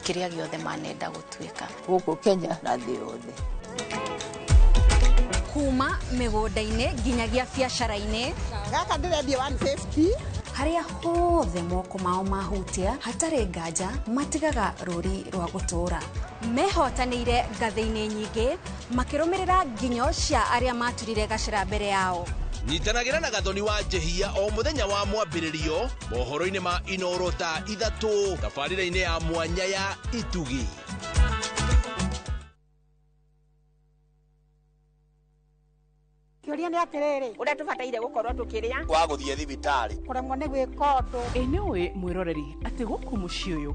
kiria giothe manenda gutwika guku Kenya na thĩ yothe. Kuma mĩgũnda-inĩ nginyagia biacara-inĩ. Gaka ndĩrendia 150. Haria hothe moko mao mahutia hatarĩ nganja matigaga rũri rwa gũtũra. Mehotanĩire ngathĩ-inĩ nyingĩ makĩrũmĩrĩra nginyo cia arĩa maturire gacĩra mbere yao. Nyitanagĩra na Gathoni wa Njehia o mũthenya wa mwambĩrĩrio mohoro-inĩ ma Inooro ta 3 tabarĩra-inĩ ya mwanya ya Itugi. Kĩũria nĩ atĩrĩrĩ, ũrĩa tũbataire gũkorwo tũkĩrĩa wa gũthiĩ thibitarĩ kũremwo nĩ gwĩka ũndũ. Nĩũĩ mwĩroreri atĩ gũkũ mũciĩ ũyũ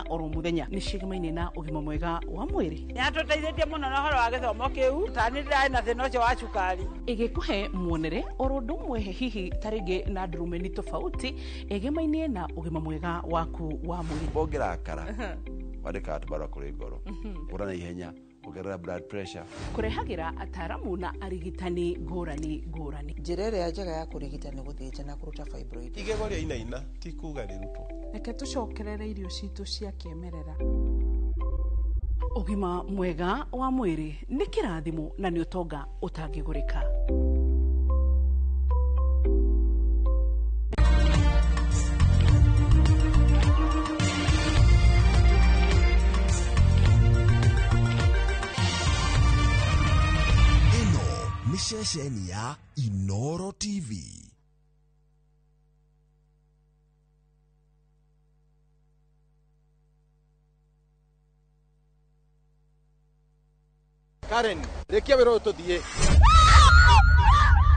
oro mũthenya nĩ ciĩgemaine na ũgima mwega wa mwĩrĩ. Nĩatũteithĩtie mũno na ũhoro wa gĩthomo kĩu, tani ndĩrarĩ na thĩna ũcio wa cukari. Ĩgĩkũhe muonere oro ũndũ ũmwe hihi tarĩngĩ na ndurumeni tofauti ĩgemaine na ũgima mwega waku wa mwĩrĩ. Bongerakara wadĩkaga tũbarũa kũrĩ ngoro ũra na ihenya kugerera blood pressure. Kũrehagĩra ataramu na arigitani ngũrani. Njĩra ĩrĩa njega ya kũrigita nĩ gũthĩnja na kũruta fibroid. Igego rĩa inaina ti kuga rĩrutwo. Reke tũcokerere irio citũ cia kĩmerera. Ũgima mwega wa mwĩrĩ nĩ kĩrathimo na nĩ ũtonga ũtangĩgũrĩka. Ceceni ya Inooro TV. Karen, rekia wĩra ũyũ tũthiĩ.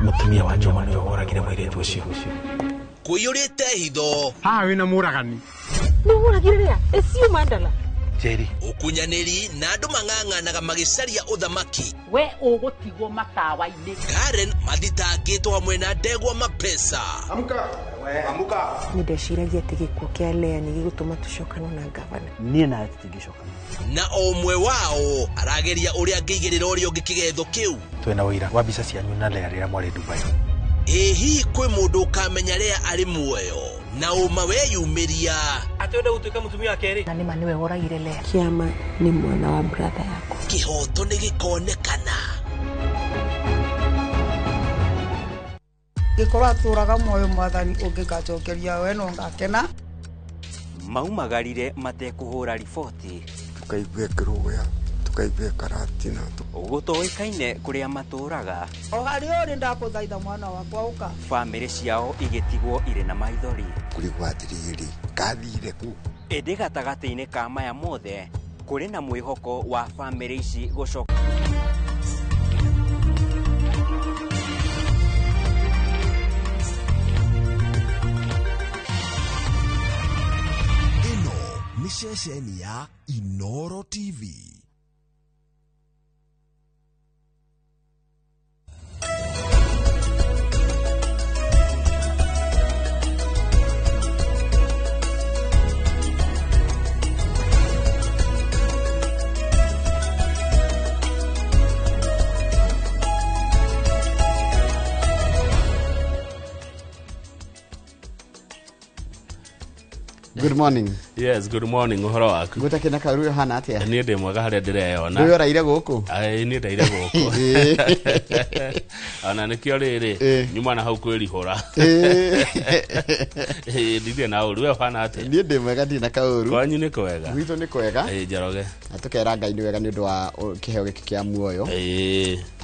Mũtumia wa Joma nĩwe woragire mũirĩtu ũcio. Kũiyũrĩte hitho. Haha wĩna mũragani. Nĩ woragire rĩa? Eciu Mandala. Jerry. Ukunyanĩri na andũ mang'ang'anaga magĩcaria ũthamaki. We ũgũtigwo matawa-inĩ. Karen mathitangĩtwo hamwe na Ndegwa Mapesa. Amuka. Nĩndeciragia atĩ gĩkuũ kĩa Lea nĩ gĩgũtũma tũcokane na gavana. Niĩ na tũtingĩcokana. Na o ũmwe wao arageria ũrĩa angĩigĩrĩra ũrĩa ũngĩ kĩgetho kĩu. Twĩna ũira wa mbica cianyu na Lea rĩrĩa mwarĩ Dubai. Hihi kwĩ mũndũ ũkamenya Lea arĩ muoyo na ũma weyumĩria atĩenda gũtuĩka mũtumia wa kerĩ. Na nĩma nĩwe woragire Lea. Kĩama nĩ mwana wa brother yako. Kĩhoto nĩ gĩkonekana. Gĩkorwo atũraga muoyo mwathani ũngĩgacokeria we no ngakena. Maumagarire matekũhũra riboti. Tukaigue ngĩrũya, tukaigue karatina. Gũtoĩkaine kũrĩa matũraga. O harĩ ũrĩ ndakũthaitha mwana wakwa ũka. Bamĩrĩ ciao igĩtigwo irĩ na maithori. Kũrigwo atĩrĩrĩ, ngathire kũ? Ĩndĩ gatagatĩ-inĩ ka maya mothe kũrĩ na mwĩhoko wa bamĩrĩ ici gũcoka. Ni ceceni ya Inooro TV. Good morning. Yes, good morning. Uhoro waku. Gutakina karu hana atia. Ni ndi mwega haria ndireyona. Ndio raire guku. Ai ni ndaire guku. Ana nikio riri nyuma na hau kwirihura. Ndithie na uru we hana atia. Ni ndi mwega ndina kauru. Kwanyu ni kwega. Gwitũ ni kwega. Njoroge. Atukera Ngai ni wega ni undu wa kiheo giki kia muoyo.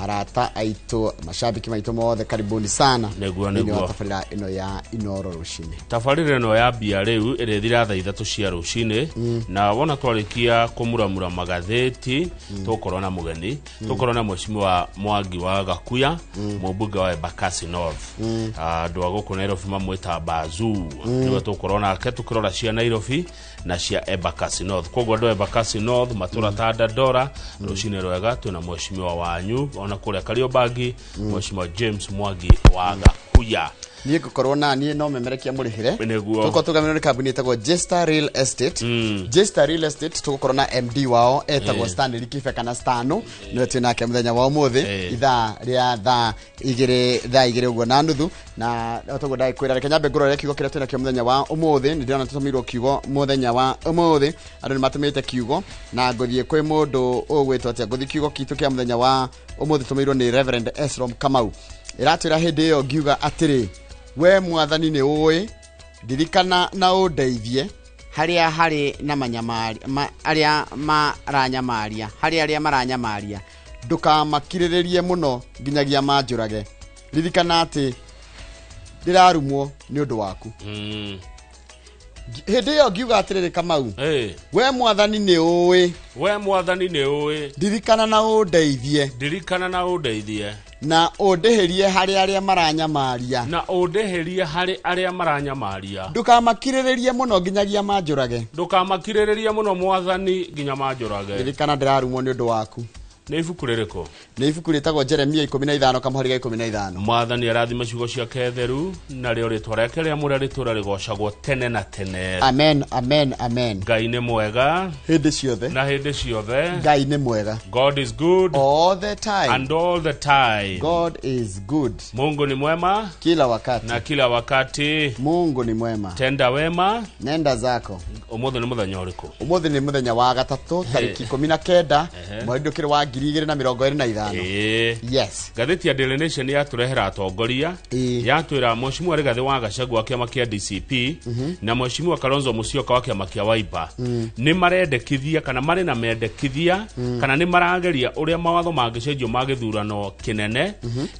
Arata aitu mashabiki maitu mothe karibuni sana. Neguo. Tabarĩra ino ya Inooro rucini. Tabarĩra ino ya bia riu ire thira thaa 3 cia rucini na wona twarikia kumuramura magatheti tukorwo na mugeni tukorwo na mheshimiwa Mwangi wa Gakuya mubunge wa Embakasi North andu aguku Nairobi mamwita Bazu niwe tukorwo nake tukirora cia Nairobi na cia Embakasi North koguo andu Embakasi North matura ta Dandora rucini rwega twina mheshimiwa wanyu ona kuria Kariobangi mheshimiwa James Mwangi wa Gakuya niĩ ngũkorwo na niĩ no memerekia mũrĩhĩre nĩguo tũkorwo tũgamirwo nĩ kambuni ĩtagwo Jester Real Estate. Jester Real Estate tũgũkorwo na MD wao etagwo Stanley Kibe kana Stano nĩwe twĩ nake mũthenya wa ũmũthĩ ithaa rĩa thaa igĩrĩ ũguo na nuthu, na tũguo ndagĩkwĩra reke nyambe ngũrore kiugo kĩrĩa twĩ nakĩo mũthenya wa ũmũthĩ. Nĩ ndĩrona tũtũmĩirwo kiugo mũthenya wa ũmũthĩ, andũ nĩ matũmĩte kiugo na ngũthiĩ kwĩ mũndũ ũgwĩtwo atĩa. Ngũthiĩ kiugo kitũ kĩa mũthenya wa ũmũthĩ tũmĩirwo nĩ Reverend Esrom Kamau. Ĩratwĩra hĩndĩ ĩyo ngiuga atĩrĩ, we Mwathani nĩ ũĩ, ndirikana na ũndeithie harĩa harĩ na arĩa maranyamaria, ndũkamakirĩrĩrie mũno nginyagia manjũrage, ririkana atĩ ndĩrarumwo nĩ ũndũ waku. Hĩndĩ ĩyo ngiuga atĩrĩrĩ Kamau, we Mwathani nĩ ũĩ, ndirikana na ũndeithie na ũndĩhĩrie harĩ arĩa maranyamaria, ndũkamakirĩrĩrie mũno nginyagia manjũrage, Mwathani nginya manjũrage, ririkana ndĩrarumwo nĩ ũndũ waku. Nĩ ibuku rĩrĩkũ? Nĩ ibuku rĩtagwo Jeremia 15 kamũhari ga 15. Mwathani arathima ciugo ciake theru, na rĩo rĩtwa rĩake rĩa mũrĩa rĩtũra rĩgocagwo tene na tene. Amen, amen, amen. Ngai nĩ mwega hĩndĩ ciothe, na hĩndĩ ciothe. Ngai nĩ mwega. God is good all the time, and all the time. God is good. Mungu ni mwema kila wakati, na kila wakati. Mungu ni mwema. Tenda wema, nenda zako. Ũmũthĩ nĩ mũthenya ũrĩkũ? Ũmũthĩ nĩ mũthenya wa gatatũ tarĩki 19 mweri ũkĩrĩ wa 2025. Yes. Gatheti ya Daily Nation yatũrehera atongoria yatwĩra Mheshimiwa Rigathĩ wa Gachagua kĩama kĩa DCP na Mheshimiwa Kalonzo Musyoka wa kĩama kĩa Wiper nĩ marendekithia kana marĩ na mendekithia kana nĩ marageria ũrĩa mawatho mangĩcenjio ma gĩthurano kĩnene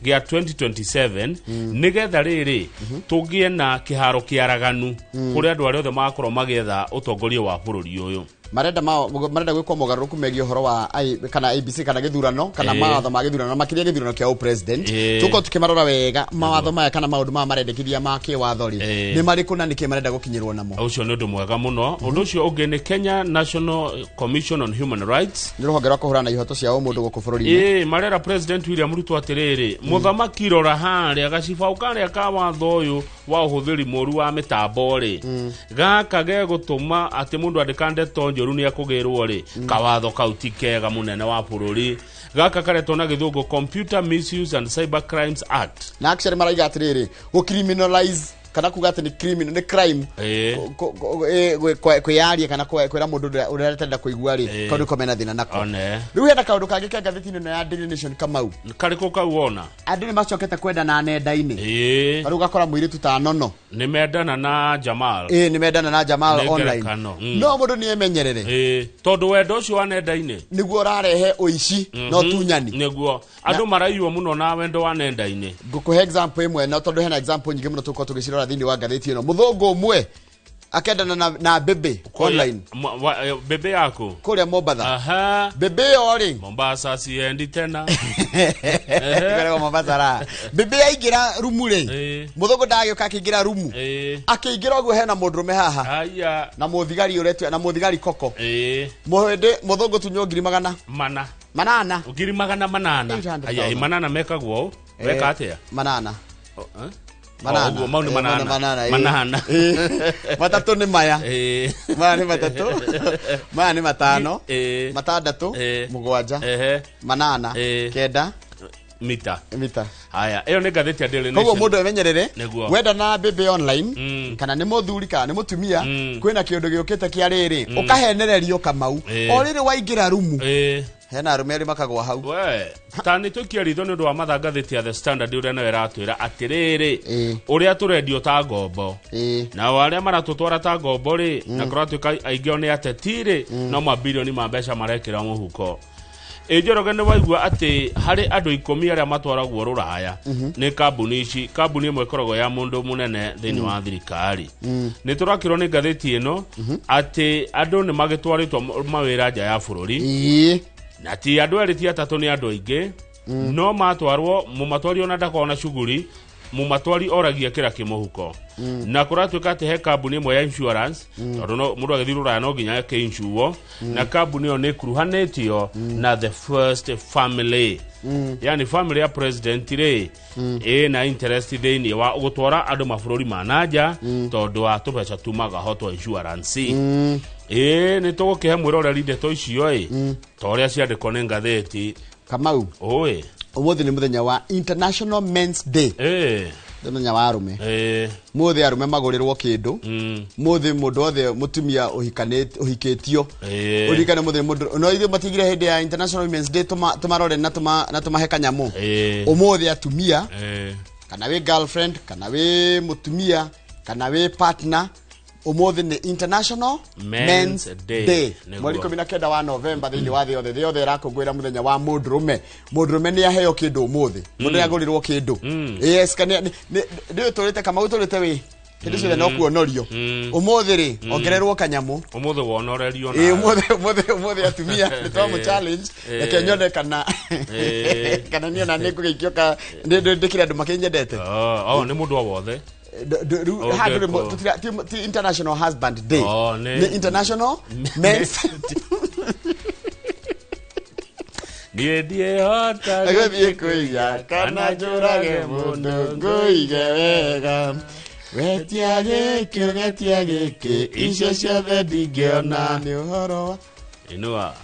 gĩa 2027 nĩgetha rĩrĩ tũgĩe na kĩharo kĩaraganu kũrĩa andũ arĩa othe magakorwo magĩetha ũtongoria wa bũrũri ũyũ. Marenda gwĩkwo mogarũrũku megiĩ ũhoro wa kana ABC kana gĩthurano kana mawatho ma gĩthurano makĩria gĩthurano kĩa president. Tuko tukimarora wega mawatho maya kana maũndũ ma marendekithia ma kĩwatho rĩ nĩ marĩkũ na nĩkĩ marenda gũkinyĩrwo namo. Ũcio nĩ ũndũ mwega mũno. Ũndũ ũcio ũngĩ nĩ Kenya National Commission on Human Rights, nĩ rũhonge rwa kũhũrana ihoto cia mũndũ gũkũ bũrũri-inĩ. Marera President William Ruto atĩrĩrĩ, mũthamaki rora harĩa gacibau karĩa ka watho ũyũ wa ũhũthĩri mũru wa mĩtambo rĩ gaka gegũtũma atĩ mũndũ andĩkande njũru nĩ akũgĩrwo rĩ kawatho kau ti kega mũnene wa bũrũri gaka karetwo na gĩthũngũ Computer Misuse and Cyber Crimes Act. Na actually maraiga atĩrĩrĩ gũcriminalize kana kuga atĩ nĩ crime kwĩyaria kana kwĩra mũndũ ũrĩa arenda kũigua rĩ kaũndũ komena thĩna nako. Rĩu hena kaũndũ kangĩ ka gatheti-inĩ ĩno ya Daily Nation Kamau. Karĩkũ kau wona? Andũ nĩ macokete kwendana nenda-inĩ. Rĩu gakora mũirĩtu ta Nono nĩ mendana na Jamal. Nĩ mendana na Jamal online. No mũndũ nĩ emenyerere. Tondũ wendo ũcio wa nenda-inĩ nĩguo ũrarehe ũici no tunyani. Nĩguo andũ maraiywo mũno na wendo wa nenda-inĩ. Ngũkũhe example ĩmwe no tondũ hena example nyingĩ mũno tũkorwo tũgĩcirora thĩinĩ wa ngathĩti ĩno. Mũthũngũ ũmwe akendana na Bebe online. Bebe yako kũrĩa Mombasa. Bebe ori Mombasa siendi tena. Kũrĩa Mombasa ra. Bebe aingĩra rumu rĩ mũthũngũ ndagĩũka akĩingĩra rumu akĩingĩra ũguo hena mũndũrũme haha na mũthigari ũretwo na mũthigari koko mũthũngũ tunywo 800 aya manana mekagwo weka atĩa manana matatũ nĩ maya maya nĩ matatũ maya nĩ matano matandatũ mũgwanja manana kenda mita. Haya, ĩyo nĩ ngathĩti ya Daily Nation. Koguo mũndũ emenyerere wenda na Bebe online kana nĩ mũthuri kana nĩ mũtumia kwĩna kĩũndũ gĩũkĩte kĩa rĩrĩ ũkahenererio Kamau o rĩrĩ waingĩra rumu hena arũme arĩ makagwa hau. Ta nĩ tũkia ritho nĩ ũndũ wa mathangathĩti ya The Standard ũrĩa nawe ratwĩra atĩrĩrĩ ũrĩa tũrendio ta ngombo na arĩa maratũtwara ta ngombo rĩ na kũratuĩka aingĩ nĩ ateti rĩ no mabilioni ma mbeca marekĩra mũhuko. Njoroge nĩ waigua atĩ harĩ andũ 10 arĩa matwaragwo rũraya nĩ kambuni ici, kambuni ĩmwe ĩkoragwo ya mũndũ mũnene thĩinĩ wa thirikari. Nĩ tũrakĩrwo nĩ ngathĩti ĩno atĩ andũ nĩ magĩtwarĩtwo mawĩra nja ya bũrũri na ti andũ erĩ ti atatũ nĩ andũ aingĩ no matwarwo mũmatwario na ndakona shughuli mumatwari oragia kira kimuhuko na kuratuika ati he kambuni imwe ya insurance tondu no mundu agithirura no nginya ke insure na kambuni yo ne kuruhanetio na the first family yani family ya president re na interest thini wa gutwara andu mabũrũri manaja tondu wa tubeca tumaga hotwa insurance ni tugukihe mwiro ria ndeto icio toria ciandikwo ni ngatheti Kamau oe umuthi ni muthenya wa International Men's Day muthenya wa arume muthi arume magurirwo kindu muthi mundu othe mutumia uhiketio urikane muthi mundu no ithe matigire hindi ya International Men's Day tumarore na tumahe kanyamu umuthi atumia kana we girlfriend kana we mutumia kana we partner umuthi ni International Men's Day mweri 19 wa November thini wa the other rakungwira muthenya wa mundurume ni aheo kindu umuthi mundu agurirwo kindu yes kana ndio turite kama uturite we kindu cile no kuonorio umuthi ri ongererwo kanyamu umuthi wonorerio na umuthi atumia ni twa challenge reke nyone kana niona nikugeikio ka ndikira andu makinyendete ni mundu wothe International Husband Day. The International Men's Die hota Agabie kuya kana jurage mundu nguige wega wetiage ke icio ciothe ndingĩona nĩ ũhoro wa inua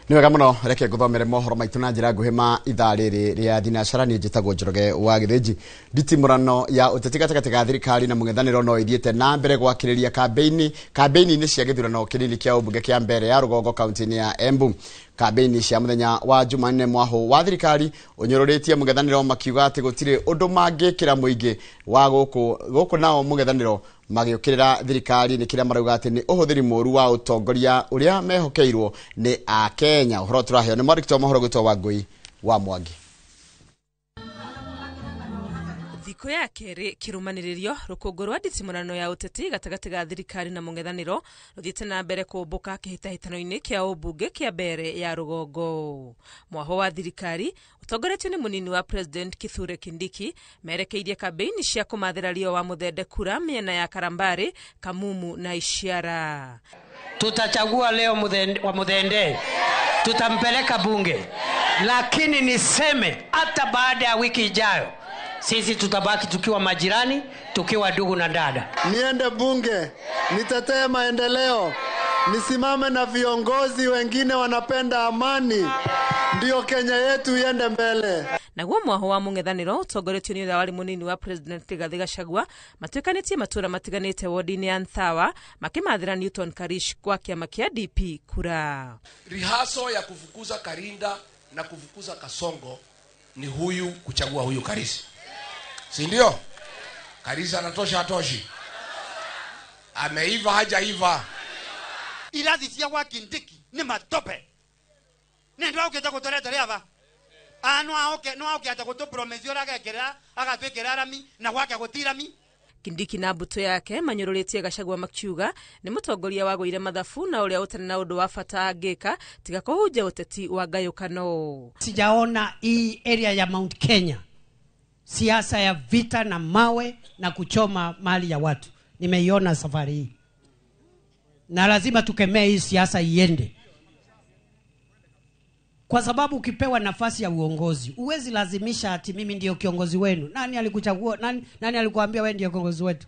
Ni wega muno reke guthomere mohoro maitu na njira nguhima ithaa riri ria thinacara ni njitagwo Njoroge wa Githĩnji. Nditimurano ya uteti gatagatĩ ga thirikari na mũng'ethanĩro no ithiĩte na mbere gwakĩrĩria kambeini-inĩ cia gĩthurano kĩnini kĩa ũmbunge kĩa mbere ya Rũgongo kaunti-inĩ ya Embu. Kambeini cia mũthenya wa Jumanne mwahu wa thirikari ũnyũrũrĩtie mũng'ethanĩro makiuga atĩ gũtirĩ ũndũ mangĩkĩra mũingĩ wa gũkũ nao mũng'ethanĩro magiukirira thirikari ni kira marauga ati ni uhuthiri moru wa utongoria uria mehokeirwo ni a Kenya. Uhoro turaheo ni mwandiki wa mohoro gwitwo Wangui wa Mwangi. Thiko ya keri kirumaniririo rukungu rwa nditimurano ya uteti gatagati ga thirikari na mũng'ethanĩro ruthiĩte na mbere kũmbũka kĩhĩtahĩtano-inĩ kĩa ũmbunge kĩa mbere ya Rũgongo. Mwaho wa thirikari utongoretio ni munini wa President Kithure Kindiki merekeirie kambeini cia kũmathĩra Rio wa Muthende kura miena ya Karambari, Kamumu na Isiara. Tutachagua leo wa Muthende, tutampeleka bunge, lakini niseme hata baada ya wiki ijayo sisi tutabaki tukiwa majirani, tukiwa ndugu na dada. Niende bunge, nitetee maendeleo, nisimame na viongozi wengine wanapenda amani, ndio Kenya yetu iende mbele. Naguo mwaho wa mũng'ethanĩro utongoretio ni wari munini wa President Rigathi Gachagua matuĩkanĩtie matura matiganĩte wodi-inĩ ya Nthawa makimathĩra Newton Karish kwa kĩama kĩa DP kura. Rihaso ya kufukuza Karinda na kufukuza Kasongo ni huyu kuchagua huyu Karish. Si ndio? Karish anatosha atoshi. Ameiva hajaiva. Irathi cia gwa Kindiki ni matope. Nendo ukita kutoreta riava. No auke ata gutu promesio ragekera agatwekera rami na gwake gutirami. Kindiki na mbuto yake manyũrũrĩtie Gachagua makiuga ni mũtongoria wa gũire mathafu na ũrĩa ũtarĩ na ũndũ wa bata angĩka tiga kũhunjia ũteti wa ngayũkano. Sijaona hii area ya Mount Kenya siasa ya vita na mawe na kuchoma mali ya watu. Nimeiona safari hii. Na lazima tukemee hii siasa iende. Kwa sababu ukipewa nafasi ya uongozi, uwezi lazimisha ati mimi ndio kiongozi wenu. Nani alikuchagua? Nani alikuambia wewe ndio kiongozi wetu?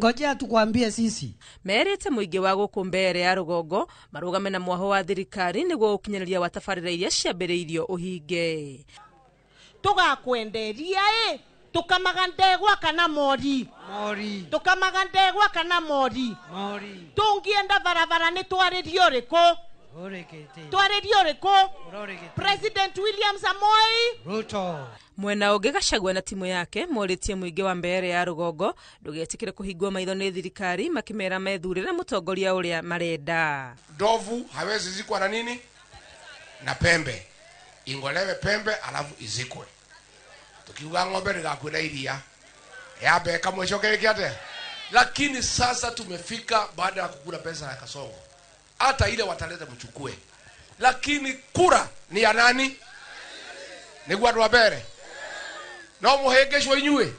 Ngojea tukwambie sisi. Merete muingi wa gũkũ mbere ya Rũgongo marugame na mwaho wa thirikari nĩguo ũkinyanĩria wa tabarĩra iria ciambĩrĩirio ũhinge. Tugakwenderia tukamaga ndegwa kana mori tukamaga ndegwa kana mori tungienda barabara ni twaririo riko President William Samoei Ruto. Mwena ũngĩ Gachagua na timu yake morĩtie muingi wa mbere ya Rũgongo ndũgetikire kũhingwo maitho nĩ thirikari makimera methurĩre mũtongoria ũrĩa marenda. Ndovu hawezi zikwa na nini? Na pembe. ingolewe pembe alafu izikwe. Tukiuga ng'ombe nikakwenda iria ya beka mwisho kiate. Lakini sasa tumefika baada ya kukula pesa ya Kasongo, hata ile wataleta mchukue, lakini kura ni ya nani? Ni gwa mbere no muhengeshwo inyue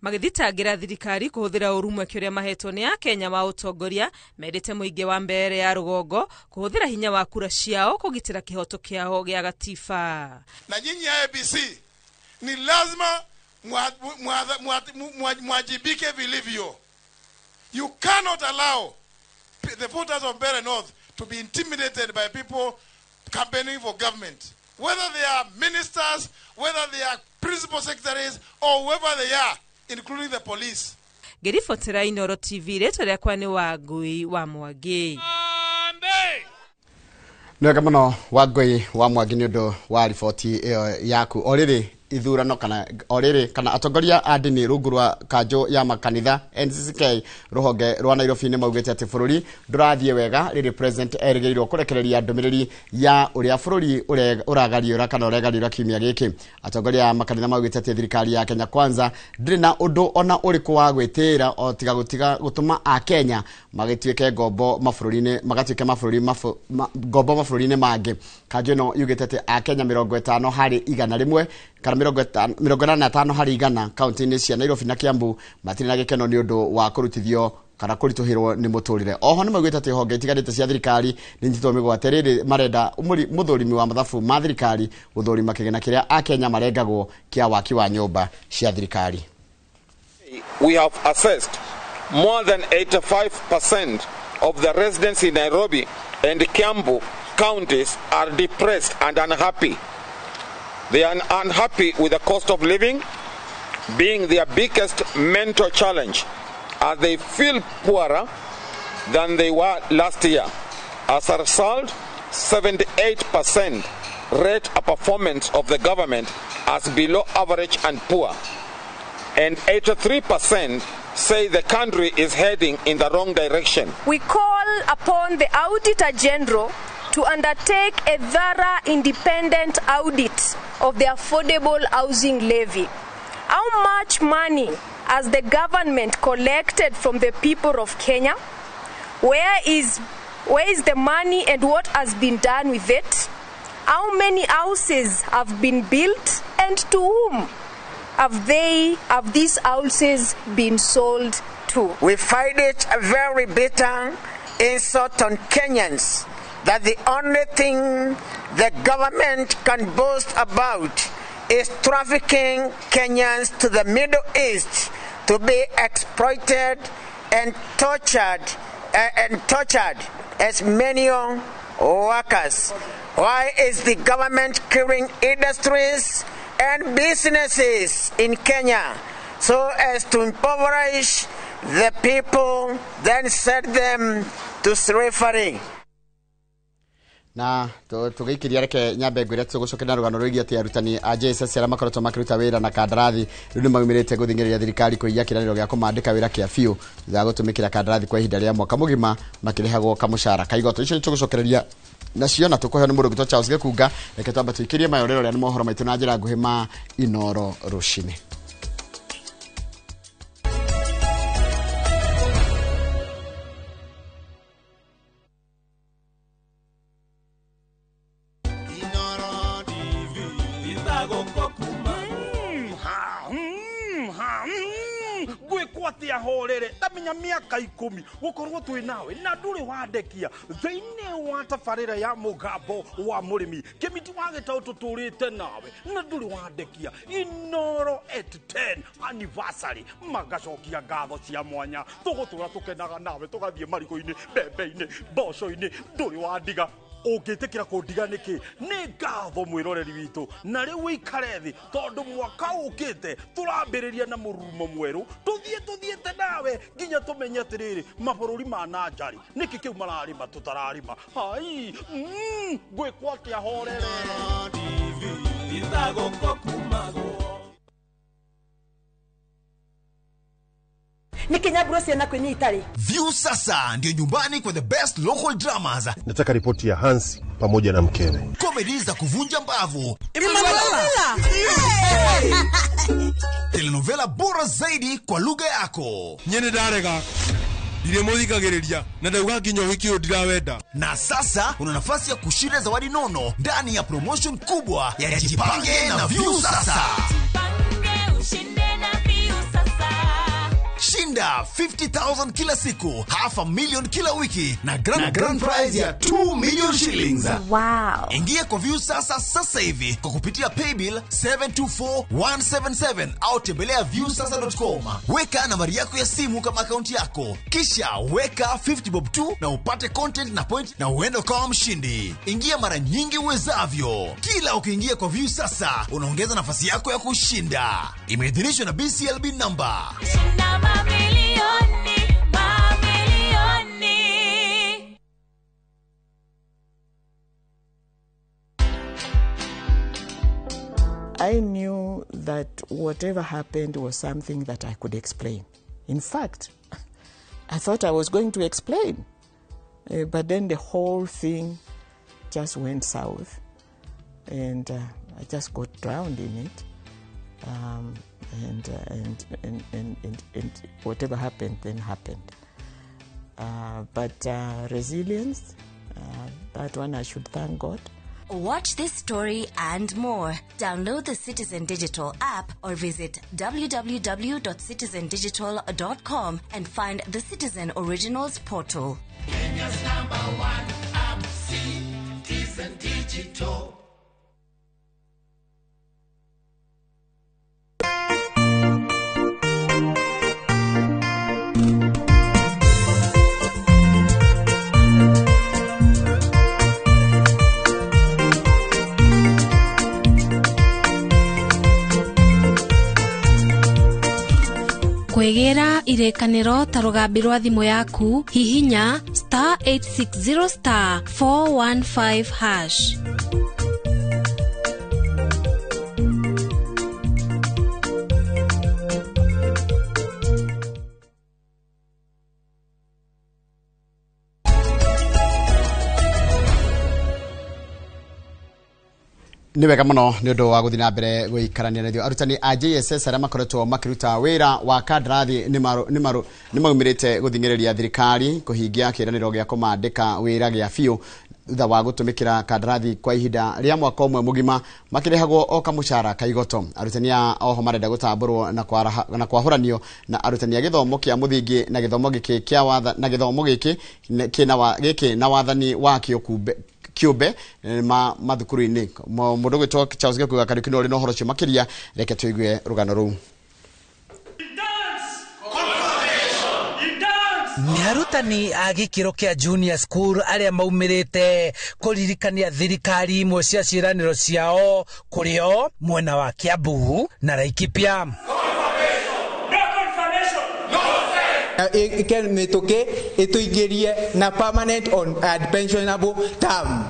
magithitangira thirikari kuhuthira urumwe kiuria mahetwo ni Akenya wa utongoria merite muingi wa mbere ya rugongo kuhuthira hinya wa kura ciao kugitira kihoto kiao gia gatiba. Na nyinyi ABC ni lazima mwajibike vilivyo. You cannot allow the voters of Mbeere North to be intimidated by people campaigning for government, whether they are ministers, whether they are principal secretaries, or whoever they are, including the police. Gerifotera Inoro TV leto rya kwani Wangui wa Mwangi. Nega muno Wangui wa Mwangi ni undu wa riboti yaku oriri ithurano kana oriri kana atongoria andini rungu rwa kanjo ya makanitha NCCK ruhonge rwa Nairobi ni maugite ati bururi ndurathie wega riri president erigirirwo kurekereria ndumiriri ya uria bururi uragariura kana uregariura kiumia giki. Atongoria makanitha maugite ati thirikari ya Kenya Kwanza ndiri na undu ona uriku wa gwitira o tiga gutuma a Kenya magituike gombo mafururi-ini magatuike gombo mafururi-ini mangi. Kanjo no yugite ati a Kenya 50 hari 100 kana 55 hari 100 kaunti-ini cia Nairobi na Kiambu matiri na gikeno ni undu wa kurutithio kana kurituhirwo ni muturire. Oho ni magwita ati honge itigarite cia thirikari ni njito migwate riri marenda muthurimi wa mathabu ma thirikari uthurima kigena kiria a Kenya marengagwo kia waki wa nyumba cia thirikari. We have assessed more than 85% of the residents in Nairobi and Kiambu counties are depressed and unhappy. They are unhappy with the cost of living being their biggest mental challenge, as they feel poorer than they were last year. As a result, 78% rate a performance of the government as below average and poor, and 83% say the country is heading in the wrong direction. We call upon the Auditor General to undertake a thorough independent audit of the affordable housing levy. How much money has the government collected from the people of Kenya? Where is the money and what has been done with it? How many houses have been built and to whom have these houses been sold to? We find it a very bitter insult on Kenyans that the only thing the government can boast about is trafficking Kenyans to the Middle East to be exploited and tortured as manual workers. Why is the government killing industries and businesses in Kenya so as to impoverish the people, then send them to slavery? Na tugikiria reke nyambe ngwire tugucokera rugano rwigi ati arutani a JSS ara makoretwo makiruta wira na kandarathi riu maumirite guthingiria thirikari kuiya kiraniro gia kumandika wira kia fiu za gutumikira kandarathi kwa ihinda ria mwaka mugima makirihagwo kamushara kaigoto icio tugucokereria nacio na tukuhe ni murugi to Charles Gekunga reke twamba tuikirie mayorero ria ni mohoro maitu na njira nguhi ma Inoro rucini. Gwekwati ahorere tamenya miaka 10 gukorwo twi nawe na nduri wandekia thiine wa tafarira ya mugambo wa murimi kimiti wa gitau tuturite nawe na nduri wandekia Inoro at 10 anniversary magacokia ngatho cia mwanya tugutura tukenaga nawe tugathie mariko-ini mbembe-ini mboco-ini nduri wandiga ugitikira kundiga niki ni ngatho mwiroreri witu na riu ikare thi tondu mwaka ukite turambiriria na murumo mweru tuthiete nawe nginya tumenye atiriri mabururi ma nanjari niki kiu mararima tutararima hai gwekwati ahorere ni kinyaburo ciana kwenye itari. View sasa ndio nyumbani kwa the best local dramas. Nataka ripoti ya Hansi pamoja na mkewe. Comedy za kuvunja mbavu. Telenovela bora zaidi kwa lugha yako. Nyene darega. Ile muzika gereria na ndauga kinyo hiki udirawenda. Na sasa una nafasi ya kushinda zawadi nono ndani ya promotion kubwa ya Jipange na View sasa. Shinda 50,000 kila siku, $500,000 kila wiki na grand prize ya 2 million shillings. Wow. Ingia kwa View sasa hivi kwa kupitia paybill 724177 au tembelea viewsasa.com. Weka nambari yako ya simu kama akaunti yako, kisha weka 50 bob tu na upate content na point na uende kama mshindi. Ingia mara nyingi uwezavyo. Kila ukiingia kwa View sasa unaongeza nafasi yako ya kushinda. Imeidhinishwa na BCLB number. I knew that whatever happened was something that I could explain. In fact, I thought I was going to explain, but then the whole thing just went south, and I just got drowned in it. And whatever happened then happened. But resilience, that one I should thank God. Watch this story and more. Download the Citizen Digital app or visit www.citizendigital.com and find the Citizen Originals portal. Kenya's #1 app, Citizen Digital. Kwegera irekaniro ta rugambi rwa thimu yaku hihinya *860 *415#. Ni wega muno ni undu wa guthina mbere guikarania na arutani a JSS aria makoretwo makiruta wira wa kandarathi ni maumirite guthingereria thirikari kuhingia kiraniro gia kumandika wira gia biu thutha wa gutumikira kandarathi kwa ihinda ria mwaka umwe mugima makirehagwo o kamucara kaigoto. Arutani oho marenda gutamburwo na kwahuranio na arutani a githomo kia muthingi na githomo giki kia watha na githomo giki na wathani wa kiumbe mathukuru-ini. Mundu gwitwo Charles Gekuga karikino ri no horo cio makiria, reke tuigue rugano ruu. Ni arutani a gikiro kia junior school aria maumirite kuririkania thirikari imwe cia ciraniro ciao kurio mwena wa Kiambu na Laikipia. Mituke ituingirie na permanent on pensionable term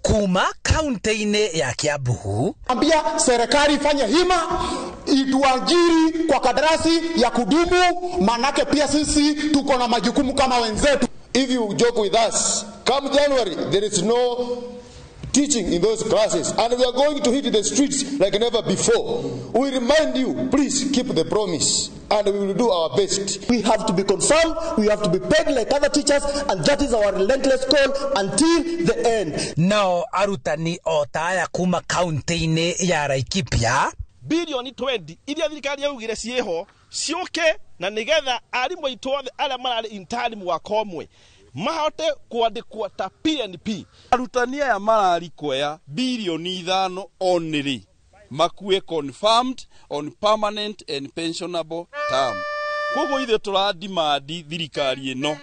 kuma kaunti-ini ya Kiambu. Ambia serikali ifanye hima ituajiri kwa kadarasi ya kudumu, manake pia sisi tuko na majukumu kama wenzetu. If you joke with us, come January there is no teaching in those classes and we are going to hit the streets like never before. We remind you, please keep the promise and we will do our best. We have to be confirmed, we have to be paid like other teachers, and that is our relentless goal until the end. No arutani otaya kuma kaunti-ini ya Laikipia bilioni 20 iria thirikari yaugire cieho cioke na nigetha arimu aitu othe aria marari intern mwaka umwe mahote kwandikwa ta PNP. Arutania ya marari kwea bilioni 5 only makue confirmed on permanent and pensionable term. Koguo ithe turadimandi thirikari ino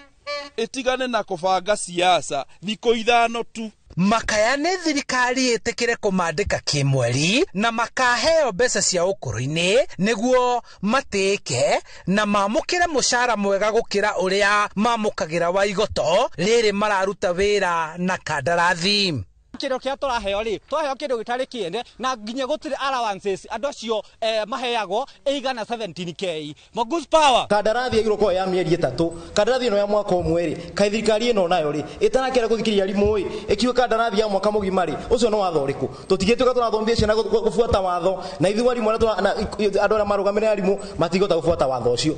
itigane na kubanga siasa thiko 5 tu. Makayane thirikari itikire kumandika kimweri na makaheo mbeca cia ukuru-ini niguo matike na mamukire mushara mwega gukira uria mamukagira wa igoto riri mararuta wira na kandarathi. Kĩndũ kĩa tũraheo rĩ twaheo kĩndũ gĩtarĩ kĩene na nginya gũtirĩ allowances andũ acio maheagwo ĩigana 17k Mongoose Power kandarathi igũrũ kwa ya mĩeri 3 kandarathi ĩno ya mwaka ũmwe rĩ kaĩ thirikari ĩno nayo rĩ ĩtarakĩra gũthikĩrĩria arimũ ĩ ĩkiuga kandarathi ya mwaka mũgima rĩ ũcio no watho ũrĩkũ tũtigĩtuĩka tũrathomithia ciana gũbuata watho na ithuĩ arimũ andũ arĩa marũgamĩrĩra arimũ matigota gũbuata watho ũcio.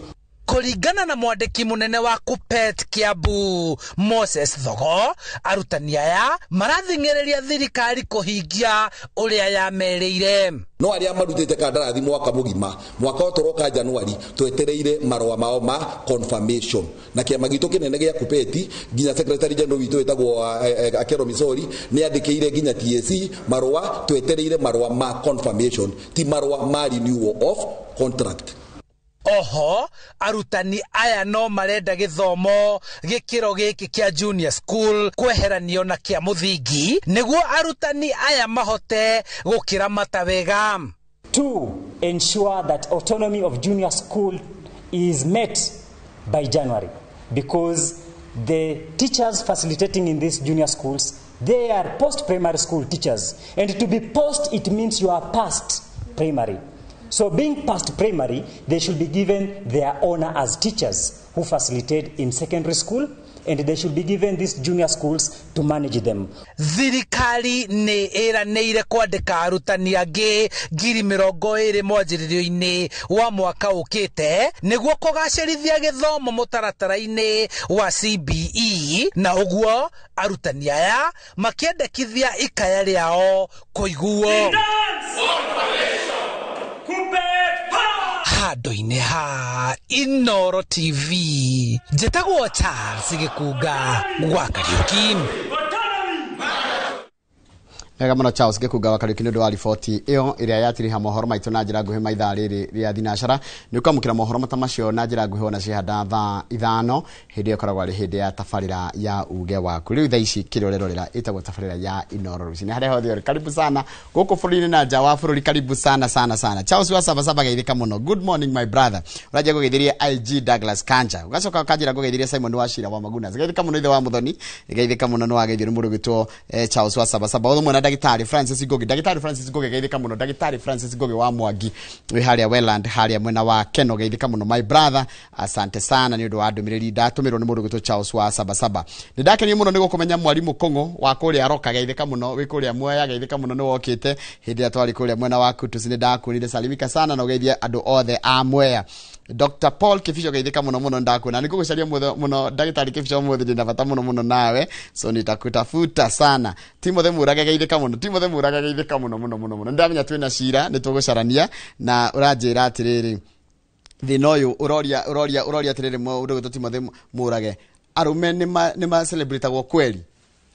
Kũringana na mwandĩki mũnene wa KUPPET Kiambu Moses Thogo, arutani aya marathing'ĩrĩria thirikari kũhingia ũrĩa yamerĩire. No arĩa marutĩte kandarathi mwaka mũgima mwaka ũtoroka Januari twetereire marũa mao ma confirmation na kĩama gitũ kĩnene gĩa KUPPET nginya secretary general witũ wĩtagwo Akero Misori nĩ andĩkĩire nginya TSC marũa twetereire marũa ma confirmation ti marũa ma renewal of contract. Oho, arutani aya no marenda gĩthomo gĩkĩro gĩkĩ kĩa junior school kweheranio na kĩa mũthingi nĩguo arutani aya mahote gũkĩramata wega. To ensure that autonomy of junior school is met by January, because the teachers facilitating in these junior schools, they are post-primary school teachers, and to be post it means you are past primary. So being past primary, they should be given their honor as teachers who facilitate in secondary school, and they should be given these junior schools to manage them. Thirikari nĩ ĩranĩire kwandĩka arutani angĩ 20,000 mwanjĩrĩrio-inĩ wa mwaka ũkĩte nĩguo kũgacĩrithia gĩthomo mũtaratara-inĩ wa CBE, na ũguo arutani aya makĩendekithia ikaya rĩao kũiguo. Handũ-inĩ ha Inooro TV njĩtagwo Charles Gĩkunga gwa Kariũki. Wega mũno Charles Gĩkunga wa Kariũki nĩ ũndũ wa riboti ĩyo ĩrĩa yatiriha mohoro maitũ na njĩra nguhĩ maithaa rĩrĩ rĩa thinacara. Nĩ ũkamũkĩra mohoro matamacio na njĩra nguhĩ ona cihanda thaa 5 hĩndĩ ĩkoragwo arĩ hĩndĩ ya tabarĩra ya uge waku. Rĩu thaa ici kĩrorerorera ĩtagwo tabarĩra ya Inooro Rũcinĩ harĩa hothe ũrĩ. Karibu sana gũkũ bũrũri-inĩ na nja wa bũrũri. Karibu sana sana sana. Charles wa Sabasaba geithĩka mũno. Good morning my brother. Ũrajia gũgeithĩria IG Douglas Kanja. Ũgacoka ũkanjĩra gũgeithĩria Simon Wachira wa Maguna. Geithĩka mũno ithe wa Muthoni. Geithĩka mũno no ageithĩrio mũndũ gwĩtwo Charles wa Sabasaba. Othe mwana Dagitari Francis Ngogi. Dagitari Francis Ngogi geithĩka mũno. Dagitari Francis Ngogi wa Mwangi wĩ harĩa Welland harĩa mwena wa Keno geithĩka mũno my brother. Asante sana nĩ ũndũ wa ndũmĩrĩri ndatũmĩrwo nĩ mũndũ gwĩtwo Charles wa Sabasaba. Nĩ ndakenio mũno nĩ gũkũmenya Mwarimũ Kong'o wa kũrĩa Roka geithĩka mũno wĩ kũrĩa Mwea geithĩka mũno nĩ wokĩte hĩndĩ ya twarĩ kũrĩa mwena wa Kutus. Nĩ ndakwĩrire salimika sana na ũgeithie andũ othe a Mwea. Dr. Paul Kifisho geithĩka mũno mũno ndakwĩna nĩ ngũgũcaria mũno ndagĩtarĩ Kifisho mũthĩ ndĩ na bata mũno mũno nawe so nitakutafuta sana. Timothy Murage geithĩka mũno. Timothy Murage geithĩka mũno mũno mũno mũno. Ndamenya twĩna cira nĩ tũgũcarania na ũranjĩra atĩrĩrĩ thĩna ũyũ ũroria atĩrĩrĩ mũndũ gwĩtwo Timothy Murage arume nĩ celebrateagwo kweli.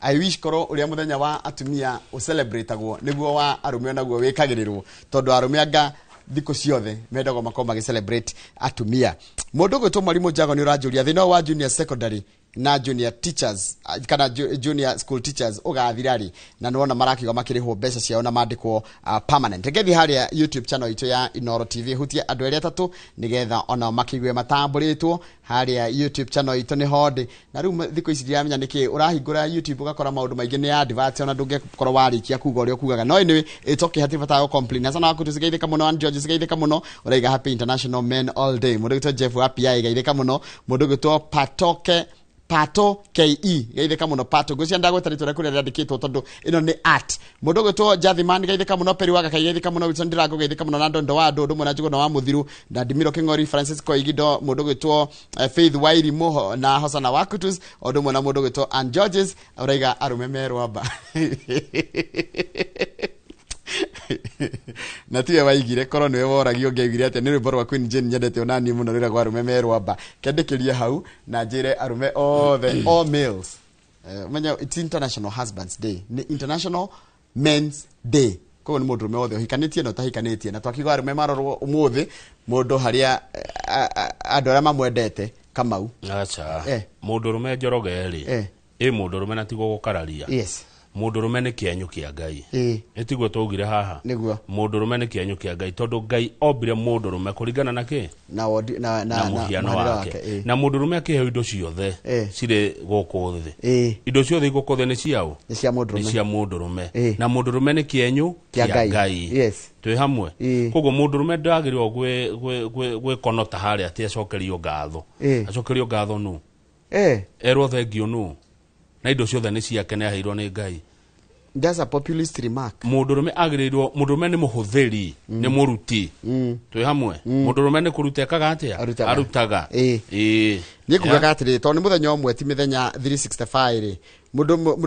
I wish korwo ũrĩa mũthenya wa atumia celebrateagwo nĩguo wa arume naguo wĩkagĩrĩrwo tondũ arume anga thikũ ciothe mendago makorwo celebrate atumia. Mũndũ gwĩtwo Mwarimũ Njago nĩ ũranjũria thĩna wa junior secondary na junior teachers kana junior school teachers ũgathirari na nĩwona marakiuga makĩrĩhwo mbeca ciao na mandĩkwo permanent. Ngethi harĩa YouTube channel itũ ya Inooro TV hutie andũ erĩ atatũ nĩgetha ona makĩigue matambũrĩtwo harĩa YouTube channel itũ nĩ hondĩ na rĩu thikũ ici ndiramenya nĩkĩ ũrahingũra YouTube ũgakora maũndũ maingĩ nĩ advert ona ndũngĩkorwo warĩkia kuga ũrĩa ukugaga no anyway it's okay hatibata complain sana waku tusigeithĩka mũno and George sigeithĩka mũno ũraiga Happy International Men All Day mũndũ gwĩtwo Jeff Happy geithĩka mũno mũndũ gwĩtwo Pato KE geithĩka mũno Pato ngũcia ndagweta rĩtwa rĩaku rĩrĩa rĩandĩkĩtwo tondũ ĩno nĩ art. Mũndũ gwĩtwo Jathiman geithĩka mũno Peri Waga geithĩka mũno Wilson Ndirango geithĩka mũno na Ndondo wa Ndũndũ mũna Njuguna wa Muthiru na Dimiro King'ori Francisco Igindo mũndũ gwĩtwo Faith Wairi Moho na Hosana Wakutus ũndũ mũna mũndũ gwĩtwo and Georges ũraiga arume merwamba na tiwe waigire korwo niwe woragio ngeigire atĩ nĩ rwĩmbo rwa Queen Jane nyendete ona niĩ mũno rĩrĩa rwa arume merwamba kendĩkĩrie hau na njĩre arume othe all males. Menya it's International Husbands Day ni International Men's Day koguo nĩ mũndũ ũrũme wothe ũhikanĩtie na ũtahikanĩtie na twakiuga arume marorwo ũmũthĩ mũndũ harĩa andũ arĩa mamwendete Kamau acha mũndũ ũrũme Njoroge rĩ mũndũ ũrũme na tigo gũkararia yes mundurume ni kĩenyũ kĩa Ngai etiguo tugire haha niguo mundurume ni kĩenyũ kĩa Ngai tondu Ngai ombire mundurume kũringana na kĩ na muhiano wake na mundurume akĩheo indo ciothe cirĩ gũkũ thĩ indo ciothe igũkũ thĩ nĩ ciao nĩ cia mundurume na mundurume ni kĩenyũ kĩa Ngai twĩ hamwe koguo mundurume ndagĩrĩirwo gwĩkonota harĩa atĩ acokerio ngatho acokerio ngatho nu erwo thengio nu na indo ciothe nĩ ciake nĩ aheirwo nĩ Ngai. That's a populist remark. Mundurume agĩrĩirwo mundurume nĩ mũhũthĩri nĩ mũruti twĩ hamwe mundurume nĩ kũruta ekaga atĩa arutaga nĩ kugaga atĩrĩ tondũ nĩ mũthenya ũmwe ti mĩthenya 365 rĩ mundu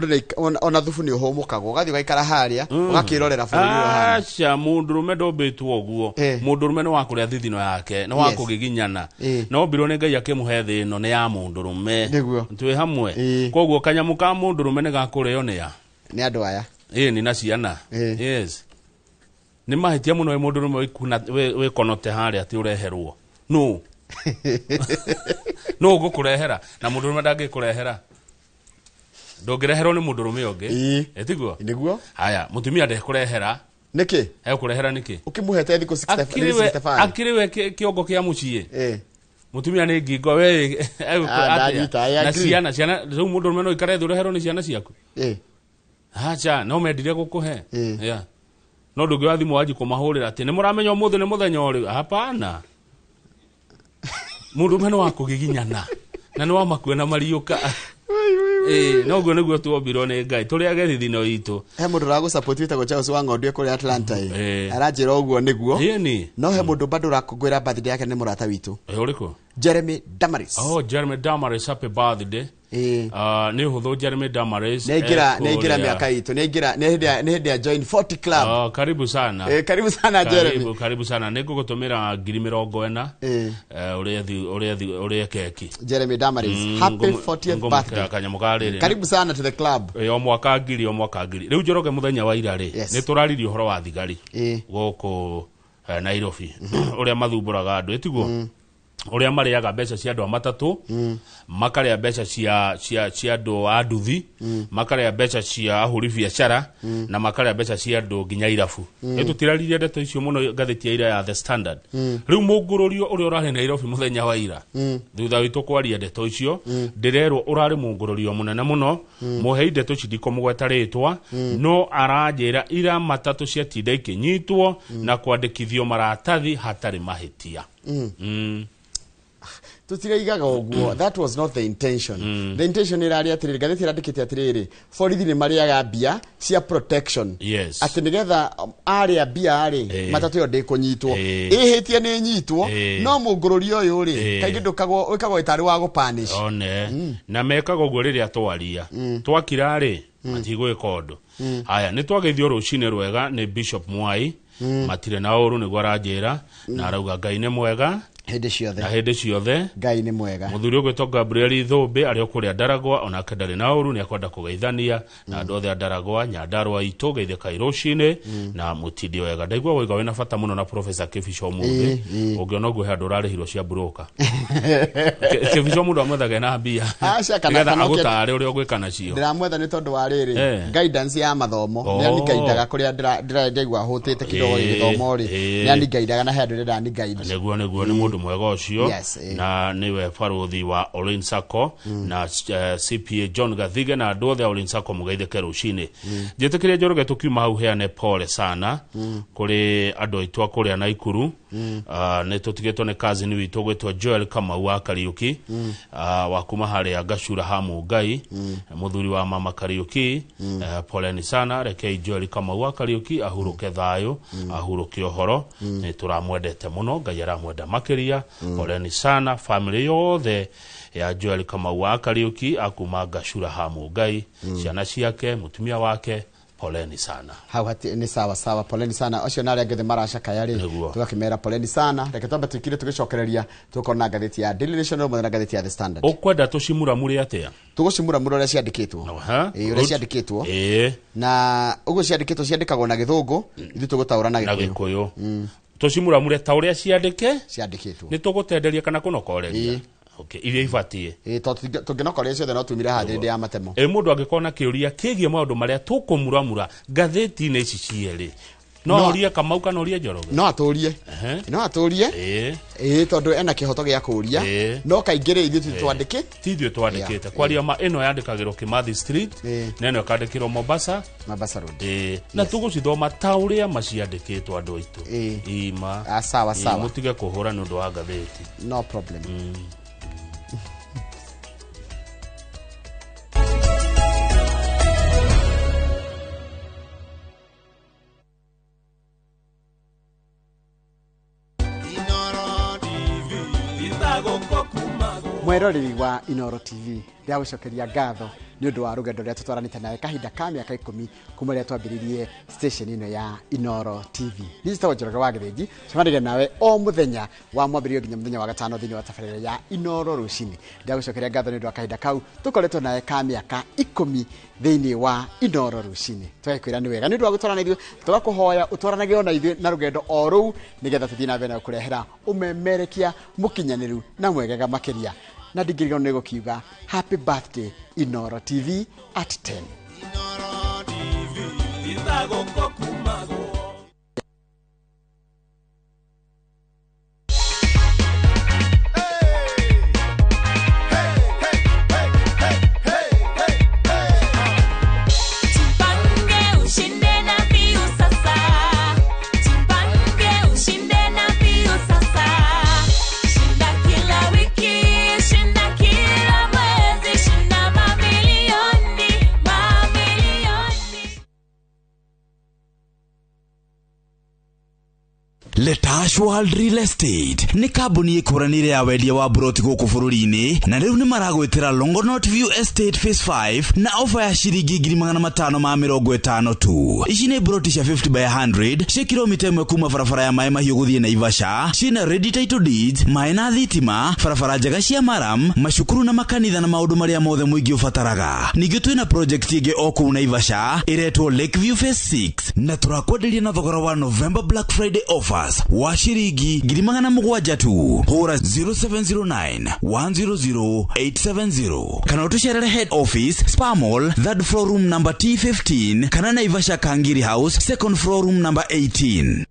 ona thubu nĩ ũhũmũkagwo ũgathiĩ ũgaikara harĩa ũgakĩrorera bũrũri ũhana aca mundurume ndombĩtwo ũguo mundurume nĩ wa kũrĩa thithino yake nĩ wa kũgiginyana no mbirwo nĩ Ngai akĩmũhe thĩ ĩno nĩ ya mundurume twĩ hamwe koguo kanyamu ka mundurume nĩ gakũrĩo nĩ andũ aya ni na ciana yes ni mahitia muno mundurume wĩkonote harĩa atĩ ũreherwo no gũkũrehera na mundurume ndangĩkũrehera ndũngĩreherwo nĩ mundurume ũngĩ etiguo niguo haya mutumia ndekũrehera nĩkĩ ekũrehera nĩkĩ ũkĩmuhete thikũ 65 akĩrĩwe kĩongo kĩa mũciĩ mutumia nĩ ngingo we na ciana rĩu mundurume no ikare thĩ ũreherwo nĩ ciana ciaku acha no mendire gũkũhe no ndũngĩwa thimũ wanji kũmahũrĩra atĩ nĩ mũramenya ũmũthĩ nĩ mũthenya ũrĩ hapana mundurume nĩ wa kũgiginyana na nĩ wa makuena mariũka no guo nĩguo tuombirwo nĩ Ngai tũrĩage thithino itũ he mũndũ ũragũsupport wĩtagwo Charles Wang'ondu kũrĩ Atlanta aranjĩra ũguo nĩguo no he mũndũ bado ũrakũngũĩra birthday yake nĩ mũrata witũ ũrĩkũ Jeremy Damaris Jeremy Damaris happy birthday nĩ hũthũ Jeremy Damaris nĩngira mĩaka itũ nĩ hĩndĩ ya join 40 club karibu sana Jeremy karibu sana nĩngũgũtũmĩra 40,000 ũrĩa keki Jeremy Damaris happy 40th birthday karibu sana to the club o mwaka ngiri rĩu Njoroge mũthenya wa ira rĩ nĩ tũraririe ũhoro wa thigari gũkũ Nairobi ũrĩa mathumbũraga andũ etiguo ũrĩa marĩaga mbeca cia andũ a matatũ makarĩa mbeca cia andũ a nduthi makarĩa mbeca cia ahũri biacara na makarĩa mbeca cia andũ nginya irabu tũtiraririe ndeto icio mũno ngathĩti ya ira ya The Standard rĩu mũngũrũrio ũrĩa ũrarĩ Nairobi mũthenya wa ira thutha witũ kwaria ndeto icio ndĩrerwo ũrarĩ mũngũrũrio mũnene mũno mũhei ndeto cindikomũgweta rĩtwa no aranjĩra ira matatũ ciatinda ikĩnyitwo na kwandĩkithio maratathi hatarĩ mahĩtia tutirigaga ũguo that was not the intention the intention ĩrarĩ atĩrĩrĩ ngathĩti ĩrandĩkĩte atĩrĩrĩ borithi nĩ marĩaga mbia cia protection atĩ nĩgetha arĩa mbia rĩ matatũ ĩyo ndĩkũnyitwo ĩhĩtie nĩ nyitwo no mũngũrũrio ũyũ rĩ kaingĩ wĩkagwo ĩtarĩ wa gũpanish na mekaga ũguo rĩrĩa twaria twakira rĩ matigwĩka ũndũ haya nĩ twageithio rũcinĩ rwega nĩ Bishop Mwai matirĩ na ũru nĩguo aranjĩra na arauga Ngai nĩ mwega hĩndĩ ciothe Ngai nĩ mwega mũthuri ũgwĩtwo Gabriel Thũmbĩ arĩ kũrĩa Ndaragwa onake ndarĩ na ũru nĩ akwenda kũgeithania na andũ othe a Ndaragwa Nyandarua itũ geithĩkai rũcinĩ na mũtindi wega ndaigua woiga wĩna bata mũno na Professor Kĩbico mũthĩ ũngĩona ũguo he andũ ũrarĩhirwo cia broker Kĩbico mũndũ amwethaga na mbia nĩgetha agũtaare ũrĩa ũgwĩka nacio ndĩramwetha nĩ tondũ wa rĩrĩ guidance ya mathomo nĩ anigaidaga kũrĩa ndĩraigua hũtĩte kidogo gĩthomo rĩ nĩ anigaidaga na he andũ rĩrĩa aniguide nĩguo nĩ mũndũ mwega ũcio na niwe baruthi wa Olin Sacco na CPA John Gathige na andũ othe a Olin Sacco mũgeithĩke rũcinĩ njĩtĩkĩria Njoroge tũkiuma hau heane pole sana kũrĩ andũ aitũ a kũrĩa Naikuru nĩ tũtigĩtwo nĩ cousin witũ gwĩtwo Joel Kamau wa Kariuki wa kuma harĩa Gacura ha Mũngai mũthuri wa mama Kariuki poleni sana rekei Joel Kamau wa Kariuki ahurũke thayũ ahurũke ũhoro nĩ tũramwendete mũno Ngai aramwenda makĩria poleni sana family yothe ya Joel Kamau wa Kariuki akuma Gacura ha Mũngai ciana ciake mutumia wake poleni sana ni sawa poleni sana acio nari angithe maracakaya ri tugakimera poleni sana reke twambe twikire tugicokereria tukona ngathĩti ya Daily Nation na ngathĩti ya The Standard ukwenda tucimuramure atia tugucimuramure uria ciandikitwo uria ciandikitwo na uguo ciandikagwo na Gĩthũngũ ithu tugutaura na Gĩkũyũ tucimuramure ta uria ciandikitwo nĩ tugutenderia kana kunokoreria Okay, iria ibatie. Tunginokorwo ciothe no tumire handi ya matemo. Mundu angikona kiuria kigie maundu maria tukumuramura gatheti-ini ici cierĩ. No uria Kamau kana uria Njoroge? No aturie. No aturie. Tondu ena kihoto gia kuria. No kaingire ithu twandike. Tithio twandikite. Kwaria ma ino yandikagirwo Kimathi Street, na ino yakandikirwo Mombasa Road. Na tugucithoma ta uria maciandikitwo andu aitu. Ima. Sawa. Mutige kuhura ni undu wa gatheti. No problem. Mweroreri wa Inoro TV ndia gucokeria ngatho ni undu wa rugendo rĩa tutwaranite nawe kahinda ka miaka 10 kuma rĩa twambiririe station ino ya Inoro TV. Nista Njoroge wa Githinji cemanagia nawe o muthenya wa mwambĩrĩrio nginya muthenya wa gatano thĩinĩ wa tabarĩra ya Inoro rucini. Ndia gucokeria ngatho ni undu wa kahinda kau tukoretwo nawe ka miaka 10 thĩinĩ wa Inoro rucini. Twekwĩra ni wega ni undu wa gũtwarana ithuĩ tugakuhoya utwaranage ona ithuĩ na rugendo o rũu nigetha tuthii na mbere na kurehera umemerekia mukinyaniru na mwegega makiria. Na ndingĩriganĩrwo nĩ gũkiuga happy birthday Inoro TV at 10. Inoro TV itagũkũ kumago. Letash World Real Estate ni kambuni ikuranire ya wendia wa buroti guku bururi-ini na riu ni maragwitira Longonot View Estate Phase 5 na ofa ya shiringi 550 tu. Ici ni buroti cia 50 by 100 cia kilomita 1 kuma barabara ya Mai Mahiu guthie Naivasha, cina ready title deeds, mai na thitima, barabara njega cia maram, macukuru na makanitha na maundu maria mothe muingi ubataraga. Ningi twina project ingi o kuu Naivasha iretwo Lakeview Phase 6 na turakwenderia na thogora wa November Black Friday offers wa shiringi 700 tu. Hora 0709 100 870 kana utucerere head office Spa Mall, third floor room number T15 kana Naivasha Kangiri House, second floor room number 18.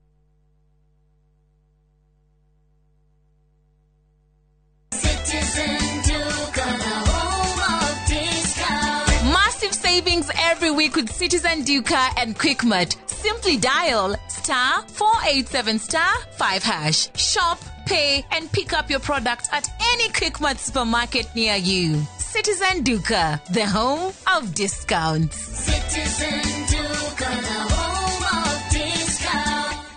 Every week with Citizen Duca and Quickmart. Simply dial *487*5#. Shop, pay, and pick up your product at any Quickmart supermarket near you. Citizen Duca, the home of discounts. Citizen Duca, the home of discounts.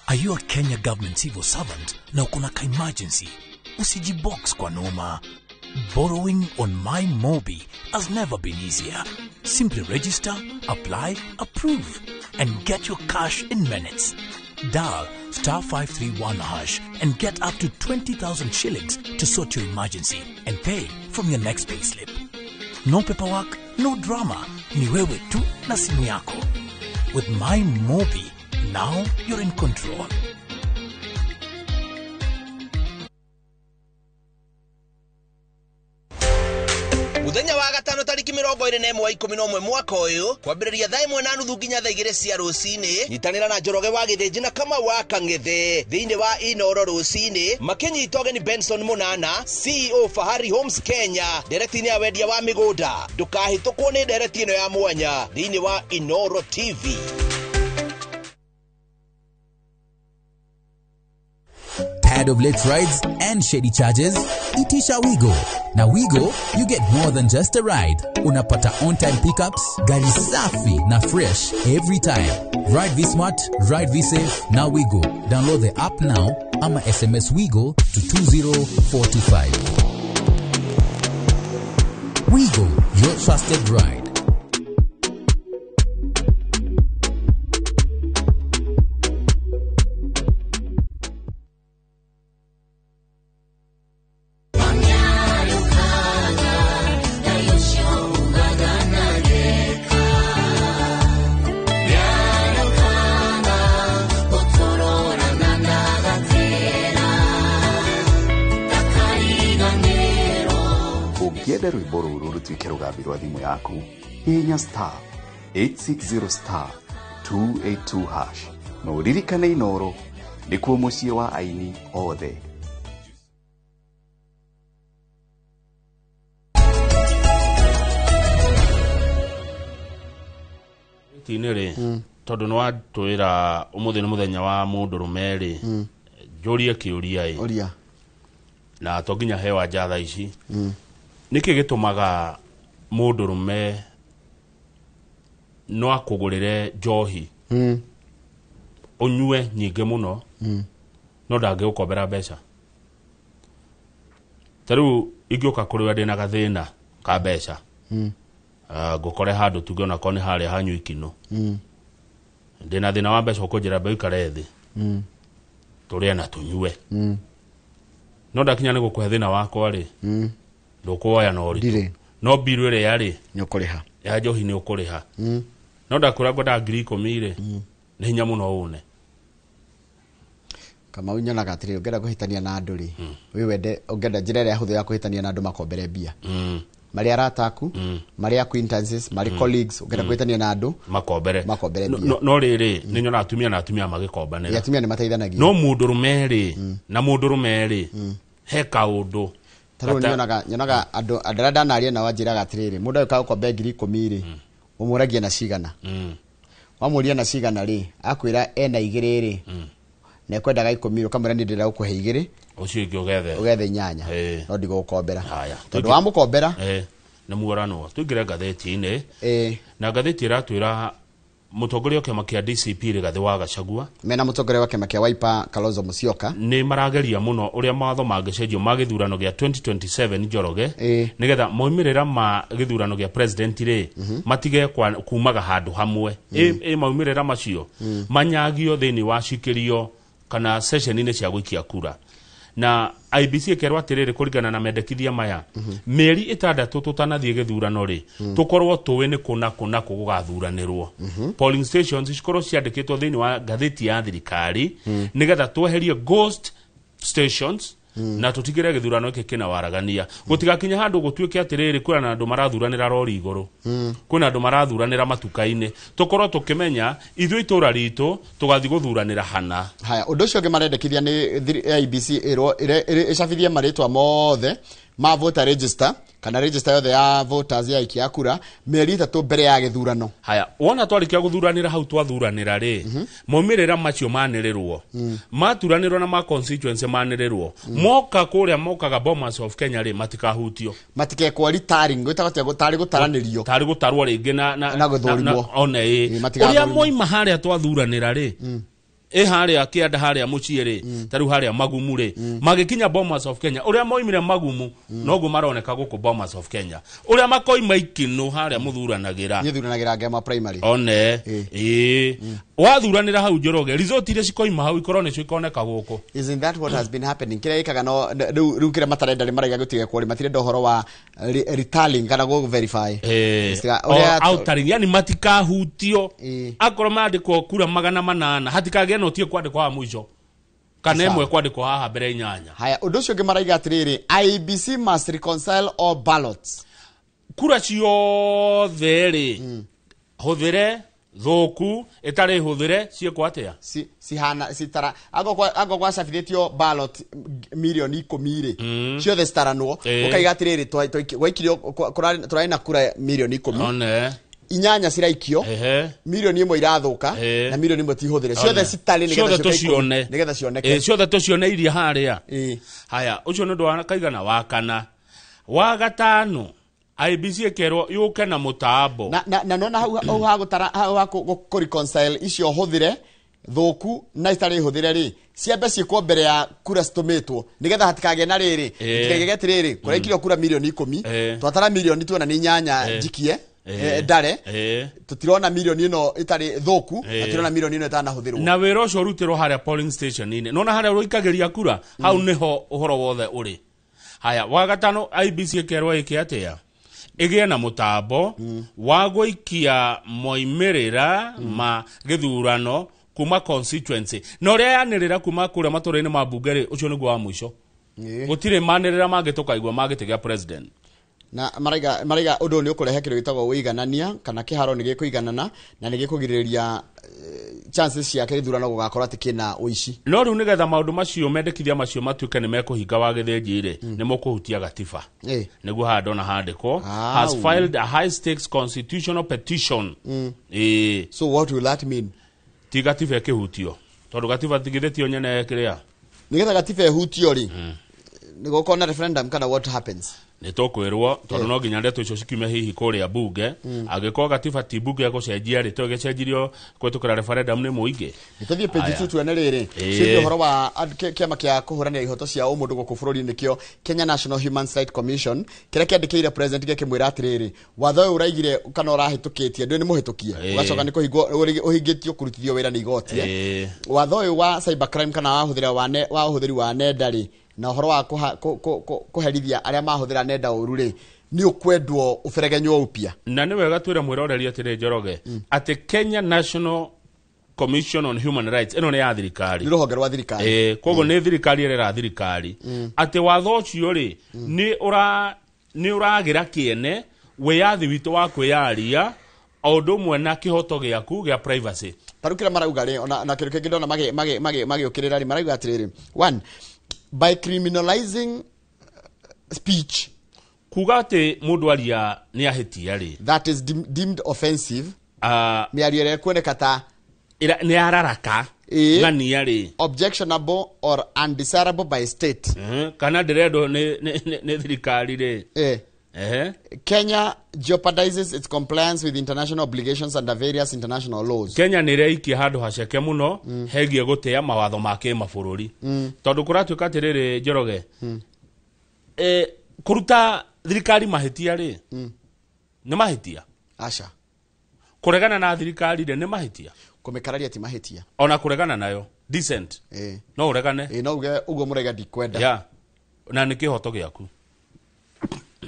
Are you a Kenya government civil servant na uko na emergency? Usijibox kwa noma. Borrowing on MyMobi has never been easier. Simply register, apply, approve, and get your cash in minutes. Dial *531# and get up to 20,000 shillings to sort your emergency and pay from your next payslip. No paperwork, no drama. Ni wewe tu na simu yako. With MyMobi, now you're in control. Muthenya wa gatano tariki 21 mwaka uyu kwambiriria thaa 1:30 nginya thaa 2 cia rucini nyitanira na Njoroge wa Githinji na Kamau wa Kang'ethe thiini wa Inoro rucini makinyita ugeni Benson Munana, CEO Fahari Homes Kenya, director ya wendia wa migunda. Ndukahitukwo ni director ino ya mwanya thiini wa Inoro TV. Tired of late rides and shady charges? Itisha Wigo. Now Wigo, you get more than just a ride. Unapata on-time pickups, gari safi na fresh every time. Ride V-Smart, ride V-Safe, now Wigo. Download the app now, ama SMS Wigo to 20425. Wigo, your trusted ride. Na ũngĩenda rwĩmbo rũrũ rũtuĩke rũgambi rwa thimũ yaku hihinya star 860 star 282 hash na ũririkane Inooro nĩkuo mũciĩ wa aini othe. Tinere tondu no atwira umuthi ni muthenya wa mundu rumeri njurie kiuria oria na to nginya hewa njatha ici niki gitumaga mundu rume no akugurire njohi unyue nyinge muno no ndange ukombera mbeca taru igioka kuri wende na gathina ka mbeca ngukore handu tuge ona koni haria hanyu ikino ndina thina wa mbeca ukunjira mbe ikare thi turia na tunyue no ndakinya ni gukuhe thina wakwa ri ndukuoya no ri no biru ire yari nyukuriha ya njohi ni ukuriha no ndakura ngoda ngiri 10 ri ni hinya muno une kama unyonaga atiri ungenda kuhitania na andu ri wi wende ungenda njira ria huthu ya kuhitania na andu makombere mbia mari arataku mari acquaintances mari colleagues ungenda kuhitania na andu makombere mbia no riri ni nyona atumia na atumia magikombanira atumia ni mateithanagia no mundu rumeri na mundu rumeri he kaundu taru nyonaga andu adarada na aria na wanjiraga atiriri mundu ayo kakombe ngiri 10 ri umuragia na cigana wamuria na cigana ri akwira ena igiri ri na kwendaga 10 kamera ni ndira gukuhe igiri ucio ingi ugethe nyanya no ndigo gukombera haya tondu wa mukombera na muorano tuingire ngatheti-ini na ngatheti iratwira mutongoria wa kiama kia DCP Rigathi wa Gachagua mena mutongoria wa kiama kia Wiper Kalonzo Musyoka ni marageria muno uria matho mangicenjio ma githurano gia 2027 Njoroge nigetha moimirira ma githurano gia president ri matige kumaga handu hamwe maumirira macio manyagio thini wa cikirio kana session-ini cia gwikia kura na IBC ikerwa atiriri kurigana na mendekithia maya meri 6 tutanathie githurano ri tukorwo tuwe ni kuna kugathuranirwo polling stations cikorwo ciandikitwo thini wa gatheti ya thirikari nigetha tweherie ghost stations na tutigire githurano iki kina waragania gutigakinya handu gutuike atiriri kuna na andu marathuranira rori iguru kuna andu marathuranira matuka-ini tukorwo tukimenya ithu itura ritu tugathi guthuranira hana haya undu ucio ngimarendekithia ni IBC icabithie maritwa mothe ma voter register kana register yothe ya voters ya ikia kura meri 3 mbere ya githurano haya wona twarikia guthuranira hau twathuranira ri momirira macio manirirwo maturanirwo na ma constituency manirirwo moka kuria mokaga Bomas of Kenya ri matikahutio matikekwo retiring gwitagotia gutari gutaranirio tari gutarwo ringi na guthurimwo one uria moima haria twathuranira ri haria kianda haria muciiri taru haria magumu ri magikinya Bomas of Kenya uria moimire magumu nogu maroneka guku Bomas of Kenya uria makoima ikinu haria muthuranagira ngema primary one wathuranira hau Njoroge result ile cikoima hau ikorone cio ikoneka guku isn't that what has been happening kira ikaga no riu kira matarenda maraiga gutige kwori matirenda uhoro wa retallying kana go verify outering yani matikahutio akoro mandikwo kura 800 hatikage no tie kwandikwo ha mwisho kana emwe kwandikwo haha mbere nyanya haya undu ucio ngimaraiga atiriri IBC must reconcile all ballots kura ciothe ri huthire thoku itari huthire ciekwo atia si hana sitara ago kwa safithitio ballot milioni 10 ri ciothe staranwo ukaiga atiriri twaikiryo turaina kura milioni 10 one inyanya ciraikio milioni 1 irathuka na milioni 1 tihuthire ciothe citari nigetha cioneke ciothe tucione iria haria haya ucio ndu wa kaigana wa kana wa gatano IBC ekerwo yuke na mutambo na nona hau hagutara hau ku reconcile icio huthire thoku na itari huthire ri ciambe ciikwo mbere ya kura citumitwo nigetha hatikage na riri tikagege riri kuraikirwo kura milioni 10 twatara milioni tuona ni nyanya njikie ndare tutirona milioni ino itari thoku tutirona milioni ino itanahuthirwo na wira ucio rutirwo haria polling station ine nona haria ruikageria kura hau niho uhoro wothe uri haya wa gatano IBC ekerwo iki atia igie na mutambo wa guikia moimirira ma githurano kuma constituency no ria yanirira kuma kuria maturene ma bungeri ucio niguo wa mwisho gutire manirira mangitukaigwa magitigia president na maraiga undu ni ukurehe kindu gitagwo uiganania kana kiharo ni gikuiganana na ni gikugiriria chances ciake ithurano gugakorwo ati kina uici no riu nigetha maundu macio mendekithia macio matuike ni mekuhinga wa githenjire ni mukuhutia gatiba niguo hando na handiko has filed a high stakes constitutional petition so what will that mean ti gatiba kihutio tondu gatiba tigithetio nyene kiria nigetha gatiba ehutio ri niguko na referendum kana what happens nitokwirwo tondu no nginya ndeto icio cikiume hihi kuria bunge agiko gatiba ti bunge gucenjia ri to gecenjirio kwetukira referendum ni muingi nitethie page 2 tuene riri cirio horo wa kiama kia kuhurania ihoto cia umundu guku bururi nikio Kenya National Human Rights Commission kire kiandikire president gikimwira atiriri watho uyu uraigire kana urahitukitie ndu ni muhitukie ugacoka ni kuhingwo uhingitio kurutithio wira ni igotie watho uyu wa cybercrime kana wa uhuthiri wa nenda ri na horo wa kuherithia aria mahuthira nenda ururi ni ukwendwo uferegenywo upia na ni wega twira mwiroreri atire Njoroge ati Kenya National Commission on Human Rights eno ni ya thirikari ni ruhonge rwa thirikari kogo ni thirikari ira thirikari ati watho ucio ri ni uragira kiene wiyathi witu wa kwiyaria ondo mwe na kihoto giaku gia privacy tarukira marauga ri na kiru kingi ndona magi ukirira ri marauga atiriri one by criminalizing speech kugate mundu aria ni ahitia ri that is deemed offensive miario re kuoneka ta ni araraka ngani ari objectionable or undesirable by state kana diredo ne thirikari ri Kenya jeopardizes its compliance with international obligations under various international laws. Kenya ni reiki handu haceke muno hegie gutea mawatho make mabũrũri tondu kuratuika atiriri Njoroge kuruta thirikari mahitia ri ni mahitia acha kuregana na thirikari ri ni mahitia kumekararia ti mahitia ona kuregana nayo decent no uregane no ugo murega dikwenda na ni kihoto giaku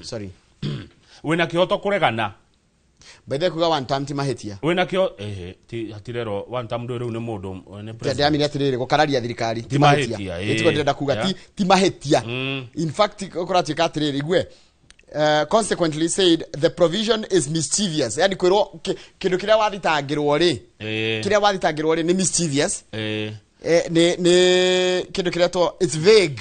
sorry wina kihoto kuregana bethe kuga one time ti mahitia wina kio ti hatirero one time ndo ne mundu ne president ya mira tirire gukararia thirikari ti mahitia etiko ndenda kuga ti mahitia in fact kuratuika atiriri gwe consequently said the provision is mischievous yani kwiro kindu kiria wathitangirwo ri kiria wathitangirwo ri ni mischievous ni kindu kiria to it's vague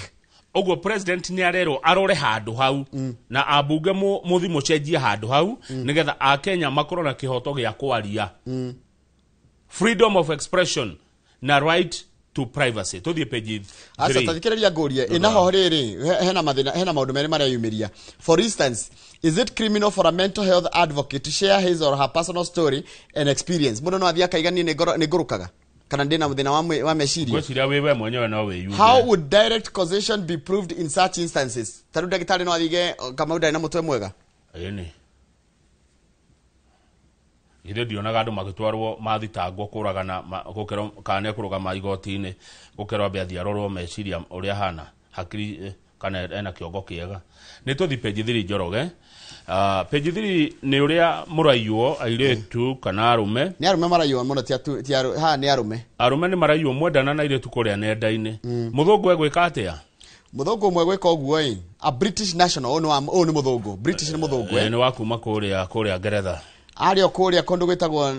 ogo president ni arero arore handu hau na abunge muthimo cenjie handu hau nigetha a Kenya makoro na kihoto gia kwaria freedom of expression na right to privacy to the page 3 asa tathikiriria ngorie ina ho riri hena maundu mere maria yumiria for instance is it criminal for a mental health advocate to share his or her personal story and experience muno no athia kaigani ni ngurukaga kana ndina muthina wa meciria gweciria wewe mwenyewe no we use how would direct causation be proved in such instances taru ndagitari no athige kama udai na mutwe mwega ni ire dionaga andu magitwarwo mathitangwo kuragana gukero kana kurugama igoti-ini gukero ambe athia rorwo meciria uria hana hakiri kana ena kiongo kiega ni tuthi page 3 Njoroge page 3 ni uria muraiyo airetu kana arume ni arume maraiyo muno ti ni arume ni maraiyo mwendana na airetu kuria nenda-ini muthungu egwika atia muthungu mwe gwika uguo a British national onu muthungu British ni muthungu ni wakuma kuria Ngeretha ario kuria kondu gwitagwo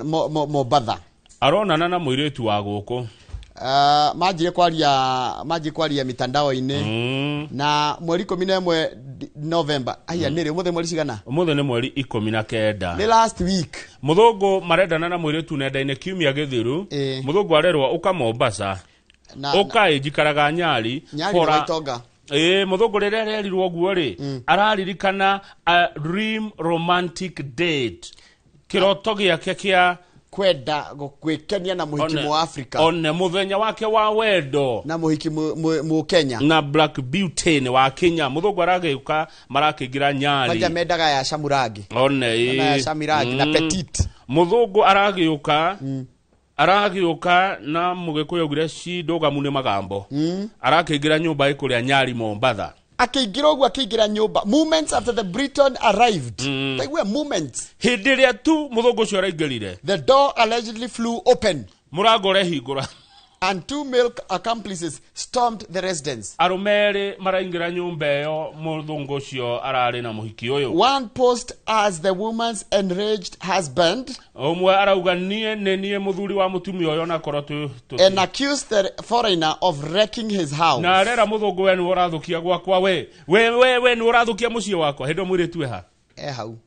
Mobatha aronana na muiretu wa guku majire kwaria mitandao-ini na mweri 11 November aya nire umuthe mweri cigana umuthe ni mweri 19 ni last week muthungu marendana na muiretu nenda-ini kiumia githiru muthungu arerwa uka Mombasa uka ijikaraga Nyali fora muthungu rĩrĩa rerirwo guo ri araririkana a dream romantic date kiroto giake kia kwenda gwikenia na muhiki mu Africa one muthenya wake wa wendo na muhiki mu Kenya na Black Beauty ni wa Kenya muthungu aragiuka marakingira Nyali kaja mendaga ya Shamuragi one ya Shamiragi na Petite muthungu aragiuka na mugikuyu gire cidoga mune magambo arakingira nyumba ikuria Nyali Mombasa akiingira ugu akiingira nyumba moments after the Briton arrived they were moments hindiria tu muthungu cio araingirire the door allegedly flew open murango rehingura and 2 male accomplices stormed the residence. Arumere maraingira nyumba yo muthungu cio arari na muhiki uyu. One posed as the woman's enraged husband. Omwe arauga nie muthuri wa mutumia uyu na korotu and accused the foreigner of wrecking his house. Na rera muthungu we ni urathukia gwakwa we ni urathukia mucie wakwa hendo mwiritu ha hau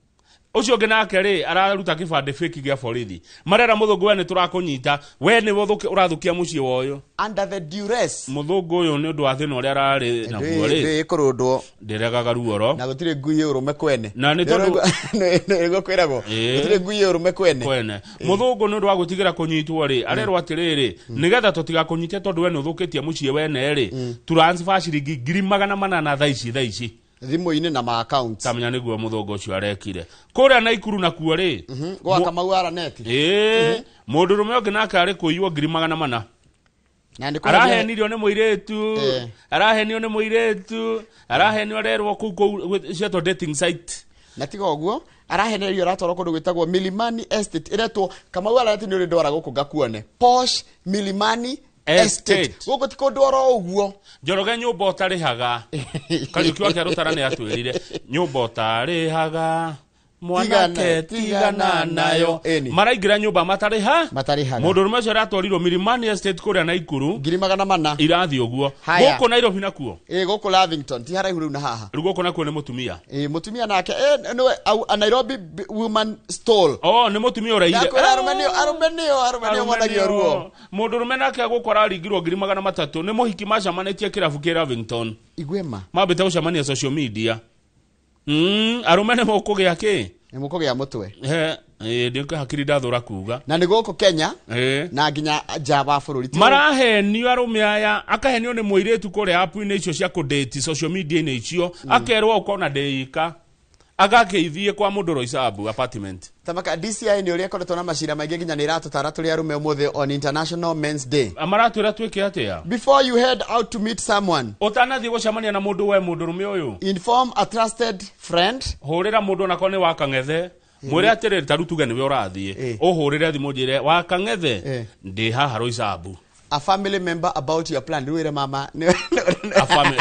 ucio ngi nake ri araruta kibande fake gia borithi marera muthungu we ni turakunyita we ni urathukia mucie woyo under the duress. Muthungu uyu ni undu wa thina uria arari na guo ri ikurundwo ndiregaga ruoro na gutire ngui urume kwene na ni tondu nigo kwirago gutire ngui urume kwene muthungu ni undu wa gutigira kunyitwo ri arerwa atiriri nigetha tutiga kunyite tondu we ni uthukitie mucie wene ri transfer ciringi 800 thaa ici thimu-ini na ma accounts tamenya niguo muthungu ucio arekire kuria na ikuru na kuo ri gwa Kamau araneti mundu rume ongi nake ari kuiywo 800 arahenirio ni muiretu arahenio rerwo ku ciato dating site na tiga uguo arahenerio ratoro kundu gwitagwo Milimani Estate iretwo Kamau araneti ni uri ndwara guku ngakuone posh Milimani Estate guku tikondwara uguo Njoroge nyumba utarihaga Kariuki wake arutara ni atwirire nyumba utarihaga mwanake tigana nayo maraingira nyumba matariha mundu rume cio ratwarirwo Milimani Estate kuria na ikuru 800 irathi uguo guku Nairobi nakuo guku Lavington ti haraihu riu na haha guku nakuo ni mutumia mutumia nake a Nairobi woman stall ni mutumia uraire arumenio mwanagio ruo mundu rume nake guku araringirwo 300 ni muhiki macamanitie kirabu kia Lavington igwema mabete ucamania social media arumene mukugia ki ni mukugia mutwe ndiko hakiri ndathura kuga na ni guku Kenya na nginya java bururi marahenio arume aya akahenio ni muiretu kore app-ini icio cia kudate social media-ini icio akerwo ukona ndeika agakeithie kwa mundu Roysabu apartment tamaka DCI ni uri akoretwo na macira maingi nginya ni iratutara turi arume umuthi on International Men's Day amaratwira twike atia before you head out to meet someone utanathie gucamania na mundu we mundu rume uyu inform a trusted friend hurira mundu na kone wa kang'ethe mwire atiriri tarutuge niwe urathie uhurire thimu njire wa kang'ethe ndi haha Roysabu a family member about your plan ruire mama a family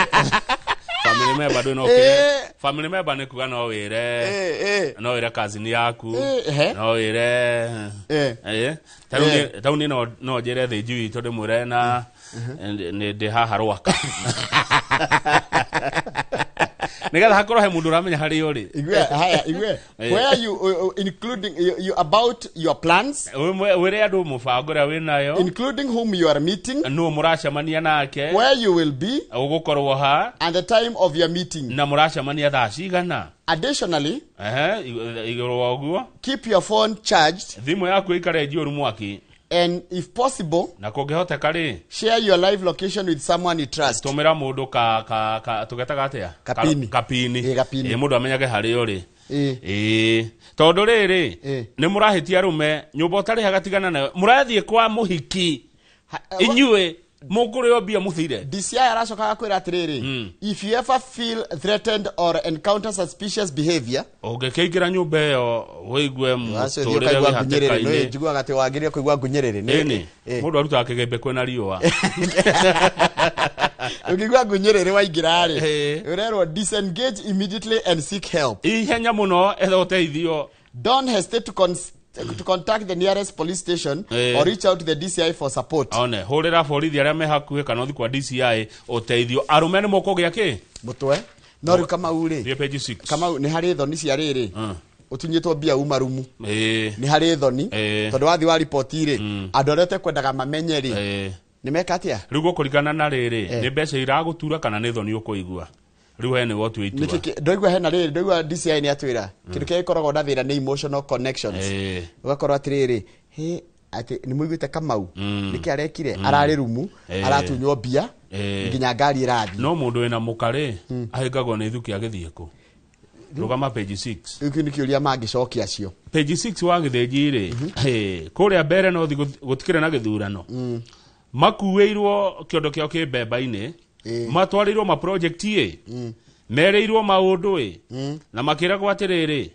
member do no family member ne kuga no wire cousin yaku no wire tauni no jere the jui to de murena ne de haha rwaka Nigga hakoro he mundu ramenya hari uri igwe where you including you about your plans where andu mubango ria winayo including whom you are meeting no muracamania nake where you will be ugukorwo ha and the time of your meeting na muracamania thaa cigana additionally igoro uguo keep your phone charged thimu yaku ikare njioru mwaki and if possible na kungehoteka ri share your live location with someone you trust tumira mundu tugetaga atia kapini mundu amenyage hari uri tondu riri ni murahitia rume nyumba utari hagatigana nayo murathie kwa muhiki inyue mukurio bia muthire DCI aracoka kwira atiriri if you ever feel threatened or encounter suspicious behavior ugekeikira nyumba yo wigue muturire we hateka ine njigwa gati wagirire kuigwa ngunyerere ni mundu aruta kigembe kwena riwa ukigwa ngunyerere waingira ri urerwo disengage immediately and seek help ihenya muno etho uteithio don't hesitate to contact the nearest police station or reach out to the DCI for support. One horera borithi aria me hakuhe kana uthi kwa DCI uteithio arume ni mukugia ki mutwe no ri Kamau ri page 6 Kamau ni hari thoni cia riri utinyitwo bia umarumu ni hari thoni tondu wathi wa report ri andu arete kwendaga mamenye ri ni meka atia riu gukurikana na riri ni mbeca iragutura kana ni thoni ukuigua riu hene wotu itua ndoigwa hena riri ndoigwa DCI ni atwira kindu kia ikoragwo na thira ni emotional connections ugakorwo atiriri ati ni muiguite Kamau niki arekire arari rumu aratunywo bia nginya ngari irathi no mundu wina mukari ahingagwo ni thuki agithieko rugama page 6 iki ni kiuria mangicokia cio page 6 wa githenjiri kuria mbere no gutikire na githurano makuweirwo kiondo kiao kibemba-ini matwarirwo ma project mereirwo maundu na makira gwatiriri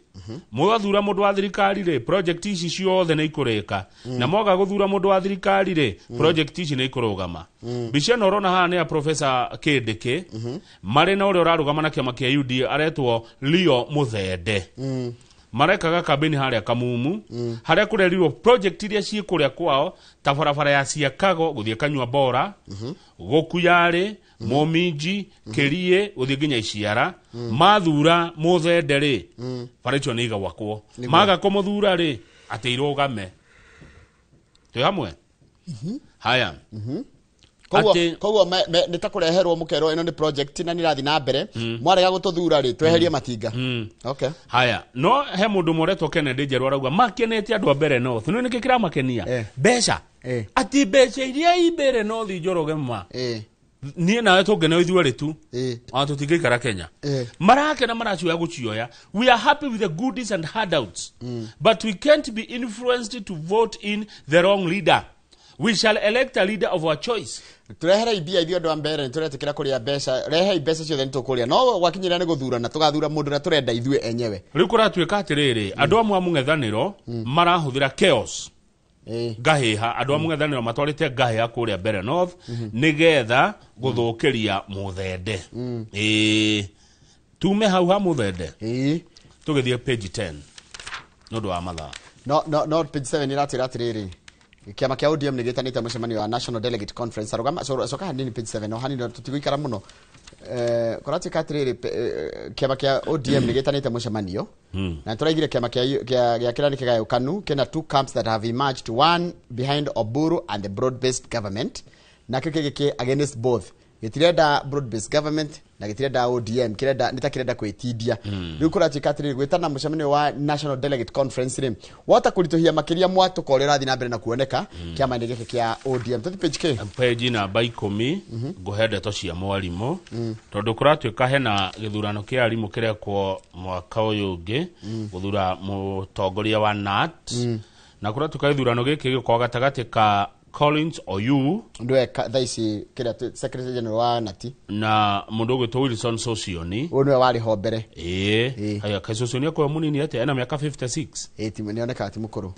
mwathura mundu wa thirikari ri project ici ciothe ni ikureka na mwaga guthura mundu wa thirikari ri project ici ni ikurugama bicia no rona haha ni ya Professor Kindiki mari na uria urarugama na kiama kia UD aretwo Leo Muthende marekaga kambeni haria Kamumu haria kurerirwo project iria ci kuria kwao ta barabara ya Ciakago guthie Kanyua Bora Gukuyari Mominji Kirie guthie nginya Iciara mathura Muthende ri baricho ni igawakwo maga kumuthura ri ateirugame twi hamwe haya koguo nitakureherwo mukero ino ni project na nirathi na mbere mwarega gututhura ri tweherie matinga okay haya no he mundu moretwo Kennedy Njeru arauga makenete andu a mbere North no niki kira makenia besha ati besha iria ibere North Njoroge ma nie nawe tungene ithuĩ ritu tutingĩikara Kenya marake na maracioya gucioya we are happy with the goodies and handouts but we can't be influenced to vote in the wrong leader. We shall elect a leader of our choice. Turehera ibia ithio ndo ambere turetekera kuria besha rehe ibesa ciothe nitukuria no wakinyira ni guthura na tugathura mundu na turenda ithue enyewe riu kuratwika atiriri andu amwe amung'ethaniro marahuthira chaos gahiha andu amung'ethaniro matwarite gahiha kuria mbere North nigetha guthukiria Muthende tume hau ha Muthende tugithie page 10 nondu wa mathaa no page 7 iratira atiriri kiama kia ODM nigitanite mucemanio wa National Delegate Conference arugama soka hanini page 7 no hanini tutiguikara muno korati katiriri kiama kia ODM nigitanite mucemanio na turaigire kiama kia kirani kigayo kanu kena two camps that have emerged, one behind Oburu and the broad-based government na kike against both gitirenda broad-based government na gitirenda ODM kirenda nitakirenda kwetidia riu kurati katiriri gwitana mucemanio wa National Delegate Conference ri wata kuritohia makiria mwatu korera thina mbere na kuoneka kiama nigike kia ODM tuthi page k page na by 10 nguhende to cia mwarimu tondu kuratwika hena githurano kia arimu kiria kwa mwaka uyu ungi guthura mutongoria wa NAT na kuratwika githurano giki gikwa gatagati ka Collins Oyu ndwe thaisi kira secretary general wa NAT na mundu gwitwo Wilson Sosioni unwe wari ho mbere haya Sosioni kwa munini ate ena miaka 56 timu nioneka ati mukuru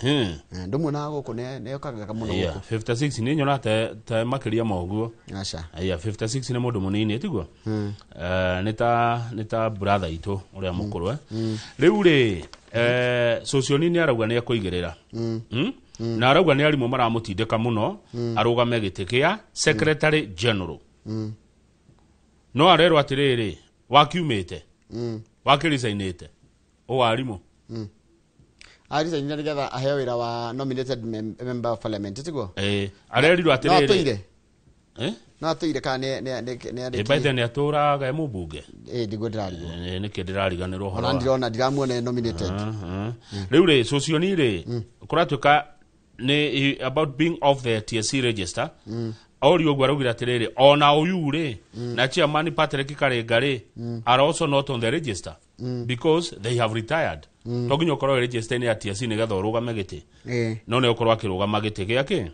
ndumu na guku ne yokaga muno guku 56 ni nyona te makiria moguo acha haya 56 ni mundu munini tigwo nita brother itu uria mukuru riu ri Sosioni ni arauga ni akuigirira na arauga ni arimu maramutindika muno arugame giti kia secretary general no arerwo atiriri wakiumite wakirisainite o arimu arisainite nigetha aheo wira wa nominated member of parliament tigwo arerirwo atiriri no atuire ka ne baithe ni aturaga mubunge ndigo ndirarigo ni kindirariganirwo horo ndirona ndiramuone nominated riu ri Sosioni ri kuratwika ni about being off the TSC register ori ogwa rugira atiriri ona Oyu ri na chairman Patrick Karenga ri are also not on the register because they have retired toginyo okoro register ni TSC ni gatho rugame giti no ne okoro akirugama giti giake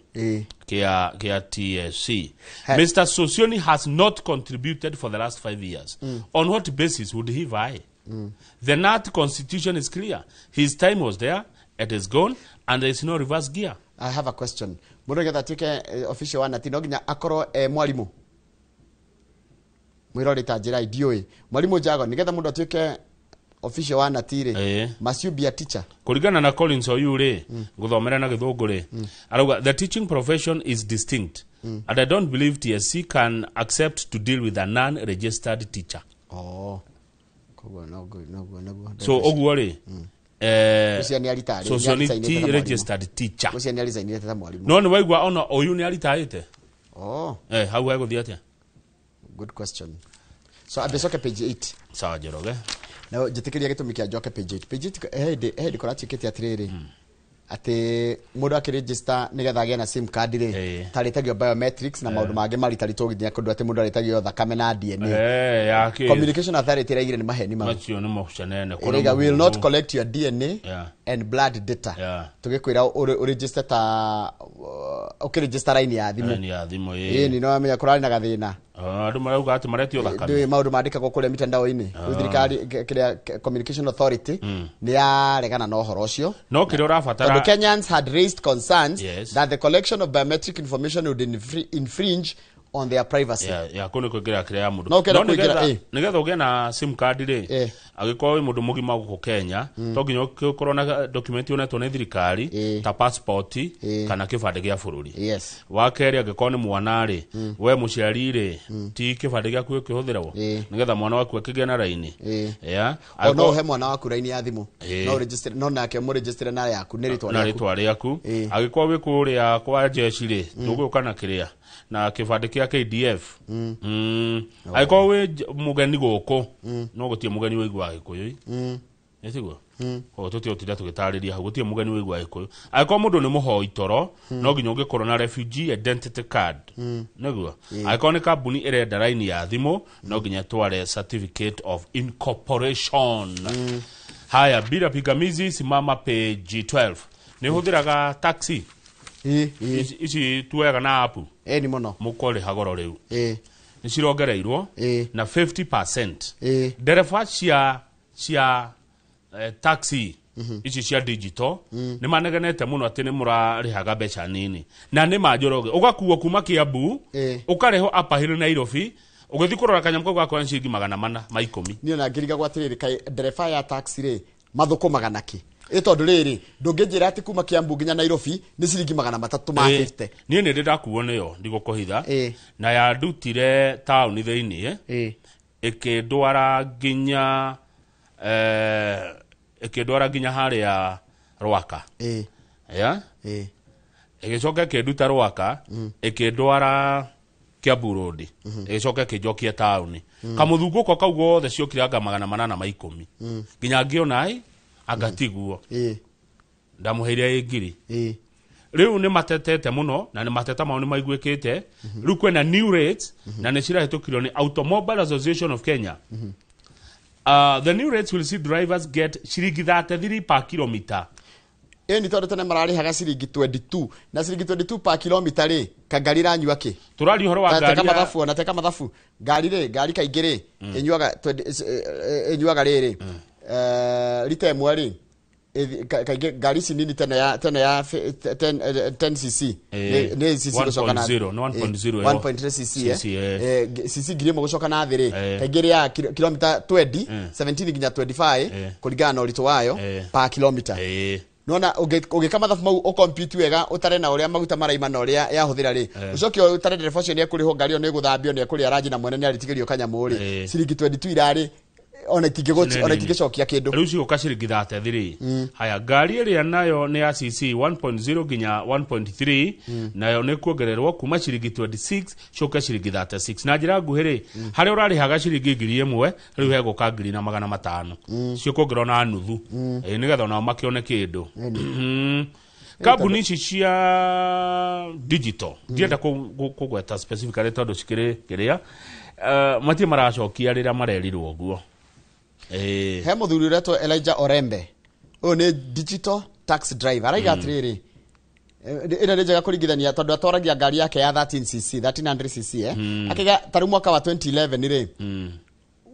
kia TSC Mr. Sosioni has not contributed for the last 5 years on what basis would he vie the NAT constitution is clear his time was there it is gone and there is no reverse gear. I have a question. Mundu getha tike official wa NAT no ginya akoro mwalimu mwirori tajira idioi mwalimu jago nigetha mundu atike official wa NAT ri must you be a teacher kuringana na Collins Oyu ri guthomera na githungu ri arauga the teaching profession is distinct and I don't believe TSC can accept to deal with a non-registered teacher. So ogwo ri Sosioni registered teacher no ni waigwa ona Oyu ni aritaite hau hego thiatia good question so abesoke page 8 sawa Njoroge na jitikiria gitumi kia njoke page 8 hedi koratikete atiriri ati mundu akiregister nigetha agĩa na sim card ri taritagio biometrics na maundu mangĩ maritarito githia kundu ati mundu aritagio thakame na DNA communication authority raigire ni maheni macio ni mocanene we will not collect your DNA and blood data tugikwira uregister ta ukiregister line ya thimu ni no amenya kurari na gathina Andu marauga ati maretio thakame. Ndio maundu mandikagwo kuria mitandao-ini. Thirikari kiria Communication Authority ni yaregana na uhoro ucio. No kiria urabatara. The Kenyans had raised concerns that the collection of biometric information would infringe on their privacy. Ya kone kugira kiria ya mundu. No nigetha ugie na sim card ri agikorwo wi mundu mugima guko Kenya to nginya ukorwo na document yonetwo ni thirikari ta passport kana kibande gia bururi. Wa keri agikorwo ni mwana ri we muciari ri ti kibande gia ku kihuthirwo nigetha mwana waku akigea na raini. No he mwana waku raini ya thimu no register no nake mu register na yaku ni ritwa riaku agikorwo wi kuria kwa jeshi ri tuguka na kiria na kibande kia KDF aiko we mugeni goko no gutie mugeni we igwa Gikuyu nitiguo o tutio tira tugitariria hau gutie mugeni we igwa Gikuyu aiko mundu ni muhoi toro no nginya ungikorwo na refugee identity card niguo aiko ni kambuni irenda line ya thimu no nginya tware certificate of incorporation. Haya bila pigamizi simama page 12 ni huthiraga taxi ici tuoyaga na apu ni muno mukore hagoro riu ni cirongereirwo na 50%. Dereva cia taxi ici cia digital ni manegenete muno ati ni murarihaga becha nini na ni majoroge ugakuwa kuma Kiambu ukareho apahiri Nairobi ugithi kurora kanyamko gwa kwa ciringi 400 maikumi ni na ngiriga gwatiriri kai dereva ya taxi ri mathukumaga naki tondu riri ndungijira ati kuma Kiambu nginya Nairobi ni ciringi 300 ma 50. Ni ndi ndakuo niyo ndigukuhitha na ya ndutire town thiini ikindwara nginya haria Rwaka igicoka kinduta Rwaka ikindwara Kiambu Road igicoka kinjokia town kamuthunguko kau gothe ciokiranga 800 maikumi nginya ngionai agatiguo ndamuheire ingiri riu ni matetete muno na ni mateta mao ni maiguikite riu kwena new rates na ni cirahitukirwo ni Automobile Association of Kenya. The new rates will see drivers get ciringi 33 per kilometer. Ni tondu tene mararihaga ciringi 22 na ciringi 22 per kilometer ri kangari ranyua ki turari horo wa ngari teka mathafu ngari kaingi ri inyuaga riri lita imwe ri ngari cinini tene ya 10cc ni cc gucoka na 1.3 cc ngiri mo gucoka na thiri kaingiri ya kilomita 20 17 nginya 25 kuringana na uritu wayo per kilometer. Nona ugikama mathafu mau o compute wega utare na uria maguta maraima na uria yahuthira ri ucoke utare dereva ucio ni ekuriho ngari ni guthambio ni ekuria rangi na mwene ni aritigirio kanyamu ri ciringi 22 irari ona itingicokia kindu riu ciuka ciringi 33. Haya ngari iria nayo ni ya cc 1.0 nginya 1.3 nayo ni kuongererwo kuma ciringi 26 coka ciringi 36 na njira nguhiri hari urarihaga ciringi 1000 riu heguka ngiri na 500 cio kuongererwo na nuthu nigetha ona makione kindu. Kambuni ici cia digital ndienda kugweta specifically tondu cikiri kiria matie maracokia rira marerirwo guo he muthuri uretwo Elijah Orembe uyu ni digital taxi driver araiga atiriri ina ni njega kuringithania tondu atwaragia ngari yake ya 1300cc akiga taru mwaka wa 2011 ri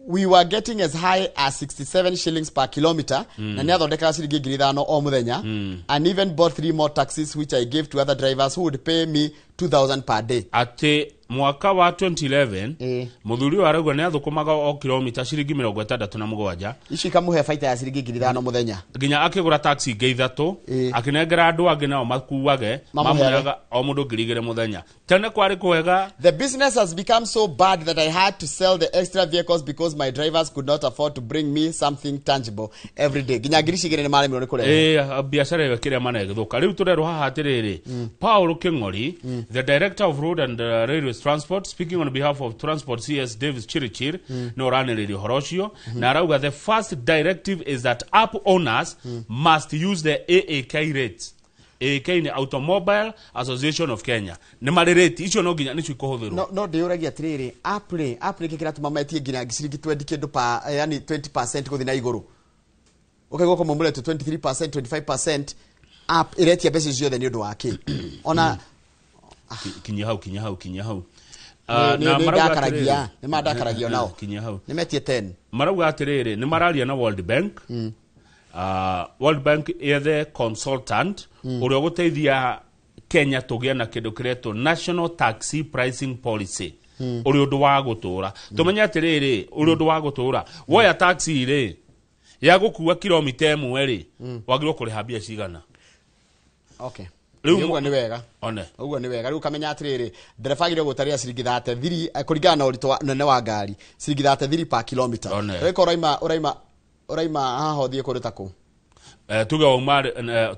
we were getting as high as 67 shillings per kilometer na ni athondeka ciringi 5,000 o muthenya and even bought 3 more taxis which I gave to other drivers who would pay me 2,000 per day. Ati mwaka wa 2011 muthuri wa ragwa ni athukumaga o kilomita ciringi 67 ici kamuhe faita ya ciringi 5,000 muthenya nginya akigura taxi nge ithatu akinengera andu angi nao makuage mamuyaga o mundu ngirigire muthenya tene kwari kwega. The business has become so bad that I had to sell the extra vehicles because my drivers could not afford to bring me something tangible every day. Nginya ngiricigire ni mari miro ni kure biashara iyo kiria mana githuka riu turero haha atiriri Paul King'ori the director of road and railways transport speaking on behalf of transport CS Davis Chirichir no raniririo horocio na arauga the first directive is that app owners must use the AAK rates. AAK ni Automobile Association of Kenya ni marireti icio no nginya nicio ikuhuthirwo no ndiuragia atiriri app kikira tumametie nginya ciringi 20 kindu pa yani 20% guthi na iguru ukaigo kwa mumulete 23% 25% app iretia mbeca ciothe ni undu wake ona kinya hau Nĩ mandakaragia nao. Nĩ metie 10. Marauga atiriri nĩ mararia na World Bank. World Bank ethe consultant ũrĩa gũteithia Kenya tũgĩa na kĩndũ kĩretwo National Taxi Pricing Policy. Ũrĩa ũndũ wa gũtũra. Tũmenye atiriri ũrĩa ũndũ wa gũtũra. Woya taxi rĩ ya gũkuua kilomita 1 wagĩrĩirwo kũrĩha mbia cigana. Okay. Ũguo nĩ wega. Ũguo nĩ wega. Rĩu kamenya atiriri ndereba agĩrĩirwo gũtarĩra ciringi 33 kũringana na ũritũ nene wa ngari. Ciringi 33 per kilometer. Rĩko ũraima haha ũthiĩ kũrĩ ta kũ?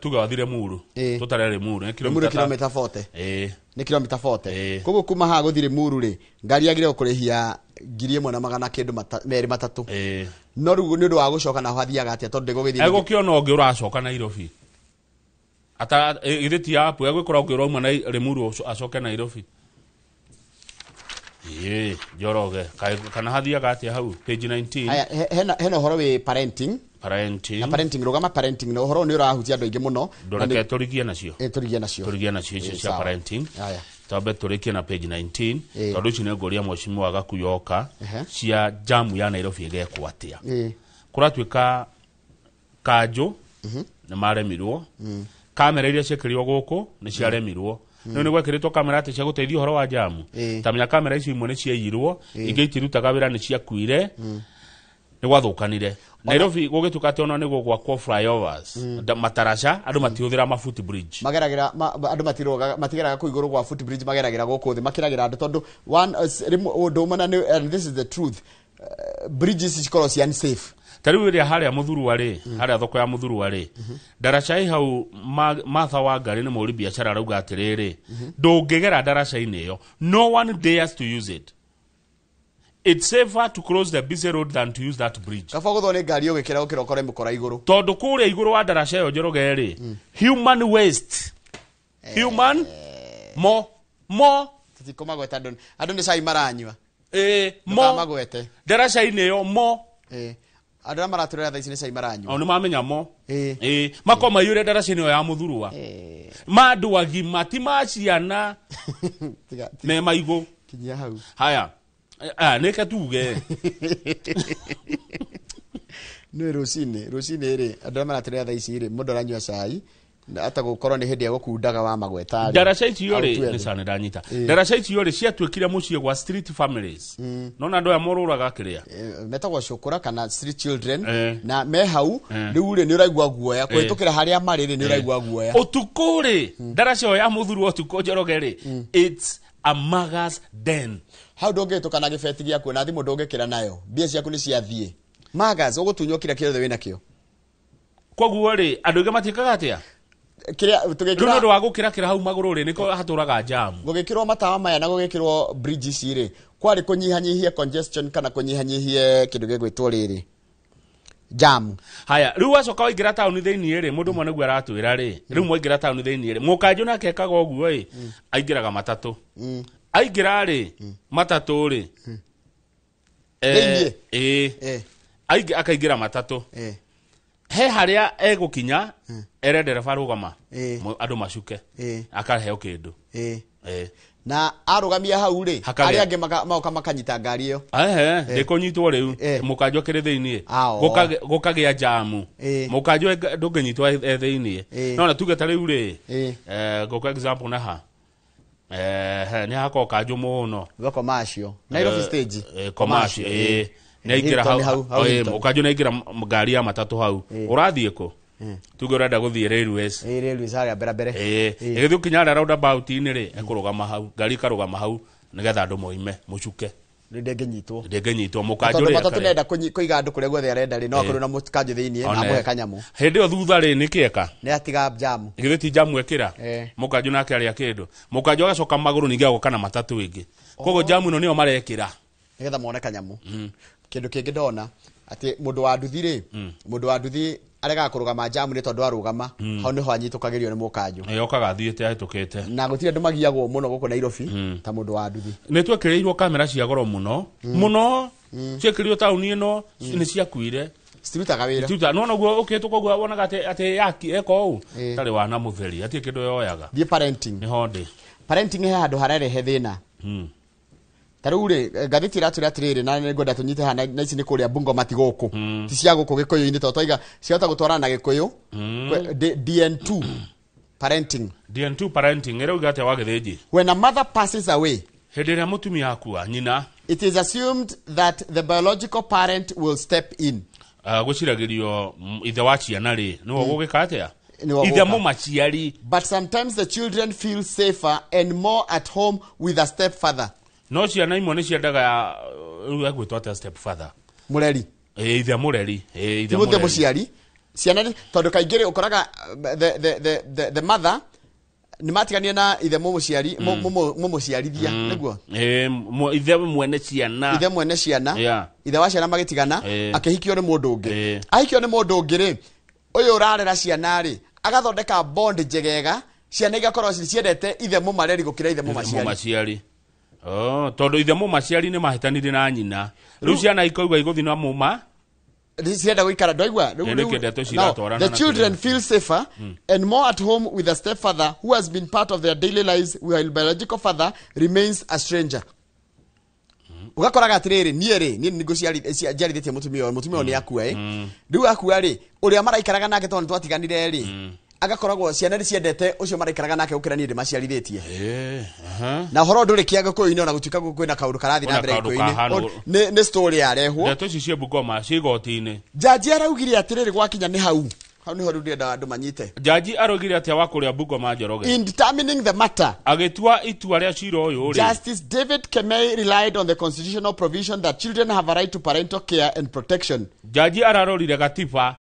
Tuga wathire Muru. Tutarere Muru. Nĩ kilomita 40. Nĩ kilomita 40. Koguo kuma haha gũthire Muru rĩ, ngari agĩrĩirwo kũrĩhia 1,100 kĩndũ merĩ matatũ. No rĩu nĩ ũndũ wa gũcoka na hathiaga atĩa tondũ ndĩgũgĩthiĩ. Egũkĩona ũngĩ ũracoka Nairobi. Ata githiti yapu egũkora ũngĩ ũrauma na Muru acoke Nairobi. Njoroge kana hathiaga atĩa hau page 19. Haya hena ũhoro wĩ parenting. Na parenting rugama parenting no horo ni urahutia andu aingi muno ndoreke turigie nacio turigie nacio cia parenting tambe turikie na page 19 tondu ici ni ngoria mwecimu wa Gakuyoka cia jamu ya Nairobi igekwo atia kuratuika kanjo na maremirwo kamera iria ciekĩrirwo gũkũ ni ciaremirwo no ni gwekiritwo kamera ati cia guteithia horo wa jamu tamenya kamera ici imwe ni ciaiyirwo ingĩ itirutaga wĩra ni ciakuire ni gwathukanire Nairobi gũgĩtuka ati ona nĩguo gwakwo flyovers mataraca andu matihũthĩra ma footbridge mageragira andu matigeraga kũ igũrũ gwa footbridge mageragira gũkũ thĩ makiragira andu tondu one ũndũ ũmana and this is the truth bridges cikorwo ci unsafe tariu iria haria Muthurwa ri haria thoko ya Muthurwa ri daraca hau Martha Wangari ni muri biashara rauga atiriri ndũngĩgera daraca-inĩ ĩyo no one dares to use it. It's safer to cross the busy road than to use that bridge. Kaba guthone ngari ũgĩkĩra ũkĩrokore mũkora igũrũ. Tondu kũrĩa igũrũ wa daraca ĩyo Njoroge ri human waste. Human mo tikomagweta andu ni cai maranyua. Mo magwete. Daraca-inĩ ĩyo mo. Andu maraturera thaici ni cai maranyua. Oni mamenya mo. Makoma yure daraca-inĩ ĩyo ya Muthurwa. Mandu agima ti maciana. Me maigo. Kinya hau. Haya. Neka tuge. Nĩ rũcinĩ rĩ andũ maraturera thaici rĩ mũndũ aranyua cai ata gũkorwo nĩ hĩndĩ ya gũkundaga wa magweta. Daraca icio rĩ nĩ sana ndanyita. Daraca icio rĩ ciatuĩkire mũciĩ gwa street families. Nona andũ aya morũraga kĩrĩa. Metagwo cukura kana street children na me hau rĩu rĩ nĩ ũraigua guoya kũhĩtũkĩra harĩa marĩ rĩ nĩ ũraigua guoya. Ũtukũ rĩ daraca ĩyo ya Muthurwa ũtukũ Njoroge rĩ it's a magas den. How ndũngĩtũkana gĩbeti gĩaku na thimũ ndũngĩkĩra nayo mbia ciaku nĩ ciathiĩ magas ũgũtunywo kĩrĩa kĩothe wĩna kĩo. Koguo rĩ andũ aingĩ matikaga atĩa kĩrĩa tũgĩkĩra ndũ wa gũkĩra hau magũrũ rĩ nĩko hatũraga jam gũgĩkĩrwo matawa maya na gũgĩkĩrwo bridges rĩ kwarĩ kũnyihanyihia congestion kana kũnyihanyihia kĩndũ gĩgwĩtwo rĩrĩ jam. Haya rĩu wacoka waingĩra taũni thĩinĩ rĩ mũndũ mwana guo aratwĩra rĩ rĩu mwaingĩra taũni thĩinĩ rĩ mũkanjũ nake ekaga ũguo rĩ aingĩraga matatũ aingĩra rĩ matatũ rĩ akaingĩra matatũ he harĩa egũkinya ere ndereba rũgama andũ macuke akaheo kĩndũ na arũgamia hau rĩ arĩa angĩ maoka makanyita ngari ĩyo ndĩkũnyitwo rĩu mũkanjũ akĩrĩ thĩinĩ gũkagĩa jamu mũkanjũ ndũngĩnyitwo thĩinĩ no na tuge ta rĩu rĩ gũka example na ha ni hako kanjũ mũno thoko macio Nairobi stage commercial naikira hau ukanjũ naikira ngari ya matatũ hau urathiĩ kũ tuge ũrenda gũthiĩ railways harĩa mbere ĩgĩthiĩ ũkinya roundabout-inĩ rĩ ekũrũgama hau ngari ikarũgama hau nĩgetha andũ moime mũcuke ndĩngĩnyitwo mũkanjũ rĩ matatũ nenda kũiga andũ kũrĩa guothe arenda rĩ no akorwo na mũkanjũ thĩinĩ na mũhe kanyamũ hĩndĩ ĩyo thutha rĩ nĩkĩeka nĩ atiga jamu ĩgĩthĩ ti jamu ekĩra mũkanjũ nake arĩa kĩndũ mũkanjũ agacoka magũrũ ningĩ agoka na matatũ ĩngĩ koguo jamu ĩno nĩyo marekĩra nĩgetha mone kanyamũ kĩndũ kĩngĩ ndona atĩ mũndũ wa nduthi rĩ mũndũ wa nduthi aregaga kũrũgama jamu nĩ tondũ arũgama hau nĩho anyitũkagĩrio nĩ mũkanjũ yokaga thiĩte ahĩtũkĩte na gũtirĩ andũ magiagwo mũno gũkũ Nairobi ta mũndũ wa nduthi nĩ twekĩrĩirwo kamera cia goro mũno ciekĩrirwo taũni ĩno nĩ ciakuire citirutaga wĩra no naguo ũkĩhĩtũka ũguo wonaga atĩ yaki eka ũũ tarĩ wana mũtheri atirĩ kĩndũ yoyaga thiĩ parenting nĩho ndĩ parenting he handũ harerehe thĩna tarure gatheti iratu atiriri na ngwenda tunyite hana na ici ni kuria bungo matigoku ti cia guku gikuyu-ini to toiga ciota gutwarana na gikuyu DN2 parenting era ugate wa githiji when a mother passes away hedera mutumia akua nyina it is assumed that the biological parent will step in guciragirio ithe wa ciana ri no gugika atia ithe mu maciari but sometimes the children feel safer and more at home with a stepfather no ciana imwe ni ciendaga gwitwa ata stepfather mureri ithe mureri ithe mureri muciari ciana tondu kaingiri ukoraga the mother ni matigania na ithe muciari muciarithia niguo ithe mwene ciana ithe wa ciana magitigana akihikio ni mundu ungi ahikio ni mundu ungi ri uyu urarera ciana ri agathondeka bond njegega ciana igakorwo ciendete ithe mumareri gukira ithe mumaciari tondu ithe mumaciari ni mahitanire na nyina riu ciana ikoigwa iguthi na muma the children feel safer and more at home with a stepfather who has been part of their daily lives while biological father remains a stranger. Ugakoraga atiriri nieri ni nguciarithitie mutumia ni akua riu akua ri uria maraikaraga nake tondu twatiganire ri agakoragwo ciana ni ciendete ucio maraikaraga nake ukira ni ndimaciarithitie na horo nduri kiaga kuini ona gutuika kwina kaundu karathi na mbere kuini ni story yarehwo ndeto cie Bungoma cigoti-ini jaji araugire atiriri gwakinya ni hau ni horu ndenda andu manyite jaji arogire atia wa kuria Bungoma Njoroge in determining the matter agitua itua ria cira uyu ri Justice David Kemei relied on the constitutional provision that children have a right to parental care and protection. Jaji ararorire gatiba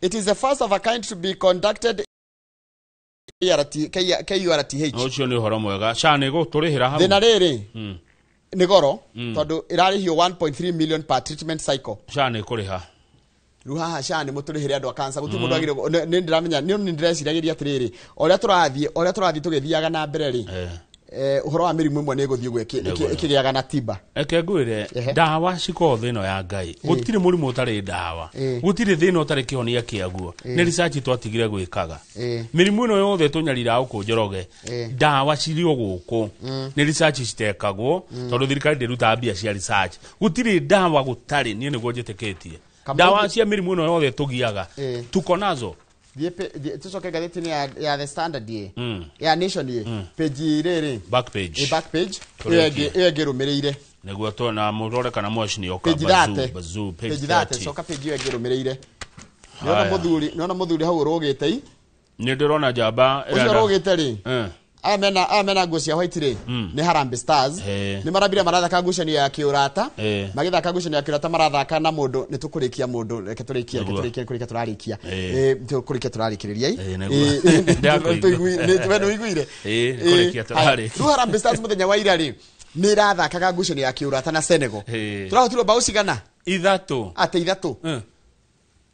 It is the first of a kind to be conducted KURTH. Ocio ni horo mwega shane go turihira hau thina riri ni goro tondu irarihio 1.3 million per treatment cycle shane kuriha riu haha shane muturihire andu a cancer guti mundu agire ni ndiramenya ni ndireciiragiria atiriri oria turathi tugithiaga na mbere ri uhoro wa mirimu imwe ni guthii ikigiaga na tiba eke ngwire dawa ciko thino ya ngai gutire murimu utari dawa gutire thino utari kihonia kiaguo ni research twatigire gwikaga mirimu ino yothe tunyarira uku Njoroge dawa cirio guku ni research citekagwo tondu thirikari ndiruta mbia cia research gutire dawa gutari ni niguo njitikitie dawa cia mirimu ino yothe tugiaga tuko nazo tucoke gatheti-ini ya The Standard ya Nation page riri back page ngirumirire niguo to na murore kana moshi ni oka bazu page 30 coka page iyo ngirumirire nona muthuri hau urugite ni ndirona jamba ucio urugite ri amena nguo cia white ri ni Harambee Stars ni marabira marathaka ngucanio ya kiurata magithaka ngucanio ya kiurata marathaka na mundu ni tukurikia mundu reke turikia turarikia turarikiriria wenu iguire kurikia turarikia Harambee Stars muthenya wa ira ri ni rathakaga ngucanio ya kiurata na Senegal turahotirwo bao cigana ithatu ate ithatu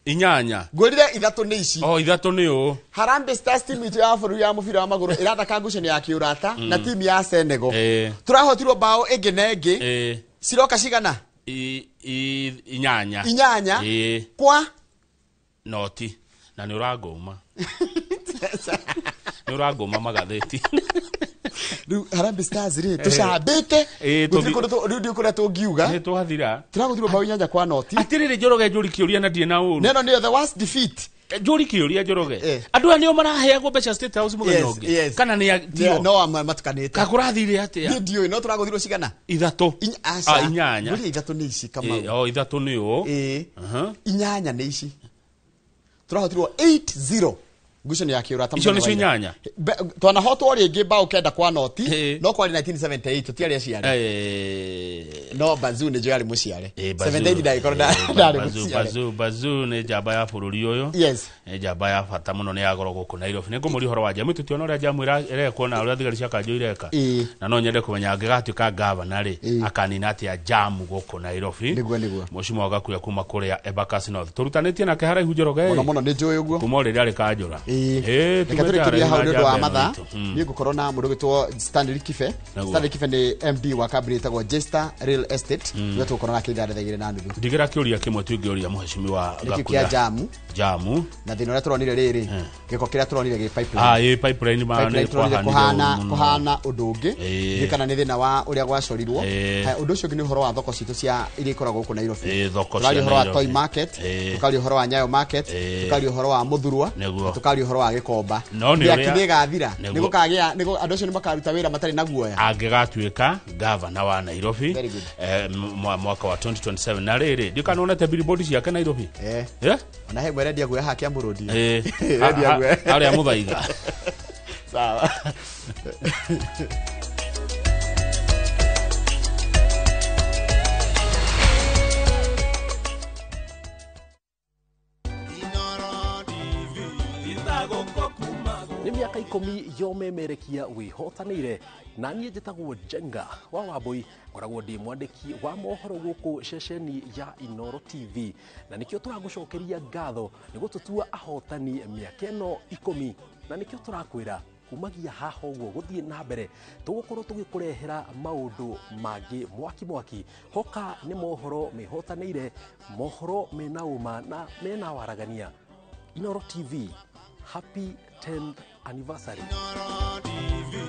inyanya ngwirire ithatu ni ici ithatu ni u Harambee Stars team itu ya bũrũri ya mũbira wa magũrũ irathaka ngucanio ya kiurata na team ya Senegal turahotirwo bao ingi na ingi ciroka cigana inyanya kwa noti na ni urangoma ni urangoma magatheti riu Harambee Stars ri tucambite riu kuria tungiuga ni twathira turaguthirwo bao inyanya kwa noti atiriri Njoroge njuri kiuria na die na uru neno ni the worst defeat njuri kiuria Njoroge andu anio maraheagwo mbeca State House muthenya ungi kana ni tio no matukanite kakurathire atia ndio no turaguthirwo cigana ithatu inyanya muri ithatu ni ici kama ithatu ni u inyanya ni ici turahotirwo 8-0 ngucanio ya kiurata icio ni inyanya twanahotwo ringi bao kenda kwa noti no kwari 1978 tutiari aciari no Bazu ni jari muciare 78 ndaikoro ndari muciare Bazu ni jamba ya bururi uyu jamba ya bata muno ni yagoro guku Nairobi ni ngumuri horo wa jamu tutiona uria jamu ireko na uria thigari cia kanjo ireka na no nyende kumenya ngigatuika governor ri akanina atia jamu guku Nairobi niguo mushimo wagakuya kuma kuria Embakasi North turutanitie nake haraihu Njoroge muno ni njuy uguo kuma ri ari kanjura reka turikirie hau nĩ ũndũ wa mathaa nĩ ngũkorwo na mũndũ gĩtwo Stanley Kife. Stanley Kife nĩ MD wa kambuni ĩtagwo Jester Real Estate nĩ tũkorwo na kĩnda thaa 2:30 ndigira kĩũria kĩmwe tũngĩũria mũheshimiwa Gakũya jamu na thĩna ũrĩa tũronire rĩrĩ gĩko kĩrĩa tũronire gĩ pipeline pipeline kuhana ũndũ ũngĩ gĩkana nĩ thĩna wa ũrĩa gwacorirwo ũndũ ũcio ũngĩ nĩ ũhoro wa thoko citũ cia iria ikoragwo gũkũ Nairobi tũkari ũhoro wa Toy Market tũkari ũhoro wa Nyayo Market tũkari ũhoro wa Mũthurwa tũkari ũhoro wa Gĩkomba nĩ gathira nĩ gũkagĩa nĩ andũ acio nĩ makaruta wĩra matarĩ na guoya angĩgatuĩka governor wa Nairobi mwaka wa 2027 na rĩrĩ ndikanonete billboard ciake Nairobi ona he mwerendia guoya hakia mũrũdi rendia guoya arĩa mũthaiga sawa nĩ mĩaka 10 yomemerekia wĩhotanĩire na niĩ njĩtagwo Jenga wa Wambui ngoragwo ndĩ mwandĩki wa mohoro gũkũ ceceni ya Inoro TV na nĩkĩo tũragũcokeria ngatho nĩguo tũtua ahotani mĩaka ĩno 10 na nĩkĩo tũrakwĩra kumagia haha ũguo gũthiĩ na mbere tũgũkorwo tũgĩkũrehera maũndũ mangĩ mwaki hoka nĩ mohoro mehotanĩire mohoro mena uma na mena waragania. Inoro TV, happy 10th anniversary. Inoro TV,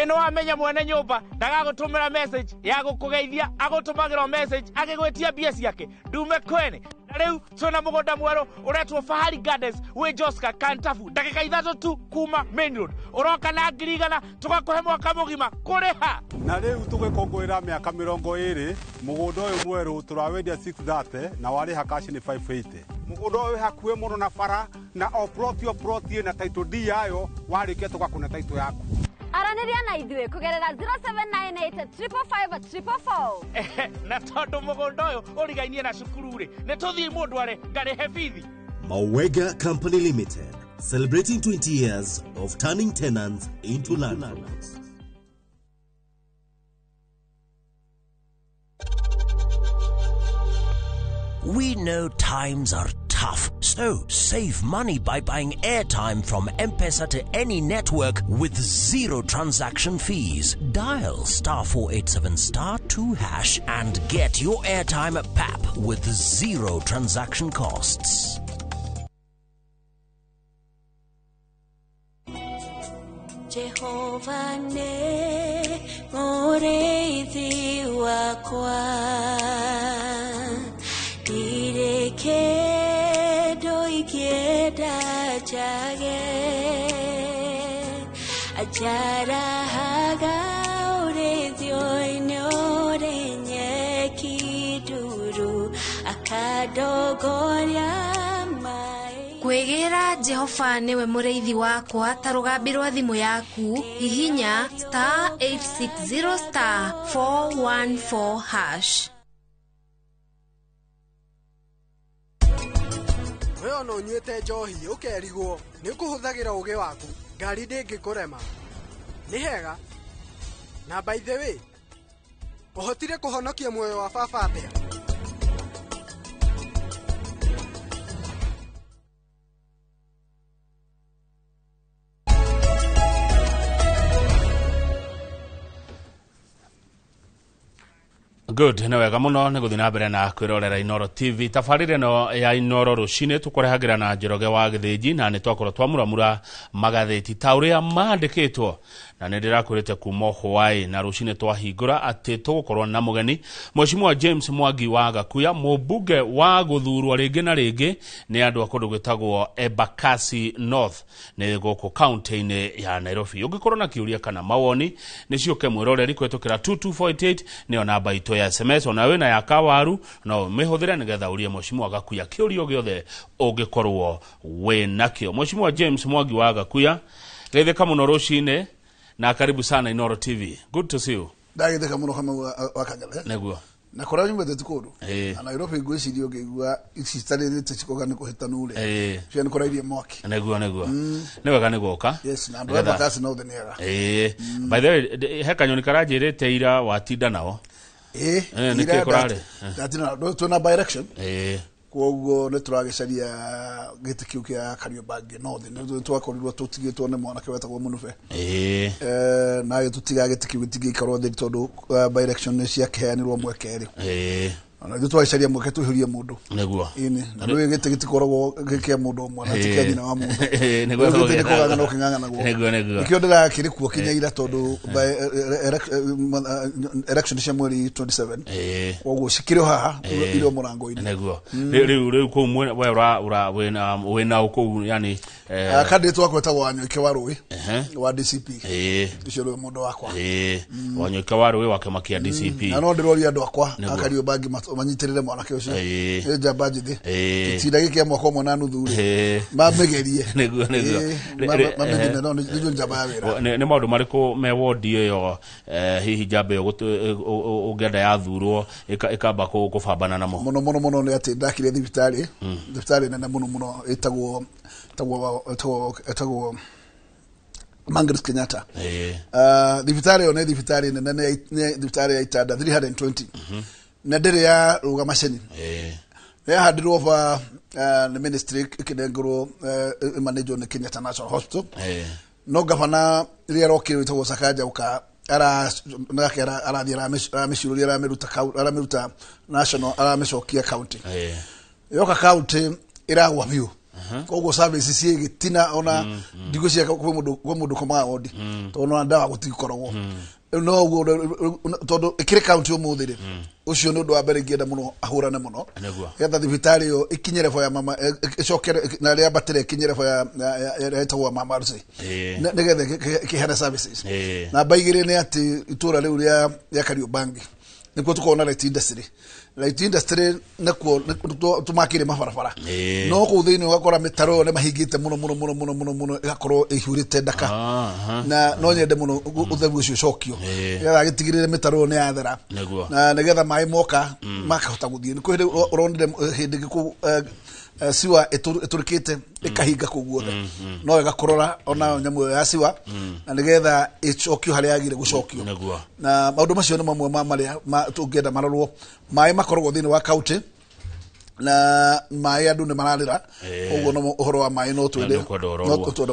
ino amenya mwene nyumba ndagagutumira message ya gukugeithia agutumagirwo message agigwetia bia ciake ndume kwene na riu tuna mugunda mweru uretwo Fahari Gardens we Joska Kantafu ndagika 3 tu kuma Main Road uroka na ngirigana tugakuhe mwaka mugima kuriha na riu tugikongwira miaka 20 mugunda uyu mweru turawendia 630 na wari hakashi ni 580 mugunda uyu hakuwe muno na bara na oproti na title D yayo warikia tugakuna title yaku aranĩria na ithuĩ kugerera 0798555444 na tondu mugunda ũyũ ũrigainie na cukuru rĩ nĩ tũthiĩ mũndware ngarĩhe bithi. Mawega Company Limited, celebrating 20 years of turning tenants into landlords. We know times are tough, so save money by buying airtime from M-Pesa to any network with zero transaction fees. Dial *487*2# and get your airtime PAP with zero transaction costs. Jehovah ne moreithi wakwa Kedo ikeda chage ajara haga urezio inore nyeki duru akadogoria mai kwĩgĩra Jehova niwe mũrĩithi wakwa ta rũgambi rwa thimũ yaku hihinya *860*414#. Wewe no nyuete njohi ukerigwo ni kuhuthagira uge waku ngari ndingĩkũrema ni hega na by the way uhotire kuhonokia muoyo wa baba atia Good, na wega muno ni guthina mbere na kwirorera Inoro TV. Tafarire no ya Inoro rucine tukurehagira na Njoroge wa Githĩnji na ni twakorwo twamuramura magatheti ta uria mandikitwo na nĩ ndĩrakwĩrĩte kuma Hawaii na rucine twahingũra atĩ tũgũkorwo na mũgeni Mheshimiwa James Mwangi wa Gakuya mũmbunge wa gũthurwo rĩngĩ na rĩngĩ nĩ andũ a kũndũ gwĩtagwo Embakasi North nĩ gũkũ county-inĩ ya Nairobi. Ũngĩkorwo na kĩũria kana mawoni nĩ cioke mwĩroreri kũhetũkĩra 2248 nĩyo namba itũ ya SMS ona we na ya kawaru no mihũthĩre nigetha urie Mheshimiwa Gakuya kĩũrio gĩothe ũngĩkorwo we nakio. Mheshimiwa James Mwangi wa Gakuya, geithĩka mũno rũcinĩ na karibu sana Inoro TV. Good to see you. Ndagithĩka mũno kama wakagala. Neguo. Na kora nyumba tetukuru. Na Nairobi ngwĩciria ũngĩigua icitarĩrĩte cikoga nĩ kũhĩtanu ule. Cio nĩ kũrairie mwaki. Neguo. Nĩ wega nĩ gũka. Yes, na andũ aba kasi no theniaga. By the way, he kanyoni karanjĩrĩte ira watinda nao. Nĩkĩ kũrarĩ? Ndatina twĩna by election. Koguo nĩ tũragĩcaria gĩtĩ kĩu kĩa Kariobangi no thĩ twakorirwo tũtigĩtwo nĩ mwanake wetagwo Mũnube na tũtiga gĩtĩ kĩu gĩtigĩikarwo thĩ tondũ by election nĩ ciakĩheanirwo mweke rĩ na nĩ twagicaria mweke tũihũrie mũndũ nĩguo na nĩ gĩtĩ gĩtikoragwo gĩkĩa mũndũ ũmwe na tikĩa nyina wa mũndũ nĩguo gĩtĩ gĩkoragwo no kĩng'ang'ana guo nĩkĩo ndĩrakĩrĩ kuo kinya ira tondũ election cia mweri 27 koguo cikĩrĩ haha iro mũrango-inĩ nĩguo rĩu kũu we wĩna ũkũu yani candidate wakwa etagwo Wanyoike wa Rũĩ wa DCP ũcio rĩu mũndũ wakwa Wanyoike wa Rũĩ wa kĩama kĩa DCP na no ndĩroria andũ akwa Kariobangi manyitĩrĩre mwanake ũcio nĩ njamba njĩthĩ itinda gĩkĩa mwaka ũmwe na nuthu rĩ mamĩgerie mamĩgine no nĩ njamba ya wĩra nĩ maũndũ marĩkũ me wodi ĩyo hihi njamba ĩyo ũngĩenda yathurwo ĩkamba kũbambana namo mũno nĩ atĩ ndakire thibitarĩ nene mũno ĩtagwo Margaret Kenyatta. Thibitarĩ ĩyo nĩ thibitarĩ nene nĩ thibitarĩ ya itanda 320 na ndĩrĩ ya rũga maceni yahandirwo nĩ ministry ĩkĩnengũrwo managed nĩ Kenyatta National Hospital no gavana rĩrĩa rokire wĩtagwo Sakaja uka arathiĩ aramĩcirũria aramĩruta national aramĩcokia county yoka county ĩragwa biũ koguo services igĩtina ona ndigũ cia kwĩ mũndũ komaga wodi tondũ na ndawa gũtikoragwo no guo tondũ ĩkĩrĩ county ũmũthĩ rĩ ũcio nĩ ũndũ wa mbere ingĩenda mũno ahũrane mũno getha thibitarĩ ĩyo ĩkinyere bo ya mama ĩcokere na rĩa batĩre ĩkinyere bo ya ĩtagwo Mama Lucy nĩgetha ĩkĩheane services na baigĩrĩ nĩ atĩ itũra rĩu rĩa Kariobangi nĩkuo tũkorwo na light industry nĩkuo tũmakĩre mabarabara no kũu thĩinĩ ũgakora mĩtaro nĩ mahingĩte mũno ĩgakorwo ĩihũrĩte ndaka na no nyende mũno ũtheru ũcio ũcokio getha gĩtigĩrĩre mĩtaro nĩ yathera na nĩgetha maĩ moka makahota gũthiĩ nĩ kwĩ ũronire hĩndĩ ĩngĩ siwa ĩtũrĩkĩte ĩkahinga kũu guothe no ĩgakorora ona nyamũ ĩyo ya siwa na nĩgetha ĩcokio harĩa yagĩrĩire gũcokio na maũndũ macio nĩ mamwe ma marĩa tũngĩenda marorwo maĩ makoragwo thĩinĩ wa county na maĩ andũ nĩ mararĩra ũguo no ũhoro wa maĩ no twende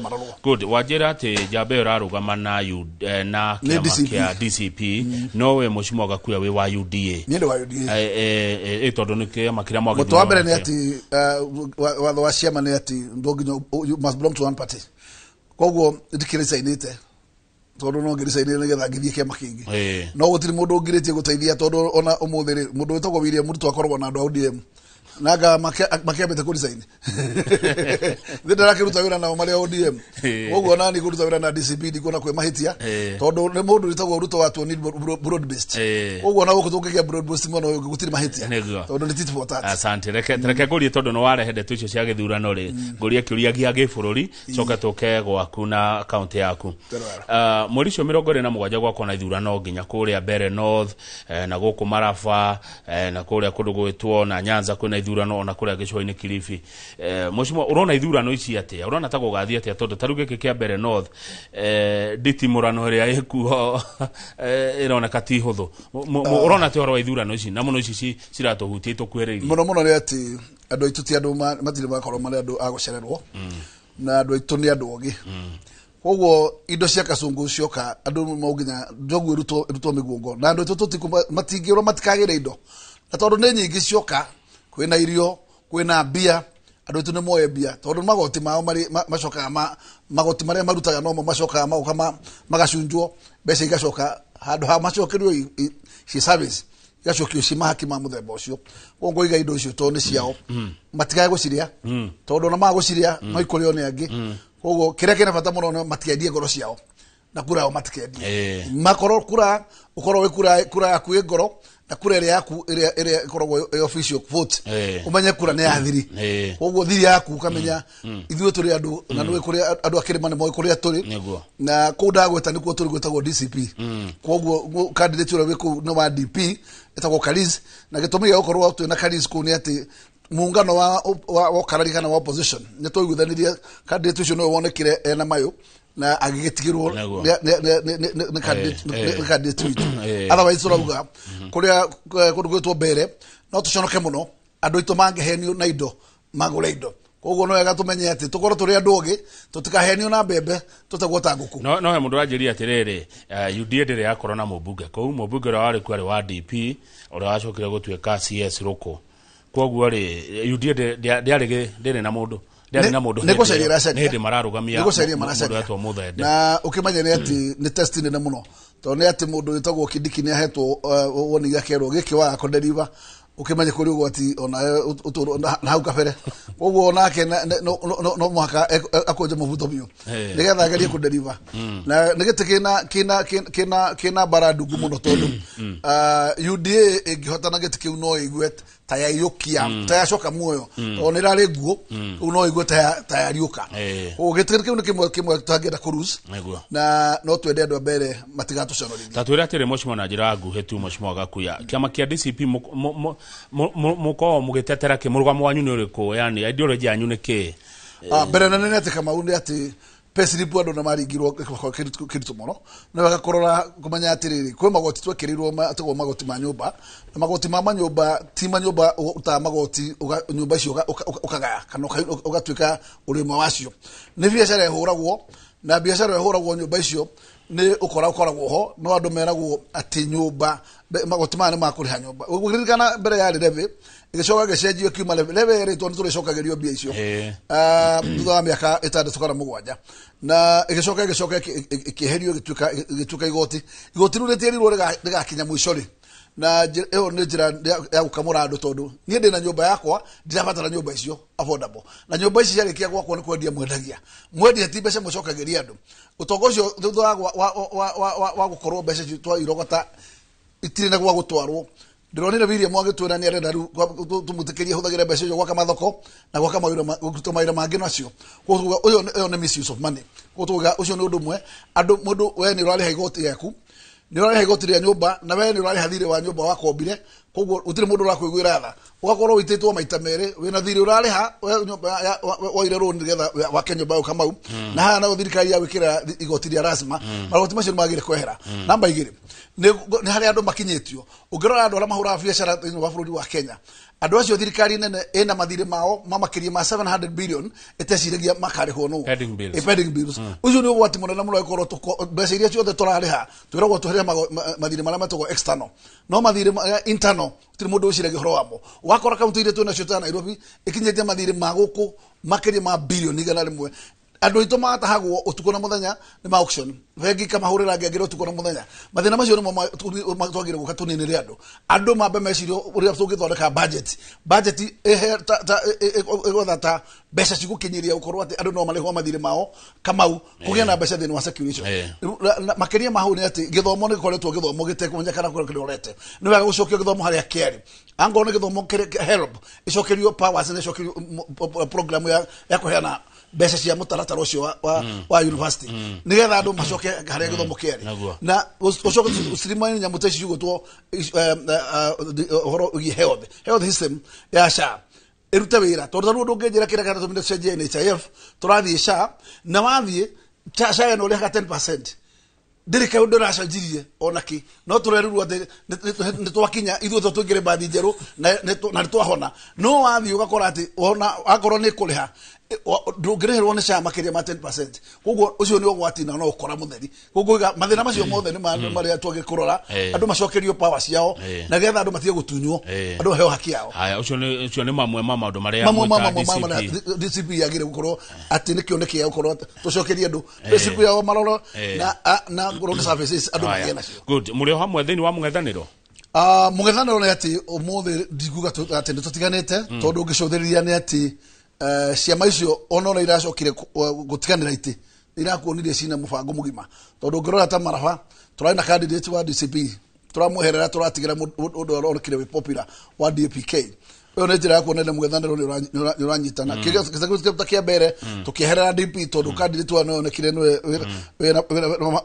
marorwo good wanjĩra atĩ njamba ĩyo ĩrarũgama na kĩama kĩa DCP no we Mheshimiwa Gakuya wĩ wa UDA niĩ ndĩ wa UDA tondũ nĩ kĩama kĩrĩa mwagĩthurwo mũtũ wa mbere nĩ atĩ watho wa ciama nĩ atĩ ndũnginya you must belong to one party koguo ndikĩrĩcainĩte tondũ no ngĩrĩcainĩte nĩgetha ngĩthiĩ kĩama kĩngĩ no gũtirĩ mũndũ ũngĩrĩtie gũteithia tondũ ona ũmũthĩ rĩ mũndũ wĩtagwo William Ruto akoragwo na andũ a ODM naga makĩambĩte kũricaini ndĩrakĩruta wĩra nao marĩa ODM ũguo nani kũruta wĩra na DCP ndikuona kwĩ mahĩtia tondũ nĩ mũndũ wĩtagwo Ruto wa tuoni broad based ũguo na gũkũ tũngĩgĩa broad based mũno gũtirĩ mahĩtia tondũ nĩ tit for tat. Asante reke ngũrie tondũ nĩ warehe ndeto icio cia gĩthurano rĩ ngũrie kĩũria gĩa gĩbũrũri coka tũke gwaku na kaunti yaku mweri ũcio 27 gwakwo na ithurano nginya kũrĩa Mbeere North na gũkũ Maraba na kũrĩa kũndũ gwĩtwo na Nyanza kwĩna ithurano ona kũrĩa gĩcũa-inĩ Kilifi Mheshimiwa ũrona ithurano ici atĩa ũrona ta gũgathiĩ atĩa tondũ tarĩu gĩkĩ kĩa Mbeere North nditimũrano ĩrĩa ĩkuo ĩroneka ti hũthũ ũrona atĩ ũhoro wa ithurano ici na mũno ici ciratũhutia itũkuhĩrĩirie mũno nĩ atĩ andũ aitũ ti andũ matirĩ makorwo marĩ andũ a gũcererwo na andũ aitũ nĩ andũ ogĩ koguo indo cia Kasongo cioka andũ maũnginya njogu ĩrutwo mĩguongo na andũ aitũ matingĩũrwo matikagĩre indo na tondũ nĩ nyingĩ cioka kwĩna irio kwĩna mbia andũ aitũ nĩ moe mbia tondũ magoti mao macokaga magoti marĩa marutaga no macokaga magoka magacunjwo mbeca igacoka handũ ha macokerio ci service igacokio ci mahaki ma mũthemba ũcio koguo iga indo icio tondũ nĩ ciao matigae gũciria tondũ ona magũciria maikũrĩo nĩ angĩ koguo kĩrĩa kĩna bata mũno matikendie ngoro ciao na kura yao matikendi makoro kura ukoro we kura yaku ngoro na kura ile yaku ile ikoragwo official vote umenye kura ne yathiri koguo thiri yaku ukamenya ithuĩ tũrĩ andũ na nĩ kũrĩ andũ akĩrĩma nĩ moĩ kũrĩa tũrĩ na kũu ndagweta nĩkuo tũrĩ gwĩtagwo DCP koguo candidate ũrĩa wĩ kũu nĩ wa DP etagwo Kariz na gĩtũmi gĩa gũkorwo twĩ na Kariz kũu nĩ atĩ muungano wa karari kana wa opposition nĩ tũiguithanirie candidate ũcio nĩwe wonekire ena mayo na agigetigirwo nĩ candidate witũ otherwise tũrauga kũrĩa kũndũ gwĩtwo mbere no tũconoke mũno andũ aitũ mangĩhenio na indo magũre indo koguo no wega tũmenye atĩ tũkorwo tũrĩ andũ ũgĩ tũtikahenio na mbembe tũtegwo ta ngũkũ no he mũndũ anjĩria atĩrĩrĩ UDA ndĩrĩ yakorwo na mũmbunge kũu mũmbunge ũrĩa warĩ kuo arĩ wa DP ũrĩa wacokire gũtuĩka CS Rũkũ koguo rĩ UDA ndĩarĩ na mũndũ nĩ mararugamia mũndũ wetwo Muthende na ũkĩmenya atĩ nĩ test nene mũno tondũ nĩ atĩ mũndũ wĩtagwo Kĩndiki nĩ ahetwo woni gĩakerwo gĩkĩ wa kũnderiva ukimenya kuri ugwati ona na hau kabere koguo nake no mwaka akoje muvuto biyo nigetha agerie ku deliver na nigete kina baradungu muno tondu UDA ingihotana gete kiu no igwet tayayukia tayacoka muoyo onera reguo no igwet tayariuka ugete kiu kimwe tagenda cruise na no twende andu mbere matigatu conorithia tatwira atire moshimo na njira nguhe tu moshimo gakuya kiama kia DCP muko mugitetera ki murugamo wanyu ni uriku yani ideology yanyu ni ki mbere na nene kama undi ati pesiripu andu na maringirwo kiritu muno na bagakorora kumanya atiriri kwe magoti twekirirwo atagwo magoti ma nyumba na magoti ma manyumba ti manyumba uta magoti nyumba icio ukagaya kana ugatwika urimo wacio ni biashara ihuragwo na biashara ihuragwo nyumba icio ni ukoragwo ho no andu meragwo ati nyumba magoti mane makuriha nyumba ugirikana mbere ya leve igicoka gicenjio kiuma leve ri tondu turicokagerio bia icio thutha wa miaka 6 na igicoka ikiherio gituka igoti riu ritirirwo rigakinya mwisho ri na eo ni njira ya gukamura andu tondu nie ndina nyumba yakwa ndirabatara nyumba icio affordable na nyumba ici yarikia gwakwo ni kwendia mwendia ti mbeca mucokageria andu utongo ucio thutha wa gukorwo mbeca twa irogota itire na gwa gutwarwo ndironire biria mwagitwira ni arenda tumutikirie huthagira mbeca icio gwaka mathoko na gwaka mawira mangi nacio kuvuga uyo ni misuse of money kuvuga ucio ni undu mwe andu mundu we ni urari haigoti yaku ni urari haigoti ria nyumba na we ni urari hathire wa nyumba wakombire koguo utire mundu urakwiguira tha ugakorwo uititwo maita mere wina thiri urari ha nyumba wa ire roni getha wa Kenya Kamau na ha na thirikari ya wikira igoti ria rasma magoti macio magire kwehera namba igire ni hari andu makinyetio ungirora andu ara mahura biashara thini wa bururi wa Kenya andu acio thirikari nene ena mathiri mao mamakiria ma 700 billion eteciragia makariho no pending bills ucio ni ugwati munene muno ikorwo mbeca iria ciothe turariha twiragwo tuhere mathiri maria matagwo external no mathiri internal tiri mundu uciragia horo wamo wakora kaunti ile tu na cio ta Nairobi ikinyetie mathiri maguku makiria ma billion igana rimwe andu ito matahagwo utuko na muthenya ni ma auction vengi kama hurira ngengero utuko na muthenya mathina macio ni matwagire gukatunini ri andu mambe mecirio uria tungithondeka budget egotha mbeca cigukinyiria ukorwo ati andu no marihwo mathire mao Kamau kugia na mbeca thini wa security makiria mahu ni ati githomo ni koretwo githomo gitekumenya kuri kirorete ni wega gucokio githomo haria kiari ango ni githomo help icokerio powers ni icokerio program ya kuheana mbeca cia mutaratara ucio wa university nigetha andu macoke haria githomo kiari na ucoke streamline nyamuta icio gutwo horo health system ya SHA irute wira tondu ndu ngejira kira kana tuminde cenjia NHIF turathie SHA na wathie SHA no leha 10% ndirika undu racanjirie onaki no turerirwo ati ni twakinya ithuothe tungire bathi njeru na twahona no wathie ugakora ati ona akorwo ni kuriha ndungirehirwo ni SHA makiria ma 10% koguo ucio ni ugwati na no ukora mutheri koguo mathina macio mothe ni maria twagikurora andu macokerio power ciao na getha andu matige gutunywo andu heo haki yao haya ucio ni mamwe ma maundu maria DCP yagire gukorwo ati ni kioneki ya gukorwo tucokerie andu DCP yao maroro na road services andu magena cio good muri hamwe thini wa mung'ethaniro mung'ethaniro ni ati umuthi ndiguga ati tutiganite tondu ngicuthiria ni ati ciama icio onora iracokire gutiganira iti irakuonirie cina mubango mugima tondu ngirora ta Maraba turaina candidate wa DCP turamuherera turatigira undu orokire we popular wa DPK uyo ne njira kuonera mwethaniro ni uranyitana kiria kisa kia mbere tukiherera DP tondu candidate wa no nekire nwe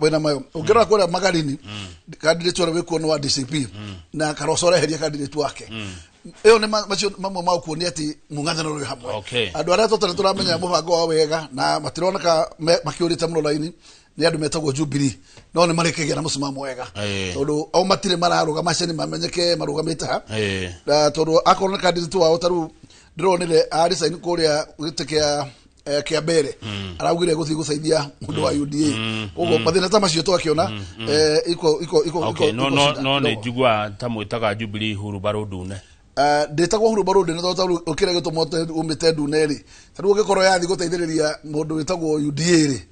wena mayo ngirora kuria Magarini candidate wa wekuo wa DCP na karosore heria candidate wake iyo ne macio mamwe maukuonia ati mung'anthano uri hamwe andu aria totare turamenya mubango wa wega na matironeka makiurite muno laini ni andu metagwo Jubilee no ne marekegia na musimamo wega tondu au matire mararuga maceni mamenyeke marugamite ha tondu akorona candidate wao taru ndironire ari saini kuria gitikia kia mbere araugire guthi gucaithia mundu wa UDA ugo mathina ta macio twakiona iko no ne jugwa tamwitaga Jubilee huru barudune ndetagwo huru barude na tota ukire gitumote umite nduneri taru gikoro yathi guteithiriria mundu witagwo UDA ri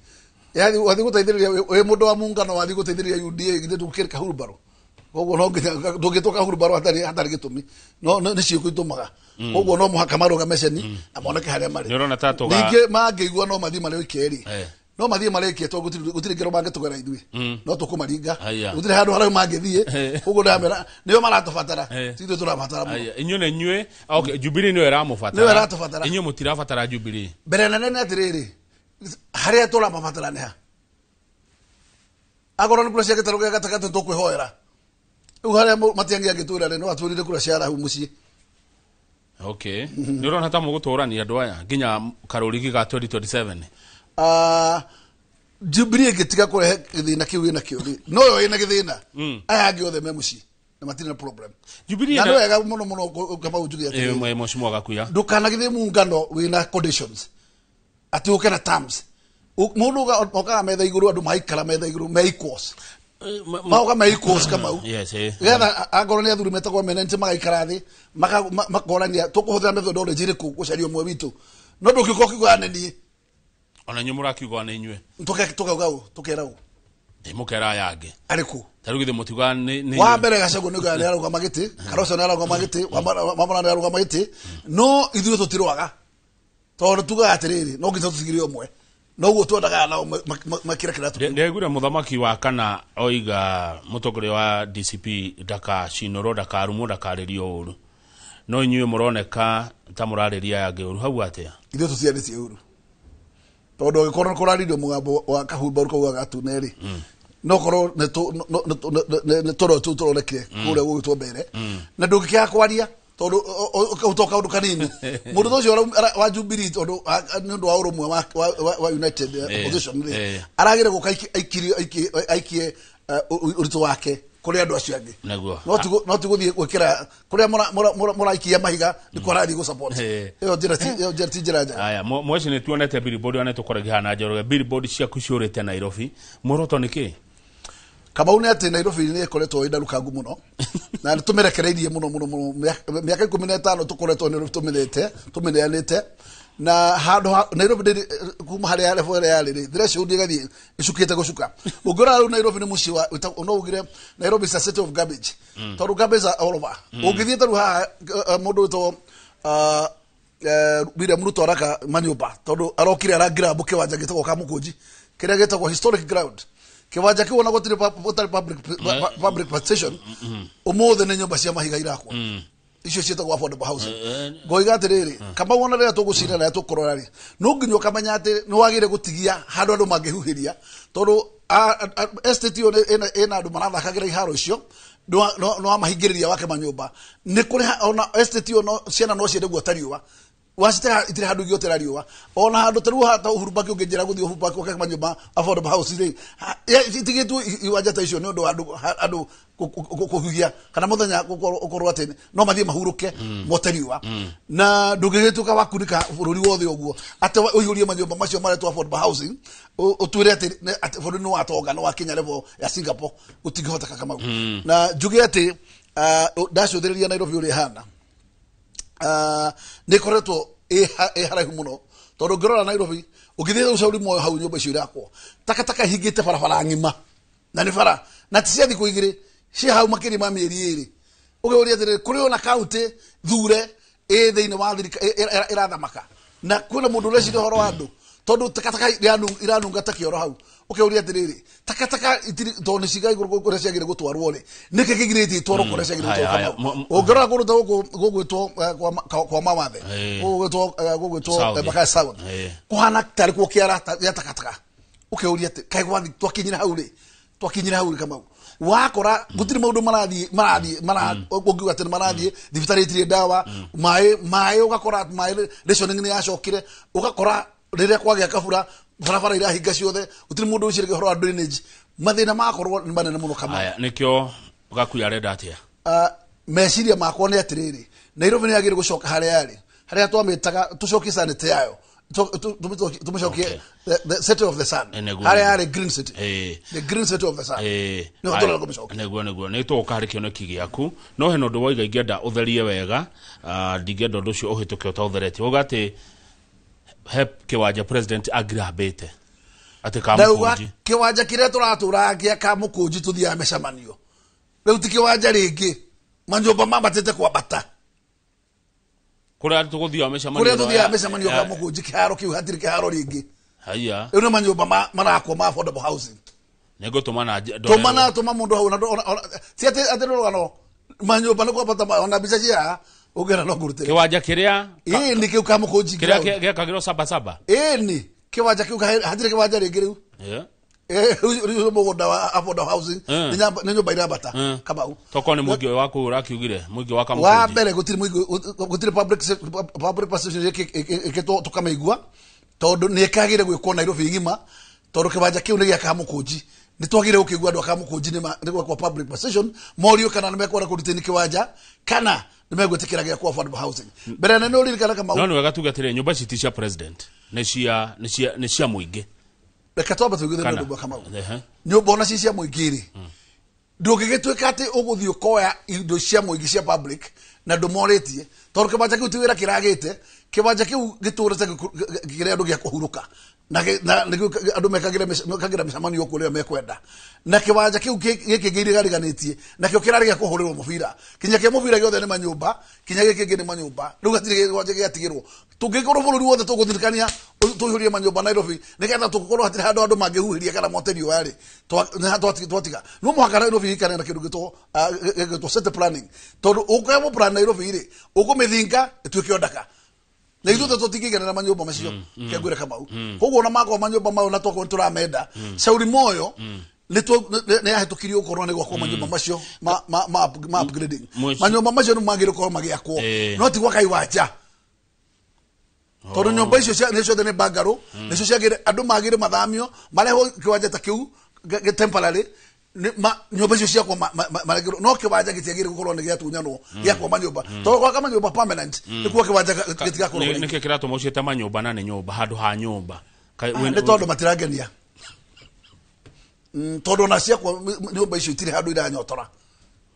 yathi wathi guteithiriria we mundu wa muungano wathi guteithiriria UDA githe tukirika huru baro koguo no ndugitoka huru baro hatari gitumi no ni ciuko itumaga koguo no muhaka maruga meceni amoneke haria mari nirona tatoga ninge mangeigua no mathi mari ikeri no mathi mari iketwo gutiri ngero mangetugera ithui no tukumaringa gutiri handu haria mangethie koguo ndamera niyo maratubatara tithu turabatara inyo ne nywe okay Jubilee niyo eratubatara inyo mutirabatara Jubilee mbere nene atiriri haria turabatara neha agora ni kura cia gitaro gia gatagati tukwihoera haria matiangia gitura no aturire kura cia rahu mucii okay nirona ta muguturania andu aya nginya karurigi ga 2027 Jubilee gitiga kurehe githina kiu ina kiuri no yo ina githina aya angi othe memuci na matina problem Jubilee na wega muno kama ujugia ati mheshimiwa gakuya ndukana githie muungano wina conditions ati ukena terms mundu oka metha iguru andu maikara metha iguru meikos mauga meikos kama u getha agoro ni athuri metagwo menente magaikara thi makagorania tukuhuthira methodology iriku gucaria umwe witu no ndukiko kigwana ni ona nyumura kiugo na inywe tukera mukera yange ariku taru githe mutiga ni wa mbere gacago ni gane aruga magiti karoso ni aruga magiti mamana ni aruga magiti no ithuĩ tutirwaga tondu tuga atiriri no ngitha tutigire umwe no guo twendaga nao makira kiratu ndegura muthamaki wa kana oiga mutongoria wa DCP daka cinoro daka rumu daka rerio uru no inyuĩ muroneka ta murariria yange uru hau atia ithuĩ tutianĩtie uru tondu gikorwo kuraririo mugambo wa kahumba uko gatuneri no korwo ne toro tu turonekire kuria gugitwo mbere na ndungikia kwaria tondu utoka undu kanini mundu ucio wa Jubilee tondu nundu wa urumwe wa United Opposition aragire guka aikie uritu wake kuri andu acio angi no tiguthie gwikira kuria muraikia mahiga ni kwarathi go support iyo njira njira aya mweci ni tuonete billboard ane tukoragi hana njoroge billboard ciaku ciurite Nairobi muroto niki kama une ati Nairobi ni ikoretwo ina rukangu muno na tumerekereirie muno miaka 15 tukoretwo ni tumeneanite na handu Nairobi kuma haria level ya riri threshold igathie icukite gucuka ungora ru Nairobi ni muci wa no ugire Nairobi is a city of garbage tondu garbage all over ungithie taru ha mundu to William Ruto araka manyumba tondu arokire aragira buke wanja gitako ka mukunji kiria gitako historic ground kiwanja kiu na gutire public participation umuthe ni nyumba cia mahiga irakwa icio cietagwo affordable housing ngoiga atiriri kama wona ria tugucira na tukorora ri no nginyo kamenya ati no wagire gutigia handu andu mangihuhiria tondu estate yo ena andu marathakagira iharo icio no amahingiriria wake manyumba ni kuri ona estate yo no ciana no ciende guotariwa wasita itire handu giotera riwa ona handu taru hata uhuru baki ungenjera guthi uhuru baki wake manyumba affordable house ri itigitu iwanja ta icio ni undu andu kuhugia kana muthenya ukorwo atene no mathie mahuruke motariwa na ndugigituka wakurika bururi wothe uguo ate uyurie manyumba macio maretwo affordable housing utwire ati bururi no atonga no wakinya level ya Singapore utigihota kama na njuge ati ndacuthiriria Nairobi uri hana ni koretwo haraihu muno tondu ngirora Nairobi ugithie ucauri moyo hau nyumba icio irakwo takataka hingite barabara ngima na ni bara na ticiathi kuigire ci hau makiri ma mieri iri ugeuri atiriri kuri ona county thure thiini wa thirika irathamaka na kuna mundu urecire horo wa andu tondu takataka iranunga takioro hau ukeuria atiriri takataka toni ciga iguru kuria ciagire gutwarwo ri nike kigiriti tworo kuria ciagire gutwarwo ongera kuruta gugwitwo kwa mawathe gugwitwo baka sound kuhana tari ku kiara ya takataka ukeuria kai gwathi twakinyira hau ri kama wakora gutiri maundu marathie ungiuga ati marathie thibitari tiri dawa mai ugakora mai rationing ni yacokire ugakora riria kwagia kabura barabara irahinga ciothe gutiri mundu ucirige horo drainage mathina makorwo ni manene muno kama aya nikio ugakuya renda atia meciria makwa ni atiriri Nairobi ni agire gucoka haria twamitaga tucokie sanity yayo tumushokie the city of the sun haria green city the green city of the sun no ndola kumushokia neguo ni to kari kioneki giaku no he nondu waiga ingenda utherie wega ndigenda ndu cio uhituke utautheretie ugati hep kiwanja president agrabete ati kamukunji kiwanja kiria turaturagia kamukunji tuthia meshamanio riu ti kiwanja ringi manjomba mamatete kwa bata kuria tuguthia meshamanio kamukunji kiharo kiu hatiri kiharo ringi haya riu manjomba marakwa ma affordable housing nego tumana mundu hau na si ati no manjomba no kwa bata ona bicha cia ugera no kurute kiwanja kiria ni kiu kamukunji kiria gekagiro saba ni kiwanja kiu hatiri kiwanja ringi riu riu mugunda wa affordable housing ni nyumba ira bata kama toko ni mwigi wako urakiugire mwigi waka mukunji wa mbere gutiri public position ikito tukamaigua tondu ni kagire gwikwo Nairobi igima tondu kiwanja kiu ni gia kamukunji ni twagire ukigwa ndo kamukunji ni kwa public position morio kana ni mekora kurutini kiwanja kana ni megwetikira gia kwa affordable housing mbere na no lirikana kama no wega tugatire nyumba citisha president ni cia muingi reka twamba twigire ndo kama nyumba ona cia muingiri ndugigitwika ati uguthio koya indo cia muingi cia public na ndumoretie tondu kiwanja kiu tiwira kiragite kiwanja kiu giturite kiria andu gia kuhuruka na andu mekagira micamanio kuria mekwenda na kiwanja kiu gikigiri gariganitie na kio kirari gia kuhurirwo mubira kinya kia mubira giothe ni manyumba kinya gikigi ni manyumba rugatiri kiwanja giatigirwo tungikorwo bururi wothe tuguthirikania tuhurie manyumba Nairobi nigetha tukorwo hatiri handu andu mangihuhiria kana moterio yari twatiga no muhaka Nairobi ikana na kindu gitwo set planning tondu ukemo plan Nairobi ri ugumithinga ituike ondaka na ithu tutigigana na manyumba macio kegwire kama koguo na mako manyumba mau na twako turamenda shauri moyo ne yahitukirio ukorwo ni gwakwo manyumba macio ma upgrading manyumba macio no magire ko magiakwo no ti gwa iwanja tondu nyumba icio ne cio ne bangaro ne cio ciagire andu magire mathamio mareho kiwanja ta kiu temporary nyumba icio ciakwa maregero no kiwanja gitiagire gukorwo ni giatunyanwo giakwa manyumba tondu kwa kama nyumba permanent ni kwa kiwanja gitigakorwo ni kira tumuciete manyumba na ni nyumba handu ha nyumba ni tondu matirangenia tondu na ciakwa nyumba icio itire handu iranyotora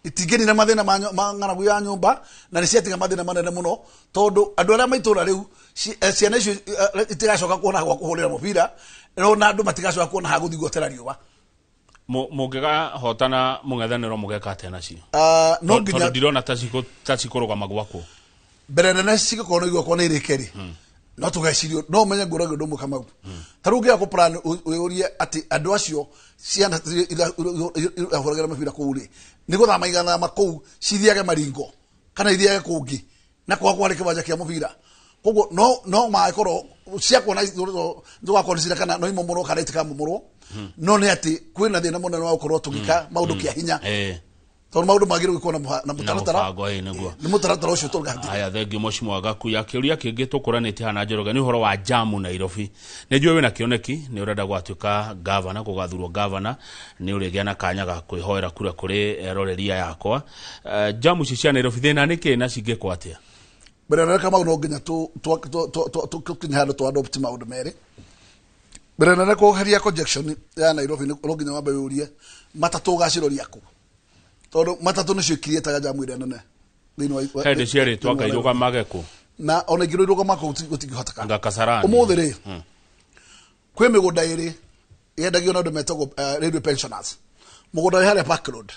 itingeni na mathina ma ng'aragu ya nyumba na ni ciatiga mathina manene muno tondu andu aria maitura riu ciana icio itigacoka kuona gwa kuhurira mubira no na andu matigacoka kuona ha guthigotera riuba mungega hotana mungethaniro mugeka atena cio no nginya tondu ndirona tacikuruga gwako mbere nene cigikoro igwa kwa nirikeri no tugecirio no menye ngurago ndu mukama tarugia ku plan urie ati andu acio ciana ahoragera mabira kuri ni guthama igana makou cithiage maringo kana ithiage kungi na kwa kwale kiwanja kia mubira koguo no maikoro ciakwo na ndugakorwo cira kana no imomoro kana itika momoro no ne ati kwina thina munene wa ukorwo tugika maundu kia hinya tondu maundu magire gwikwo na mutaratara ni mutaratara ucio tugati aya thengi moshimo agaku ya kiuria kingi tukuranite hana Njoroge ni uhoro wa jamu Nairobi ni njue wina kioneki ni urenda gwatuika governor kugathurwo governor ni urigia na kanya ga kwihoera kura kuri roreria yakwa jamu cia Nairobi thina niki na cingikwa atia bere na kama no nginya tu kinya handu tu adopt maundu meri bere na ko haria conjection ya Nairobi no nginya wambe urie matatu gaciroria ku tondu matatu nicio kirietaga jamu ire nene thini wa hende ciari twaka iruga mageko na ona igiro iruga mako utingihotaka nga Kasarani umuthi ri kwi migunda iri yendagio na ndu metagwo radio pensioners mugunda haria Park Road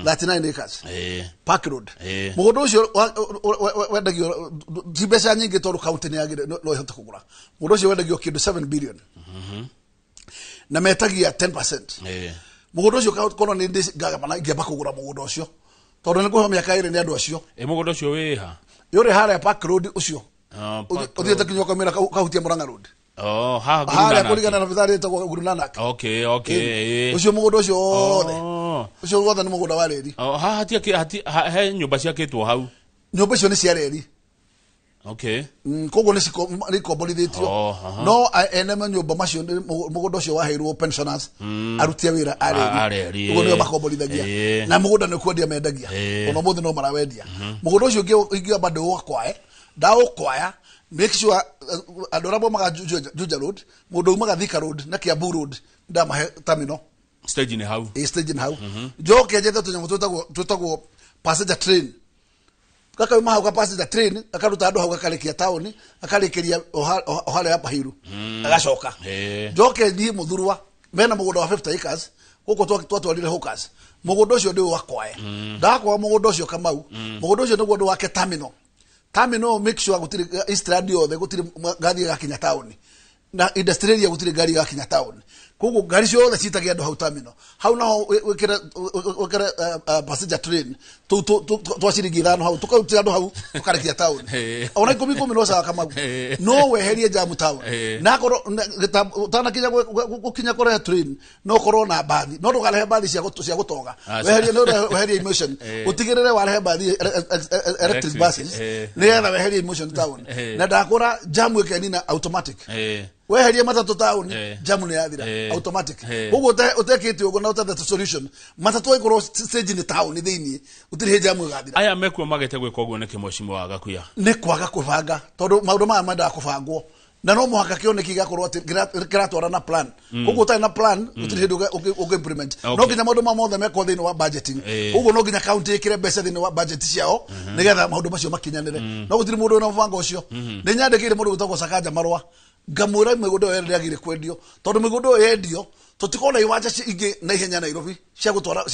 39 acres Park Road mugondo ucio wendagio tibesa nyingi toru county ni agire no ihota kugura mugondo ucio wendagio kindu 7 billion na metagia 10% mugondo ucio kono ni ndi gaga bana ingeba kugura mugondo ucio tondu ni kuhe miaka ire ni andu acio mugondo ucio wiha yore hara Park Road ucio uthiete kinyoka mira kahutia Murang'a Road ha kuligana na bithari to Guru Nanak okay ucio mugondo ucio ucio wothe ni mugondo wa reri he nyumba ciakitwo hau nyumba icio ni cia reri koguo ni kombolithitio no ene nyumba macio mugondo ucio waheirwo pensioners arutia wira areri ugo nio makombolithagia na mugondo ni kwendia mendagia ono muthi no marawendia mugondo ucio ingia bado wakwae ndaũkwaya make sure adorable maga Juja Road mudo maga Thika Road na Kiambu Road ndamahe terminal stage ni hau joke jetha tutagwo passenger train kaka maha kwa passenger train akaruta andu hau akalekia town akalekeria ohale hapa hiru agacoka joke ndi muthurwa mena mugondo wa 50 acres guko twatwarire hookers mugondo ucio ndi wakwae ndakwa mugondo ucio Kamau mugondo ucio niguo ndu wake terminal make sure gutiri East Radio the gutiri gari ga Kinya town na industry gutiri gari ga Kinya town kugo gari cio the citagia andu hau terminal hau naho wekera passenger train tu ciringi 5 hau tukautia andu hau tukarekia town ona 10 no sawa kama no weherie jamu town na koro tana kinya gukinya kore train no corona bathi no ndugalehe bathi cia gutoga weherie emotion utigirire warehe bathi electric buses nigetha weherie emotion town na ndakora jamu ikenina automatic weherie matatu town jamu ni yathira automatic ugo utekiti ugo na utathe solution matatu ikoro stage ni town ni thini utiri jamu gathira aya mekuo magete gwika uguo ni kimoshimo wa gakuya ni kwaga kubanga tondu maundu ma manda kubangwo na no muhaka kioneki gakorwo ati kiratwara na plan ugo utai na plan utiri hindu ugo implement no ginya maundu ma mothe meko thini wa budgeting ugo no ginya county ikire mbeca thini wa budget ciao nigetha maundu macio makinyanire no gutiri mundu na mvango ucio ni nyandikire mundu gutagwo Sakanja marwa ngamura migundo yere yagire kwendio tondu migundo yendio tutikona iwanja ingi na ihenya Nairobi cia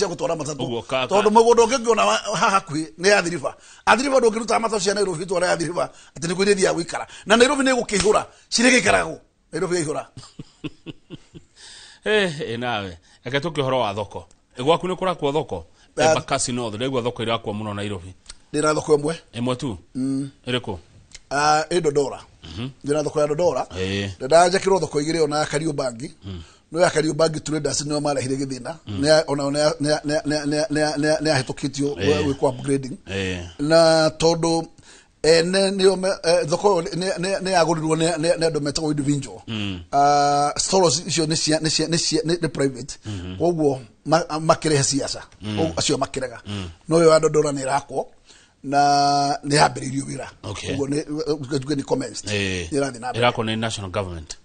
gutwara matatu tondu migundo ngiona haha kwi ni athiriva ndo ngiruta matatu cia Nairobi twara athiriva ati ni kwirithia gwikara na Nairobi ni gukihura cirige ikarago Nairobi ihura nawe eke tukihoro wa thoko egwaku ni kurakwo thoko Embakasi North ndegwa thoko irakwo muno Nairobi ndira thoko emwe tu iriku Dodora ndira thoko ya Dodora ndaja kiro thoko igire ona Kariobangi no ya Kariobangi traders no marahire githina ne ahetokitio we kwa upgrading na todo ene nio thoko ne agurirwo ne ando metako individual stores icio ne private koguo makirehe siasa acio makirega no yo Dodora ni rakwo na ne habiririo wira ugo ne comments irako ni national government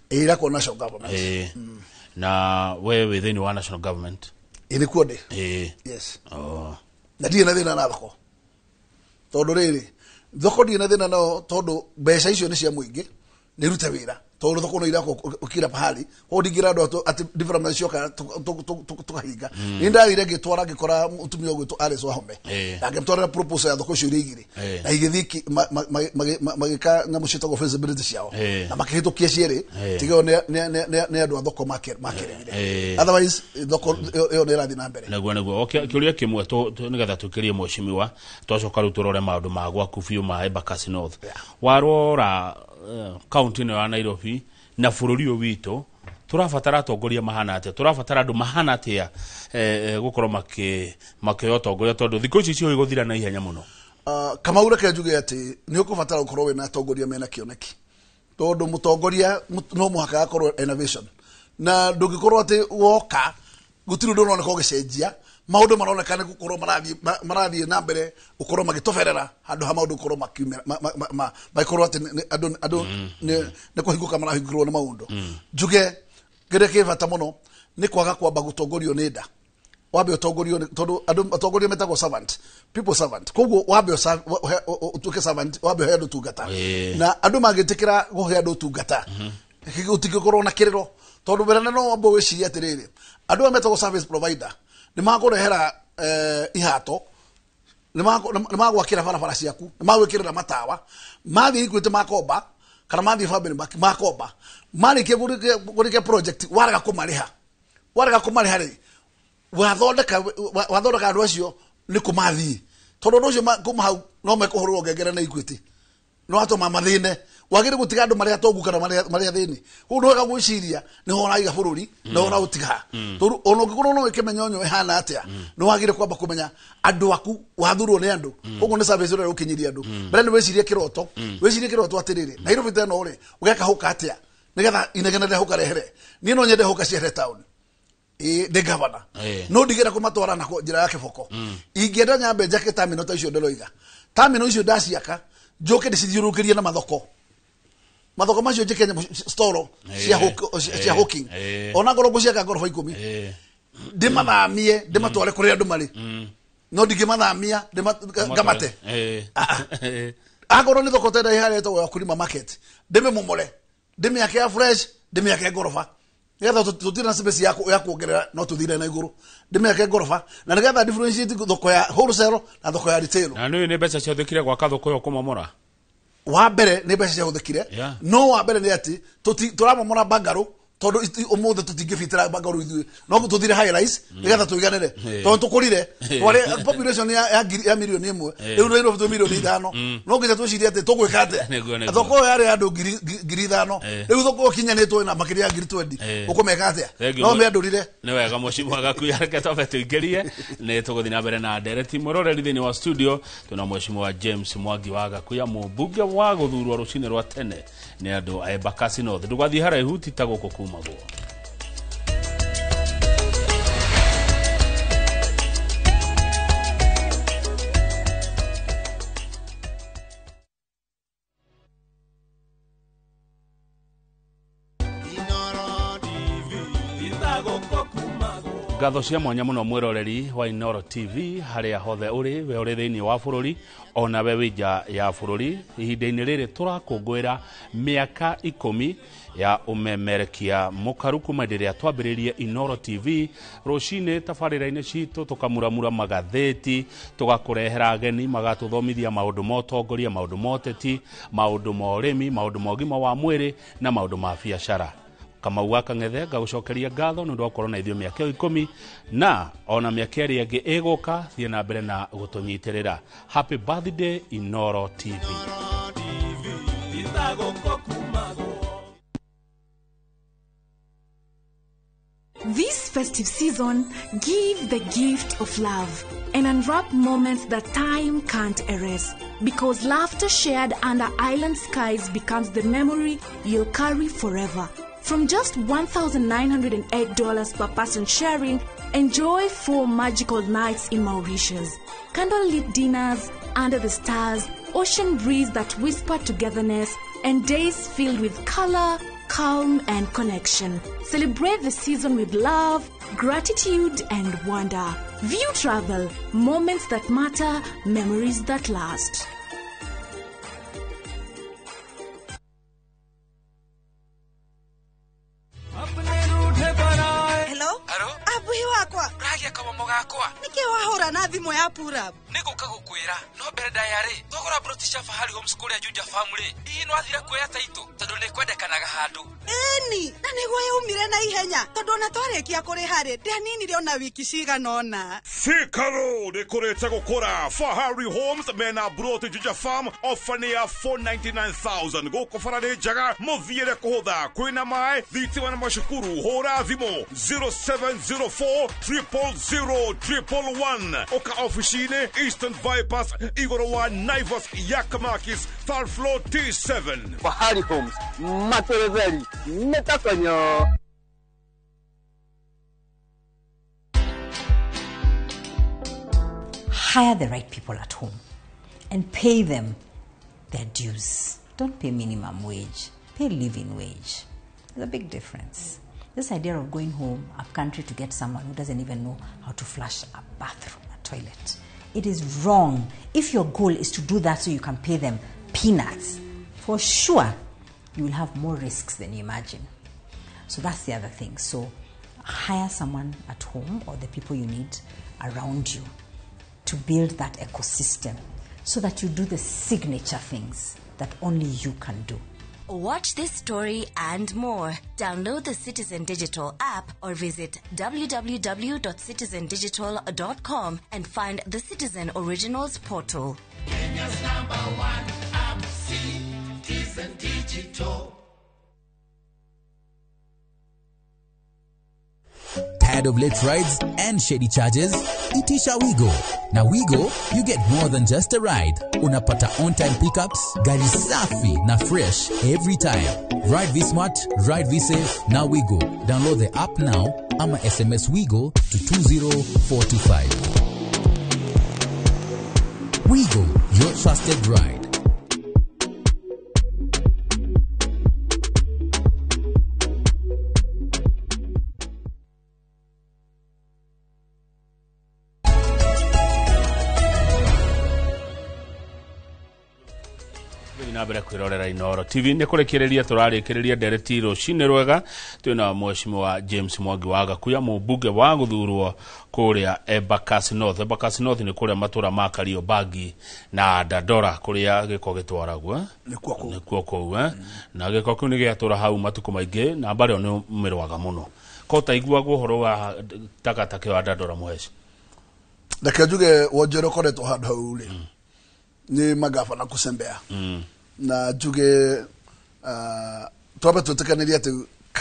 na wewe within wa national government ilikuwa de yes na dia na thina na thoko tondu riri thoko dia na thina no tondu mbeca icio ni cia muingi ni rute wira tondu thoko no irako ukira pahali odingira ndo ati different shoka tukahinga indaire gitwara gikora mutumia gwitu Alice Wahome agemtwara proposal ya thoko cio igire na igithiki magika na mushito feasibility ciao na makihitukia ciere tigo ne andu thoko makere otherwise thoko yo ne rathi na mbere naguo kiuria kimwe nigetha tukirie mweshimiwa twacoka ru turore maundu magwa kufiu ma Embakasi North warora county no ya Nairobi na bururi witu turabatara atongoria mahana atia turabatara andu mahana atia gukorwo makiyotongoria tondu thikũ ici cio iguthira na ihenya muno kama ureke njuge ati ni ukubatara gukorwo wena atongoria mena kioneki tondu mutongoria no muhaka akorwo innovation na ndungikorwo ati woka gutiru ndo no gicenjia maundu maronekana gukorwo marathie na mbere ukorwo magitoferera handu ha maundu ukorwo makiumira makorwo ati andu ne kuhinguka marahingurwo na maundu njuge gereke bata muno ni kwaga kwamba gutongorio ni nda wabe utongorio tondu andu atongorio metagwo servant people servant koguo wabe utuke servant wabe he andu tungata na andu magitikira guhe andu tungata gutigikorwo na kiriro tondu berana no wambo wiciria atiriri andu metagwo service provider ni makurehera ihato nimagwakira barabara ciaku nimagwikirira matawa mathi ikwite makomba kana mathi family makomba marikia gurikia project waraga kumariha ri wathondeka andu acio ni kumathi tondu ucio kuma hau no mekuhurwo ngengere na ikwiti no atoma mathine wagire gutiga andu maria tongu kana maria thini hu no gagwiciria ni ho raiga bururi no na utiga tondu ono ngikoro no ikimenya onyo ehana atia no wagire kwamba kumenya andu aku wathurwo ni andu uguo ni service uri ukinyiria andu mbere ni wecirie kiroto atiriri na iro biteno uri ugeka huka atia nigetha inegene de huka rehere ni no nyende huka ciere town de governor no digera kumatwara na njira yake boko ingenda nyambe njake terminal ta icio nderoiga terminal icio ndaciaka njoke ndicijurukirie na mathoko macio njike store cia hooking ona ngoro guciaka ngorofa 10 ndimathamie ndimatware kuri andu mari no ndigimathamia ngamate agoro ni thoko tenda iharetwo ya kulima market ndime mumore ndime yake ya fresh ndime yake ngorofa nigetha tutire na space ya kuongerera no tuthire na iguru ndime yake ngorofa na nigetha differentiate thoko ya wholesale na thoko ya retail na ni mbeca cia thikire gwaka thoko yo kumomora wa mbere ni mbeca cia huthikire no wa mbere ni ati turamomora bangaro tondu umuthe tutingifitira bangaro ithui no tuthire high rise nigetha tuiganire tondu tukurire wale population ya milioni 1 riu no ndo milioni 5 no nginya tucirie ati tugwika ate thoko yari andu ngiri 5 riu thoko kinyanitwo na makiria ngiri 20 ukumeka ate no me andurire ni wega mucimu agakuya reke tobe tuingirie ni tuguthi na mbere na ndereti muroreri thini wa studio tuna mucimu wa James Mwangi wa Gakuya mubunge wa guthurwo rucine rwa tene ni andu a Embakasi North ndugwathi haraihu titago kuma go ngatho cia mwanya muno mwiroreri wa Inoro TV haria hothe uri we uri thiini wa bururi ona we wija ya bururi ihinda-ini riri turakungwira miaka 10 ya umemerekia mukaru kuma ndiria twambiririe Inoro TV rucine tabarira-ini citu tukamuramura magatheti tugakurehera ageni magatuthomithia maundu ma utongoria maundu ma uteti maundu ma urimi maundu ma ugima wa mwiri na maundu ma biacara kama uwaka ngethe ngagucokeria ngatho nundu wa korona ithio miaka 10 na ona miaka iri ingi iguka thie na mbere na gutunyitirira happy birthday Inoro TV This festive season, give the gift of love and unwrap moments that time can't erase. Because laughter shared under island skies becomes the memory you'll carry forever. From just $1,908 per person sharing, enjoy 4 magical nights in Mauritius. Candlelit dinners under the stars, ocean breeze that whisper togetherness, and days filled with color, calm, and connection. Celebrate the season with love, gratitude, and wonder. View travel, moments that matter, memories that last. Niki wahora na thimu ya pura niko kagukwira no mbere ndayari thogora brotisha fahari homeschool ya Juja family no athire kuya taito tondu ni kwendekanaga handu eni na niguo yumire na ihenya tondu na twarikia kuri hari ndianinire ona wiki ciganona Sikaro de kurete gukura Fahari Homes mena brought Juja farm offering ya 499,000 goko farade jaga muthiire kuhutha kwina mai thitiwa na mashukuru hora thimo 0704 000 oka officine Eastern Bypass Igoro wa Naivas Yakamakis third floor T7 Fahari Homes Matereveli Metakonyo. Hire the right people at home and pay them their dues. Don't pay minimum wage, pay living wage. There's a big difference. This idea of going home up country to get someone who doesn't even know how to flush a bathroom, a toilet. It is wrong. If your goal is to do that so you can pay them peanuts, for sure you will have more risks than you imagine. So that's the other thing. So hire someone at home or the people you need around you to build that ecosystem so that you do the signature things that only you can do. Watch this story and more. Download the Citizen Digital app or visit www.citizendigital.com and find the Citizen Originals portal. Kenya's #1 app, Citizen Digital. Tired of late rides and shady charges? Itisha Wigo. Na Wigo, you get more than just a ride. Unapata on-time pickups, gari safi na fresh every time. Ride V-Smart, ride V-Safe, na Wigo. Download the app now, ama SMS Wigo to 20425. Wigo, your trusted ride. nabere kwirorera Inoro TV ne kurekereria turarikireria dereti rucine rwega twina mheshimiwa James Mwangi wa Gakuya mubuge wa guthurwo kuria Embakasi North. Embakasi North ni kuria matura ma Kariobangi na Dandora kuria giko gitwaragwo nikuo kou na giko kiu ni giatura hau matuko maingi na bare ni mirwaga muno ko taiguagwo horo wa takatake wa Dandora mweshi ndake juge wonjero koretwo handu hau ri ni magavana kusembea na juge twabe tutikaniria ati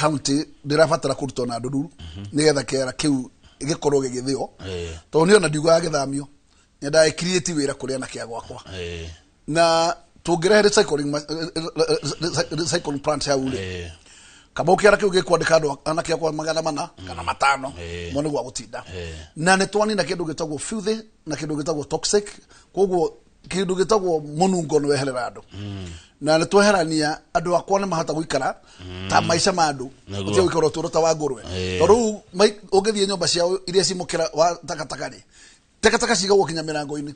county ndirabatara kuruto na nduru nigetha kera kiu igikorwo gigithio to ni ona ndiuga githamio nyenda create wira kuria na kia gwakwa na tungire recycling plant ya ule kama ukiara kiu gikwandika andu anake kwa magana mana kana matano mone gwa gutinda na netwani na kindu gitagwo filthy na kindu gitagwo toxic koguo kindu gitagwo munungo no weherera andu na netweherania andu akwa ne mahata guikara ta maisha ma andu uti guikara turota wa ngurwe toru ugithie nyumba ciao iria cimukira wa takatakari takataka cigagwo kinya mirango-ini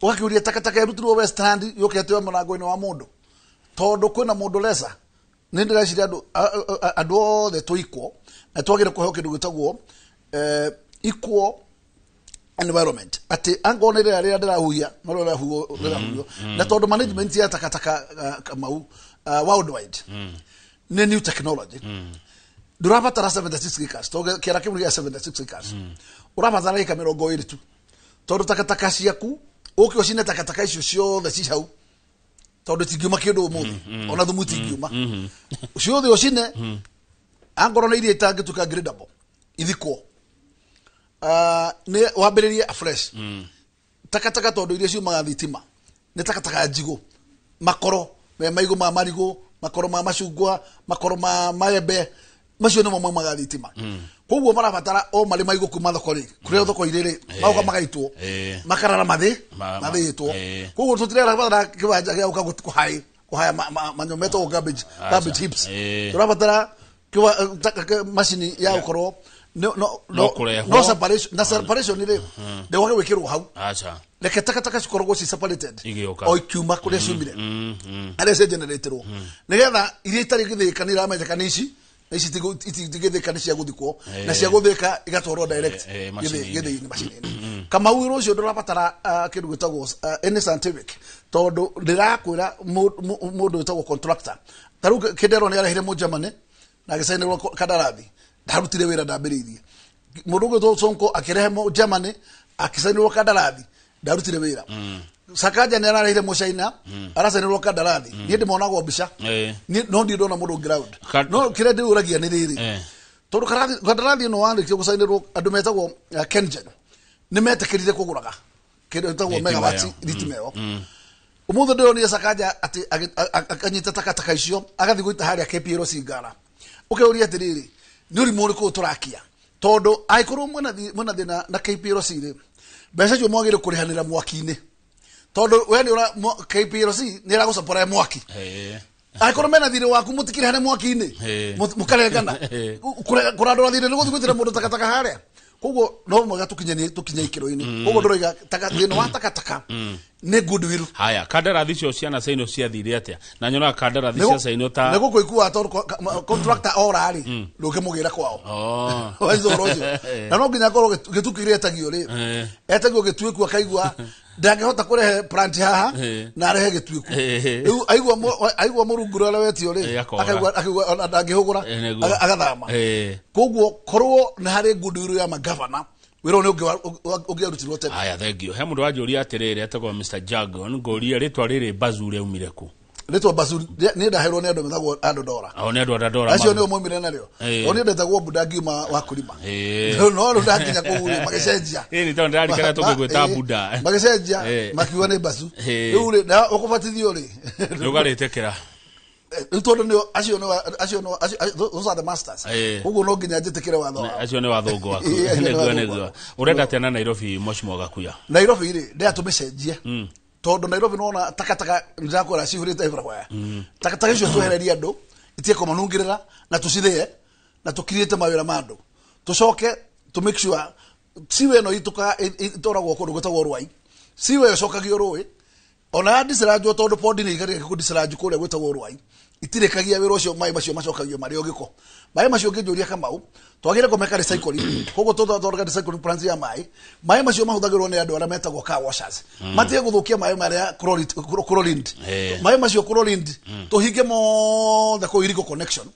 ugakiuria takataka irutirwo west hand yukete mirango-ini wa mundu tondu kwina mundu lesa nindiraciria andu othe tuikwo na twagire kuheo kindu gitagwo equal environment ati angonere aria ndirahuia no rahuo na tondu management ya takataka kamau worldwide ne new technology durabatara 76 acres to kera kimuria 76 acres urabatara ika 20 tu tondu takataka ciaku ukio cine takataka icio ciothe ci hau tondu tingiuma kindu umuthi ona thumu tingiuma ciothe ocine angoro na iria itangituka gradable ithikwo ne wambiririe afresh takataka tondu iria ciumaga thitima ne takataka njigo makoro me maigo ma marigo makoro ma macungwa makoro ma maembe macio no mamaga thitima koguo marabatara o mari maigo kuma thokori kuria thoko irire mauka magaitwo makarara mathitwo koguo tutirera batara kiwanja gia uka kuhaya manyometo garbage heaps turabatara kiwa machine ya ukoro no separation ile de wake wekero hau acha leke takataka cikoragwo ci separated o ikiuma kuria ciumire ale se generator nigetha iria itari githika ni ramenya ici tigithika ni cia guthikwo na cia guthika igatwarwo direct githini machine kama wiro cio ndurabatara kindu gitagwo any scientific tondu ndirakwira mundu gitagwo contractor taru kidero ni arahire mu Germany na gisainirwo kadarathi ndarutire wira ndambiririe mundu gitwo sonko akirehe mu Germany akisainirwo kadarathi ndarutire wira Sakaja ni arahire mu China arasainirwo kadarathi ni ndimonagwo mbica no ndi ndona mundu ground no kire ndi uragia ni riri tondu kadarathi no wandikio gusainirwo andu metagwo Kengen ni metekirire kuguraga kindu gitagwo megawati ritimeo umuthe ndionire Sakaja ati akanyita takataka icio agathi guita haria KPLC Ngara ukeuria atiriri ni urimu uriku turakia tondu aikuru mwana thina na KPLC ri mbeca cio mwagire kurihanira mwaki-ini tondu we ni ura KPLC ni ra gucapora mwaki aikuru mena thire waku mutikirihane mwaki-ini mukarengana kurandora thire ni guthigwitira mundu takataka haria koguo no mwaga tukinya ikiro-ini koguo ndoroiga thina wa takataka ne goodwill. Haya, kandarathi cio ciana caino ciathire atia na nyona kandarathi cia caino ta nego kuikua to contractor orari nduke mugira kwao waizo rojo na no nginya korwo gitukire etagio ri etagio gituiku akaigua ndangehota kurehe plant haha na arehe gituiku riu aigua murunguru ala wetio ri akaigua ndangehugura agathama koguo korwo na hari goodwill ya magavana wira ne ungiarutirwo tene. Aya, thank you. He mundu wanjuria atiriri atagwo Mr. Jagon ngoria ritwa riri Bazuri aumire ku. Ritwa Bazuri ni ndaherwo ni andu metagwo Adodora. Ni andu Adodora. Acio ni omumire nario. Oni ndetagwo Buda Ngima wa Kulima. No ndakinya kuguri magecenjia. Ni tondu ndari kana tugigwita Buda. Magecenjia makiwa ni Bazu. Riu ri na ukubatithio ri. Ndugaritekera. Ntondo ni acio those are the masters. Ugo no nginya njitikire watho. Acio ni watho waku. Nego. Urenda tena Nairobi Moshimo gakuya. Nairobi ri ndia tumecenjie. Tondu Nairobi nona takataka ndakora cihurite everywhere. Takataka icio twehereria andu itie komanungirira na tucithie na tukirite mawira mandu. Tucoke to make sure siwe no ituka itoragwo kundu gwetagwo Rwai. Siwe yocokagio Rui. Ona ndisirajwo tondu podi ni igari kudisirajwo kuria gwetagwo Rwai. Itirekagia wira ucio mai macio macokagio mari ogiko. Mai macio ngijuria Kamau twagire komeka recycling koguo tuthothorega recycling plants ya mai macio mahuthagirwo ni andu aria metagwo car washers matie guthukia mai maria chlorine mai macio chlorine tuhinge mothe ku irigo connection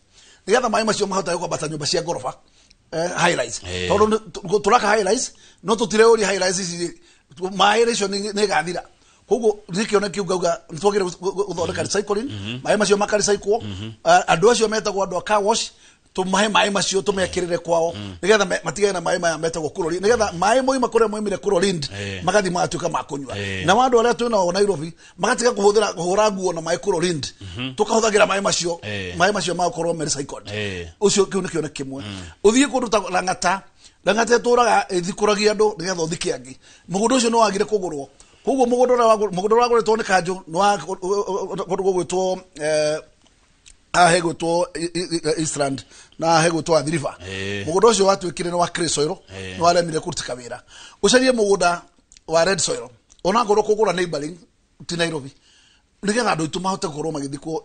nigetha mai macio mahotage kwambata nyumba cia ngorofa high rise tondu turaka high rise no tutire uri high rise ici mai recio ni gathira koguo nikiona kiuga twagire guthondeka recycling mai macio makaricyclwo andu acio metagwo andu car wash tumahe mai macio tumekirire kwao nigetha matigane na mai maya metagwo chlorine nigetha mai moima kuria moimire chlorine magathi matuika makunywa na wandu aria twina o Nairobi magatiga kuhura nguo na mai chlorine tukahuthagira mai macio makorwo recycled ucio kiu ni kione kimwe uthie kundu ta Lang'ata turaga ithikuragia andu nigetha uthike angi mugundo ucio no wagire kugurwo koguo mugundo waguritwo ni kanju no gwitwo ahegutwo Eastland na ahegutwo Athi River mugundo ucio watwikire no wa Clay Soil no aremire kurutika wira ucarie mugunda wa Red Soil ona ngoro kugura neighboring ti Nairobi nigetha andu itu mahote gukorwo magithikwo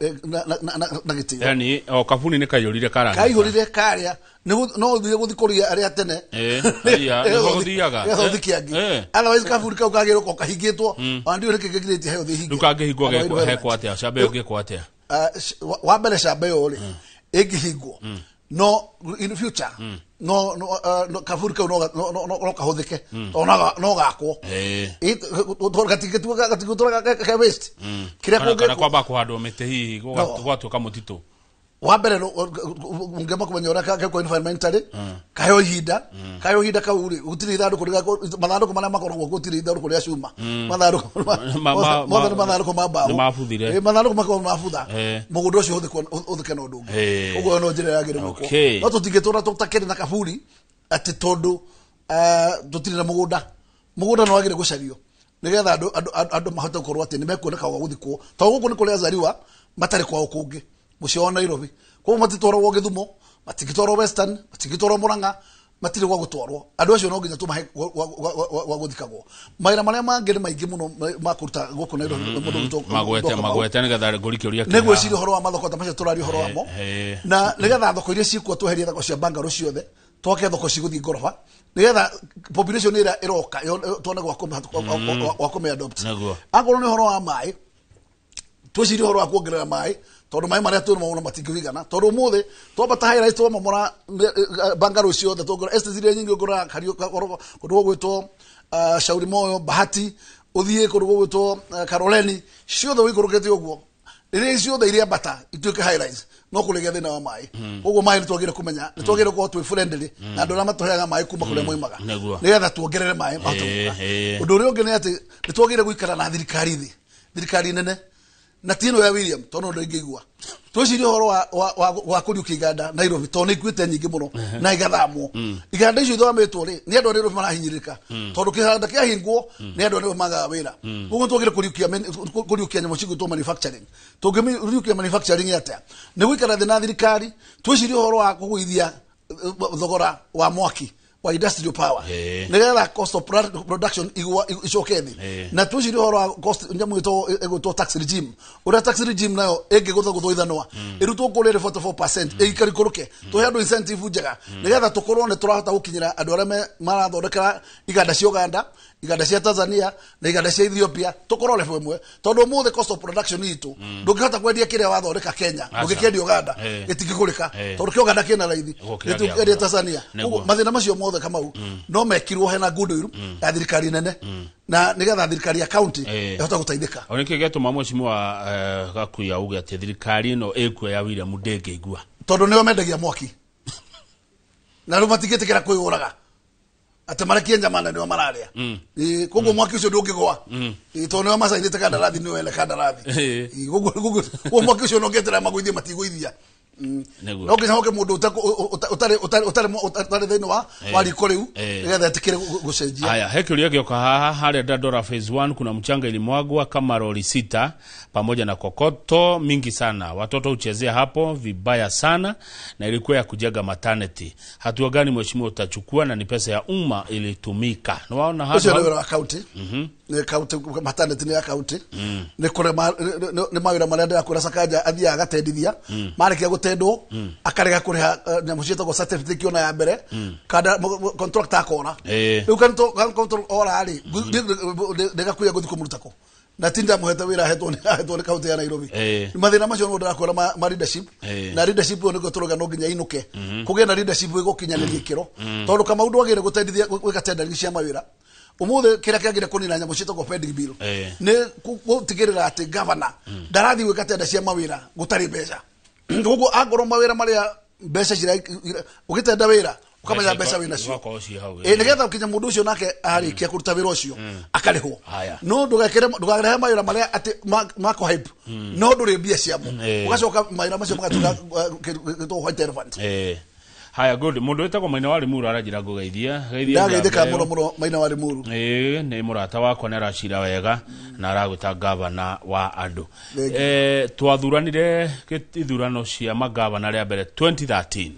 na gitio yani o kabuni ni kayurire karia no thie guthikuria aria tene no guthiaga guthikiangi otherwise kabuni kau kagirwo ko kahingitwo andu ni kigigirite he uthi hingi ndukangihingwo gekwo atia cabe ugikwo atia wa mbere cabe yo ri ingihingwo no in future no kabuni kau no kahuthike no gakwo gatigituga ka waste kiria kana kwamba kuhandwo miti hihi gwatuka mutitu wa mbere ngema kumenya ora ka environmentally kayo hinda kauri gutiri ithanduku mathanduku maria makoragwo gutiri ithanduku ria cuma mathanduku mabuthire mathanduku makoragwo mabutha mugundo ucio uthike na undu uguo no njira yagire guko no tutingitura tutakiri na kaburi ati tondu tutiri na mugunda no wagire gucario nigetha andu mahote gukorwo ati nimekuoneka wa guthikwo to guku ni kuria zariwa matari kwao kungi mucio wa Nairobi ko matitoro wo Githumo matigitoro Western matigitoro Murang'a matire gwa gutwarwo andu acio no nginya tumahe wa guthikagwo maira maria mangi ni maingi muno makuruta guku Nairobi mundu magwete nigetha ngurikiuria nego ciri horo wa mathoko ta macio turari horo wamo na nigetha thoko iria cikwo tweheria thoko cia Bangaro ciothe twoke thoko ciguthi ngorofa nigetha population ira iroka tuone gwa kome adopt angoro ni horo wa mai twiciri horo wa kuongerera mai tondu mai maria tu no matingigana tondu muthe twambata high rise twamomora Bangaro ciothe tugura estate nyingi ngura kario kundu gwitwo Shauri Moyo Bahati uthie kundu gwitwo Karoleni ciothe wikurukete uguo riria ciothe iria bata ituike high rise no kulegea thina wa mai uguo mai twagire kumenya twagire ko twi friendly na andu matoheaga mai kuma kuria moimaga nigetha tuongerere mai undu uri ungi ni ati twagire guikara na thirikari nene na tino ya William tono ndo ingigwa twiciri horo wa kuriukia iganda Nairobi tono ikuite nyingi muno na igathamwo iganda icio ithometwo ri ni andu Nairobi marahinyirika tondu kihanda kia hingwo ni andu Nairobi maga wira uguo twagire kuriukia nyamo cigutwo manufacturing tungiriukia manufacturing atia ni gwikara thina thirikari twiciri horo wa kuguithia thogora wa mwaki wa industrial power nigetha cost of production icokethi na tuciri horo wa cost nyamu ito tax regime ura tax regime nayo guthoithanwa irutwo kuri 44% ikari kuruke tuhe andu incentive njega nigetha tukorwo ni turahota gukinyira andu aria marathondekera iganda cia Uganda, iganda cia Tanzania na iganda cia Ethiopia tukorwo level imwe tondu muthe cost of production itu ndungihota kwendia kiria wathondeka Kenya ndungikendia Uganda gitingigurika tondu kia Uganda kina raithi gitingikendia Tanzania uguo mathina macio mothe kamau no mekirwo hena goodwill ya thirikari nene na nigetha thirikari ya county ihota gutaithika onike getuma mwecimu wa Gakuya uge ati thirikari no ekwe ya William Ndenge igua tondu nio mendagia mwaki na ru matigitikira kuiguraga ate marakia nyamana nio mararia koguo mwaki ucio ndungigwa tondu nio masaidite kandarathi nio ele kandarathi koguo mwaki ucio no ngetera maguithia matigũithia no nginya hoke mundu utari thini wa riko riu nigetha etikire gucenjia. Haya, hekiria gioka haha haria Dandora phase 1 kuna mchanga ilimwagwa kama lori 6 pamoja na kokoto mingi sana. Watoto uchezea hapo vibaya sana na ilikuwa ya kujenga maternity. Hatua gani mheshimiwa utachukua na ni pesa ya umma ilitumika? Naona hapa sio wa county ni county maternity ni ya county ni kore ni mawira marenda ya kurasakaja athia agatendithia marikia gutendwo akarega kuriha nyamucita go certificate ona ya mbere kada contract akona riu kan contract ora ali ndega guthi kumurutako na tinda muheta wira hetwo ni county ya Nairobi ni mathina macio no ndakora ma leadership na leadership no gotoroga no nginya inuke kuge na leadership igukinyaniria kiro tondu kama undu agire gutendithia gwikatendari cia mawira umuthe kira kiagire kunina nyamucita go pending bill ni gutigirira ati governor ndarathi gwikatenda cia mawira gutari mbeca gugu agoro mawira maria mbeca cira ugitenda wira ukamenya mbeca wina cio nigetha ukinya mundu ucio nake arikia kuruta wira ucio akarihwo no ndugakire mawira maria ati mako hype no nduri mbia ciamo ugacoka mawira macio magatuka to white elephant. Haya, good. Mundu wetagwo Maina wa Limuru arajira ngugeithia ndageithika muno Maina wa Limuru ni murata wakwa na aracira wega na aragwita gavana wa andu twathuranire githurano cia magavana ria mbere 2013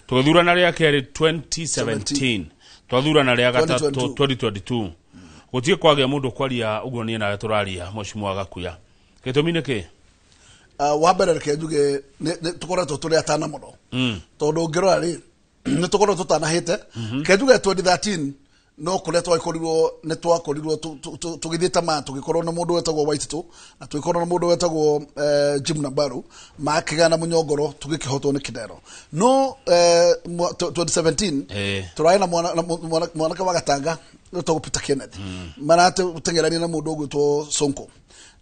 twathurana ria keri 2017 twathurana ria gatatu 2022 gutie kwagia mundu kwaria uguo ni nawe turaria mheshimiwa Gakuya gitumi niki wa mbere reke njuge tukoretwo turi atana muno tondu ngirora ri ni tukoretwo tutanahite ke njuge 2013 no kuletwa ikorirwo ni twakorirwo tugithita ma tugikorwo na mundu wetagwo Waititu na tugikorwo na mundu wetagwo Jim Nambaru makigana munyongoro tugikihotwo ni Kidero no 2017 turaina mwana wa Gatanga no Peter Kennedy marate utengerania na mundu ugwitwo Sonko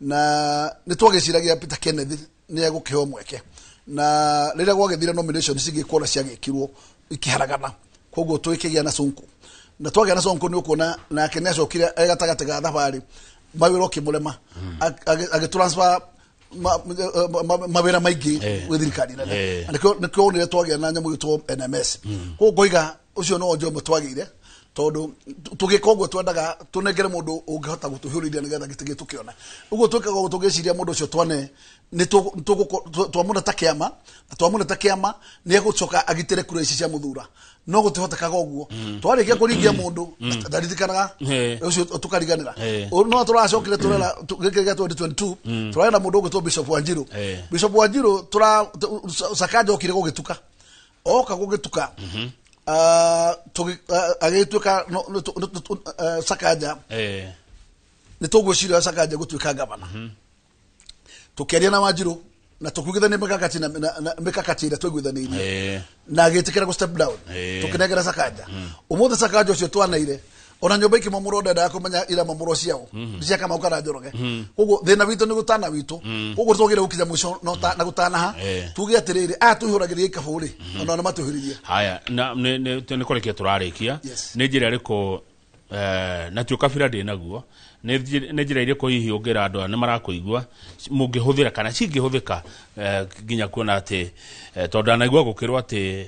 na nitwagiciragia Peter Kennedy ni egukihwo mweke na rira gwagethira nomination cigikora ciagikirwo ikiharagana koguo twikigia na Sonko na twagia na Sonko ni ukona na kenecokire egatagate ga thabari mawiro kimurema agitransfer mawira maingi withirikari nene nikyo ni twagia na nyamu gitwo NMS koguo iga ucio no njo mutwagire tondu tugikogwo twendaga tunengere mundu ungihota gutuhurithia nigetha gitige tukiona uguo twikaga tugiciria mundu ucio twane ni twamuna takiama na twamuna takiama ni egucoka agitire kura ici cia muthura no gutihotekaga uguo twarikia kuringia mundu ndaririkanaga ucio tukariganira no turacokire turera gikiga 2022 turenda mundu ugitwo Bishop Wanjiru Sakaja okire gugituka oka gugituka agituka Sakaja ni tugwiciria Sakaja gutuika gavana tukiaria na Wanjiru na tukugithania mikakati ira twiguithanirie na agitikira go step down tukinegera Sakaja umuthe Sakaja ucio twanaire ona nyumba iki mamuro ndenda kumenya ira mamuro ciao cia kama ukara njoroge koguo thina witu ni gutana witu koguo tugire ukinya mwisho no na gutana ha tugi atiriri tuhuragirie ikaburi ona na matuhiririe. Haya, na ni korekia turarikia ni njira riko na tio kabira ndi naguo ni njira iriko hihi ungira andu ni marakuigua mungihuthira kana cingihũthĩka nginya kuona ati tondu anaigua gukirwo ati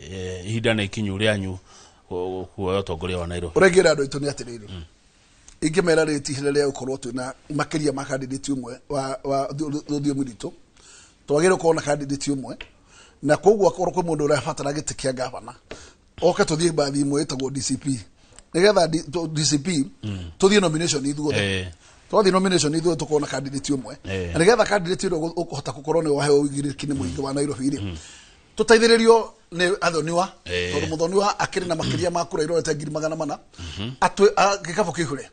ihinda na ikinyu rianyu kuoya utongoria wa Nairobi uregira andu itu ni atiriri ingimera ritihire ria ukorwo twina makiria ma candidate umwe wa thiomi ritu twagire kuona candidate umwe na koguo akorwo kwi mundu urabatara gitikia gavana oka tuthie bathi imwe etagwo DCP nigetha DCP tuthie nomination ithuothe twathi nomination ithuothe tukona candidate umwe na nigetha candidate ucio ukuhota gukorwo ni waheo wigiriki ni muingi wa Nairobi ri tutaithiririo ni athoniwa tondu muthoniwa akiri na makiria ma kura irorete 400 atwe gikabo kihure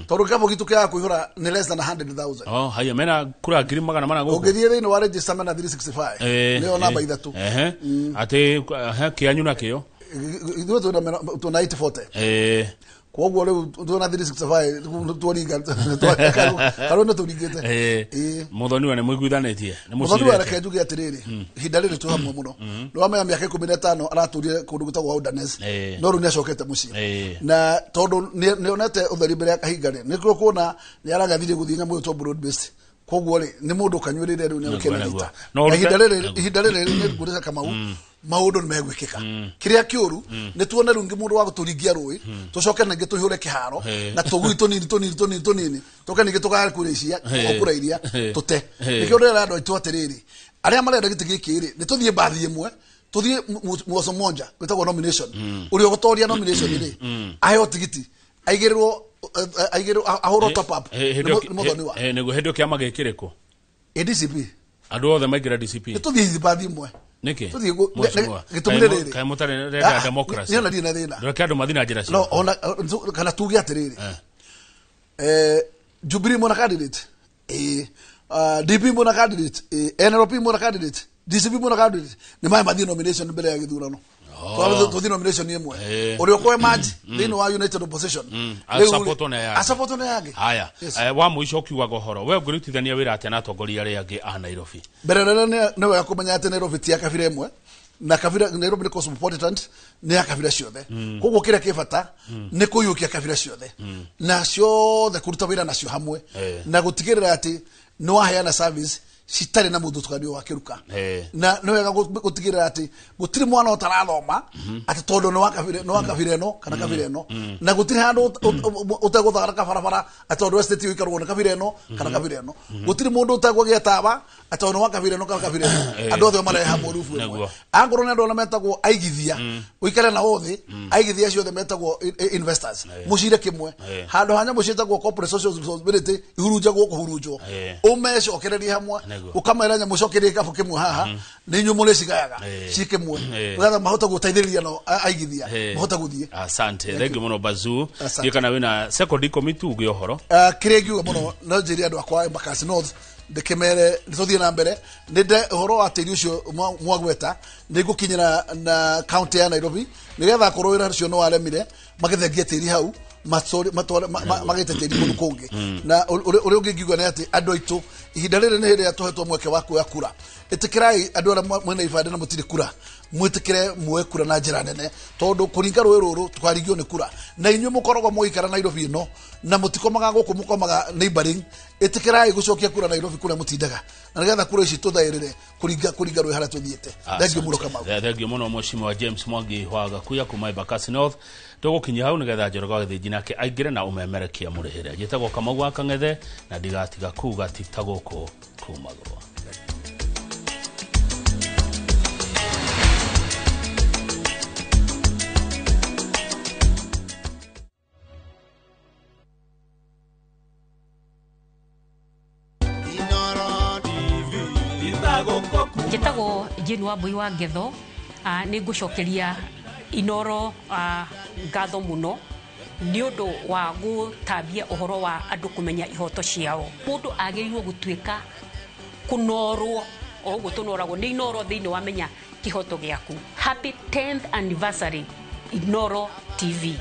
tondu gikabo gitu kia kuihura ni less than 100,000 haya mena kura 400 guku ugithie thini wa register mena 365 niyo namba ithatu ate kianyu na kio ithuĩ tuna 8040 koguo rĩu tuna 365 tuoringa karona turingĩte muthoni wa nĩ mũiguithanĩtie muthoni wa reke njuge atĩrĩrĩ ihinda rĩrĩ tu hamwe mũno nĩ wamenya mĩaka 15 aratũrire kũndũ gũtagwo Wilderness no rĩu nĩacokete mũciĩ na tondũ nĩonete ũtheri mbere ya kahinga nĩ kuona nĩ aragathirie gũthiĩ nyamũ ĩtwo broad based koguo rĩ nĩ mũndũ kanyuĩrĩire rĩu nĩ ũkeneta ihinda rĩrĩ nĩ ngũrĩra Kamau maundu ni megwikika kiria kiuru ni tuone rungi mundu wa guturingia rui tucoke ningi tuhure kiharo na tugui tunini toka ningi tukare kurisia okura iria tute nikio ndera andu aitu atiriri aria marenda giti giki ri ni tuthie bathi imwe tuthie mwoso monja gwitagwo nomination uri ogotoria nomination ri ayo tigiti aigirirwo ahoro top up nego hendio kiama gikiriko DCP andu othe maingira DCP ni tuthie bathi imwe niki gitumire riri kai mutare rega democracy ni na thina reke andu mathina njira no ona kana tugi atiriri Jubilee mona candidate DP mona candidate NLP mona candidate DCP mona candidate ni mai mathi nomination mbele ya githurano tuthi nomination imwe uri okwe maji thini wa United Opposition support na yage haya wa muico kiuga gohoro we ngurutithania wira ate na atongoria aria angi a Nairobi mbere ne we akumenya ate Nairobi ti akabira imwe na kabira Nairobi ni cosmopolitan ni akabira ciothe koguo kira kibata ni kuyukia kabira ciothe na ciothe kuruta wira nacio hamwe na gutigirira ati no aheana service citari na mundu tukanio wa kiruka na no wega gutigirira ati gutiri mwana utarathoma ati tondu no wakabire no kana kabire no na gutiri handu utaguthara ka barabara ati tondu estate ikarwo na kabire no kana kabire no gutiri mundu utagwagia tawa ati tondu wakabire no kana kabire no andu othe mareha hamwe rufu angoro na ndona metagwo aigithia uikare na othe aigithia ciothe metagwo investors mucire kimwe handu hanya mucitagwo corporate social responsibility ihurunjagwo kuhurunjwo umecokereria hamwe ukamera nya mucokerie kabu kimwe haha ni nyumule cigayaga cikimwe ngatha mahota guteithĩrĩria no aigithia mahota guthie asante thank you muno Bazu kana wina second committee uge ohoro kire ngiuga muno no njiri andu akwa Embakasi North ndikemere nituthie na mbere ninde uhoro wa tiri ucio mwagweta nigukinyira na county ya Nairobi nigetha korowira ucio no aremire magethengia tiri hau magete tiri kundu kungi na uri ungiuga ni ati andu aitu ihinda riri ni hiri atuhetwo mweke wa kuoya kura itikirai andu ara mwena ibande na mutiri kura mwitikire muoye kura na njira nene tondu kuringa rũĩ rũrũ twarigio ni kura na inyuĩ mukoragwo muikara Nairobi no na mutikomaga guku mukomaga neighboring itikirai gucokia kura Nairobi kura mutindaga na nigetha kura ici tuthairire kuringa rũĩ haria tuthiete thank you muno Kamau thank you muno Mheshimiwa James Mwangi Hwaga kuya kuma Embakasi North tugukinya hau nigetha Njoroge Githĩnji nake aingire na umemerekia mũrĩhĩre njĩtagwo Kamau wa Kang'ethe na ndigatiga kuga titagũkũ kumagwo njĩtagwo Jane Wambui wa Ngetho nĩ ngũcokeria Inoro ngatho muno nĩ ũndũ wa gũtambia ũhoro wa andũ kũmenya ihoto ciao mũndũ agĩrĩirwo gũtuĩka kũnorwo o ũguo tũnoragwo nĩ Inoro thĩinĩ wa menya kĩhoto gĩaku happy 10th anniversary Inoro TV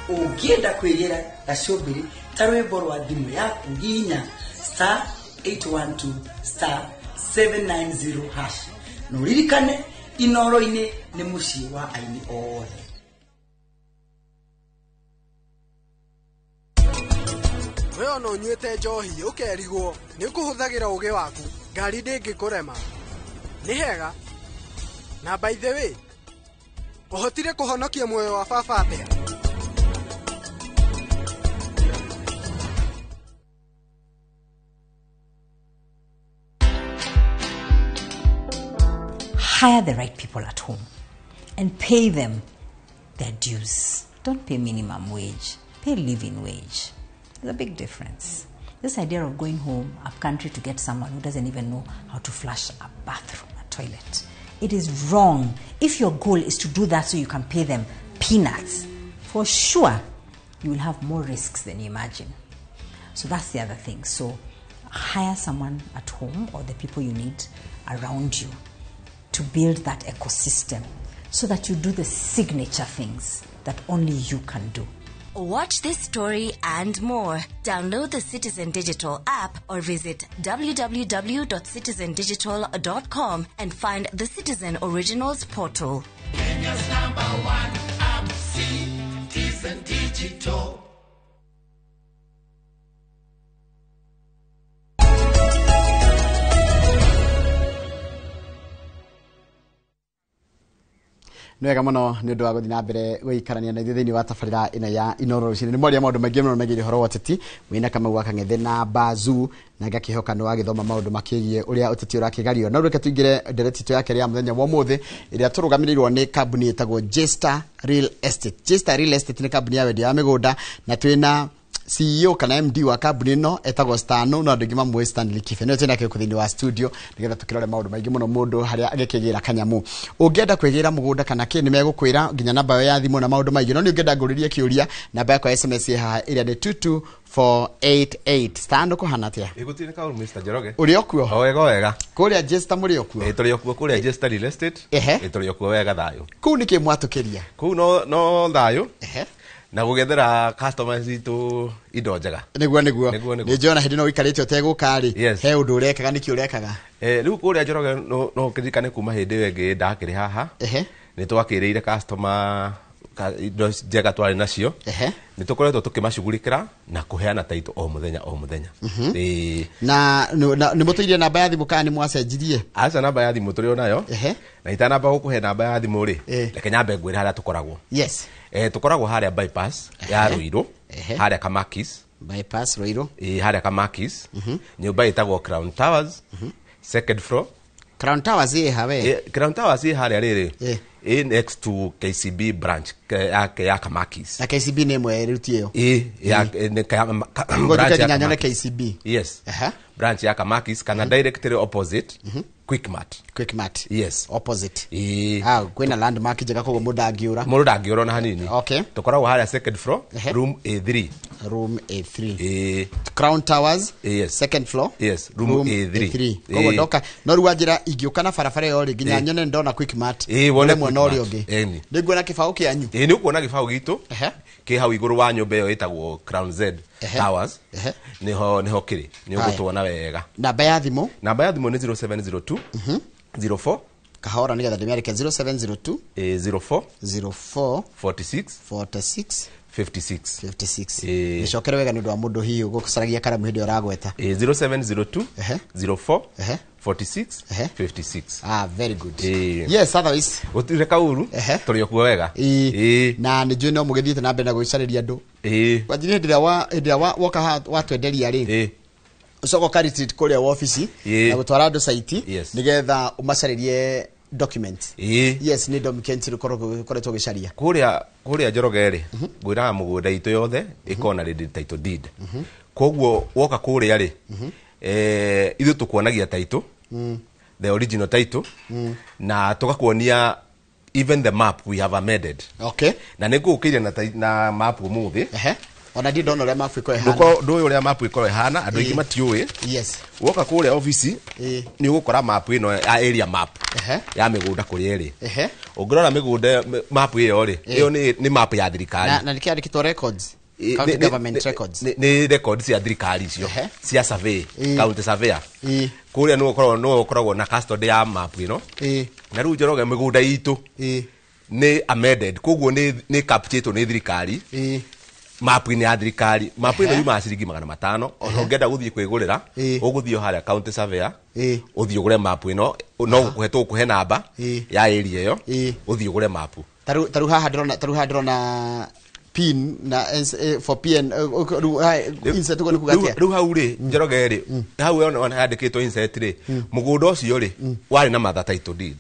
Ukienda kwegera gacũmbĩrĩ ta rwĩmbo rwa thimũ yaku nginya *812*790# na ũririkane Inoro-inĩ nĩ mũciĩ wa aini othe. We ona ũnyuĩte njohi ũkerigwo nĩ ũkũhũthagĩra ũgĩ waku ngari ndĩngĩkũrema nĩ hega na by the way ũhotire kũhonokia muoyo wa baba atĩa? Hire the right people at home and pay them their dues. Don't pay minimum wage. Pay living wage. There's a big difference. This idea of going home up country to get someone who doesn't even know how to flush a bathroom, a toilet. It is wrong. If your goal is to do that so you can pay them peanuts, for sure you will have more risks than you imagine. So that's the other thing. So hire someone at home or the people you need around you to build that ecosystem so that you do the signature things that only you can do. Watch this story and more. Download the Citizen Digital app or visit www.citizendigital.com and find the Citizen Originals portal. Kenya's #1 app, Citizen Digital. Nwega muno ni undu wa guthii na mbere guikarania na ithuĩ thĩinĩ wa tabarĩra ĩno ya Inoro Rũcinĩ. Nĩ mwaria maũndũ maingĩ mũno megiĩ ũhoro wa ũteti wĩna Kamau wa Kang'ethe na Bazu na ngakĩhoka nĩ wagĩthoma maũndũ makĩgiĩ ũrĩa ũteti ũrakĩgario. Na reke tũingĩre ndereti itũ ya kerĩ ya mũthenya wa ũmũthĩ ĩrĩa tũrũgamĩrĩirwo nĩ kambuni ĩtagwo Jester Real Estate. Jester Real Estate nĩ kambuni ya wendia wa mĩgũnda na twĩna CEO kana MD wa kambuni no etagwo Stano na andũ angĩ mamwe Stanley Kife. Nĩ twĩna kĩrĩko thĩinĩ wa studio nĩgetha tũkĩrore maũndũ maingĩ mũno mũndũ harĩa agĩkĩgĩra kanyamu. Ũngĩenda kwĩgĩra mũgũnda kana kĩ nĩ megũkwĩra nginya namba yao ya thimũ na maũndũ maingĩ. No nĩ ũngĩenda ngũrĩrie kĩũria namba yako ya SMS haha ĩrĩa nĩ 22488. Stano kũhana atĩa? Igũtirĩ kaũru Mr. Njoroge. Ũrĩ okuo? O wega. Kũrĩa Jester mũrĩ okuo? Tũrĩ okuo kũrĩa Jester Real Estate. Tũrĩ okuo wega thayũ. Kũu nĩ kĩ mwatũkĩria? Kũu no thayũ. Na gũgethera customers itu indo njega. Nĩguo nĩ njona hĩndĩ no ikarĩte ũtegũkarĩ he ũndũ ũrekaga nĩkĩ ũrekaga? Rĩu kũrĩa Njoroge no kĩririkane kuma hĩndĩ ĩyo ĩngĩ ndakĩrĩ haha nĩ twakĩrĩire customer indo njega twarĩ nacio nĩ tũkoretwo tũkĩmacugurĩkĩra na kũheana taito o mũthenya na nĩ mũtũirie namba ya thimũ kana nĩ mwacenjirie? Aca namba ya thimũ tũrĩ nayo na itanamba gũkũhe namba ya thimũ rĩ reke nyambe ngwĩre harĩa tũkoragwo. Tukoragwo harĩa bypass ya Ruiru harĩa Kamakis bypass Ruiru harĩa Kamakis nyũmba ĩtagwo Crown Towers second floor. Crown Towers hawe Crown Towers harĩa rĩrĩ next to KCB branch ya Kamakis. Na KCB nĩ mwe ruti ĩyo branch ya KCB. Yes branch ya Kamakis kana directly opposite Quickmart. Yes, opposite. Kwĩna landmark njega koguo mũndũ angĩũra na hanini. Tukoragwo harĩa second floor room A3. Crown Towers second floor room A3. Koguo ndoka no rĩu anjĩra ingĩũka na barabara ĩyo rĩ nginya nyone ndona Quickmart wone mwena ũrĩa ũngĩ nĩnguona kĩbaũ kĩanyu. Nĩ ũkuona kĩbaũ gitũ kĩ hau igũrũ wa nyũmba ĩyo ĩtagwo Crown Z Towers niho kĩrĩ nĩ ũgũtuona wega. Namba ya thimũ nĩ 0702 04 kahora nĩgetha ndĩmĩarĩke 0702 04 46 56. Nĩcokere wega nĩ ũndũ wa mũndũ hihi ũgũcaragia karamu hĩndĩ ũragweta. 0702 04 46 56. Very good. Yes, otherwise gũtirĩ kaũru tũrĩ okuo wega. Na nĩ njũĩ no mũgĩthiĩte na mbere na gũgĩcarĩria andũ. Wanjire hĩndĩ ĩrĩa woka watwenderia rĩ ucoka ũkaritreat kũrĩa wabici na gũtwara andũ site nĩgetha ũmacarĩrie documents. Yes, nĩ documents koretwo gĩcaria kũrĩa Njoroge rĩ ngwĩraga mũgũnda itũ yothe ĩkona ready title deed. Koguo woka kũrĩa rĩ ithuĩ tũkuonagia title the original title na tugakuonia even the map we have amended. Okay. Na nĩngũkĩria na map ũmũthĩ ona ndi ndona ria mapu iko ehana ndu uria mapu iko ehana andu ingi matiui yes woka kuria office ni ugukora mapu ino ya area map ya migunda kuria ri ungirora migunda mapu iyo ri iyo ni mapu ya thirikari na nikiandikitwo records county government records ni records ya thirikari icio cia survey county surveyor kuria no ukoragwo na custody ya mapu ino na riu Njoroge migunda itu ni amended koguo ni captured ni thirikari mapu ni ya thirikari mapu ino yuma ciringi 500 ona ungenda guthie kwigurira uguthio haria county surveyor uthie ugure mapu ino no gukuhetwo kuhe namba ya area iyo uthie ugure mapu taru haha ndrona pin na for pn insert ko kugatia riu hau ri Njoroge ri hau ona yandikitwo insert ri mugunda ucio ri wari na mother title deed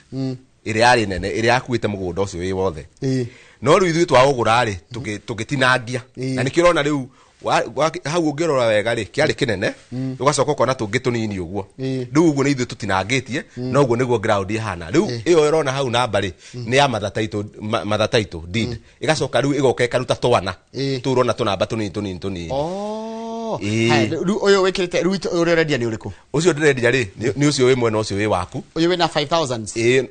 iri yari nene iri yakuite mugunda ucio wi wothe no riu ithu twagugura ri tugitinangia na nikirona riu hau ungirora wega ri kiari kinene ugacoka ukona tungi tunini uguo riu uguo ni ithu tutinangitie no uguo niguo ground ihana riu iyo irona hau namba ri ni ya mother title deed igacoka riu igoka ikaruta twana turona tunamba tunini riu uyu wikirite riu urerendia ni uriku ucio ndirendia ri ni ucio wi mwena ucio wi waku uyu wina 5000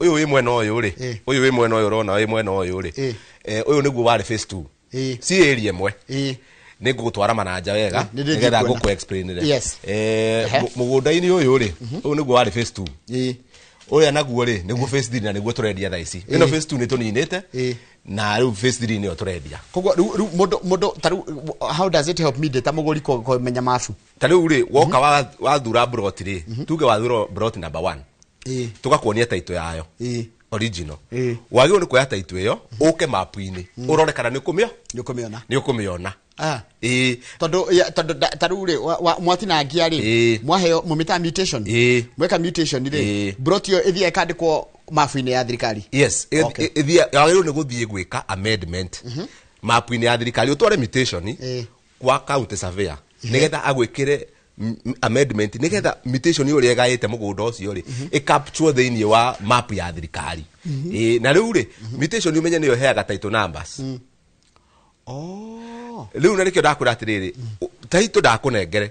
uyu wi mwena uyu ri uyu wi mwena uyu urona wi mwena uyu ri uyu niguo wari phase 2 si area imwe nigutwara mananja wega nigetha guku explain ri mugunda-ini uyu ri uyu niguo wari phase 2 uyu naguo ri niguo phase 3 na niguo turendia thaa ici ino phase 2 ni tuninite na riu phase 3 ni turendia koguo riu mundo taru how does it help me data muguri ko menya mafu taru ri woka wathura brot ri tuge wathura brot number 1 tugakuonia title yayo original wagio ni kuya title iyo uke mapu-ini urorekana ni ukumiona tondu taru ri mwatinangia ri mwaheo mumita mutation mweka mutation ri brought yo ithia ikandikwo mapu-ini ya thirikari yes ithia wagio ni guthie gwika amendment mapu-ini ya thirikari utware mutation kwa county surveyor nigetha agwikire amendment nigetha mutation yo ri gaite mugunda ucio ri capture thiini wa map ya thirikari na riu ri mutation yo menya niyo heaga title numbers riu na rikio ndakura atiriri title ndakunengere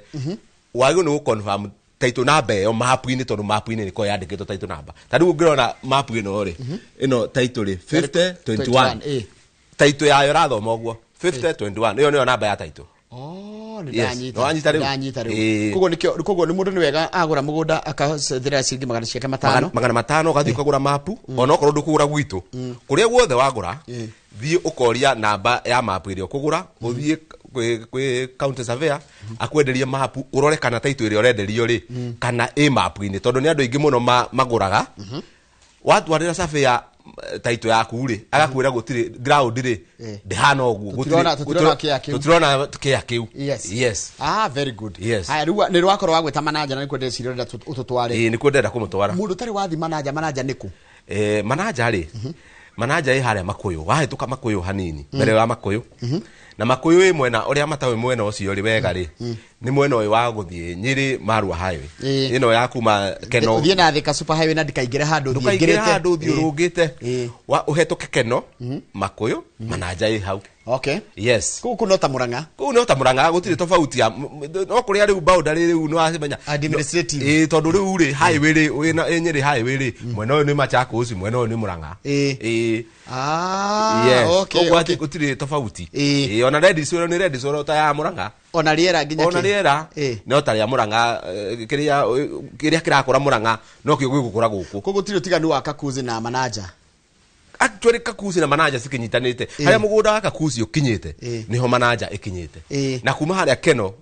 wagio ni confirm title number yo map-ini tondu map-ini niko yandikitwo title number tariu ngirona map ino ri ino title ri 5021 title yayo rathoma uguo 5021 iyo niyo namba ya title ndanyita riu koguo ni mundu ni wega agura mugunda akathira ciringi 500 ugathii ukagura mapu ona okorwo ndukugura gwitu kuria guothe wagura thii ukoria namba ya mapu iria ukugura uthii kwi county surveyor akwenderie mapu urore kana title iria urenderio ri kana mapu-ini tondu ni andu ingi muno maguraga watwarira surveyor title yaku ri agakwira gutiri ground ri ndihana uguo tutirona kia kiu yes very good haya riu ni rwakorwo wagwita manager na ni kwendera cirio ututware ni kwendera kumutwara mundu tari wathi manager niku manager ri manager i haria Makuyu wahituka Makuyu hanini mbere wa Makuyu na Makuyu i mwena uria matawe mwena ucio ri wega ri ni mwena uyu wa guthie Nyeri Marua highway ino ya kuma Keno uthie na Thika super highway na ndikaingire handu thiurungite wa uhetuke Keno Makuyu manager i hau yes ku nota Murang'a gutire tofauti ya no kuria riu boundary riu no acimenya administrative tondu riu ri highway ri wina Nyeri highway ri mwena uyu ni Machakos mwena uyu ni Murang'a yes okay gutire tofauti ona red soro ni red soro ta ya Murang'a ona riera nginya ona riera no ta ya Murang'a kiria kirakora Murang'a no kio gukura guku koguo tiro tiganu wa Kakuzi na manager actually Kakuzi na manager sikinyitanite haria mugunda wa Kakuzi ukinyite niho manager ikinyite na kuma haria Keno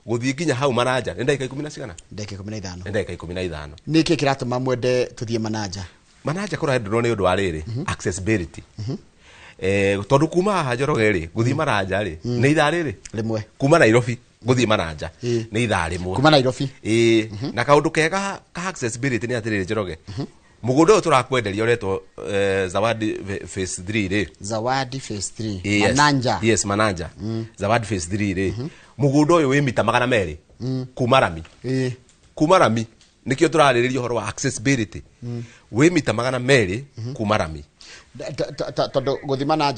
guthii nginya hau manager ni ndagika 10 cigana ndagika 15 ndagika 15 niki kiratuma mwende tuthie manager kora ndro ni undu wa riri accessibility tondu kuma haha Njoroge ri guthii manager ri ni ithaa riri rimwe kuma Nairobi guthii manager ni ithaa rimwe kuma Nairobi na kaundu kega ka accessibility ni atiriri Njoroge mugunda uyu turakwenderia uretwo Zawadi phase 3 ri Zawadi phase 3 yes manager Zawadi phase 3 ri mugunda uyu wi mita 200 kuma Rami nikio turaririria horo wa accessibility wi mita 200 kuma Rami tondu guthimana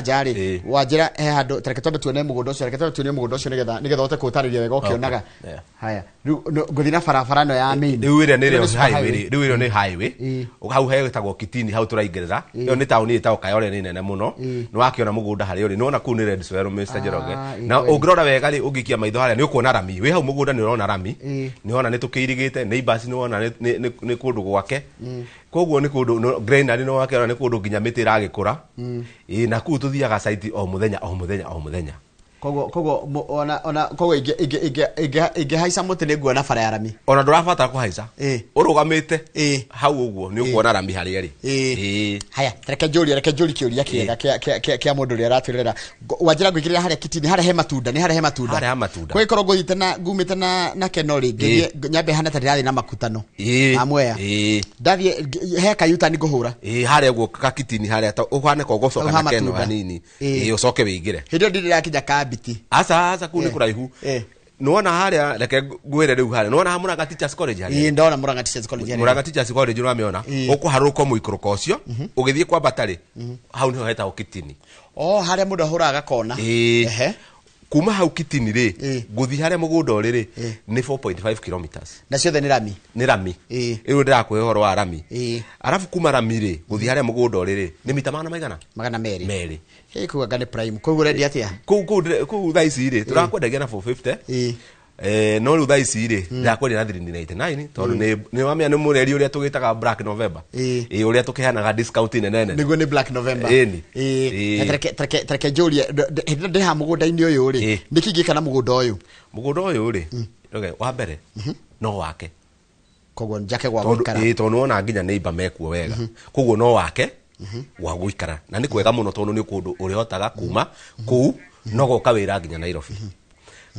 njari wanjira he handu tareke tondu tuone mugundo ucio nigetha ote kutariria wega ukionaga haya guthina barabara no ya main riu ire ni highway hau hetagwo Kitini hau turaingirira iyo ni tauni itao Kayole ni nene muno ni wakiona mugunda hari uri nona ku ni Red Swell Mr. Njoroge na ungirora wega ri ungikia maitho haria ni ukuona rami wi hau mugunda ni urona rami ni ona ni tukirigite neighbors ni ona ni kundu gwake koguo ni kundu greenery no wakiona ni kundu nginya miti iragikura na ku tuthiaga site o muthenya koguo koguo ingihaica muti ni nguona bara ya rami ona ndurabatara kuhaica urugamite hau uguo ni ukuona rami haria ri haya reke njuri kiuria kiega kia mundu ri aratwirira wanjira ngwikirira haria Kitini haria he matunda kwa ikorwo nguthite na ngumite na kenori nyambe hana ta ndirathi na makutano amwe ndathie he kayuta ni nguhura haria guo ka Kitini haria ta uhane ko gocoka na keno hanini ucoke wingire hindio ndira kinja kabiti asa kuni kuraihu nona haria reke gwire riu haria nona Murang'a Teachers College haria ndona Murang'a Teachers College haria Murang'a Teachers College uramiona ukuharuka muikoroka ucio ugithie kwa batari hau niho heta Kitini haria mundu ahuraga kona kuma hau Kitini ri guthi haria mugunda uri ni 4.5 kilometers na ciothe ni rami iru ndirakuhe horo wa rami arafu kuma rami ri guthi haria mugunda uri ni mita magana meri kuga ngane prime koguo ready atia ku thaici ri turakwendagia na 450 no riu thaici ri ndakwendia na 399 tondu ni wamia ni mureri uria tugitaga Black November uria tukiheanaga discount nene niguo ni Black November treke njuri ndi ha mugunda-ini uyu ri nikingika na mugunda uyu ri okay wa mbere no wake koguo njake gwa guikara tondu ona nginya neighbor mekuo wega koguo no wake wa guikara na ni kwega muno tondu ni kundu urihotaga kuma kuu no goka wira nginya Nairobi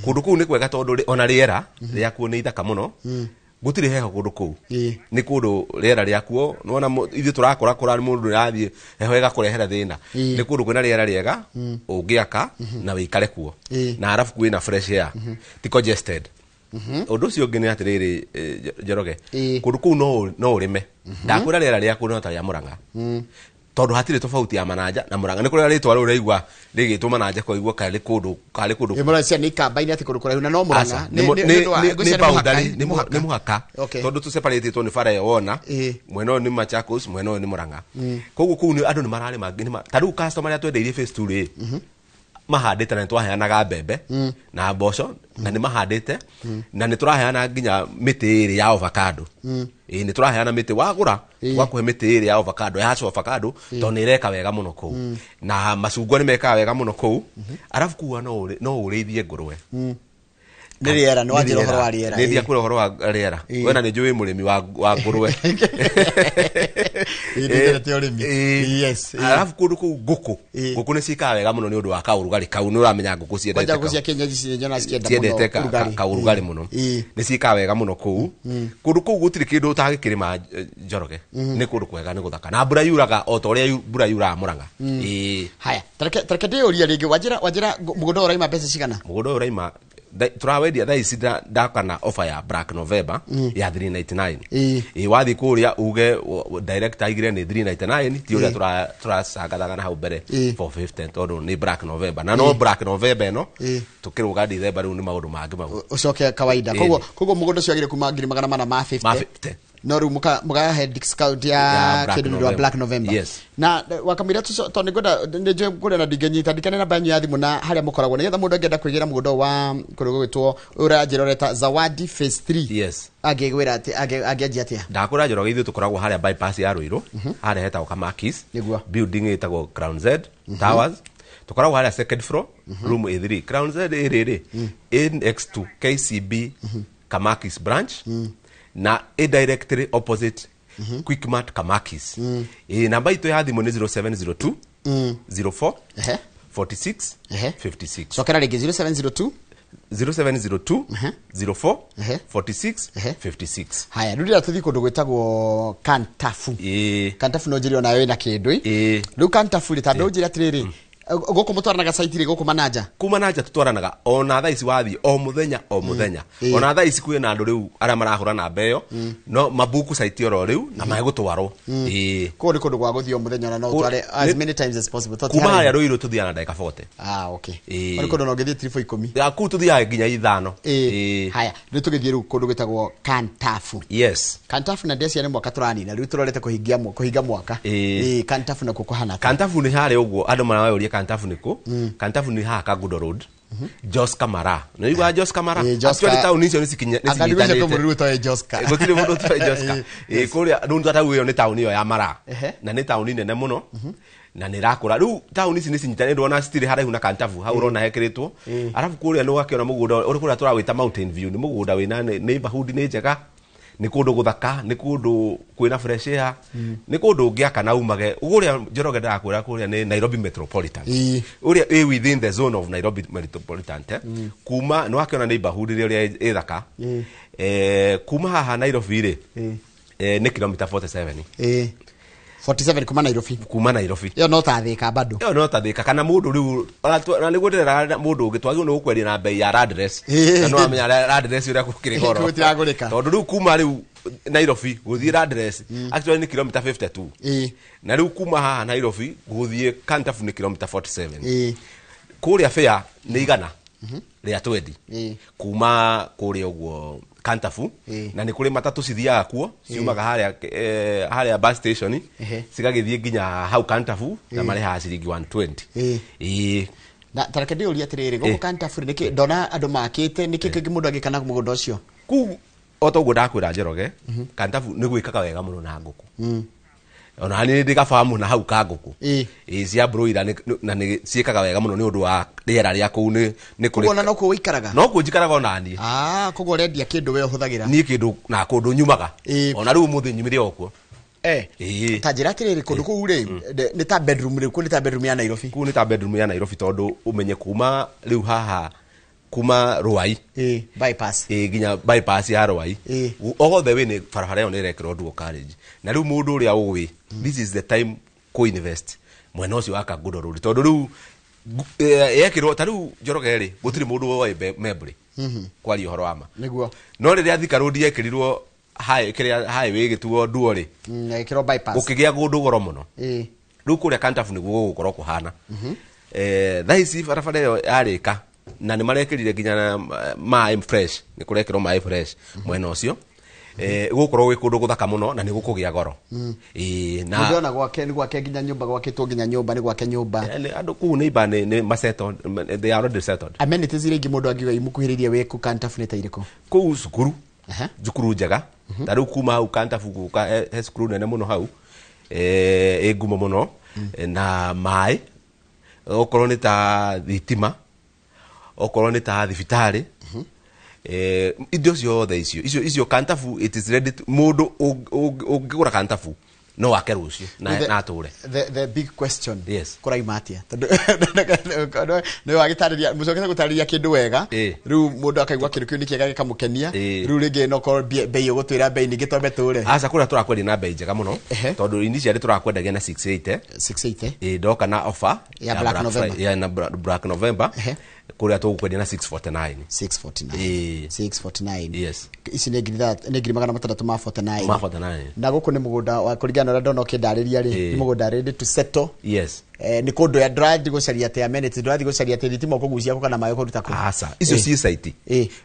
kundu kuu ni kwega tondu ona riera riakuo ni ithaka muno gutire heho kundu kuu ni kundu riera riakuo nona ithu turakora mundu rathie heho igakurehera thina ni kundu kwina riera riega ungiaka na wikare kuo na arafu kwina fresh air ti congested undu ucio ungi ni atiriri Njoroge kundu kuu no urime ndakwira riera riakuo no ta ya Murang'a tondu hatire tofauti ya Mananja na Murang'a ni kuria ritwa riu raigwa rigituma Mananja koigwa kali kundu imora cia ni kambaini ati kundu kuria na no Murang'a ni muhaka tondu tu separate to ni fara ya wona mweno ni Machakos mweno ni Murang'a koguo kuu ni andu ni marari mangi ni tariu customer ya twendeirie face to ri mahandite na twaheanaga mbembe na mboco na ni mahandite na ni turaheana nginya miti iri ya avocado ni turaheana miti wagura wakuhe miti iri ya avocado ya avocado to ni reka wega muno kuu na macungwa ni meka wega muno kuu arafu kuwa no urithie ngurwe ni riera no wanjira horo wa riera ni ndia kura horo wa riera wena ni njui murimi wa ngurwe yes arafu kundu ku guku ni cika wega muno ni undu wa kaurugari kau ni uramenya nguku ciendete kwa cia Kenya ciendana ciendete kaurugari muno ni cika wega muno kuu kundu kuu gutiri kindu utagikirima Njoroge ni kundu kwega ni guthaka na mbura yuraga o to ria mbura yuraga Murang'a haya tareke ndiuria ringi wanjira mugunda uraima pesa cigana mugunda uraima turawendia thaa ici ndakana offer ya Black November ya 399 wathi kuria uge direct aigire ni 399 ti uria turacangathaga na hau mbere 450 tondu ni Black November na no Black November no tukiruga December riu ni maundu mangi mau ucoke kawaida koguo mugunda ucio agire kuma 450 no riu muka head discount ya kindu wa Black November yes na wakamira tu to ni goda nje kure na digenyita dikane na banyu ya thimu na haria mukoragwo nigetha mundu angenda kwigira mugundo wa kurugo gwitwo urajiroreta Zawadi phase 3 yes agegwira ati ageji atia ndakura Njoroge ithu tukoragwo haria bypass ya Ruiru haria hetagwo Kamakis building etagwo Crown Z Towers tukoragwo haria second floor room A3 Crown Z iri next to KCB Kamakis branch na directly opposite Quickmart Kamakis namba itu ya thimu ni 0702 04 46 56 so kana rege 0702 04 46 56 haya rudira tuthi kundu gwitagwo Kantafu Kantafu no njiri ona we na kindu riu Kantafu ri tandu njiri atiriri goko mutwaranaga site ri goko manager kuma nanja tutwaranaga ona thaa ici wathi o muthenya ona thaa ici kwina andu riu ara marahura na mbeyo no mabuku site oro riu na magutwarwo ko ri kundu gwa guthio muthenya na no tware as many times as possible kuma haya ruiru tuthiana ndagika 40 okay ori kundu no githie trifo 10 ya ku tuthiaga nginya 5 haya ni tugithie riu kundu gitagwo Kantafu yes Kantafu na desia ni mwaka turani na riu turorete kuhinga mwaka Kantafu na kukuhana Kantafu ni hare uguo andu marawayoria Kantafu niku Kantafu ni ha Kagudo Road Jos Kamara no igwa Jos Kamara actually town icio nisikinyitanite kumuru to Joska gutire mundu to Joska kuria ndu tata uyo ni town iyo ya Mara na ni town nene muno na nirakura riu town ici nisinyitane ndona stiri haraihu na Kantafu hau rona hekiritwo arafu kuria no gakiona muguda uri kuria turawita Mountain View ni muguda wina neighborhood ni njega ni kundu guthaka ni kundu kwina fresh air ni kundu ngiaka na umage uguria Njoroge ndakwira kuria ni Nairobi Metropolitan uria within the zone of Nairobi Metropolitan kuma no akiona neighborhood ria ithaka kuma haha Nairobi ri ni kilomita 47 47 kuma Nairobi yo no tathika bado kana mundu riu na nigutirera mundu ugitwagio no gukweria na bei ya address na no amenya address ira kukiri goro tondu riu kuma riu Nairobi guthie address actually ni kilomita 52 na riu kuma haha Nairobi guthie Kantafu ni kilomita 47 kuria fare ni igana ria 20 kuma kuria uguo Kantafu na ni kuri matatu cithiaga kuo ciumaga haria bus station cigagithie nginya hau Kantafu na mareha ciringi 120 na tareke ndi uri atiriri goko Kantafu niki ndona andu makite niki kingi mundu agikana mugunda ucio ku otoguo ndakwira Njoroge Kantafu ni gwikaga wega muno na nguku ona ni ndigafahamu na hau ka nguku cia broiler na ni ciikaga wega muno ni undu wa riera ria kuu ni kuri kuona no ku wikaraga no ku njikaraga ona ni kugo rendia kindu we huthagira ni kindu na kundu nyumaga ona riu muthi nyumire okuo tajira tiriri kundu ku ure ni ta bedroom ri ku ni ta bedroom ya Nairobi ku ni ta bedroom ya Nairobi tondu umenye kuma riu haha kuma Ruai bypass ginya bypass ya Ruai ogothe we ni barabara yo ni rekero duo carriage na riu mundu uria uwi this is the time ko invest mwena ucio wa Kagudo Road tondu riu yekirwo ta riu Njoroge ri gutiri mundu wo memory kwari uhoro wama niguo no riria Thika Road yekirirwo highway gituo duo ri yekirwo bypass ukigia gundu goro muno riu kuria Kantafu niguo gukorwo kuhana thaisi barabara yo yarika na ni marekirire ginya mai fresh ni kurekirwo mai fresh mwena ucio gukorwo gwi kundu guthaka muno na ni gukugia goro na ndona gwake ginya nyumba gwake to ginya nyumba ni gwake nyumba andu ku neighbor ni maseto they are already settled amenities iringi mundu angiwa imukuhiririe we ku Kantafu ni tairiko ku sukuru jukuru njega taru kuma hau Kantafu guka sukuru nene muno hau ngumo muno na mai okorwo ni ta thitima okorwo ni ta thibitari indo ciothe icio Kantafu it is ready mundu ungigura Kantafu no wake rucio na ature the big question yes kuraimatia no wagitariria mucoke gutariria kindu wega riu mundu akaigwa kindu kiu nikiega gikamukenia riu ringi no ko bei ugutwira bei ningi tombe ture asa kura turakwendi na bei njega muno tondu initially turakwendagia na 680 ndoka na offer ya Black November ya na Black November kuria tugukwendia na 649 yes ici ni ngiri magana matandatũ ma 49 na guku ni mugunda wa kurigana na ndona ukindariria ri ni mugunda ready to settle yes ni kundu ya drive gucaria te amenities drive gucaria te thitima kugucia ko kana mayo kuruta ko asa icio ci site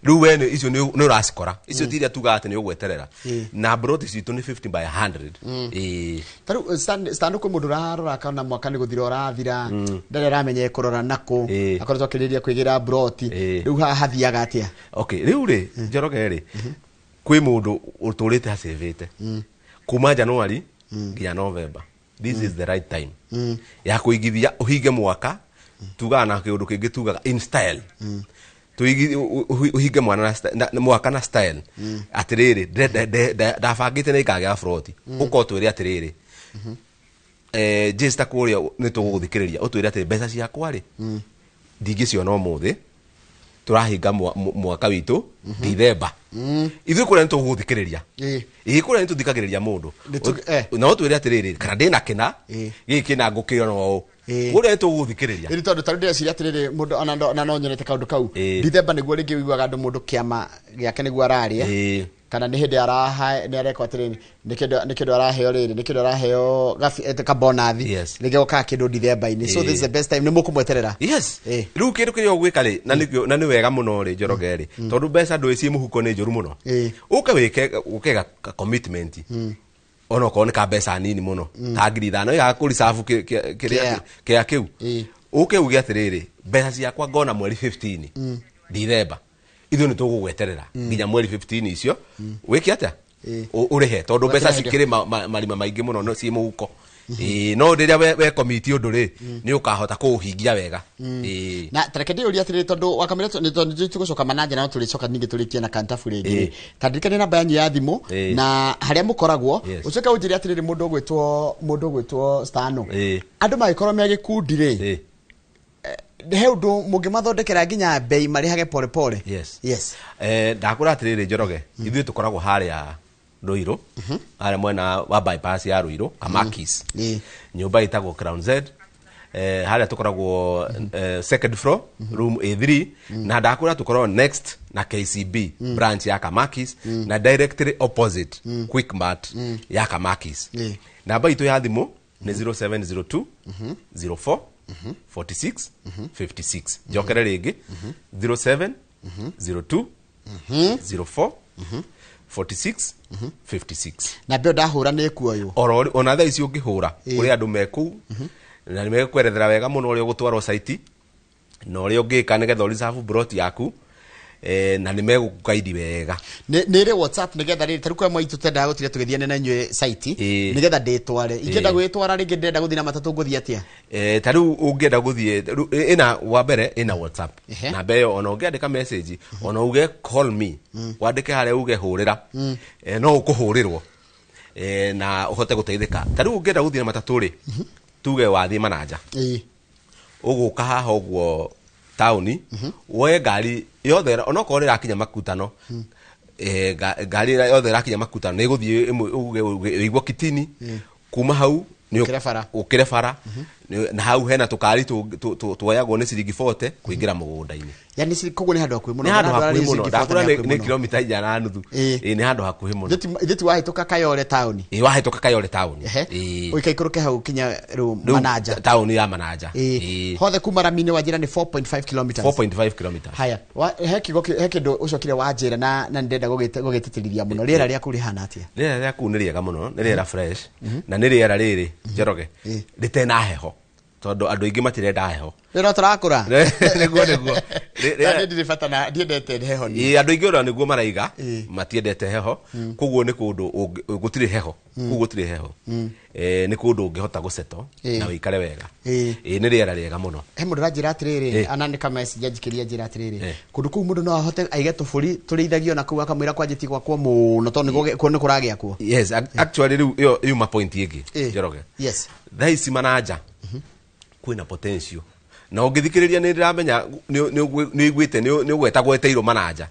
riu wene icio ni uracikora icio tiria tuga ati ni ugweterera na broti citu ni 50 by 100 taru stand ko mundu rarora kana mwaka ni guthira urathira ndare ramenye kurora nako akoretwo kiriria kwigira broti riu hathiaga atia okay riu ri Njoroge ri kwi mundu uturite hasevete kuma January nginya November this is the right time ya kuigithia uhinge mwaka tugana kiundu kingi tugaga in style uhinge mwana na mwaka na style atiriri ndabangite na ikagya froti ukotwire atiriri jista kuria ni tuguthikiriria utwire ati mbeca ciakwa ri ndingicio no muthi turahinga mwaka witu December ithuĩ kũrĩa nĩtũgũthikĩrĩria kũrĩa nĩtũthikagĩrĩria mũndũ no twĩre atĩrĩrĩ kana ndĩna kĩna gĩkĩ na ngũkĩona ũũ kũrĩa nĩtũgũthikĩrĩria ĩrĩ tondũ tarĩ ndĩreciria atĩrĩrĩ mũndũ ona no nyonete kaũndũ kau Ndithemba nĩguo rĩngĩ wĩiguaga andũ mũndũ kĩama gĩake nĩguo araria kana nĩ hĩndĩ nĩ areka atĩrĩrĩ nĩ kĩndũ araheo rĩrĩ nĩ kĩndũ araheo kabonathi rĩngĩ gũkaga kĩndũ Ndithemba-inĩ so this is the best time nĩ mũkũmweterera rĩu kĩndũ kĩrĩa ũgwĩka rĩ na nĩ wega mũno rĩ Njoroge rĩ tondũ mbeca ndũĩ ciĩ mũhuko nĩ njũru mũno ũke wĩke commitment ona okorwo nĩ ka mbeca nini mũno ta 5,000 ya kũrisavu kĩrĩa kĩu ũke uge atĩrĩrĩ mbeca ciakwa ngona mweri 15 Ndithemba ithuĩ nĩ tũgũgweterera nginya mweri 15 icio wĩke atĩa ũrĩhe tondũ mbeca cikĩrĩ marima maingĩ mũno ciĩ mũhuko no rĩrĩa we komiti ũndũ rĩ nĩ ũkahota kũũhingia wega na tareke ndĩũria atĩrĩrĩ tondũ wakamĩra nĩ tũgũcoka mananja no tũrĩcoka ningĩ tũrĩkie na kantabu rĩngĩ tandirikane namba yanyu ya thimũ na harĩa mũkoragwo ũcoke ũnjĩre atĩrĩrĩ mũndũ ũgwĩtwo Stano andũ magĩkorwo me gĩkundi rĩ he ũndũ mũngĩmathondekera nginya bei marĩhage pole pole ndakũra atĩrĩrĩ Njoroge ithuĩ tũkoragwo harĩa Ruiru harĩa mwena wa bypass ya Ruiru Kamakis nyũmba ĩtagwo Crown Z harĩa tũkoragwo second floor room A3 na ndakũra tũkoragwo next na KCB branch ya Kamakis na directly opposite Quickmart ya Kamakis namba itũ ya thimũ nĩ 0702 04 46 56 njokere rĩngĩ 07 02 04 46 56 na mbeo ndahũra nĩ kuoyo ona thaa ici ũngĩhũra kũrĩ andũ mekũu na nĩ megũkwerethera wega mũno ũrĩa ũgũtwarwo site na ũrĩa ũngĩka nĩgetha reserve plot yaku na nĩ megũguide wega nĩ ĩrĩ WhatsApp nĩgetha rĩrĩ tarĩ kwa mwaitu tendaga gũtiga tũgĩthiane na inyuĩ site nĩgetha ndĩtware ingĩenda gwĩtwara rĩngĩ ndĩrenda gũthiĩ na matatũ ngũthiĩ atĩa tarĩu ũngĩenda gũthiĩ ĩna wa mbere ĩna WhatsApp namba ĩyo ona ũngĩandĩka message ona uge call me wandĩke harĩa uge hũrĩra no ũkũhũrĩrwo na ũhote gũteithĩka tarĩu ũngĩenda gũthiĩ na matatũ rĩ tuge wathiĩ mananja ũgũka haha ũguo tauni woe ngari yothe ona okorwo ĩrakinya Makutano ngari yothe ĩrakinya Makutano nĩ ĩgũthiĩ ĩigwo Kitini kuma hau ũkĩre bara na hau hena tũkari tuoyagwo nĩ ciringi 40 kũingĩra mũgũnda-inĩ yani koguo nĩ handũ hakuhĩ mũno nĩ handũ hakuhĩ mũno ndakũra nĩ kilomita 1.5 nĩ handũ hakuhĩ mũno ithĩti wahĩtũka Kayole town wahĩtũka Kayole town ũikaikũrũke hau kinya rĩu Mananja town ya Mananja hothe kuma Rami-inĩ wanjĩra nĩ 4.5 kilometers 4.5 kilometers haya he kĩndũ ũcokire wanjĩra na ndenda gũgĩtĩtĩrithia mũno rĩera rĩaku rĩhana atĩa rĩera rĩaku nĩ rĩega mũno nĩ rĩera fresh na nĩ rĩera rĩrĩ Njoroge rĩtena heho tondũ andũ aingĩ matirenda heho rĩra tũrakũra nĩguo ndĩrĩbata na ndiendete heho andũ aingĩ ona nĩguo maraiga matiendete heho koguo nĩ kũndũ gũtirĩ heho koguo gũtirĩ heho nĩ kũndũ ũngĩhota gũceto na wĩikare wega nĩ rĩera rĩega mũno he mũndũ ranjĩra atĩrĩrĩ anandĩka message njikĩria njĩra atĩrĩrĩ kũndũ kũu mũndũ no ahote aige tũbũri tũrĩithagio na kũu akamwĩra kwanjĩti gwakwo mũno tondũ nĩ kũragĩakwo yes actually rĩu yuma point ĩngĩ Njoroge thaa ici Mananja kwĩna potential na ũngĩthikĩrĩria nĩ ndĩramenya nĩ iguĩte nĩ ũgwetagwo eteirwo Mananja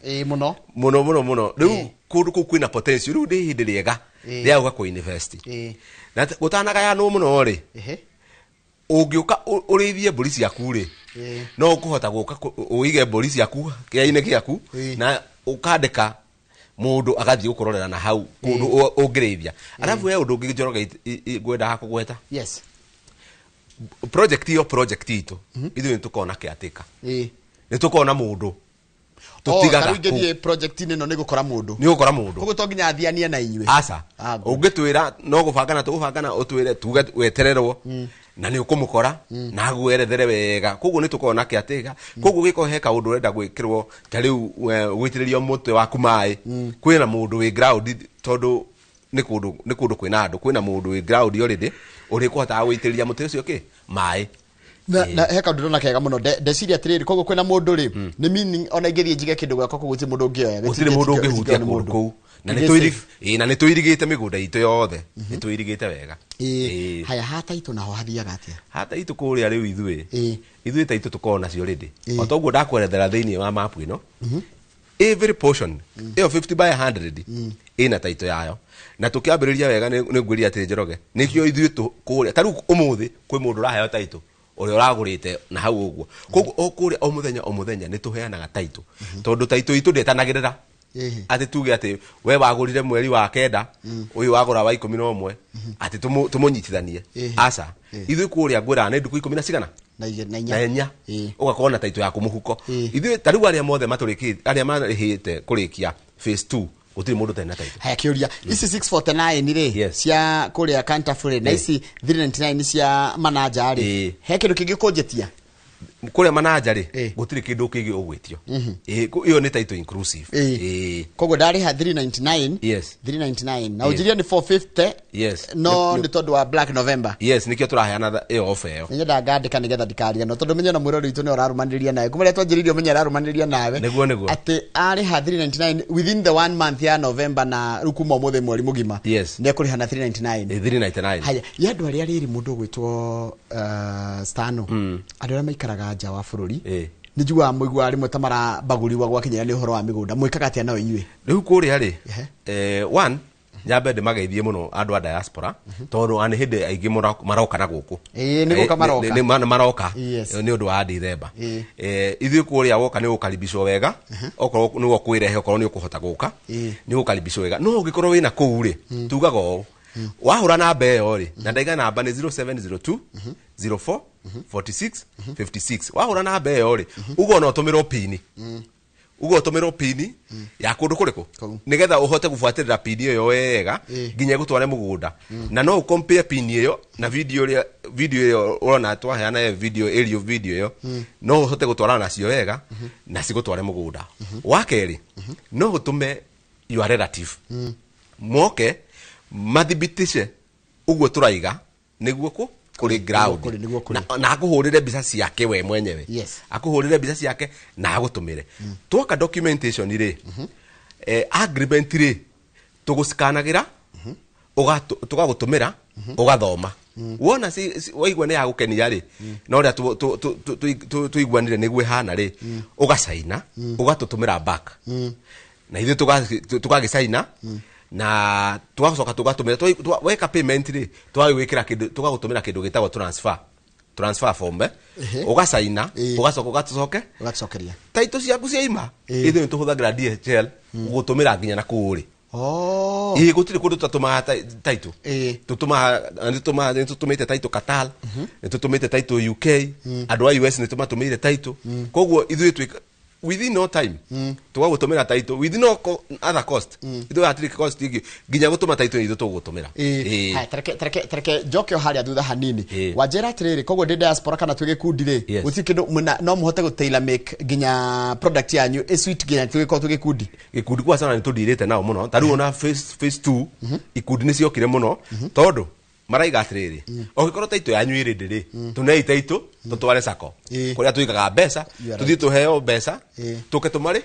mũno rĩu kũndũ kũu kwĩna potential rĩu nĩ hĩndĩ rĩega rĩa gũka kũ invest na gũtanagayanwo mũno rĩ ũngĩũka ũrĩithie mbũri ciaku rĩ no ũkũhota gũka ũige mbũri ciaku kĩainĩ gĩaku na ũkandĩka mũndũ agathiĩ gũkũrorera na hau kũndũ ũngĩrĩithia arabu he ũndũ ũngĩ Njoroge ngwendaga kũgweta project itũ ithuĩ nĩtũkona kĩatĩka nĩtũkona mũndũ tutigaga ingĩthiĩ project ĩno nĩ gũkora mũndũ koguo to nginya athianie na inyuĩ aca ũngĩtwĩra no gũbangana tũgũbangana ũtwĩre tuge wetererwo na nĩ ũkũmũkora na agwerethere wega koguo nĩtũkona kĩatĩka koguo gĩko he kaũndũ ũrenda gwĩkĩrwo ta rĩu gũitĩrĩria mũtwe waku maĩ kwĩna mũndũ wĩ ground tondũ nĩ kũndũ kwĩna andũ kwĩna mũndũ wĩ ground already ũrĩ kũhotaga gũitĩrĩria mũtĩ ũcio kĩ maĩ na he kaũndũ ndona kega mũno ndeciria atĩrĩrĩ koguo kwĩna mũndũ rĩ nĩ meaning ona ingĩthiĩ njige kĩndũ gwakwa koguo gũtirĩ mũndũ ũngĩoya gũtirĩ mũndũ ũngĩhutia kũndũ kũu na nĩ tũirigĩte mĩgũnda itũ yothe nĩ tũirigĩte wega haya hata itũ naho hathiaga atĩa hata itũ kũrĩa rĩu ithuĩ ta itũ tũkorwo nacio already o toguo ndakwerethera thĩinĩ wa map ĩno every portion iyo 50 by 100 ina taito yayo na tukiambiriria wega ni ngwiri ati Njoroge nikio ithuĩ kuria taru umuthi kwi mundu raheo taito uri uragurite na hau uguo koguo okuria o muthenya ni tuheanaga taito tondu taito itu ndetanagirira ati tuge ati we wagurire mweri wa kenda uyu wagura wa 11 ati tumunyitithanie asa ithuĩ kuria ngwira ni nduku 10 cigana na inya ugakona taito yaku muhuko ithuĩ taru aria mothe maturikite aria marihite kurikia phase 2 utiri mundu tena taito haya kiuria isi 649 ri cia kuria Kantafure na isi 399 cia manager ri he kindu kingi kunjetia kuria manager ri gutiri kindu kingi ugwitio iyo ni taito inclusive kogo dari ha 399 399 na ujiria ni 450 no ni tondu wa Black November nikio turaheana iyo offer iyo nyenda ngandika nigetha ndikaria no tondu menyana mwirori itu ni urarumaniria nawe kumare twanjiririo menyera arumaniria nawe neguo ati ari ha 399 within the 1 month ya November na rukuma muthe mweri mugima ni kuri hana 399 haya yandu ari ari mundu gwitwo Stano andu ara maikaraga nja wa bururi ni njugua muigua rimwe tamara baguriwa gwakinyira ni uhoro wa migunda mwikaga atia nao inywe riu kuria ri one nyambe ndimageithie muno andu a diaspora tondu ani hindi aingi maroka na guku ni guka maroka ni maroka ni undu wa Dithemba ithuĩ kuria woka ni ukaribishwo wega okorwo ni ukwirehe okorwo ni ukuhota guka ni ukaribishwo wega no ugikorwo wina kuu ri tugaga o wahura namba iyo ri na ndaiga namba ni 0702 04 46 56 wahura namba iyo ri ugo no tumiro pini ugo tumiro pini ya kundu kuriku nigetha uhote gufuatirira pini iyo wega nginya gutware mugunda na no compare pini iyo na video iyo urona twaheana video area video iyo no uhote gutwara nacio wega na cigutware mugunda wakeri no utume your relative moke mathibitishe uguo turaiga niguo kuri ground na akuhurire mbica ciake we mwenyewe akuhurire mbica ciake na agutumire twoka documentation ri agreement ri tugusikanagira tugagutumira ugathoma wona waigwa ni agukenia ri no ria tuigwanire niguo hana ri ugasaina ugatutumira back na ithu tugagisaina na tugacoka tugatumira weka payment ri twagwikira kindu tugagutumira kindu gitagwo transfer form ugasaina ugacoka ugacokeria taito ciaku ciaima ithu ni tuhuthagira DHL gutumira nginya na kuri gutiri kundu tutuma taito tutumite taito Qatar tutumite taito UK andu a US ni tumatumire taito koguo ithu within no time tugagutumira taito within no other cost ithu atiri cost igi nginya gutuma taito ithu tugutumira hai tareke joke haria thutha hanini wajera atiriri koguo ndi diaspora kana twige kundire utikindu no muhote gutaila make nginya product yanyu sweet nginya twige kundi gikundi kwa sana nitudirite nao muno taru ona phase 2 ikundi ni ciokire muno tondu maraiga atiriri ogikorwo taito yanyu iri ndiri tunei taito tutware sako kuria tuikaga mbeca tuthii tuheo mbeca tuke tumari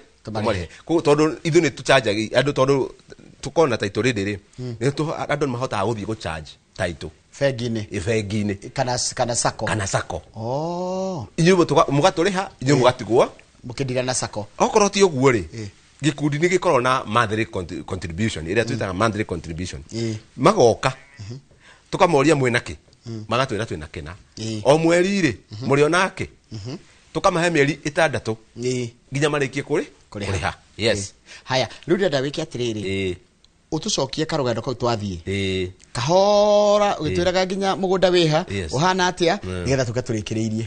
tondu ithu ni tucharge andu tondu tukona taito riri ni andu mahota guthii go charge taito fengine kana sako inyu mugaturiha inyu mugatigwa mukindira na sako okorwo ti uguo ri gikundi ni gikorwo na monthly contribution iria twitaga monthly contribution magoka tukamoria mwenaki magatwira twina kina o mweri ri muri onake tukamahe mieri 6 nginya marikie kuriha haya rudia ndawiki atiriri utucokie karugendo kau twathie kahora ugitwiraga nginya mugunda wiha uhana atia nigetha tukaturikireirie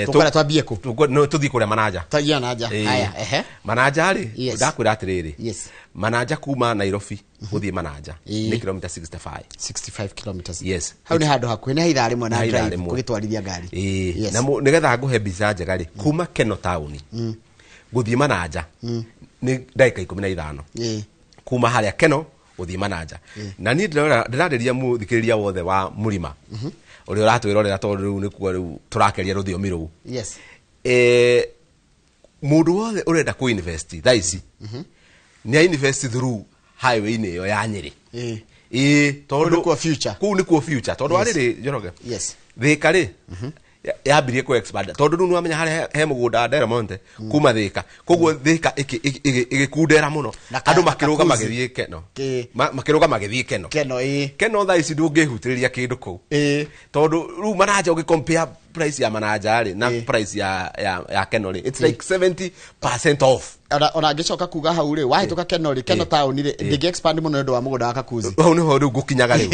tukara twambie ku no tuthii kuria manager tayia naja haya manager ri ndakwira atiriri manager kuma Nairobi guthii manager ni kilomita 65 kilometers hau ni handu hakuhi ni haitha rimwe na drive kugitwarithia ngari na nigetha nguhe mbica njega ri kuma Keno town guthii manager ni dakika 15 kuma haria Keno guthii manager na ni ndirariria muthikiriria wothe wa Murima uri uratwirorera tondu riu ni kuo riu turakeria ruthiomi ru mundu wothe urenda ku invest thaici ni invest through highway ni yo ya Nyeri tondu ku future tondu ariri Njoroge thika ri yambirie ku expand tondu nu amenya hari he mugunda Delmonte kuma Thika koguo Thika igikundera muno andu makiruga magithie Keno makiruga magithie Keno tha ici ndungihutiriria kindu ku tondu ru manaja ugicompare price ya manaja ri na price ya Keno ri it's like 70% off ona ngicoka kuga hau ri wahituka Keno ri Keno town ri ndigi expand muno ndu wa mugunda wa Kakuzi hau ni ho ri gukinyaga ri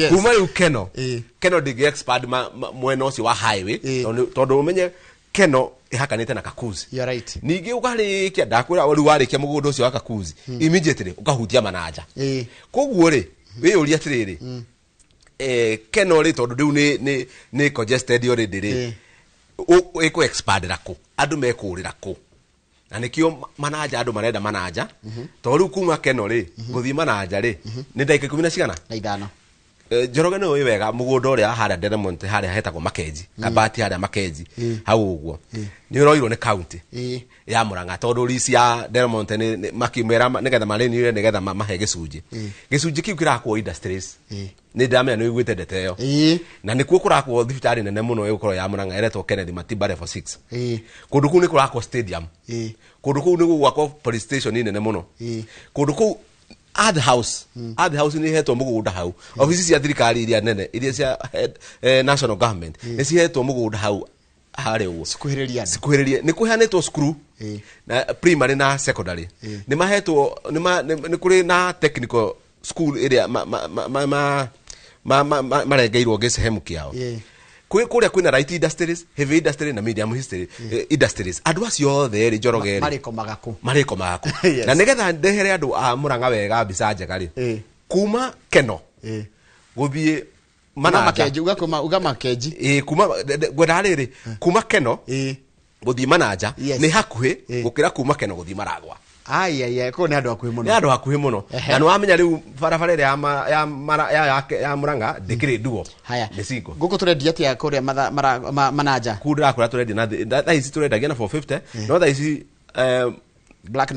kuma yu Keno ndigi expand mwena ucio wa highway tondu umenye Keno ihakanite na Kakuzi you're right ningi ukarikia ndakwira wari warikia mugunda ucio wa Kakuzi immediately ukahutia manaja koguo ri we uri atiriri Keno ri tondu riu ni congested already ri iko expand rako andu mekurira ko na nikio manaja andu marenda manaja tondu kuma Keno ri guthi manaja ri ni ndaika 10 cigana na ithano Njoroge no wega mugunda uria hara Delmonte haria hetagwo Makenji kabati haria Makenji hau uguo ni uroirwo ni county ya Murang'a tondu risi ya Delmonte ni makimera nigetha mareni nigetha mahe gicunji kiu kirakwo industries ni ndamenya ni wigwite ndeteyo na nikuo kurakwo thibitari nene muno igukoro ya Murang'a eretwo Kennedy Matiba level 6 kundu kuu ni kurakwo stadium kundu kuu ni gwakwo police station nene muno kundu kuu Ad house ni hetwo mugunda hau ofisi cia thirikari iria nene iria cia national government ni cihetwo mugunda hau hari uo sikuhiriria ni kuhanetwo screw na primary na secondary ni mahetwo ni kuri na technical school iria marengeirwo gesehemu kiao kuria kwina right industries heavy industry na medium industries andu acio othe ri Njoroge mariko magaku na nigetha ndehere andu a Murang'a wega mbica njega ri kuma Keno guthie manaja uga Makenji kuma gwenda riri kuma Keno guthie manaja ni hakuhi gukira kuma Keno guthie Maragwa ko ni andu akuhi muno ni andu akuhi muno na no amenya riu barabara ire ya Murang'a ndikiri duo haya ndicigo guko turendia tia kuria manaja kudra kura turendia na tha ici turendagia na 450 no tha ici Black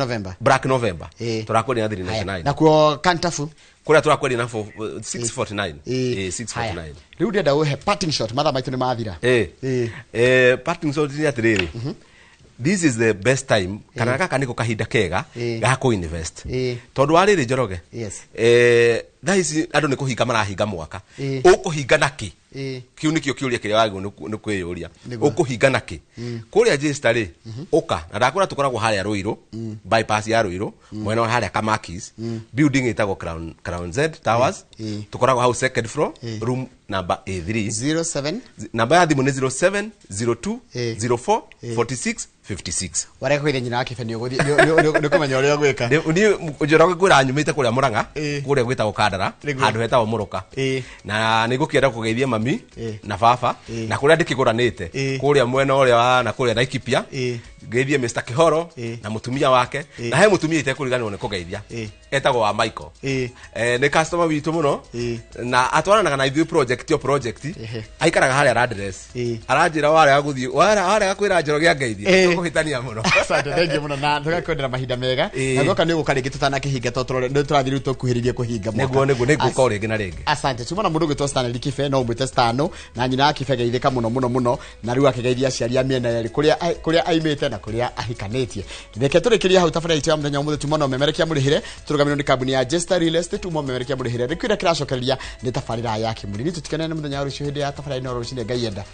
November turakoria na 399 na kuo Kantafu kuria turakoria na 649 649 riu ndenda uhe parting shot matha maitu ni mathira parting shot ni atiriri this is the best time kana kaka niko kahinda kega ga ku invest tondu ariri Njoroge tha ici andu ni kuhinga marahinga mwaka ukuhinga naki kiu nikio kiuria kiria wagu ni kwiyuria ukuhinga naki kuria register ri uka na ndakura tukoragwo haria Ruiru bypass ya Ruiru mwena haria Kamakis building itagwo Crown Z Towers tukoragwo house second floor room number A3 07 namba ya thimu ni 0702 04 46 56 ware kwire nyina yake fenio guthi ni kumenya uria gwika ni Njoroge kwira nyumite kuria Murang'a kuria gwitagwo Kandara handu hetagwo Muruka na nigukienda kugeithia mami na baba na kuria ndikiguranite kuria mwena uria na kuria Laikipia geithie Mr Kihoro na mutumia wake na he mutumia itekuriganwo ni kugeithia etagwo wa Michael ni customer witu muno na atwaranaga na ithui project aikaraga haria address aranjira ware aguthii ware akwira Njoroge angeithie tukuhitania muno asante thank you muno na tugakwendera mahinda mega na goka ni gukaringi tutana kihinga turathiru tukuhiririe kuhinga mwaka nego guka ringi na ringi asante tumana mundu gwitwo Stanley Kife no mwite Stano na nyina yake geithika muno na riu akigeithia ciari ya miena yeri kuria aimite na kuria ahikanetie reke turikiria hau tafara itu ya muthenya umuthe tumana memerekia murihire turugamirwo ni kambuni ya Jester Real Estate tumo memerekia murihire rikwira kiracokereria ni tafarira yake muri tutikane ni muthenya ucio hindi ya tafara ino rucine Ngai enda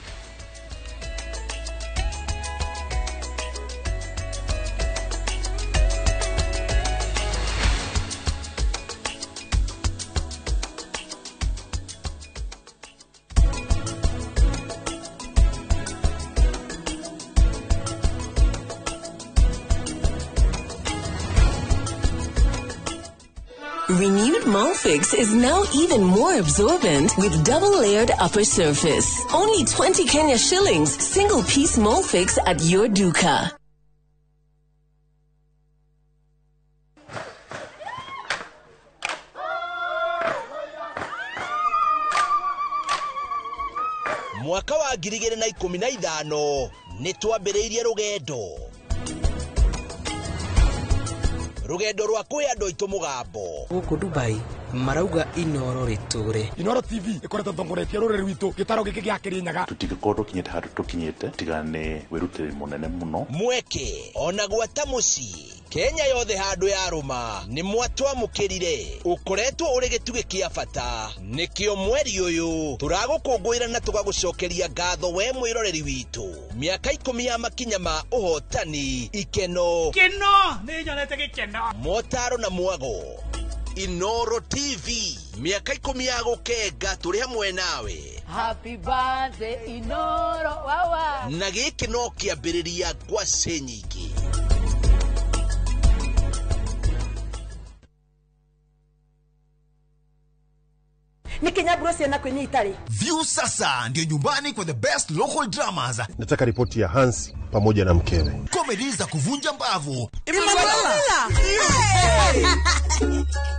Renewed Molfix is now even more absorbent with double-layered upper surface. Only 20 Kenya shillings, single-piece Molfix at your duka. Mwaka wa 2015 nitwambiriirie rugendo. Rugendo rwa kuya andu aitu mugambo guku Dubai marauga Inoro riture. Inoro TV ikorete tongoretie ruriri witu gitaro giki gia Kirinyaga. Tutigikorwo kinyete handu tukinyete tigane wirutire munene muno. Mweke ona gwata muci Kenya yothe handu ya ruma ni mwatwa mukirire ukoretwo uri gituge kia bata nikio mweri uyu turagukungwira na tugagucokeria ngatho we mwiroreri witu miaka 10 ya makinya ma uhotani ikeno ni nyonete gikeno motaro na mwago. Inoro TV miaka 10 ya gukenga turi hamwe nawe. Happy birthday Inoro wawa na giki no kiambiriria gwase nyingi. ni Kenya Bros na kwenye Itali. View sasa ndio nyumbani kwa the best local dramas. Nataka ripoti ya Hansi pamoja na mkewe. Comedy za kuvunja mbavu.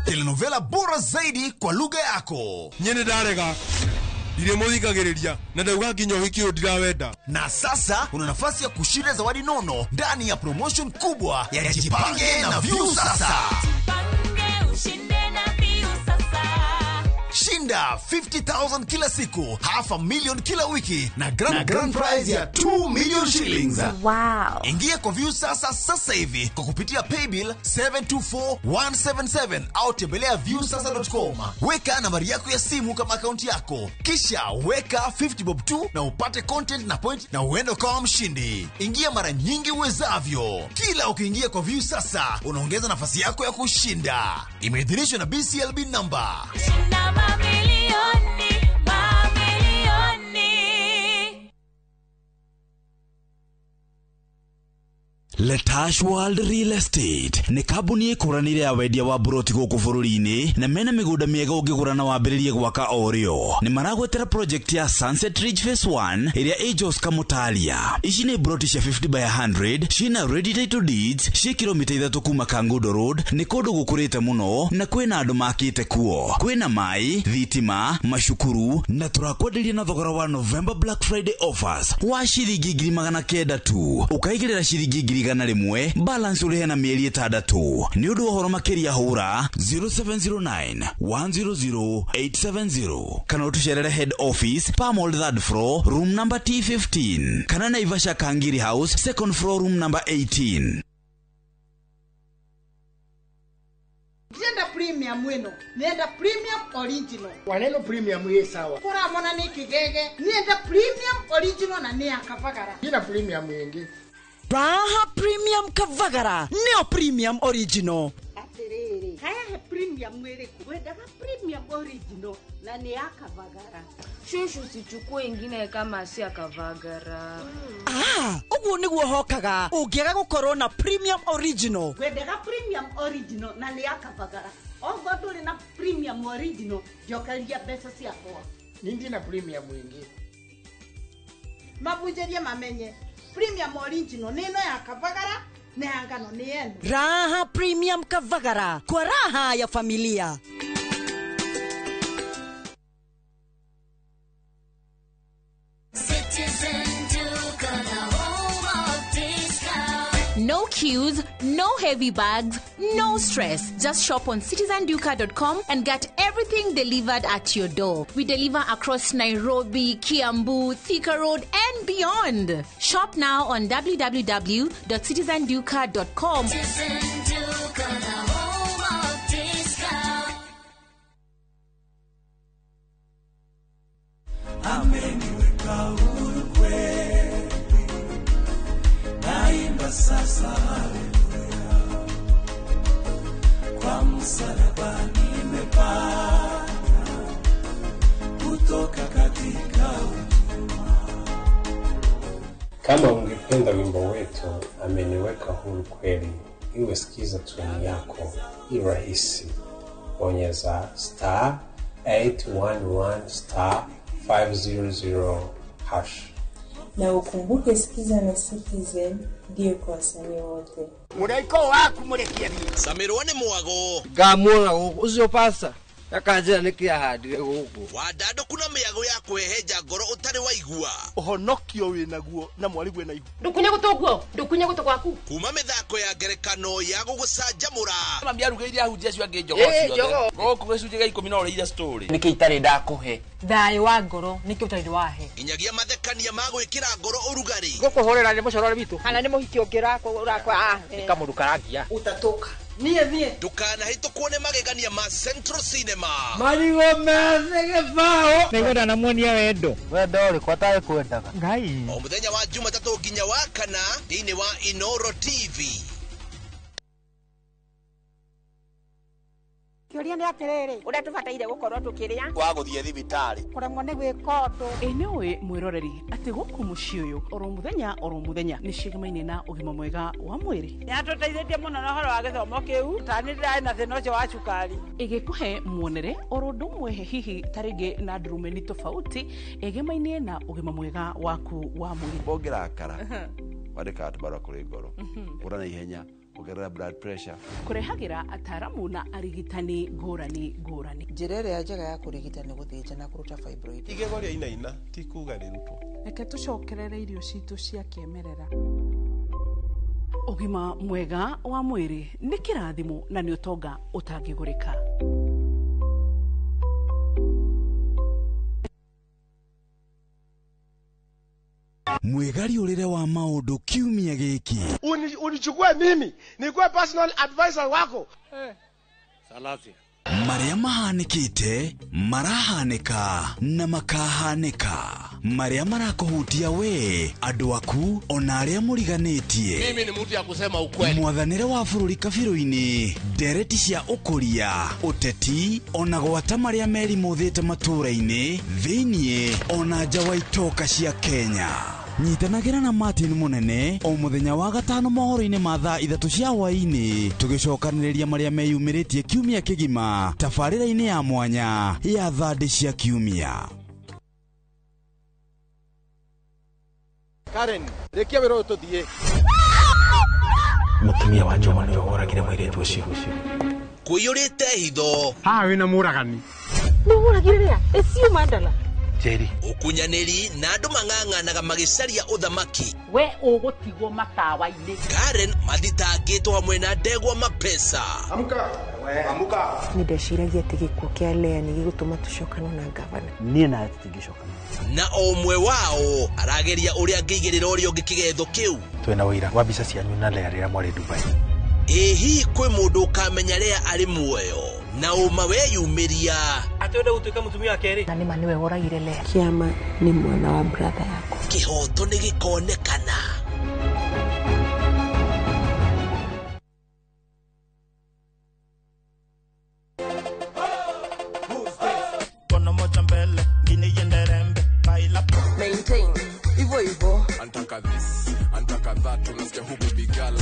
Telenovela bora zaidi kwa lugha yako. Nyene darega ile muthikagiriria na ndauga kinyo hikio ndirawenda. Na sasa una nafasi ya kushinda zawadi nono ndani ya promotion kubwa ya Jipange na View sasa. Shinda 50,000 kila siku, $500,000 kila wiki na grand prize ya 2 million shillings. Wow. Ingia kwa View sasa hivi kwa kupitia paybill 724177 au tembelea viewsasa.com. Weka nambari yako ya simu kama akaunti yako, kisha weka 50 bob tu na upate content na point na uende kama mshindi. Ingia mara nyingi uwezavyo. Kila ukiingia kwa View sasa unaongeza nafasi yako ya kushinda. Imeidhinishwa na BCLB number. Letash World Real Estate ni kabuni ikuranire ya wendia wa buroti guku bururi-ini na mena migunda miega ungigurana wambiririe gwaka orio. Ni maragwetera project ya Sunset Ridge Phase 1 iria Ajos Kamutalia. Ici ni buroti cia 50 by 100 cina ready title deeds cia kilomita 3 kuma Kangundo Road. Ni kundu gukurite muno na kwina andu makite kuo. Kwina mai, thitima, mashukuru na turakwenderia na thogora wa November Black Friday offers wa shilingi 900 tu. Ukaigirira shilingi na rimwe balance uri hena mieri 6. Ni undu uhoro makiria hura 0709 100 870 kana utusherere head office Palmol 3rd floor room number T15 kana Naivasha Kangiri House 2nd floor room number 18. Nienda premium weno, nienda premium original. Waneno premium ye sawa. Kura mona ni kigege, nienda premium original na ni akavagara. Ina premium yengi. Raha Premium Kavagara neo Premium Original. Aterere haya premium mwele kwenda premium original na ni akavagara. Shushu sichukue ingine kama si akavagara. Ugu niguo hokaga ungiaga gukorwo na Premium Original. Kwenda premium original na ni akavagara. Ogo tuli na premium original jokalia pesa ciakwa. Nindi na premium mwingi. Mabunjerie mamenye Premium original neno ya Kavagara na yangano ni yenu. Raha Premium Kavagara kwa raha ya familia. No queues, no heavy bags, no stress. Just shop on citizenduka.com and get everything delivered at your door. We deliver across Nairobi, Kiambu, Thika Road, and beyond. Shop now on www.citizenduka.com. Sasa haleluya, kwa msalaba nimepata kutoka katika utumwa. Kama ungependa wimbo wetu ameniweka huru kweli, iwe sikiza tuni yako, i rahisi. Bonyeza *811*500# na ukumbuke sikiza na Citizen ndio kwa wasanii wote. Mudaiko waku murekia. Samirone mwago. Gamwa uzio pasa. akanjira nikia handire guku wadando kuna miago ya kweheja ngoro utari waigua uhonokio winaguo na mwarigu ena igu ndukunye guto gwaku kuma mithako ya ngerekano ya gugucanjamura mami arugeire ahunjia cio ange njogo ciothe goku gicunje gia 10 no ria story niki itari ndakuhe thayo wa ngoro niki utari wahe inyagia mathekania ma gwikira ngoro urugari gukuhorera ni mucorore bitu kana ni muhiki ungira urakwa nikamurukaragia utatoka nie ndukanahitũkwo nĩ magegania ma Central Cinema marigo methege bao nĩgoda namuonia wendo uri kwatawe kwendaga ngai o mũthenya wa Jumatatũ nginya wa kana thĩinĩ wa Inoro TV. Kĩũria nĩ atĩrĩrĩ ũrĩa tũbataire gũkorwo tũkĩrĩa wa gũthiĩ thibitarĩ kũremwo nĩ gwĩka ũndũ nĩũĩ mwĩroreri atĩ gũkũ mũciĩ ũyũ oro mũthenya nĩ ciĩgamaine na ũgima mwega wa mwĩrĩ nĩatũteithĩtie mũno na ũhoro wa gĩthomo kĩu tani ndĩrarĩ na thĩna ũcio wa cukari ĩgĩkũhe muonere oro ũndũ ũmwe hihi tarĩngĩ na ndurumeni tofauti ĩgĩmainie na ũgima mwega waku wa mwĩrĩ ũngĩrakara wandĩkaga tũbarũa kũrĩ ngoro ũra na ihenya ugerera blood pressure kurehagira ataramu na arigitani ngũrani njĩra ĩrĩa njega ya kũrigita nĩ gũthĩnja na kũruta fibroid igego rĩa inaina ti kuga rĩrutwo reke tũcokerere irio citũ cia kĩemerera ũgima mwega wa mwĩrĩ nĩ kĩrathimo na nĩ ũtonga ũtangĩgũrĩka mwigariũrĩre wa maũndũ kiumia gĩkĩ unichukue mimi nikuwe personal advisor wako Salazia marĩa mahanĩkĩte marahanĩka na makahanĩka marĩa marakũhutia we andũ aku ona arĩa mũriganĩtie mimi ni mtu ya kusema ukweli mwathanĩre wa bũrũri kabirũ-inĩ ndereti cia ũkũria ũteti ona gwata marĩa merimũthĩte matũũra-inĩ thĩiniĩ ona nja wa itoka cia Kenya nyitanagĩra na Martin Munene o mũthenya wa gatano mohoro-inĩ ma thaa 3 cia hwaĩ-inĩ tũgĩcokanĩrĩria marĩa meyumĩrĩtie kiumia kĩgima tabarĩra-inĩ ya mwanya ya thandĩ cia kiumia. Karen rekia wĩra ũyũ tũthiĩ mũtumia wa Joma nĩwe woragire mũirĩtu ũcio kũiyũrĩte hitho haha wĩna mũragani nĩ ũragire rĩa ĩcio mandala Jerry ukunyanĩri na andũ mang'ang'anaga magĩcaria ũthamaki we ũgũtigwo matawa-inĩ Karen mathitangĩtwo hamwe na Ndegwa Mapesa amuka nĩ ndeciragia atĩ gĩkuũ kĩa Lea nĩ gĩgũtũma tũcokane na gavana niĩ na tũtingĩcokana na o ũmwe wao arageria ũrĩa angĩigĩrĩra ũrĩa ũngĩ kĩgetho kĩu twĩna ũira wa mbica cianyu na Lea rĩrĩa mwarĩ Dubai hihi kwĩ mũndũ ũkamenya Lea arĩ muoyo na ũma weyumĩria atwende gũtuĩka mũtumia wa kerĩ na nĩma nĩwe woragire Lea Kĩama nĩ mwana wa brother yako kĩhoto nĩ gĩkonekana maintain hivyo antaka this antaka that unasikia huku bigala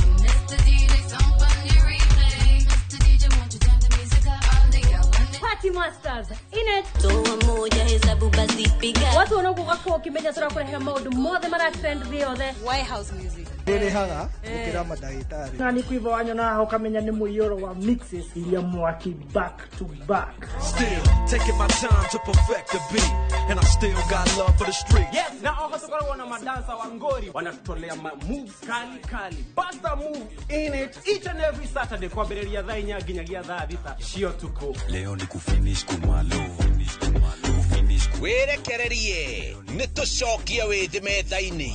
Party Masters in it toa moja hesabu basi piga watu wanaokuwa kwa kimenya sura kureha maudu mothe mara trend viothe White House music Dele haga ukira madagitari na ni kuiva wanyo na ukamenya ni muyoro wa mixes ilia mwaki back to back still taking my time to perfect the beat and I still got love for the street yes na hao tukao wana madansa wa ngori wanatutolea moves kali basta move in it each and every Saturday kwa bereria dha inya ginyagia dha thita shio tuko leo ni kufinish kumalo werekererie nĩtũcokia wĩthĩ metha-inĩ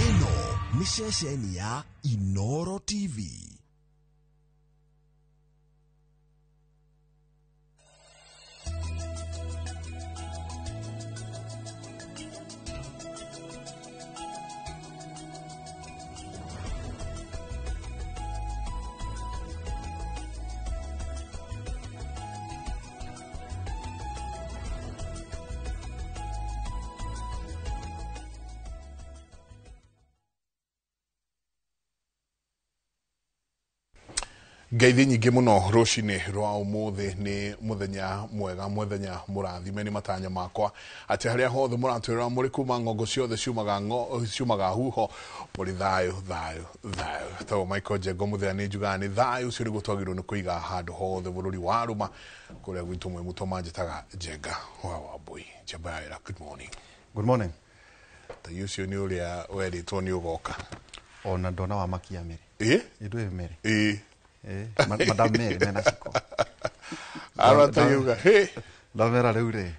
ĩno nĩ ceceni ya Inoro TV. Ngeithi nyingĩ mũno rũcinĩ rwa ũmũthĩ nĩ mũthenya mwega, mũthenya mũrathime. Nĩ matanya makwa atĩ harĩa hothe mũratwĩra mũrĩ kuma ng'ongo ciothe ciumaga huho mũrĩ thayũ. To Michael Njengo mũthenya nĩ njugaga nĩ thayũ ũcio nĩguo twagĩrĩirwo nĩ kũiga handũ hothe bũrũri wa rũma kũrĩa gwitũ mwĩ mũtoma njĩtaga Njenga wa Wambui. Njambaĩra, good morning. Good morning. Taĩ ũcio nĩ ũrĩa werĩtwo nĩ ũgoka. Ona ndona wa makia Mary. Idwe Mary. Madam Mary mena ciko. Aratayuga ndamera rĩu rĩ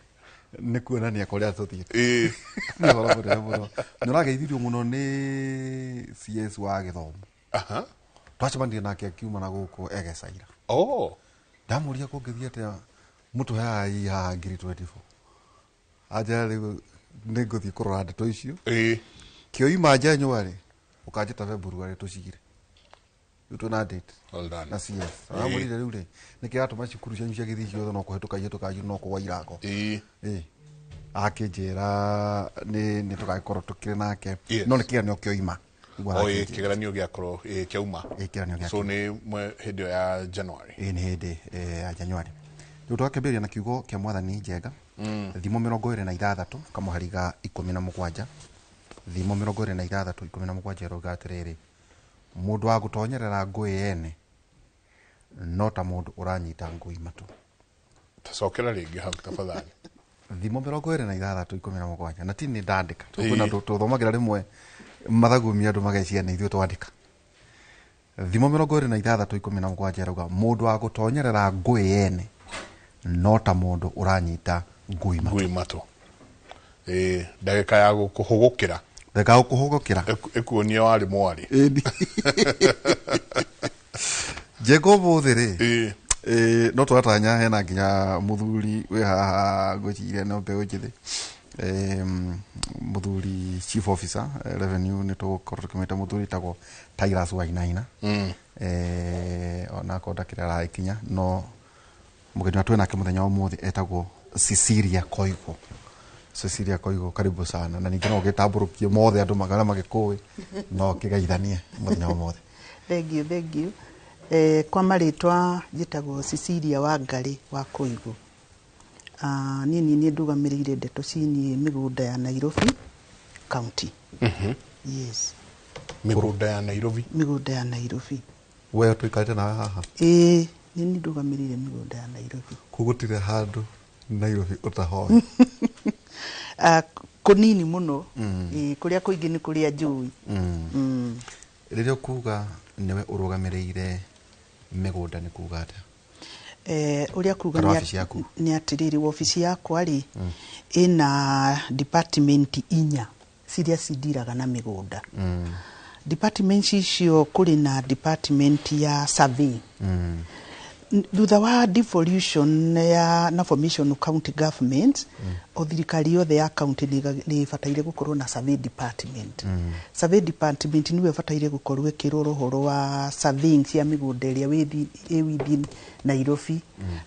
nĩ kuonania kũrĩa tũthiĩte. Nĩ horo mũno. Nĩũrageithirio mũno nĩ CS wa gĩthomo. Twacemanirie nake akiuma na gũkũ Egecaira. Ndamũria kũngĩthiĩ atĩa mũtũheaga iha ngiri 24. Aja rĩu nĩ ngũthiĩ kũrora ndeto icio. Kĩoima January ũkanjĩta February tũcigire. Tuna date. Na CS. Amũrire rĩu rĩ nĩkĩ atũma cukuru cia gĩthii ciothe no kũhetũka no kũgwa irako. Akĩnjĩra nĩ tũgakorwo tũkĩrĩ nake no nĩ kĩgeranio kĩoima. Kĩgeranio gĩakorwo kĩauma. So nĩ hĩndĩ ya January. Nĩ hĩndĩ ya January. Rĩu twakĩambĩrĩria na kiugo kĩa Mwathani Njenga. Thimo 26 kamũhari ga 17. Thimo 26 17 roga atĩrĩrĩ. Mũndũ wa gũtonyerera ngũĩ yene no ta mũndũ ũranyita ngũi matũ. Tacokera rĩngĩ hau tafadhali. Thimo 26 17 na ti nĩ ndandĩka. Tũkwĩna tũthomagĩra rĩmwe mathagumia andũ mageciria nĩ ithuĩ twandĩka. Thimo 26 17 roga mũndũ wa gũtonyerera ngũĩ yene no ta mũndũ ũranyita ngũi matũ. Ndagĩka ya gũkũhũgũkĩra. Ndagĩka gũkũhũgũkĩra. Ekuonia warĩ mwarĩ. Njengo mũthĩ no twatanya hena nginya mũthuri wĩ haha ngwĩciria no mbeũ njĩthĩ. Mũthuri chief officer revenue nĩ tũkorwo tũkĩmwĩta mũthuri tagwo Tyrus Wainaina. Ona konda kĩrĩa arakinya no mũgeni watũ nake mũthenya wa ũmũthĩ etagwo Cecilia Koigo. Cecilia Koigo, karibu sana. Na ningĩ no gĩtambũrũkie mothe andũ magara magĩkũĩ no kĩgeithanie mũthenya wa ũmũthĩ. Thank you. Kwa marĩtwa njĩtagwo Cecilia Wangari wa Koigo. Niĩ ndũgamĩrĩire ndeto ciĩgiĩ mĩgũnda ya Nairobi County. Yes. Mĩgũnda ya Nairobi. Mĩgũnda ya Nairobi. Wewe tũikarĩte nawe haha? Niĩ ndũgamĩrĩire mĩgũnda ya Nairobi. Kũgũtire handũ Nairobi ũtahoe. Kũnini mũno. Kũrĩa kũingĩ nĩ kũrĩa njũĩ. Rĩrĩa ũkuga nĩwe ũrũgamĩrĩire mĩgũnda nĩ kuga atĩa? Ũrĩa kuga nĩ atĩrĩrĩ wabici yakwa rĩ ĩna department 4 ciria cindiraga na mĩgũnda. Department icio kũrĩ na department ya survey. Thutha wa devolution na formation county government o thirikari yothe ya county nĩ bataire gũkorwo na survey department. Survey department nĩwe bataire gũkorwo ĩkĩrora ũhoro wa surveying cia mĩgũnda ĩrĩa within Nairobi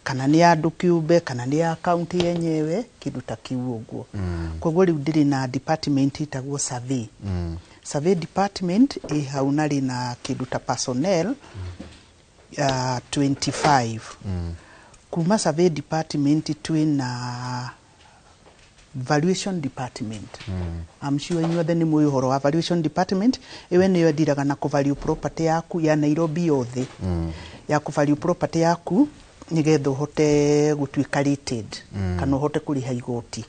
kana nĩ andũ kĩũmbe kana nĩ ya county yenyewe kĩndũ ta kĩu ũguo. Koguo rĩu ndĩrĩ na department ĩtagwo survey. Survey department ĩ hau narĩ na kĩndũ ta personnel 25. Kuma survey department twina valuation department. I'm sure inyuothe nĩ mũĩ ũhoro wa valuation department. Iwe nĩyo ndiraga na value property yaku ya Nairobi yothe. Ya value property yaku nĩgetha ũhote gũtuĩka rated kana ũhote kũrĩha igoti.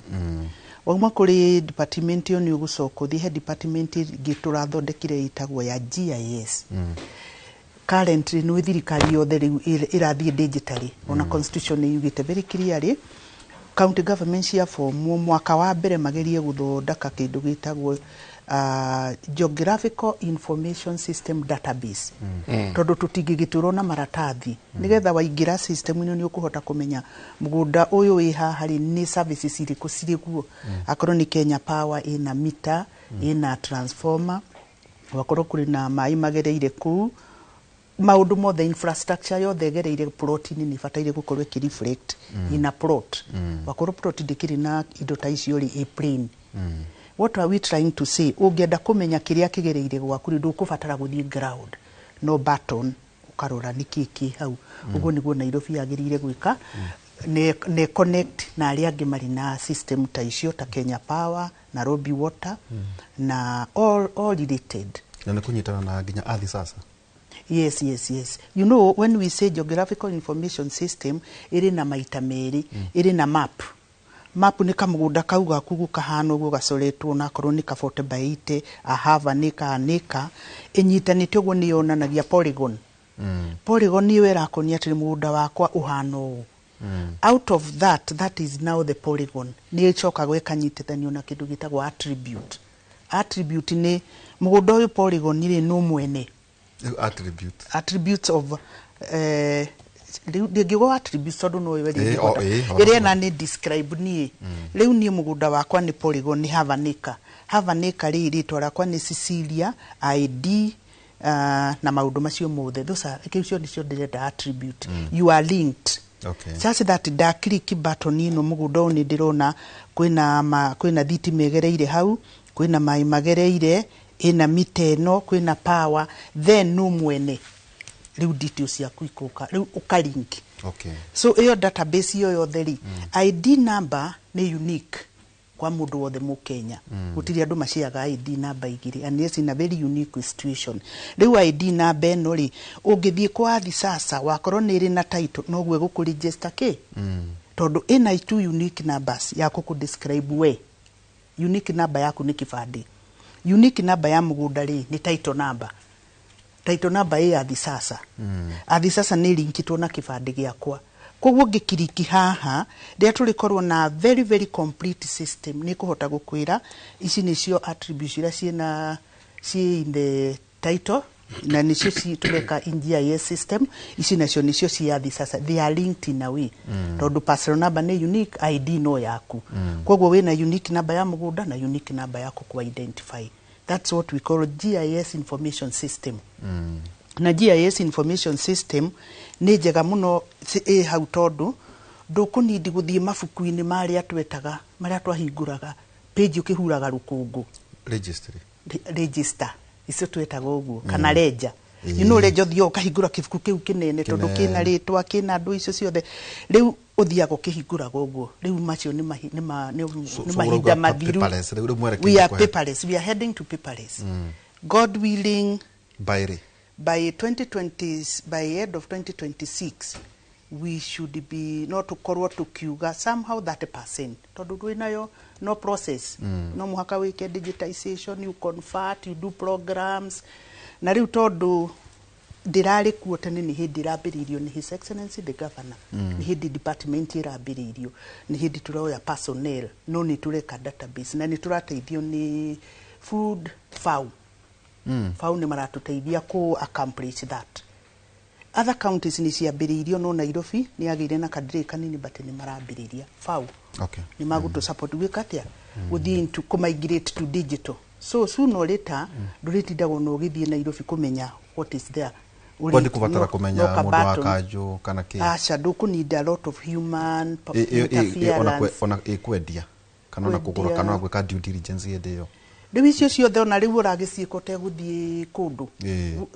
Wauma kũrĩ department ĩyo nĩ ũgũcoka ũthiĩ he department ĩngĩ tũrathondekire ĩtagwo ya GIS. Currently nĩ thirikari yothe rĩu ĩrathiĩ digitally. Ona constitution yugĩte very clearly county government cia formwo mwaka wa mbere magerie gũthondeka kĩndũ gĩtagwo geographical information system database. Tondũ tũtingĩgĩtũrwo na maratathi nĩgetha waingĩra system ĩno nĩ ũkũhota kũmenya mũgũnda ũyũ wĩ haha rĩ nĩ services irĩkũ cirĩ guo. Akorwo nĩ Kenya Power ĩna mita ĩna transformer, wakorwo kũrĩ na maĩ magereire kũu, maũndũ mothe infrastructure yothe gereire plot-inĩ nĩ bataire gũkorwo ĩkĩreflect in a plot. Wakorwo plot ndĩkĩrĩ na indo ta icio rĩ plain. What are we trying to say? Ũngĩenda kũmenya kĩrĩa kĩgereire gwaku ndũkũbatara gũthiĩ ground. No button ukarora niki hau uguo niguo Nairobi yagirire gwika ne connect na aria angi mari na system ta icio ta Kenya Power, Nairobi Water na all related na nikunyitana na nginya athi sasa. Yes. You know, when we say geographical information system, iri na maita meri, iri na map. Map ni kamugunda kau gaku gukahana uguo gacoretwo na korwo ni ka 40/80, a half an acre, inyitanite uguo ni yonanagia polygon. Polygon ni wera konia ati mugunda wakwa uhana ũũ. Out of that is now the polygon. Ni icoka gwekanyitithanio na kindu gitagwo attribute. Attribute ni mugunda uyu polygon ni no mwene. Attributes of the attributes tondu no weri ire na ni describe ni riu ni mugunda wakwa ni polygon ni have an acre riri twarakwa ni Cecilia ID na maundu macio mothe those are kicio nicio ndirenda attribute. You are linked. Okay. Just that da click button ino mugunda ni ndirona kwina thiti megereire hau kwina mai magereire ina miteno kwina power then no mwene riu details ya kuikoka riu ukalink. Okay. So iyo database iyo yotheri ID number ni unique kwa mundu wothe mu Kenya gutiri andu maciaga ID number igiri and yes in a very unique situation. Riu ID number no ri ungithie kwa athi sasa wakorwo ni ri na title no gwe guku register ke tondu ina two unique numbers ya ku describe we unique number yaku ni kibandi. Unique number ya mugunda ri ni title number. Title number ya athi sasa. Athi sasa ni linkitwo na kibandi giakwa. Koguo ngikiriki haha ria turikorwo na very complete system ni kuhota gukwira ici nicio attributes ira ciena in the title na nicio tureka in GIS system ici nacio nicio cia athi sasa they are linked in a way. Tondu personal number ni unique, ID no yaku. Koguo wina unique number ya mugunda na unique number yaku ku identify. That's what we call GIS information system. Na GIS information system ni njega muno hau tondu ndukunidi guthie mabuku-ini maria twetaga maria twahinguraga page ukihuraga rukungu register icio twetaga uguo kana ledger. You know ledger thio ukahingura kibuku kiu kinene tondu kina ritwa kina andu icio ciothe riu uthiaga ukihinguraga uguo riu macio ni mahinda mathiru. We are paperless. We are heading to paperless. God willing by 2020 by end of 2026 we should be not to korwa to kiuga somehow 30% tondu twinayo no process no muhaka wike digitization, you convert, you do programs na riu tondu dirari kuo tene ni hindi rambiririo ni His Excellency the Governor ni hindi department irambiririo ni hindi turoya personnel no ni tureka database na ni turateithio ni food FAO FAO ni maratuteithia ku accomplish that. Other counties ni ciambiririo no Nairobi ni agire na kadire kanini but ni marambiriria FAO. Okay. Ni maguto support wikatia guthie into migrate to digital. So sooner or later nduritindago no githie Nairobi kumenya what is there. Kwani kubatara kumenya mundu wa kanjo kana ki. Acha nduku need a lot of human interference. Ona kwendia kana na kugura kana gweka due diligence yedeyo. Riu icio ciothe ona riu uragiciiko te guthie kundu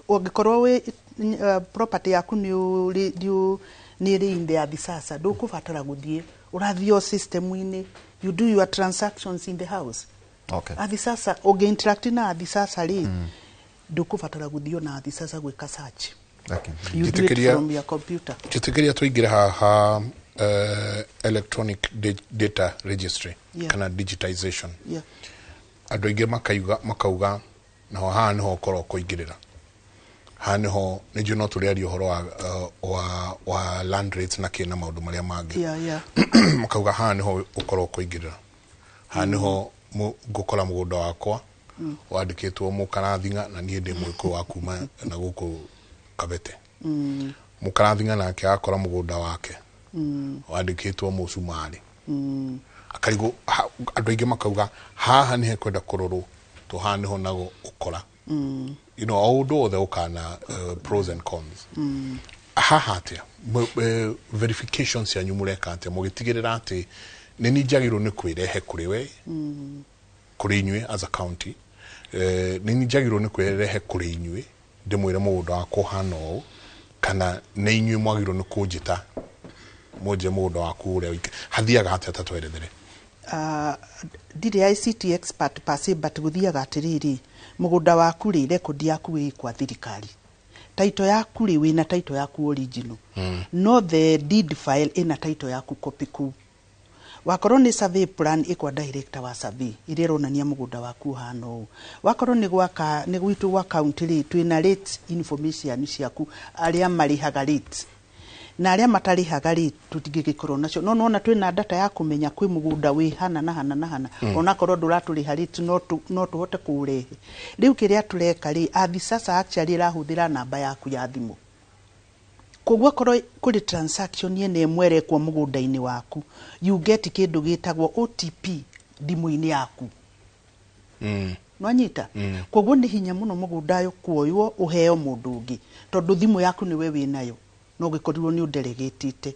ungikorwo we property yaku ni ri inde athi sasa ndukubatara guthie urathio system-ini you do your transactions in the house. Okay. Athi sasa uge interact na athi sasa ri ndukubatara guthio na athi sasa gwika search. Okay. You do it from your computer. Tutikiria tuingira ha electronic data registry kana digitization. Yeah. Andu aingi makauga na haha niho korwo kuingirira haha niho nijo no turiario horo wa land rates na kina maundu maria mangi makauga haha niho ukorwo kuingirira haha niho ngukora mugunda wakwa wandikitwo Mukarathinga na nie ndi mwiko wa kuma na guku Kabete. Mukarathinga nake akora mugunda wake wandikitwo Mucumari. Akarigo andu aingi makauga haha ni hekwenda kururu to haha niho nago ukora. You know all the ukana pros and cons. Haha atia verifications ya nyumureka atia mugitigirira ati ni njagiro ni kwirehe kuri we kuri inywe as a county ni njagiro ni kwirehe kuri inywe ndimwire mugunda wako hano kana nä inyuä mwagirwo nä kå njä ta må nje må nda waku å rä a hathiaga atä atatwerethere ndirä ICT expert pase but gå thiaga atä rä rä må gå nda waku rä rekondi yaku ä kwa thirikari taito yaku rä wä na taito yaku original no the deed file ina taito yaku copy ku wakorwo nä survey plan ikwa director wa survey iria ronania mugunda waku hana u wakorwo nä gwaka nä gwitu gwa county rate twina rate information ciaku aria marihaga rate na aria matarihaga rate tutingigikorwo nacio no nona twina data ya kumenya kwi mugunda wi hana na hana na hana ona korwo nduraturiha rate no tuhote kurehe riu kiria tureka ri athi sasa actually rahuthira namba yaku ya thimu kogwa korwo kuri transaction yene mwere kwa mugunda-ini waku you get kindu gitagwo OTP thimu-ini yaku nwanyita kogwa ni hinya muno mugunda yo kuoywo uheo mundu ungi tondu thimu yaku ni we winayo no gikorirwo ni udelegatite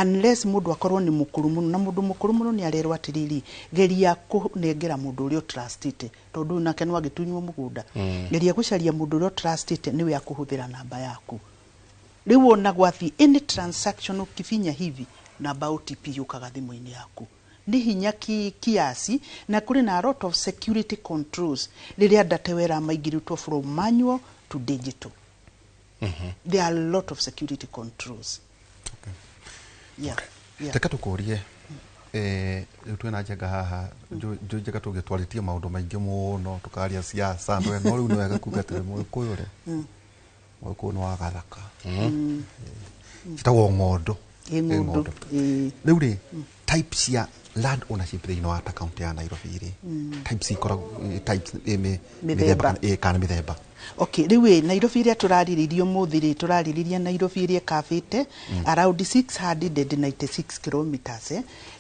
unless mundu akorwo ni mukuru muno na mundu mukuru muno ni arerwa atiriri geria kunengera mundu uri trustite tondu nake no agitunywo mugunda geria gucaria mundu uri trustite ni we akuhuthira namba yaku riu ona gwathi any transaction ukifinya hivi namba OTP yukaga thimu-ini yaku ni hinya kiasi na kuri na a lot of security controls riria data wera maigirutwo from manual to digital there are a lot of security controls yeah teka tukurie twina njenga haha njenga tugitwaritie maundu maingi muno tukaria siasa no riu ni wega kuga ati muikuyu ri muikuyu ni wa gathaka citagwo ng'ondo riu ri types ya land ownership thĩinĩ wa county ya Nairobi ri types ikoragwo types mithemba kana mithemba okay riu Nairobi iria turariririo muthiri turaririria Nairobi iria kafite around 696 kilometers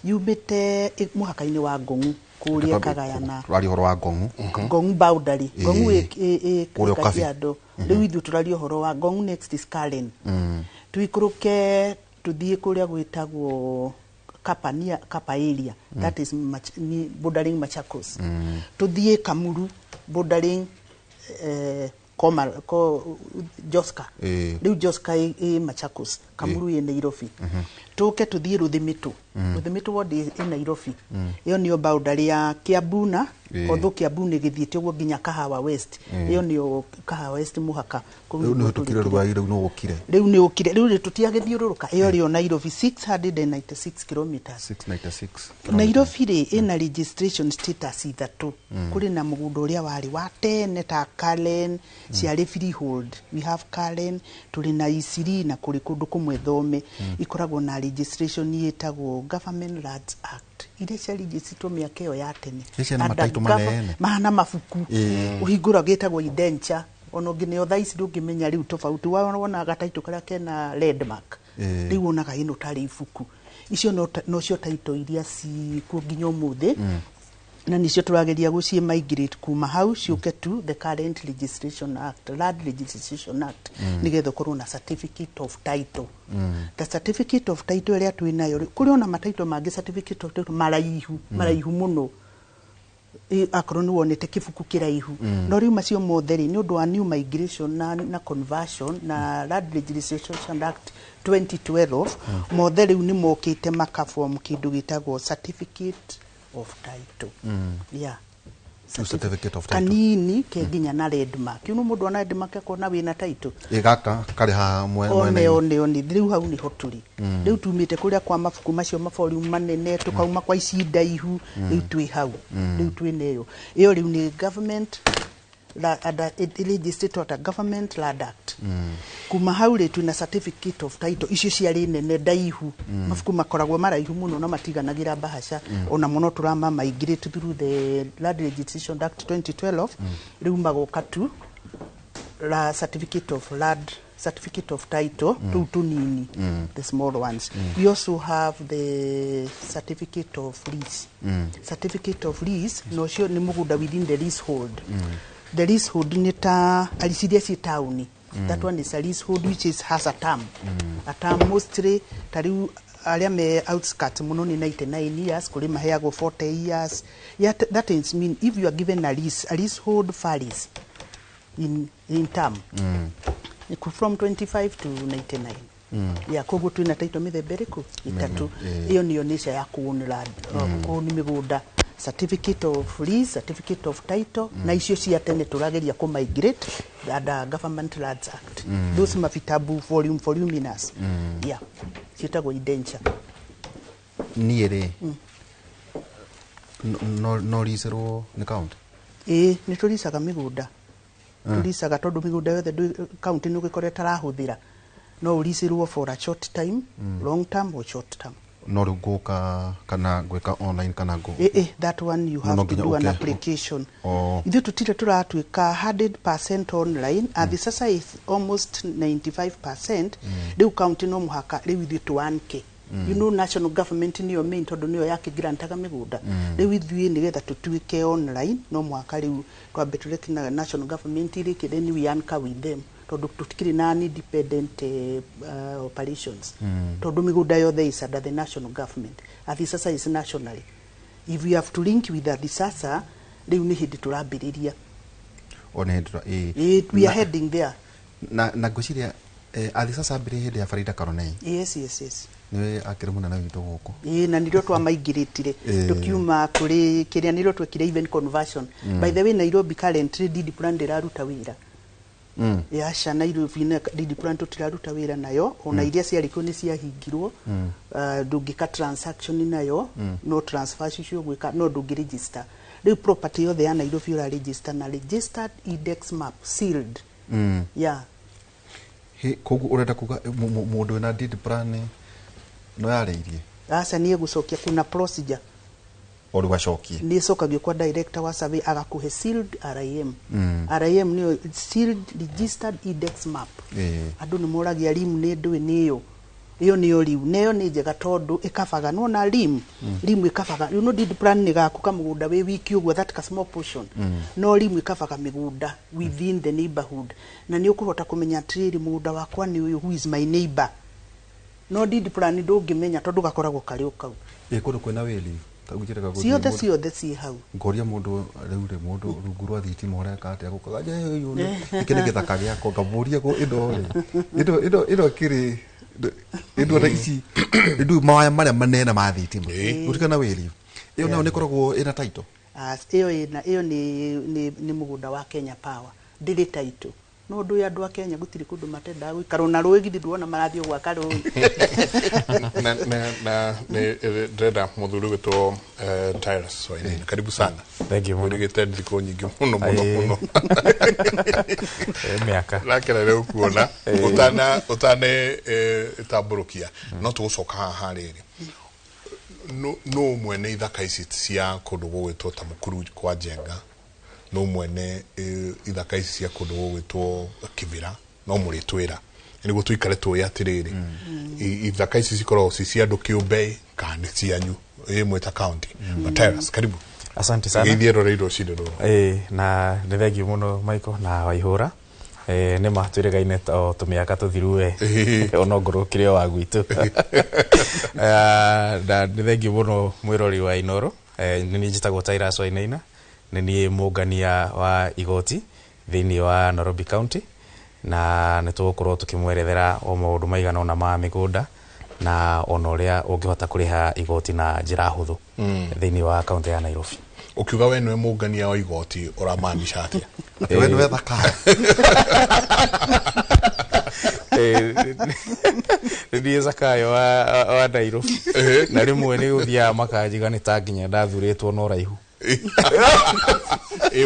yumite muhaka-ini wa Ngong'u kuria kagayana rari horo wa Ngong'u Ngong'u boundary Ngong'u Kajiado riu ithu turari horo wa Ngong'u next is Karen tuikuruke tuthie kuria gwitagwo Kapa area that is bordering Machakos tuthie Kamuru bordering Joska riu Joska Machakos Kamuru ye Nairobi tuke tuthie Ruthimitu Ruthimitu ward in Nairobi iyo ni boundary ya Kiambu na otho Kiambu ni githiete uguo nginya Kahawa West iyo ni Kahawa West muhaka riu ni tukire rwai riu no gukire riu ni ukire riu tutiagithiururuka iyo rio Nairobi 696 kilometers 696 Nairobi ri ina registration status ithatu kuri na mugunda uria wari wa tene ta Karen ciari freehold we have Karen turi na Isiri na kuri kundu kumwe Thome ikoragwo na registration yetagwo Government Lands Act ile cia registrito miaka iyo ya tene mahana mafuku uhingura gitagwo indenture ono ngine yo thaici ndungimenya riu tofauti wona gataito karia kena landmark riu ona ga ino tari ifuku icio no cio taito iria ci ku nginya umuthi na nicio turageria gucie migrate kuma hau ciuke tu the current registration act land registration act nigetha korwo na certificate of title the certificate of title ria twinayo kuri ona mataito mangi certificate of title maraihu muno akorwo ni wonete kibuku kiraihu no riu macio motheri ni undu wa new migration na conversion na land registration act 2012 motheri ni mokite makaform kindu gitagwo certificate of title yeah certificate of title kanini ke ginya na landmark you know mundu ona landmark ko na wina title gaka kari ha mwene one riu hau ni hoturi riu tumite kuria kwa mafuku macio maforium manene tukauma kwa icinda ihu riu twi hau riu twineyo iyo riu ni government registered government land act kuma hau ri twina certificate of title icio ciari nene ndaihu mafuku makoragwo maraihu muno na matiganagira bahasha ona muno turama migrate through the land registration act 2012 riu magoka tu la certificate of land certificate of title tunini the small ones we also have the certificate of lease certificate of lease no sure ni mugunda within the leasehold the leasehold ni ta alisidia si town that one is a leasehold which has a term a term mostly tariu aria me outskirts muno ni 99 years kuri maheago 40 years yet that is mean if you are given a leasehold varies in term from 25 to 99. Ya koguo twina taito mithemba iriku itatu iyo niyo nisha ya kuonera kuoni migunda certificate of lease, certificate of title na icio cia tene turageria ku migrate under Government Lands Act. Those mavitabu voluminous ya cietagwo indenture niere no lisero ni county ni tulisaga migunda tulisaga tondu migunda yothe county ni gukore tarahuthira no ulisirwo for a short time long term or short term no ruguka kana gweka online kana go that one you have to do an application ithu tutire turatwika 100% online and sasa is almost 95% riu county no muhaka riu ithu tuanke you know national government niyo main tondu niyo yake grantaga migunda riu ithu ni getha tutwike online no muhaka riu twambe tureke na national government iri then we anka with them tondu tutikiri na independent operations tondu migunda yothe is under the national government athi sasa is nationally if we have to link with the sasa riu ni hindi turambiriria we are heading there na guciria athi sasa mbere hindi ya Farida Karonei yes niwe akirumuna na wito guko na ndio twamaigiritire tukiuma kuri kiria niro twekire even conversion by the way Nairobi currently deed plan iraruta wira yasha Nairobi na deed plan tutiraruta wira nayo ona iria ciariko ni ciahingirwo ndungika transaction nayo no transfer cio gwika no ndungi register the property yothe ya Nairobi ura register na registered index map sealed kogu urenda kuga mundu na deed plan no yareirie asa niye gucokia kuna procedure oru wacokie ni sokagio kwa director wa survey agakuhe sealed RIM RIM niyo sealed registered index map andu ni moragia RIM ni ndu niyo iyo niyo riu neyo ni njega tondu ikabaga no na RIM ikabaga you know deed plan ni gaku kamugunda we wiki ugwo that ka small portion no RIM ikabaga migunda within the neighborhood na ni ukuhota kumenya trade mugunda wakwa ni uyu who is my neighbor no deed plan ndungimenya tondu gakoragwo kari ukau kundu kwena weli kagujira kagujira ciothe ci hau ngoria mundu riure mundu rungu rwa thitima ureka atia gukaga je uyu ikene githaka giako ngaburia go indo kiri indo raici indo mawaya maria manene ma thitima gutikana weli iyo nao nikoragwo ina title iyo ni mugunda wa Kenya Power ndiri title no ndu ya andu a Kenya gutiri kundu matenda gwikara na rwegi ndwona marathio gwa karo na ndenda muthuri witwo Tyrus Wainaina karibu sana thank you muthuri gitendi ko nyingi muno miaka lakini leo kuona utane taburukia no tugucoka haha riri no mwene ithaka ici cia kundu gwitwo ta mukuru kwa Jenga no mwene ithaka ici cia kundu gwitwo Kibira no muritwira ni gutuikare tuya atiriri ithaka ici cikorwo cia andu kiumbe kana cianyu mweta county Mathias karibu asante sana githiro reiro cidiro na ndethegi muno Michael na Waihura ne matwiregaine to tumiaka tuthiruwe ono ngurukire wa gwitu da ndethegi muno mwirori wa Inoro ni njitagwo Tyrus Wainaina ni mungania wa igoti thini wa Nairobi County na nitugukorwo tukimwerethera o maundu maigana ona ma migunda na ona uria ungihota kuriha igoti na njira huthu thini wa county ya Nairobi ukiuga we nwe mungania wa igoti uramaanisha atia we nwe thaka ndiye zakayo wa Nairobi na rimwe ni uthia makajiga ni ta nginya ndathuritwo no raihu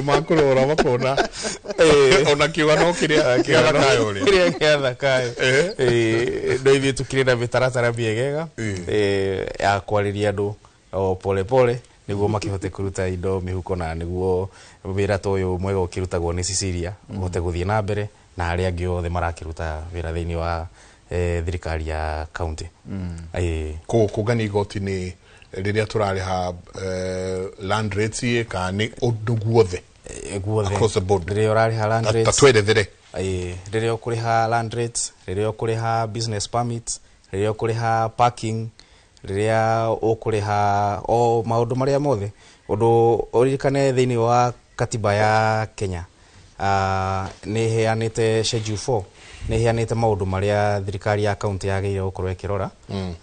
makurora makona ona kiwa no kiria thakayo ri kiria thakayo ndo ithuĩ tukire na mĩtaratara mĩegega ya kwariria andu o pole pole niguo makihote kuruta indo mihuko na niguo wira to uyu mwega ukirutagwo ni Cecilia uhote guthie na mbere na aria angi othe marakiruta wira thiini wa thirikari ya county kugani igoti ni riria turariha land rates kana undu guothe across the board riria urariha land rates tatwerethere riria ukuriha land rates riria ukuriha business permits riria ukuriha parking riria ukuriha o maundu maria mothe undu uririkane thiini wa katiba ya Kenya nä heanä te schedule 4 nä heanä te maå ndå marä a thirikari ya kaunti yagä gå korwo ä kä rora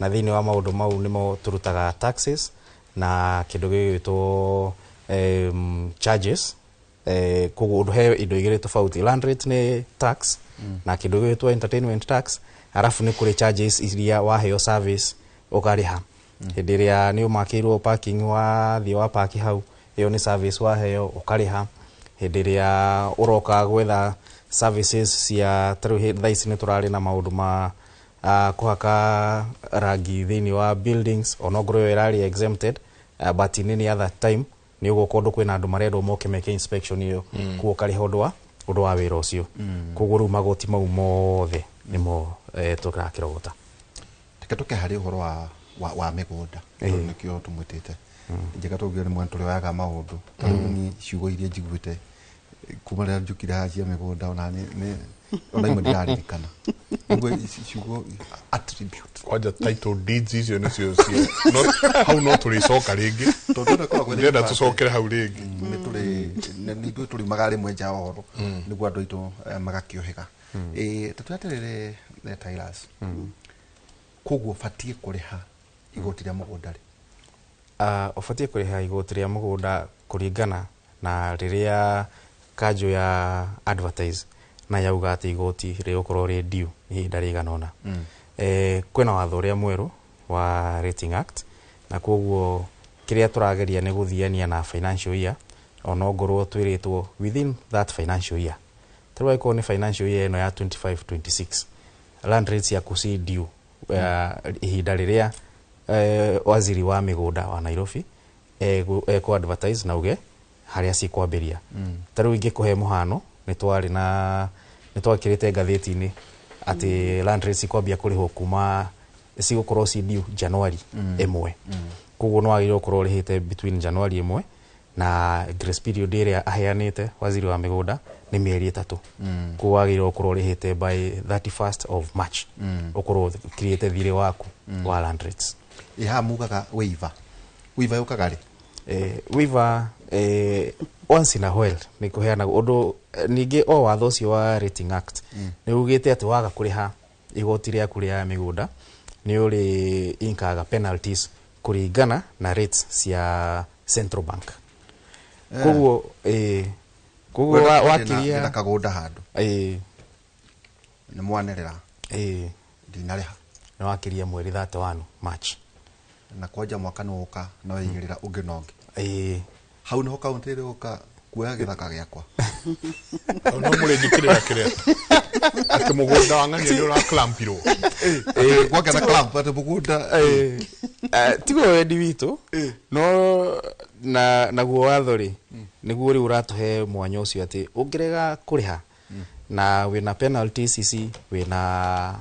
na thä inä wa maå ndå mau nä mo tå rutaga taxes na kä ndå gä gwä charges koguo å ndå he indo igä rä tofauti land rate nä tax na kä ndå gä gwä entertainment tax arafu nä kå rä charges iria waheo service å karä ha hä ndä ä rä a nä å makä irwo parking wa thiä wa paki hau ä yo nä service waheo å karä ha hä ndä ä rä a å roka gwetha services cia tarä thaa ici nä tå rarä na maå ndå ma kå haka rangi thä inä wa buildings onongorwo yo ä rarä exempted but in any other time nä å gå korwo kwä na andå marendwo moke meke inspection ä yo kuo å karä ha å ndå wa wä ra å cio koguo rä u magoti mau mothe nä mo tå rakä rogota reke tå ke harä å horo wa mä gå nda nä kä o tå mwä tä te njäka tå ngä nä mwana tå rä oyaga maå ndå tarä ni ciugo iria njiguä te kuma rä a njå kire hacia mä gå nda ona imwe ndirarä kana niguo ciugo kwanja title deeds icio nä cio hau no tå rä coka rä ngä ndärenda tå cokere hau rä ngä nä tå riumaga rä mwe nja horo nä guo andå aitå magakä å hega tatå atä rä rä koguo batiä kå rä ha igoti rä a må gå nda rä å kå rä ha igoti rä a må gå nda kå ringana na rä rä a kanjå ya advertise na yauga atä igoti rä gå korwo rä due ihinda rä igana ona kwä na watho å rä a mwerå wa rating act na koguo kä rä a tå rageria nä gå thiania na financial year onongorwo twä rä two within that financial year tarä wa ikorwo nä financial year eno ya 25-26 land rates ya kå due ihinda rä rä a waziri wa mä gå nda wa Nairobi ekå advertise na uge harä a cikwambä ria tarä u ingä kå he må hano nä twakä rä te ngathä-inä atä land rates ikwambia kå rä hwo kuma cigå korwo cidiu January 1 koguo no wagä rä korwo rä hä te between January 1 na grace period ä rä a aheanä te waziri wa mä gå nda nä mä eri 3 koguo wagä rä korwo rä hä te by 31st of March å korwo kä rä te thirä waku wa land rates ha mugaga waiver yå kaga rä waiver once in a while nä kå heanaga å ndå ningä o watho å cio wa rating act nä ugä te atä waga kå rä ha igoti rä aku rä a mä gå nda nä å rä inkaga penalties kå ringana na rates cia central bank koguo wakiria kagå nda handå nä mwanerera ndinarä ha nä wakiria mweri 31 March na kwanja mwaka nä å ka no igä rä ra å ngä nongä hau nä ho kauntä rä å ka kuoya gä thaka gä akwa no må rä njä kä rä ra kä rä a atä må gå nda wa ng'ania nä å raklampirwo gwakena clamp atä må gå nda tiguo wendi witå no naguo watho rä nä guo rä u å ratå he mwanya å cio atä å ngä rega kå rä ha na wä na penalties ici wä na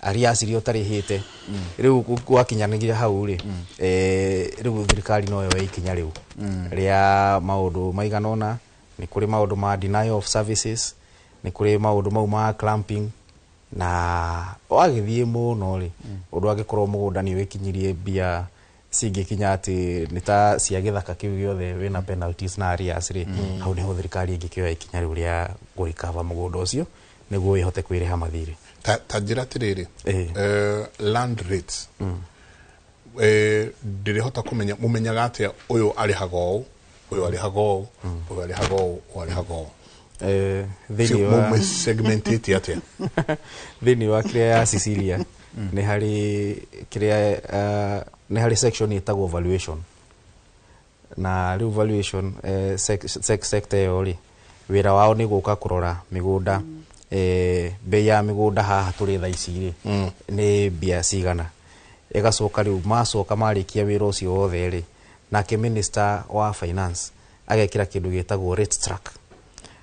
arias iria utarä hä te rä u gwakinyanä hau rä rä u thirikari no yoe ikinya rä u rä a maå ndå maiganona nä kå rä maå ndå ma denial of services nä kå rä maå ndå mau ma clamping na wagä thiä må no rä å ndå angä korwo må gå nda nä å ikinyirie mbia cingä kinya atä nä ta cia gä thaka kä u gä othe wä na penalties na arias rä hau nä ho thirikari ĩngä kä oya ikinya rä u rä a gå rikava må gå nda å cio nä guo ä hote kwä rä ha mathirä ta njä ra atä rä rä land rates ndä rä hota kå menya må menyaga atä å yå arä haga å å yå arä haga å å yå arä haga å å arä haga å segmentate atä thä wa kä rä a ya Cecilia nä harä kä rä a nä harä section ĩtagwo valuation na rä u valuation sector ä yo rä wä ra wao nä gå ka kå rora mä gå nda bei ya mä gå nda haha tå rä tha ici rä nä mbia cigana ĩgacoka rä u macoka marä kia wä ra å cio wothe rä nake minister wa finance agekĩra kĩndũ gĩtagwo rate track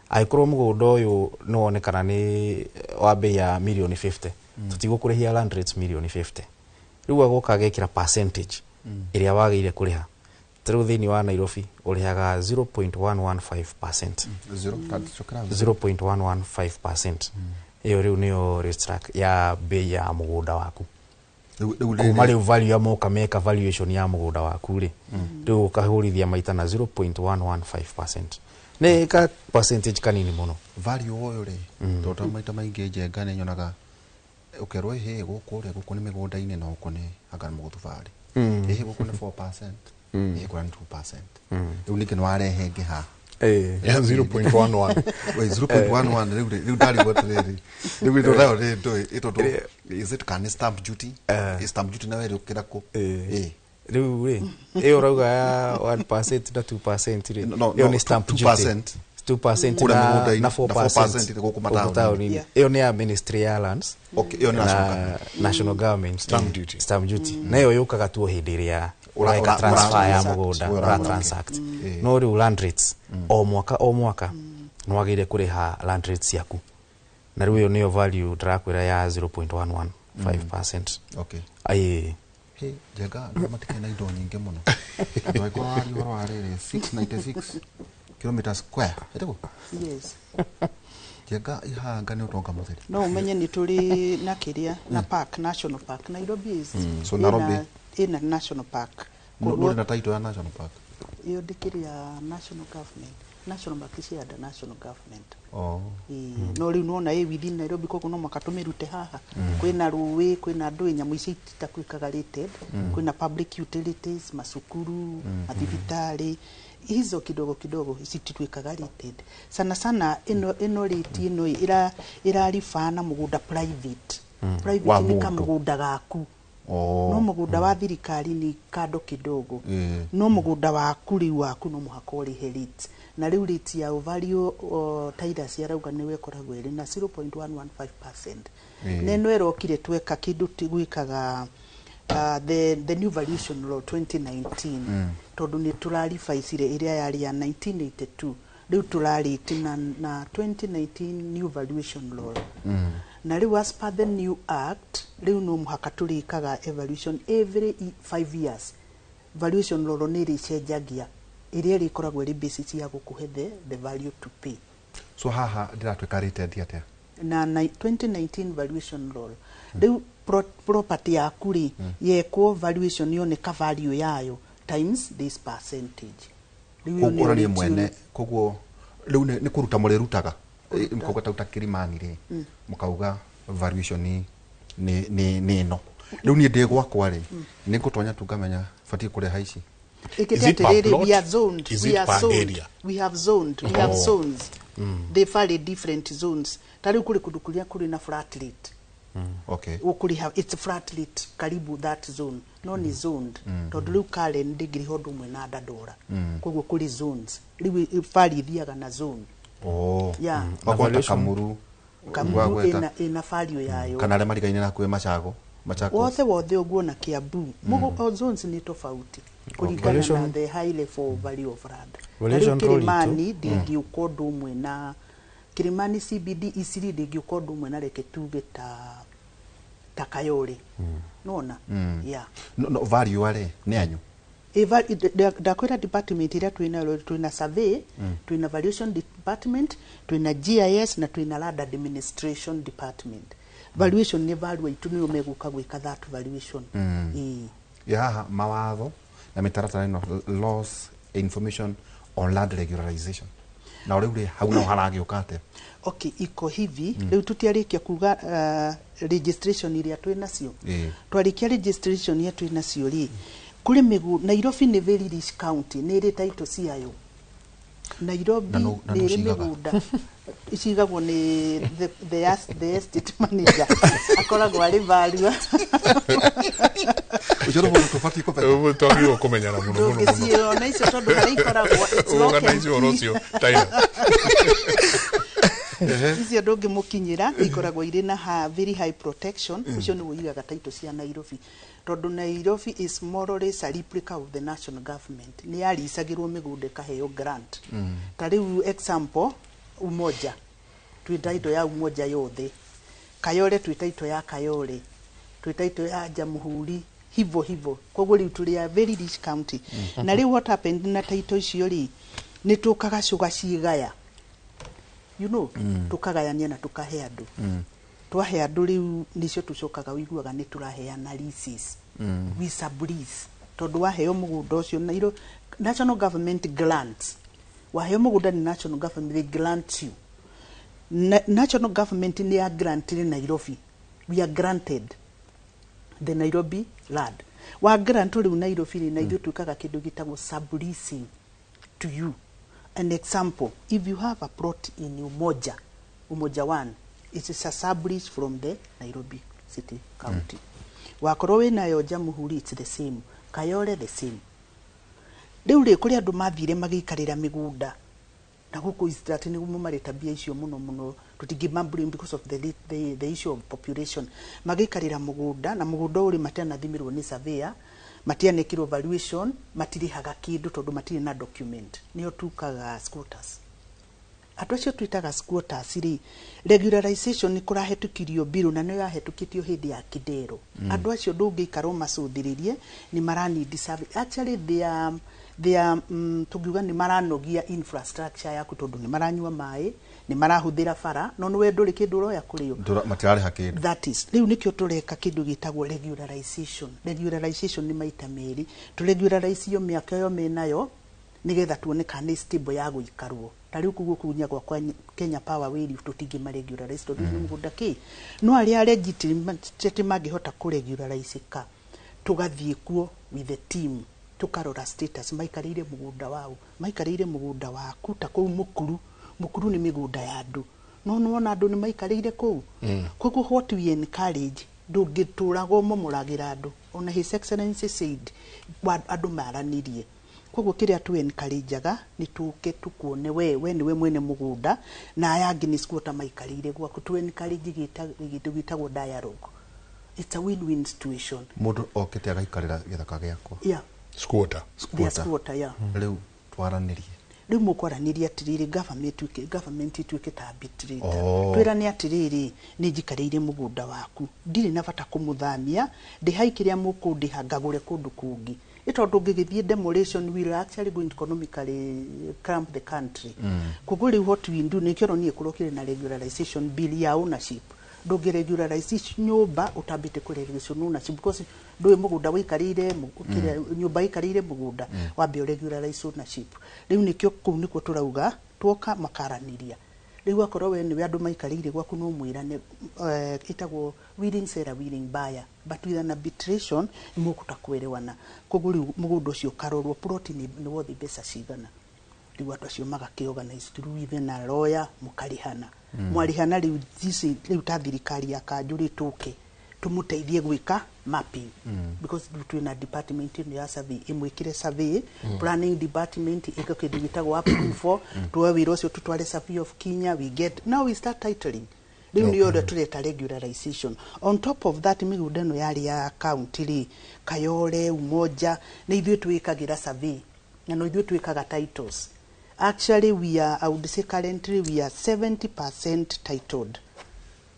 angĩkorwo mũgũnda ũyũ nĩ wonekana nĩ wa bei ya mirioni 50 tũtigũkũrĩhia land rates mirioni 50 rĩu agoka agekĩra percentage ĩrĩa wagĩrĩire kũrĩha tarĩu thĩinĩ wa Nairobi ũrĩhaga 0.115%. 0.115%. Iyo rĩu nĩyo rate track ya bei ya mũgũnda waku. Kuma rĩu value ya moka meka valuation ya mũgũnda waku rĩ rĩu ũkahũrithia maita na 0.115%. ne ka percentage kanini muno value oyo ri tota maita maingi njenga ne nyonaga ukerwo he gukure gukune migunda-ini no ukune agana mugutu vali he gukune 4% he kwa 2% riu niki no arehe ngi ha ya 0.11 wait 0.11 riu dali gotreri riu ndo dayo ito do is it can stamp duty stamp duty na wewe ukira ko riu ri iyo rauga ya 1% na 2% ri iyo ni stamp duty 2% na 4% gukuma iyo ni ya ministry ya lands iyo ni national government stamp duty na iyo yukaga tu hindi ria ureka transfer ya mugunda ura transact no riu land rates o mwaka no agire kuriha land rates yaku na riu iyo niyo value drakwira ya 0.115%. Okay ai he jega ndo matikena indo nyingi muno ndo iko ari horo arere 696 kilometers square etego yes jega ihanga ni utonga mutheri no umenye ni turi na kiria na park national park Nairobi is so Nairobi ina national park no na title ya national park iyo dikiria national government national park is ya national government no riu nona within Nairobi koko no makatumirute haha kwina ruwi kwina ndu nyamu ici itakwikaga rated kwina public utilities masukuru mathibitari hizo kidogo kidogo isititwikaga rated sana ino rate ino irarifana mugunda private ni kama mugunda gaku no mugunda wa thirikari ni kado kidogo no mugunda wa kuri waku no muhaka uri herit na riu rate ya value Titus yarauga ni wekoragwo iri na 0.115%. Neno erokire tweka kindu tigwikaga the new valuation law 2019 tondu ni turarifa icire iria yari ya 1982 riu turarite na 2019 new valuation law na riu as per the new act riu no muhaka turikaga evaluation every 5 years valuation law ni ricenjagia iria rikoragwo ri basis ya gukuhe the value to pay so haha ndiratwika rated atia na 2019 valuation law riu property yaku ri yekwo valuation yoneka value yayo times this percentage riu ni mwene koguo riu ni kuruta muri rutaga mukauga ta Kilimani ri mukauga valuation ni no riu ni ndi gwakwa ri ni ngutonya tungamenya fati kure haici is it per plot? We are zoned. Is we it are per zoned. area? We have zoned. We have zones. They fall in different zones. Tari kuri kudukulia kuri na flat rate. Okay. Ukuri have it's flat rate karibu that zone. No ni zoned. Todulu kale ndigiri hodu mwenada dora. Kugu kuri zones. Liwi fali thiaga na zone. Yeah. Bakwata Kamuru. Kamuru ina falio yayo. Kanale marikaine na kwe Machago. Wothe uguo na Kiambu. Mugo zones ni tofauti. Kulingana na the high level value of land. Kilimani dingi ukodo umwe na Kilimani CBD isiri dingi ukodo umwe na reke tuge ta Kayole. Nona? Yeah. No value wale ni anyu. Dakwira department ira tuina survey, tuina valuation department, tuina GIS na tuina land administration department. Valuation ni value ituni umeguka gwika that valuation. Ya mawatho na mitaratara ino laws information on land regularization na ule hauna haragi ukate okay iko hivi leo tutiarikia kuga registration ile atu nacio twarikia registration yetu inacio ri kuri migu Nairobi ni very rich county ni ri title ciayo Nairobi ni ri migunda icigagwo ni the estate manager akoragwo ari value ujoro mo tofati ko ubu tawio kumenya na muno muno sio na icio tondu hari ikoragwo organize rocio taina icio ndungi mukinyira ikoragwo iri na very high protection icio ni wigaga title cia Nairobi tondu Nairobi is more or less a replica of the national government ni yarisagirwo migunda kaheo grant tariu example Umoja twitaito ya Umoja yothe Kayole twitaito ya Kayole twitaito ya Jamhuri hivyo koguo riu tuli a very rich county na riu what happened na title icio ri ni tukaga cuga cigaya you know tukagayania na tukahe andu twahe andu riu nicio tucokaga wiguaga ni turaheana leases we sublease tondu waheo mugunda ucio na iro national government grants waheo mugunda ni national government, they grant you. National government ni ya granted Nairobi. We are granted the Nairobi land. Wa grant uri Nairobi ni naithu tukaga kindu gitagwo subleasing to you. An example, if you have a plot in Umoja 1, it is a sublease from the Nairobi City County. Wakorwo wina yo Jamhuri, it's the same. Kayole the same. Riu ri kuri andu mathire magikarira migunda na guku istrat ni mumare tabia icio muno tutingimambulin because of the issue of population. Magikarira mugunda na mugunda uri matana thimirwo ni surveyor, matiane kiro valuation, matirihaga kindu tondu matire na document. Nio tukaga squatters. Andu acio twitaga squatters ri regularization ni kurahetukirio biru na no yahetukitio hindi ya Kidero. Andu acio ndungiikaro macuthiririe ni marani deserve. Actually they are tugiuga ni maranogia infrastructure yaku tondu ni maranyua mai, ni marahuthira bara no we nduri kindu roya kurio matirari hakindu. That is riu nikio tureka kindu gitagwo regularization ni maita meri tu regularize yo miaka yo menayo nigetha tuone kana stable ya guikarwo. Tariu kuguo kunya kwa Kenya Power Wheel tutingi ma regularize tondu ni mugunda ki no aria legitimate magihota ku regularize ka tugathie kuo with the team tukarora status maikarire mugunda wao, maikarire mugunda waku ta kou mukuru ni migunda ya andu no wona andu ni maikarire kou koguo what we encourage ndungiturago momuragira andu. Ona His Excellency said andu maranirie koguo kiria tu encourageaga ni tuke tukuone we niwe mwene mugunda na ayangi ni squatter maikarire gwaku tu encourage gitagwo dialogue. It's a win-win situation. Mundu okete agaikarira githaka giakwa. Yeah. Squatter. Yeah. Riu twaranirie. Riu mukwaranirie atiriri government ituike ta arbitrator. Twirani atiriri ni njikariire mugunda waku. Ndiri na bata kumuthamia, ndihaikiria mukundiha ngagure kundu kungi. Itondu ngigithie demolition will actually going to economically cramp the country. Kuguri what we do ni kiro ni ekurokire na regularization bill ya ownership. Doge regularization nyumba utabite ku regulation ownership because do mugunda wikarire nyumba ikarire mugunda wambe regularize ownership. Riu nikyo ku niko turauga twoka makaraniria. Riu akorwo we ni andu maikarire gwaku no mwirane itagwo willing seller willing buyer but with an arbitration imukuta kwerewana. Kuguri mugunda ucio karorwo plot ni worth mbeca cigana. Riu andu acio magakiorganize through even a lawyer mukarihana. Mwarihana riu ta thirikari ya Kanjuri tuke tumuteithie gwika mapping because between a department ya survey imwikire survey planning department ikakindu gitagwo approve tuwe wiro cio tutware survey of Kenya now we start titling. Riu ni order tureta regularization. On top of that migunda no yari ya county ri Kayole Umoja na ithuĩ twikagira survey na no ithuĩ twikaga titles. Actually, I would say currently we are 70% titled.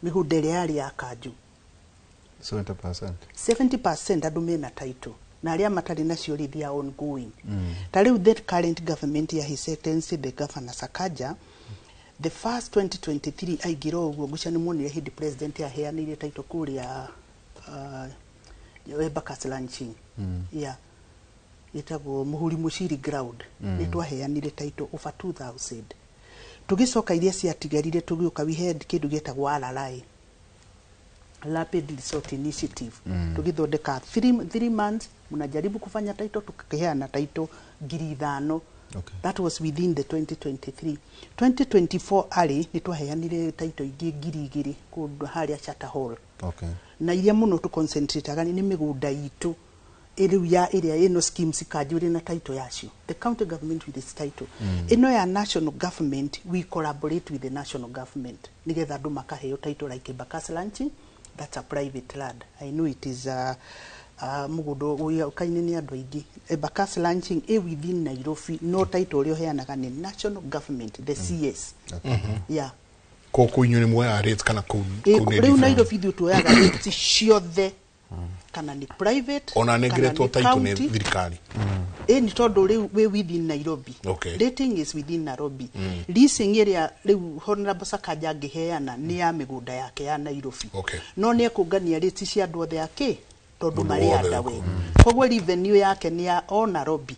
Migunda yari ya Kanju. 70%. 70% andu mena title. Na aria matari nacio ri they are ongoing. Tariu the current government ya His Excellency the Governor Sakaja, the first 2023 aigiro uguo guca ni monire hindi president ya heanire title kuria Embakasi launching. Yeah. Itagwo Muhuri Mushiri ground ni twaheanire title over 2000. Tugicoka iria ciatigarire tugiuka we had kindu getagwo RRI, Rapid Resort Initiative. Tugithondeka 3 months munajaribu kufanya title tukaheana title 5,000. That was within the 2023. 2024 ali ni twaheanire title ingi 2,000 kundu haria Charter Hall. Na iria muno tu concentrate agani ni migunda itu area ino schemes Kanjuri na title yacio. The county government with its title. Ino ya national government we collaborate with the national government. Nigetha andu makaheo title like Embakasi launching, that's a private land. I know it is mugundo uya kaine ni andu aingi. Embakasi launching within Nairobi no title rio heanaga ni national government, the CS. Yeah. Koko inyu ni mwe arate kana ku riu Nairobi thu tuyaga rate ciothe kana ni private ona negeretwo title ni thirikari ni tondu riu we within Nairobi. Rating is within Nairobi. Leasing area riu Honorable Sakaja ngiheana ni ya migunda yake ya Nairobi. No ni ekungania rates cia andu othe yake tondu mari andawe koguo revenue yake ni ya ona Robi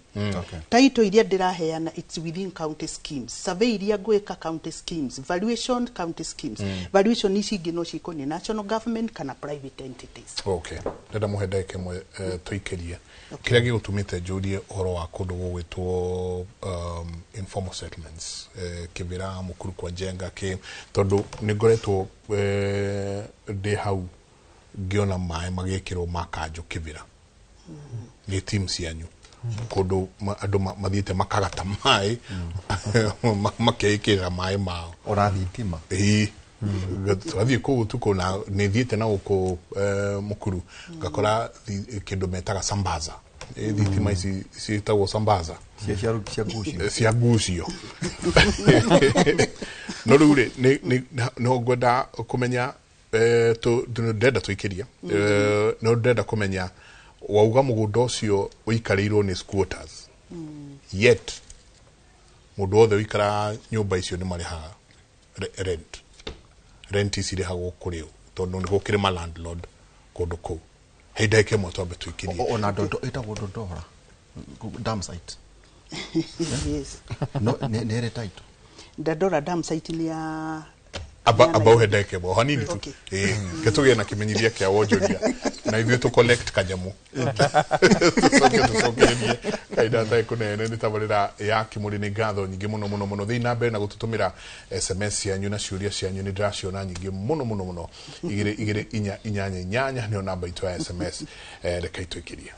taito iria ndiraheana it's within county schemes survey iria gweka county schemes valuation county schemes valuation ici ingi no ciko ni national government kana private entities. Okay, ndenda muhenda kemwe tuikerie kiria gigutumite njudie horo wa kundu gwitwo informal settlements kibira mukuru kwa jenga ke tondu ningoretwo ndi hau ngiona mai magekirwo makanjo kibira ni team cianyu kundu andu mathiite makagata mai makeikira mai mao urathitima twathie kuu tuko na ni thiite na uko mukuru ngakora kindu metaga sambaza thitima ici ciitagwo sambaza cia gucio no rure no ngwenda kumenya ndenda tuikiria no ndenda kumenya wauga mugunda ucio uikarirwo ni squatters yet mundu othe uikara nyumba icio ni marihaga rent isire hago kuriu tondu ni gukire ma landlord kundu ku heideke motombe tuikirie ona ndondo etagwo ndondora dam site yes no nere title ndondora dam site ni ya aba hedeke bo hanini tu ketuge na kimenyithia kia wonjoria na ithuĩ to collect kanyamu tucokererie kaida ta ikunene ni tabarira ya kimuri ni ngatho nyingi muno thii na mbere na gututumira SMS yanyu na ciuria cianyu ni ndiraciona nyingi muno igire inyanya ni namba itu ya SMS reka itwikirie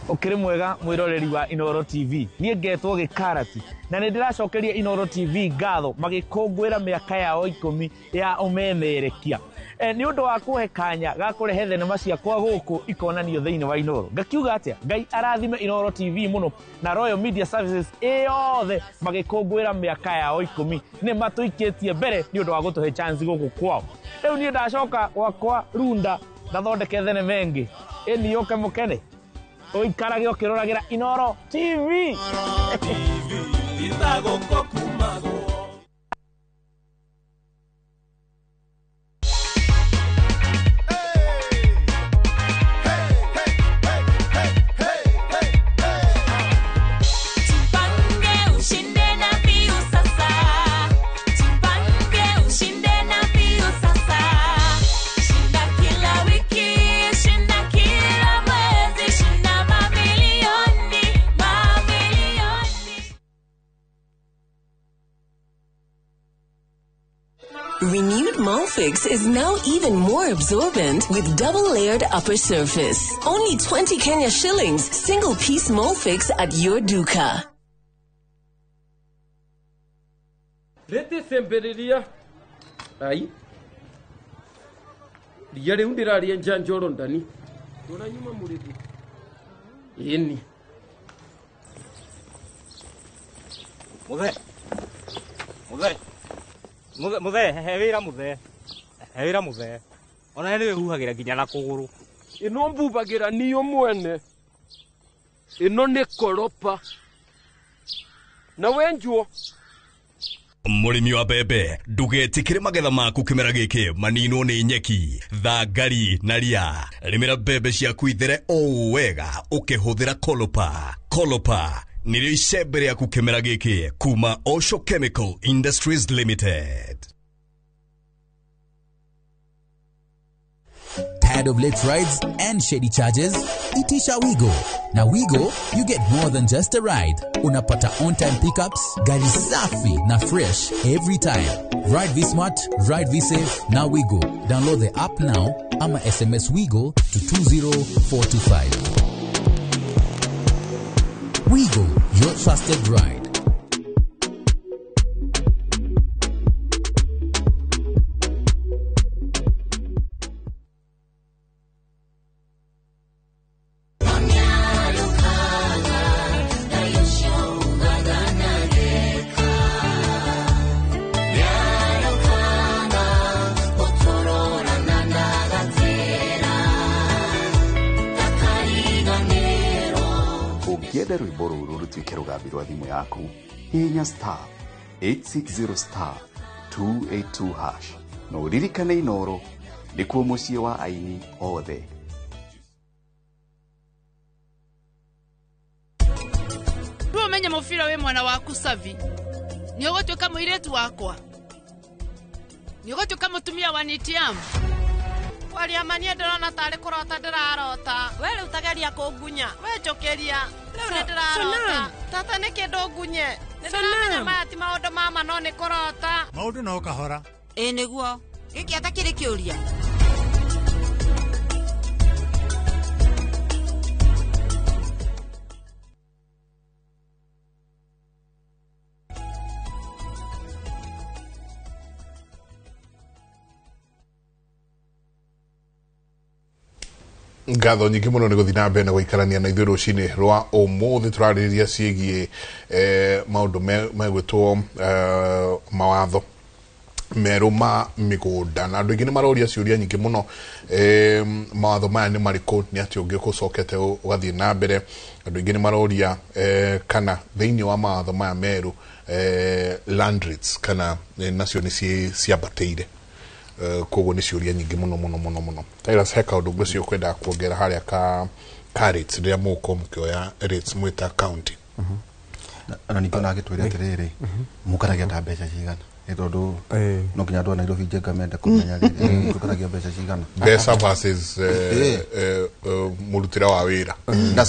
ukiri mwega mwiroreri wa Inoro TV nie ngetwo Gikarati na ni ndiracokeria Inoro TV ngatho magikungwira miaka yao 10 ya umemerekia ni undu wa kuhe kanya ga kurehe thenema ciakwa guku ikonanio thiini wa Inoro ngakiuga atia Ngai arathime Inoro TV muno na Royal Media Services yothe magikungwira miaka yao 10 ni matuikitie mbere ni undu wa gutuhe chance guku kwao riu ni ndacoka gwakwa Runda ndathondeke thenema ingi eni yoke mukene oikarage okiroragira Inoro TV itago kumago Renewed Molfix is now even more absorbent with double-layered upper surface. Only 20 Kenya shillings, single-piece Molfix at your duka. Rete semberiria. Ai. Ria undiraria njanjoro ndani. Dona nyuma murithi. Yeni. Muthe hewira muthe ona niwe huhagira nginya na kuguru ino mbubagira niyo mwene ino ni koropa na wenjuo Murimi wa bebe ndugetikire magetha maku kimera giki manino ni nyeki thangari na ria rimira bebe ciaku ithere o wega ukihuthira Kolopa nirio icembe riaku kimera giki kuma Osho Chemical Industries Limited. Tired of late rides and shady charges? Itisha Wigo. Na Wigo, you get more than just a ride. Unapata on-time pickups, gari safi na fresh every time. Ride V-Smart, ride V-Safe, na Wigo. Download the app now, ama SMS Wigo to 20425. Wigo, your trusted ride. Corona rwimbo ruru rutuike rugambi rwa thimu yaku hihinya star 860 star 282 hash no ririkane Inoro nikuo muciĩ wa aini othe. Umenye mufira we mwana waku Savi ni ugotuika muiretu wakwa ni ugotuika mutumia wa Nitiam wali amania ndorona tari kurota ndirarota we utageria kungunya we njokeria riu ndirarota tata ni kindu ngunye ndiramenya mati maundu mama no ni kurota maundu no kahora niguo giki atakiri kiuria ngatho nyingĩ mũno nĩ gũthiĩ na mbere na gũikarania na ithuĩ rũcinĩ rwa ũmũthĩ tũrarĩrĩria ciĩgiĩ maũndũ megwĩtwo mawatho merũ ma mĩgũnda na andũ aingĩ nĩ maroria ciũria nyingĩ mũno mawatho maya nĩ marĩkũ nĩ atĩ ũngĩgũcokete ũgathiĩ na mbere andũ aingĩ nĩ maroria kana thĩinĩ wa mawatho maya merũ land rates kana nacio nĩ ciambatĩire koguo nĩ ciũria nyingĩ mũno Tyrus he kaũndũ ngwĩciria ũkwendaga kuongera harĩa ka rates rĩrĩa mũgũkorwo mũkĩoya rates mwĩta county na ningĩ ona agĩtwĩra atĩrĩrĩ mũkaragia ta mbeca cigana nĩ tondũ no nginya andũ a Nairobi njenga mende kũmenya rĩrĩ mũkaragia mbeca cigana mbeca versus mũrutĩre wa wĩra na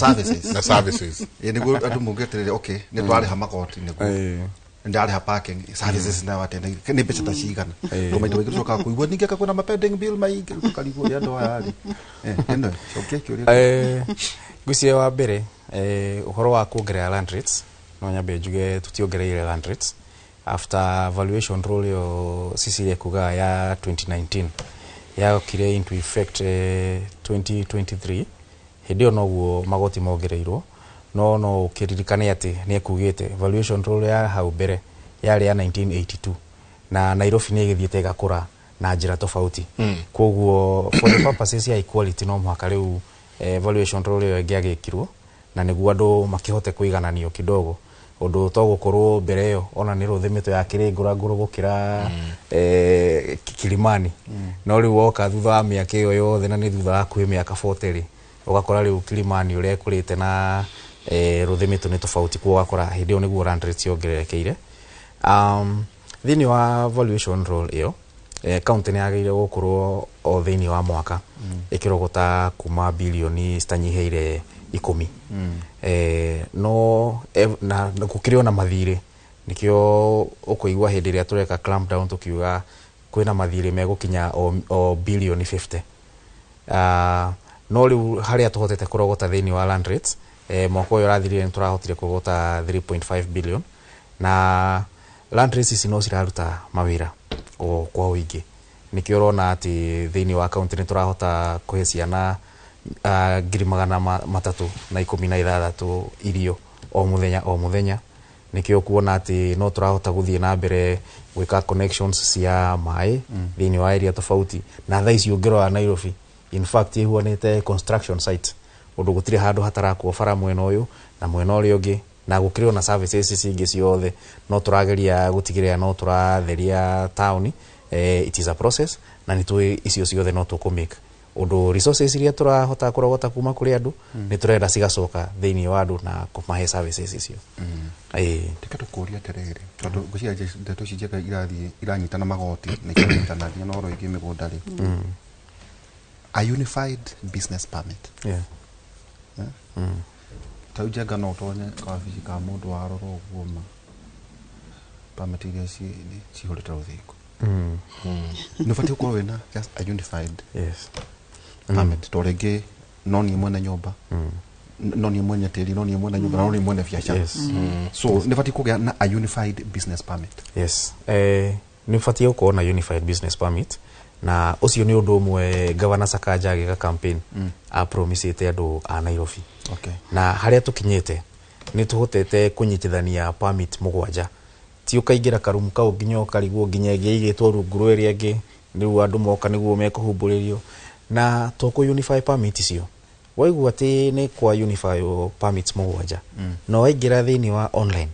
services nĩguo andũ mũngĩ atĩrĩrĩ okay nĩ twarĩha magoti nĩguo ndari ha parking services na watenda ni pesa ta cigana to maito wengine soka kuigwa ninge kakuna mapending bill maingi tukaligo ya ndo hali endo okay kyuri gucie wa mbere uhoro wa kuongerera land rates no nyambe njuge tutiongereire land rates after valuation rule yo Cecilia kuga ya 2019 ya kire into effect 2023 hedio noguo magoti mongereirwo no kiririkane ati ni ekugite valuation rule ya hau mbere yari ya 1982 na Nairobi ni igithiete gakura na njira tofauti koguo for the purposes ya equality no mwaka riu valuation rule yo ngiagikirwo na niguo andu makihote kuigananio kidogo undu togukorwo mbere yo ona ni ruthimito ya kiringura nguru gukira Kilimani no riu woka thutha wa miaka iyo yothe na ni thutha wa kuhe miaka 40 ugakora riu Kilimani ure kurite na ruthimito ni tofauti kwa gakora hindi niguo land rates yongererekeire thini wa valuation rule iyo county ni yageire gukorwo o thini wa mwaka ikirogota kuma bilioni citanyiheire 10 no na gukirio na mathire nikio ukuigwa hindi ria tureka clamp down tukiuga kwina mathire megukinya o bilioni 50 no riu haria tuhotete kurogota thini wa land rates mwaka uyu rathirire turahotire kugota 3.5 billion na land rates no ciraruta mawira kwa wingi nikio rona ati thini wa county ni turahota kuhe ciana 316 irio o muthenya nikio kuona ati no turahota guthie na mbere gwika connections cia mai thini wa area tofauti na thaici ungirwa Nairobi in fact ihuanite construction site undu gutire handu hatarakwo bara mwena uyu na mwena uri ungi na gukiriwa na services cingi ciothe no turageria gutigirira no turatheria town it is a process na ni tu icio ciothe no tukumake undu resources iria turahota kurogota kuma kuri andu ni turenda cigacoka thini wa andu na kumahe services icio tikato kuria terere tondu gucia ndeto cijeka iranyitana magoti ni kiranyitana no ro ingi migunda ri a unified business permit taujaga no tonye ka fizika mundu wa roro guoma permit iria ci horita ruthiko no fati ukorwo wena just a unified permit to rege no ni mwene nyumba no ni mwene tiri no ni mwene nyumba no ni mwene biashara so ni fati kugea na a unified business permit ni fati ukorwo na unified business permit na ucio ni undu umwe governor Sakaja agika campaign a promisete andu a Nairobi na haria tukinyete ni tuhotete kunyitithania permit mugwanja ti ukaingira karumu kau nginya ukarigwo nginya igitwo runguru area ingi niu andu moka niguo mekuhumburirio na toko unify permit icio waigua ati ni kwa unify permits mugwanja no waingira thiini wa online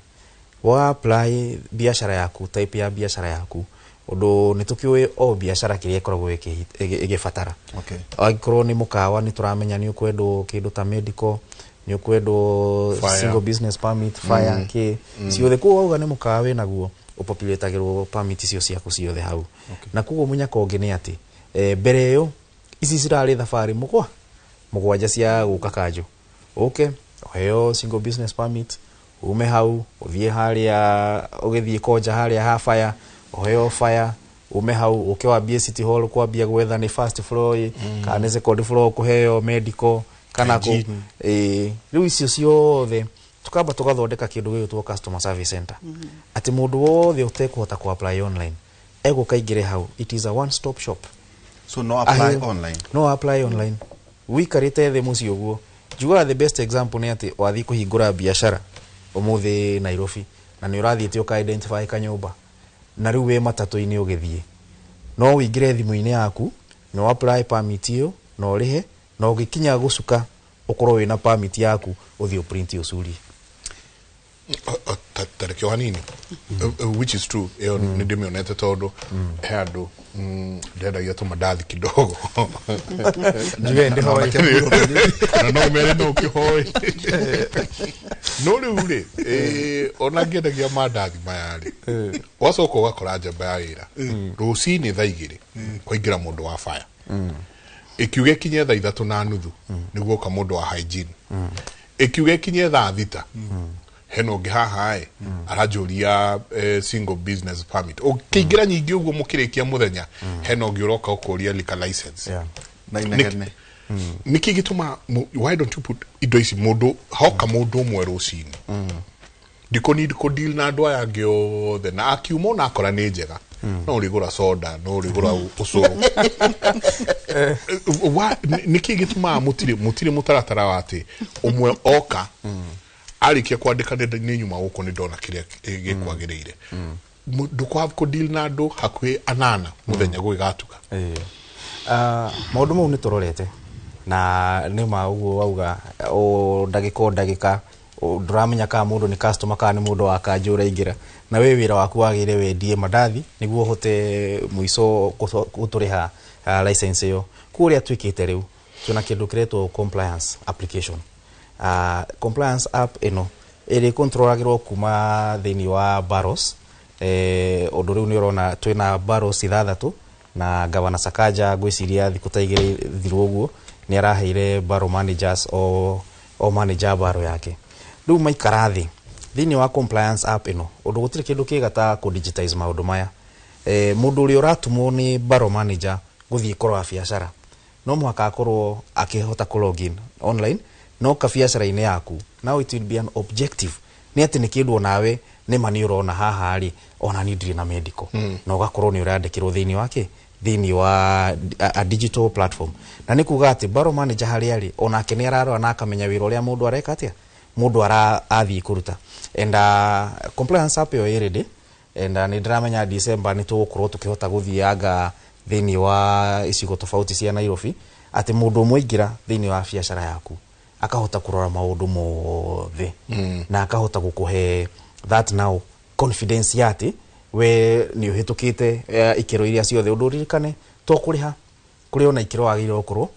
wa apply biashara yaku type ya biashara yaku undu nitukiwe o biashara kiria ikoragwo igibatara agikorwo ni mukawa ni turamenya ni ukwendo kindu ta medical ni ukwendo single business permit fire ki ciothe ko auga ni mukawa naguo upopulate permit icio ciaku ciothe hau na kugo munyaka ungi ni ati mbere yo ici cirari thafari mugwanja cia guka kanjo heo single business permit ume hau uthie haria ugithie koja haria ha fire heo fire ume hau ukiwambia city hall kwambia gwetha ni first floor kana second floor kuheo medical kana ku riu icio ciothe tukamba tugathondeka kindu gitwo customer service center ati mundu wothe utekuhota ku apply online ego kaingire hau it is a one stop shop so no apply online wikarite the muci uguo jugura the best example ni ati wathi kuhingura biashara umuthi Nairobi na ni urathiete uka identify kanyumba na riu we matatu-ini ugithie no wingire thimu-ini yaku no apply permit iyo no rihe no gikinya gucuka ukorwo wina permit yaku uthio print usuri tarekio hanini which is true ni ndimionete tondu handu ndenda yetu madathi kidogo jiwe ndi hoi na no mere no kihoi no riure ona ngendagia madathi mayari wacoka ugakora njamba ya wira rucini thaa 2 kwaingira mundu wa fire ikiuge kinye thaa 3:30 niguo ka mundu wa hygiene ikiuge kinye thaa 6 heno gihaha arajuria single business permit ukiingira nyingi uguo mukirikia muthenya heno giuroka ukuria liquor license na inegene niki gituma why don't you put indo ici mundu hoka mundu mwe rucini ndiko need ko deal na andu aya giothe na akiuma na akora ni njega no urigura soda no urigura ucuru niki gituma mutiri mutaratara wati umwe oka arikia kwandika nenda-ini nyuma guko ni ndona kiria gikwagirire ndukwa ko deal na andu hakwi anana muthenya gwigatuka maundu mau ni turorete na ni mauguo wauga o ndagika nduramenya ka mundu ni customer ka ni mundu wa kanjura ingira na we wira waku wagire wendie madathi niguo hote muico guturiha license yo kuria twikite riu tuna kindu kiretwo compliance application compliance app ino iri controlagirwo kuma thini wa Barros undu riu ni urona twina Barros 6 na Governor Sakaja gwiciria thiku ta igiri thiru uguo ni araheire Barrow managers o manager Barrow yake riu maikara thini wa compliance app ino undu gutire kindu kigata ku digitize maundu maya mundu uri uratumwo ni Barrow manager guthie korwa biashara no mwaka akorwo akihota ku login online no ka biashara-ini yaku now it will be an objective ni ati ni kindu nawe ni mani urona haha ari ona ni ndiri na medical no ugakorwo ni urandikirwo thini wa a digital platform na ni kuga ati Barrow manager hari ari ona kene ararora na akamenya wira uria mundu areka atia mundu athi kuruta and compliance app yo irede and ni ndramenya December ni tugukorwo tukihota guthianga thini wa icigo tofauti cia Nairobi ati mundu muingira thini wa biashara yaku akahota kurora maundu mothe na akahota gukuhe that now confidence yati we ni uhitukite ikiro iria ciothe undu ririkane to kuriha kuri ona ikiro agire okorwo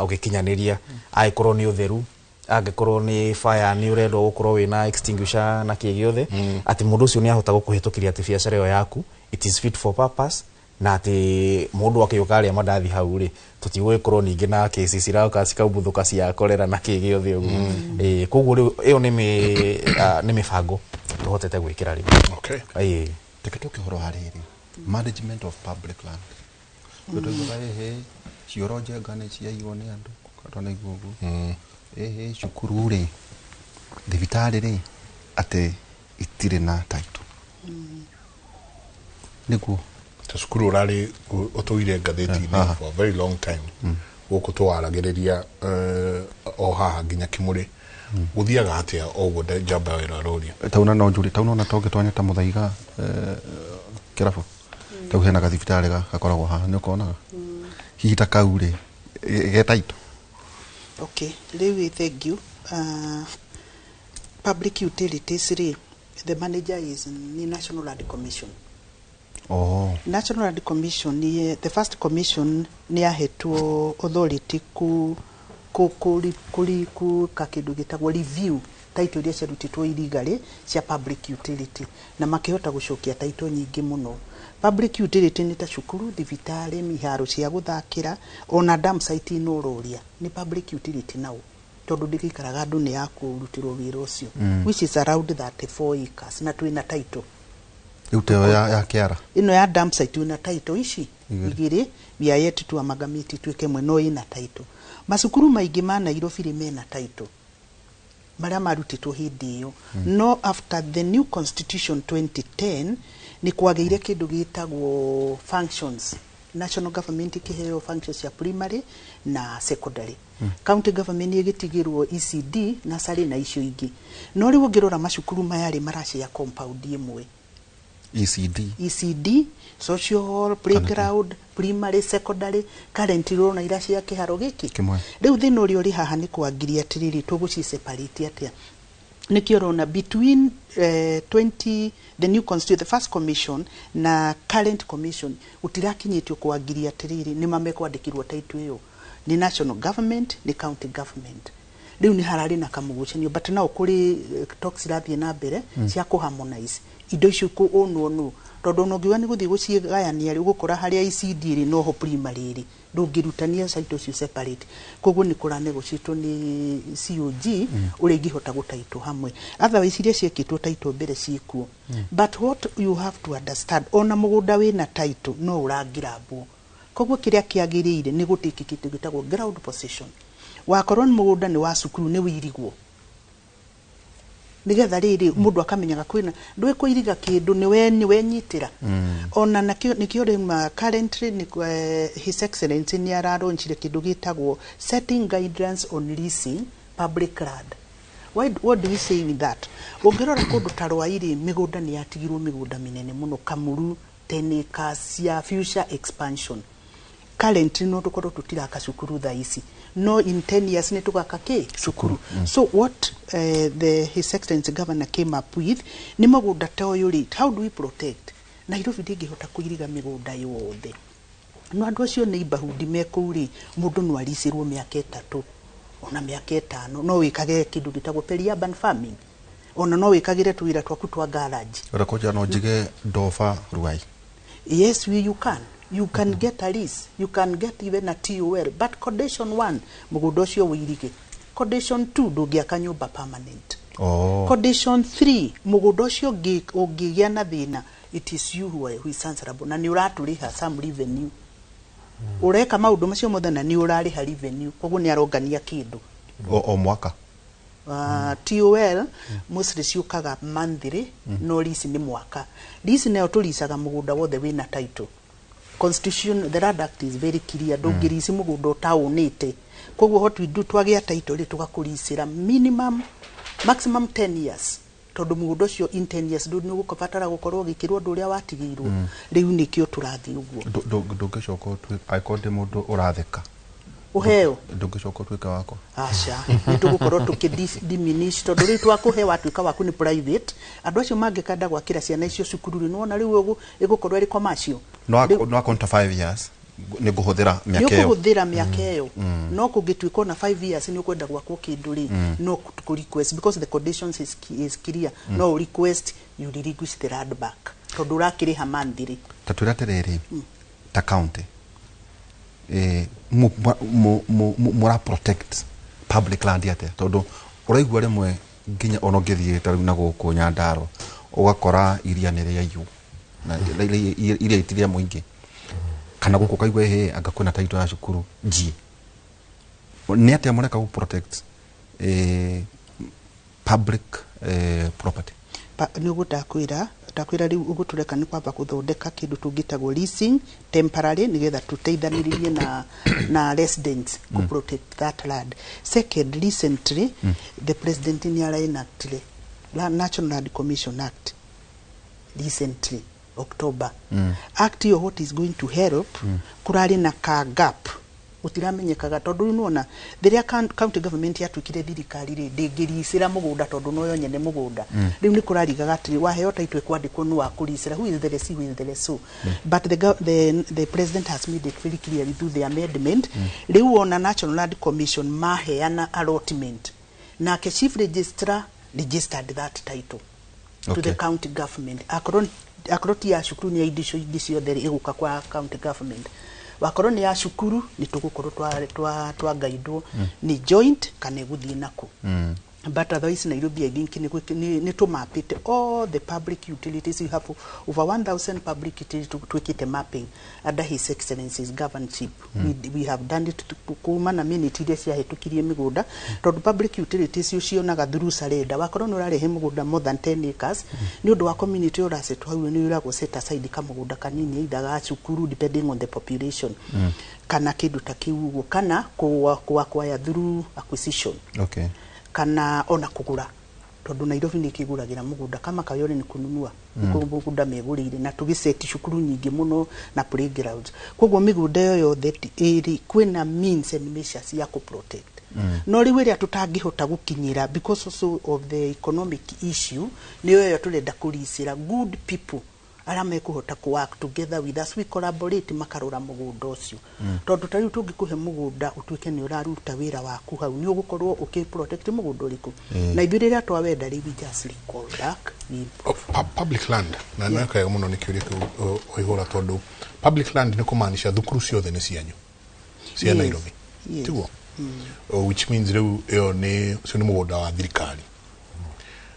ugikinyaniria aikorwo ni utheru angikorwo ni fire ni urendo gukorwo wina extinguisher na kigiothe ati mundu ucio ni ahota gukuhitukiria ati biashara yo yaku it is fit for purpose na ati mundu akiyukaria madathi hau ri tutigwikorwo ningi na kesi cirauka cikaubuthuka cia kolera na kigiothe uguo koguo iyo ni mibango tuhotete gwikira ri okay teketoke horo hariri management of public land tutoga cioroje ngane cia igone andu katona igugu cukuru ri thibitari ri ate itire na title niguo cukuru rari utuire ngatheti-ini for a very long time guku twaragiriria o haha nginya Kimuri guthiaga atia oguo njamba wira roria tauna no njuri tauna na toge twanya ta muthaiga kirabu tau hena gathibitari gakoragwo haha ni ukonaga hihi ta kaure ge taito Okay, Lewi, thank you. Public utilities, the manager is the National Land Commission. Oh. National Land Commission, the first commission ni ahetwo authority ku kakindu gitagwo review title iria ciarutitwo illegally cia public utility na makihota gucokia title nyingi muno. Public utility ni ta cukuru, thibitari, miharo cia guthakira, ona dam site inoruria ni public utility nao tondu ndikikaraga andu ni yakurutirwo wira ucio which is around 34 acres na twina title Uteo ya Kiara. Ino ya dam site ina title ici igiri bia yetu tu amagamiti twike mwe no ina title. Masukuru maingi ma Nairobi mena title. Maria marutitwo hindi iyo. No after the new constitution 2010 ni kwageire kindu gitagwo functions. National government ikiheo functions ya primary na secondary. County government igitigirwo ECD na sari na icio ingi. No riu ngirora macukuru mayari maraci ya compound imwe. ECD, social hall, playground, primary, secondary, currently rona iraci ya kiharo giki. Riu thina uri haha ni kwagiria atiriri tuguci separate atia. Nikio rona between 20 the new constitution, the first commission na current commission utirakinyitio kwagiria atiriri ni mamekwandikirwo title iyo ni national government ni county government. Riu ni harari na kamugucanio but now kuri talks irathie na mbere cia ku harmonize indo icio ku onu tondu no ngiwa ni guthii gucigayania riu gukora haria ECD ri no ho primary ri ndungirutania site cio separate koguo ni kura negotiate ni COG uri ngihota gutaitwo hamwe otherwise iria ciekitwo taitwo mbere ciikuo but what you have to understand ona mugunda wina title no urangirabwo koguo kiria kiagirire ni gutikikite gitagwo ground possession wakorwo ni mugunda ni wa cukuru ni wirigwo nigetha riri mundu akamenyaga kwina ndwe kuiriga kindu ni wenyitira ona nikio rima currently ni his excellency ni araronchire kindu gitagwo setting guidelines on leasing public land. What do we say with that? Ongirora kundu tarwa iri migunda ni yatigirwo migunda minene muno Kamuru 10 acres ya future expansion. Currently no tukorwo tutiraka cukuru tha ici no in 10 years ni tugaka ke cukuru. So what his excellency governor came up with ni mugunda ta uyu ri how do we protect Nairobi ndingihota kuiriga migunda yothe no andu acio ni bahudi mekuri mundu no arisirwo miaka 3 ona miaka 5 no wikage kindu gitagwo peri-urban farming ona no wikagire tuwira twaku twa garage urakoja no jige Ndoba Ruai. Yes, you can. You can get a lease, you can get even a TOL, but condition 1 mugundo cio wirige. Condition 2 ndugiaka nyumba permanent. Condition 3 mugundo cio ungigia na thina, it is you who is answerable na ni uraturiha some revenue. Ureka maundu macio mothe na ni urariha revenue koguo ni arongania kindu o mwaka. TOL mostly ciukaga monthly no lease ni mwaka. Lease nayo tulisaga mugunda wothe wina title. Constitution, the Land Act is very clear. Ndungirisi mugunda utaunite. Koguo what we do twagia title ri tugakurisira minimum maximum 10 years. Tondu mugunda cio in 10 years ndu ni gukobatara gukorwo gikirwo ndu uria watigirwo. Riu nikio turathi uguo. Ndungicoka aikonde mundu uratheka. Uheo. Ndungicoka twika wako. Asha. Nitugukorwo tukidiminish tondu ri twakuhe watuika waku ni private. Andu acio mangikanda gwakira ciana icio cukuru ri no na riu ugu igukorwo ri commercial. No akonta 5 years ni guhuthira miaka iyo. Ni guhuthira miaka iyo. No kugituika na 5 years ni ukwenda gwakwo kindu ri no ku request because the conditions is clear. No request you relinquish the land back. Tondu rakiriha mandiri. Tatwira tereri. Ta county. Mura protect public land yate tondu uraigua rimwe nginya ono ngithie ta na guku Nyandaro ugakora iria nere ya yu na iria itiria muingi kana guku kaigwe he anga kwina title ya cukuru G ni atia mureka ku protect public property ni gutakwira riu ugutureka ni kwamba kuthondeka kindu tungitagwo leasing temporary nigetha tuteithaniririe na residents ku protect that land. Second, recently the president ni enacted National Land Commission Act recently October. Act yo what is going to help kurari na ka gap utiramenyekaga tondu nuona thiria county government yatuikire thirikari ri ndingiricira mugunda tondu noyo nyene mugunda riu ni kurarigaga atiri waheo taitwe kwandikwo nu wakuricira who is the lessee, who is the lessee. But the president has made it very clear through the amendment riu ona National Land Commission maheana allotment na ke chief registrar registered that title to the county government akoroti ya shukuru ni idisho there iguka kwa county government wakorwo ni ya shukuru ni tugukorwo twa guide ni joint kana guthii naku but otherwise Nairobi I think ni to map it all the public utilities. You have over 1,000 public utilities to keep mapping under His Excellency's governorship. We have done it to kuma na minute ile cia hetukirie migunda to public utilities ucionaga through Sareda wakorwo no rarehe mugunda more than 10 acres ni undu wa community urasset hau ni urago set aside kamugunda kanini either cukuru depending on the population kana kindu ta kiugo kana kwa through acquisition kana ona kugura tondu Nairobi ni kiguragira mugunda kama Kayole ni kununua mugunda megurire na tugiseti shukuru nyingi muno na playgrounds kogwo migunda yo yothe iri kwina means and measures ya ku protect no riwe ria tutangihota gukinyira because also of the economic issue niyo yo turenda kurisira good people ara mekuhota ku work together with us, we collaborate makarura mugunda ucio tondu tari tungikuhe mugunda utuike ni uraruta wira waku hau ni ugukorwo ukiprotect mugunda uriku na ithuĩ rĩrĩa twawenda rĩ we just recall back public land na naka muno ni kiuria oihura tondu public land ni kumaanisha thukuru ciothe ni cianyu cia Nairobi tiguo which means riu yo ni cio ni mugunda wa thirikari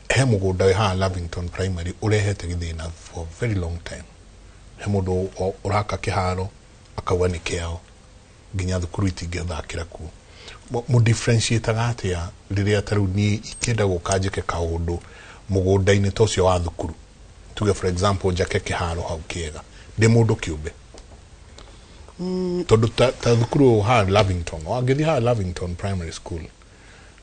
he mugunda ha Lavington Primary urehete githina for a very long time he mundu uraka kiharo akauga ni kiao nginya thukuru itingethakira ku mu differentiate gatia riria taru ni ikenda gukanjike kaundu mugunda-ini tocio wa thukuru tuge for example jake kiharo hau kiega ndi mundu kiumbe tondu ta thukuru ha Lavington wangithi ha Lavington Primary School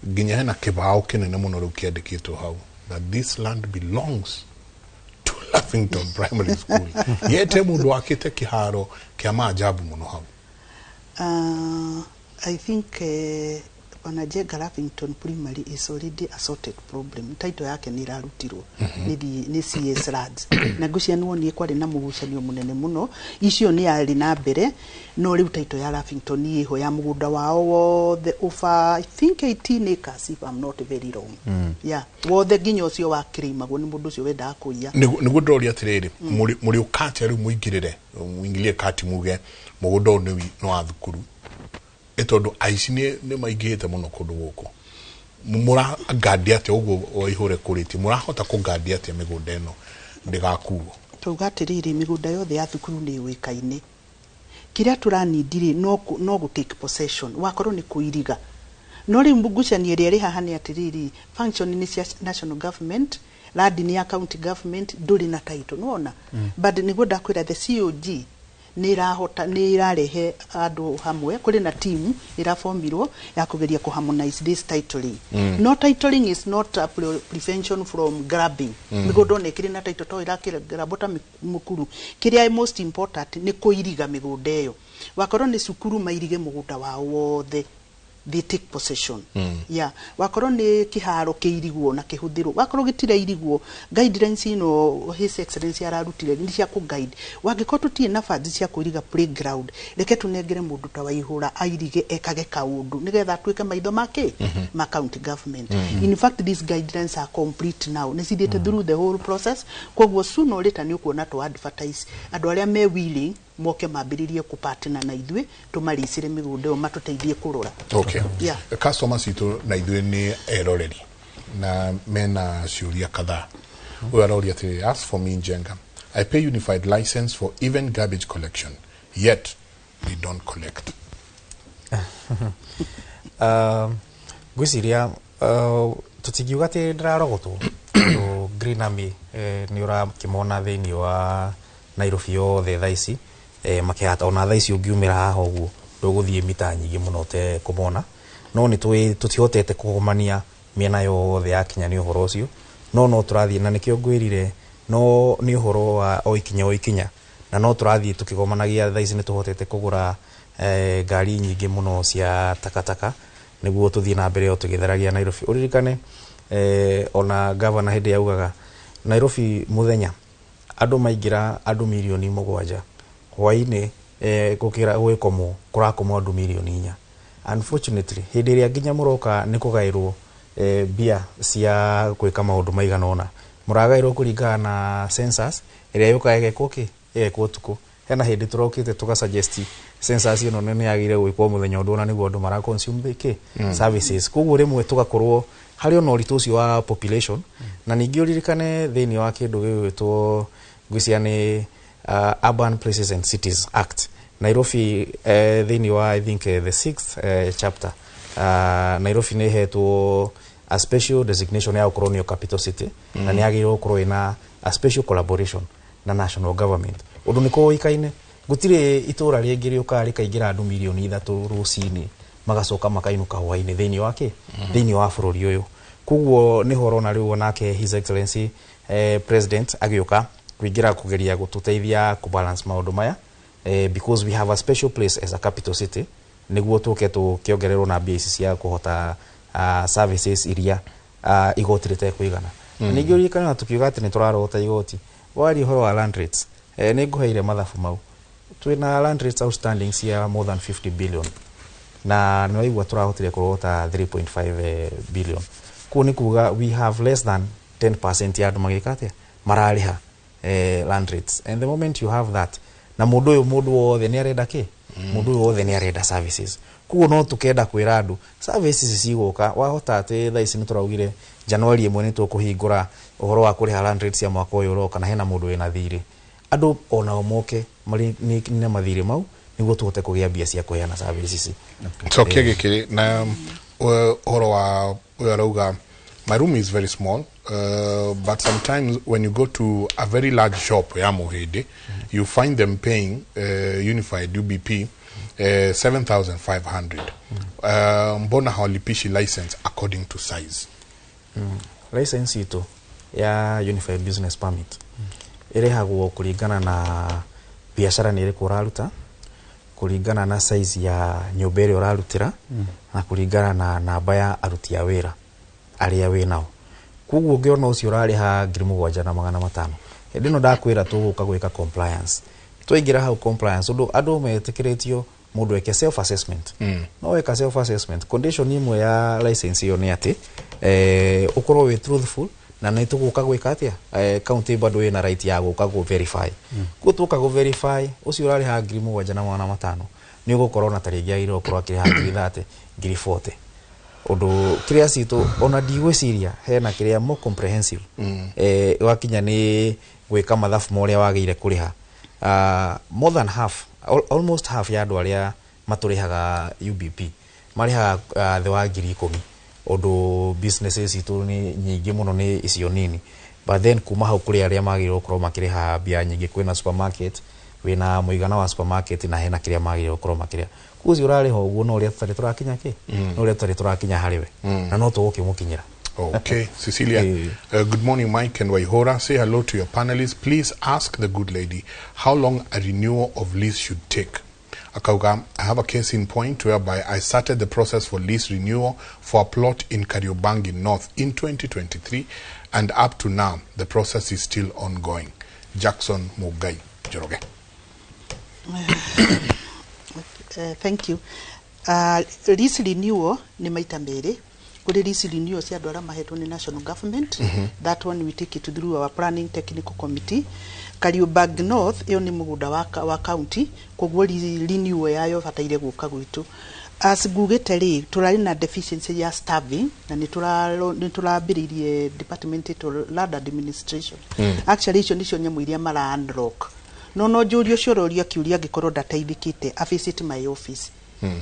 nginya hena kibao kinene muno riu kiandikitwo hau that this land belongs to Lavington Primary School. Yete mundu wakite kiharo kia maajabu muno hau. I think Wanajega Lavington Primary is already a sorted problem. Title yake ni rarutirwo ni CS Rads na gucianwo ni kwari na mugucanio munene muno icio ni ari na mbere no riu title ya Lavington ni iho ya mugunda wao the over I think 18 acres if I'm not very wrong yeah wothe nginya ucio wa kirimagwo ni mundu ucio wenda kuia niguo ndori atiriri muri ukati ari muingirire muingilie kati muge mugunda ni no wa thukuru etondo aici ni maingite muno kundu guku mura gadia te ugo oihure kuriti murahota ku gadia te migunda eno ndigakuo tugatiriri migunda yothe ya thukuru ni wikaine kiria turanindire no go take possession wakorwo ni kuiriga no ri mbugucania ri haha ni atiriri function ni cia national government land ni ya county government nduri na title nona but niguo ndakwira the COG ni irarehe andu hamwe kuri na team iraformirwo ya kugeria ku harmonize this titling no titling is not a prevention from grabbing migundo nekiri na title to irakira grabota mukuru kiria most important ni kuiriga migunda eyo wakorwo ni cukuru mairige mugunda wao wothe they take possession yeah wakorwo ni kiharo kiirigwo na kihuthiro wakorwo gitira irigwo guidelines ino His Excellency ararutire ni cia ku guide wangiko tutie na fadhi cia kuiriga playground reke tunengere mundu ta waihura airige ekage kaundu nigetha twike maitho make ma county government in fact these guidelines are complete now ni cithite through the whole process kogwo sooner or later ni ukuona to advertise andu aria me willing moke mambiririe ku partner na ithwe tumaricire migunda o matuteithie kurora yeah customers itu na ithwe ni eroreri na mena ciuria kadhaa we are already asked for me Njenga I pay unified license for even garbage collection yet we don't collect gwiciria tutigiuga ti ndirarogotwo Green Army ni ura kimona thiini wa Nairobi yothe thaici makihata ona thaici ungiumira haha uguo nduguthie mita nyingi muno te kumona no ni tutihotete kugomania miena yothe ya Kenya ni uhoro ucio no turathie na nikio ngwirire no ni uhoro wa oikinya na no turathie tukigomanagia thaici ni tuhotete kugura ngari nyingĩ mũno cia takataka nĩguo tũthiĩ na mbere o tũgĩtheragia Nairobi. Ũririkane ona governor hĩndĩ yaugaga Nairobi mũthenya andũ maingĩra andũ milioni 7 hwainĩ gũkĩra gwĩkomwo kũrakomwo andũ milioni 4. Unfortunately hĩndĩ ĩrĩa nginya mũroka nĩ kũgaĩrwo mbia cia gwĩka maũndũ maigana ũna mũragaĩrwo kũringana na census ĩrĩa yũkaga ĩgekwo tukũ. Hena hĩndĩ tũrokĩte tũgasuggest census ĩno nĩ yagĩrĩire gwĩkwo mũthenya ũndũ ona nĩguo andũ mara consume services. Koguo rĩmwe tũgakorwo harĩ ona ũritũ ũcio wa population na ningĩ ũririkane thĩinĩ wa kĩndũ gĩgwĩtwo ngwĩciria nĩ Urban Places and Cities Act. Nairobi thĩinĩ wa I think the 6th chapter Nairobi nĩ hetwo a special designation ya gũkorwo nĩyo capital city na nĩ yagĩrĩirwo gũkorwo ĩna a special collaboration na national government. Ũndũ nĩ kũĩkaine gũtirĩ itũra rĩngĩ rĩũkaga rĩkaingĩra andũ milioni 3 rũcinĩ magacoka makainuka hwainĩ thĩinĩ wa thĩinĩ wa bũrũri ũyũ. Koguo nĩ horo na rĩu onake His Excellency President agĩũka kuingira kugeria gũtũteithia ku balance maũndũ maya because we have a special place as a capital city nĩguo tũke tũkĩongererwo na mbia ici cia kũhota services iria igoti rĩtekũigana. Ningĩ ũririkane na tukiuga atĩ nĩ tũrarogota igoti wari ũhoro wa land rates nĩ ngũheire mathabu mau twĩna land rates outstanding cia more than 50 billion na nĩ waigua tũrahotire kũrogota 3.5 billion. Kuo nĩ kuga we have less than 10% ya andũ magĩka atĩa mararĩha land rates, and the moment you have that na mũndũ wothe nĩ arenda kĩ mũndũ wothe nĩ arenda services. Kuo no tukenda kwĩra andũ services cigũka wahota atĩ thaa ici nĩ tũraugire January 1 nĩ tũkũhingũra ũhoro wa kũrĩha land rates ya mwaka ũyũ ũroka na hena mũndũ wĩna thirĩ andũ ona moke marĩ nĩ mathirĩ mau nĩguo tũhote kũgĩa mbia cia kũheana services. Cokia gĩkĩrĩ na ũhoro wa ũrauga my room is very small but sometimes when you go to a very large shop ya Muhindi you find them paying unified UBP 7,500. Mbona hawalipishi license according to size? License ito ya unified business permit irehagwo kuringana na biashara nĩ ĩrĩkũ ũraruta, kuringana na size ya nyũmba ĩrĩa ũrarutĩra na kuringana na namba ya aruti a wĩra arĩa wĩ nao. Koguo ũngĩona ũcio ũrarĩha 7,500 hĩndĩ ĩno ndakwĩra tũgũka gwĩka compliance. Twaingĩra hau compliance andũ metĩkĩrĩtio mũndũ eke self assessment. No weka self assessment condition imwe ya license ĩyo nĩ atĩ ũkorwo wĩ truthful na nĩ tũgũka gwĩka atĩa county bado ĩna right ya gũka go verify. Kuo tũka go verify ũcio ũrarĩha 7,500 nĩ ũgũkorwo na tarĩngĩ agĩrĩirwo gũkorwo akĩrĩha 30,000 40. Ũndũ kĩrĩa citũ ona ndigwĩciria hena kĩrĩa more comprehensive wakinya nĩ gwĩka mathabu marĩa wagĩire kũrĩha. More than half almost half ya andũ arĩa matũrĩhaga UBP marĩhaga thĩ wa 10,000. Ũndũ businesses itũ nĩ nyingĩ mũno nĩ icio nini, but then kuma hau kũrĩ arĩa magĩrĩirwo gũkorwo makĩrĩha mbia nyingĩ kwĩna supermarket wĩna mũigana wa supermarket na hena kĩrĩa magĩrĩirwo gũkorwo makĩrĩha. Kuzi ũrarĩha ũguo no ũrĩa tũtarĩ tũrakinya kĩ no ũrĩa tũtarĩ tũrakinya harĩ we na no tũgũkĩmũkinyĩra. Okay, Cecilia, good morning. Mike and Waihora, say hello to your panelists. Please ask the good lady how long a renewal of lease should take. Akauga, I have a case in point whereby I started the process for lease renewal for a plot in Kariobangi North in 2023 and up to now the process is still ongoing. Jackson Mugai Joroge. Thank you. Lease renewal ni maita mbere. Kuri lease renewal cia andũ arĩa mahetwo ni national government. That one we take it through our planning technical committee. Kariobangi North iyo ni mũgũnda wa county koguo renewal yayo bataire gũka gwitu. As ngugĩte rĩ turarĩ na deficiency ya staffing na ni turambĩrĩirie department to land administration. Actually icio nicio nyamũ iria mara unlock. No njũrio cioria kiuria gikorwo ndateithikite a visit my office.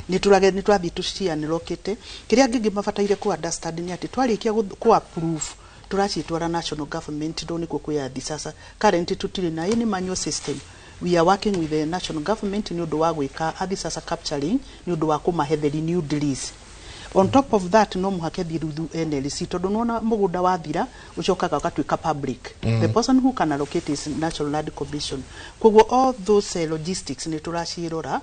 Ni twathi tucianirokete kiria ngĩngĩ mabataire ku understand ni ati twarikia ku approve turacitwara national government ndo niko kuyathi sasa currently tutire na any manual system. We are working with the national government ni undu wa gwika athi sasa capturing ni undu wa kumahe the renewed lease. On top of that no muhake thiruthu NLC tondu nona mugunda wathira ucokaga ukatuika public. The person who can allocate is National Land Commission. Koguo all those logistics ni turacirora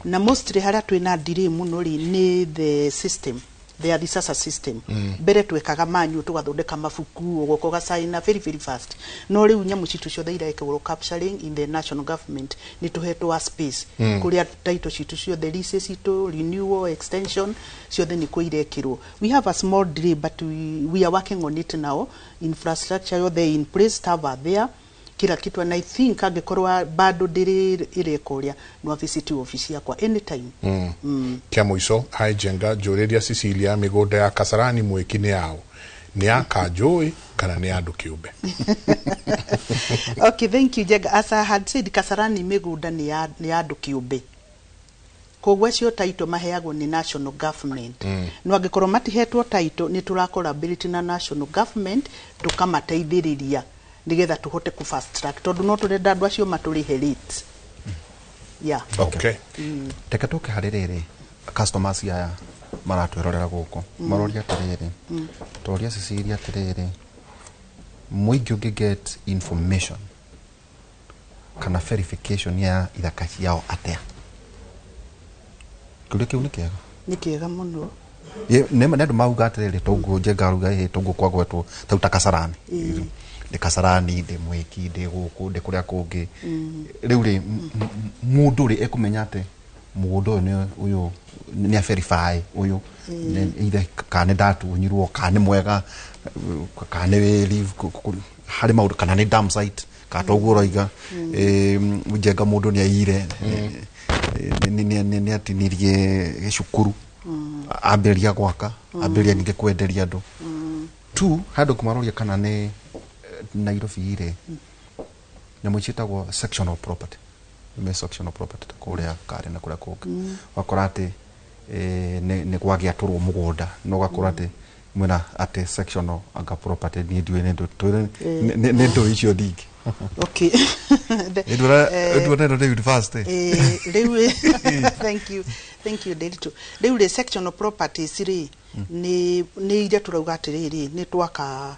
na mostly haria twina delay muno ri ni the system. The disaster system. Bere twekaga manyu tugathondeka mabuku ugokoga sign very fast. No riu nyamu citu ciothe irekagwo capturing in the national government ni tuhetwo space. Kuria title citu ciothe leases citu renewal extension ciothe ni kuirekirwo. We have a small delay but we are working on it now. Infrastructure yothe in place, staff are there. Kila kitu, and I think angekorwa bado ndiri irekoria no visit office yakwa anytime. Kia muico haijenga njuriria Cecilia migunda ya Kasarani mwikini yao ni akanjui kana ni andu kiumbe. Okay, thank you Jega. As I had said, Kasarani migunda ni andu kiumbe. Kogwe cio title maheagwo ni national government. No angekorwo matihetwo title ni turakora ability na national government tukamateithiriria nigetha tuhote ku fast track tondu no turenda andu acio maturihe rate. Yeah. Okay. Teka toke haririri customers aya maratwirorera guko maroria tiriri toria Cecilia tiriri muingi get information kana verification ya ithaka ciao atia kuri kiu ni kiega muno ye nema ndu mauga tiriri toguo njengaruga he toguo kwagwetwo tauta Kasarani de Kasarani de mwiki de guku de kuria kungi riu ri mundu ri ekumenya ate mugundo ni uyu ni verify uyu either kana datu nyirwo kana mwega kana leave hari maundu kana ni dam site ka toguo roiga njenga mundu ni aire ni atinirie gicukuru amberia gwaka amberia ninge kwenderia andu tu handu kumaroria kana ni Nairobi ire nyamu citagwo sectional property sectional property kuria kare na kuria kungi wakora ati ni gwagia turwo mugunda no gakora ati mwena ati sectional anga property ni ndiwe ne ndo icio dingi. Okay. Edward David fast. Thank you Delito. Dewe sectional properties ri ni ira turauga atiriri ni twaka.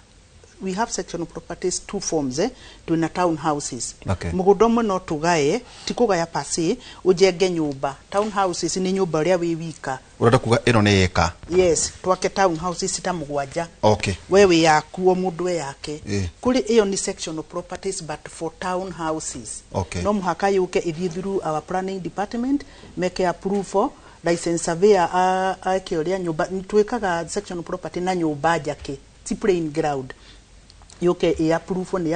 We have sectional properties two forms twina town houses. Okay. Mugundo mwe no tugae tikugaya pasi ujenge nyumba. Town houses ni nyumba ria wi wika. Urenda kuga ino ni eka. Yes, twake town houses ta mugwanja. Okay. Wewe yaku o mundu yake. Kuri iyo ni sectional properties but for town houses. Okay. No muhaka yuke ithi through our planning department make approve for license surveyor akioria nyumba twikaga sectional property na nyumba jake. Ti plain ground. Yuke approve ni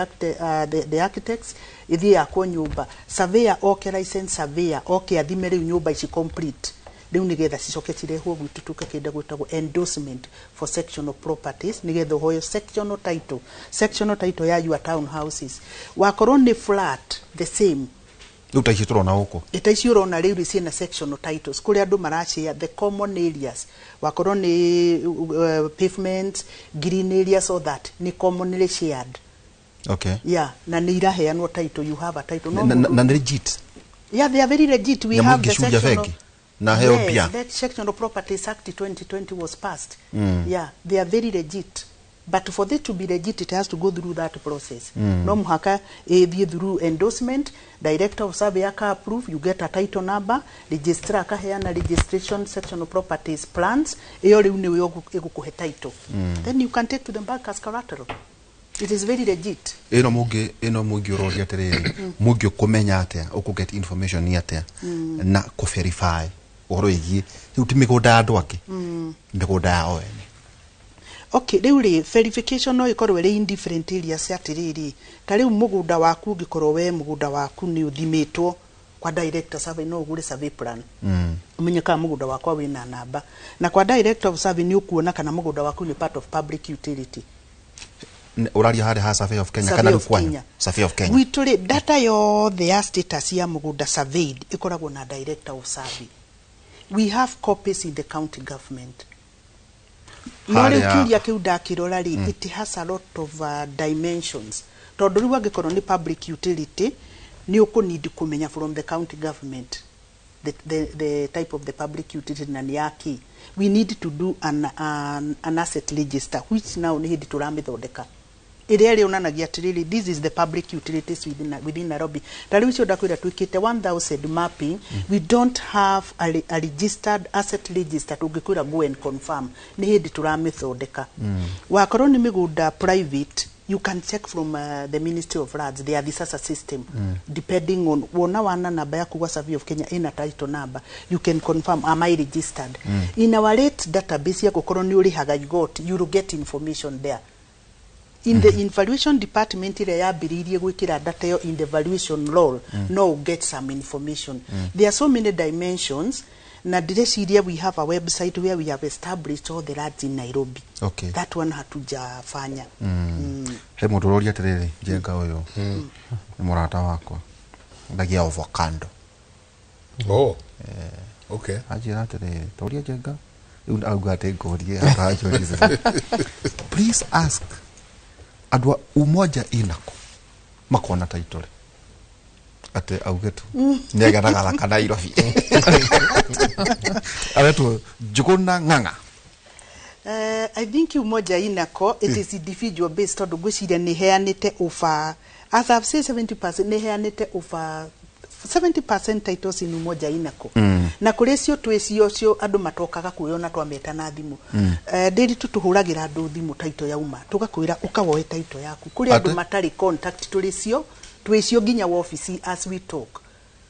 the architects ithi yakwo nyumba surveyor okay license surveyor okay athimere nyumba ici complete riu nigetha cicoke cirehwo gwitu tuke kinde gwitagwo endorsement for sectional properties nigetha hoyo sectional title ya your town houses wakorwo ni flat the same Luta ici turona huko. Ita ici urona riu ciina sectional titles kuri andu marashare the common areas wakorwo ni pavements green areas all that ni commonly shared. Okay. Yeah, na ni iraheanwo title, you have a title. No, na legit. Yeah, they are very legit. We have the sectional. Na heo pia. That Sectional Properties Act 2020 was passed. Yeah, they are very legit. But for this to be legit, it has to go through that process. No muhaka through endorsement, director of survey aka approve, you get a title number, registrar aka heana registration sectional properties plans, eyo riu niwe egukuhe title. Then you can take to the bank as collateral. It is very legit. Eno mugi uroria tere, mugi kumenya atia, uku get information ni atia, na ku verify, oro igi, utimigoda andu ake, migoda yao ene. Okay, riu verification no ikorwo ri in different areas atiriri. Ta riu mugunda waku ngikorwo we mugunda waku ni uthimitwo kwa director survey no ugure survey plan. Umenye kana mugunda wakwa wina namba. Na kwa director of survey ni ukuona kana mugunda waku ni part of public utility. Uraria hade ha survey of Kenya kana kwanya survey of Kenya. Witule data yothe ya status ya mugunda surveyed ikoragwo na director of survey. We have copies in the county government. Nore kiria kiuda kirora ri it has a lot of dimensions. Tondu riu angikorwo ni public utility ni ukunidi kumenya from the county government. the type of the public utility na niyaki, we need to do an asset register, which now ni hindi turamithondeka. Iri unanagia atiriri, this is the public utilities within Nairobi. Tari ucio ndakwira twikite 1000 mapping, we don't have a registered asset register tungikwira go and confirm ni hindi turamithondeka. Wakorwo ni migunda private, you can check from the Ministry of Lands, they are the SASA system, depending on wona wana namba yaku kwa Survey of Kenya ina title number, you can confirm am I registered. In our rate database ya gukorwo ni urihaga you will get information there. In the evaluation department ile yambiririe gwikira data yo in the evaluation role, no get some information. There are so many dimensions. Na direciria we have a website where we have established all the lands in Nairobi. Okay. That one hatujafanya. He mundu roria atiriri Njenga uyu ni murata wakwa ndagia avocado. Oh. Okay. Ajira atiriri toria Njenga un auga te ngorie akajo. Please ask adwa umoja inako makona title ate augetu neganaga kana Nairobi awetu jukuna nganga. I think umoja inako it is individual based on gwiciria ni heanite over, as I've said 70% ni heanite over 70% titles in umoja inako. Na kuri cio twicio cio andu matokaga kuyona twameta na thimu. Ndiri tutuhuragira andu thimu title yauma tugakwira ukawoe title yaku. Kuri andu matari contact turicio twicio nginya office as we talk.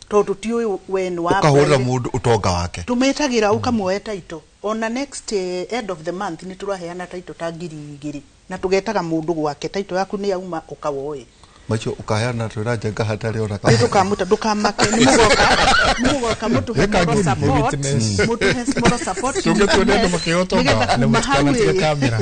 Tondu tiwe when wa ukahurira mundu utonga wake. Tumetagira ukamuoe title. On the next end of the month ni turaheana title ta 2,000 na tugetaga mundu gwake title yaku ni yauma ukawoe. Macho ukaheana twira Njenga hatari ona ka. Ndukamuta ndukamake ni mugoka mutu he moral support. Mutu he moral support. Tungekuenda makiotonga na mutikatia kamera.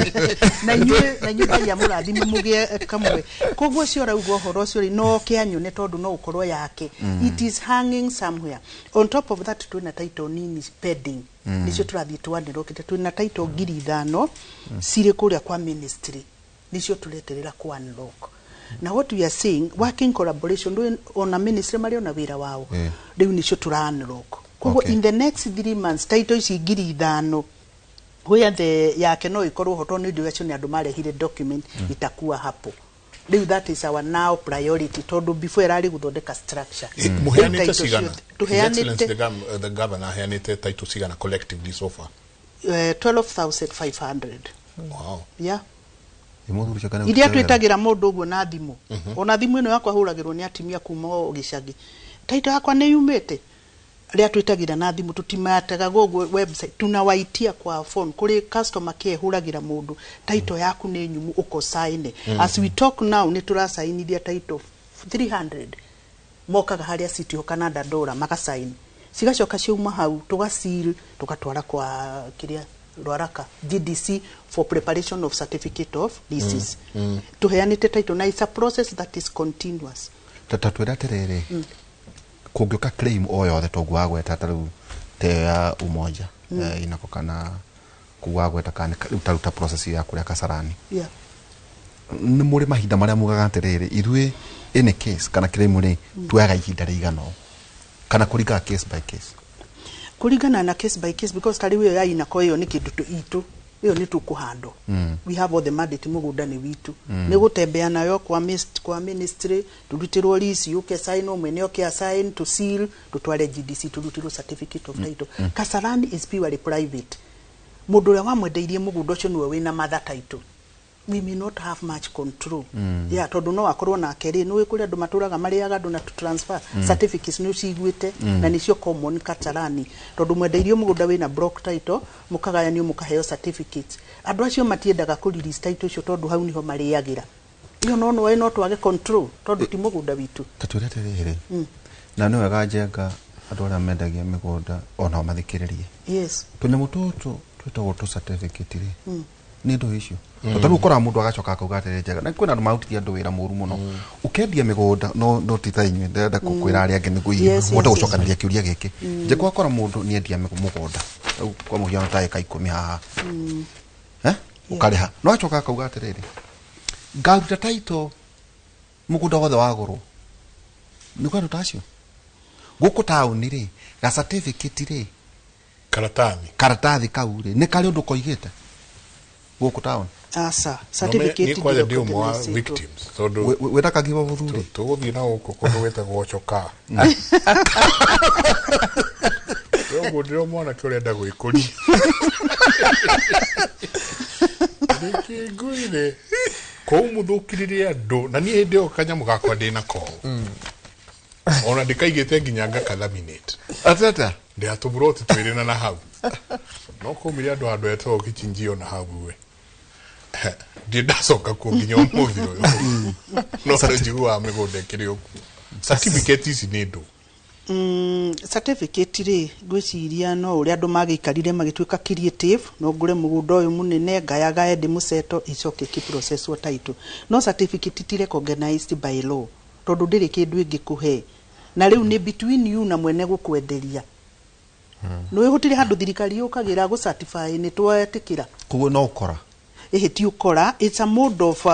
Na nyuba ya murathi mugie kamwe. Kogwo cio raugo horo cio no kianyune tondu no ukorwo yake. It is hanging somewhere. On top of that twina title nini pending. Nicio turathie twandirokite twina title 5,000 siri kuria kwa ministry. Nicio tureterera kwa unlock. Now what we are saying, working collaboration doing on a ministry mari ona wira wao. Riu nicio turanrock. Koguo in the next 3 months title ici 5,000 where the yake no ikorwo hoto ni ndio ni andu marehire document itakuwa hapo. Riu that is our now priority tondu before erari guthondeka structure. Muheanite sigana. Tuheanite the governor heanite title sigana collectively so far. 12,500. Wow. Yeah. Iria twitagira mundu uguo na thimu. Ona thimu ino yakwa huragirwo ni atimia kuma gicagi. Title yakwa ni yumite. Ria twitagira na thimu tutimataga gogo website tunawaitia kwa phone kuri customer care huragira mundu title yaku ni nyumu uko sign. As we talk now ni tura sign dia title 300 mokaga haria city ho Canada dollar maka sign. Cigacoka ciuma hau tugasil tukatwara kwa kiria Rwaraka GDC for preparation of certificate of leases. Tuheanite title na it's a process that is continuous. Tatwira terere kugioka claim oyo the togwa gweta taru te umoja inako kana kugwa gweta kana utaruta process ya kuria Kasarani. Yeah. Ni muri mahinda maria mugaga terere irue in a case kana claim ri twaga ihinda rigano kana kuriga case by case. Kuligana na case by case because tari wiyo ya inako iyo ni kindu itu iyo ni tukuhando. We have all the mandate mugunda ni witu. Ni gutembea nayo kwa ministry turutirwo lease uke sign umene uke assign to seal tutware GDC turutirwo certificate of title. Kasarani is purely private. Mundu ya wamwendeirie mugunda ucio niwe wina mother title. We may not have much control. Yeah, tondu no akorwo na keri no wikuri andu maturaga mariaga andu na transfer certificates no ciguite na nicio common Kasarani tondu mwendeirio mugunda wina block title mukagayani mukaheo certificates andu acio matiendaga ku release title icio tondu hau niho mariagira iyo no twage control tondu ti mugunda witu tatwirete riri na no wega Njenga andu aria mendagia migunda ona mathikiririe. Yes, tunyamu tutu twitagwo tu certificate ri ni ndo icio tataru ukora mundu agacoka akauga atere Njenga na kwina andu mautirie andu wira muru muno ukendia migunda no titainyu ndenda kukwira ari ange niguo wota gucokaniria kiuria giki Njenga akora mundu ni endia migunda kwa muhiano ta eka 10 haha ukariha no acoka akauga atere ngaruta title mugunda wothe wagoro ni kwa tutacio guku town ri ga certificate ri karatathi kau ri ni kari undu koigite guku town asa certificate ni kwa ndio mwa victims so do weta kagiba buthuri tuguthi na guku kundu weta gochoka yo ndio mwana kirenda gwikuria nikiguire ko muthukiriria andu na ni ndio kanyamu gakwa ndina ko ona ndikaigite nginya ngakathaminate atata ndia tuburoti twirina na hau no kumire andu etwo kichinjio na hau we ndidacoka ku nginya umuthi uyu no njigua migunda kirio certificate ici ni ndu certificate ri gwiciria no uri andu magikarire magituika creative no ngure mugunda uyu munene ngayaga endi museto icoke ki process wa title no certificate ti recognized by law tondu ndiri kindu ingikuhe na riu ni between you na mwene gukwenderia no ihutire handu thirikari yukagira go certify ni twetikira kugo no ukora ti ukora it's a mode of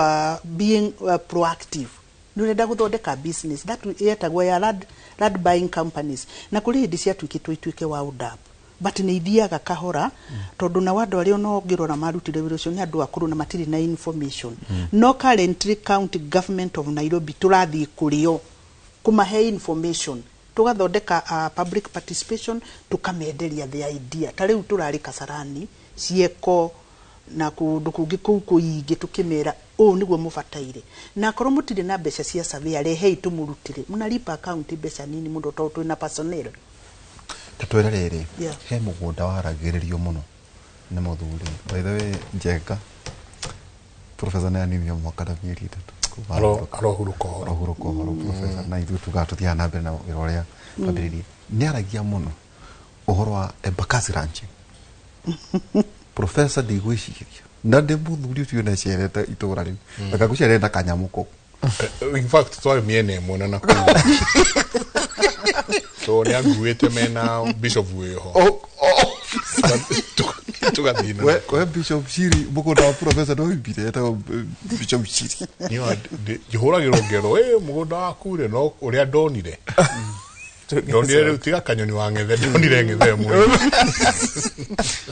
being proactive nurenda guthondeka business that yetagwo ya land buying companies na kuri hindi cia twike wa udap but ni ithiaga kahora tondu na wandu ario no ngirora marutire wira ucio ni andu akuru na matiri na information no currently county government of Nairobi turathi kurio kumahe information tugathondeka public participation tukamenderia the idea tariu turari Kasarani cieko na kundu kungi kuingi tukimera niguo mubataire na korwo mutire na mbeca cia survey rehe tumurutire munalipa account mbeca nini mundu to twina personnel tatwera riri he mugunda waragiririo muno ni muthuri by the way Njenga professor nani ni mwaka da mieri 3 arohuruko professor na ithu tugatuthia na mbere na wira uria twambiririe ni aragia muno uhoro wa Embakasi Ranch professor digwiciria na de muthuri ucio na cereta itura riu akagucereta kanyamuko in fact twari miene mona na ku so ni anguete mena bishop weho tugathina we bishop Shiri mugunda wa professor no imbire eta bishop Shiri ni jihuragiro ngero mugunda waku ri no uria ndonire ndonire riu tiga kanyoni wa ngethe ndonire ngethe mwe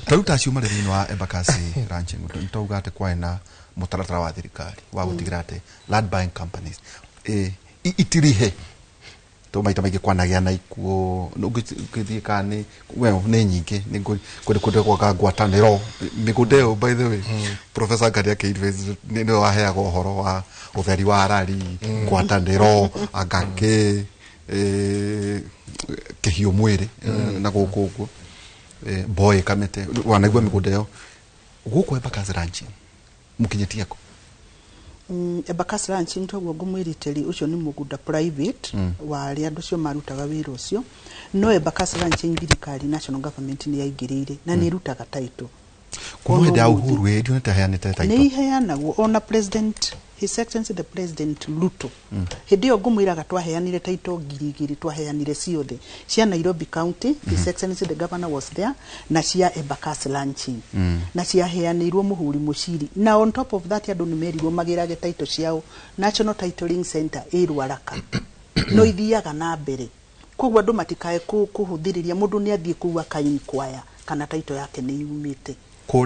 taruta ciuma thini wa Embakasi Ranch ntauga ate kwaina mutaratara wa thirikari wa gutigira ate land buying companies itirihe to maita maige kwanagia na ikuo ngithie kani we ne nyingi ni kunde kwa ngwataniro migundeo by the way professor Ngaria Kidves ni waheaga uhoro wa utheri wa rari ngwataniro agake kihio mwiri na gukugu boy kamete wanaigwa migundeo guko Embakasi Ranch mukinyetia ko Embakasi Ranch ntogwo ngumwiriteri ucio ni mugunda private wa ari andu cio marutaga wira ucio no Embakasi Ranch thirikari national government ni yaingirire na ni rutaga title kwa nda uhuru ndio nitaheanite title ni heanagwo ona president His Excellency the President Ruto hidio ngumwiraga twaheanire title ngirigiri twaheanire ciothe cia Nairobi County His Excellency the Governor was there na cia Embakasi Ranch na cia heanirwo muhuri muciri na on top of that andu nimerirwo magirage title ciao National Titling Center Ruaraka no ithiaga na mbere kogwa andu matikae kuhuthiriria mundu ni athie kuwa kainkwaya kana title yake ni yumite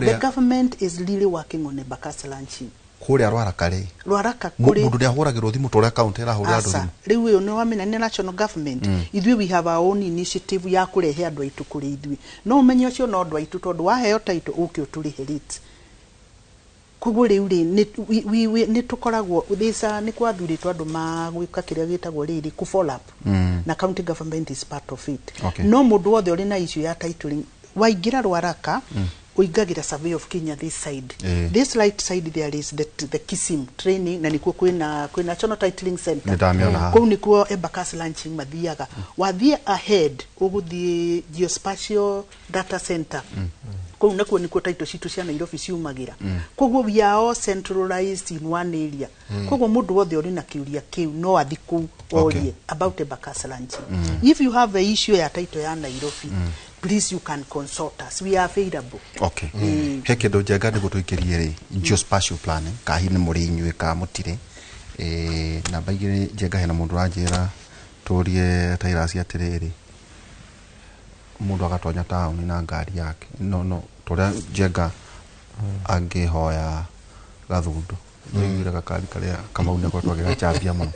the government is really working on Embakasi Ranch kuria Ruaraka kuri mundu ndia huragirwo thimu tore account era hurira andu thimu riu uyu ni wamenya ni national government ithui we have our own initiative ya kurehe andu aitu kuri ithui no umenye ucio no andu aitu tondu waheo title uke uturihe rate koguo riu ri ni tukoragwo thisa ni kwathuritwo andu magwika kiria gitagwo riri ku follow up na county government is part of it no mundu wothe uri na issue ya titling waingira Ruaraka uigagira survey of Kenya this side this right side there is the Kisim training na nikuo kwina National Titling Center kwa nikuo Embakasi Ranch mathiaga wathie ahead uguthie Geospatial Data Center kwa nikuo title citu cia Nairobi ciumagira koguo we are all centralized in one area koguo mundu wothe uri na kiuria kiu no athiku orie about Embakasi Ranch if you have a issue ya title ya Nairobi please you can consult us, we are available. Okay. Heke do Njenga ni gutuikirie ri geospatial planning ka hini muri inyue ka mutire na baigire Njenga hena mundu ranjira turie tairasi atiriri mundu agatonya town na ngari yake no turia Njenga angihoya gathundu nĩwira gakari karia kama une kwa twage gachambia muno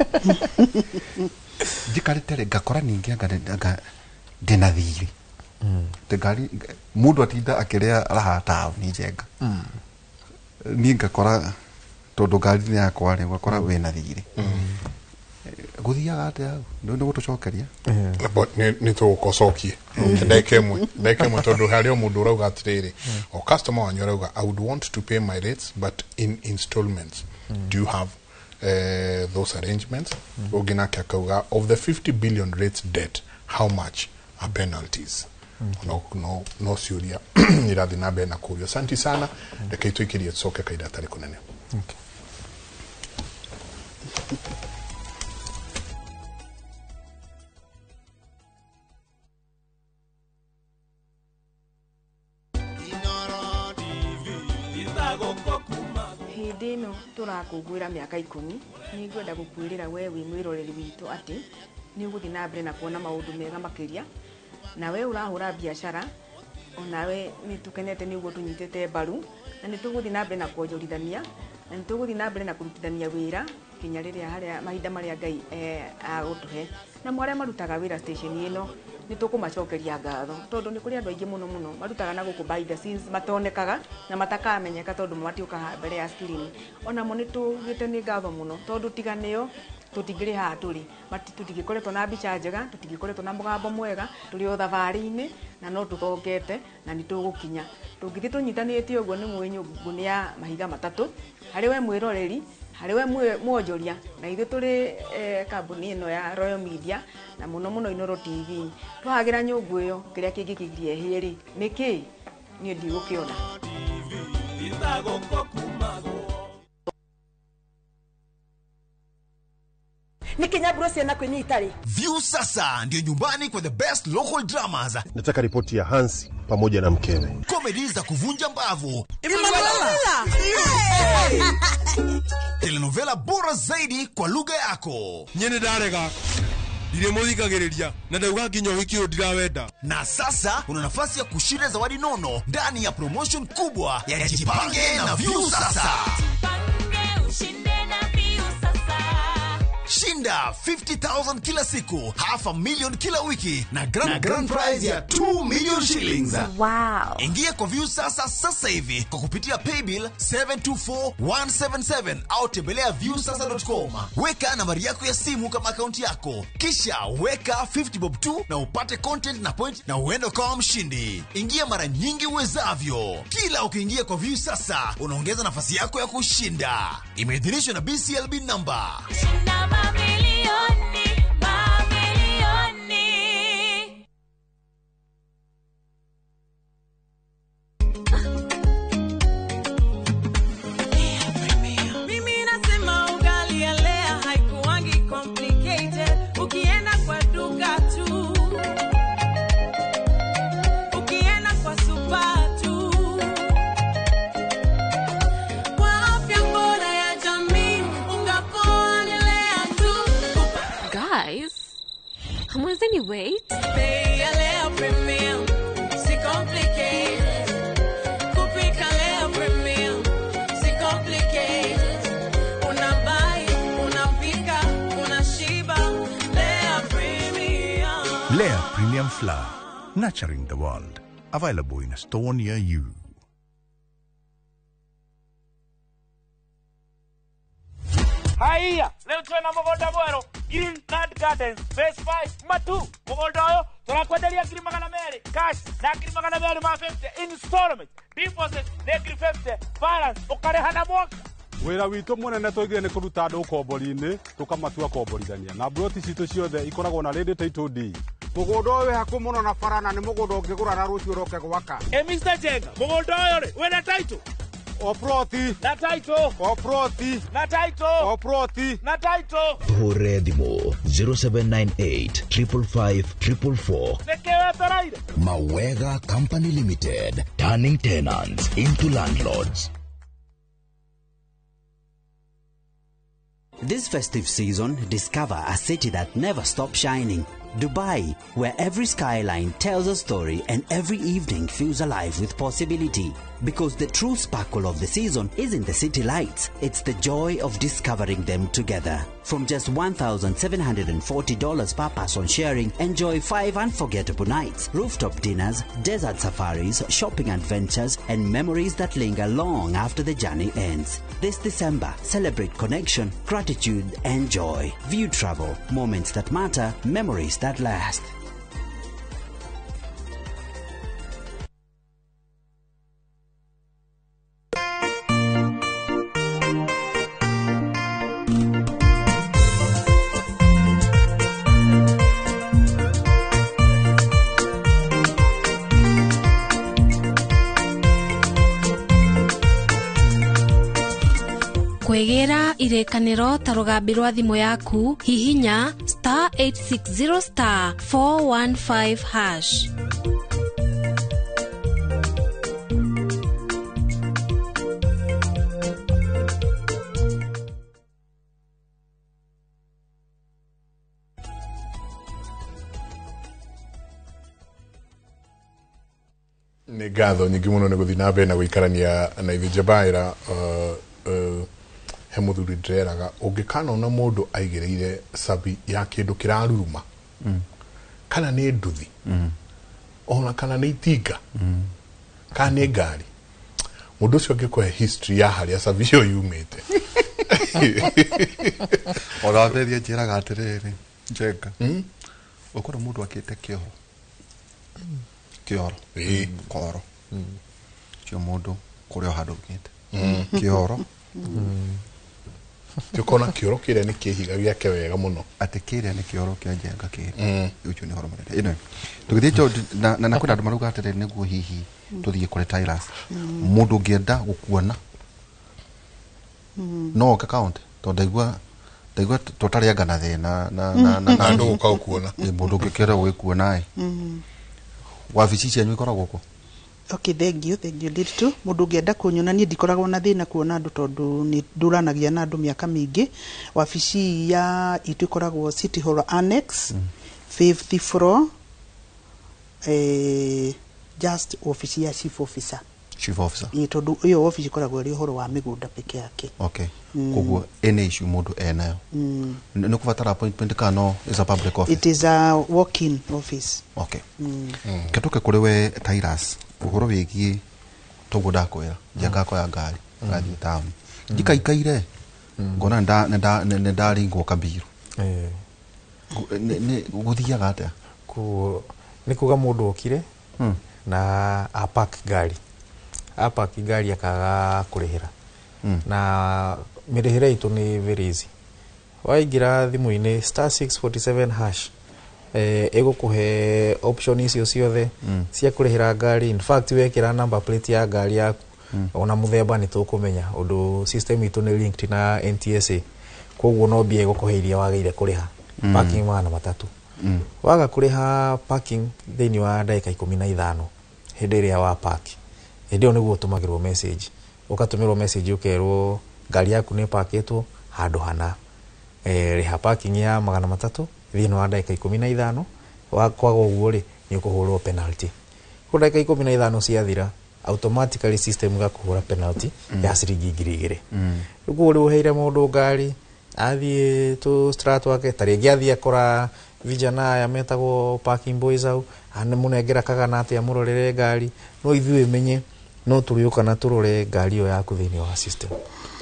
njikaritere ngakora ningi anga ndina thiri ngari mundu atinda akiria raha town Njenga ni ngakora tondu ngari ni yakwa ni ngakora wina thiri guthiaga atia ndio gutucokeria ni tugucokie ndekemwe tondu hario mundu urauga atiriri o customer wanyu urauga I would want to pay my rates but in installments. Do you have those arrangements? Oginake akauga of the 50 billion rates debt, how much are penalties? No siuria irathi na bena kurio. Asante sana reke tuikirie tsoke kaida tari kunene. Okay. Hindino turakungwira miaka 10 ni ngwenda gukwirira we wi mwiroreri witu ati ni uguthi na mbere na kuona maundu mega makiria na we urahura biashara onawe ni tukenete ni uguo tunyitete mbaru na ni tuguthi na mbere na kuonjorithania na ni tuguthi na mbere na kurutithania wira kinya riria haria mahinda maria Ngai agutuhe na mwaria marutaga wira station ino ni tukumacokeria ngatho tondu ni kuri andu aingi muno marutaga na guku by the scenes matonekaga na matakamenyeka tondu matiuka mbere ya screen ona mo ni tugite ni ngatho muno tondu tiganio tutingiri ha turi tutingikoretwo na mbica njega tutingikoretwo na mugambo mwega turi o thabari-ini na no tuthongete na ni tugukinya tungithi tunyitanite uguo ni mwinyungu ni ya mahiga matatu hari we mwiroreri hari we mwonjoria na ithu turi kambuni ino ya Royal Media na muno Inooro TV twagira nyungu iyo kiria kingikigirie hiri niki ni ndigukiona ni Kenya Bros na kwenye Itali. View sasa ndio nyumbani kwa the best local dramas. Nataka ripoti ya Hansi pamoja na mkewe. Comedy za kuvunja mbavu. Telenovela bora zaidi kwa lugha yako. Nyene darega. Dire muthikagiriria na ndauga nginya hikio ndirawenda. Na sasa una nafasi ya kushinda zawadi nono ndani ya promotion kubwa ya Jipange na View sasa. Jipange ushinde na View sasa. Shinda 50,000 kila siku, $500,000 kila wiki na grand prize ya 2 million shillings. Wow. Ingia kwa View sasa hivi kwa kupitia paybill 724177 au tembelea viewsasa.com. Weka nambari yako ya simu kama akaunti yako, kisha weka 50 bob tu na upate content na point na uende kama mshindi. Ingia mara nyingi uwezavyo. Kila ukiingia kwa View sasa unaongeza nafasi yako ya kushinda. Imeidhinishwa na BCLB number. Shinda mamilioni. Mimi nasema ugali ya Lea haikuwangi complicated. Ukienda kwa duka tu, ukienda kwa super tu, kwa afya bora ya jamii ungapoa ni Lea tu. Guys, hamwezeni wait? Bei ya Lea Premium, si complicated. Kupika Lea Premium, si complicated. Unabai, unapika, unashiba. Lea Premium. Lea Premium Flour, nurturing the world. Available in a store near you. Haya, leo tuna mugunda mwero Green Land Gardens Phase 5 matu. Mugunda oyo turakwenderia ngiri magana meri cash na ngiri magana meri ma 50 installment deposit na ngiri 50 balance ukarehana mwaka. Wira witu munene twigire ni kuruta andu ukombori-ini tukamatua komborithania na broti citu ciothe ikoragwo na ready title deed. Mugunda uyu haku muno na farana ni mugunda ungigura na rucio roke gwaka. Mr. Njenga, mugunda uyu ri wena title Oproti na title Oproti na title Oproti na title Hore Dimo 0798 555 444. Nekewe taraire Mawega Company Limited, turning tenants into landlords. This festive season, discover a city that never stops shining. Dubai, where every skyline tells a story and every evening feels alive with possibility. Because the true sparkle of the season isn't the city lights, it's the joy of discovering them together. From just $1,740 per person sharing, enjoy 5 unforgettable nights, rooftop dinners, desert safaris, shopping adventures, and memories that linger long after the journey ends. This December, celebrate connection, gratitude, and joy. View Travel, moments that matter, memories that last. Kwegera irekaniro ta rugambi rwa thimu yaku hihinya *860 *415#. Nĩ ngatho nyingĩ mũno nĩ gũthiĩ na mbere na gũikarania na ithuĩ Jabaira he muthuri ndĩreraga ũngĩkanona mũndũ aigĩrĩire sabi ya kĩndũ kĩraruruma kana nĩ nduthi ona kana nĩ itinga kana nĩ ngari mũndũ ũcio angĩkũhe history ya harĩa sabi ĩyo yumĩte ona mbere njĩraga atĩrĩrĩ Njenga ũkora mũndũ akĩte kĩoro koro cio mũndũ kũrĩa handũ ngĩte kĩoro tukona kĩoro kĩrĩa nĩ kĩhiga gĩake wega mũno atĩ kĩrĩa nĩ kĩoro kĩa Njenga kĩrĩa ũcio nĩ horo mũnene ino tũgĩthiĩ na kwenda andũ maruga atĩrĩrĩ nĩguo hihi tũthiĩ kũrĩ Tyrus mũndũ ũngĩenda gũkuona no ka count to ndaigua tũtarĩanga na thĩna na andũ gũka gũkuona mũndũ ũngĩkĩenda gwĩkuona wabici cianyu ikoragwo kũ? Okay, thank you Ndiritu. Mundu ngienda kunyona nie ndikoragwo na thina kuona andu tondu ni nduranagia na andu miaka mingi. Wabici ya itu ikoragwo City Hall Annex 5th floor, just office ya chief officer. Ni tondu iyo office ikoragwo iri horo wa migunda peke yake. Okay. Koguo any issue mundu enayo ni kubatara appointment kana is a public office? It is a walk-in office. Okay. Ketoke kuri we Tyrus uhoro wigie togo ndakwira Njenga ko ya ngari ngathi town ndikaikaire ngona ndaringwo kabiru ni guthiaga atia ni kuga mundu okire na apark gari akaga kurihira na mirihira itu ni very easy waingira thimu-ini *647# igukuhe option icio ciothe cia kurihira ngari. In fact wekira number plate ya ngari yaku ona muthemba ni tukumenya undu system itu ni linked na NTSA, koguo no bia igukuheiria wageire kuriha parking mana matatu waga kuriha parking thini wa ndagika 15 hindi iria wa park hindi o niguo tumagirwo message, ukatumirwo message ukerwo ngari yaku ni parketwo handu hana riha parking ya 300 thini wa ndagika 15 kwaga uguo ri ni ukuhurwo penalty. Ku ndagika 15 ciathira automatically system gakuhura penalty ya ciringi 2,000. Uguo ri uheire mundu ngari athie tu strat wake taringi athie akora vijana ya metagwo parking boys au ane munengera kagana ati amurorere ngari no ithuĩ menye no turiuka na turore ngari yo yaku thini wa system.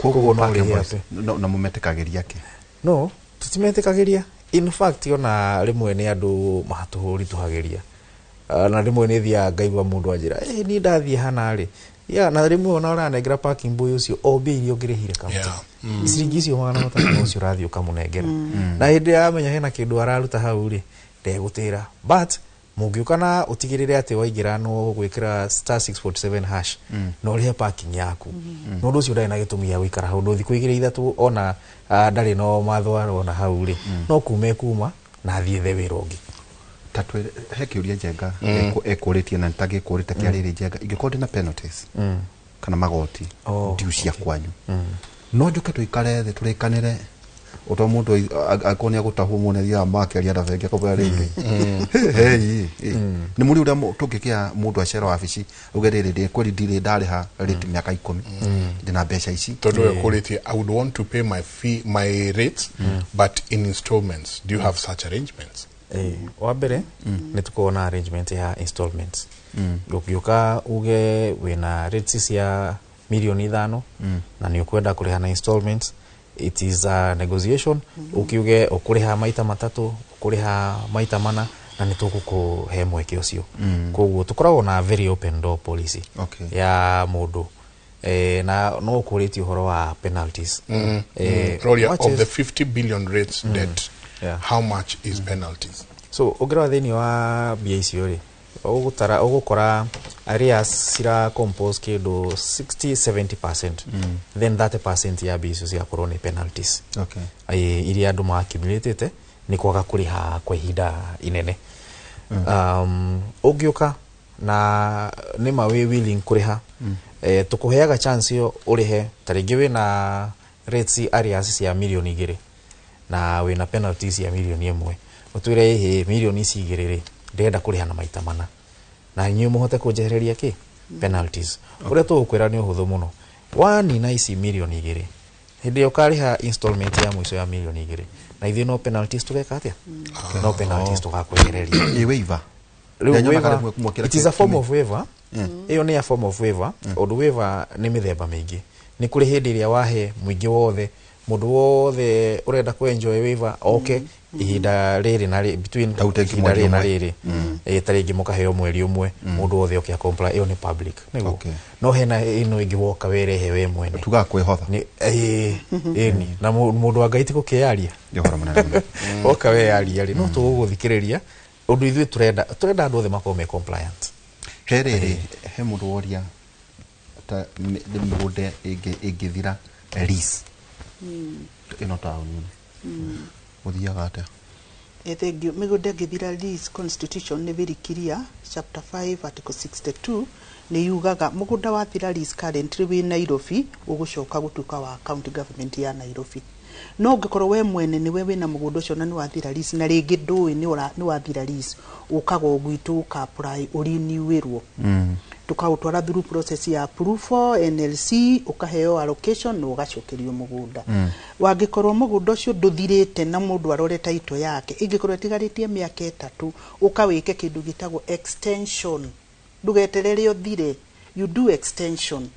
Koguo no ri na mumetekagiria ke no tutimetekagiria. In fact ona rimwe ni andu mahatuhuri tuhagiria na rimwe ni thia ngaigwa mundu anjira ni ndathie hana ri ya na rimwe ona uranengera parking boy ucio obirio ngirihire kama ciringi cio 300 ucio rathio kamunengera na hindi amenya hena kindu araruta hau ri ndegutira but mungiuka na utigirire ati waingira no gwikira *647# no rihe parking yaku no ndu cio ndai na gitumia gwikara hau nduthi kuigire ithatu ona ndari no mathwara ona hau ri no kuma na thie the wirongi tatwe hekiuria Njenga ekuritie na ntagikurite kiariri Njenga ingikodi na penalties kana magoti ndio cia kwanyu no njuke tuikare the turikanire uto mundu akonia gutahu mune ya make ali ada vege ko bale hey ni muri uria tukikia mundu acera wabici ugerere de kweli ndire ndari ha rate miaka 10 ndina mbeca ici todo quality. I would want to pay my fee, my rates, but in installments. Do you have such arrangements? Wa mbere ni tukuona arrangement ya installments. Ukiuka uge wina rates cia milioni 5 na ni ukwenda kuriha na installments, it is a negotiation. Ukiuge ukuriha maita matatu, ukuriha maita mana, na ni tukukuhe mweke ucio. Koguo tukoragwo na very open door policy ya mundu na no kuriti uhoro wa penalties. Gloria, of the 50 billion rates debt, how much is penalties? So ugira thini wa BAC ori ugukora areas sira compose kido 60-70%, then 30% ya BAC cia korone penalties. Iria andu ma accumulated ni kwaga kuriha kwa ihinda inene. Ugiuka na nima we willing kuriha, tukuheaga chance yo urihe taringi we na rates areas cia milioni 2 na we na penalties ya milioni 1, utwire he milioni 2 ndenda kuriha na maita mana, na nyu muhote kujehereria ki penalties. Ure tu ukwira ni uhuthu muno, wani na isi milioni 2 hindi ukariha installment ya mwisho ya milioni 2 na ithi no penalties tugeka atia? No penalties tugakwehereria ni waiver. It is a form of waiver. Iyo ni a form of waiver. Odu waiver ni mithemba mingi. Ni kuri hindi iria wahe mwingi wothe, mundu wothe urenda ku enjoy waiver, okay, ihinda riri na between ihinda riri na riri taringi mukaheo mweri umwe, mundu wothe okia comply, iyo ni public niguo. No hena ino ingi woka werehe we mwene tugakwehotha ni ni na mundu angaiti kukiaria johora munene woka we aria no tuguthikiriria undu ithu turenda andu othe makome compliant. Herere he mundu woria ta ni mugunde ingithira lease ino town muthiaga atia? Thengio. Migunda ngithira lease constitution ni very clear, chapter 5 article 62 ni yugaga mugunda wa thira lease currently wi Nairobi ugucoka gutuka wa county government ya Nairobi. No ngikoro we mwene ni we wina mugunda ucio na ni wa thira lease na ringi ndui ni wa thira lease ukago gwitu ka apply uriniwirwo tukautwara through process ya approval NLC ukaheo allocation no gacokerio mugunda. Wangikorwo mugunda ucio nduthirite na mundu arore title yake ingikorwo tigaritie miaka 3 ukawike kindu gitagwo extension, ndugeterere uthire, you do extension.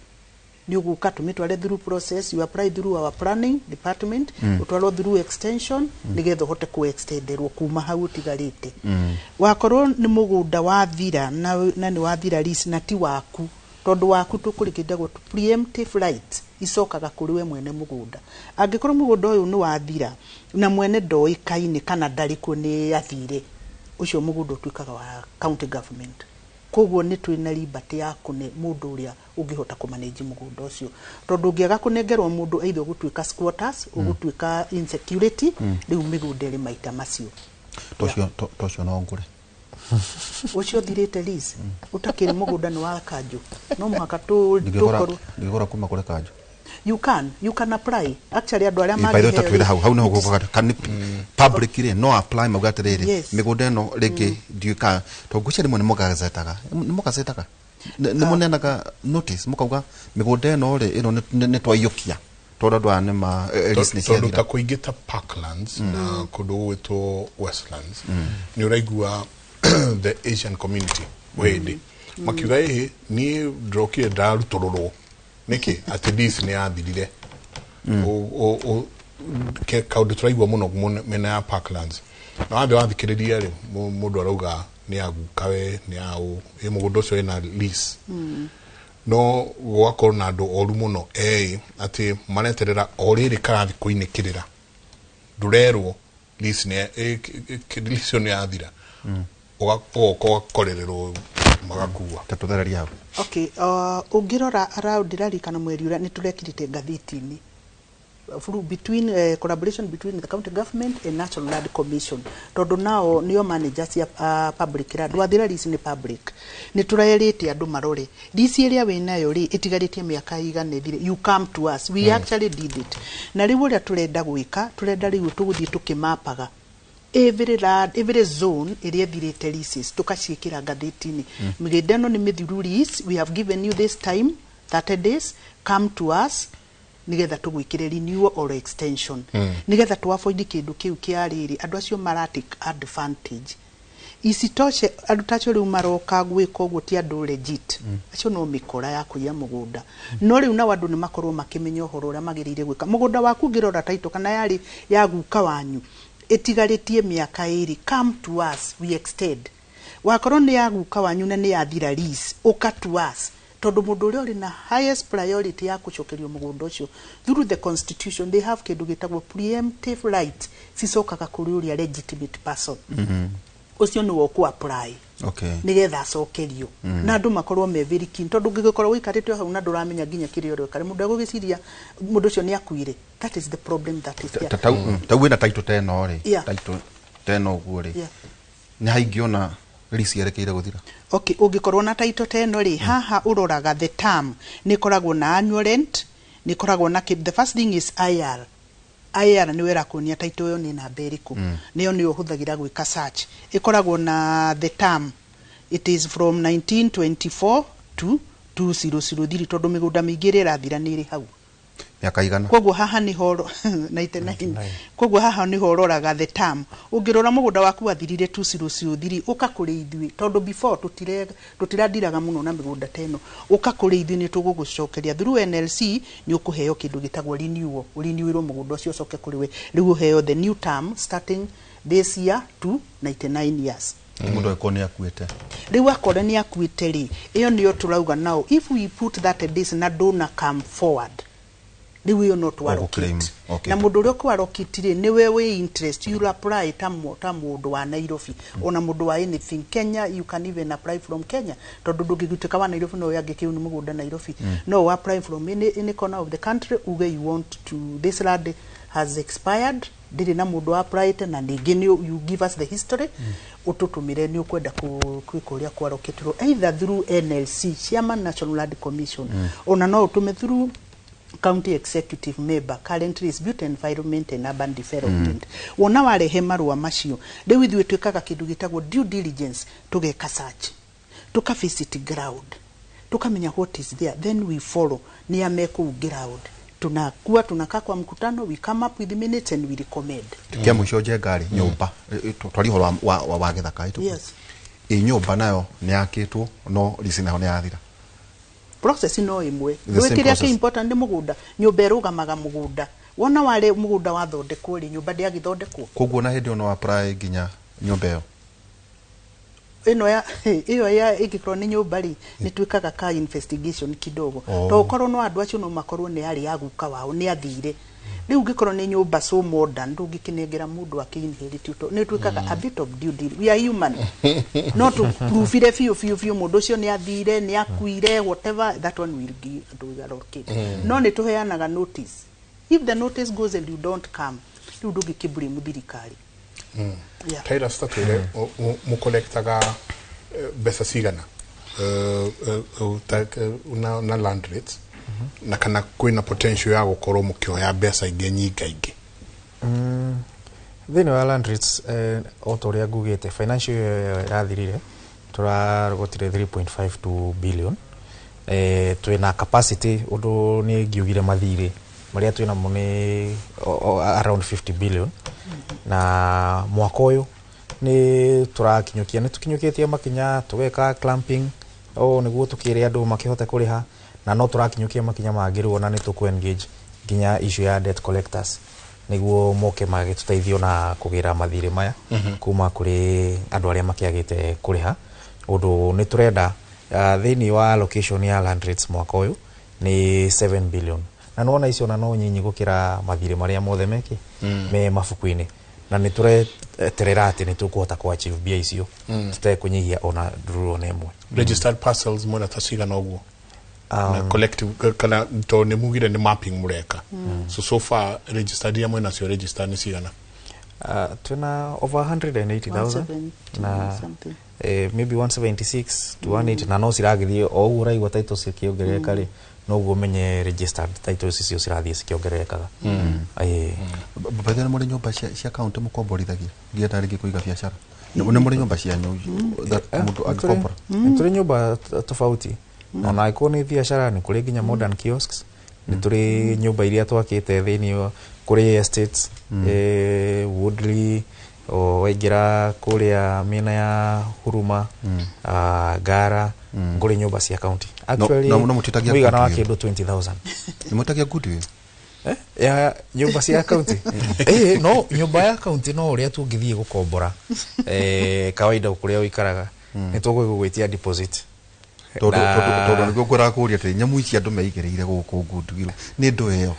Ni uguka tumitware through process, you apply through our planning department, utwaro through extension nigetho hote ku extenderwo kuma hau tigarite. Wakorwo ni mugunda wa thira na ni wa thira lease na ti waku, tondu waku tukurikindagwo preemptive right icokaga kuri we mwene mugunda. Angikorwo mugunda uyu ni wa thira na mwene ndoikaine kana ndariku ni athire, ucio mugunda tuikaga wa county government. Koguo ni twina liberty ya kune mundu uria ungihota ku manage mugunda ucio, tondu ungiaga kunengerwo mundu either gutuika squatters ugutuika insecurity riu migunda ri maita macio tocio no ngure ucio thirite lease utakiri mugunda ni wa kanju no muhaka tu ngigora kuma kure kanju. You can apply actually andu aria magi by the way hau no gukaka kan public ire no apply mugatiriri migunda no rigi ndiuka to gucari mo ni mugazetaga ni munenaga notice mukauga migunda no ri ino ni twayukia tondu andu ane ma lease ni cia tondu ta kuingita parklands na kundu wito westlands ni uraigua the Asian community wede makiuga ni drokire ndarutororo niki ati lease ni athirire o ke kaundu turaigua muno mena ya parklands na wambe wathikiriria ri mundu arauga ni agukawe ni au mugunda ucio ina lease no gwakoro na andu oru muno ati maneterera oriri karathi kuinikirira ndurerwo lease ni athira ugakorererwo magakua tatuthereria hapo. Okay, ungirora around rari kana mweri ura ni turekirite ngathiti-ini between collaboration between the county government and National Land Commission. Tondu nao nio managers ya public land. Wathira risi ni public. Ni turaerete andu marore. Risi area we nayo ri itigaritie miaka igana thire. You come to us. We actually did it. Na riu ria turenda gwika, turenda riu tuguthie tukimapaga every zone area thirete leases tukaciikira ngathiti-ini. Migenda no ni mithiru lease. We have given you this time 30 days. Come to us nigetha tugwikire renewal or extension nigetha twavoid kindu kiu kiariri andu acio maratic advantage isitoshe andu tacio riu maroka gwika uguo ti andu legit acio no mikora ya kuya mugunda no riu na andu ni makorwo makimenya uhoro uria magirire gwika mugunda waku ngirora taito kana yari ya guka wanyu itigaritie miaka iri. Come to us, we extend. Wakorwo ni ya guka wanyu na ni ya thira lease uka to us tondu mundu uria uri na highest priority ya kucokerio mugunda ucio through the constitution. They have kindu gitagwo preemptive right cicokaga kuri uria legitimate person ucio ni wo ku apply nigetha acokerio na andu makorwo me very keen tondu ngigikorwo wikarite hau na nduramenya nginya kirio rio kare mundu agugiciria mundu ucio ni akuire. That is the problem that is there. Tau na taito teno ri taito teno guo ri ni haingiona risi yerekeire guthira. Okay, ungikorwo na taito teno ri haha uroraga the term ni koragwo na annual rent, ni koragwo na the first thing is IR. IR ni wera kunia taito yo ni na beriku niyo ni uhuthagira gwika search. Ikoragwo na the term, it is from 1924 to 2003 tondu migunda mingire rathira ni ri hau miaka igana. Koguo haha ni horo 99. Koguo haha ni hororaga the term. Ungirora mugunda waku wathirire 2003 ukakuri ithui tondu before tutiradiraga muno na migunda teno ukakuri ithui ni tugugucokeria through NLC ni ukuheo kindu gitagwo renewal mugunda ucio ucoke kuri we riu uheo the new term starting this year to 99 years. Mundu akoni akuite riu akore ni akuite ri iyo niyo turauga now if we put that this na dona come forward riu yo not allocate na mundu uria ku allocate ni we interest you apply tamundu wa Nairobi ona mundu wa anything Kenya you can even apply from Kenya tondu ndungigutuka wa Nairobi no yange kiu ni mugunda Nairobi no apply from any corner of the country uge you want to this land has expired ndiri na mundu apply na ningine you give us the history ututumire ni ukwenda kwikuria kwa allocate either through NLC Chairman National Land Commission ona no utume through County Executive Member, Currently is Built Environment and Urban Development. Wona warehe marua macio. Riu ithuĩ twĩkaga kindu gitagwo due diligence, tugeka search. Tuka visit ground. Tukamenya what is there. Then we follow. Ni ameku ground. Tunakaa kwa mkutano, we come up with the minutes and we recommend. Tukia mwisho jegari nyumba. Twali horo wa githaka itu. Yes. Nyumba nayo ni yakitwo no lisina ne yathira. Process no imwe. Gwikiria ke important ni mugunda. Nyumba erugamaga mugunda. Wona wale mugunda wathondekwo ri nyumba ndi agithondekwo. Koguo na hindi ono apply ginya nyumba yo. Iyo ya igikorwo ni nyumba ri ni twikaga ka investigation kidogo. To ukorwo no andu acio no makorwo ni ari yaguka wao ni athire. Riu ngikorwo ni nyumba so modern ndungikinengera mundu akinheriti to ni twikaga a bit of due deal. We are human. Not to prove it few mundu ucio ni athire ni akuire whatever that one will give to allocate. No ni tuheanaga notice. If the notice goes and you don't come, you ndungikiburi muthirikari. Taylor statwire mukolektaga besa cigana na land rates na kana kwina potential ya gukorwo mukioya besa ingi nyingaingi thini wa land rates o toria ngugite financial irathirire turarogotire 3.52 billion twina capacity undu ni ngiugire mathire maria twina mo ni around 50 billion na mwaka uyu ni turakinyukia ni tukinyukitie makinya tugeka clamping niguo tukire andu makihota kuriha na no turakinyukia makinya magirwo na ni tuku engage ginya issue ya debt collectors niguo moke magituteithio na kugira mathire maya kuma kuri andu aria makiagite kuriha undu ni turenda thini wa allocation ya land rates mwaka uyu ni 7 billion na nona icio na no nyinyi gukira mathire maria mothe meki me mafukuini na ni tureterera ati ni tukuhota ku achieve bia icio tutekunyihia ona nduru ona imwe registered parcels mona tasiga na uguo na collective kana to ne mugire ni mapping mureka so far registered ya mwena sio register ni sigana tuna over 180,000 na maybe 176 to 180 na no siragithie o uraigwa title cikiongereka ri no guo menye registered titles icio cirathie cikiongerekaga bado muri nyumba cia account mukomborithagia ngienda ringi kuiga biashara ni muri nyumba cia mtu akikombora turi nyumba tofauti ona iko ni biashara ni kuri ginya modern kiosks ni turi nyumba iria twakite thini kuri estates Woodley o waingira kuria mina ya Huruma Gara nguri nyumba cia county actually no mutitagia muigana wa kindu 20,000 ni mutagia goodwill ya nyumba cia county no nyumba ya county no uria tungithie gukombora kawaida kuria uikaraga ni tugugwitia deposit todo niguo ngora kuria ati nyamu ici andu meigereire guku goodwill ni ndu iyo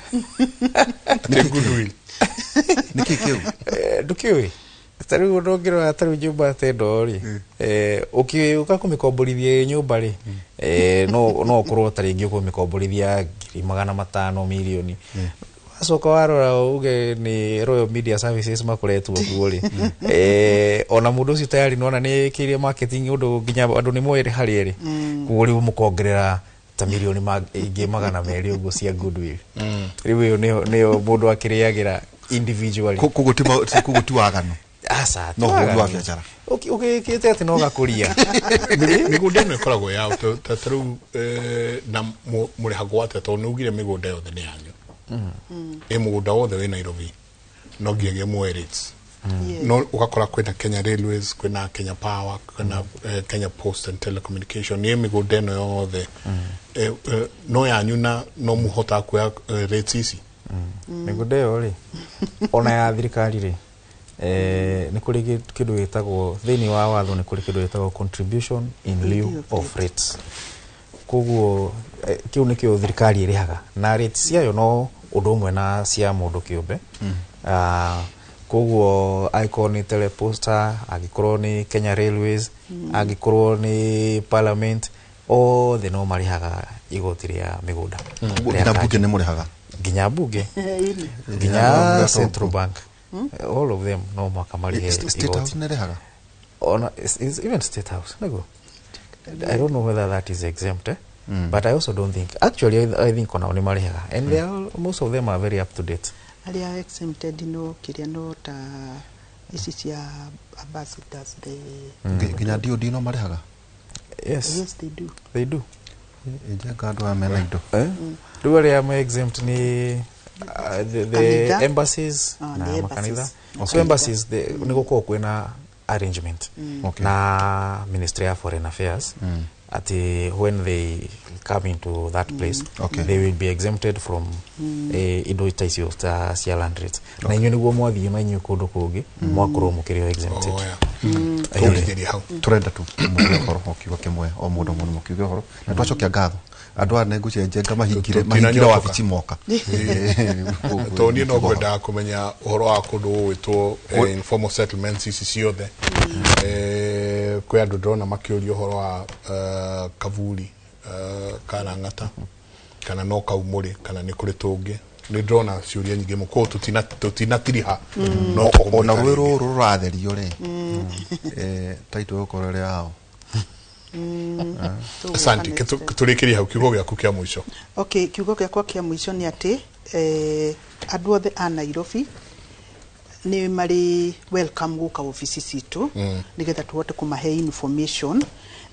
ni goodwill niki kiu ndukiwi tari ndongiro atari nyumba tendo ri ukiuka kumikomborithia nyumba ri no kurwo tari ngi kumikomborithia 500 milioni asoka warora uge ni Royal Media Services makoretwo kuo ri ona mundu ucio tayari nona ni kiria marketing undu ginya andu ni mwere hari ri kuo ri umukongerera ta milioni ingi 200 uguo cia goodwill riu ni mundu akiriagira individually kugutuagano asa no huwa biashara ukikite ati no gakuria migunda no ikoragwo ya tataru na muri hagwate to nugire migunda yothe ni yanyu mugunda wothe we Nairobi no ngiye mwerates no ugakora kwena Kenya Railways kwena Kenya Power kwena Kenya Post and Telecommunication ni migunda no yothe no yanyu na no muhota kwa rates ici migunda yo ri ona ya thirikari ri ni kuri kindu gitagwo thini wa watho ni kuri kindu gitagwo contribution in lieu of rates koguo kiu ni kio thirikari irihaga na rates ciayo no undu umwe na cia mundu kiumbe koguo icon ni Teleposta agikorwo ni Kenya Railways agikorwo ni Parliament o the no marihaga igoti ria migunda na bunge ni murihaga ginya bunge ginya Central Bank all of them no makamari state house nerehaga on even state house nego I don't know whether that is exempt but I also don't think actually I think ona oni marihaga and they are, most of them are very up to date ali are exempted no kiria no ta isi cia ambassadors the ginya dio no marihaga yes they do ejaka ndo amena indo do wale am exempt ni the embassies na makanitha so embassies ni gukwo kwina arrangement na Ministry of Foreign Affairs ati when they come into that place they will be exempted from indo itaisio ta cia land rates na inyo niguo mwathie na inyo kundu kungi mwakorwo mukirio exempted turenda tu muhoro okiuga kimwe o mundu mundu mukiuga horo na twacokia ngatho andu ane ngucenjenga mahingire wabici moka to ni no gwenda kumenya uhoro wa kundu witwo informal settlements ici ciothe kwe andu ndona makiuria uhoro wa Kavuli kana ngata kana no kaumuri kana ni kuri tungi ni ndona ciuria nyingi muko tutinatiriha no ona rwiro ruratherio ri taito ukorore hao asante tulikiria hau kiugo gyaku kia mwisho okay kiugo gyakwa kia mwisho ni ati andu othe a Nairobi ni mari welcome guka ofisi citu nigetha tuhote kumahe information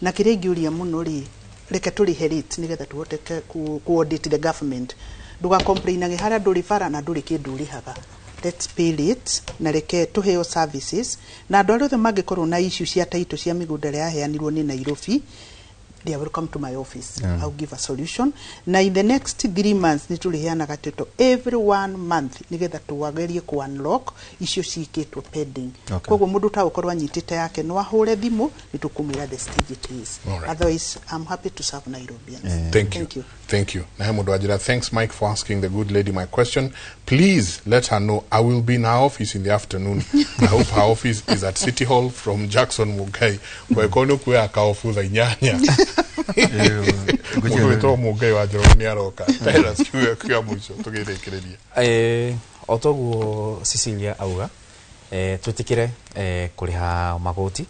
na kiria ngiuria muno ri reke turi herit nigetha tuhote ku audit the government nduga complainage haria nduri fara na nduri kindu rihaga let's pay it na reke tuheo services na andu arĩa othe mangikorwo na issue cia title cia migunda ĩrĩa yaheanirwo ni Nairobi they are welcome to my office. I'll give a solution. Na in the next 3 months nituliheanaga title every 1 month nigetha tuwagerie ku unlock icio ciikitwo pending. Koguo mundu ta ukorwa nyitite yake no ahure thimu nitukumira the stage it is. Otherwise I'm happy to serve Nairobians. Thank you. Na mundu ajira, thanks Mike for asking the good lady my question. Please let her know I will be in her office in the afternoon. I hope her office is at City Hall from Jackson Mugai. Kwa kono kwa akaofu za inyanya. Mundu witwo mungai wa Njoroge ni aroka. Tayari siku ya mwisho tugirekereria. Otoguo Cecilia auga twitikire kuriha magoti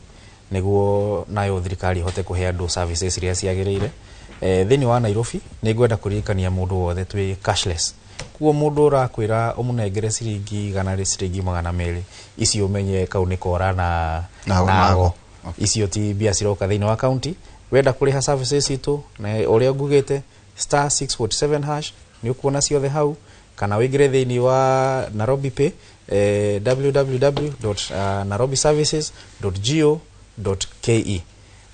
niguo nayo thirikari hote kuhe andu services iria ciagirire. Thini wa Nairobi ni ngwenda kuririkania mundu wothe twi cashless. Kuo mundu urakwira umunengere ciringi 200 icio umenye kau ni kora nago icio ti bia ciroka thini wa county. Wenda kuriha services itu na uria ngugite *647 hash ni ukuona ciothe hau kana wigire thini wa Nairobi Pay www.nairobiservices.go.ke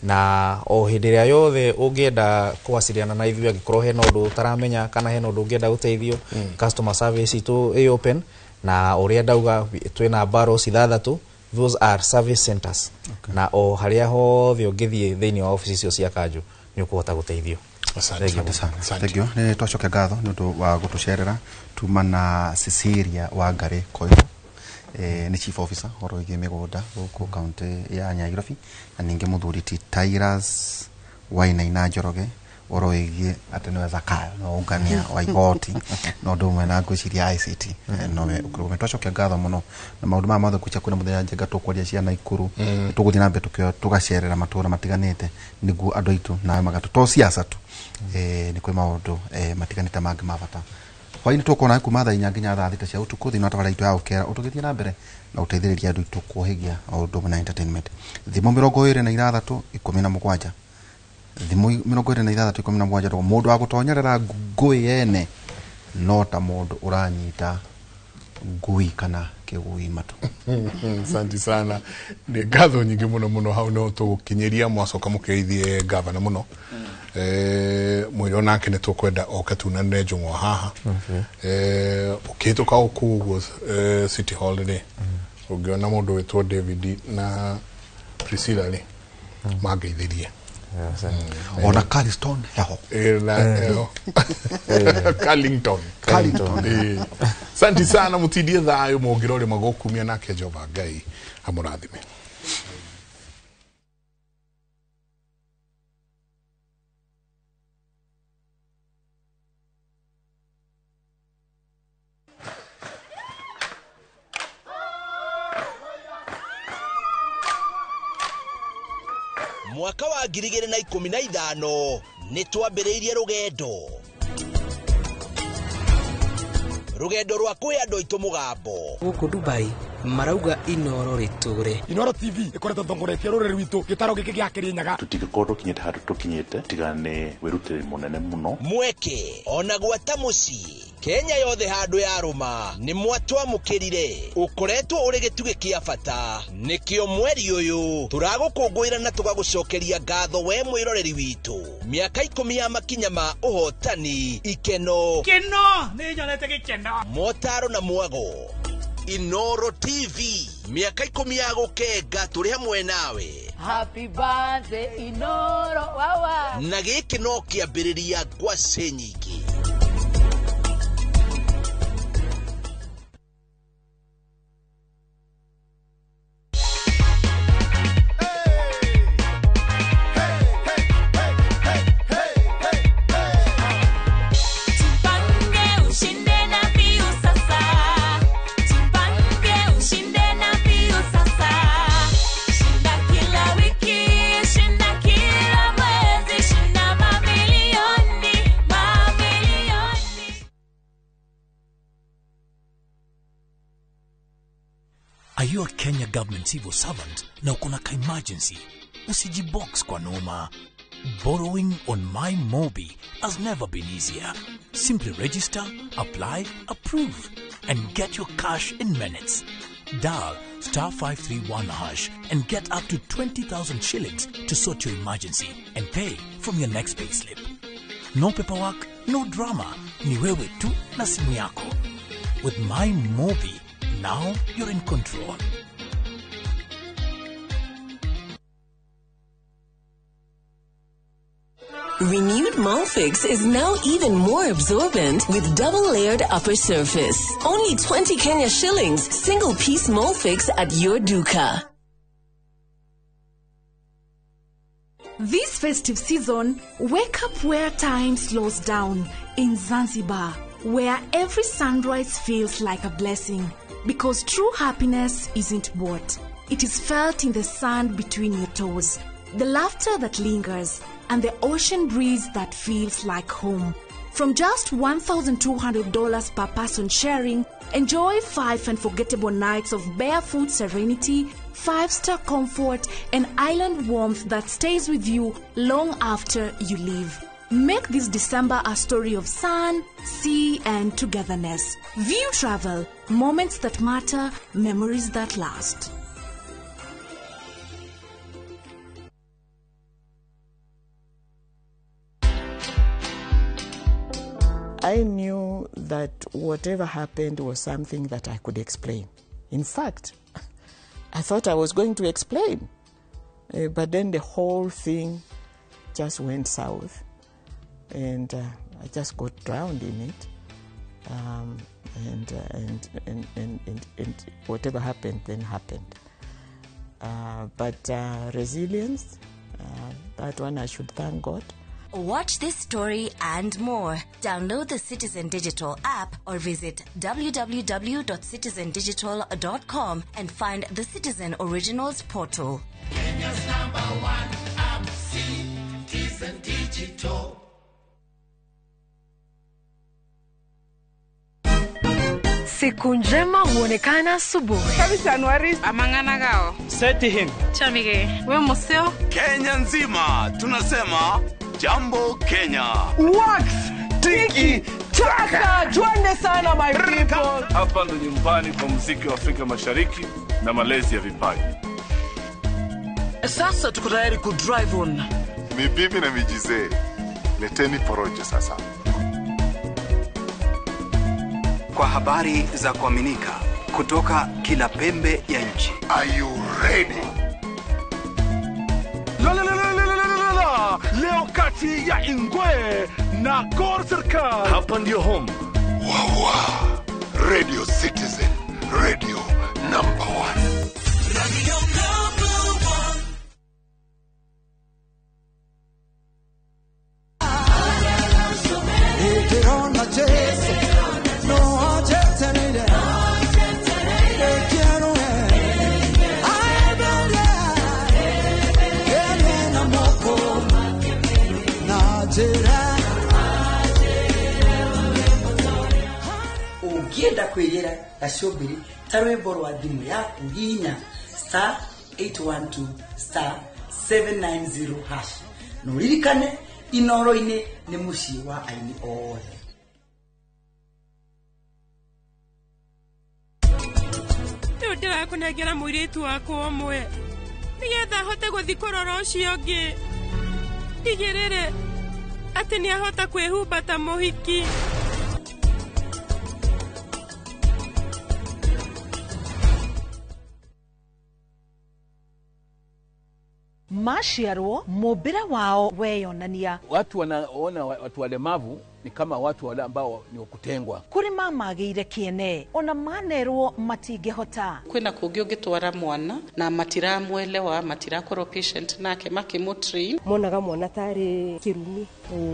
na o hindiria yothe ungienda kuwasiliana na ithuĩ angikorwo hena undu taramenya kana hena undu ungienda guteithio customer service itu e open na uria ndauga twina barrels 6 those are service centers na o haria hothe ungithie thini wa office icio cia kanju ni ukuhota guteithio. Asante sana. Thank you. Ni twacoke ngatho ni undu wa gutucerera tuma na Cecilia Wangari Koiro ni chief officer horo igi migunda guku county ya Nairobi na ninge muthuri ti Tyrus Wainaina Njoroge oro igi atene zakayo no ungania wa igoti no ndume na nguciria ICT no me ukuru twacoke ngatho muno na maundu ma mothe kucha kuna muthenya njega tukwaria ciana ikuru tuguthii na mbe tugacerera matura matiganite niguo andu aitu na magatu to siasa tu ni kwe maundu matiganite mangi mabata hwaini tukona kuma thaa 4 nginya thaa 6 cia utuku thina twara itu ya ukera utugithie na mbere na uteithiriria andu itu kuhigia maundu na entertainment thimo 23 17 thimo 23 17 mundu wa gutonyerera ngui yene no ta mundu uranyita ngui kana kigui matu. Asante sana. Ni ngatho nyingi muno hau no tukinyiria mwacoka mukeithie governor muno. Mwiro nake ni tukwenda okatuna nejungwa haha. Ukituka okugo City Hall ni. Ugiona mundu wetwo David na Priscilla ni mageithirie. Ona Carlington heho. Carlington. Asante sana mutidie thayo mugirore magokumia nake Jehova Ngai amurathime. Mwaka wa 2015 ni twambiriirie rugendo rwa kuhe andu aitu mugambo guku Dubai marauga Inoro riture. Inoro TV ikoretwo thongoretie ruriri rwitu gitaro giki gia Kirinyaga tutigikorwo kinyete handu tukinyete tigane wirutire munene muno mweke ona gwata muci Kenya yothe handu ya ruma ni mwatwamukirire ukoretwo uri gituge kia bata nikio mweri uyu turagukungwira na tugagucokeria ngatho we mwiroreri witu miaka 10 ya makinya ma uhotani ikeno ni nyonete gikeno motaro na mwago Inoro TV miaka 10 ya gukenga turi hamwe nawe. Happy birthday Inoro wawa na giki no kiambiriria ngwaci nyingi. Are you a Kenya government civil servant na ukona ka emergency? Usijibox kwa noma. Borrowing on MyMobi has never been easier. Simply register, apply, approve, and get your cash in minutes. Dial *531# and get up to 20,000 shillings to sort your emergency and pay from your next payslip. No paperwork, no drama. Ni wewe tu na simu yako. With MyMobi, now you're in control. Renewed Molfix is now even more absorbent with double-layered upper surface. Only 20 Kenya shillings, single-piece Molfix at your duka. This festive season, wake up where time slows down in Zanzibar, where every sunrise feels like a blessing. Because true happiness isn't bought. It is felt in the sand between your toes, the laughter that lingers, and the ocean breeze that feels like home. From just $1,200 per person sharing, enjoy 5 unforgettable nights of barefoot serenity, 5-star comfort, and island warmth that stays with you long after you leave. Make this December a story of sun, sea, and togetherness. View Travel, moments that matter, memories that last. I knew that whatever happened was something that I could explain. In fact, I thought I was going to explain, but then the whole thing just went south, and I just got drowned in it, and whatever happened then happened. But resilience, that one I should thank God. Watch this story and more. Download the Citizen Digital app or visit www.citizendigital.com and find the Citizen Originals portal. Kenya's #1 app, Citizen Digital. Siku njema huonekana asubuhi. Kabisa Januari amangana gao. Seti him. Chamige, we museo. Kenya nzima tunasema jambo Kenya. Wax, tiki, taka. Twende sana my people. Hapa ndo nyumbani kwa muziki wa Afrika Mashariki na malezi ya vipaji. Sasa tuko tayari ku drive on. Mibibi na mijize. Leteni porojo sasa. Kwa habari za kuaminika kutoka kila pembe ya nchi. Are you ready? Leo kati ya Ingwe na Gor Serikali. Hapa ndio home. Wawa. Radio Citizen. Radio number 1. Radio number 1. Ukienda kwegera gacũmbĩrĩ ta rwĩmbo rwa thimũ yaku hihinya *812*790# na ũririkane Inoro-inĩ nĩ mũciĩ wa aini othe. Ndĩra kũnengera mũirĩtu wakwa ũmwe nĩgetha ahote gũthiĩ kũrora ũcio ũngĩ. Ndigĩrĩre atĩ nĩahota kwĩhumba ta mũhiki. Mashiarwo mobira wao weyonania. Watu wanaona watu walemavu ni kama watu wale ambao ni wakutengwa. Kuri mama geire kiene ona manerwo matingehota. Kwina kungi ungitwara mwana na matiramwelewa matirakorwo patient nake makimutrain. Monaga mwana tari kirumi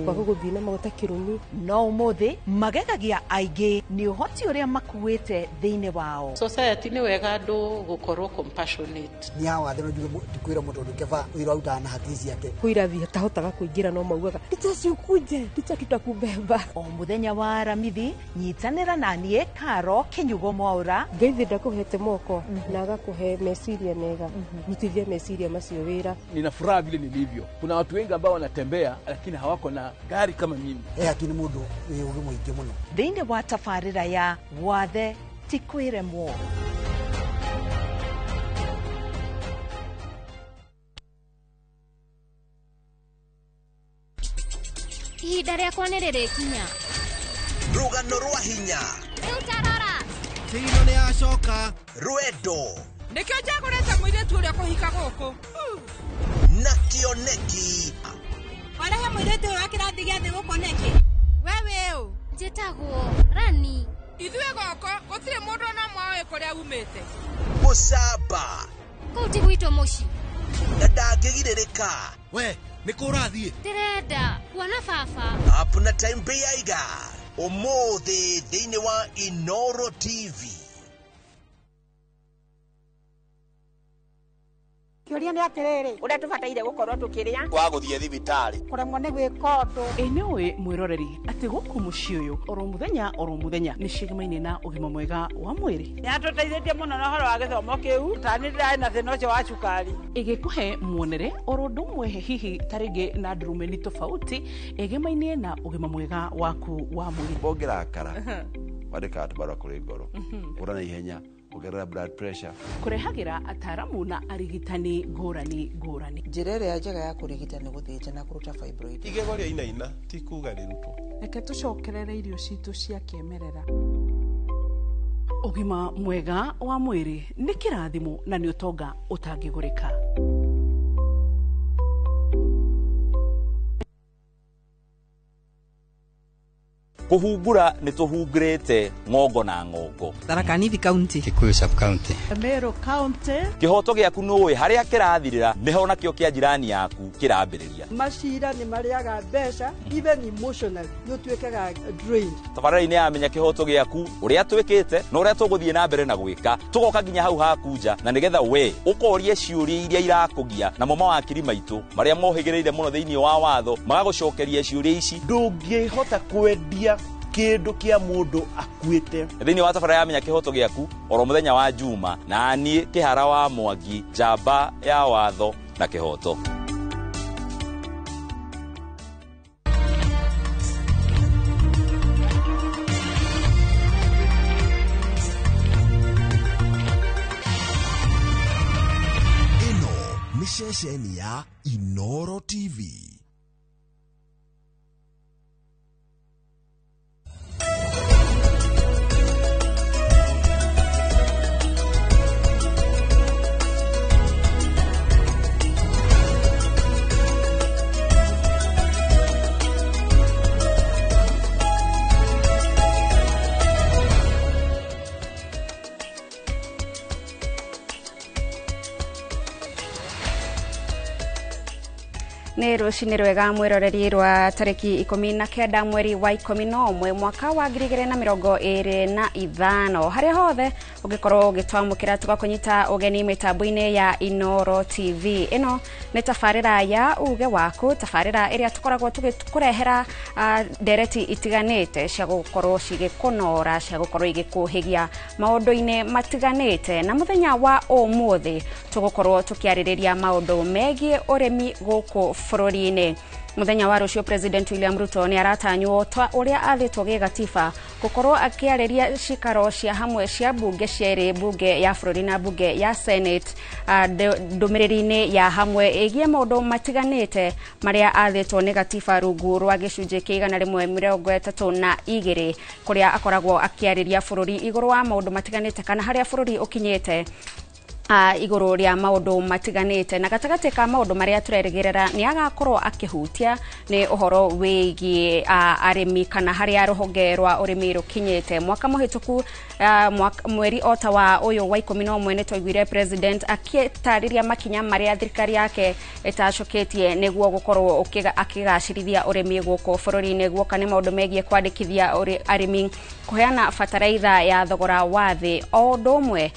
kwa kuguthina magota kirumi. No umuthi magegagia aingĩ ni uhoti uria makuite thiine wao. Society ni wega andu gukorwo compassionate. Ni hawa thero njuge tukwira mundu ndukeva wira utana hatizi yake. Kuira vi tahotaga kuingira no maugaga itacikuje titakitakumbemba. O muthenya wa Aramithi nyitanira nanie Karo Kinyugo Mwaura ngeithi ndakuhete moko na agakuhe meciria mega nitithia meciria macio wira. Nina furaha vile nilivyo. Kuna watu wengi ambao wanatembea lakini hawako na gari kama mimi. Akini mundu ugi muingi muno. Thiine wa tafarira ya wathe tikwiremwo. Ihinda rĩakwa nĩ rĩrĩkinya. Rũgano rwa hinya. Rĩu tarora. Tino nĩ acoka. Rwendo. Nĩkĩo njagũrĩte mũirĩtu ũrĩa kũhika gũkũ. Na kĩoneki. Warehe mũirĩtu ũyũ wa kĩrathi gĩa thĩ gũkũ nĩkĩ? Wewe ũ. Njĩtagwo Rani. Ithuĩ gũkũ gũtirĩ mũndũ ona mwaĩ kũrĩa umĩte. Mũcamba. Kũu ti gwitũ mũciĩ. Na ndangĩgirĩrĩka. We, Niko urathie? Ndirenda kuona baba. Apuna time beiga. Umuthi thiini wa Inoro TV. Kioria ni atiriri uria tubataire gukorwo tukiria kwa guthie thibitari kuremwo ni gwika undu enewe mwiroreri ati guku mucii uyu oro muthenya ni cigemaine na ugima mwega wa mwiri ni atuteithĩtie muno na horo wa githomo kiu tani ndai na thina ucio wa cukari igikuhe muonere oro ndumwe hihi taringi na ndurumeni tofauti igemaine na ugima mwega waku wa mwiri bongerakara wadeka atubara kuri ngoro urana ihenya ugerera blood pressure kurehagira ataramu na arigitani ngurani njira ĩrĩa njega ya kurigita ni guthinja na kuruta fibroid igego rĩa inaina ti kuga rĩrutwo reke tucokerere irio citu cia kiemerera ugima mwega wa mwiri ni kirathimo na ni utonga utangigurika kuhungura ni tuhungurite ngongo na ngongo Tharaka Nithi County Kikuyu sub county Meru County kihoto giaku nuwe haria kirathirira niho nakio kia jirani yaku kirambiriria macira ni mariaga mbeca even emotional you twekaga drained tabarari-ini amenya kihoto giaku uria twikite na uria tuguthie na mbere na gwika tugoka nginya hau hakunja na nigetha we ukorie ciuria iria irakugia na mama wa kiri maitu maria mohigireire muno thiini wa watho magagucokeria ciuria ici ndungihota kwendia kindu kia mundu akuite thiini wa tabara ya menya kihoto giaku oro muthenya wa juma na nie kihara wa Mwangi jamba ya watho na kihoto ino ni ceceni ya Inoro TV. Nĩ rũcinĩ rwega mwĩroreri rwa tarĩki 19 mweri wa 11 mwaka wa 2025 harĩa hothe ũngĩkorwo ũgĩtwamũkĩra tũgakũnyita ũgeni mĩtambo-inĩ ya Inoro TV. Ĩno nĩ tabarĩra ya uge waku, tabarĩra ĩrĩa tũkoragwo tũgĩkũrehera ndereti itiganĩte cia gũkorwo cigĩkũnora, cia gũkorwo igĩkũhĩgia maũndũ-inĩ matiganĩte. Na mũthenya wa ũmũthĩ tũgũkorwo tũkĩarĩrĩria maũndũ megiĩ ũrĩmi gũkũ bũrũri-inĩ. Muthenya wa rũcio President William Ruto ni aratanywo uria athitwo gĩgatiba gukorwo akiarĩria cikaro cia hamwe cia bunge cierĩ, bunge ya bũrũri na bunge ya Senate, ndũmĩrĩri-inĩ ya hamwe ĩgiĩ maũndũ matiganĩte marĩa athitwo nĩ gatiba rungu rwa gĩcunjĩ kĩa 132 kũrĩa akoragwo akiarĩria bũrũri igũrũ wa maũndũ matiganĩte kana harĩa bũrũri ũkinyĩte iguru ria maundu matiganite. Na gatagati ka maundu maria turerigirira ni agakorwo akihutia ni uhoro wigi arimi kana haria ruhonge rwa urimi rukinyite. Mwaka muhituku mweri ota wa uyu wa 11 ni twaiguire president akitariria makinya maria thirikari yake itacoketie niguo gukorwo akigacirithia urimi guko bururi-ini guoka ni maundu megie kwandikithia arimi, kuheana fataraitha ya thogora wa thi, o ndomwe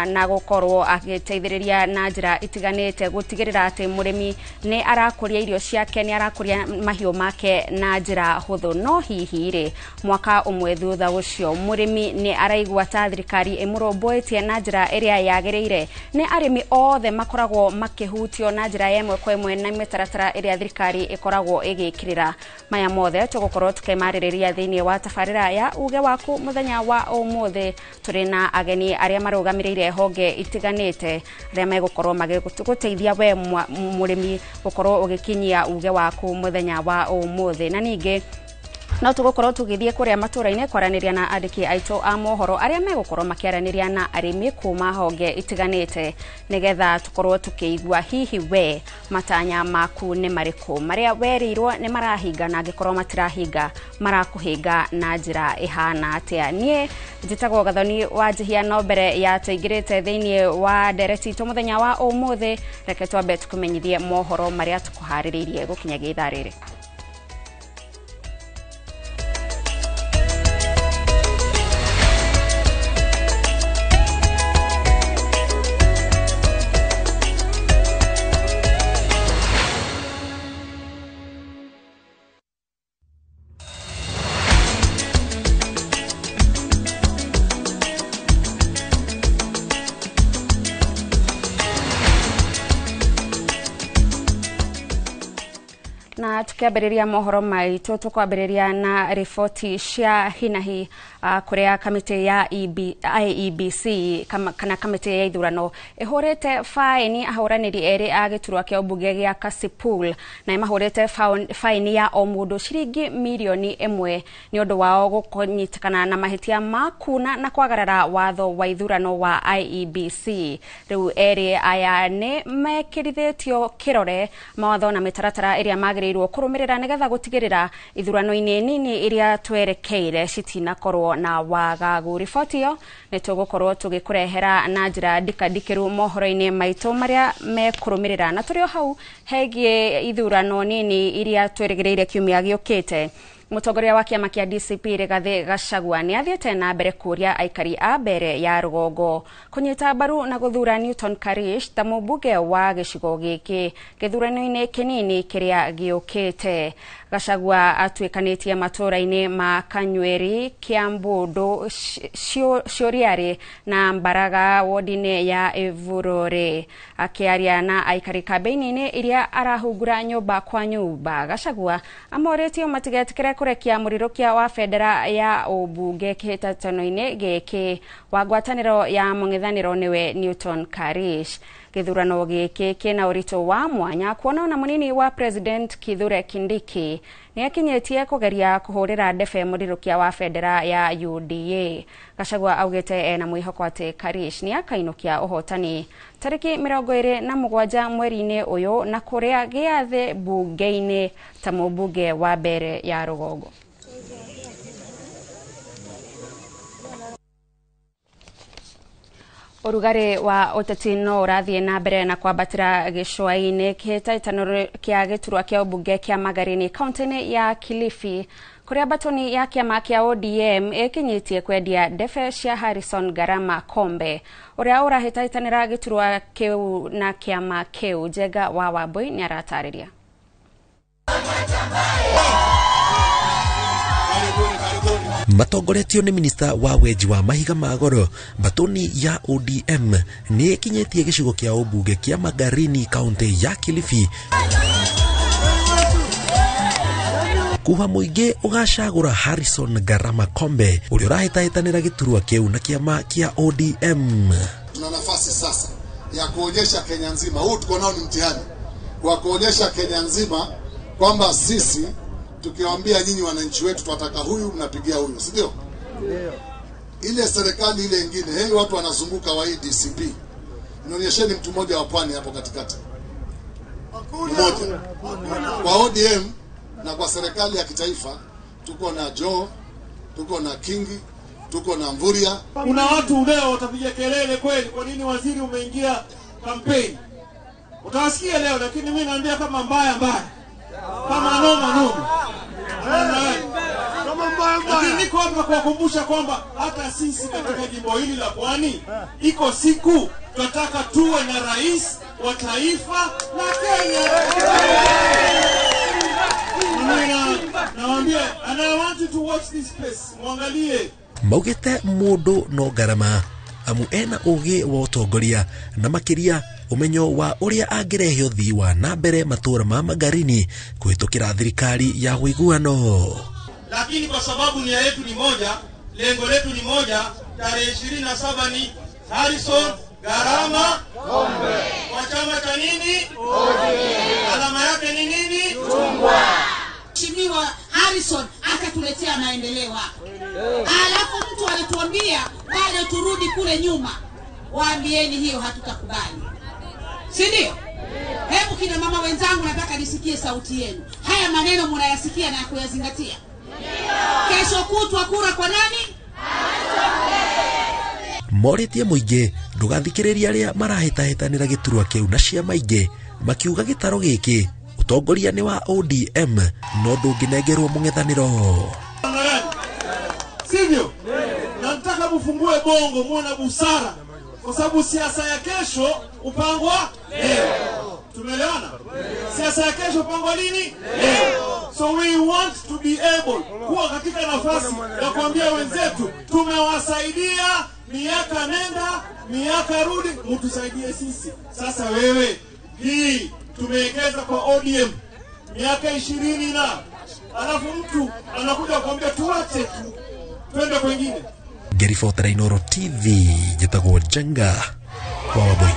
na gukorwo agiteithĩrĩria na njĩra itiganĩte gutigĩrĩra atĩ mũrĩmi ni arakuria irio ciake, ni arakuria mahiũ make na njĩra hũthũ. No hihi rĩ, mwaka ũmwe thutha ũcio mũrĩmi ni araigua ta thirikari ĩmũrũmbũitie na njĩra ĩrĩa yagĩrĩire. Ni arĩmi othe makoragwo makĩhutio na njĩra ya ĩmwe kwa ĩmwe na mĩtaratara ĩrĩa thirikari ĩkoragwo ĩgĩkĩrĩra. Maya mothe tũgũkorwo tũkĩmarĩrĩria thĩinĩ wa tabarĩra ya uge waku mũthenya wa ũmũthĩ. Tũrĩ na ageni arĩa marũgamĩrĩire honge itiganĩte arĩa megũkorwo magĩgũteithia we mũrĩmi gũkorwo ũgĩkinyia uge waku mũthenya wa ũmũthĩ. Na ningĩ no tugukorwo tugithie kuria matura-ini kwaraniria na andiki aito a mohoro aria megukorwo makiaraniria na arimi kuma honge itiganite nigetha tukorwo tukiigua hihi we matanya maku ni mariku maria werirwo ni marahinga na ngikorwo matirahinga marakuhinga na njira ihana atia. Nie njitagwo Gathoni wa Jihiano mbere ya tuingirite thiini wa ndereti to muthenya wa umuthi reke twambe tukumenyithie mohoro maria tukuhariririe gukinyagia ithaa riri. Na tukiambiriria mohoro maitu tukwambiriria na ripoti cia hinahi kuria kamiti ya IEBC kana kamiti ya ithurano ihurite faini ahuraniri eri agiturwa kia ubunge gia Kasipul na imahurite faini ya o mundu ciringi milioni 1 ni undu wao gukonyitikana na mahitia makuna na kwagarara watho wa ithurano wa IEBC. Riu eri aya ni mekirithetio kirore mawatho na mitaratara iria magiriirwo kurumirira nigetha gutigirira ithurano-ini nini iria twerekeire citinakorwo na wagagu. Ripoti yo nitugukorwo tugikurehera na njira ndikadikiru mohoro-ini maitu maria mekurumirira na turio hau hegie ithurano nini iria tweregereire kiumia giukite. Mutongoria wa kiama kia DCP Rigathi Gachagua ni athiete na mbere kuria aikari a mbere ya rugongo kunyita mbaru na guthura Newton Karish ta mubunge wa gicigo giki githurano-ini kinini kiria giukite. Gachagua atwikanitie matura-ini ma Kanyweri, Kiambu, Cioriari na Mbaraga wodine ya Evurore. Akiaria na aikari kambeini-ini iria arahungura nyumba kwa nyumba, Gachagua amoretio matigetikire kurekia murirukia wa federa ya ubunge kihitatano-ini giki wa ngwataniro ya mung'ethaniro niwe Newton Karish. Githurano giki kina urito wa mwanya kuona na munini wa President Kithure Kindiki ni akinyetie kugeria kuhurira ndefe murirukia wa federa ya UDA. Gachagua augite na mwihoko ati Karish ni akainukia uhotani tariki 27 mweri-ini uyu na kuria giathe bunge-ini ta mubunge wa mbere ya rugongo. Urugari wa uteti no urathie na mbere na kwambatira gicua-ini kihitaitano kia giturwa kia ubunge kia Magarini kaunti ya Kilifi kuria batoni ya kiama kia ODM ikinyitie kwendia ndefe cia Harrison Garama Kombe uria urahitaitanira giturwa kiu na kiama kiu. Jega wa Wambui ni aratariria. Matongoretio ni minista wa weji wa mahiga magoro batoni ya ODM ni ikinyetie gicigo kia ubunge kia Magarini kaunti ya Kilifi kuha muingi ugacagura Harrison Garama Kombe uria urahitaitanira giturwa kiu na kiama kia ODM. Tuna nafasi sasa ya kuonyesha Kenya nzima, huu tuko nao ni mtihani kwa kuonyesha Kenya nzima kwamba sisi tukiwaambia nyinyi wananchi wetu tunataka huyu, mnapigia huyu, si ndio? Ile serikali ile nyingine, hei watu wanazunguka wa DCP, nionyesheni mtu mmoja wa pwani hapo katikati. Mmoja. Kwa ODM na kwa serikali ya kitaifa tuko na Joe, tuko na Kingi, tuko na Mvuria. Kuna watu leo watapiga kelele kweli, kwa nini waziri umeingia campaign? Utawasikia leo, lakini mimi naambia kama mbaya, kama noma. Lakini niko hapa kuwakumbusha kwamba hata sisi katika jimbo hili la Pwani iko siku tunataka tuwe na rais wa taifa la Kenya. Nawaambia, and I want you to watch this space. Mwangalie. Maugite mundu no Garama amu ena ugi wa utongoria na makiria umenyo wa uria angirehio thii wa na mbere matura ma Magarini kuhitukira thirikari ya uiguano. Lakini kwa sababu nia yetu ni moja, lengo letu ni moja, tarehe 27 ni Harrison Garama Kombe. Kwa chama cha nini? ODM. Alama yake ni nini? Chungwa. Mheshimiwa Harrison akatuletea maendeleo hapa. Alafu mtu anatuambia bado turudi kule nyuma. Waambieni hiyo hatutakubali. Si ndio? Hebu kina mama wenzangu, nataka nisikie sauti yenu. Haya maneno mnayasikia na kuyazingatia? Kesho kutwa kura kwa nani? Moritie muingi ndugathikiriria aria marahitahitanira giturwa kiu na ciama ingi makiuga gitaro giki utongoria ni wa ODM no ndunginengerwo mung'ethaniro. Sivyo? Nataka mufungue bongo, muone busara, kwa sababu siasa ya kesho upangwa leo. Tumeelewana? Siasa ya kesho upangwa lini? Leo. So we want to be able kuwa katika nafasi ya kuambia wenzetu tumewasaidia miaka nenda miaka rudi, mtusaidie sisi. Sasa wewe hii tumewekeza kwa ODM miaka 20 na alafu mtu anakuja kuambia tuache tu twende kwingine. Gerifotera Inoro TV jitagwo Jenga kwa Waboi.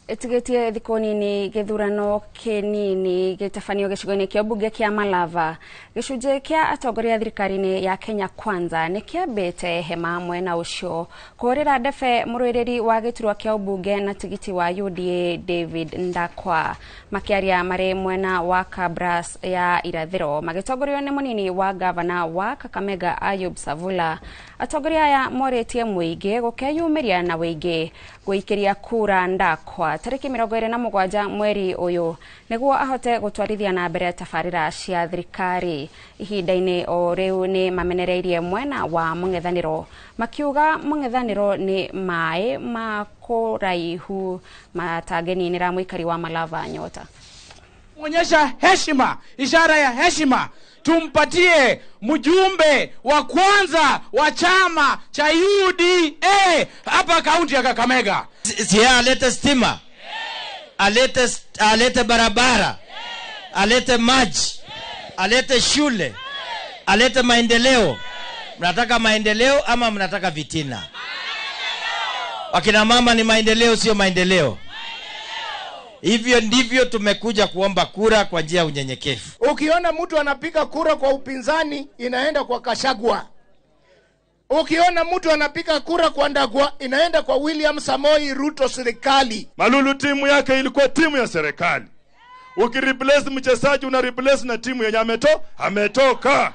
Etigetie thikonini githurano kinini gitafanio gicigo-ini kia bunge kia Malava. Gicunje kia atongoria thirikari-ini ya Kenya Kwanza nikiambite hema mwena ucio kurira ndebe murwiriri wa giturwa kia ubunge na tigiti wa UDA David Ndakwa makiaria mari mwena wa Kabras ya irathiro magitongorio ni munini wa gavana wa Kakamega Ayub Savula. Atongoria aya moretie muingi gukeyumiria na wingi guikiria kura Ndakwa tariki 27 mweri uyu niguo ahote gutwarithia na mbere tabarira cia thirikari. Ihinda-ini o riu ni mamenereirie mwena wa mung'ethaniro makiuga mung'ethaniro ni mai ma kuraihu matangeninira muikari wa Malava Nyota. Onyesha heshima, ishara ya heshima. Tumpatie mjumbe wa kwanza wa chama cha UDA hapa kaunti ya Kakamega. Alete stima, alete barabara, alete maji, alete shule, alete maendeleo. Mnataka maendeleo ama mnataka vitina? Wakina mama ni maendeleo, sio maendeleo. Hivyo ndivyo tumekuja kuomba kura kwa njia ya unyenyekevu. Ukiona mtu anapiga kura kwa upinzani inaenda kwa Kashagwa. Ukiona mtu anapiga kura kwa Ndagwa inaenda kwa William Samoei Ruto serikali. Malulu timu yake ilikuwa timu ya serikali. Ukireplace mchezaji una replace na timu yenye ametoka.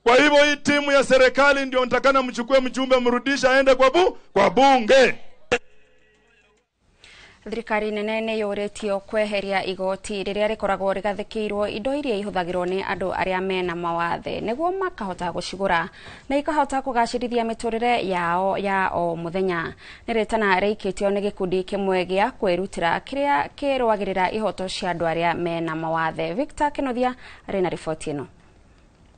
Kwa hivyo hii timu ya serikali ndio nitakana mchukue mjumbe mrudisha aende kwa bunge. Thirikari nene nĩ yũrĩtio kweheria igoti rĩrĩa rĩkoragwo rĩgathĩkĩirwo indo iria ihũthagĩrwo nĩ andũ arĩa mena mawathe nĩguo makahota gũcigũra na ikahota kũgacĩrithia mĩtũrĩre yao ya o mũthenya. Nĩ rĩtana rĩikĩtio nĩ gĩkundi kĩmwe gĩa kwĩrutĩra kĩrĩa kĩrũagĩrĩra ihoto cia andũ arĩa mena mawathe. Victor Kinothia arĩ na riboti ĩno.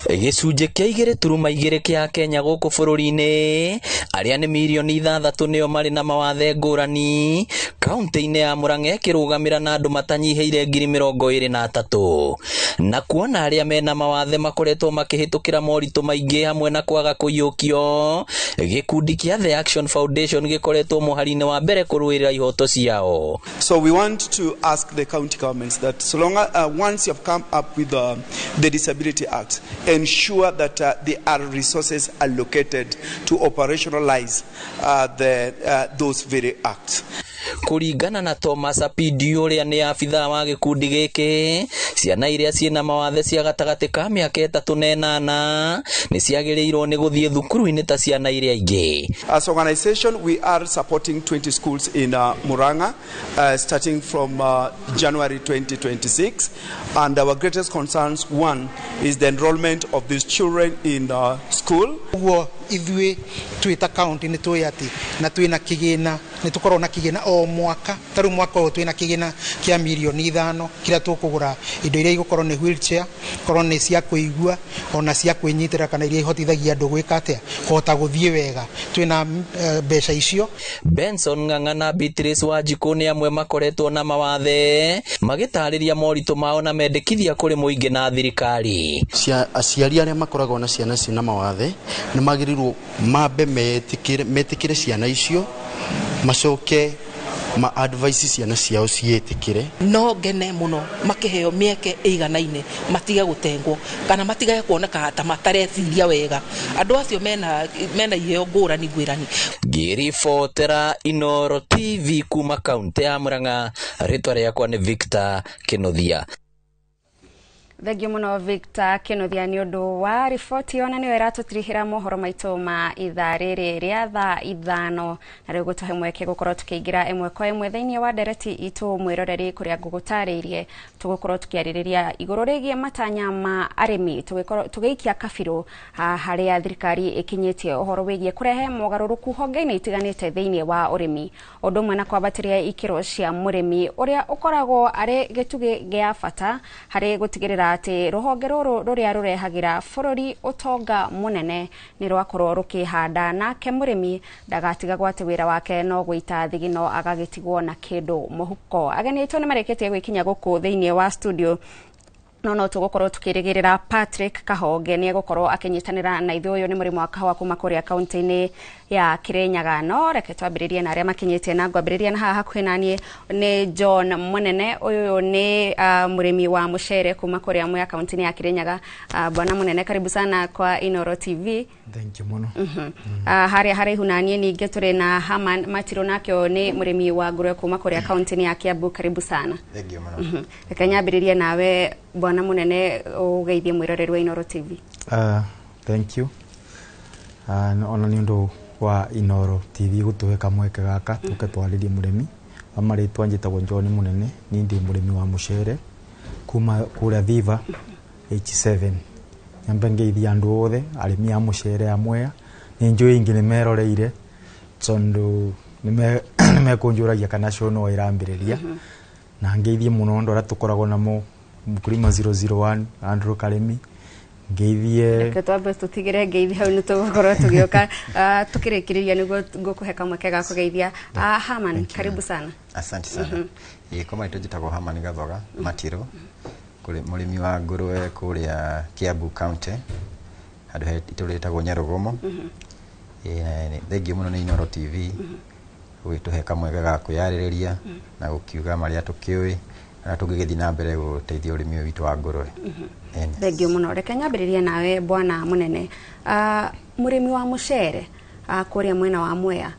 Gicunje kia 2.2 kia Kenya guku bururi-ini aria ni milioni 6 nio mari na mawathe ngurani kaunti-ini ya Murang'a kirugamira na andu matanyiheire 23,000 na kuona aria mena mawathe makoretwo makihitukira moritu maingi hamwe na kwaga kuyukio gikundi kia The Action Foundation gikoretwo muhari-ini wa mbere kurwirira ihoto ciao. So we want to ask the county governments that so long once you have come up with the Disability Act, ensure that there are resources allocated to operationalize those very acts. Kuringana na Thomas Apidi uria ni afitha wa gikundi giki ciana iria ciena mawathe cia gatagati ka miaka 3 na 8 ni ciagiriirwo ni guthie thukuru-ini ta ciana iria ingi. As organization we are supporting 20 schools in Murang'a starting from January 2026, and our greatest concerns one is the enrollment of these children in school. Ithui twita county ni tuyati na twina kigina ni tukorwo na kigina o mwaka taru mwaka o twina kigina kia milioni 5 kira tukugura indo iria igukorwo ni wheelchair korwo ni cia kuigua ona cia kwinyitira kana iria ihotithagia andu gwika atia kuhota guthie wega twina mbeca icio. Benson Ng'ang'a na Beatrice Wanjiku ni amwe makoretwo na mawathe magitariria moritu mao na mendekithia kuri muingi na thirikari. Aciari aria makoragwo na ciana cina mawathe ni magirirwo mambe metikire ciana icio macoke ma advice ciana ciao ciĩtĩkĩre. No ngene muno makĩheo mĩeke ĩiganaine matige gũtengwo kana matige kuoneka ta matareciria wega. Andũ acio mena iheo ngũrani ngwĩrani. Ngĩribotera Inooro TV kuma kaunti ya Murang'a, rĩtwa rĩakwa nĩ Victor Kĩnuthia. Thengio muno Victor Kĩnuthia nĩ ũndũ wa riboti ona nĩyo ĩratũtirihĩra mohoro maitũ ma ithaa rĩrĩ rĩa thaa 5 na rĩu gũtũhe mweke gũkorwo tũkĩingĩra ĩmwe kwa ĩmwe thĩinĩ wa ndereti itũ mwĩroreri kũrĩa ngũgũtarĩirie tũgũkorwo tũkĩarĩrĩria igũrũ rĩgiĩ matanya ma arĩmi tũgĩikia kabirũ harĩa thirikari ĩkinyĩtie ũhoro wĩgiĩ kũrehe mogarũrũku honge-inĩ itiganĩte thĩinĩ wa ũrĩmi, ũndũ ũmwe na kwambatĩria ikĩro cia mũrĩmi ũrĩa ũkoragwo arĩ gĩtugĩ gĩa bata harĩ gũtigĩrĩra ati rũhonge rũrũ rũrĩa rũrehagĩra bũrũri ũtonga mũnene nĩ rwakorwo rũkĩhanda nake mũrĩmi ndagatigagwo atĩ wĩra wake no gũita thigino agagĩtigwo na kĩndũ mũhuko. Ageni aitũ nĩ marĩkĩtie gwĩkinya gũkũ thĩinĩ wa studio no tũgũkorwo tukĩrĩgĩrĩra Patrick Kahonge nĩ egũkorwo akĩnyitanĩra na ithuĩ. Ũyũ nĩ mũrĩmi wa kahũa kuma kũrĩa kaunti-inĩ ya Kirinyaga. No reke twambĩrĩrie na arĩa makinyĩtie na ngwambĩrĩria na haha hakuhĩ naniĩ nĩ John Munene. Ũyũ nĩ mũrĩmi wa mũcere kuma kũrĩa Mwea kaunti-inĩ ya Kirinyaga. Bwana Munene, karibu sana kwa Inooro TV. Thank you muno. Harĩa haraihu naniĩ ningĩ tũrĩ na Haman Matiro, nakĩo nĩ mũrĩmi wa ngũrwe kuma kũrĩa kaunti-inĩ ya Kiambu. Karibu sana. Thank you muno. Reke nyambĩrĩrie nawe Bwana Munene ũgeithie mwĩroreri wa Inooro TV. Thank you. Ona nĩ ũndũ wa Inooro TV gũtũhe kamweke gaka tũke twarĩrie mũrĩmi. Amarĩtwa njĩtagwo John Munene, niĩ ndĩ mũrĩmi wa mũcere kuma kũrĩa Viva H7. Nyambe ngeithia andũ othe arĩmi a mũcere a Mwea. Nĩ njũĩ ingĩ nĩ meroreire tondũ nĩ mekũnjũragia kana show no ĩrambĩrĩria. Na ngeithie mũno andũ arĩa tũkoragwo namo Mkulima 001 Andrew Karemi. Ngeithie reke twambe tũtigĩre ngeithi hau nĩ tũgũkorwo tũgĩũka tũkĩrĩkĩrĩria nĩguo ngũkũhe mweke ga kũgeithia. Haman, karibu sana. Asante sana. Kama itojitagwo Haman Gathoga Matiro, kũrĩ mũrĩmi wa ngũrwe kũrĩa Kiambu County, handũ itũrĩtagwo Nyarugumo. Thengiũ mũno nĩ Inooro TV gwĩtũhe kamweke ga kwĩyarĩrĩria na gũkiuga marĩa tũkĩũĩ na tũngĩgĩthiĩ na mbere gũteithia ũrĩmi ũyũ witũ wa ngũrwe. Thengiũ mũno. Reke nyambĩrĩrie nawe Bwana Munene. Mũrĩmi wa mũcere kũrĩa mwena wa Mwea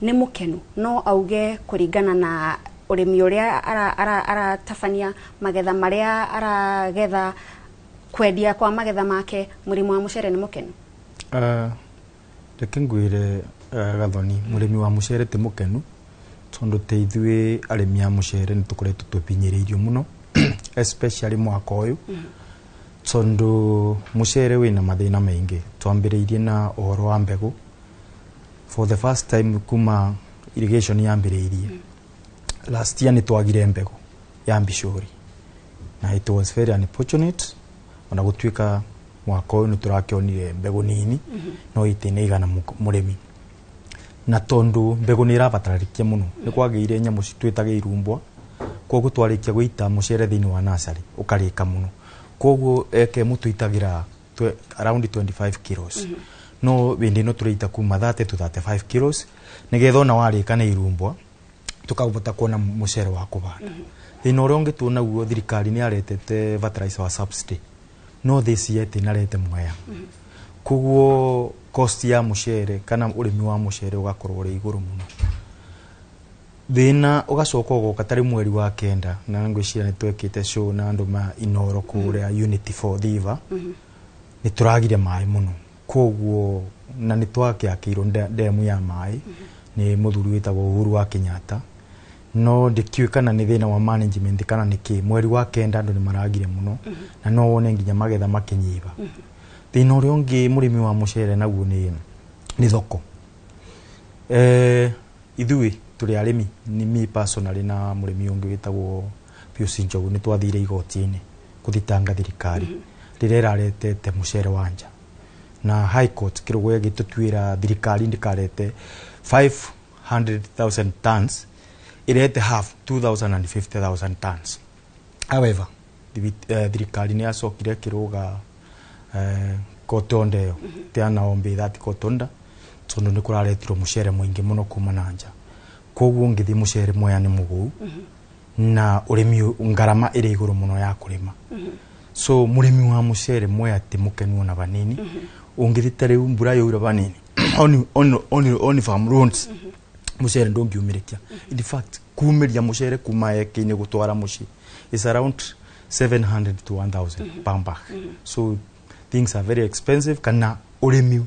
nĩ mũkenu, no auge kũringana na ũrĩmi ũrĩa aratabania magetha marĩa aragetha, kwendia kwa magetha make, mũrĩmi wa mũcere nĩ mũkenu? Reke ngwĩre Gathoni, mũrĩmi wa mũcere ti mũkenu tondũ te ithuĩ arĩmi a mũcere nĩ tũkoretwo twĩpinyĩrĩirio mũno especially mwaka ũyũ tondũ mũcere wĩna mathĩna maingĩ. Twambĩrĩirie na ũhoro wa mbegũ. For the first time kuma irrigation yambĩrĩirie last year nĩ twagire mbegũ ya mbicũri na it was very unfortunate. Ona gũtuĩka mwaka ũyũ nĩ tũrakĩonire mbegũ nini no itĩna igana mũrĩmi, na tondu mbegũ nĩ irabatarĩkia mũno nĩ kwagĩire nyamũ citwĩtaga irumbwa, koguo twarĩkia gũita mũcere thĩinĩ wa nursery ũkarĩka mũno, koguo eke mũtu itagira around 25 kilos no wende no tũrĩita kuma 30 to 35 kilos nĩgetha ona warĩka na irumbwa tukahota kuona mũcere wa kũbanda. Thĩna ũrĩa ũngĩ tuona guo, thirikari nĩ yaretete fertilizer wa subsidy no this year tinarete Mwea, koguo cost ya mũcere kana ũrĩmi wa mũcere ũgakorwo ũrĩ igũrũ mũno. Thĩna ũgacoka ũgoka tarĩ mweri wa kenda na ngwĩciria nĩ twekĩte show na andũ ma Inooro kũrĩa Unity 4 Thiva, nĩ tũragire maĩ mũno, koguo na nĩ twakĩakĩirwo ndemu ya maĩ nĩ mũthuri wĩtagwo Uhuru wa Kenyatta, no ndĩkiũĩ kana nĩ thĩna wa management kana nĩkĩ. Mweri wa kenda andũ nĩ maragire mũno na no wone nginya magetha makĩnyiba. Thĩna ũrĩa ũngĩ mũrĩmi wa mũcere naguo nĩ thoko. Ithuĩ tũrĩ arĩmi, ni me personally na mũrĩmi ũngĩ wĩtagwo Pius Njogu nĩ twathire igoti-inĩ kũthitanga thirikari rĩrĩa ĩraretete mũcere wa nja, na High Court kĩrũgũ gĩtũtuĩra thirikari ndikarete 500,000 tons, irete half 2,050,000 tons. However, thirikari nĩ yacokire kĩrũga kotonda ĩyo teana ombe that kotonda tondũ nĩ kũraretirwo mũcere mũingĩ mũno kuma na nja, koguo ngithi mucere moya ni mugu na urimi ngarama iri iguru muno ya kurima so murimi wa mucere moya ti mukenu na banini ungithi tare mbura yo ura banini on farm loans mucere ndongiumirikia in fact kumiria mucere kuma yake-ini gutwara muci is around 700 to 1000 per bag so things are very expensive kana urimi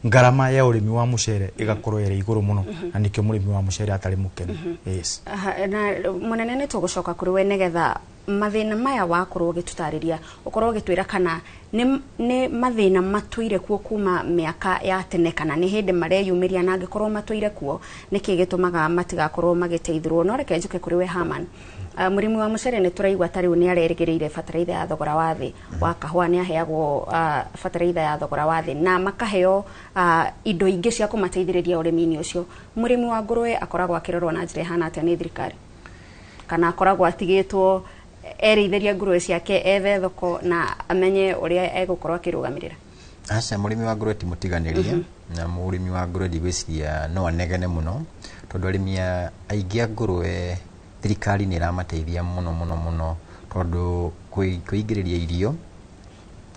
ngarama ya urimi wa mucere igakorwo iri iguru muno na nikyo murimi wa mucere atari mukenu yes na munene ni tugucoka kuri we nigetha mathina maya wakorwo gitutariria ukorwo gitwira kana ni mathina matuire kuo kuma miaka ya tene kana ni hindi mareyumiria na angikorwo matuire kuo niki gitumaga matigakorwo magiteithirwo no reke njuke kuri we Haman murimi wa mucere ni turaigwa tari ni arerigirire fataraitha ya thogora wa thi wa kahua ni aheagwo fataraitha ya thogora wa thi na makaheo indo ingi cia kumateithiriria urimi-ini ucio murimi wa ngurwe akoragwo akirorwo na njira hana atia ni thirikari kana akoragwo atigitwo ereithĩria ngurwe ciake ethe thoko na amenye uria egukorwo akirugamirira aca murimi wa ngurwe ti mutiganirie na murimi wa ngurwe ndigwiciria no anegene muno tondu arimi aingi a ngurwe thirikari ni iramateithia muno tondu kuingiriria irio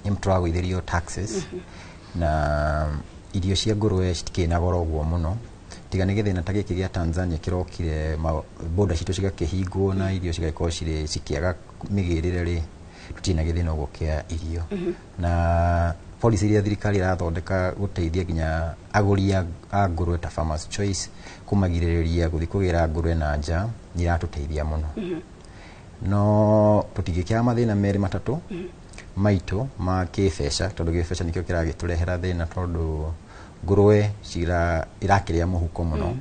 ni mturaguithirio taxes na irio cia ngurwe citikina goro guo muno tiga nĩ gĩthĩna ta gĩkĩ gĩa Tanzania kĩrokire boda citũ cigakĩhingwo na irio cigakorwo cikĩaga mĩgĩrĩre rĩ tutina gĩthĩna ũguo kĩa irio na policy iria thirikari irathondeka gũteithia nginya agũri a ngũrwe ta Farmers Choice kumagirĩrĩria gũthiĩ kũgĩra ngũrwe na nja nĩ iratũteithia mũno no tũtingĩkĩaga mathĩna merĩ matatũ maitũ ma kĩbeca tondũ gĩbeca nĩkĩo kĩragĩtũrehera thĩna tondũ ngurwe irakiria muhuko muno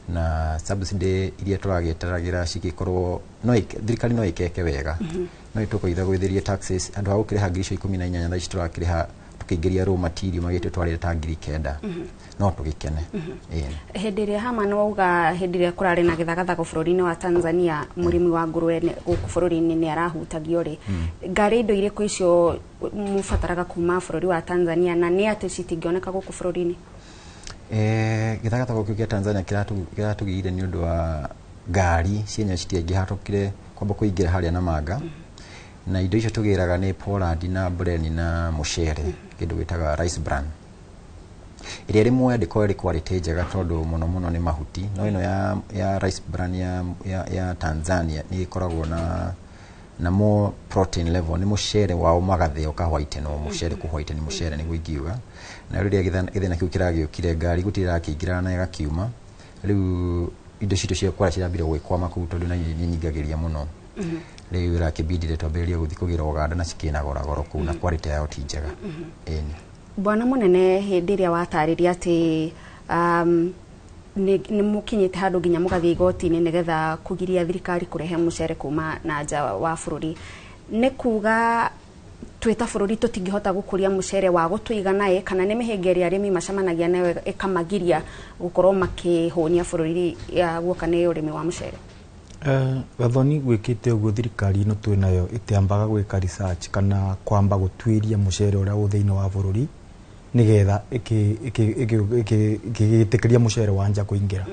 na subsidy iria turagĩtaragira cigikorwo no thirikari no ikeke wega no itukoitha gwithirie taxes andu ha gukiriha ngiri 18 thaa ici turakiriha tukĩingĩria raw material magĩte twarĩre ta ngiri 9 no tugikene hindi ria Haman wauga hindi ria kurari na githagathago bũrũri-inĩ wa Tanzania murimi wa ngurwe gũkũ bũrũri-inĩ ni arahutagio ri ngari indo irĩkũ icio mubataraga kuma bũrũri wa Tanzania na ni ati citingioneka gũkũ bũrũri-inĩ githagathago kĩa Tanzania kiratugire ni ũndũ wa ngari cienya citiangĩhatũkire kwamba kũingĩra harĩa na manga na indo icio tugĩraga ni Poland na Breni na mucere kĩndũ gĩtaga rice bran iria rimwe ndiko ri quality njega tondu muno ni mahuti no ino ya rice bran ya Tanzania ni ikoragwo na more protein level ni mucere wao magatheo ka white no mucere ku white ni mucere ni guingiuga na riria githina kiu kiragiukire ngari gutira kiingira na igakiuma riu indo cito cia kwara cirambire gwikwama kuu tondu na ni nyingagiria muno riu irakibidire twambĩrĩrie gũthiĩ kũgĩra Uganda na cikĩnagora goro kuu na quality yao ti njega bwana munene hindi ria watariria ati ni mukinyite handu nginya mugathie igoti-ini nigetha kugiria thirikari kurehe mucere kuma na nja wa bũrũri ni kuga twita bũrũri tutingihota gukuria mucere wa gũtuigana kana ni mihengeri arimi macamanagia nayo ikamagiria gukorwo makihonia bũrũri guoka ni urimi wa mucere gathoni gwikite uguo thirikari no twinayo itiambaga gwika research kana kwamba gutwiria mucere uria u thiini wa bũrũri nigetha ikigitikiria mucere wa nja kuingira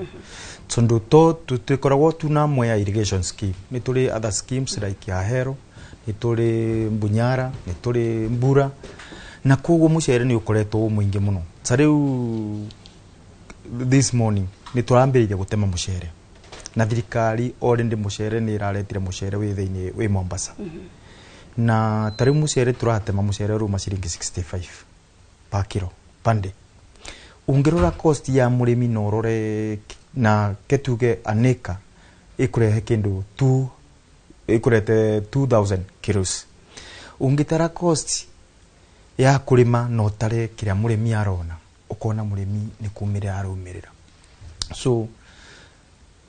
tondu to tutikoragwo tuna Mwea irrigation scheme ni turi other schemes like Ahero ni turi Bunyara ni turi Mbura na koguo mucere ni ukoretwo muingi muno tariu this morning ni turambiriria gutema mucere na thirikari already mucere ni iraretire mucere wi thiini wi Mombasa na tariu mucere turatema mucere ruma ciringi 65 per kilo pande ungirora cost ya murimi no urore na ketuge aneka ikurehe kindu ikurete 2000 kilos ungitara cost ya kurima no tare kiria murimi arona ukona murimi ni kumira arumirira so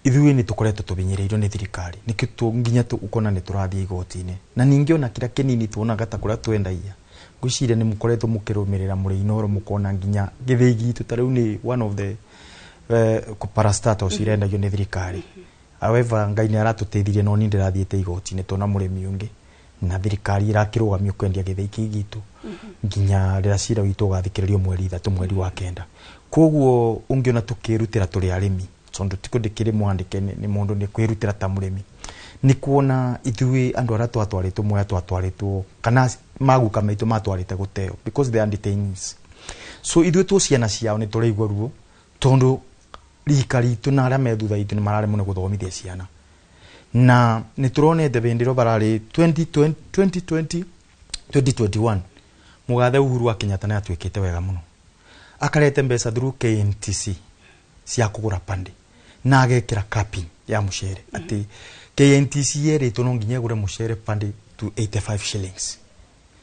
ithuĩ ni tukoretwo tubinyireirio ni thirikari nikio nginya ukona ni turathie igoti-ini na ningi ona kira kinini tuonaga ta kuria twendagia gwiciria ni mukoretwo mukirumirira muriinoro mukona nginya githii gitu tariu ni one of the parastatals irendagio ni thirikari however ngai ni aratuteithirie no ni ndirathiete igoti-ini tona murimi ungi na thirikari irakirugamio kwendia githii gitu nginya rira cira witu gathikiririo mweri 3 mweri wa 9 koguo ungiona tukirutira turi arimi tondu tiko ndikiri mwandike ni mundu ni kwirutira ta murimi ni kuona ithui andu ara twatwaritwo moya twatwaritwo kana maguka maitu matwarite guteo because they are detainees. So ithui tu ciana ciao ni turaigwa ruo tondu rikari tu na ara methutha itu ni marare muno guthomithia ciana na ni turonete bendero barari 2021 mugathe Uhuru wa Kenyatta na atwikite wega muno akarete mbeca through KNTC cia kugura pande na agekira capping ya mushere ati KNTC yeritwo no nginya gure mushere pande to 85 shillings.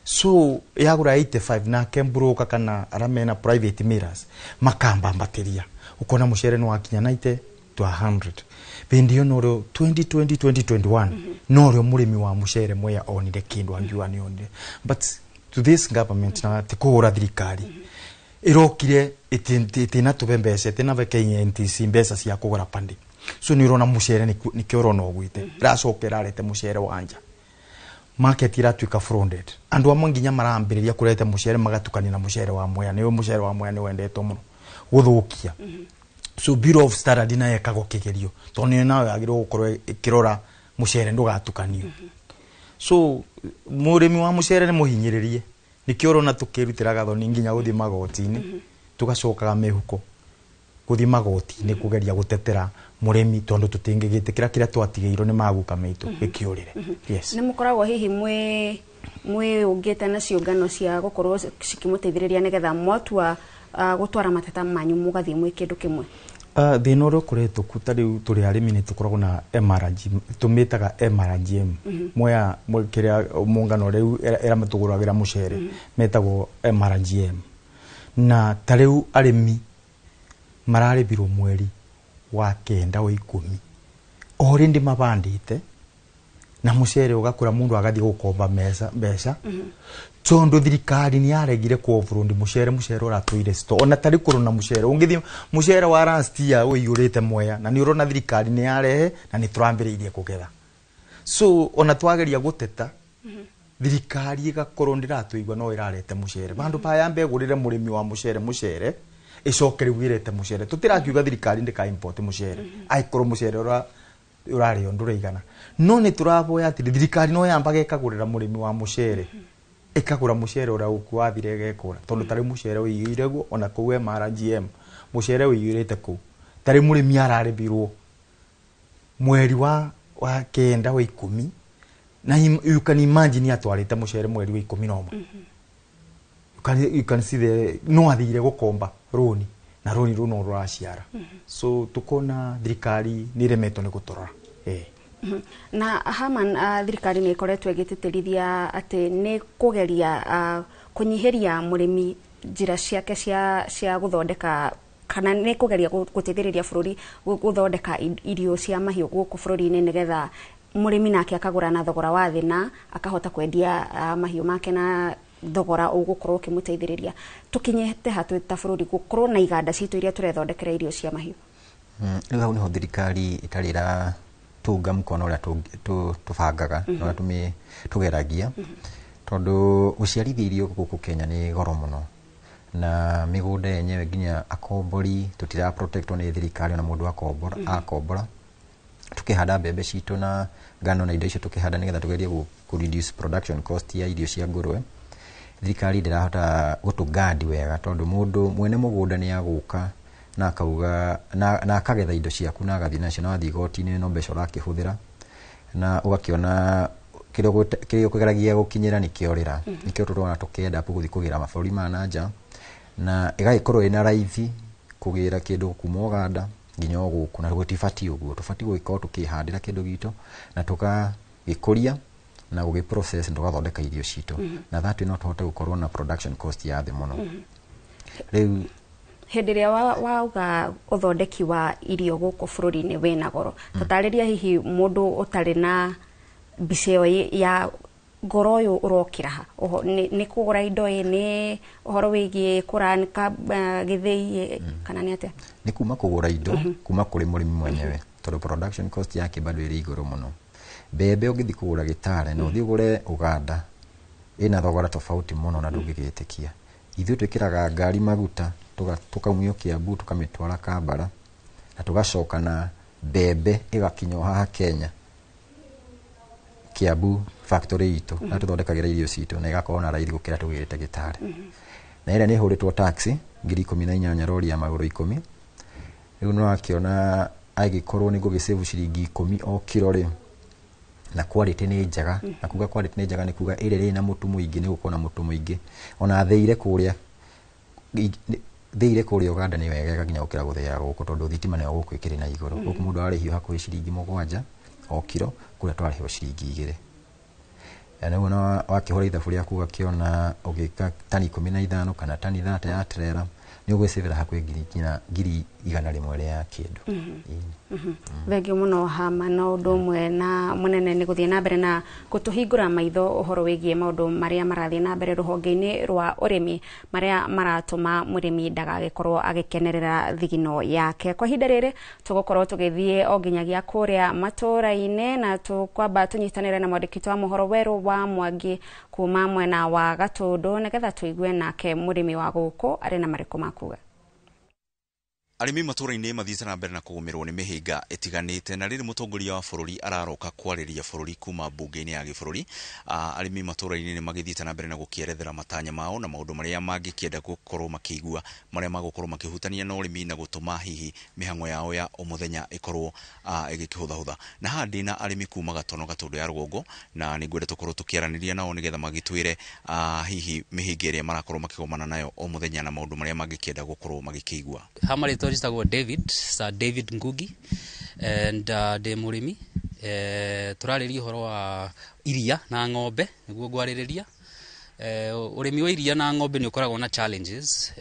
So yagura 85 na kembroka kana aramena private mirrors makamba mbateria ukona mushere no akinya 90 to 100 bendio noro 2020-2021 noro murimi wa mushere moya onire kindu angiwa ni onire but to this government na tikura thirikari irokire itina tubembese tena KNTC mbesa cia kugura pande. So ni rona mushere ni kioro no gwite racokera rete mushere wanja market iratwika frauded andu amwe nginya marambiriria kurete mushere magatukania na mushere wa moya ni mushere wa moya ni wendetwo muno guthukia. So Bureau of Standards na yekago kigerio toni nawe agiro gukorwo ikirora mushere ndugatukanio. So murimi wa mushere ni muhinyiririe nikio rona tukirutira gathoni nginya guthi magoti-ini tugacokaga mehuko guthi magoti-ini kugeria gutetera murimi tondu tutingigitikira kira twatigeirwo ni maguka maitu ikiurire. Yes, ni mukoragwo hihi mwe ungite na ciungano cia gukorwo cikimuteithiriria nigetha mwatua gutwara mateta manyu mugathie mwe kindu kimwe. Thina uria ukuretwo kutari turi arimi ni tukoragwo na MRG tumitaga MRGM moya kiria mungano riu era matuguragira mushere metagwo MRGM na tariu arimi mararibirwo mweri wa kenda wa 10 already mabandite na mushere ugakura mundu agathi gukomba mbeca tondu thirikari ni yaregire ku offroad mushere uratwire store ona tari kuruna mushere ungithi mushere wa last year uyurite moya na ni urona thirikari ni yarehe na ni turambiriirie kugetha. So ona twageria guteta thirikari igakorwo ndiratwigwa no irarete mushere bandu pa yambe gurire murimi wa mushere icokere wirete mushere tutirakiuga thirikari ndika import mushere aikoro mushere urari nduraigana no ni turaboya ati thirikari no yambaga ikagurira murimi wa mushere ikagura mushere ura ukwathire gekura tondu tari mushere uyirego ona kuwe MRGM mushere uyirete ku tari murimi araribirwo mweri wa kenda wa 10 na you can imagine atwarite mushere mweri wa 11 you can see the no athire gukomba roni na roni runo ruraciara. So tukona thirikari ni remeto ni gutorora na Haman thirikari ni ikoretwo igititirithia ati ni kugeria kunyihiria murimi njira ciake cia guthondeka kana ni kugeria guteithiriria bururi guthondeka irio cia mahiu guku bururi-ini nigetha murimi nake akagura na thogora wa thi na akahota kwendia mahiu make na thogora ugukorwo kimuteithiriria tukinyete hatu ta bururi gukorwo na iganda citu iria turethondekera irio cia mahiu. Riu hau niho thirikari itarira tunga mkono uria tubangaga na tugeragia tondu guciarithia irio guku Kenya ni goro muno na migunda yenyewe nginya akombori tutira protect ni thirikari na mundu akombora tukihanda mbembe citu na ngano na indo icio tukihanda nigetha tugerie ku reduce production cost ya irio cia ngurwe. Thirikari ndirahota gutugandi wega tondu mundu mwene mugunda ni aguka na akauga na akagetha indo ciaku na agathi nacio na wathi goti-ini no mbeca urakihuthira na ugakiona kirio kugeragia gukinyira ni kiorira nikio turona tukenda guthi kugira maburi ma nanja na igaikorwo ina raithi kugira kindu kuma Uganda nginya guku na gutibati uguo tubati guikorwo tukihandira kindu gitu na tukagikuria na gugiprocess tugathondeka irio citu na that no tuhote gukorwo na production cost ya thi muno. Riu hendiria wauga uthondeki wa irio guku bururi-ini wina goro tutariria hihi mundu utari na biseo ya goro uyu urokira ha ni kugura indo ni uhoro wigie kuranika githii kana ni atia ni kuma kugura indo kuma kuri murimi mwenyewe tondu production cost yake bado iri iguru muno. Bebe ugithi kugura gitare no thi ugure Uganda ina thogora tofauti muno na ndungigitikia ithu twikiraga ngari maguta tukaumio Kiambu tukamitwara Kambara na tugacoka na mbembe igakinywo haha Kenya Kiambu factory itu na tuthondekagira irio citu na igakorwo na raithi gukira tugirite Gitare na ira ni huritwo taxi 18,000 rori ya maguru 10 riu no akiona agikorwo ni gugisave ciringi 10 o kilo ri na quality ni njega na kuga quality ni njega ni kuga ire ri na mutu muingi ni gukona mutu muingi ona theire kuria Uganda ni wega ginya ukira guthea guko tondu thitima ni gukwikiri na iguru guko mundu arihio hakuhi ciringi 7 o kilo kuria twarihio ciringi 2 na wona wakihora ithabu riaku ugakiona ugika tani 15 kana tani 30 ya trailer ni ugwicivira hakuhi ngiri 100 ya kindu Thengio muno Hama na undu mwe na munene ni guthie na mbere na kutuhingura maitho uhoro wigie maundu maria marathie na mbere ruhonge-ini rwa urimi maria maratuma murimi ndagagikorwo agikenerera thigino yake. Kwa hinda riri tugukorwo tugithie o nginyagia kuria matura-ini na tukwamba tunyitanire na mwandikiti wa mohoro Weru wa Mwangi kuma mwena wa Gatundu nigetha tuigue nake murimi wa guku ari na mariko makuga. Arimi matura-ini mathiĩte na mbere na kugumirwo ni mihinga itiganite na riri mutongoria wa bururi araroka kwariria bururi kuma bunge-ini ya gĩbũrũri. Arimi matura-ini ni magithiĩte na mbere na gukierethera matanya mao na maundu maria mangikienda gukorwo makigua maria magukorwo makihutania na urimi na gutuma hihi mihango yao ya o muthenya ikorwo igikihutha na handi na arimi kuma Gatono Gatundu ya Rũgongo na ni ngwenda tukorwo tukiaraniria nao nigetha magitwire hihi mihinga iria marakorwo makigomana nayo o muthenya na maundu maria mangikienda gukorwo magikigua. Njĩtagwo Sir David Ngugi and de murimi turarĩria ũhoro wa iria na ng'ombe nĩguo ngwarĩrĩria. Ũrĩmi wa iria na ng'ombe nĩ ũkoragwo na challenges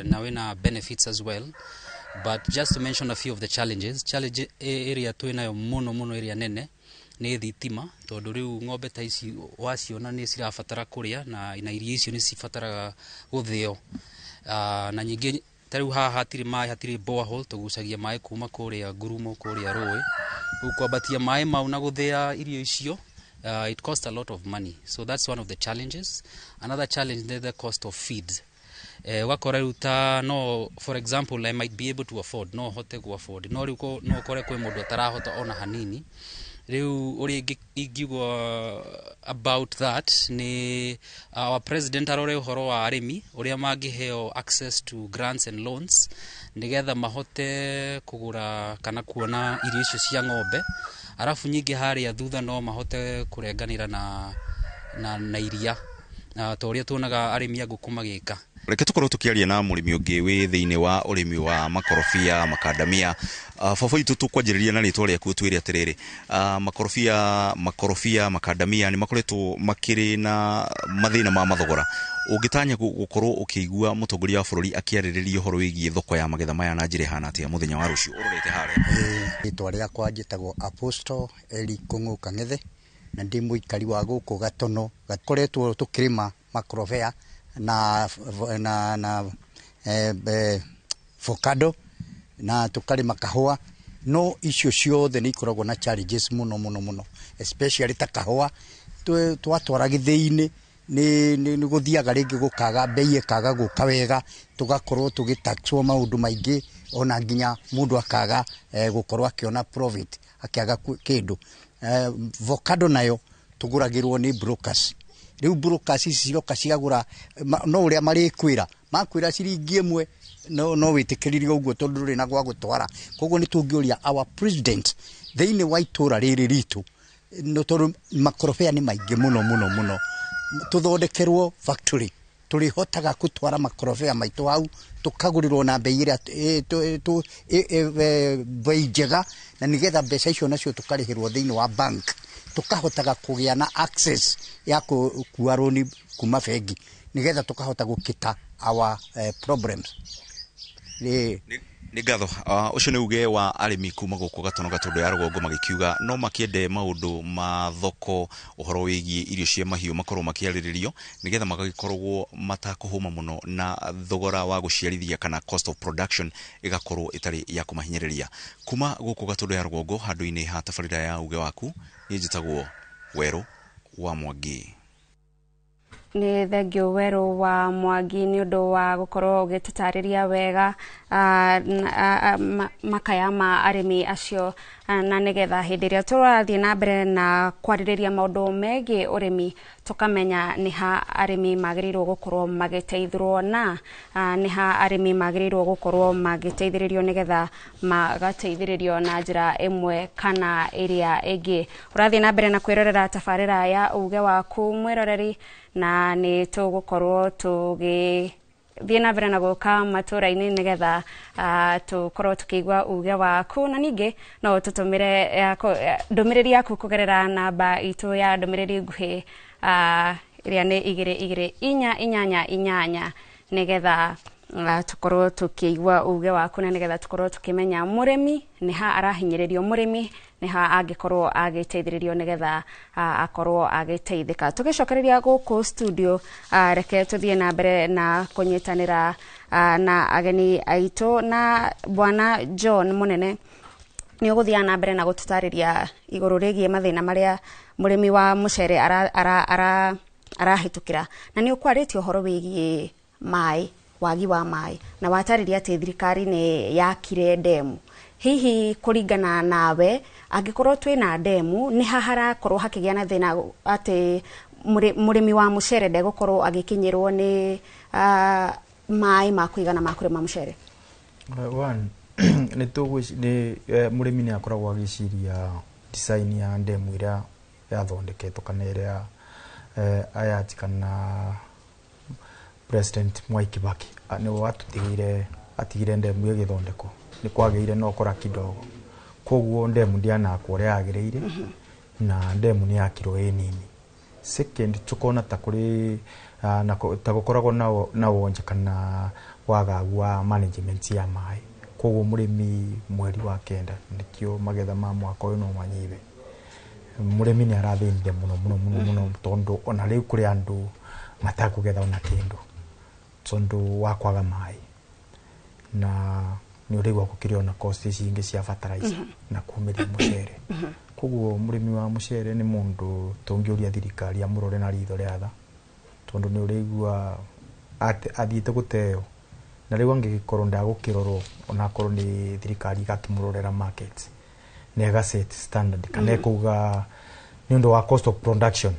na wĩna benefits as well, but just to mention a few of the challenge area twĩnayo mũno area nene nĩ thitima, tondũ rĩu ng'ombe ta ici waciona nĩ cirabatara kũrĩa na irio icio nĩ cibataraga gũthĩo na nyingĩ Taru hatiri mai hatiri borehole tugucagia mai kuma kuria Ngurumo kuria Rũĩ. Ukwabatia mai mau na guthia irio icio it costs a lot of money, so that's one of the challenges. Another challenge is the cost of feed. Wakora ruta no, for example, I might be able to afford no hote go afford no riko no kore kwe mundu atarahota ona hanini. Riu uri ingigwa about that ni our president arore uhoro wa arimi uria mangiheo access to grants and loans nigetha mahote kugura kana kuona irio icio cia ng'ombe, arafu nyingi haria thutha no mahote kurenganira na iria to uria tuonaga arimi aguku magika. Reke tukorwo tukiaria na murimi ungi wi thiini wa urimi wa makorofia makadamia. Baba itu tukwanjiriria na ritwa riaku twire atiriri makorofia makadamia ni makoretwo makiri na mathina ma mathogora. Ungitanya gukorwo ukigua mutongoria wa bururi akiaririria uhoro wigie thoko ya magetha maya na njira hana atia muthenya wa rucio urorete hare. Ritwa riakwa njitagwo Apostle Eli Kung'u Kang'ethe na ndi muikari wa guku Gatono. Gakoretwo tukirima makorofia na avocado na tukarima kahua, no icio ciothe ni ikoragwo na challenges muno especially ta kahua twatwara githii-ini ni guthiaga ringi gukaga bei ikaga guka wega, tugakorwo tugitaxwo maundu maingi ona nginya mundu akaga gukorwo akiona profit akiaga kindu. Avocado nayo tuguragirwo ni brokers. Riu brokers ici ciroka ciagura no uria marikwira makwira ciringi 1 no witikiririe uguo tondu nduri na gwa gutwara. Koguo ni tungiuria our president thiini wa itura riri ritu no tondu makorofia ni maingi muno tuthondekerwo factory turihotaga gutwara makorofia maitu hau tukagurirwo na bei iria bei njega na nigetha mbeca icio nacio tukarihirwo thiini wa bank tukahotaga kugia na access ya kuwa roni kuma bengi nigetha tukahota gukita our problems. Ni ngatho ucio ni uge wa arimi kuma guku Gatono Gatundu ya Rũgongo magikiuga no makiende maundu ma thoko uhoro wigie irio cia mahiu makorwo makiariririo nigetha magagikorwo matakuhuma muno na thogora wa guciarithia kana cost of production igakorwo itari ya kumahinyiriria. Kuma guku Gatundu ya Rũgongo handu-ini ha tabarira ya uge waku ni njitagwo Weru wa Mwangi. Nĩ thengio Werũ wa Mwangi nĩ ũndũ wa gũkorwo ũgĩtũtarĩria wega makaya ma arĩmi acio, na nĩgetha hĩndĩ ĩrĩa tũrathiĩ na mbere na kwarĩrĩria maũndũ megiĩ ũrĩmi tũkamenya nĩ ha arĩmi magĩrĩirwo gũkorwo magĩteithĩrwo na nĩ ha arĩmi magĩrĩirwo gũkorwo magĩteithĩrĩrio nĩgetha magateithĩrĩrio na njĩra ĩmwe kana ĩrĩa ĩngĩ. Ũrathiĩ na mbere na kwĩrorera tabarĩra ya Uge Waku mwĩroreri, na nĩ tũgũkorwo tũgĩthiĩ na mbere na gũka matũra-inĩ nĩgetha tũkorwo tũkĩigua uge waku, na ningĩ no tũtũmĩre ndũmĩrĩri yaku kũgerera namba itũ ya ndũmĩrĩri nguhĩ ĩrĩa nĩ 22488 nĩgetha tukorwo tukĩigua uge waku na nĩgetha tukorwo tukĩmenya mũrĩmi nĩ ha arahinyĩrĩrio, mũrĩmi nĩ ha angĩkorwo agĩteithĩrĩrio nĩgetha akorwo agĩteithĩka. Tũgĩcokereria gũkũ studio, reke tũthiĩ na mbere na kũnyitanĩra na ageni aitũ, na Bwana John Munene nĩ ũgũthiĩ na mbere na gũtũtarĩria igũrũ rĩgiĩ mathĩna marĩa mũrĩmi wa mũcere arahĩtũkĩra, na nĩ ũkwarĩtie ũhoro wĩgiĩ maĩ, wagi wa maĩ, na watarĩria atĩ thirikari nĩ yakire ndemu. Hihi kũringana nawe, angĩkorwo twĩna ndemu nĩ ha harakorwo hakĩgĩa na thĩna atĩ mũrĩmi wa mũcere ndegũkorwo agĩkinyĩrwo nĩ maĩ ma kũigana ma kũrĩma mũcere? Mũrĩmi nĩ akoragwo agĩciria design ya ndemu ĩrĩa yathondeketwo kana ĩrĩa ayati kana President Mwai Kibaki nĩ atigire ndemu ĩgĩthondekwo, nĩ kwagĩire no kora kidogo, koguo ndemu ndianakwo ũrĩa yagĩrĩire na ndemu nĩ yakirwo ĩ nini. Second, tukona ta kũrĩ ta gũkoragwo na wonje kana wagagu wa management ya maĩ, koguo mũrĩmi mweri wa kenda nĩkĩo magetha ma mwaka ũyũ no manyibe. Mũrĩmi nĩ arathĩnire mũno tondũ ona rĩu kũrĩ andũ matakũgetha ona kĩndũ tondũ wa kwaga maĩ, na nĩ ũrĩgwa gũkĩrĩ na cost cingĩ cia fertilizer na kumĩria mũcere. Koguo mũrĩmi wa mũcere nĩ mũndũ tũngĩũria thirikari amũrore na ritho rĩa tha, tondũ nĩ ũrĩgwa athiĩte gũteo, na rĩu angĩgĩkorwo ndagũkĩrorwo ona korwo nĩ thirikari igakĩmũrorera market na ĩga set standard kana ĩkauga nĩ ũndũ wa cost of production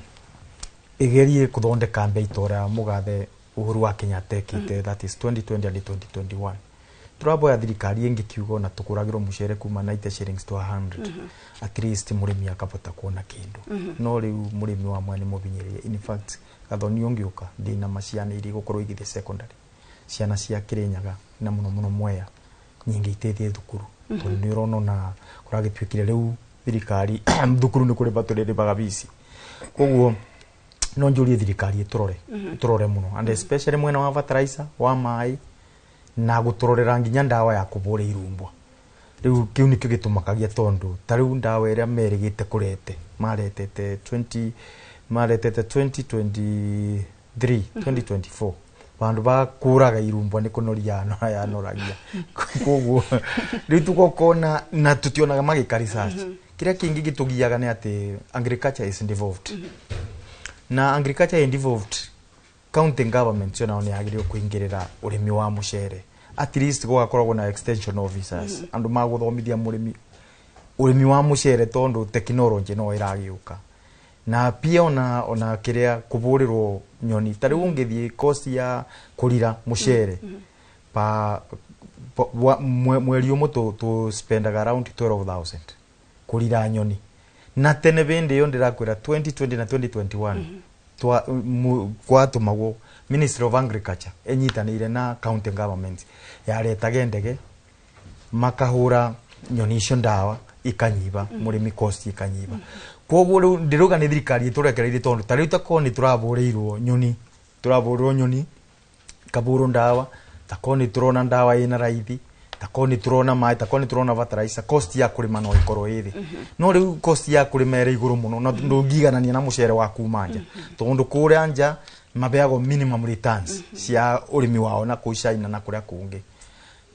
ĩgerie kũthondeka mbei tora mũgathe Uhuru wa Kenyatta ekĩte, that is 2020 and 2021. Turaboya thirikari ĩngĩkiuga na tũkũragĩrwo mũcere kuma 90 shillings to 100, at least mũrĩmi akabota kuona kĩndũ. No rĩu mũrĩmi wa mwanya mũbinyĩrĩrie. In fact, gathoni ũngĩũka ndĩna maciana iria gũkorwo igĩthiĩ secondary, ciana cia Kĩrĩnyaga na mũno Mwea nyingĩ iteithie thukuru, tondũ nĩ ũrona na kũragĩtuĩkire rĩu thirikari thukuru nĩ kũrĩ batũrĩrĩ bagabici. Koguo no njũrie thirikari ĩtũrore mũno, and especially mwena wa fertilizer wa maĩ na gũtũrorera nginya ndawa ya kũbũra irumbwa. Rĩu kĩu nĩkĩo gĩtũmakagia tondũ ta rĩu ndawa ĩrĩa merĩgĩte kũrete maretete 2024 bandu bakũraga irumbwa nĩ kũnoria yanoragia. Koguo rĩu tũgokona na tũtionaga magĩka research. Kĩrĩa kĩngĩ gĩtũgiaga nĩ atĩ agriculture is involved, na agriculture involved county government yona nĩ yagĩrĩirwo kũingĩrĩra ũrĩmi wa mũcere, at least gũgakoragwo na extension officers andũ magũthomithia ũrĩmi wa mũcere tondũ tekinoronjĩ no ĩragĩũka, na pia ona kĩrĩa kũbũrĩrwo nyoni. Ta rĩu ũngĩthiĩ cost ya kũrira mũcere mweri ũmwe tu spendaga around 12,000 kũrira nyoni, na tene bende yo ndĩrakwĩra 2020 na 2021 gwatũmagwo Ministry of Agriculture enyitanĩire na county government yaretaga ndege makahũra nyoni icio ndawa ikanyiba, mũrĩmi cost ikanyiba. Koguo rĩu ndĩrauga nĩ thirikari ĩtũrekereire tondũ ta rĩu takorwo nĩ tũrabũrĩirwo nyoni kabũrwo ndawa, takorwo nĩ tũrona ndawa ĩna raithi, takorwo nĩ tũrona maĩ, takorwo nĩ tũrona fertilizer, cost ya kũrĩma no ĩkorwo ĩthĩ. No rĩu cost ya kũrĩma ĩrĩ igũrũ mũno, na ndũngiganania na mũcere wa kuma nja, tondũ kũrĩa nja mabeagwo minimum returns cia ũrĩmi wao na kũu China na kũrĩa kũngĩ.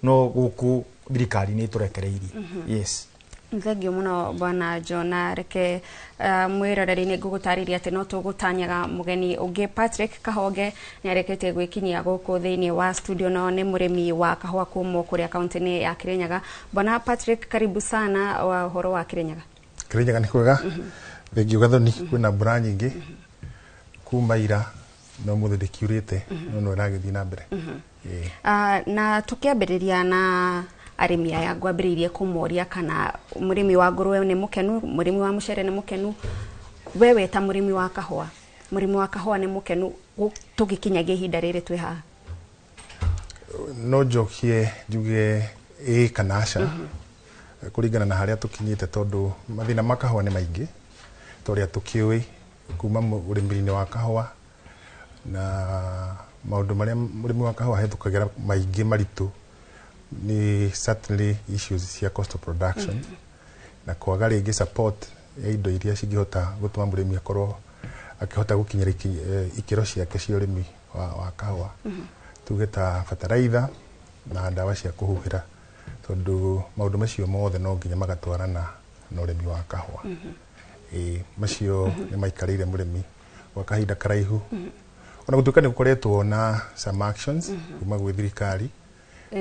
No gũkũ thirikari nĩ ĩtũrekereirie. Yes. Thengio muno bwana John, reke mwiroreri-inĩ ngũgũtarĩria atĩ no tũgũtanyaga mũgeni ũngĩ. Patrick Kahonge nĩ arekete gwĩkinyia gũkũ thĩinĩ wa studio, no nĩ mũrĩmi wa kahũa kuuma kũrĩa kaunti-inĩ ya Kirinyaga. Bwana Patrick, karibu sana wa ũhoro wa Kirinyaga. Kirinyaga nĩ kwega. Thengio Gathoni, kwĩna mbura nyingĩ kuma ira no mũthĩ ndĩkiurĩte no ĩragĩthiĩ na mbere. Na tũkĩambĩrĩria na arĩmi aya ngwambĩrĩirie kũmoria kana mũrĩmi wa ngũrũwe nĩ mũkenu, mũrĩmi wa mũcere nĩ mũkenu, wewe ta mũrĩmi wa kahũa, mũrĩmi wa kahũa nĩ mũkenu tũgĩkinyagia ihinda rĩrĩ twĩ haha? No njokie njuge kana aca kũringana na harĩa tũkinyĩte, tondũ mathĩna ma kahũa nĩ maingĩ torĩa tũkĩũĩ kuma ũrĩmi-inĩ wa kahũa, na maũndũ marĩa mũrĩmi wa kahũa hetũkagĩra maingĩ maritũ ni certainly issues cia cost of production na kwaga rĩngĩ support ya indo iria cingĩhota gũtũma mũrĩmi akorwo akĩhota gũkinyĩra ikĩro ciake cia ũrĩmi wa kahũa. Tuge ta bataraitha na ndawa cia kũhuhĩra, tondũ maũndũ macio mothe no nginya magatwarana na ũrĩmi wa kahũa. Macio nĩ maikarĩire mũrĩmi gwa kahinda karaihu. Ona gũtuĩka nĩ gũkoretwo na some actions kuma gwĩ thirikari.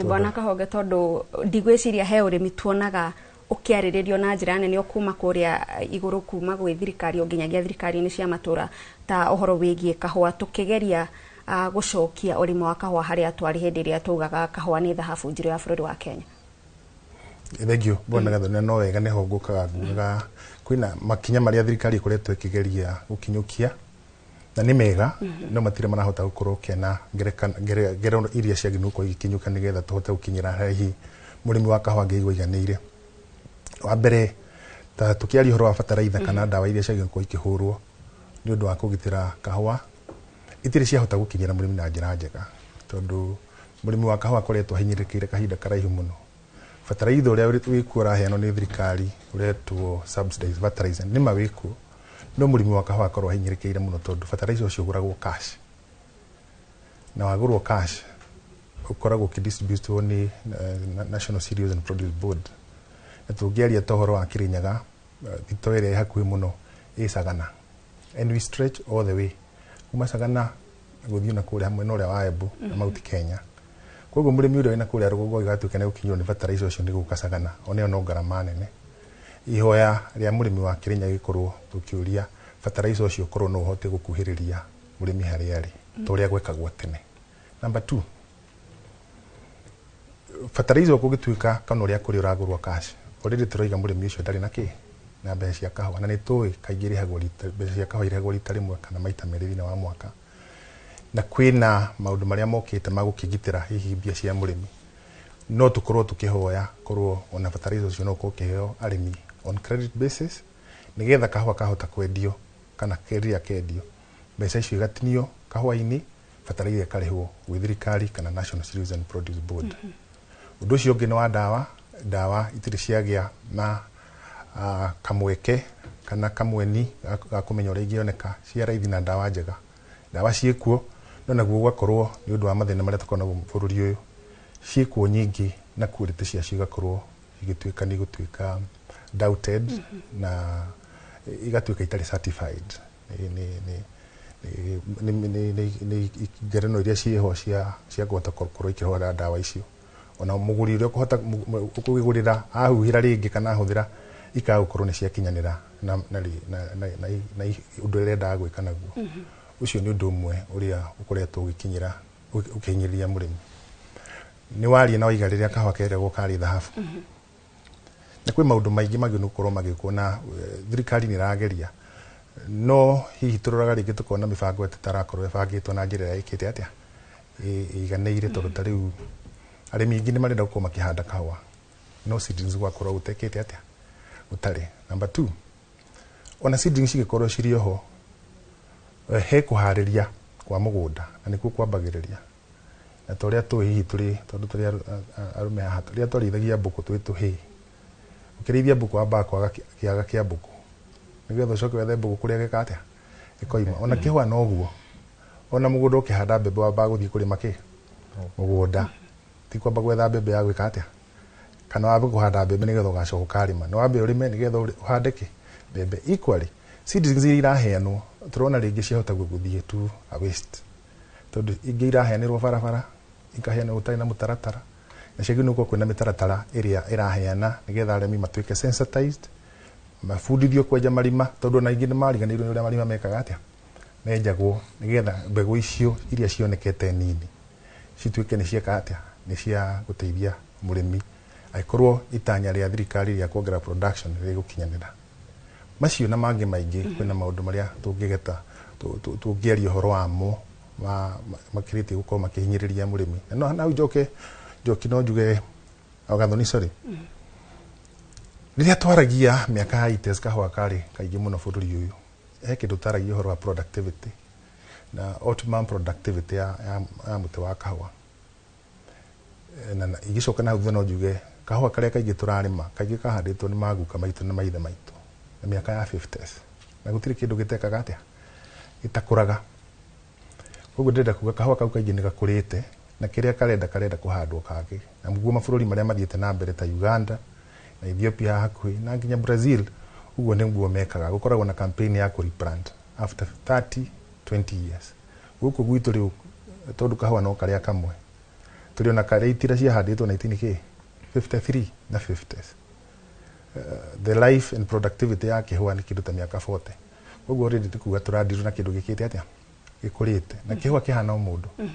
Bwana Kahonge, tondũ ndigwĩciria he ũrĩmi tuonaga ũkĩarĩrĩrio na njĩra nene kuma kũrĩa igũrũ kuma gwĩ thirikari nginyagia thirikari-inĩ cia matũra ta ũhoro wĩgiĩ kahũa, tũkĩgeria gũcokia ũrĩmi wa kahũa harĩa twarĩ hĩndĩ ĩrĩa tugaga kahũa nĩ thahabu njirũ ya bũrũri wa Kenya. Thengio Bwana Gathoni, no wega nĩho ngũkaga ngugaga kwĩna makinya marĩa thirikari ĩkoretwo ĩkĩgeria gũkinyũkia na nĩ mega, no matirĩ marahota gũkorwo kena ngero iria ciagĩrĩirwo gũkorwo igĩkinyũka nĩgetha tũhote gũkinyĩra hihi mũrĩmi wa kahũa angĩigua iganĩire. Wa mbere ta tũkĩaria ũhoro wa bataraitha kana ndawa iria ciagĩrĩirwo gũkorwo ikĩhũrwo nĩ ũndũ wa kũgitĩra kahũa, itirĩ ciahota gũkinyĩra mũrĩmi na njĩra njega, tondũ mũrĩmi wa kahũa akoretwo ahinyĩrĩkĩire kahinda karaihu mũno. Bataraitha ũrĩa wĩkuo ũraheanwo nĩ thirikari ũretwo subsidized fertilizer nĩ mawĩkuo, no mũrĩmi wa kahũa akorwo ahinyĩrĩkĩire mũno, tondũ bataraitha ũcio ũgũragwo cash, na wagũrwo cash ũkoragwo ũkĩdistributwo nĩ National Cereals and Produce Board. Na tũngĩaria ta ũhoro wa Kirinyaga, thitoo ĩrĩa ĩ hakuhĩ mũno ĩ Sagana, and we stretch all the way kuma Sagana gũthiĩ na kũrĩa mwena ũrĩa wa Embu na Mount Kenya. Koguo mũrĩmi ũrĩa wĩna kũrĩa rũgongo igatuĩka nĩ gũkinyĩrwo nĩ bataraitha ũcio nĩ gũka Sagana, oneyo no ngarama nene. Ihoya rĩa mũrĩmi wa Kirinyaga gĩkorwo tũkĩũria bataraitha ũcio ũkorwo no ũhote gũkuhĩrĩria mũrĩmi harĩa arĩ ta ũrĩa gwekagwo tene. Number 2, bataraitha ũgũgĩtuĩka kana ũrĩa kũrĩ ũragũrwo cash, already tũroiga mũrĩmi ũcio ndarĩ na kĩ na mbeca cia kahũa, na nĩ tũĩ kaingĩ irĩhagwo mbeca cia kahũa irĩhagwo rita rĩmwe kana maita merĩ thĩinĩ wa mwaka, na kwĩna maũndũ marĩa mokĩte ma gũkĩgitĩra hihi mbia cia mũrĩmi. No tũkorwo tũkĩhoya korwo ona bataraitha ũcio no ũkorwo ũkĩheo arĩmi on credit basis, nĩgetha kahũa kahota kwendio kana rĩrĩa kendio mbeca icio igatinio kahũa-inĩ, bataraitha ĩkarĩhwo gwĩ thirikari kana National Cereals and Produce Board. Ũndũ ũcio ũngĩ nĩ wa ndawa itirĩ ciagĩa na kamweke kana kamweni ga kũmenya ũrĩa ingĩoneka cia raithi na ndawa njega. Ndawa ciĩkuo, no naguo gwakorwo nĩ ũndũ wa mathĩna marĩa tũkoragwo naguo bũrũri ũyũ, ciĩkuo nyingĩ na quality ciacio igakorwo igĩtuĩka nĩ gũtuĩka doubted na igatuĩka itarĩ certified. Nĩ ngerenwa iria ciĩho cia kũhota gũkorwo ikĩhũra ndawa icio. Ona mũgũri ũrĩa ũkũgũrĩra ahuhĩra rĩngĩ kana ahũthĩra ikaga gũkorwo nĩ ciakinyanĩra na ũndũ ũrĩa endaga gwĩka naguo. Ũcio nĩ ũndũ ũmwe ũrĩa ũkoretwo ũkĩhinyĩrĩria mũrĩmi. Nĩ waria na waiga rĩrĩa kahũa keragwo karĩ thahabu. Na kwĩ maũndũ maingĩ magĩrĩirwo gũkorwo magĩkwo na thirikari nĩ ĩrageria, no hihi tũroraga rĩngĩ tũkona mĩbango ĩtarakorwo ĩbangĩtwo na njĩra ĩrĩa ĩkĩte atĩa ĩiganĩire, tondũ ta rĩu arĩmi aingĩ nĩ marenda gũkorwo makĩhanda kahũa, no seedlings gwakorwo gũtekĩte atĩa gũtarĩ. Number 2, ona seedlings cigĩkorwo cirĩ oho, he kũharĩria kwa mũgũnda na nĩkuo kwambagĩrĩria. Na ta ũrĩa tũĩ hihi tondũ tũrĩ arũme haha, rĩrĩa twarĩithagia mbũkũ twĩ tũhĩĩ, ũkĩrĩithia mbũkũ wambaga kwaga kĩaga kĩa mbũkũ, nĩgetha ũcoke wethe mbũkũ kũrĩa gĩka atĩa ĩkoima. Ona kĩhũa noguo, ona mũgũnda ũkĩhanda mbembe wambaga gũthiĩ kũrĩma kĩ mũgũnda, ti kwamba gwetha mbembe ya gwĩka atĩa kana wabe kuhanda mbembe nigetha ugacoka ukarima no wabe urime nigetha uhande ki mbembe equally seedlings iraheanwo turona ringi ciahota guthie tu a waste tondu ingi iraheanirwo barabara ikaheanwo utari na mutaratara na ciagä nä kwä na mä taratara ä rä a ä raheana nä getha aremi matuä ke sensitized mabundithio kwenja marima tondå na ingä nä mariganä irwo nä å rä a marima mekaga atä menjagwo nä getha mbegå icio iria cionekete nini cituä ke nä cieka atä nä cia gå teithia må rä mi angäkorwo itanya rä a thirikari rä a kuongera production rä gå kinyanä ra macio na mangä maingä kwä na maå ndå marä a tå ngä geta tå ngä aria å horo wamo makä rä tie gå korwo makä hinyä rä ria må rä mi no nau njoke no njuge Gathoni sorry riria twaragia miaka ya ites kahua kari kaingĩ mũno bũrũri ũyũ he kĩndũ taragia ũhoro wa productivity na optimum productivity ya mũtĩ wa kahua na igĩcoka na thutha no njuge kahua karĩa kaingĩ tũrarĩma kaingĩ kahandĩtwo nĩ maguka maitũ na maithe maitũ na miaka ya 50s na gũtirĩ kĩndũ gĩtekaga atĩa gĩtakũraga koguo ndĩrenda kuga kahua kau kaingĩ nĩ gakũrĩte na kiria karenda kuhandwo kangĩ na muguo mabũrũri marĩa mathiĩte na mbere ta Uganda na Ethiopia hakuhĩ na nginya Brazil uguo nĩguo mekaga gũkoragwo na campaign ya ku replant after 20 years gũkũ gwitũ rĩu tondũ kahua no karĩa kamwe tũrĩ ona karĩa itira ciahandĩtwo 1953 na 50s the life and productivity ya kĩhua nĩ kĩndũ ta mĩaka 40 ũguo already tikuga tũrandirwo na kĩndũ gĩkĩte atĩa gĩkũrĩte na kĩhua kĩhana o mũndũ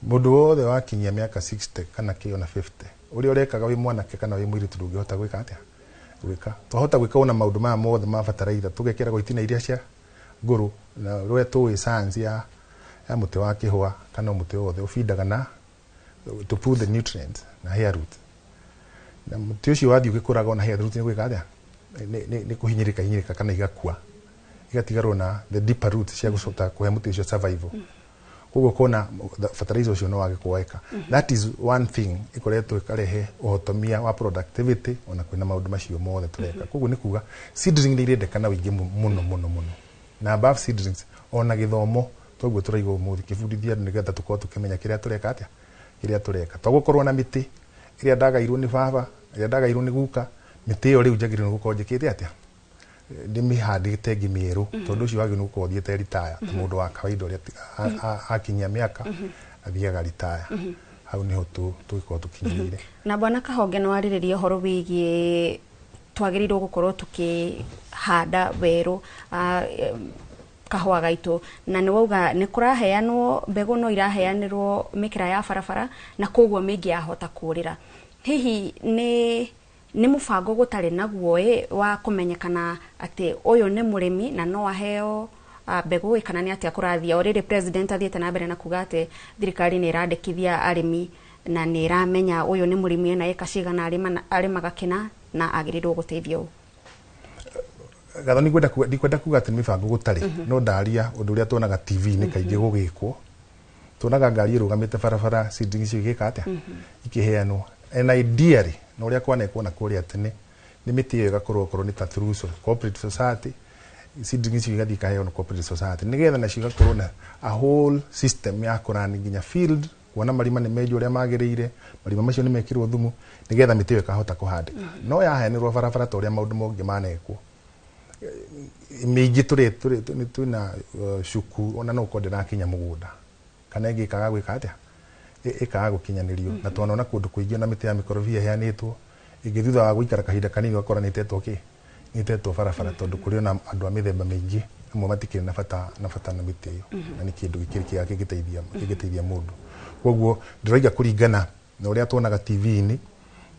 mundu wothe wakinyia miaka 60 kana kio na 50 uri urekaga wi mwanake kana wi mwiritu ndungihota gwika atia gwika twahota gwika una maundu maya mothe ma bataraitha tugekera goitina iria cia nguru na rwe tuwi science ya muti wa kihua kana muti wothe ufindaga na to pull the nutrients na hair root na muti ucio wathi ugikuraga na hair root ni gwika atia ni kuhinyirika kana igakua igatigarwo na the deeper roots cia gucota kuhe muti ucio survival koguo kona fertilizer ucio no wage kuwaika that is one thing ikoretwo ikarehe uhotomia wa productivity ona kwina maundu macio mothe tureka koguo ni kuga seedling ni irendekana wingi muno na above seedlings ona githomo toguo turaiga umuthi kibundithia ni getha tukorwo tukimenya kiria tureka atia kiria tureka twagukorwo na miti iria ndagairwo ni baba iria ndagairwo ni guka miti iyo riu njagirwo gukorwo njikite atia ndimihandite ngimieru tondu ucio wagi nuko thiete retire mundu wa kawaida uri akinyia miaka athiaga retire hau niho tuikorwo tukinyire na bwana Kahonge no ariririe horo wigie twagirirwo gukorwo tukihanda weru kahua gaitu na ni wauga ni kuraheanwo mbegu no iraheanirwo mikira ya barabara na koguo mingi yahota kurira hihi ni mubango gutari naguo wa kumenyekana ati uyu ni murimi na no aheo mbegu kana ni ati akurathia already president athiete na mbere na kuga ati thirikari ni irandikithia arimi na ni iramenya uyu ni murimi na eka cigana arimaga kina na agirirwo guteithio Gathoni ndikwenda kuga ati ni mibango gutari no ndaria undu uria tuonaga TV ni kaingi gugikwo tuonaga ngari irugamite barabara seedlings igika atia ikiheanwo and ideally no ria kwanekwo na kuria tene ni miti iyo igakorwo ni ta through cooperative society seedlings igathi kaheo na cooperative society nigetha na cigakorwo na a whole system ya kurani nginya field kuona marima ni mejo uria magiriire marima macio ni mekirwo thumu nigetha miti iyo ikahota kuhandika no yaheanirwo barabara to uria maundu mongi manekwo mingi twina shuku ona no konde na kinya mugunda kana igikaga gwika atia ikaga gukinyanirio na tuona kundu kuingi na miti ya mikorobia heanitwo ingithutha wa guikara kahinda kanini wakora nitetwo nitetwo barabara tondu kuri na andu a mithemba mingi amwe matikiri na bata na miti iyo na ni kindu gikiri gigiteithia mundu koguo ndiraiga kuringana na uria tuonaga TV-ini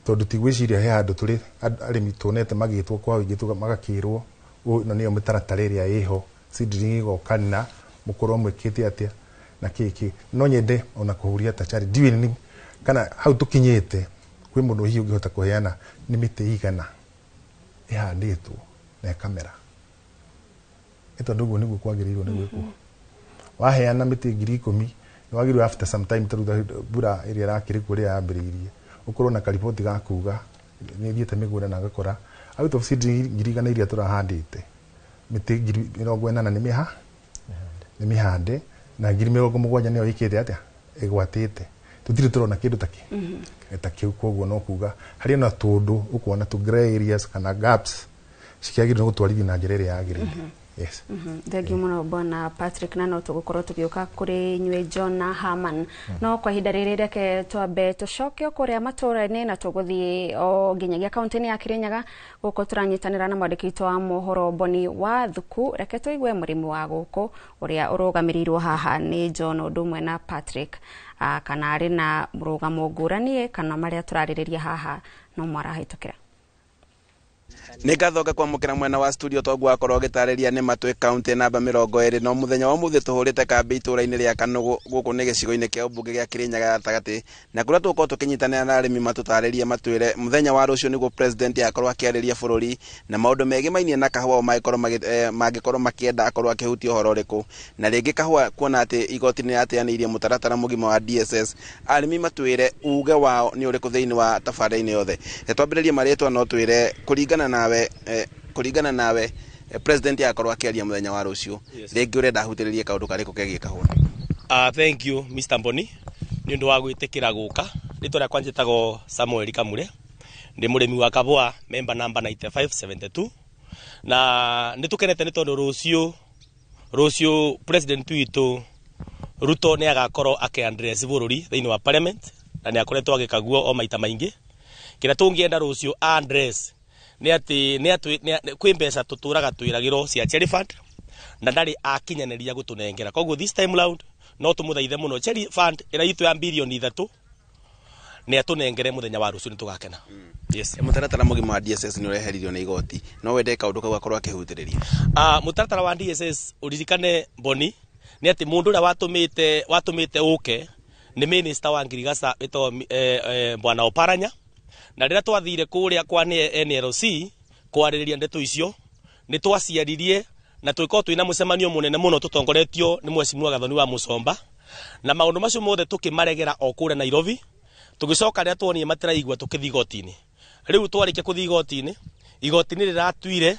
tondu tigwiciria he andu turi arimi tuonete magitwo kwa wingi magakirwo no niyo mitaratara iria iho seedling igokana mukorwo mwikite atia na kiki no nyende ona kuhuria tachari diwi kana hau tukinyete kwi mundu hiyo ngihota kuheana ni miti igana ihanditwo na kamera ito ndugu niguo kwagirirwo ni gwikwo waheana miti 10,000 ni wagirwo after some time tarutha bura iria rakiri kuria yambiririe ukorwo na karipoti gakuga ni thiete migura na ngakora out of seedling 100 iria turahandite miti 40 ni mihande na 70,000 niyo ikite atia igwatite tutire turona kindu taki eta kiu koguo no kuga hari na tundu ukuona tu gray areas kana gaps cikiagirwo gutwarithia na njira iria yagirire. Yes. Thank you muno Bwana Patrick, na no tugukorwo tugiuka kuri nywe John na Haman. No kwa ihinda riri reke twambe tucoke kuria matura-ini na tuguthie o nginyagia kaunti-ini ya Kirinyaga guko turanyitanira na mwandiki wa mohoro Boni wa Thuku. Reke tuigue murimi wa guku uria urugamirirwo haha ni John Odumwe na Patrick, kana ari na murugamo ngurani kana maria turaririria haha no mwarahitukira. Nigathoka kwa mukira mwena wa studio togwa akorwo gitariria ni Matwe county namba 20 no muthenya wa muthi tuhurite kambi itura-ini ria Kanugu guku ni gicigo-ini kia ubunge gia Kirinyaga gatagati na kuria tuko tukinyitanira na arimi matutariria matwire muthenya wa rucio niguo president akorwo akiariria bururi na maundu megi mainie na kahua magikorwo makienda akorwo akihutia uhoro riku na ringi kahua kuona ati igoti ni ateanirie mutaratara mugima wa DSS arimi matwire uge wao ni uriku thiini wa tabarĩra-ini yothe twambiririe maritwa no twire kuringana nawe president akorwo akiaria muthenya wa rucio ringi urenda ahutiririe kaundu kariku kegie kahua. Thank you Mr. Boni ni undu wa gwitikira guka ritwa ria kwanjitago Samuel Kamure ndi murimi wa kahua member number 9572 na nitukenete ni tondu rucio president witu Ruto ni agakorwo akiaddress bururi thiini wa parliament na ni akoretwo agikaguo o maita maingi kira tungienda rucio address ni ati kwi mbeca tuturaga twiragiro cia Cherry Fund na ndari akinyaniria gutunengera koguo this time round no tumuthaithe muno Cherry Fund ira itu ya bilioni 3 ni atunengere muthenya wa rucio ni tugakena. Yes, mutaratara mugima wa DSS ni ureheririo na igoti no wende kaundu kau akorwo akihutiriria. Mutaratara wa DSS uririkane Boni ni ati mundu ria watumite uke ni minister wa Ngirigaca ito Bwana Oparanya na rira twathire kuria kwa NLC kwaririria ndeto icio ni twaciaririe na twiko twina mucemanio munene muno tutongoretio ni Mheshimiwa Gathoni wa Musomba na maundu macio mothe tukimaregera o kure Nairobi tugicoka rira tuonie matiraigua tukithi igoti-ini riu twarikia kuthi igoti-ini riratwire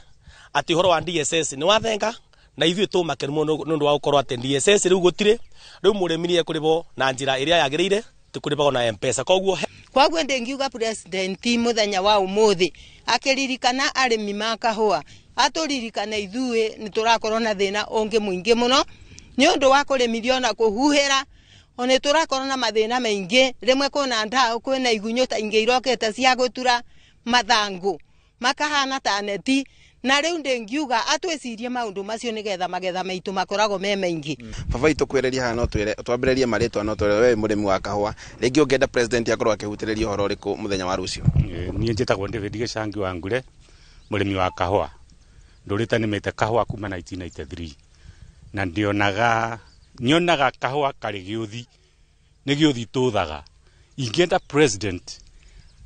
ati horo wa DSS ni wathenga na ithuĩ tumakenu muno nundu wa gukorwo ati DSS riu gutire riu murimirie kuribo na njira iria yagirire tukuribo na M-Pesa koguo ndengiuga president muthenya wa umuthi akiririkana arimi ma kahua aturirikana ithuĩ ni turakorwo na thina ungi muingi muno ni undu wa kurimirio na kuhuhira one turakorwo na mathina maingi rimwe kuna ndao kwina igunyo ta ingi irokete cia gutura mathangu makahana ta neti na riu ndengiuga atwicirie maundu macio nigetha magetha maitu makorago me maingi. Baba itu kwereria hana no twire twambiririe maritwa no twire we murimi wa kahua ringi ungenda president akorwo akihutiriria horo riku muthenya wa rucio. Nie njitagwo David Gichangi wa Ngure murimi wa kahua ndurita nimete kahua kuma 1993 na nyonaga kahua kari giuthi ni giuthi tuthaga ingenda president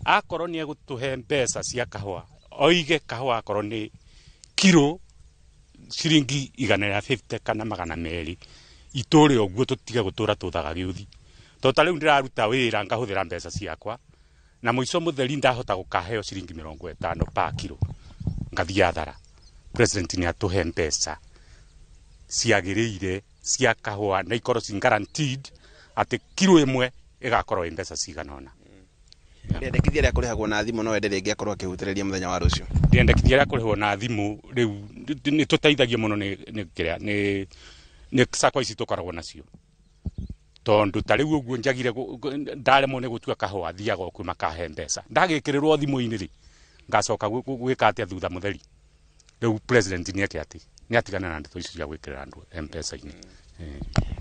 akorwo ni egutuhe mbeca cia kahua oige kahua akorwo ni kilo ciringi 150 kana 200 itore oguo tutiga gutura tuthaga giuthi tota riu ndiraruta wira ngahuthira mbeca ciakwa na muico mutheri ndahota gukaheo ciringi 50 pa kilo ngathia thara president ni atuhe mbeca ciagiriire cia kahua na ikorwo ci guaranteed ati kilo imwe igakorwo mbeca ciganona. Ndendekithia ria kurihagwo na thimu no wende ringi akorwo akihutiriria muthenya wa rucio. Ndendekithia ria kurihwo na thimu riu ni tuteithagia muno ni sakwa ici tukoragwo nacio tondu ta riu uguo njagire ndaremwo ni gutua kahua thiaga ku makahe mbeca ndagikirirwo thimu-ini ri ngacoka gwika atia thutha mutheri riu president ni ati ni atigana na ndeto icio cia gwikirira andu M-Pesa-ini.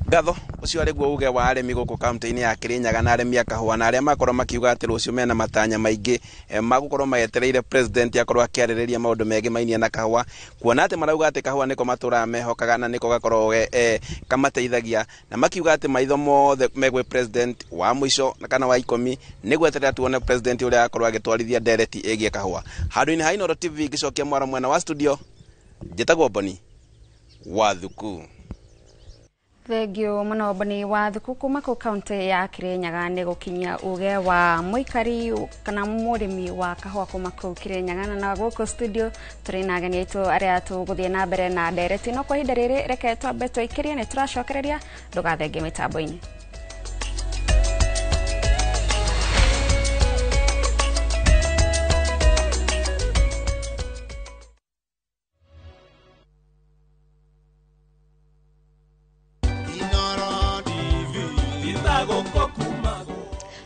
Gatho ucio ariguo uge wa arimi guku kaunti-ini ya Kirinyaga na arimi akahua na aria makorwo makiuga ati rucio mena matanya maingi magukorwo magetereire president akorwo akiaririria maundu megi mainie na kahua kuona ati marauga ati kahua niko matura mehokaga na niko gakorwo kamateithagia na makiuga ati maitho mothe megwe president wa mwisho na kana wa 10 nigweterera tuone president uria akorwo agitwarithia direct egie kahua handu-ini ha Inooro TV gicokia mwara mwena wa studio njitagwo Boni wa Thuku. Thegio muno Boni wa Thuku kuma ku kaunti ya Kirinyaga ni gukinyia uge wa muikari kana murimi wa kahua kuma ku Kirinyaga na guku studio turi na ageni aitu aria tuguthie na mbere na direct no kwa ihinda riri reke twambe twikirie ni turacokereria ndugathenge mitambo-ini.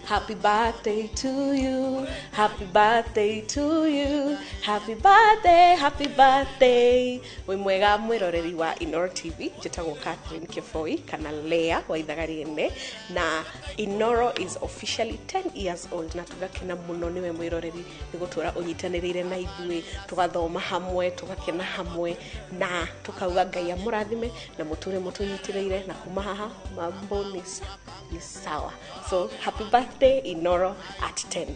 Happy birthday to you. Happy birthday to you. Happy birthday, happy birthday. Wĩ mwega mwĩroreri wa Inoro TV. Njĩtagwo Catherine Kĩboi kana Lea wa Ithagari-inĩ, na Inoro is officially 10 years old, na tugakena mũno nĩwe mwĩroreri nĩgũtũra ũnyitanĩrĩire na ithuĩ, tugathoma hamwe, tugakena hamwe, na tukauga Ngai amũrathime na mũtũre mũtũnyitĩrĩire, na kuma haha mambo ni sawa. So happy birthday Inoro at 10.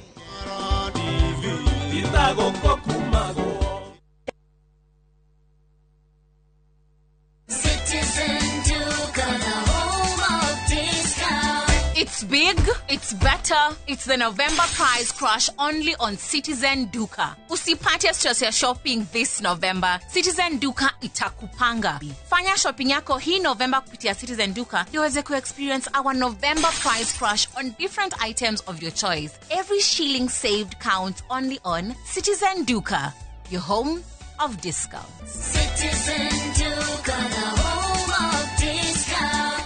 It's big, it's better, it's the November prize crush only on Citizen Duka. Usipate stress ya shopping this November. Citizen Duka itakupanga. Fanya shopping yako hii November kupitia Citizen Duka uweze experience our November prize crush on different items of your choice. Every shilling saved counts only on Citizen Duka, your home of discounts. Citizen Duka, the home of discounts.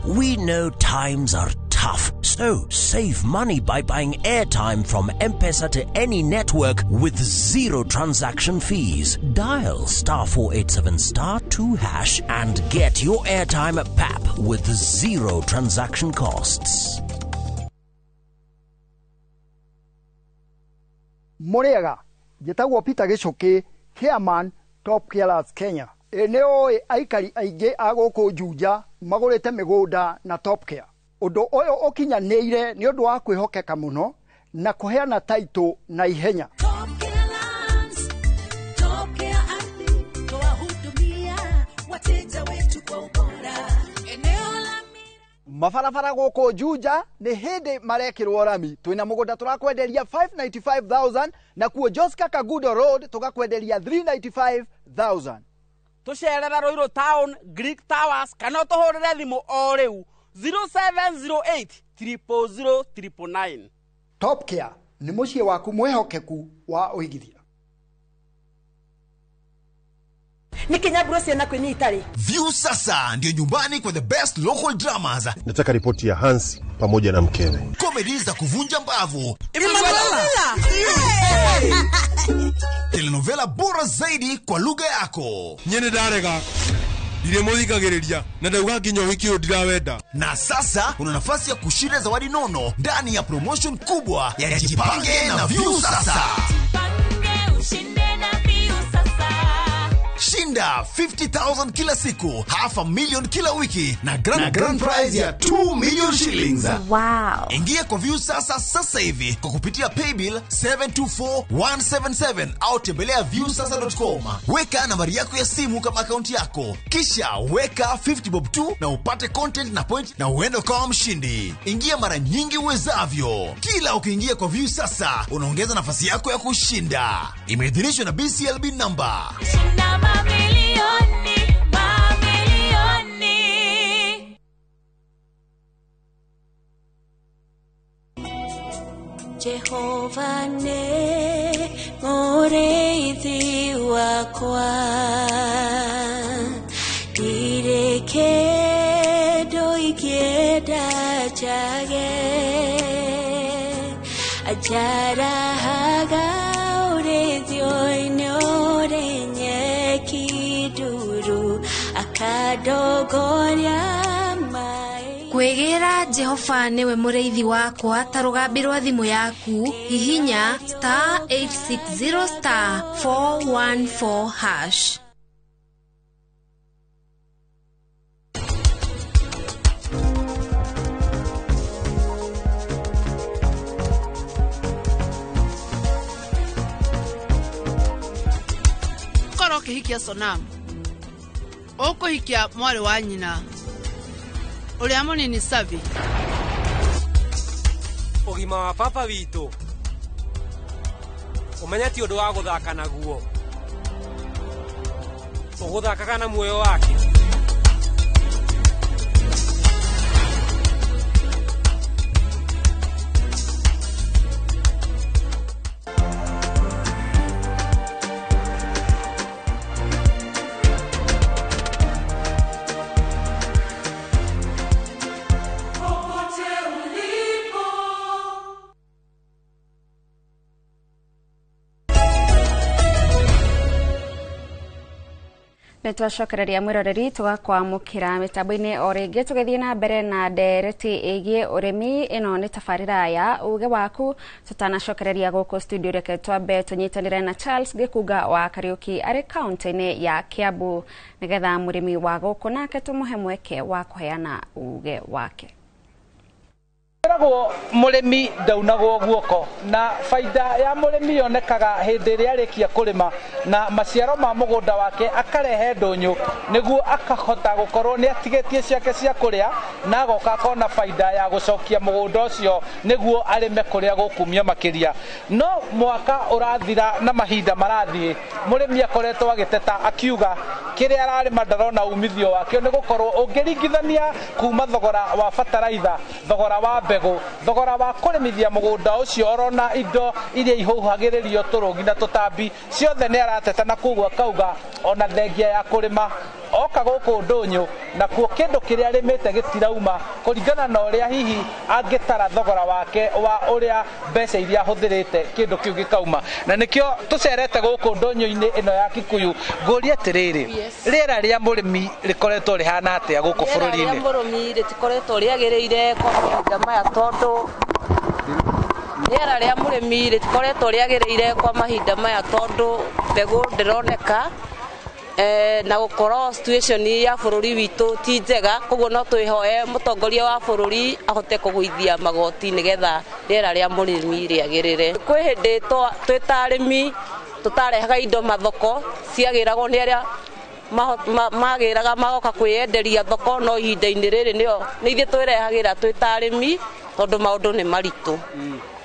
We know times are tough, so save money by buying airtime from M-Pesa to any network with zero transaction fees. Dial *487*2# and get your airtime PAP with zero transaction costs. Moriaga, Jetagwo Peter Gichoki, Chairman, Top Carers Kenya. Eneo aikari aingĩ agũkũ Juja magũrĩte mĩgũnda na Top Care. Ũndũ ũyũ ũkinyanĩire nĩ ũndũ wa kwĩhokeka mũno na kũheana taitũ na ihenya. Mabarabara gũkũ Juja nĩ hĩndĩ marekĩrwo rami. Twĩna mũgũnda tũrakwenderia 595,000 na kuo Joska Kagudo Road tũgakwenderia 395,000. Tucerera Roiro Town, Greek Towers, kana tuhurire thimu o riu 0708 000 999. Top Care ni muciĩ waku mwehokeku wa uigithia. Nikinyaburo ciana kwĩnyitari. View sasa ndio nyumbani kwa the best local dramas. Nataka ripoti ya Hansi pamoja na mkewe. Comedy za kuvunja mbavu. Telenovela bora zaidi kwa lugha yako. Nyene darega. Dire muthikagiriria na ndauga nginya wiki ndirawenda. Na sasa una nafasi ya kushinda zawadi nono ndani ya promotion kubwa ya Jipange na View sasa. Shinda 50,000 kila siku, $500,000 kila wiki na grand prize ya 2 million shillings. Wow. Ingia kwa View sasa hivi kwa kupitia paybill 724177 au tembelea viewsasa.com. Weka nambari yako ya simu kama akaunti yako, kisha weka 50 bob tu na upate content na point na uende kwa mshindi. Ingia mara nyingi uwezavyo. Kila ukiingia kwa View sasa unaongeza nafasi yako ya kushinda. Imeidhinishwa na BCLB number. Jehova ne mũrĩithi wakwa, ndirĩ kĩndũ ingĩenda njage, njarahaga ũrĩithio-inĩ ũrĩ nyeki nduru, akandongoria Kwegera Jehova niwe mũrĩithi wakwa, ta rũgambi rwa thimũ yaku hihinya *860*414#. Koro kihikia Sonam. Ũkũhikia mwarĩ wa nyina. Ũrĩa mũnini Savi. Ũgima wa papa witũ. Ũmenya ti ũndũ wa gũthaka naguo. Ũgũthakaga na muoyo wake. Nitwacokereria mwiroreri tugakwamukira mitambo-ini o ringi tugithie na mbere na ndereti igie urimi. Ino ni tabarira ya uge waku. Tutanacokereria guku studio reke twambe tunyitanire na Charles Gikuga wa Kariuki ari kaunti-ini ya Kiambu nigetha murimi wa guku nake tumuhe mweke wa kuheana uge wake. Eragwo murimi ndaunagwo guoko na faida ya murimi yonekaga hindi ria arikia kurima na maciaro ma mugunda wake akarehe ndunyu niguo akahota gukorwo ni atigetie ciake cia kuria na agoka akona faida ya gucokia mugunda ucio niguo arime kuria gukumia makiria. No mwaka urathira na mahinda marathie murimi akoretwo agiteta akiuga kiria ararima ndarona umithio wake ni gukorwo ungiringithania kuma thogora wa fertilizer, thogora wa mbegu, thogora wa kurimithia mugunda ucio orona indo iria ihuhagiririo turugi na tutambi ciothe ni arateta na kugwa akauga ona thengia ya kurima oka guku ndunyu na kuo kindu kiria arimite gitirauma kuringana na uria hihi angitara thogora wake wa uria mbeca iria huthirite kindu kiu gikauma. Na nikio tucerete guku ndunyu-ini ino ya Kikuyu nguria atiriri riera ria murimi rikoretwo rihana atia guku bururi-ini? Riera ria murimi ritikoretwo riagiriire kwa mahinda maya tondu riera ria murimi ritikoretwo riagiriire kwa mahinda maya tondu mbegu ndironeka na gukoro situation ya bururi witu ti njega, koguo no twihoe mutongoria wa bururi ahote kuguithia magoti nigetha riera ria murimi riagirire. Kwi hindi twitarimi tutarehaga indo mathoko ciagiragwo ni aria magiraga magoka kwiyenderia thoko, no ihinda-ini riri ni ithe twirehagira twitarimi tondu maundu ni maritu.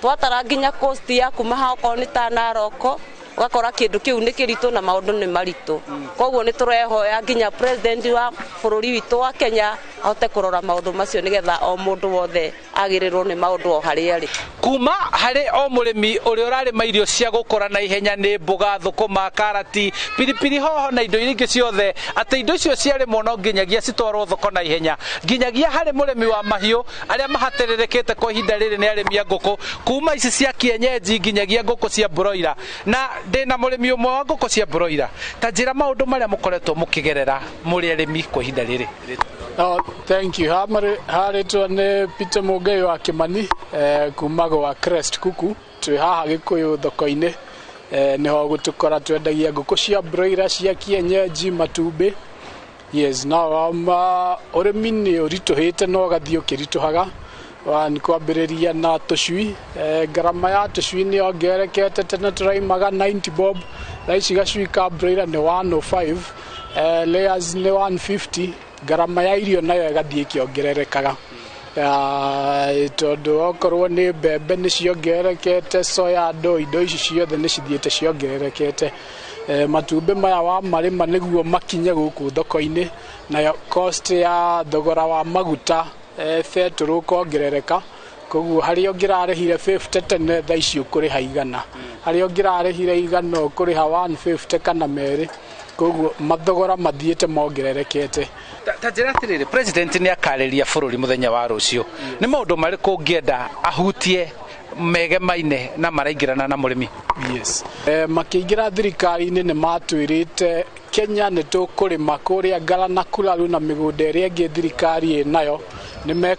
Twatara nginya cost ya kuma hako ni ta Naroko ugakora kindu kiu ni kiritu na maundu ni maritu. Koguo ni turehoya nginya president wa bururi witu wa Kenya ahote kurora maundu macio nigetha o mundu wothe agirirwo ni maundu o haria ari. Kuma hari o murimi uria urarima irio cia gukora na ihenya ni mboga, thukuma, karati, pilipili hoho na indo iringi ciothe ati indo icio ciarimwo no nginyagia citwarwo thoko na ihenya. Nginyagia hari murimi wa mahiu aria mahatirirekete kwa ihinda riri ni arimi a nguku, kuma ici cia kienyeji nginyagia nguku cia broiler. Na ndina murimi umwe wa nguku cia broiler, ta njira maundu maria mukoretwo mukigerera muri arimi kwa ihinda riri. Thank you. Haritwo ni Peter Mugai wa Kimani kuma gwa Crest Kuku. Twi haha Gikuyu thoko-ini niho gutukora twendagia nguku cia broiler cia kienyeji matumbi. Yes, na urimi ni urituhite no gathio kirituhaga ni kwambiriria na tucui. Garama ya tucui ni ongerekete tene turaimaga 90 bob, thaici gacui ka broiler ni 105, layers ni 150. Garama ya irio nayo igathie kiongererekaga tondu okorwo ni mbembe ni ciongererekete, soya, indo ici ciothe ni cithiete ciongererekete. Matumbi maya wa marima niguo makinye guku thoko-ini, nayo cost ya thogora wa maguta beturu kuongerereka, koguo haria ungirarihire 50 tene thaici ukuriha igana, haria ungirarihire igana ukuriha 150 kana meri, koguo mathogora mathiete mongererekete. Ta njira atiriri president ni akariria bururi muthenya wa rucio, ni maundu mariku ngienda ahutie megemaine na maraingirana na murimi? Yes, makiingira thirikari-ini ni matwirite Kenya ni tukurima kuria Galana, Kulalu na migunda iria ingi thirikari inayo ni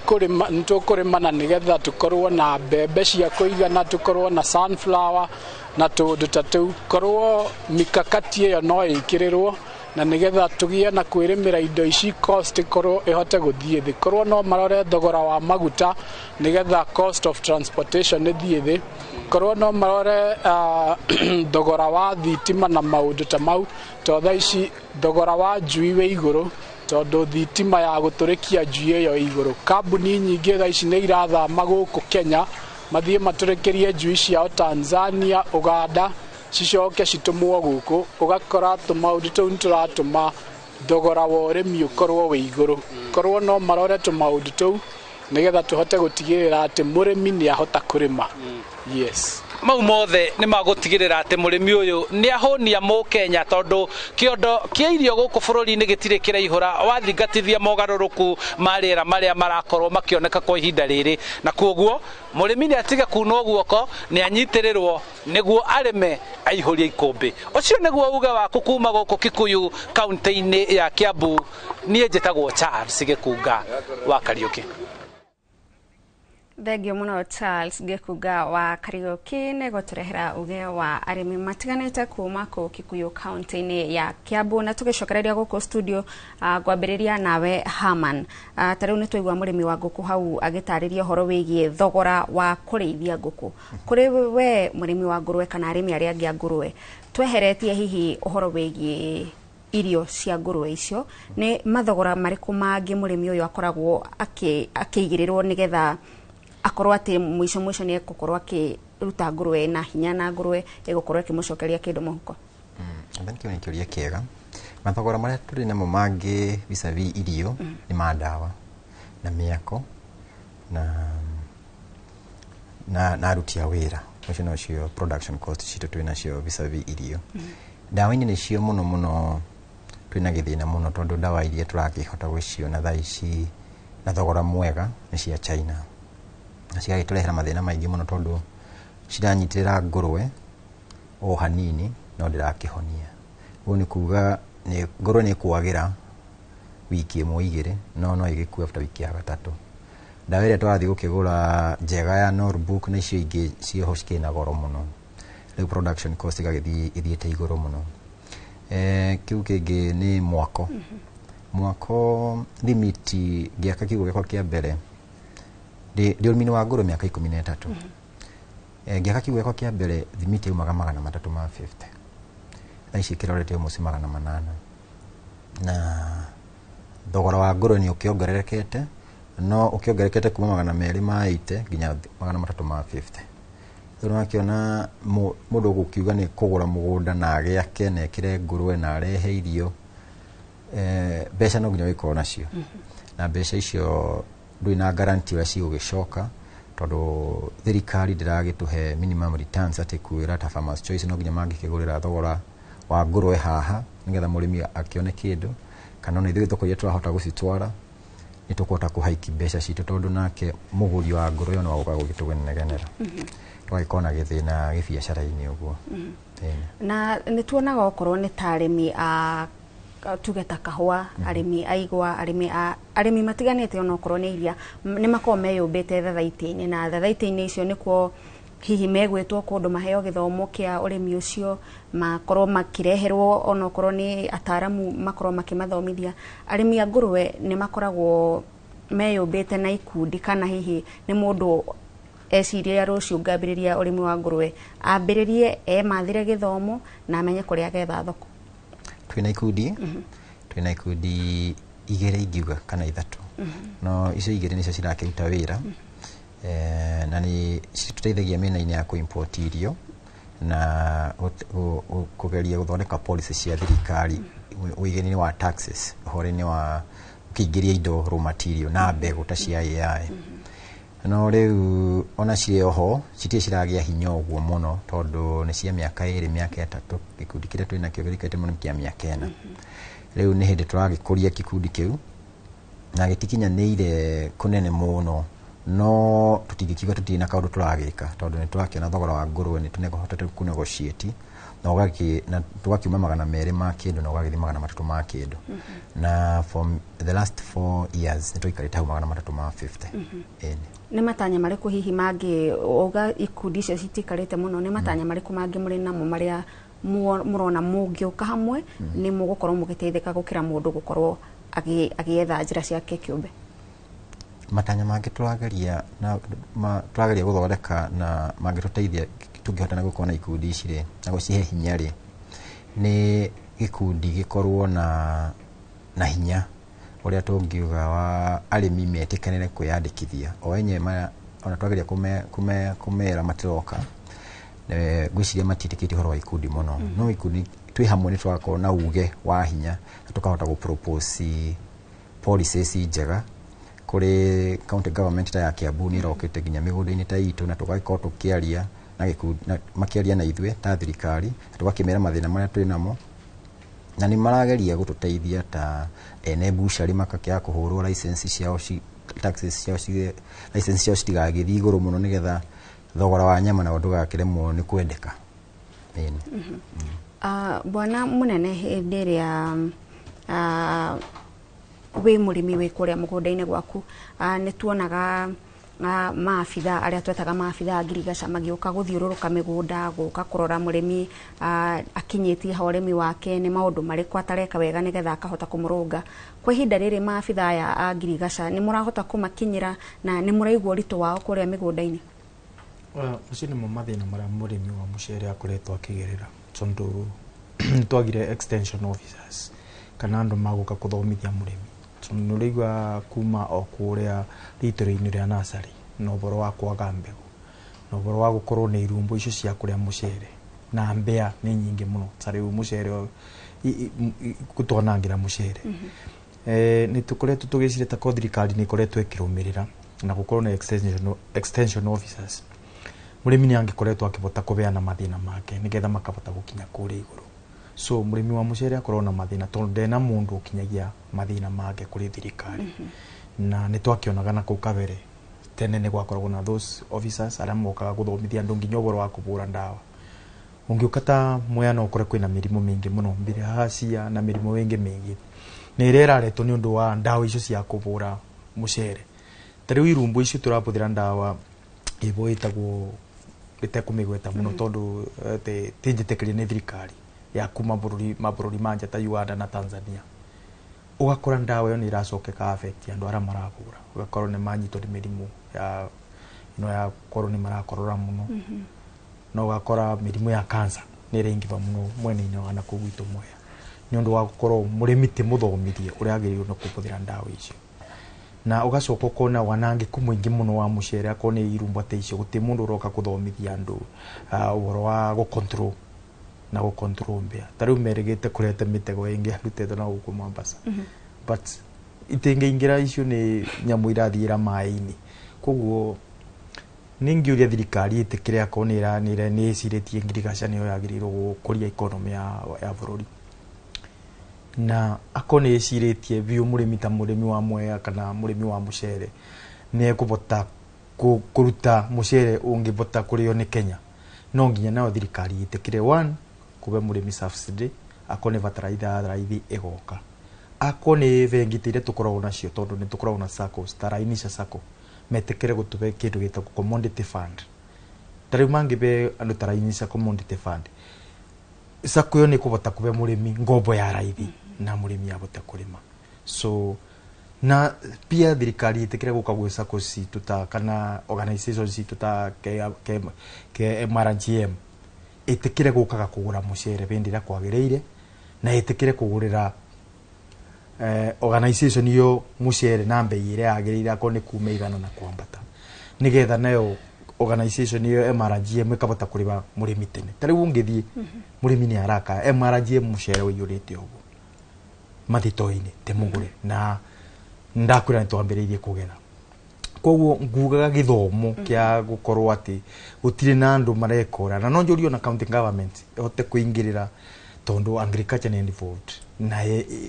tukurima na nigetha tukorwo na mbembe cia kuigana, tukorwo na sunflower na tundu ta tuu, korwo mikakati iyo no ikirirwo na nigetha tugie na kwirimira indo ici cost korwo ihote guthie thi, korwo no marore thogora wa maguta nigetha cost of transportation ithie thi, korwo no marore thogora wa thitima na maundu ta mau, to thaici thogora wa njui wi iguru tondu thitima ya guturikia njui iyo iguru. Kambuni nyingi thaici ni irathama guku Kenya mathie maturikirie njui ciao Tanzania, Uganda, cicoke citumwo guku, ugakora tumaundu tou nituratuma thogora wa urimi ukorwo wi iguru. Korwo no marore tumaundu tou nigetha tuhote gutigirira ati murimi ni ahota kurima. Yes. Mau mothe nĩ magũtigĩrĩra atĩ mũrĩmi ũyũ nĩ ahonia Mũkenya tondũ kĩondo kĩa irio gũkũ bũrũri-inĩ gĩtirĩ kĩraihũra wathingatithia mogarũrũku ma rĩera marĩa marakorwo makĩoneka kwa ihinda rĩrĩ, na kuoguo mũrĩmi nĩ atige kunwo guoko, nĩ anyitĩrĩrwo nĩguo arĩme aihũrie ikũmbĩ. Ũcio nĩguo uge waku kuma gũkũ Kikuyu kaunti-inĩ ya Kiambu. Niĩ njĩtagwo Charles Gĩkunga wa Kariũki. Thengio muno Charles Gĩkunga wa Kariũki nĩ gũtũrehera uge wa arĩmi matiganĩte kuma kũ Kikuyu kaunti-inĩ ya Kiambu, na tũgĩcokereria gũkũ studio ngwambĩrĩria nawe Haman. Ta rĩu nĩ twaigua mũrĩmi wa ngũkũ hau agĩtarĩria ũhoro wĩgiĩ thogora wa kũrĩithia ngũkũ. Kũrĩ we mũrĩmi wa ngũrwe kana arĩmi arĩa angĩ a ngũrwe, tweheretie hihi ũhoro wĩgiĩ irio cia ngũrwe icio, nĩ mathogora marĩkũ mangĩ mũrĩmi ũyũ akoragwo akĩigĩrĩrwo nĩgetha akorwo ati mwisho nĩ gũkorwo akĩruta ngũrwe na hinya na ngũrwe ĩgũkorwo ĩkĩmũcokeria kĩndũ mũhuko? Kĩu nĩ kĩũria kĩega. Mathogora marĩa tũrĩ namo mangĩ vis-a-vis irio nĩ ma ndawa na mĩako na aruti a wĩra. Ũcio nocio production cost citũ twĩ nacio vis-a-vis irio. Ndawa-inĩ nĩcio mũno twĩna gĩthĩna mũno tondũ ndawa iria tũrakĩhota gũciona thaa ici na thogora mwega nĩ cia China. Cigagĩtũrehera mathĩna maingĩ mũno tondũ ciranyitĩrĩra ngũrwe o hanini no ndĩrakĩhonia. Ũguo nĩ kuga ngũrwe nĩ ĩkwagĩra wiki ĩmwe igĩrĩ no ĩgĩkue after wiki ya gatatũ. Ndawa ĩrĩa twarathiĩ gũkĩgũra njega ya Norbuck na icio ingĩ ciĩho cikĩna goro mũno. Rĩu production cost igagĩthiĩ ithiĩte igũrũ mũno. Kĩu kĩngĩ nĩ mwako. Mwako limiti ngĩaka kiugũ gĩakwa kĩa mbere ndi ũrĩmi wa ngũrwe mĩaka 13. Ngĩaka kiugũ gĩakwa kĩa mbere limiti yaumaga 350. Thaa ici kĩrorete almost 800. Na thogora wa ngũrwe nĩ ũkĩongererekete, no ũkĩongererekete kuma 280 nginya 350. Rĩu nakĩona mũndũ gũkiuga nĩ kũgũra mũgũnda na agĩake na ekĩre ngũrwe na arehe irio, mbeca no nginya wĩkorwo nacio. Na mbeca icio ndũrĩ na guarantee ũrĩa cigũgĩcoka tondũ thirikari ndĩragĩtũhe minimum returns atĩ kwĩra ta Farmers Choice no nginya mangĩkĩgũrĩra thogora wa ngũrwe haha nĩgetha mũrĩmi akĩone kĩndũ, kana ona ithuĩ thoko iria tũrahota gũcitwara nĩ tũkũhota kũhaiki mbeca citũ tondũ nake mũgũri wa ngũrwe ona wagũka gũgĩtũgenegenera. Tũgagĩkorwo na gĩthĩna gĩbiacara-inĩ ũguo. Na nĩ tuonaga okorwo nĩ ta arĩmi a tuge ta kahũa, arĩmi a igwa, arĩmi matiganĩte ona okorwo nĩ iria nĩ makorwo meyũmbĩte thathaitĩ-inĩ, na thathaitĩ-inĩ icio nĩkuo hihi megwĩtwo kũndũ maheo gĩthomo kĩa ũrĩmi ũcio, makorwo makĩreherwo ona okorwo nĩ ataaramu makorwo makĩmathomithia. Arĩmi a ngũrwe nĩ makoragwo meyũmbĩte na ikundi, kana hihi nĩ mũndũ eciria rũciũ ngambĩrĩria ũrĩmi wa ngũrwe ambĩrĩrie mathire gĩthomo na amenye kũrĩa getha thoko? Twĩna ikundi igĩrĩ ingiuga kana ithatũ. No icio igĩrĩ nĩcio cirakĩruta wĩra na nĩ citũteithagia mĩena-inĩ ya kũ-import irio na kũgeria gũthondeka policy cia thirikari ũigĩni wa taxes, ũhoro-inĩ wa kũingĩria indo raw material na mbegũ ta cia AI. No rĩu ona cirĩ oho citirĩ ciragĩa hinya ũguo mũno tondũ nĩ cia mĩaka 2 mĩaka 3. Gĩkundi kĩrĩa twĩ nakĩo gĩthikĩte mũno kĩa mĩaka 4. Rĩu nĩ hĩndĩ tũragĩkũria gĩkundi kĩu na gĩtikinyanĩire kũnene mũno, no tũtingĩkiuga tũtirĩ na kaũndũ tũragĩka tondũ nĩ tũrakĩona thogora wa ngũrwe nĩ tũhotete kũnegotiate na tũgakiuma 200 ma kĩndũ na ũgagĩthiĩ 300 ma kĩndũ. Na for the last 4 years nĩ tũikarĩte hau 350. Nĩ matanya marĩkũ hihi mangĩ uga ikundi icio citikarĩte mũno, nĩ matanya marĩkũ mangĩ mũrĩ namo marĩa mũrona mũngĩũka hamwe nĩ mũgũkorwo mũgĩteithĩka gũkĩra mũndũ gũkorwo agĩetha njĩra ciake kĩũmbe? Matanya mangĩ tũrageria gũthondeka na mangĩtũteithia tũngĩhota na gũkorwo na ikundi ici rĩ na gũcihe hinya rĩ, nĩ gĩkundi gĩkorwo na hinya ũrĩa tũngiuga wa arĩmi metĩkanĩre kwĩyandĩkithia o enyewe. Ona twageria kũmera matiroka, ngwĩciria matiĩtĩkĩtie ũhoro wa ikundi mũno. No ikundi twĩ hamwe nĩ tũgakorwo na uge wa hinya na tũkahota gũ propose policies njega kuri county government ta ya Kiambu ni rokete nginya migunda-ini ta itu na tugakorwo tukiaria na makiaria na ithwe ta thirikari tugakimera mathina maria turi namo na ni marageria gututeithia ta ene bushari makakia kuhurwo license ciao taxes ciao license ciao citigagithii iguru muno nigetha thogora wa nyama na ndugakiremwo ni kwendeka. Bwana munene hindi ria we murimi we kuria mugunda-ini gwaku ni tuonaga maabitha aria twetaga maabitha ngirigaca magioka guthiururuka migunda guka kurora murimi akinyitie ha urimi wake ni maundu marikwa atareka wega nigetha akahota kumurunga kwa ihinda riri maabitha aya ngirigaca ni murahota kumakinyira na ni muraigua uritu wao kuria migunda-ini? Ucio ni mathina maria murimi wa mucere akoretwo akigerera tondu twagire extension officers kana andu maguka kuthomithia murimi nurigwa kuma okuria ritiro-ini ria nasari no boro wa kwaga mbegu no boro wa gukorwo ni irumbu icio cia kuria mucere na mbea ni nyingi muno tari mucere gutwanangira mucere ni tukoretwo tugicire ta thirikari ni ikoretwo ikirumirira na gukorwo na extension officers murimi ni angikoretwo akibota kubeana mathina make nigetha makabota gukinya kuri iguru. So murimi wa mucere akorwo na mathina tondu ndena mundu ukinyagia mathina make kuri thirikari na ni twakionaga na kuu kabere tene ni gwakoragwo na those officers aria mokaga guthomithia andu nginya uboro wa kubura ndawa ungiukata Mwea no ukore kwina mirimu mingi muno bilharzia na mirimu wingi mingi ni rera reto ni undu wa ndawa icio cia kubura mucere tari irumbu icio turaputhira ndawa ibo itagwo itekumigweta muno tondu tinjitekeri ni thirikari ya kuma mabũrũri manja ta Uganda na Tanzania ugakora ndawa yo ni iracokeka affect andu aria marabura ugakora ni manyitwo ni mirimu ya ya korwo ni marakorora muno no ugakora mirimu ya cancer ni iringitha muno mwena-ini wa nakuu gwitu Mwea ni undu wa gukorwo murimi ti muthomithie uria agiriirwo ni kubuthira ndawa icio na ugacoka ukona wanangiku mwingi muno wa mucere akorwo ni irumbu ate icio guti mundu uroka kuthomithia andu uboro wa gucontrol na gucontrol mbea tariu merigite kurete mitego ingi arutete na guku Mombasa but itengeingira icio ni nyamu irathira mai-ini koguo ningiuria thirikari itikire akorwo ni iciritie ngirigaca niyo yagirirwo gukuria economy ya bururi na akorwo ni iciritie biu murimi ta murimi wa Mwea kana murimi wa mucere ni ekubota kuruta mucere ungibota kurio ni Kenya no nginya nao thirikari itikire one kube murimi subsidy akone bataraitha raithi igoka akone vengitire tukoragwo nacio tondu ni tukoragwo na SACCOs tarainisha SACCO metekere gutube kindu gitagwo commodity fund tari mangibe andu tarainisha commodity fund SACCO yo ni kubota kube murimi ngombo ya raithi na murimi abota kurima so na pia thirikari itekere gukagwo SACCO si tuta kana organization si tuta ke MRGM itikire gukaga kugura mucere bindira kwagireire na itikire kugurira organization yo mucere na mbei ire agirire akone kuma igana na kwambata nigetha nayo organization yo MRGM ikabota kuriba murimi tene tari ungithie murimi ni haraka MRGM mucere uyurite ugo mathito-ini te mugure na ndakwira ni twambiriirie kugera koguo ngugaga githomo kia gukorwo ati gutire na andu marekora na no njurio na county government hote kuingirira tondu agriculture ni involved na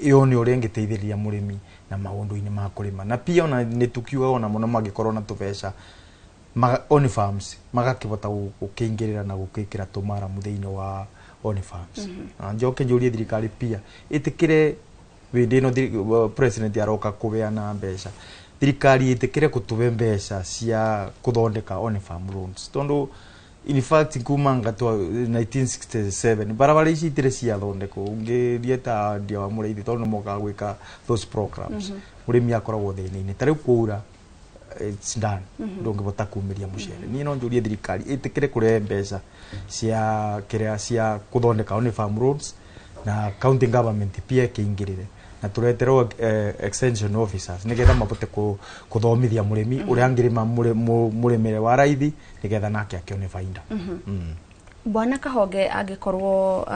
yo ni uri ngiteithiria murimi na maundu-ini ma kurima na pia ona ni tukiuga ona muno magikorwo na tubeca on farms magakibota gukiingirira na gukikira tumara mutheini wa on farms njoke njurie thirikari pia itikire windi no president aroka kubeana mbeca thirikari itikire kutube mbeca cia kuthondeka on farm loans tondu in fact kumanga to 1967 barabara ici itire cia thondeko ungirieta ndia wa muriithi tondu moka gwika those programs murimi akoragwo thini-ini tari kuura it's done ndungibota kumiria mucere ni no njurie thirikari itikire kure mbeca cia kiria cia kuthondeka on farm loans na county government pia kiingirire na tureterwo extension officers nigetha mabote kuthomithia murimi uria angirima murimire wa raithi nigetha nake akione faida. Bwana Kahoge angikorwo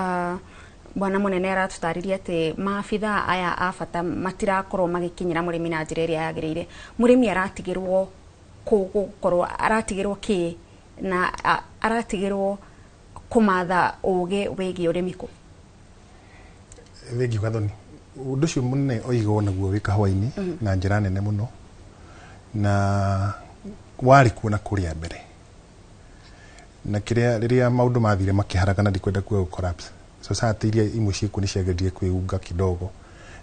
bwana munene aratutariria ati maabitha aya abata matirakorwo magikinyira murimi na njira iria yagirire murimi aratigirwo gukorwo aratigirwo ki na aratigirwo kumatha uge wegi urimi ku wegi gathoni undu cio munene oigo naguo wi kahwa-ini na njira nene muno na wari kuona kuria mbere na riria maundu mathire makiharagana ndikwenda kuo collapse society iria imwe ciku ni ciageririe kwiunga kidogo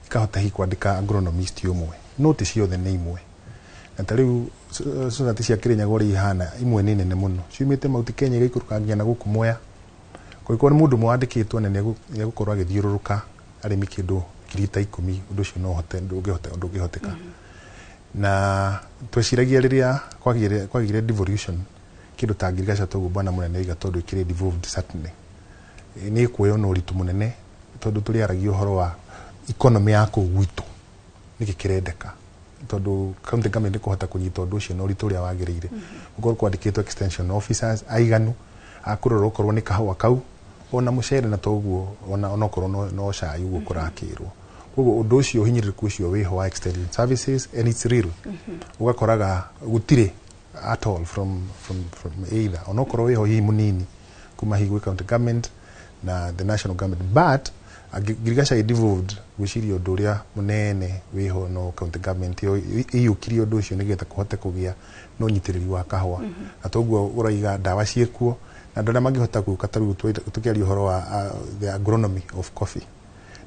ikahota hi kwandika agronomist umwe note ciothe ni imwe na tariu society cia Kirinyaga uri ihana imwe ni nene muno ciumite Mount Kenya igaikuruka nginya guku Mwea koiko ni mundu mwandikitwo nene gukorwa agithiururuka arimi kindu 10 undu cio no hote ndungihoteka na tweciragia riria kwagire devolution kindu tangirigaca togu bwana munene iga tondu ikire devolved certainly ni kuyo no ritu munene tondu tuli aragio horo wa economy yako gwitu nikikirendeka tondu county government kuhota kunyita undu ucio no ritu ria wagiriire ukorwo kwandikitwo extension officers aiganu akurora ukorwo ni kahwa kau ona mucere na toguo ona onokorwo no cai uguo kurakirwo koguo undu ucio hinyiriku ucio wiho wa extended services and it's real ugakoraga gutire at all from either onokorwo wiho hi munini kuma higwe county government na the national government but agriculture devolved gwiciria undu uria munene wiho no county government iyukirio undu ucio nigetha kuhote kugia no nyitiriri wa kahwa na toguo uraiga dawa ciekuo na ndona magihota guka taru tukiaria horo wa the agronomy of coffee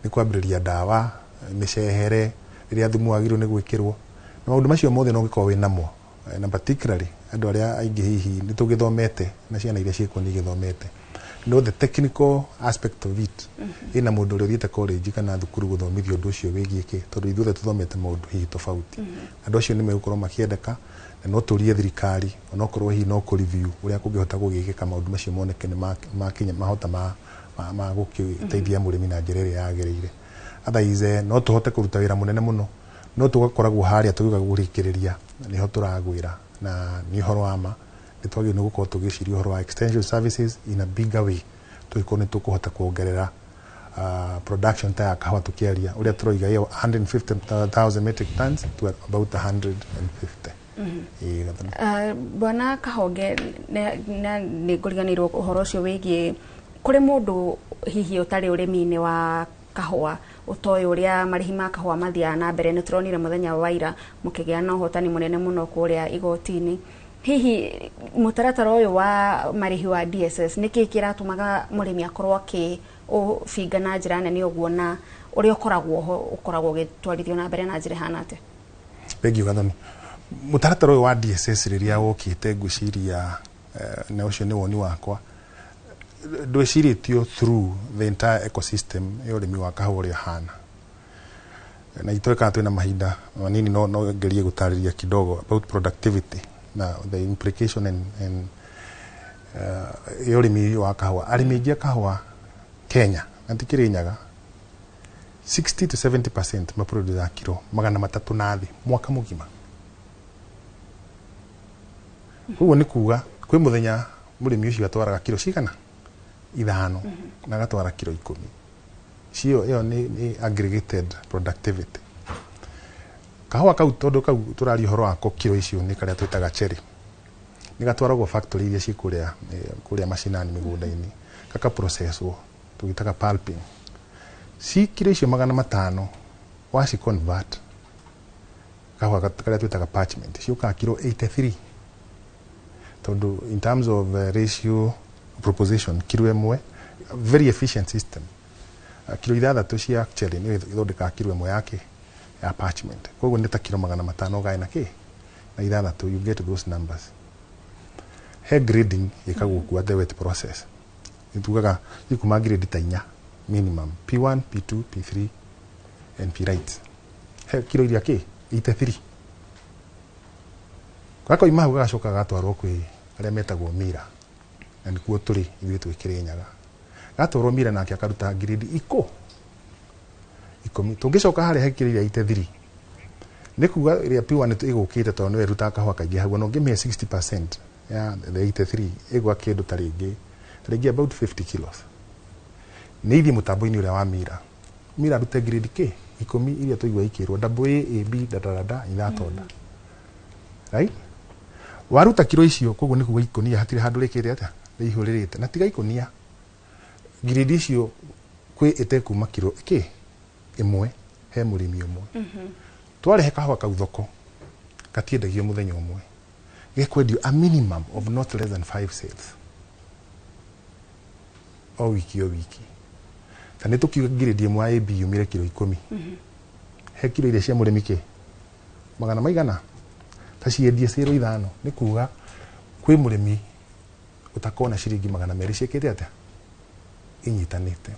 ni kwambiriria dawa micehere riria thumu wagirwo ni gwikirwo na maundu macio mothe no gikorwo winamo na particularly andu aria aingi hihi ni tugithomete na ciana iria ciekuo ni githomete no the technical aspect of it ina mundu uri thiete college kana thukuru guthomithio undu ucio wigie ki tondu ithuothe tuthomete maundu hihi tofauti andu acio ni megukorwo makiendeka na no turie thirikari onokorwo hihi no ku review uria kungihota gugikika maundu macio moneke ni makinya mahota ma gukiteithia murimi na njira iria yagiriire otherwise no tuhote kuruta wira munene muno no tugakoragwo haria tugiga gurikiriria niho turagwira na ni horo ama nitwagi no gukorwo tugiciria horo wa extension services in a bigger way tuikone tukuhota kuongerera production ta kahwa tukiaria uria turoiga hiyo 150,000 metric tons to about 150. Bwana Kahonge na ni nguriganirwo uhoro ucio wigie kuri mundu hihi utari urimi-ini wa kahwa utoy uria marihi ma kahwa mathia na mbere ni turonire muthenya wa ira mukigia na uhotani munene muno kuria igotini hihi mutaratara uyu wa marihi wa DSS niki kiratumaga murimi akorwo ki ufinga na njira nene uguo na uria ukoragwo gitwarithio na mbere na njira hanate begi gathoni mutaratara uyu wa DSS riria wokite ngwiciria na ucio ni woni wakwa ndwiciritio through the entire ecosystem ya urimi wa kahwa uria hana na itweka twina mahinda manini no ngerie gutariria kidogo about productivity na the implication and urimi wa kahwa arimi ingi kahwa Kenya na Kirinyaga 60 to 70% maproduce kilo 300 na thi mwaka mugima huo ni kuga kwi muthenya murimi ucio atwaraga kilo cigana 5 na gatwara kilo 10 cio iyo ni aggregated productivity kahwa kau tondu kau turari horo wako kilo icio ni karia twitaga cherry ni gatwaragwo factory iria kuria mashinani migunda-ini kaka processwo tugitaga pulping si kilo icio 500 washi convert kahwa karia twitaga parchment cio ka kilo 83 tondu in terms of ratio proposition kilo imwe very efficient system kilo 6 cia cherry ni ithondeka kilo imwe yake ya parchment koguo ni ta kilo 500 gaina ki na 6 you get those numbers hair grading ikagwo kwa the wet process itugaga ikuma grade ta 4 minimum P1 P2 P3 and P right kilo iria ki 83 kako imahu gacoka gatwarwo kwi aria metagwo mira na nikuo turi ithuĩ twĩ Kirinyaga gatwarwo mira nake akaruta grade 10 tungicoka harĩa hekiria 83 ni kuga iria P1 igukite tondu we ruta kahwa kaingĩ hau no ngime 60% ya the 83 igwa kindu ta ringi about 50 kilos nĩ ithi mũtambo-inĩ ũrĩa wa mira rute grade K 10 iria tũigua ikĩrwo AA AB dadada ithatonda right waruta kiro icio koguo nĩ kuga ikonia hatirĩ handũ rĩkĩrĩ atĩa rĩihũrĩrĩte na tiga ikonia grade icio kwĩ ite kuma kiro K imwe he mũrĩmi ũmwe twarehe kahũa kau thoko katiendagio mũthenya ũmwe gekwendio a minimum of not less than 5 sales o wiki kana tukiuga grade ĩmwe ya AB yumire kiro 10 he kiro iria cia mũrĩmi K magana maigana taciendie 0.5 nĩ kuga kwĩ mũrĩmi utakona ciringi magana merĩ ciĩkĩte atĩa inyitanĩte.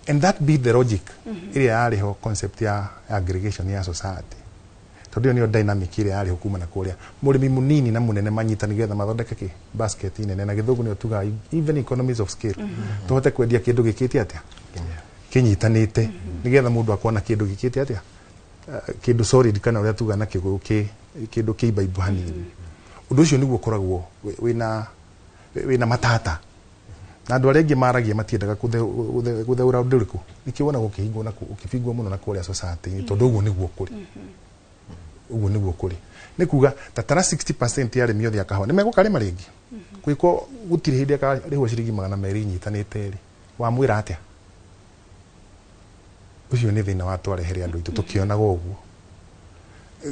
And that be the logic iria yarĩ ho concept ya aggregation ya society tondũ nĩyo dynamic iria yarĩ ho kuma na kũrĩa mũrĩmi mũnini na mũnene manyitani getha mathondeke kĩ basket nene na gĩthũngũ nĩyo tugaga even economies of scale tũhote kwendia kĩndũ gĩkĩte atĩa kĩnyitanĩte nĩgetha mũndũ akona kĩndũ gĩkĩte atĩa kĩndũ solid kana ũrĩa tugaga na kĩgũrũ kĩndũ kĩibaibũ hanini ũndũ ũcio nĩguo ũkoragwo wĩna matata na andũ arĩa angĩ maragia matiendaga gũtheũra ũndũ ũrĩkũ nĩkĩo wona gũkĩhingwo na ũkĩbingwo mũno na kũrĩa society tondũ ũguo nĩguo kũrĩ ũguo nĩguo kũrĩ nĩ kuga tatara 60% ya arĩmi othe a kahũa nĩ megũkarĩma rĩngĩ kwĩko gũtirĩ hĩndĩ akarĩhwo ciringi magana merĩ inyitanĩte rĩ wamwĩra atĩa ũcio nĩ thĩna wa twarehere andũ aitũ tũkĩonaga ũguo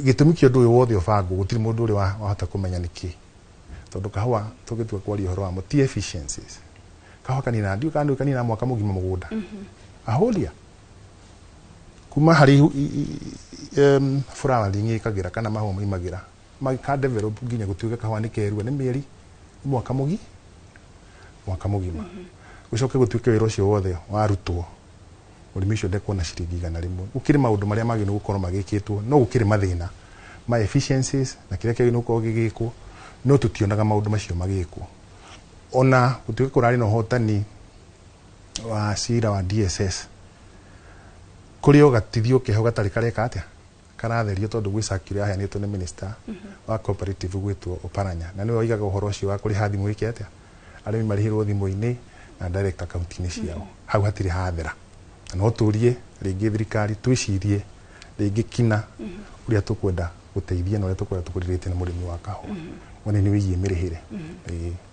gĩtũmi kĩa ũndũ ũyũ wothe ũbangwo gũtirĩ mũndũ ũrĩ wahota kũmenya nĩkĩ tondũ kahũa tũgĩtua kwaria ũhoro wamo ti efficiencies kahũa kanina ndio kanina mwaka mũgima mũgũnda ahũria kuma harĩ flowering ĩkagĩra kana mahũa maimagira magĩka develop nginya gũtuĩka kahũa nĩ kerua nĩ mĩeri mwaka mũgima gũcoke gũtuĩka wĩra ũcio wothe warutwo mũrĩmi ũcio ndekuona ciringi igana rĩmwe gũkĩrĩ maũndũ marĩa magĩrĩirwo gũkorwo magĩkĩtwo no gũkĩrĩ mathĩna ma efficiencies na kĩrĩa kĩagĩrĩirwo gũkorwo gĩgĩkwo no tũtionaga maũndũ macio magĩkwo ona gũtuĩka kũrarĩ na ũhotani wa cira wa DSS kũrĩ ũgatithio kĩheho gatarĩ kareka atĩa karatherio tondũ gwĩ circular yaheanĩtwo nĩ minister wa cooperative gwĩtwo Oparanya na nĩwe waigaga ũhoro ũcio wa kũrĩha thimũ ĩkĩ atĩa arĩmi marĩhĩrwo thimũ-inĩ na direct account-inĩ ciao hau hatirĩ hathera no tũrie rĩngĩ thirikari twĩcirie rĩngĩ kina ũrĩa tũkwenda gũteithia na ũrĩa tũkwenda tũkũrĩrĩte na mũrĩmi wa kahũa mũnene wĩgiĩ mĩrĩhĩre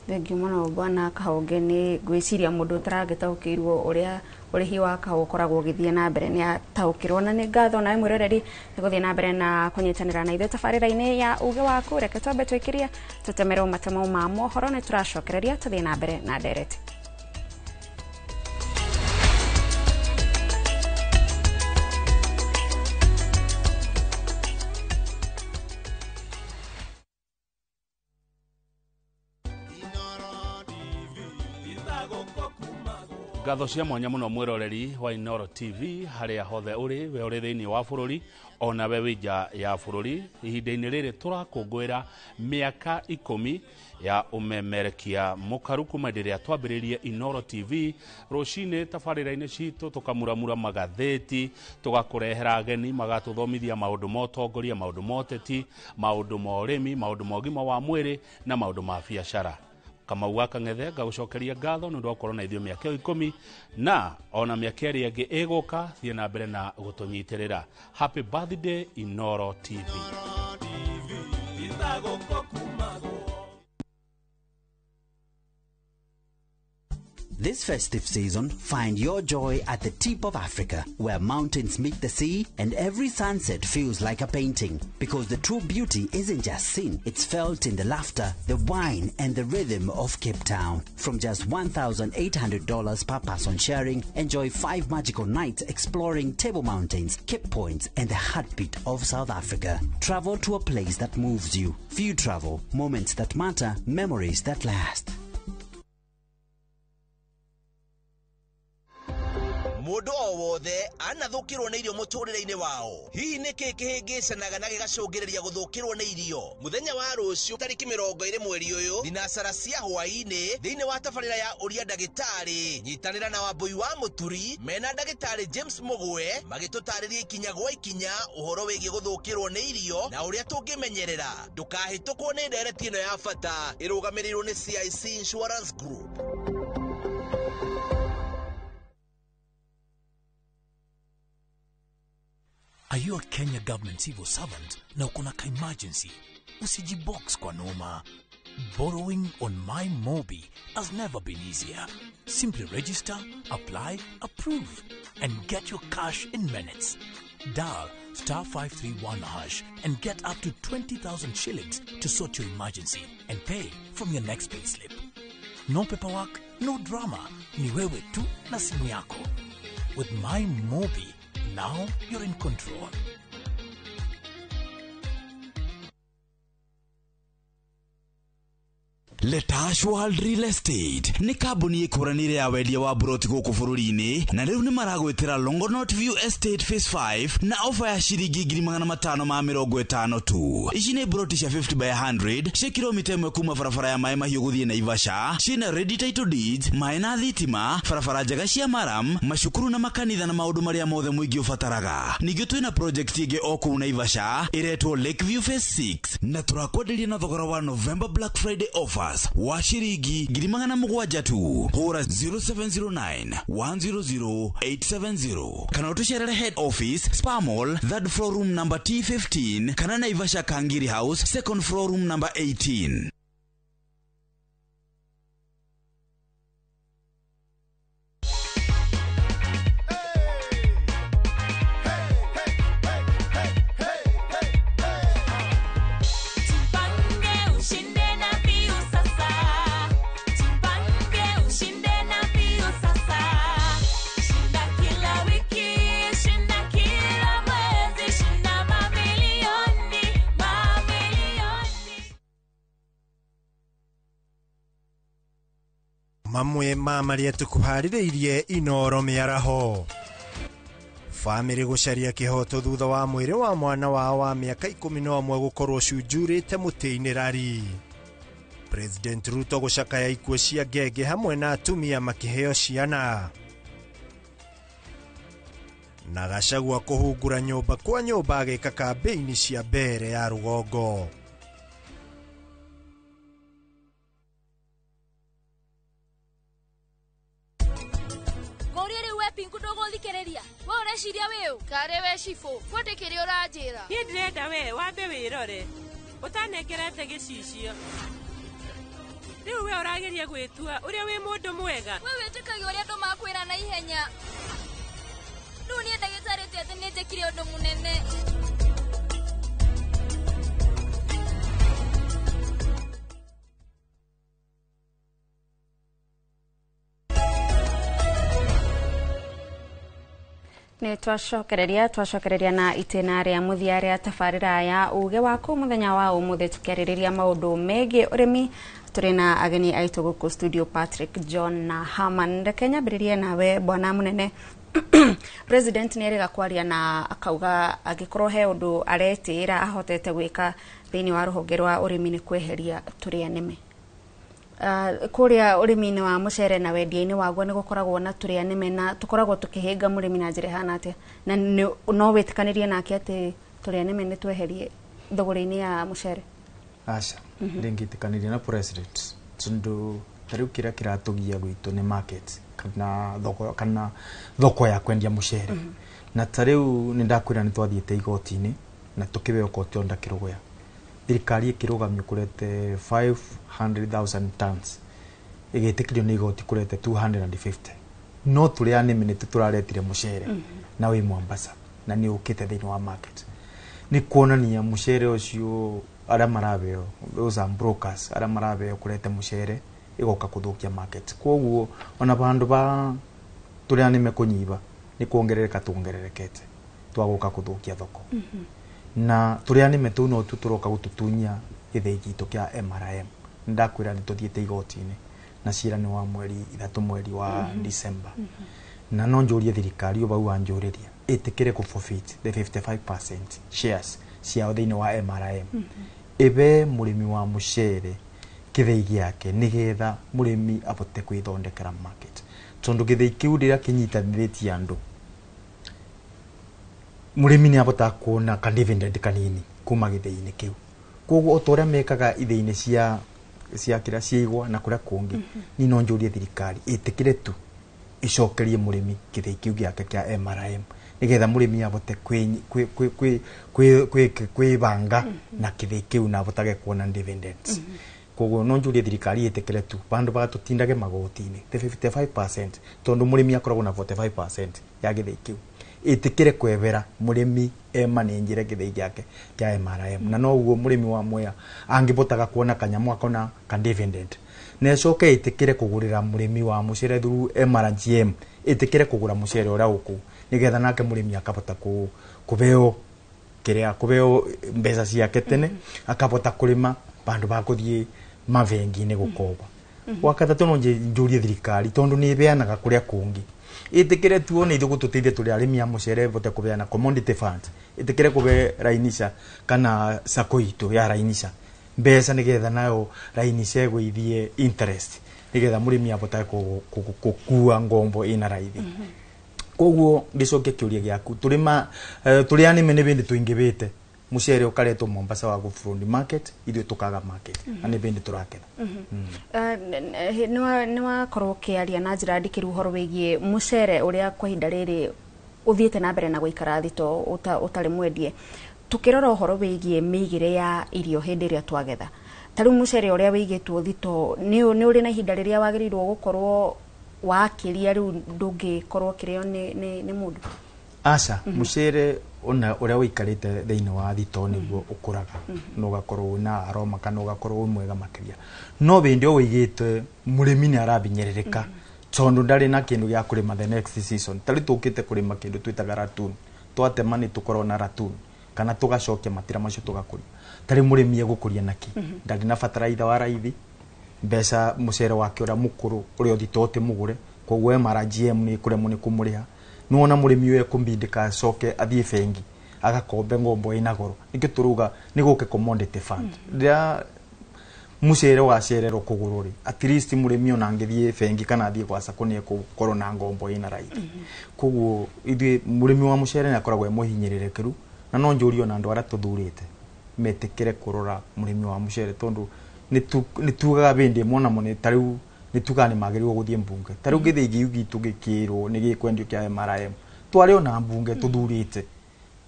thengiũ mũno bwana Kahonge nĩ ngwĩciria mũndũ ũtaragĩtaũkĩirwo ũrĩa ũrĩhi wa kahũa ũkoragwo ũgĩthiĩ na mbere nĩ ataũkĩrwo na nĩ ngatho nawe mwĩroreri nĩ gũthiĩ na mbere na kũnyitanĩra na ithuĩ tabarĩra-inĩ ya uge waku reke twambe twĩkĩrie tũtemerwo matemo ma mohoro nĩ tũracokereria tũthiĩ na mbere na ndereti. Ngatho cia mwanya muno mwiroreri wa Inoro TV haria hothe uri we uri thiini wa bururi ona we wija ya bururi ihinda-inĩ rĩrĩ turakũngũĩra mĩaka 10 ya umemerekia mukaru kuma rĩrĩa twambĩrĩirie Inoro TV rũcinĩ tabarĩra-inĩ citũ tukamuramura magatheti tugakũrehera ageni magatuthomithia maũndũ ma ũtongoria maũndũ ma ũteti maũndũ ma ũrĩmi maũndũ ma ũgima wa mwĩrĩ na maũndũ ma biacara. Kamau wa Kang'ethe ngagũcokeria ngatho nĩ ũndũ wa gũkorwo na ithuĩ mĩaka 10 na ona mĩaka ĩrĩa ĩngĩ ĩgũka thiĩ na mbere na gũtũnyitĩrĩra. Happy birthday Inoro TV. This festive season, find your joy at the tip of Africa, where mountains meet the sea and every sunset feels like a painting. Because the true beauty isn't just seen, it's felt in the laughter, the wine, and the rhythm of Cape Town. From just $1,800 per person sharing, enjoy 5 magical nights exploring Table Mountains, Cape Points, and the heartbeat of South Africa. Travel to a place that moves you. Few travel, moments that matter, memories that last. Mũndũ o wothe anathũkĩrwo nĩ irio mũtũrĩre-inĩ wao. Hihi nĩkĩ kĩhĩngĩcanaga na gĩgacũngĩrĩria gũthũkĩrwo nĩ irio? Mũthenya wa rũciũ tarĩki 20 mweri ũyũ, thinacara cia hwaĩ-inĩ thĩinĩ wa tabarĩra ya ũria ndagĩtarĩ. Nyitanĩra na Wambui wa Mũturi mena ndagĩtarĩ James Mũgwe magĩtũtarĩria ikinya gwa ikinya ũhoro wĩgiĩ gũthũkĩrwo nĩ irio na ũrĩa tũngĩmenyerera. Ndũkahĩtũkwo nĩ ndereti ĩno ya bata ĩrũgamĩrĩirwo nĩ CIC Insurance Group. Are you a Kenya government civil servant na uko na emergency? Usijibox kwa noma. Borrowing on MyMobi has never been easier. Simply register, apply, approve, and get your cash in minutes. Dial *531# and get up to 20,000 shillings to sort your emergency and pay from your next payslip. No paperwork, no drama. Ni wewe tu na simu yako. With MyMobi, now you're in control. Letash World Real Estate ni kambuni ikuranire ya wendia wa buroti guku bururi-ini na riu ni maragwitira Longonot View Estate Phase 5 na ofa ya shiringi 550 tu. Ici ni buroti cia 50 by 100 cia kilomita 1 kuma barabara ya Mai Mahiu guthie Naivasha, cina ready title deeds, mai na thitima, barabara njega cia maram, macukuru na makanitha na maundu maria mothe muingi ubataraga. Ningi twina project ingi o kuu Naivasha iretwo Lakeview Phase 6 na turakwenderia na thogora wa November Black Friday offer wa shiringi 700 tu. Hora 0709 100 870 kana utusherere head office Spa Mall, third floor room number T15 kana Naivasha Kangiri House, second floor room number 18. Mamwe maria tukuhaririirie Inoro miaraho. Family gucaria kihoto thutha wa mwiri wa mwana wao wa miaka 11 gukorwo cunjurite muti-ini rari. President Ruto gucakaya ikuo cia ngenge hamwe na atumia makiheo ciana. Na Gachagua kuhungura nyumba kwa nyumba agika kampeini cia mbere ya rugongo. Wa ureciria wiu kare we cifu kwandikire uranjira ni ndirenda we wambe wirore utanekerete gicicio riu we urageria gwitua uria wi mundu mwega we witikagia uria andu makwira na ihenya riu ni ndagitarite ati ni njikire undu munene ni twacokereria na itena ria muthia ria tabarira ya uge waku muthenya wa umuthi tukiaririria maundu megi urimi. Turi na ageni aitu guku studio Patrick John na Haman. Kenya biririe nawe bwana munene. President ni erega kwaria na akauga agikorwo he undu aretira ahotete gwika thiini wa ruhonge rwa urimi ni kweheria turia nime. Kuria urimi-ini wa mucere na wendia-ini waguo ni gukoragwo na turia nime na tukoragwo tukihinga murimi na njira hana atia na no witikanirie nake ati turia nime ni tweherie thogora-ini ya mucere. Acha ndingitikanirie na president tundu tariu kira kiratugia gwitu ni market kana thoko ya kwendia mucere na tariu ni ndakwira ni twathiete igoti-ini na tukiweo koti onda kirugoya thirikari ikirugamio kurete 500,000 tons igitikirio ni igoti kurete 250 no turia nime ni turaretire mucere na wi Mombasa na ni ukite thiini wa market ni kuonania mucere ucio ara marabeo those are brokers ara marabeo kurete mucere igoka kuthukia market koguo ona bandu ba turia nime kunyiba ni kuongerereka tuongererekete twagoka kuthukia thoko na turia nime tu no tuturoka gututunya ithei gitu kia MRM ndakwira ni tuthiete igoti-ini na cira ni wa mweri 3 mweri wa December na no njurie thirikari obau anjuriria itikire ku forfeit the 55% shares cia thiini wa MRM ibe murimi wa mucere kithei giake nigetha murimi abote kwithondekera market tondu githei kiu rira kinyitaniritie andu murimi ni abota kuona ka dividend kanini kuma githei-ini kiu koguo otoria mekaga ithei-ini cia kira ciigwa na kuria kungi ni no njurie thirikari itikire tu icokerie murimi githei kiu giake kia MRM nigetha murimi abote kwibanga na kithi kiu na abotage kuona dividends koguo no njurie thirikari itikire tu bandu bagatutindage magotini the 55% tondu murimi akoragwo na 45% ya githi kiu itikire kwevera murimi manenjire githi giake kya MRM na no uguo murimi wa Mwea angibotaga kuona kanyamu akona ka dividend necoke itikire kugurira murimi wa mucere through MRGM itikire kugura mucere uria uku nigetha nake murimi akabota kubeo mbeca ciake tene akabota kurima bandu bakuthie mavengi ni gukoba wakatatu no njurie thirikari tondu ni beanaga kuria kungi itikire tuone ithu gututithia tuli arimi a mucere bote kubeana commodity fund itikire kube rainisha kana sako itu ya rainisha mbeca nigetha nayo rainisha gwithie interest nigetha murimi abota kukua ngombo ina raithi koguo gicoke kiuria giaku tuli anime ni bindi tuingibite mucere ukaretwo Mombasa wa Furundi market ithu tukaga market ani bindi turaketha ni wakorwo kiaria na njira ndikiru horo wigie mucere uria kwa hinda riri uthiete na mbere na guikara thito utari mwendie tukirora horo wigie migire ya irio hindi ria twagetha tari mucere uria wigitwo thito ni uri na hinda riria wagirirwo gukorwo wakiria riu ndungikorwo kirio ni mundu asa mucere ona uria wikarite thiini wa thito niguo ukuraga no gakorwo na aroma kana ugakorwo mwega makiria no bindi o wigite murimi ni arabinyerereka tondu ndari na kindu gya kurima the next season tari tukite kurima kindu twitaga ratun twatema ni tukorwo na ratun kana tugacokia matira macio tugakuria tari murimi egukuria naki ndari na fertilizer wa raithi mbeca mucere wake uria mukuru uria thitote mugure koguo MRGM ni kuremwo ni kumuriha nuona murimi we kumbindika coke athie bengi agakombe ngombo ina goro niki turuga ni guke commodity fund ndia mucere wa cerero kugururi at least murimi ona ngithie bengi kana athie kwa sako ni kukorwo na ngombo ina right koguo ithie murimi wa mucere ni akoragwo muhinyirirekeru na no njurio na andu ara tuthurite metekere kurora murimi wa mucere tondu ni tugaga bindi mona mone tariu ni tugani magiriwo guthie mbunge tariu githigi yugi tugikirwo ni gikwendio kya MRM twari ona mbunge tuthurite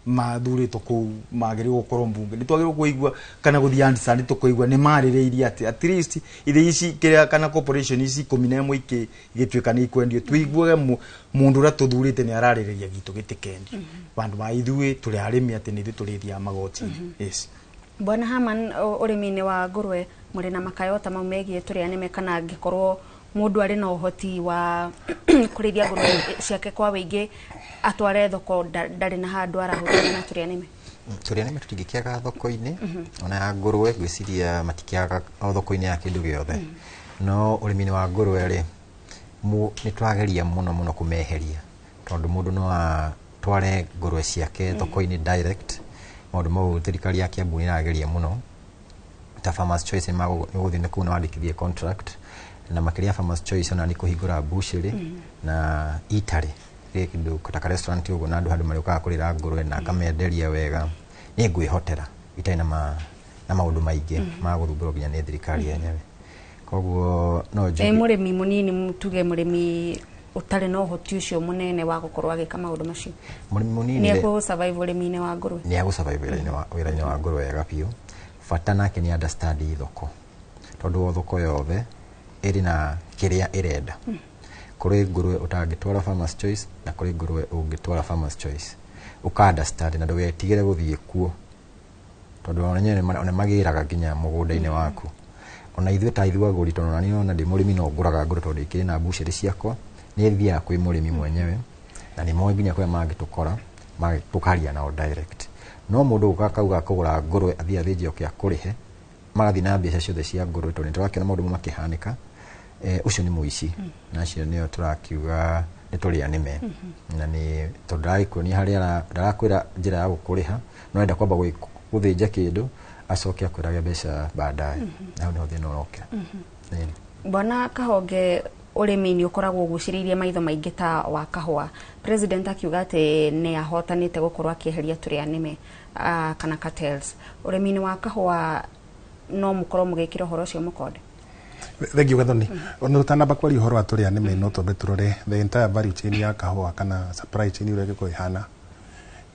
mathurito ku magiriwo gukorwo mbunge ni twagirwo kuigwa kana guthie andisani tukoigwa ni maririirie ati at least ithe ici kiria kana corporation ici 11 iki igitwika ni ikwendio tuigwe mundu ra tuthurite ni araririria gitu gitikendi bandu ba ithui tuli arimi ati ni thurithia magoti yes Bwana Haman urimini wa ngurwe muri na makayota mau megie turia nime kana ngikorwo mundu ari na uhoti wa kurithia ngurwe ciake kwa wingi atware thoko ndari na handu arahutana na turia nime tutingikiaga thoko-ini ona ngurwe gwiciria matikiaga thoko-ini ya kindu giothe no urimini wa ngurwe ri ni twageria muno kumeheria tondu mundu no atware ngurwe ciake thoko-ini direct maundu mau thirikari ya Kiambu irageria muno ta Farmers Choice ni guthii ni kuna wandikithie contract na makiria Farmers Choice ona ni kuhingura bushiri na itari kindu kutaka restaurant ugo na andu handu marioka kurira ngurwe na kamenderia wega ni ngwihotera itaina na maundu maingi ma guthumbura ginya ni thirikari yenyewe koguo no njuge murimi munini mutuge murimi utari no hoti ucio munene wa gukorwa agika maundu macio murimi munini ni aku survive urimine wa ngurwe ni aku survive wira-ini wa ngurwe wega piu fata nake ni understand thoko tondu thoko yothe iri na kiria irenda kuri ngurwe utangitwara Farmers Choice na kuri ngurwe ungitwara Farmers Choice uka understand na ndugetigire guthie kuo tondu ona magiraga ginya mugunda-ini waku ona ithuĩ ta ithuĩ agũri tondu na niona ndi murimi no nguraga ngũrũ tondu ikiri na bushiri ciakwa ni thia kwi murimi mwenyewe na ni moe ginya kwa magitukora magitukaria nao direct no mundu ukakauga kugura ngũrũ athia thĩnjio kĩa kurihe magathi na mbeca ciothe cia ngũrũ tondu turakiona maundu makihanika ucio ni muici na cio nio turakiuga ni turia nime na ni tondaraikuonia haria ndarakwira njira ya gukuriha no enda kwamba guthinja kindu acoke akwirage mbeca baadaye na no thina uroke Bwana Kahonge urimini ukoragwo uguciririe maitho maingi ta wa kahua president akiuga ati ni ahotanite gukorwa akieheria turia nime kana cartels urimini wa kahua no mukorwo mugikira horo ucio mukonde Thank you Gathoni. Ona utanamba kwari uhoro aturia nime no tombe turore the entire value chain ya kahua kana supply chain urege ko ihana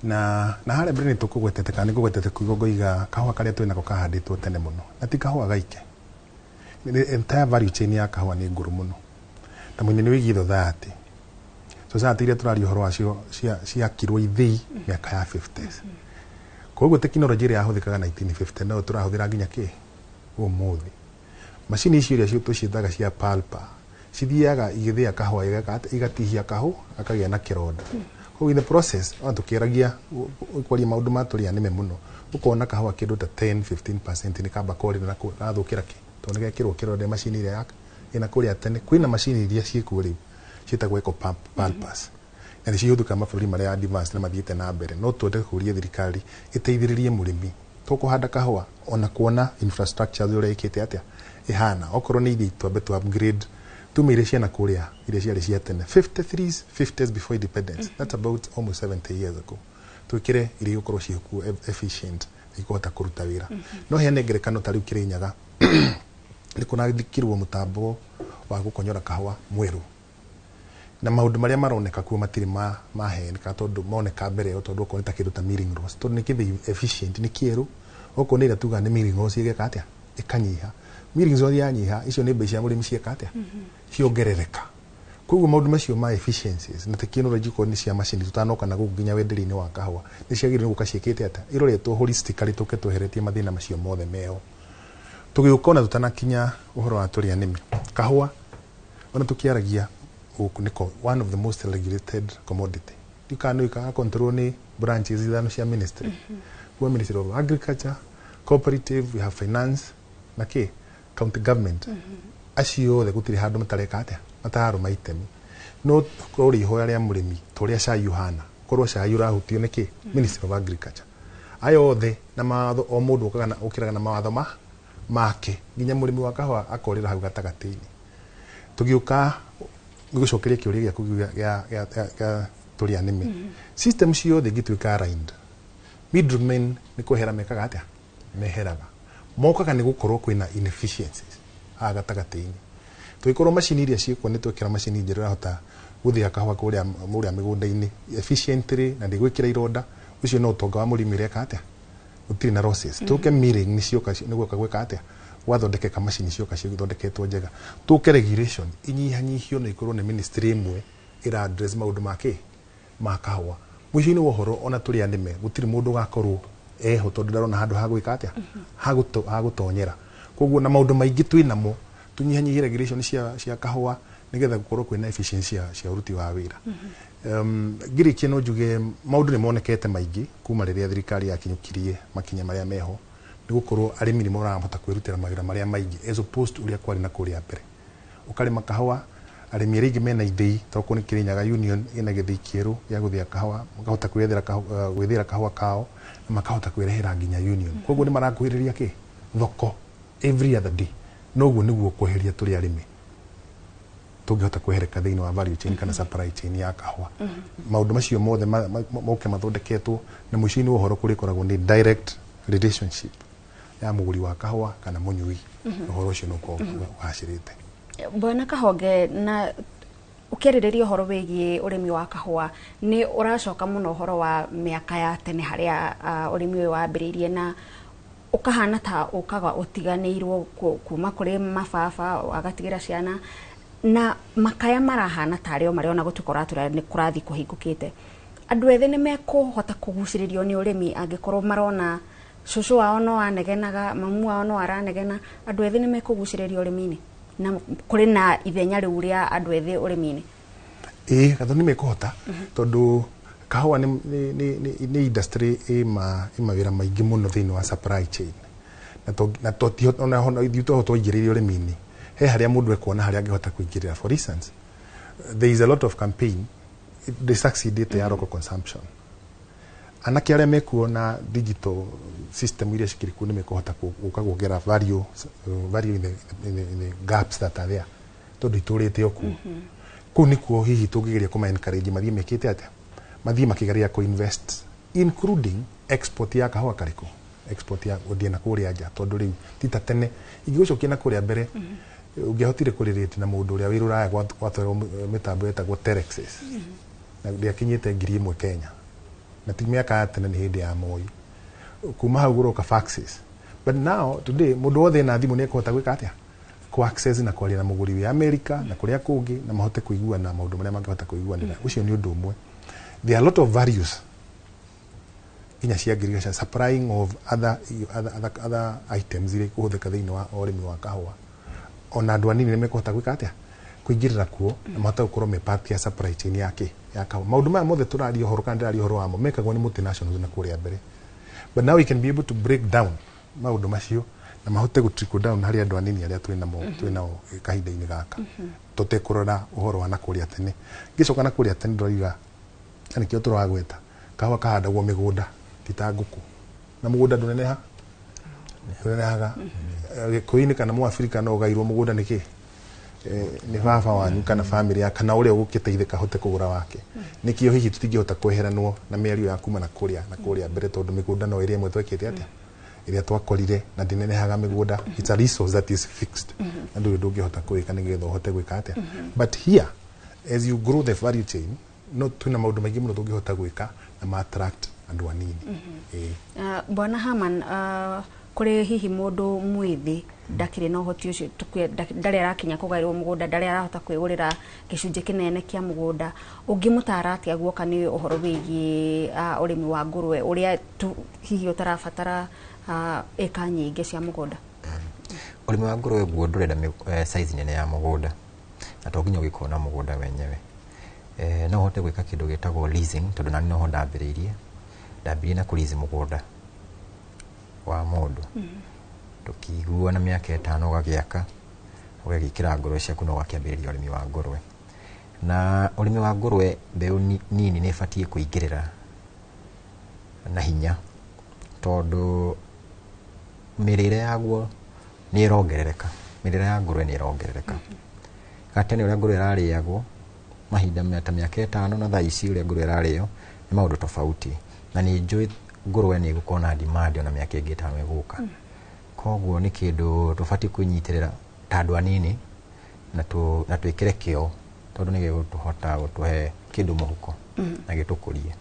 na harĩa mbere nĩ tũkũgwetete kana nĩ kũgwetete kugo iga kahũa karĩa twĩ nako kahandĩtwo tene mũno na ti kahũa gaike entire value chain ya kahũa nĩ ngũrũ mũno na mwene nĩ wĩgiĩ thati society iria tũraria ũhoro wacio ciakirwo ithii mĩaka ya 50s koguo tekinoronjĩ ĩrĩa yahũthĩkaga 1950 no tũrahũthĩra nginya kĩ ũmũthĩ macini icio iria tũciĩtaga cia pulper cithiaga igĩthĩa kahũa igatihia kahũ akagĩa na kĩronda in the process tukĩragia kwaria maũndũ ma tũrĩa nĩme mũno ũkona kahũa kĩndũ ta 10-15% nĩ kamba kũrĩra na gathũkĩra kĩ tondũ nĩgekĩrwo kĩronda macini iria yake ina kũrĩa tene kwĩna macini iria ciĩkuo rĩu ciĩtagwo eco pulpers na nĩcihũthĩkaga mabũrũri marĩa advanced na mathiĩte na mbere no twende kũria thirikari ĩteithĩrĩrie mũrĩmi tũkũhanda kahũa ona kuona infrastructure ũrĩa ĩkĩte atĩa ihana okorwo nĩ irio twambe to upgrade tumire ciana kuria iria ciarĩ cia tene 50s before independence that's about almost 70 years ago twikire iria ikorwo ciĩkuo efficient ikahota kũruta wĩra no heane ngerekano ta rĩu Kĩrĩnyaga nĩ kunathikirwo mũtambo wa gũkonyora kahũa mwerũ na maũndũ marĩa maroneka kuo matirĩ mahenika tondũ moneka mbere tondũ okorwo ta kĩndũ ta milling rows tondũ nĩ kĩndũ efficient nĩ kĩerũ okorwo nĩ tuga nĩ milling rows igeka atĩa ikanyiha milling rows yanyiha icio nĩ mbeca cia mũrĩmi cieka atĩa ciongerereka koguo maũndũ macio ma efficiencies na technological ni cia macini tutanoka na gũkinya wenderia-inĩ wa kahũa nĩ ciagĩrĩirwo gũka ciĩkĩte atĩa iroretwo holistically tũke tweheretie mathĩna macio mothe meho tũgĩũka ona tutanakinya ũhoro wa tũrĩa nĩme kahũa ona tukiaragia niko one of the most regulated commodity dikano ika control ni branches ithano cia ministry we ministry of agriculture cooperative we have finance na ke county government acio the gutiri handu matareka atia mataro maitemi no kuri ihoya rĩa mũrĩmi tũrĩa cai Yohana korwo cai ũrahutio nĩ ke ministry of agriculture ayo the na mawatho o mũndũ ũkaga na ũkiraga na mawatho make nginya mũrĩmi wa kahũa akorera hau gatagatinĩ tugiuka gũcokeria kĩũria gĩa tũrĩa nĩme system ciothe ingĩtuĩka aligned middlemen nĩ kwehera mekaga atĩa meheraga mokaga nĩ gũkorwo kwĩna inefficiencies gatagatinĩ tũikorwo macini iria ciĩkuo nĩ twĩkĩra macini njerũ irahota gũthĩa kahũa kũrĩa mĩgũnda-inĩ efficiently na ndĩgwĩkĩra ironda ucio no ũtonga wa mũrĩmi reka atĩa gũtirĩ na losses tũke milling nĩ cioka nĩguo kagwĩka atĩa wathondekeka macini cioka cithondeketwo njega tũke regulation inyihanyihio na ikorwo nĩ ministry ĩmwe ĩra address maũndũ ma kahũa mũico-inĩ wa ũhoro ona tũrĩa nĩme gũtirĩ mũndũ ũgakorwo eho tondũ ndarona handũ ha gwĩka atĩa ha gũtonyera koguo na maũndũ maingĩ twĩnamo tunyihanyihie regulation cia kahũa nigetha gũkorwo kwĩna efficiency cia ũruti wa wĩra ngirikie no njuge maũndũ nĩ monekete maingĩ kuma rĩrĩa thirikari yakinyũkirie makinya marĩa meho nĩ gũkorwo arĩmi nĩ marahota kwĩrutĩra mawĩra marĩa maingĩ as opposed to ũrĩa kwarĩ na kũrĩa mbere ũkarĩma kahũa arĩmi arĩa ingĩ mena ithĩi toko nĩ Kĩrĩnyaga union ina gĩthĩi kĩerũ gĩa gũthĩa kahũa makahota gwĩthĩra kahũa kao na makahota kwĩrehera nginya union koguo nĩ marakuhĩrĩria kĩ thoko every other day noguo nĩguo kweheria tũrĩa arĩmi tũngĩhota kwehereka thĩinĩ wa value chain kana supply chain ya kahũa maũndũ macio mothe moke mathondeketwo na mũico-inĩ wa ũhoro kũrĩkoragwo nĩ direct relationship ya mũgũri wa kahũa kana mũnyui ũhoro ũcio no ũgacĩrĩte Bwana Kahonge na ukĩarĩrĩria ũhoro wĩgiĩ ũrĩmi wa kahũa nĩ ũracoka mũno ũhoro wa mĩaka ya tene harĩa ũrĩmi ũyũ wambĩrĩirie na ukahana ta ukaga utiganĩirwo kuma kũrĩ mababa agatigĩra ciana na makaya marahana tarĩ o marĩa ona gũtukora nĩ kũrathi kũhingũkĩte andũ ethĩ nĩ mekũhota kũgucĩrĩrio nĩ ũrĩmi angĩkorwo marona cũcũ wao no anegenaga mamu wao no aranegena andũ ethĩ nĩ mekũgucĩrĩrio ũrĩmi-inĩ na kũrĩ na ithenya rĩu rĩa andũ ethĩ ũrĩmi-inĩ katho nĩ mekũhota tondũ kahũa nĩ industry mawĩra maingĩ mũno thĩinĩ wa supply chain na tũtihota ingĩrĩria ũrĩmi-inĩ he harĩa mũndũ ekuona harĩa angĩhota kũingĩrĩra for instance there is a lot of campaign they succeeded ya local consumption anake arĩa mekuona digital system iria cikĩrĩ kuo nĩ mekũhota gũka kuongerera value in the gaps that are there tondũ itũrĩte okuo kũu nĩkuo hihi tũngĩgeria kũma encourage mathiĩ mekĩte atĩa mathiĩ makĩgeria kũ-invest including export ya kahũa karĩkũ export ya gũthiĩ na kũrĩa nja tondũ rĩu tita tene ingĩgũcokia na kũrĩa mbere ũngĩahotire kũrĩrĩte na mũndũ ũrĩa wĩ Rũraya gwatwarwo mĩtambo yetagwo telexes na ndĩakinyĩte 1,000 Kenya na ti miaka ya tene ni hindi ya Moi kuma hau guroka faxes but now today mundu wothe na thimu ni ekũhota gwĩka atĩa ku access na kwaria na muguri wi America na kuria kungi na mahote kuiguana maundu maria mangihota kuiguanira ucio ni undu umwe. There are a lot of values inya cia agriculture supplying of other items ile kuhuthika thiini wa urimi wa kahua ona andu anini nimekuhota gwika atia kuingirira kuo na mahota gukorwo me part ya supply chain yake ya kahua. Maundu maya mothe turaria horo kana ndiraria horo wamo mekagwo ni multinationals na kuria mbere, but now we can be able to break down maundu macio na mahote trickle down hari andu anini aria twina kahinda-ini gaka tutekurora uhoro wa nakuria tene gicoka nakuria tene ndoiga ani kio turagweta kahua kahandagwo migunda titanguku na mugunda nduneneha ndunenehaga gikuini kana mu Afrika no gairwo mugunda niki ni baba wanyu kana family ya kana uria ugukiteithika hote kugura wake nikio hihi tutingihota kweheranwo na miario ya kuma na kuria mbere tondu migunda no iria imwe twekete atia iria twakorire na ndinenehaga migunda. It's a resource that is fixed and we ndungihota kuika nigetha hote gwika atia but here as you grow the value chain no tuna maundu maingi muno tungihota gwika na ma attract andu anini. Bwana Herman, kuri hihi mundu mwithi ndakire no hoti ucio ndari arakinya kugairwo mugunda ndari arahota kwigurira gicunje kinene kia mugunda ungimutara atia guoka ni uhoro wigi urimi wa ngurwe uria hihi utarabatara eka nyingi cia mugunda? Urimi wa ngurwe guo ndurenda size nene ya mugunda na to nginya gikona mugunda wenyewe. No hote gwika kindu gitagwo leasing tondu nani no ho ndambiriirie na kulizi mugunda wa mundu tukiguana miaka 5 ugagiaka ugagikira ngurwe ciaku no gakiambiriria urimi wa ngurwe. Na urimi wa ngurwe mbeu nini ni ibatie kuingirira na hinya tondu mirire yaguo ni irongerereka, mirire ya ngurwe ni irongerereka. Gatene uria ngurwe irariagwo mahinda miaka 5 na thaa ici uria ngurwe irario ni maundu tofauti na ni njui ngurwe ni gukorwo na demand ona miaka ingi 5 iguka. Koguo ni kindu tubati kunyitirira tandu anini na twikire kio tondu ni gigutuhota gutuhe kindu muhuko na gitukurie.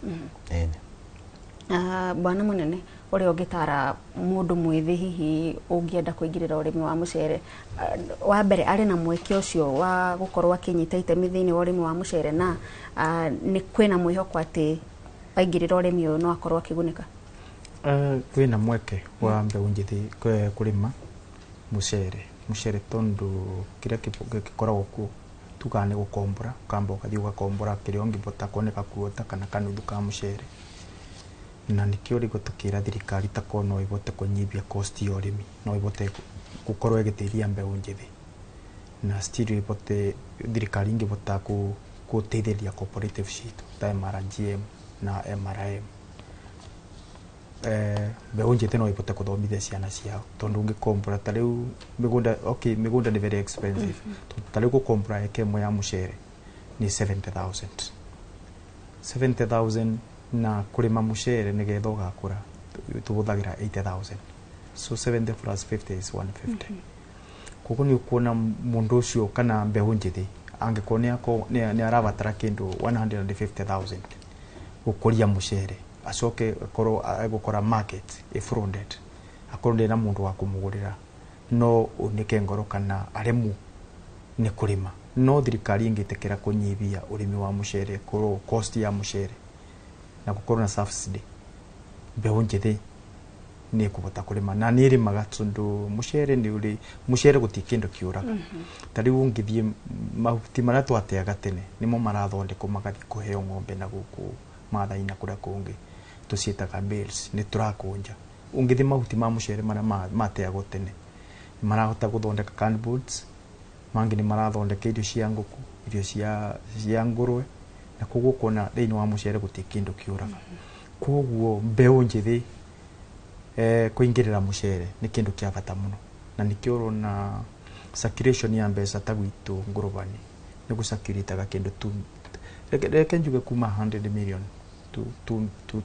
Bwana munene uria ungitara mundu mwithi hihi ungienda kuingirira urimi wa mucere wa mbere ari na mweke ucio wa gukorwo akinyita itemi thiini wa urimi wa mucere na ni kwina mwihoko ati aingirira urimi uyu no akorwo akigunika? Kwina mweke wa mbeu njithi kurima mucere tondu kiria gikoragwo ku tukane gukombora kamba ukathi ugakombora kiria ungibota kuoneka kuota kana kanuthu ka mucere na nikio rigo tukira thirikari tako no ibote kunyibia cost ya urimi no ibote gukorwo igitiria mbeu njithi na still ibote thirikari ingibota guteithĩrĩria cooperative citu ta MRGM na MRM. Mbeu njithi no ibote kuthomithia ciana ciao tondu ungikombora ta riu migunda ni very expensive ta riu gukombora eke imwe ya mucere ni 70,000 na kurima mucere nigetha ugakura tubuthagira 80,000 so 70 plus 50 is 150. Koguo ni ukuona mundu ucio kana mbeu njithi angikorwo ni arabatara kindu 150,000 gukuria mucere acoke akorwo agukora market ifunded akorwo na mundu wa kumugurira no unike ngoro kana aremu ni kurima no thirikari ingitekera kunyibia urimi wa mucere korwo cost ya mucere na gukorwo na subsidy mbeu njithi ni kubota kurima na ni rimaga tondu mucere ni uri mucere gutikindu kiuraga tari ungithie mahuti maria twateaga tene nimo marathondekwo magathi kuheo ng'ombe na guku mathaina kuria kungi tuciitaga bales ni turakunja ungithi mahuti ma mucere maria mateagwo tene marahota guthondeka canned goods mangi ni marathondeka irio cia nguku irio cia ngurwe na koguo kona thiini wa mucere gutikindu kiuraga koguo mbeu njithi kuingirira mucere ni kindu kia bata muno na nikio na circulation ya mbeca ta gwitu ngurubani ni gusakiritaga kindu tu reke njuge kuma 100 million to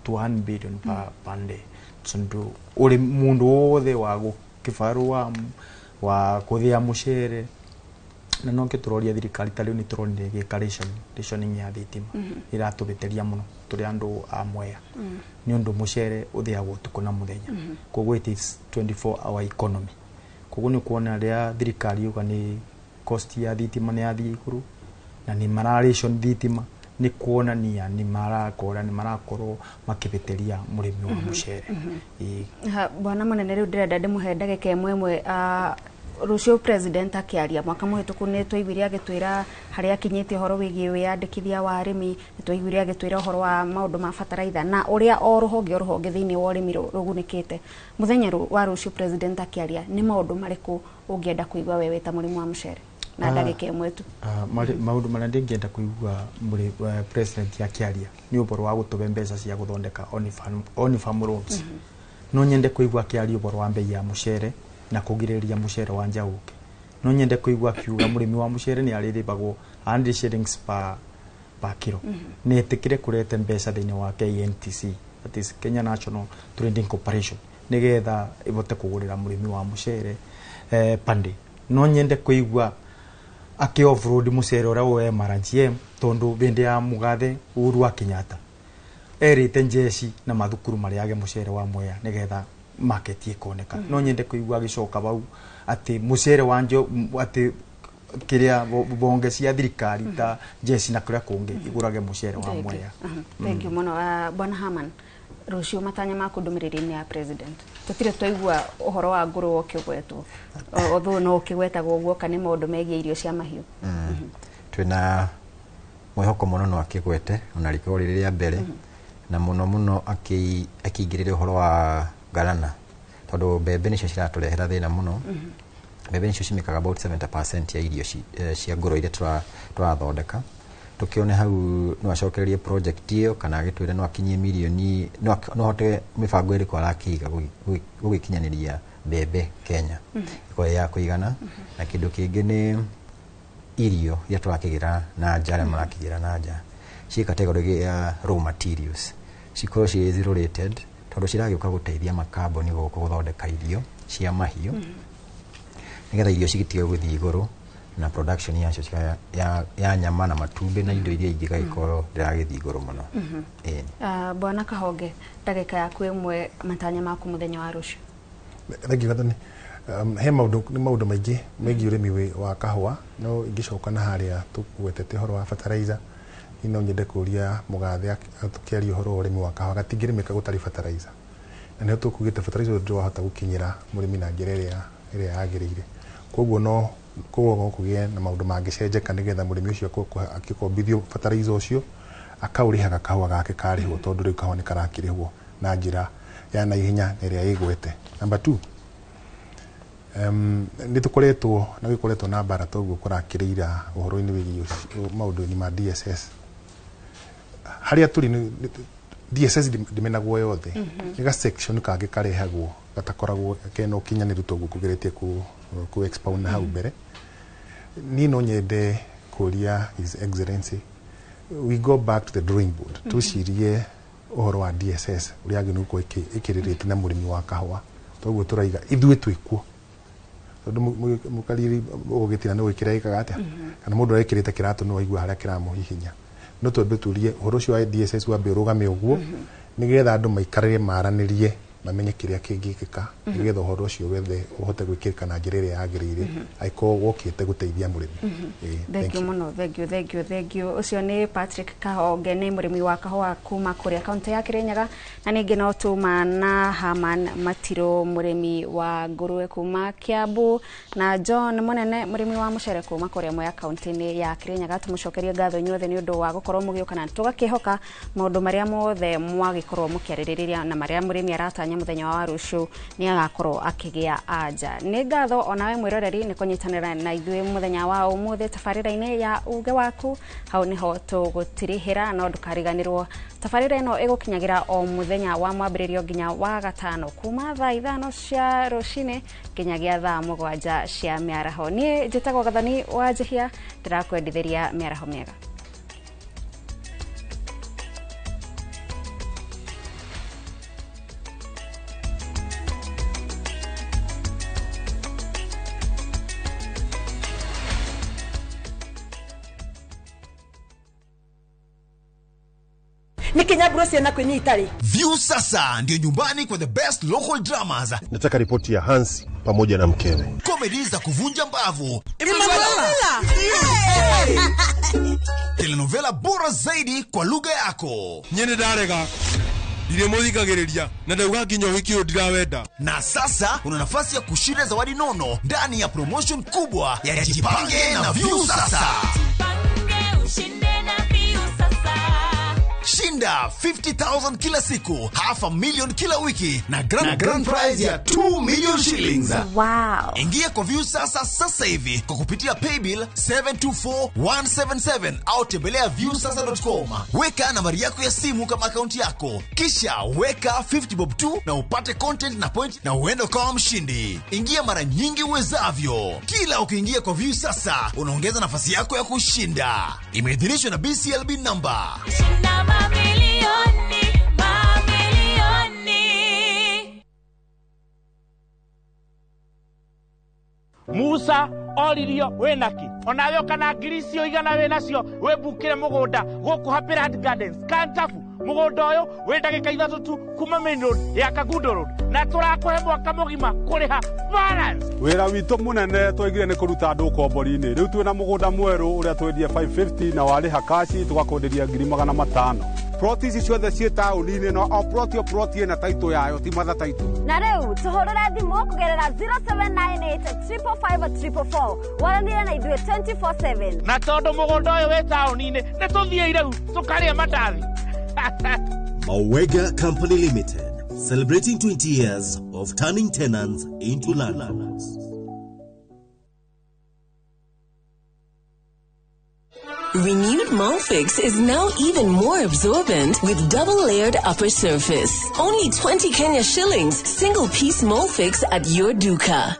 1 billion per day tondu uri mundu wothe wa gukibarua wa kuthia mucere na no ke turoria thirikari ta riu ni turonire gika rationing ya thitima iratubiteria muno turi andu a Mwea ni undu mucere uthiagwo tuku na muthenya koguo it is 24 hour economy koguo ni kuona ria thirikari yuga ni cost ya thitima ni yathii iguru na ni ration thitima ni kuonania ni marakorwo makibiteria murimi wa mucere bwana munene riu ndirenda ndimuhe ndagika imwe Rucio president akiaria mwaka muhituku ni twaiguire agitwira haria akinyite horo wigie wiyandikithia wa arimi ni twaiguire agitwira horo wa maundu ma fataraitha na uria o ruhonge thiini wa urimi rugunikite muthenya wa Rucio president akiaria ni maundu mariku ungienda kuigwa wewe ta murimu wa mucere na ndagika imwe tu maundu maria ndingienda kuigwa muri president akiaria ni uboro wa gutube mbeca cia guthondeka on farm loans no nyende kuigwa akiaria uboro wa mbei ya mucere na kugiriria mucere wa njauke no nyende kuigwa kiuga murimi wa mucere ni ariribagwo 100 shillings per kilo ni etikire kurete mbeca thiini wa KNTC that is Kenya National Trading Corporation nigetha ibote kugurira murimi wa mucere pande no nyende kuigwa aki offroad mucere ora we MRGM tondu bende ya mugathe Uhuru wa Kenyatta erite njeci na mathukuru mariage mucere wa Mwea nigetha market ikoneka no nyende kuigwa gicoka bau ati mucere wanjo ati kiria bonge cia thirikari ta jesi na kuria kungi igurage mucere wa Mwea. Thank you muno bwana Haman. Rucio matanya maku ndumiriri-ini ya president tutire twaigua uhoro wa nguru ukigwetwo otho no ukigwetagwo guo kana maundu megie irio cia mahiu twina mwihoko muno no akigwete ona riko riria mbere na muno akingirire uhoro wa garana tondu mbembe nicio ciraturehera thina muno mbembe nicio cimikaga about 70% ya irio cia ngoro iria turathondeka tukione hau no acokererie project iyo kana agitwire no akinyie milioni no hote mibango iri kwa rakiga gugikinyaniria mbembe Kenya iko ya kuigana na kindu kingi ni irio ya turakigira na njara marakigira na nja ci category ya raw materials cikorwo ci zero rated tondu ciragiuka guteithia makamboni goko guthondeka irio cia mahiu nigetha irio cigitige guthii iguru na production yacio ya nyama na matumbe na indo iria ingi gaikorwo ndiragithi iguru muno bwana Kahonge ndagika yaku imwe matanya maku muthenya wa rucio thangi gathani he maundu maingi megie urimi wa kahua no ingicoka na haria tukwetete horo wa fertilizer ino nyende kuria mugathe tukiaria horo urimi wa kahua gatingirimika gutari fertilizer na ne tukugite fertilizer ndio hata gukinyira murimi na njira iria yagirire koguo no kugie na maundu mangicenjeka nigetha murimi ucio akikombithio fertilizer ucio akaurihaga kahua gake karihwo tondu riu kahua ni karakirihwo na njira ya na ihenya iria igwete. Number 2 nitukoretwo na gikoretwo na bara toguo kurakirira uhoro-ini wigi maundu-ini ma DSS haria turi DSS dimenagwo yothe niga section kage karehagwo gatakoragwo keno kinyaniru toguo kugeretie ku expound na hau mbere ni no nyende kuria His Excellency we go back to the drawing board tucirie uhoro wa DSS uria aginu ko ikiririte na murimi wa kahua toguo turaiga ithuĩ twikuo tondu mukariri ugitira ni gwikira ikaga atia kana mundu arekirite kiratu no aigua haria kiramuhihinya no twambe turie uhoro ucio wa DSS wambe urugame uguo nigetha andu maikarire maranirie mamenye kiria kingikika nigetha uhoro ucio wethe uhote gwikirika na njira iria yagirire aiko wokite guteithia murimi. Thank you muno, thank you ucio ni Patrick Kahonge ni murimi wa kahua kuma kuria kaunti ya Kirinyaga na ningi no tuma na Haman Matiro murimi wa ngurue kuma Kiambu na John Munene murimi wa mucere kuma kuria Mwea kaunti ya Kirinyaga tumucokerie ngatho inyuothe ni undu wa gukorwo mugiukana tugakihoka maundu maria mothe mwagikorwo mukiaririria na maria murimi aratanya muthenya wa rucio ni agakorwo akigia anja ni ngatho onawe mwiroreri ni kunyitanira na ithuĩ muthenya wa umuthi tabarĩra-inĩ ya uge waku hau niho tugutirihira no ndukariganirwo tabarĩra ĩno ĩgũkinyagira o muthenya wa mwambĩrĩrio nginya wa gatano kuma thaa 5 cia rũcinĩ nginyagia thaa 7 cia mĩaraho niĩ njĩtagwo Gathoni wa Njihia ndĩrakwendithĩria mĩaraho mĩega. nikinyambura ciana kwinyitari. View sasa ndio nyumbani kwa the best local dramas. Nataka ripoti ya Hansi pamoja na mkewe. Comedy za kuvunja mbavu. Telenovela bora zaidi kwa lugha yako. Nyene darega. Ndire muthikagiriria na ndauga nginya wiki ndirawenda. Na sasa una nafasi ya kushinda zawadi nono ndani ya promotion kubwa ya Jipange na View sasa. Shinda 50,000 kila siku, $500,000 kila wiki na grand prize ya 2 million shillings. Wow. Ingia kwa View sasa hivi kwa kupitia paybill 724177 au tembelea viewsasa.com. Weka nambari yako ya simu kama akaunti yako, kisha weka 50 bob tu na upate content na point na uende kama mshindi. Ingia mara nyingi uwezavyo. Kila ukiingia kwa View sasa unaongeza nafasi yako ya kushinda. Imeidhinishwa na BCLB number. Musa oririo wenaki onawe kana ngiricio igana we nacio webukire mugunda guku Happy Land Gardens Kantafu mugunda uyu we ndagika 3 tu kuma main road ya Kagundo road na turakuhe mwaka mugima kuriha balance. Wira witu munene twegire ni kuruta andu kombori-ini riu twina mugunda mweru uria twendie 550 na wariha kashi tugakonderia 500,000. Proti ici ciothe ciĩ taũni-inĩ no o proti ĩna taitũ yayo ti matha taitũ. Na rĩu tũhũrĩre thimũ kũgerera 0798-345-344 waranĩre na ithuĩ 24/7. Na tondũ mũgũnda ũyũ wĩ taũni-inĩ nĩ tũthiĩ rĩu tũkarĩe mandathi. Mawega Company Limited, celebrating 20 years of turning tenants into landlords. Renewed Molfix is now even more absorbent with double-layered upper surface. Only 20 Kenya shillings, single-piece Molfix at your duka.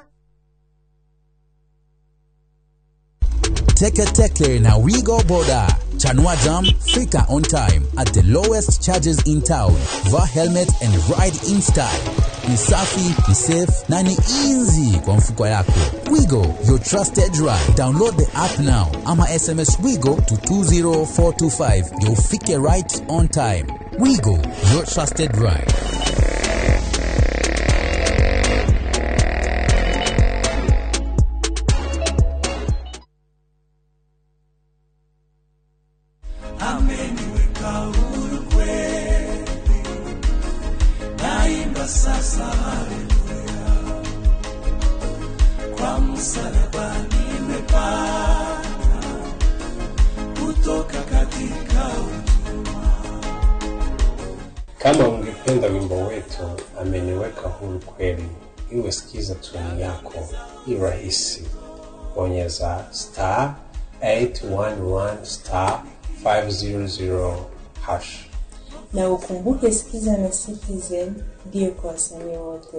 Teke na Wigo Boda. Chanua Jam, fika on time at the lowest charges in town. Va helmet and ride in style. Ni safi, ni safe, na ni easy kwa mfuko yako. Wigo, your trusted ride. Download the app now. Ama SMS Wigo to 20425. You'll fike right on time. Wigo, your trusted ride. Sasa haleluya, kwa msalaba nimepata kutoka katika utumwa. Kama ungependa wimbo wetu ameniweka huru kweli, iwe sikiza tuni yako, ni rahisi. Bonyeza *811*500# na ukumbuke sikiza na Citizen ndio kwa wasanii wote.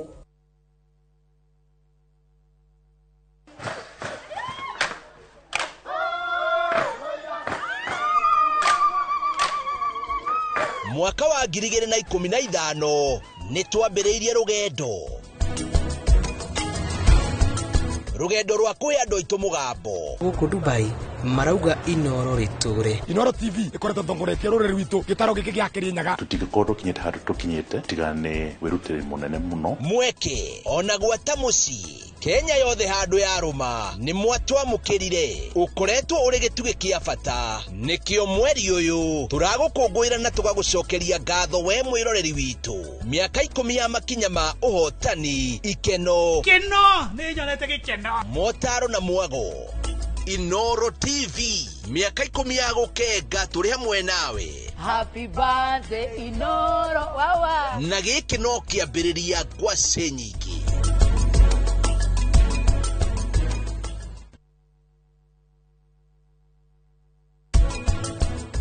Mwaka wa 2015 nitwambiriirie rugendo rwa kuhe andu aitu mugambo guku Dubai marauga Inoro riture. Inoro TV ikoretwo thongoretie ruriri rwitu gitaro giki gia Kirinyaga. Tutigikorwo tukinyite handu tukinyite tigane wirutire munene muno mweke ona gwata muci Kenya yothe handu ya ruma ni mwatwamukirire ukoretwo uri gituge kia bata nikio mweri uyu turagukungwira na tugagucokeria ngatho we mwiroreri witu miaka 10 ya makinya ma uhotani ikeno ni nyonete gikeno motaro na mwago. Inoro TV miaka 10 ya gukenga turi hamwe nawe. Happy birthday Inoro wawa na giki no kiambiriria ngwaci nyingi.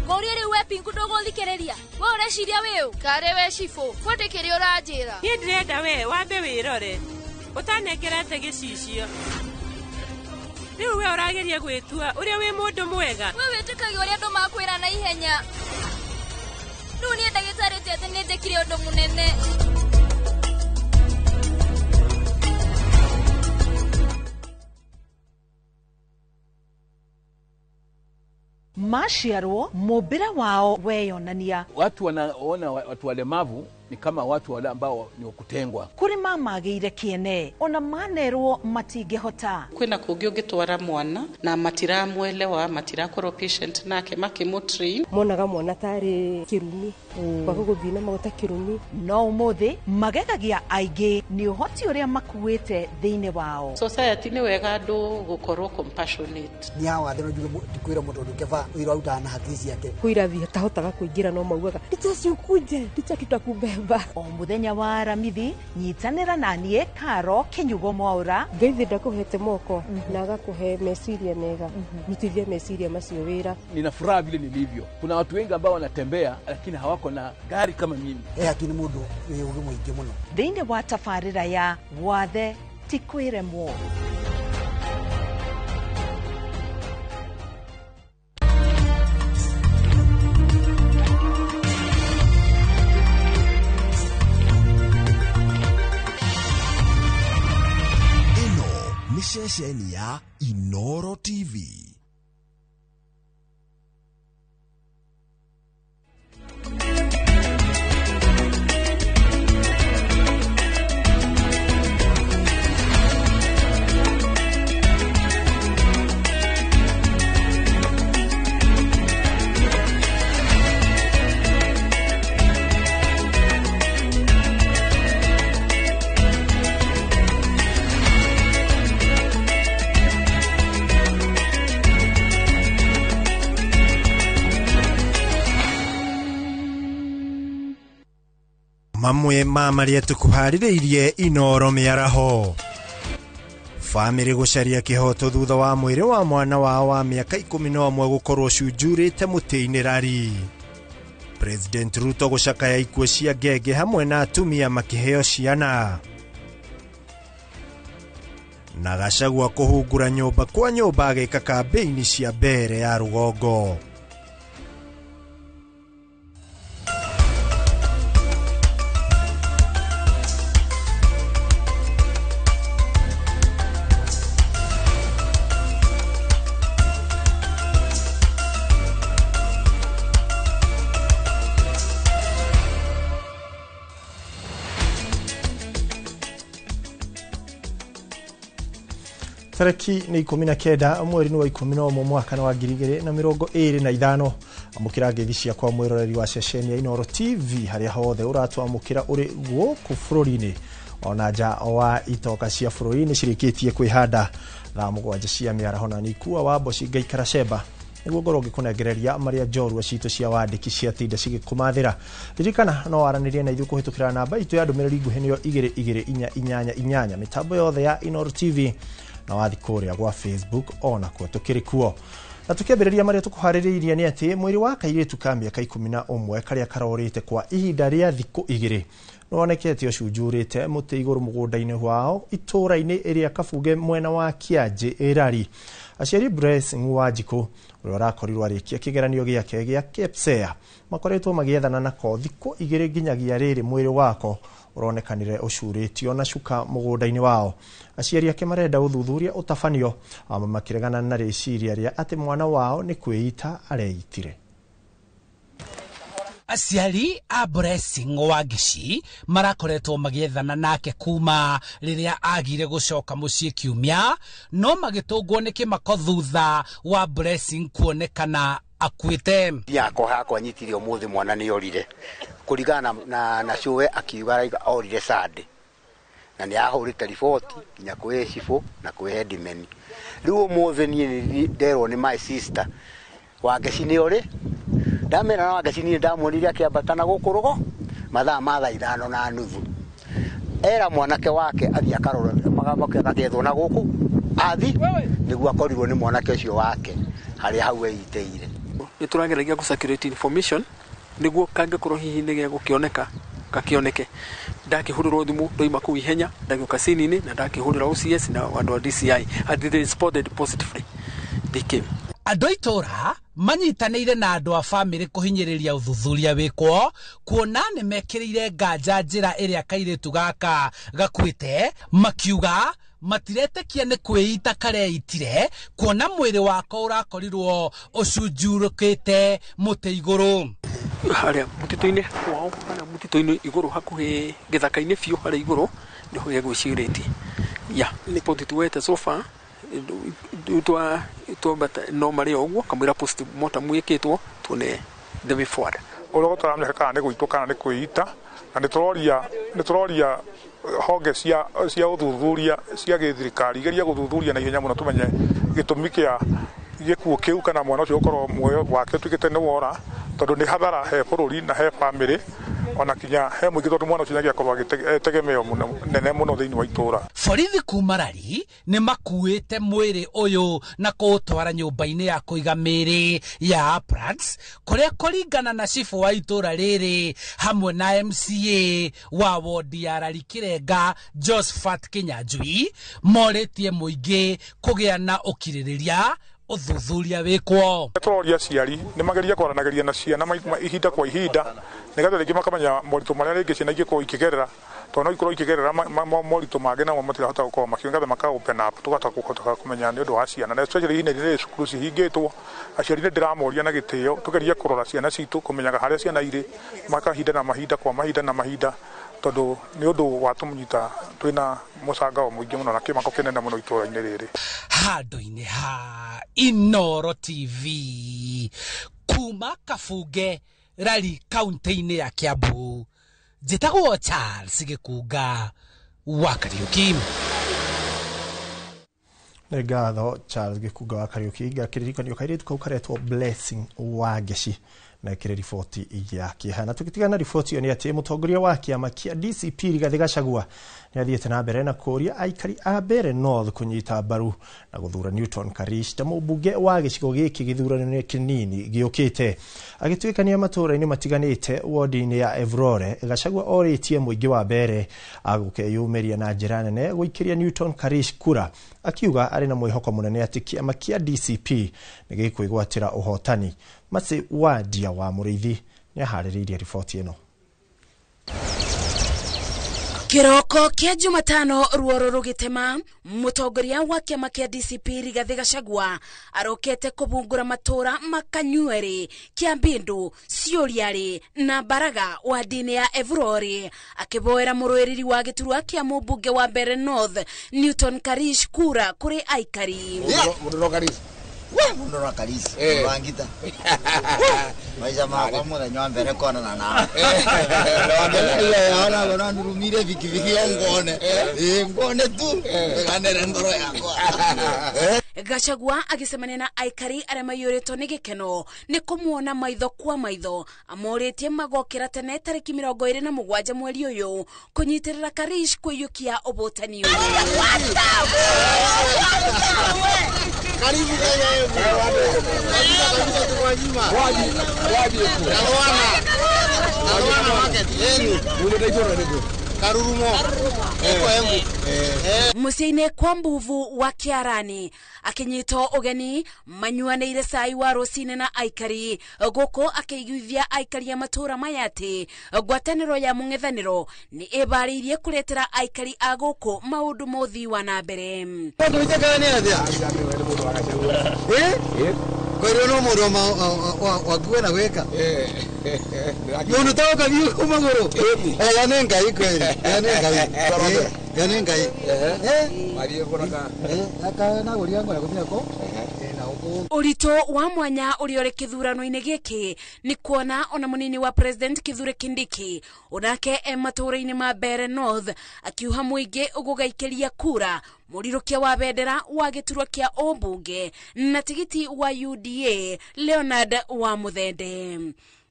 Ngorire we Pingu dogo thikereria we ureciria wiu kare we cifu kwandikiri uranjira ni ndirenda we wambe wirore utanekerete gicicio riu we urageria gwitua uria wi mundu mwega we witikagia uria andu makwira na ihenya riu ni ndagitarite ati ni ndikire undu munene maciarwo mumbira wao weyonania. Watu wanaona watu walemavu ni kama watu wale ambao ni wakutengwa. Kuri mamageire kiene ona manerwo matingehota. Kwina kungi ungitwara mwana na matiramwelewa matirakorwo patient nake makimutrain monaga mwana tari kirumi kwa guthina magota kirumi no umuthi magegagia aingi ni uhoti uria makuite thiine wao. Society ni wega andu gukorwo compassionate ni hawa ndino juge kwira mundu ndukeva wira utana hakisi yake kwira vi tahotaga kuingira no maugaga ndicacukuje ndicakitakumbe o muthenya wa aramithi nyitanira nanie Karo Kinyugo Mwaura ngeithi ndakuhete moko na agakuhe meciria mega nitithia meciria macio wira. Nina furaha vile nilivyo. Kuna watu wengi ambao wanatembea lakini hawako na gari kama mimi. Lakini mundu ni mwingi muno thiine wa tafarira ya wathe tikwiremwo. Shesheni ya Inoro TV. Mamwe mamaria tukuhaririirie Inoro miaraho. Family gucaria kihoto thutha wa mwiri wa mwana wao wa miaka 11 gukorwo cunjurite mutini rari. President Ruto gucakaya ikuo cia ngenge hamwe na atumia makiheo ciana. Na Gachagua kuhungura nyumba kwa nyumba agika kampeini cia mbere ya rugongo. Tariki ni 19 mweri wa 11 mwaka wa 2025 amukira ngethi cia kwa mwiroreri wa ceceni ya Inoro TV haria hothe uratwamukira uri guku furori-ini ona nja wa itoka cia furori-ini cirikitie kwihanda thaa mugwanja cia miaraho na nikua wa boci ngaikara cemba niguo ngoro gikunengereria maria njorua citu cia wandiki cia tinda cigikumathira. Ririkana no waranirie na ithu kuhitukira namba itu ya ndumiriri nguhinio 2288 mitambo yothe ya Inoro TV na wathi kuria gwa Facebook ona kwa tukirikuo. Na tukiambiriria maria tukuhaririirie ni ati mwiri wa kairitu ka miaka 11 karia karorite kwa ihinda ria thiku 2 nonekete ucunjurite muti iguru mugunda-ini wao itura-ini iria kabuge mwena wa Kiaje Erari. Aciari Blessing Wanjiku uria rakorirwo arikia kigeranio giake gia KPSEA makoretwo magiethana nako thiku 2 nginyagia riri mwiri wako uronekanire ucuritio na cuka mugunda-ini wao. Aciari ake marenda uthuthuria utafanio makiregana na riciria ria ati mwana wao ni kwĩita areitire. Aciari a Blessing Wangici marakoretwo magiethana nake kuma riria agire gucoka mucii kiumia no magitungwo ni kimako thutha wa Blessing kuonekana akuite. Yako hakwa nyitire umuthi mwana ni orire kurigana na cuwe akiuga orire Sunday na ni ahurite riboti nya kwe cifu na kwe headman. Riu umuthi ni nderwo ni my sister Wangici ni ori ndamera na Wangici ni ndamwonire akiambatana gukurugo mathaa ma 5:30 era mwanake wake athia karora magamba kagethwo na guku athi niguo akorirwo ni mwanake ucio wake hari hau eiteire. Ni turangeragia gusacurate information niguo kange koro hihi nige gukioneka kakioneke ndakihuriro thimu ndoima ku ihenya ndagioka sinini na ndakihurira OCS na wandu wa DCI and they responded positively. They came. Andu itura manyitanĩire na andu a family kuhinyiriria uthuthuria wikwo kuona ni mekirire nganja njira iria kairitu gaka gakwite makiuga matiretekia nĩ kwĩita kareitire kuona mwĩrĩ wako ũrakorirwo ũcunjurũkĩte mũtĩ igũrũ harĩa mũtitũ-inĩ kwao harĩa mũtitũ-inĩ igũrũ hakuhĩ gĩthaka-inĩ biũ harĩa igũrũ nĩho gegwĩcirĩtie ya riboti tuwete so far twambata no marĩ ũguo kamwĩra post mortem wĩkĩtwo tuone the way forward ũrĩa gũtaramenya kana nĩ gwĩtwo kana nĩ kwĩita na nĩ tũroria honge cia ũthuthuria cia gĩthirikari igeria gũthuthuria na ihenya mũno tumenye gĩtũmi kĩa gĩkuũ kĩu kana mwana ũcio ũkorwo muoyo wake ũtuĩkĩte nĩ wora tondũ nĩ hathara he bũrũri na he bamĩrĩ ona kinya he mũingĩ tondũ mwana ũcio nĩagĩakorwo agĩtegemeo nene mũno thĩinĩ wa itũũra. Borithi kuma Rari nĩ makuĩte mwĩrĩ ũyũ na kũũtwara nyũmba-inĩ ya kũiga mĩĩrĩ ya Prats kũrĩa kũringana na cibu wa itũũra rĩrĩ hamwe na MCA wa wodi ya Rari Kĩrenga Josephat Kĩnyanjui morĩtie mũingĩ kũgĩa na ũkirĩrĩria ũthuthuria wĩkwo. Tũroria aciari nĩ mageria kwaranagĩria na ciana ihinda kwa ihinda nĩgetha rĩngĩ makamenya moritũ marĩa rĩngĩ ciana ingĩkorwo ikĩgerera tondũ no ikorwo ikĩgerera moritũ mangĩ namo matirahota gũkorwo makĩongatha maka-open up tũgahota kũmenya nĩ ũndũ wa ciana na especially ihinda rĩrĩ cukuru cihingĩtwo aciari nĩ ndĩramoria na gĩtĩo tũgeria kũrora ciana citũ kũmenyaga harĩa ciana irĩ makahinda na mahinda kwa mahinda na mahinda tondũ nĩ ũndũ watũmũnyita twĩna mũcangao mũingĩ mũno na kĩmako kĩnene mũno itũũra-inĩ rĩrĩ. Handũ-inĩ ha Inooro TV kuma Kabunge Rari kaunti-inĩ ya Kiambu njĩtagwo Charles Gĩkunga wa Kariuki. Nĩ ngatho Charles Gĩkunga wa Kariuki ngakĩririkanio kairĩtu kau karetwo Blessing Wangeci na kĩrĩ riboti ya kĩeha na tũgĩtigana riboti ĩyo nĩ atĩ mũtongoria wa kĩama kĩa DCP Rigathĩ Gachagua nĩ athiĩte na mbere na kũria aikari a Mbeere North kũnyita mbaru na gũthura Newton Karish ta mũmbunge wa gĩcigo gĩkĩ gĩthurano kĩnini gĩũkĩte agĩtuĩkania matũũra-inĩ matiganĩte wodi-inĩ ya Evrore. Gachagua orĩtie mũingĩ wa Mbeere agũkeyumĩria na njĩra nene gũikĩria Newton Karish kura akiuga arĩ na mwĩhoko mũnene atĩ kĩama kĩa DCP nĩ gĩkwĩgwatĩra ũhotani. Masi Wadia wa Mũrĩithi nĩ aharĩrĩirie riboti ĩno. Kiroko kia Jumatano ruoro rugitema mutongoria wa kiama kia DCP Rigathĩ Gachagua arokete kubungura matura makanyueri kia Mbindu Ciuriari na Baraga wa dini ya Evrore akiboera mũrũĩrĩri wa gĩturwa kia mũmbunge wa Mbeere North Newton Karish kura kuri aikari. Mũndũ Karish Mundora Karish wangita maisha makwa mũthenya wa mbere kona na ona gona ndurumire vikiviki ngone tu ganere ndoro yakwa. Gachagua agisemania na aikari arĩa maiyũrĩtwo nĩ gĩkeno nĩ kũmuona maitho kwa maitho amorĩtie magokĩra tene tarĩki 27 mweri ũyũ kũnyitĩrĩra Karish kũiyũkia ũbotani ũyũ. Karibu Mũciĩ-inĩ kwa Mbuvu wa Kĩarani akinyitwo ũgeni manyuanĩire cai wa rũcinĩ na aikari gũkũ akĩiguithia aikari a matũũra maya atĩ ngwatanĩro ya mũng'ethanĩro nĩ ĩbarĩirie kũretera aikari a gũkũ maũndũ ma ũthii wa na mbere. Kwero no mũndũ wakuwe na gwĩka mũndũ tawoka biũ kumagũrũ ya nĩ Ngai kweri ya nĩ Ngai akana gũria ngora gũthĩako Ũritũ wa mwanya ũrĩa ũrĩ kĩthurano-inĩ gĩkĩ nĩ kuona ona mũnini wa President Kithure Kindiki onake matũũra-inĩ ma Mbeere North akiuha mũingĩ ũgũgaikĩria kura mũrirũkia wa bendera wa gĩturwa kĩa ũmbunge na tigiti wa UDA Leonard wa Muthende.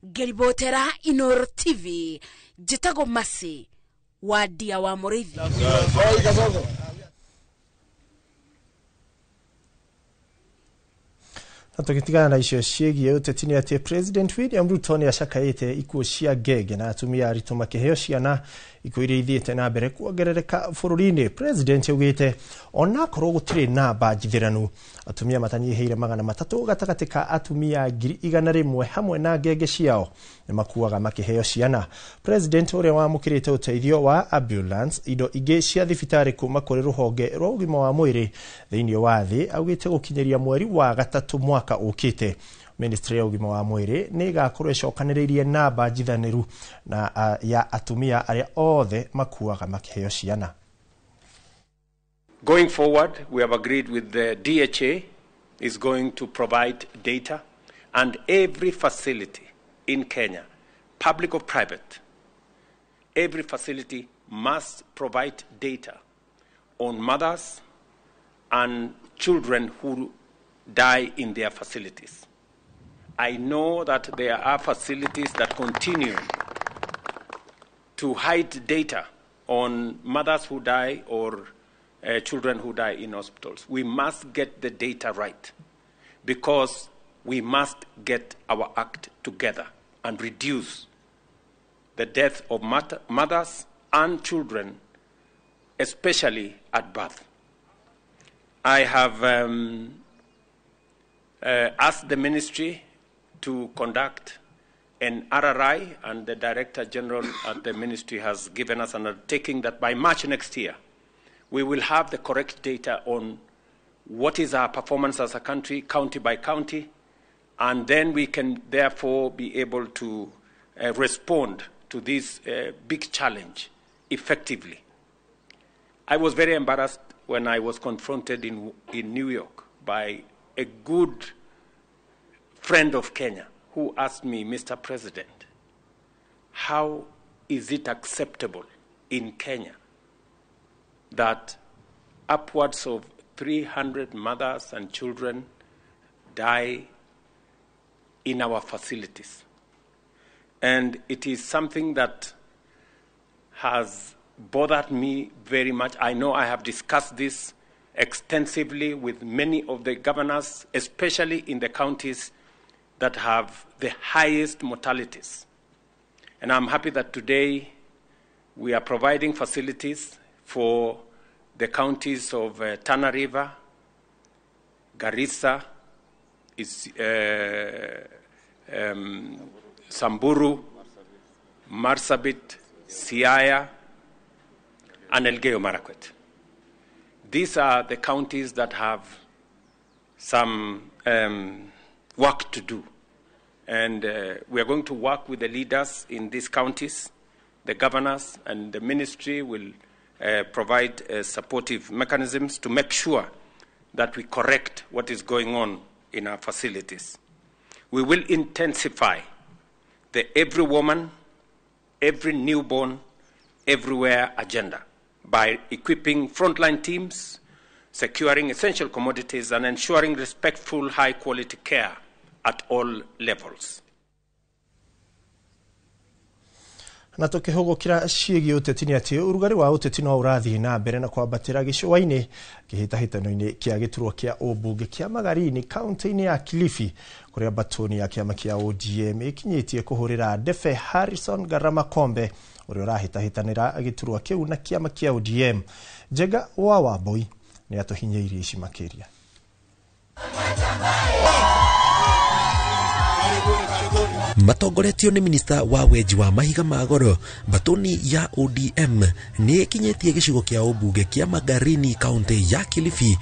Ngeribotera Inooro TV njĩtagwo Masi Wadia wa Mũrĩithi. Na tũgĩtigana na icio ciĩgiĩ ũteti nĩ atĩ President William Ruto nĩ acakaĩte ikuũ cia ngenge na atumia aritũ makĩheo ciana ikuũ iria ithiĩte na mbere kuongerereka bũrũri-inĩ. President augĩte onakorwo gũtirĩ namba njithĩranu atumia matanyiheire 300 gatagati ka atumia 100,000 hamwe na ngenge ciao nimakuaga makiheo ciana. President uria wamukirite uteithio wa ambulance indo ingi cia thibitari kuma kuri ruhonge rwa ugima wa mwiri thiini wa thi augite gukinyeria mweri wa gatatu mwaka ukite. Ministry ya ugima wa mwiri ni gakorwo icokaniririe namba njithaniru na ya atumia aria othe makuaga makiheo ciana. Going forward, we have agreed with the DHA is going to provide data, and every facility in Kenya, public or private, every facility must provide data on mothers and children who die in their facilities. I know that there are facilities that continue to hide data on mothers who die or children who die in hospitals. We must get the data right because we must get our act together and reduce the death of mothers and children, especially at birth. I have asked the ministry to conduct an RRI, and the Director General at the ministry has given us an undertaking that by March next year, we will have the correct data on what is our performance as a country, county by county, and then we can therefore be able to respond to this big challenge effectively. I was very embarrassed when I was confronted in New York by a good friend of Kenya who asked me, Mr. President, how is it acceptable in Kenya that upwards of 300 mothers and children die in our facilities? And it is something that has bothered me very much. I know I have discussed this extensively with many of the governors, especially in the counties that have the highest mortalities. And I'm happy that today we are providing facilities for the counties of Tana River, Garissa, Samburu, Marsabit, Siaya, and Elgeyo Marakwet. These are the counties that have some work to do. And we are going to work with the leaders in these counties, the governors, and the ministry will provide supportive mechanisms to make sure that we correct what is going on in our facilities. We will intensify the every woman, every newborn, everywhere agenda by equipping frontline teams, securing essential commodities, and ensuring respectful, high-quality care at all levels. Na tukihugukira ciĩgie ũteti nĩ atĩ ũrugarĩ wa ũteti no ũrathiĩ na mbere na kwambatĩra gĩcũa-inĩ kĩhĩtahĩtano-inĩ kĩa gĩturwa kĩa ũmbunge kĩa Magarini kaunti-inĩ ya Kilifi, kũrĩa batoni ya kĩama kĩa ODM ĩkinyĩtie kũhũrĩra Defe Harrison Garamakombe ũrĩa ũrahĩtahĩtanĩra gĩturwa kĩu na kĩama kĩa ODM. Njega wa Wambui nĩ atũhinyĩirie ici makĩria. Matongoretio ni minista wa weji wa mahiga magoro, batoni ya ODM ni ikinyetie gicigo kia ũmbunge kia Magarini kaunti ya Kilifi.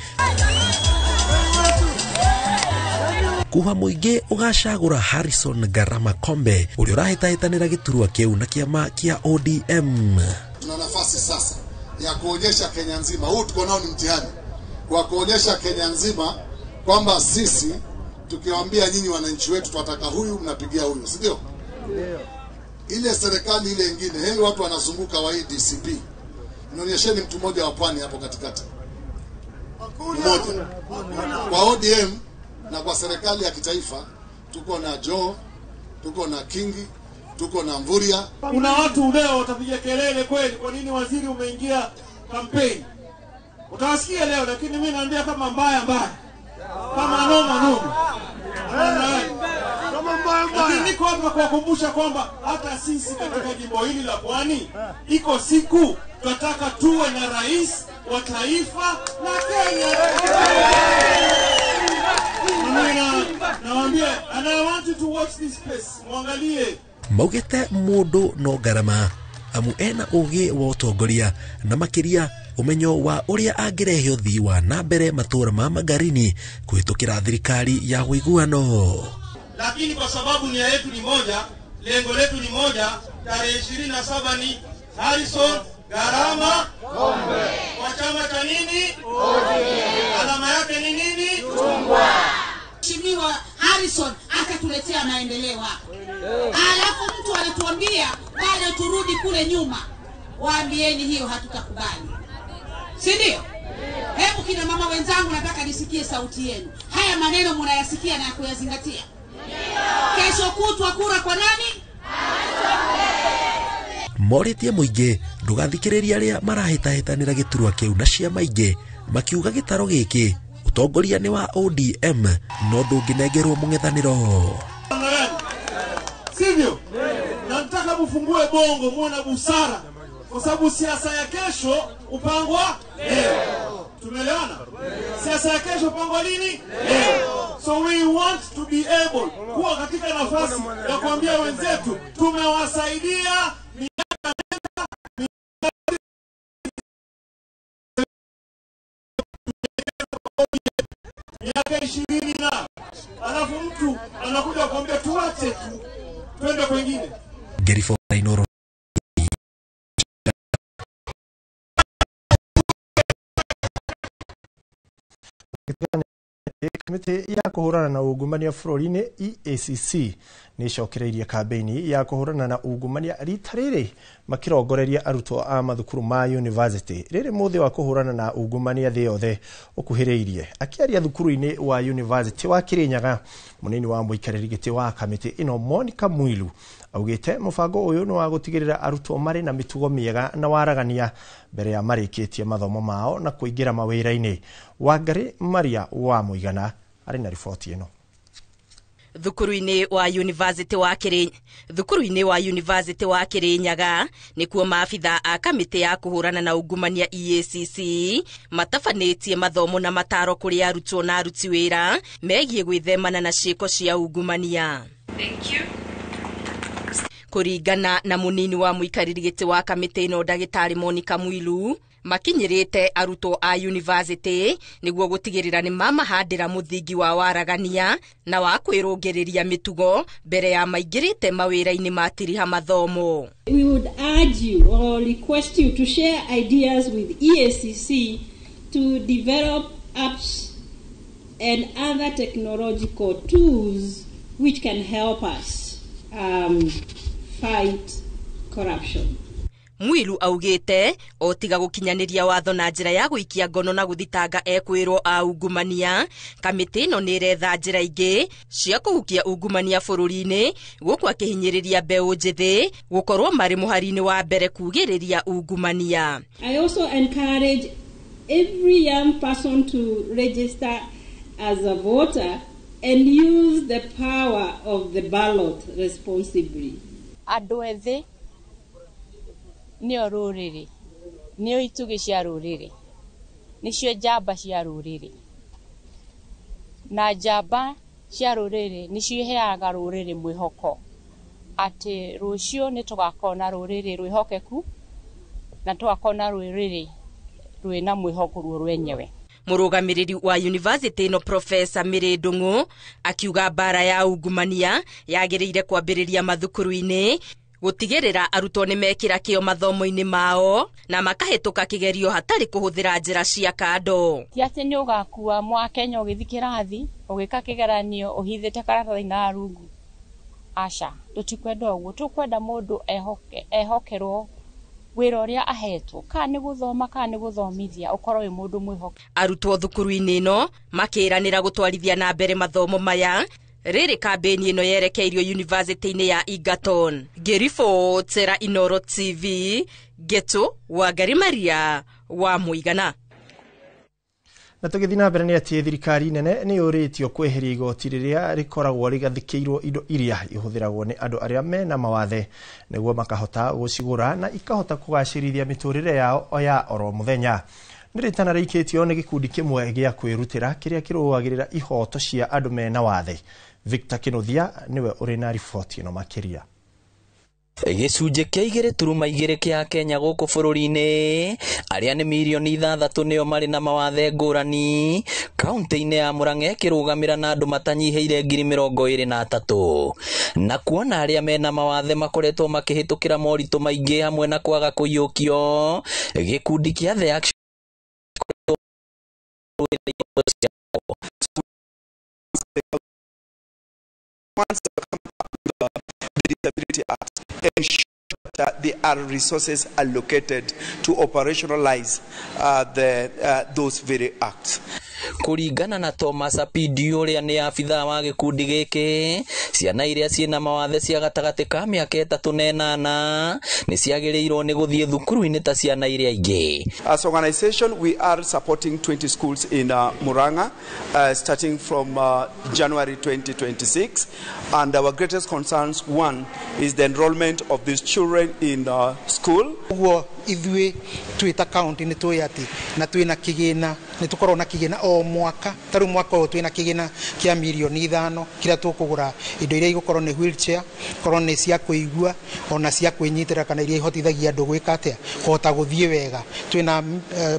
Kuha muingi ugacagura Harrison Garamakombe uria urahĩtahĩtanĩra gĩturwa kĩu na kĩama kia ODM. Tuna nafasi sasa ya kuonyesha Kenya nzima, huu tuko nao ni mtihani kwa kuonyesha Kenya nzima kwamba sisi tukiwaambia nyinyi wananchi wetu tunataka huyu, mnapigia huyu, si ndio? Ile serikali ile nyingine, heli watu wanazunguka wa DCP. Nionyesheni mtu mmoja wa pwani hapo katikati. Mmoja. Kwa ODM na kwa serikali ya kitaifa tuko na Joe, tuko na Kingi, tuko na Mvuria. Kuna watu leo watapiga kelele kweli, kwa nini waziri umeingia kampeni? Utawasikia leo, lakini mimi naambia kama mbaya, kama noma. Lakini niko hapa kuwakumbusha kwamba hata sisi katika jimbo hili la Pwani iko siku tunataka tuwe na rais wa taifa la Kenya. Nawaambia, and I want you to watch this space. Mwangalie. Maugete mundu no garama amu ena ugi wa utongoria na makiria umenyo wa uria angirehe uthii wa na mbere matura ma Magarini kuhitukira thirikari ya uiguano. Lakini kwa sababu nia yetu ni moja, lengo letu ni moja, tarehe 27 ni Harrison Garama Ng'ombe. Kwa chama cha nini? ODM. Alama yake ni nini? Chungwa. Mheshimiwa Harrison akatuletea maendeleo hapa. Alafu mtu anatuambia bado turudi kule nyuma. Waambieni hiyo hatutakubali. Si ndio? Hebu kina mama wenzangu, nataka nisikie sauti yenu. Haya maneno mnayasikia na kuyazingatia. Kesho kutwa kura kwa nani? Moritie muingi ndugathikiriria aria marahitahitanira giturwa kiu na ciama ingi makiuga gitaro giki utongoria ni wa ODM no ndunginengerwo mung'ethaniro. Sivyo? Nataka mufungue bongo, muone busara, kwa sababu siasa ya kesho upangwa leo. Tumeelewana? Siasa ya kesho upangwa lini? Leo. So we want to be able kuwa katika nafasi ya kuambia wenzetu tumewasaidia miaka 20 na alafu mtu anakuja kuambia tuache tu twende kwingine. Gerifo Inoro Kamiti ya kuhurana na ungumania bururi-ini EACC ni cokereirie kampeini ya kuhurana na ungumania rita riri makirongoreria arutwo a mathukuru ma university riri muthi wa kuhurana na ungumania thi yothe ukuhiriirie. Akiaria thukuru-ini wa university wa Kirinyaga, munini wa muikariri giti wa kamiti ino Monica Mwilu augite mubango uyu ni wa gutigirira arutwo mari na mitugo miega na waragania mbere ya marikitie mathomo mao na kuingira mawira-ini. Wangari Maria wa Muigana ari na ripoti ino. Thukuru-ini wa university wa Kirinyaga nikuo maabitha a kamiti ya kuhurana na ungumania EACC matafanĩtie mathomo na mataro kuri arutwo na aruti wira megie gwithemana na ciiko cia ungumania. Thank you. Kuringana na munini wa muikariri giti wa kamiti ino Ndagitari Monica Mwilu, makinyirite arutwo a university niguo gutigirira ni mamahandira muthingi wa waragania na wa kwirungiriria mitugo mbere ya maingirite mawira-ini matiriha mathomo. We would urge you or request you to share ideas with EACC to develop apps and other technological tools which can help us fight corruption. Mwilu augite otiga gukinyaniria watho na njira ya guikia ngono na guthitanga ekwirwo a ungumania, kamiti ino ni retha njira ingi cia kuhukia ungumania bururi-ini gukwa kihinyiriria mbeu njithi gukorwo mari muhari-ini wa mbere kugiriria ungumania. I also encourage every young person to register as a voter and use the power of the ballot responsibly. Andu ethi nio ruriri, nio itugi cia ruriri, nicio njamba cia ruriri, na njamba cia ruriri nicio iheaga ruriri mwihoko ati rucio ni tugakona ruriri rwihokeku na tugakona ruriri rwina mwihoko ruo rwenyewe. Murugamiriri wa university ino Professor Mire Ndung'u akiuga bara ya ungumania yagiriire kwambiriria mathukuru-ini gutigirira arutwo ni mekira kio mathomo-ini mao na makahituka kigerio hatari kuhuthira njira cia kando. Ti ati ni ugakua mwakenya ugithikirathi ugika kigeranio uhithite karatathi na rungu. Asha, tutikwenda uguo, tukwenda mundu ehokerwo wira uria ahetwo, ka ni guthoma ka ni guthomithia ukorwo wi mundu mwihoke. Arutwo thukuru-ini ino makiranira gutwarithia na mbere mathomo maya riri kampeini ino yerekeirio university-ini ya Egerton. Gerifo Tera Inoro TV, Geto Wangari Maria wa Muigana. Na tugithina mbere ni ati thirikari nene ni yuritio kweheria igoti riria rikoragwo rigathikiirwo indo iria ihuthiragwo ni andu aria mena mawathe niguo makahota gucigura na ikahota kugacirithia miturire yao ya oro muthenya. Nĩrĩtana rĩikĩtio nĩ gĩkundi kĩmwe gĩa kwĩrutĩra kĩrĩa kĩrũagĩrĩra ihoto cia andũ mena wathe. Victor Kĩnuthia niwe ũrĩ na riboti ĩno makĩria. Gĩcunjĩ kĩa 2.2 kĩa Kenya gũkũ bũrũri-inĩ, arĩa nĩ milioni 6 nĩo marĩ na mawathe ngũrani, kaunti-inĩ ya Murang'a ĩkĩrũgamĩra na andũ matanyihĩire 23,000. Na kuona arĩa mena mawathe makoretwo makĩhĩtũkĩra moritũ maingĩ hamwe na kwaga kũiyũkio, gĩkundi kĩa The Action Disability Act ensure that there are resources allocated to operationalize those very acts. Kũringana na Thomas Apidi ũrĩa nĩ abithaa wa gĩkundi gĩkĩ, ciana iria ciĩna mawathe cia gatagatĩ ka mĩaka 3 na 8 nĩ ciagĩrĩirwo nĩ gũthiĩ thukuru-inĩ ta ciana iria ingĩ. As organization, we are supporting 20 schools in Murang'a starting from January 2026, and our greatest concerns, one, is the enrollment of these children in school. Ithuĩ twĩta county nĩ tũĩ atĩ na twĩna kĩgĩna, nĩ tũkorwo na kĩgĩna o mwaka. Tarĩ mwaka ũyũ twĩna kĩgĩna kĩa milioni 5 kĩrĩa tũkũgũra indo iria igũkorwo nĩ wheelchair, korwo nĩ cia kũigua, ona cia kwĩnyitĩra kana iria ihotithagia andũ gwĩka atĩa kũhota gũthiĩ wega. Twĩna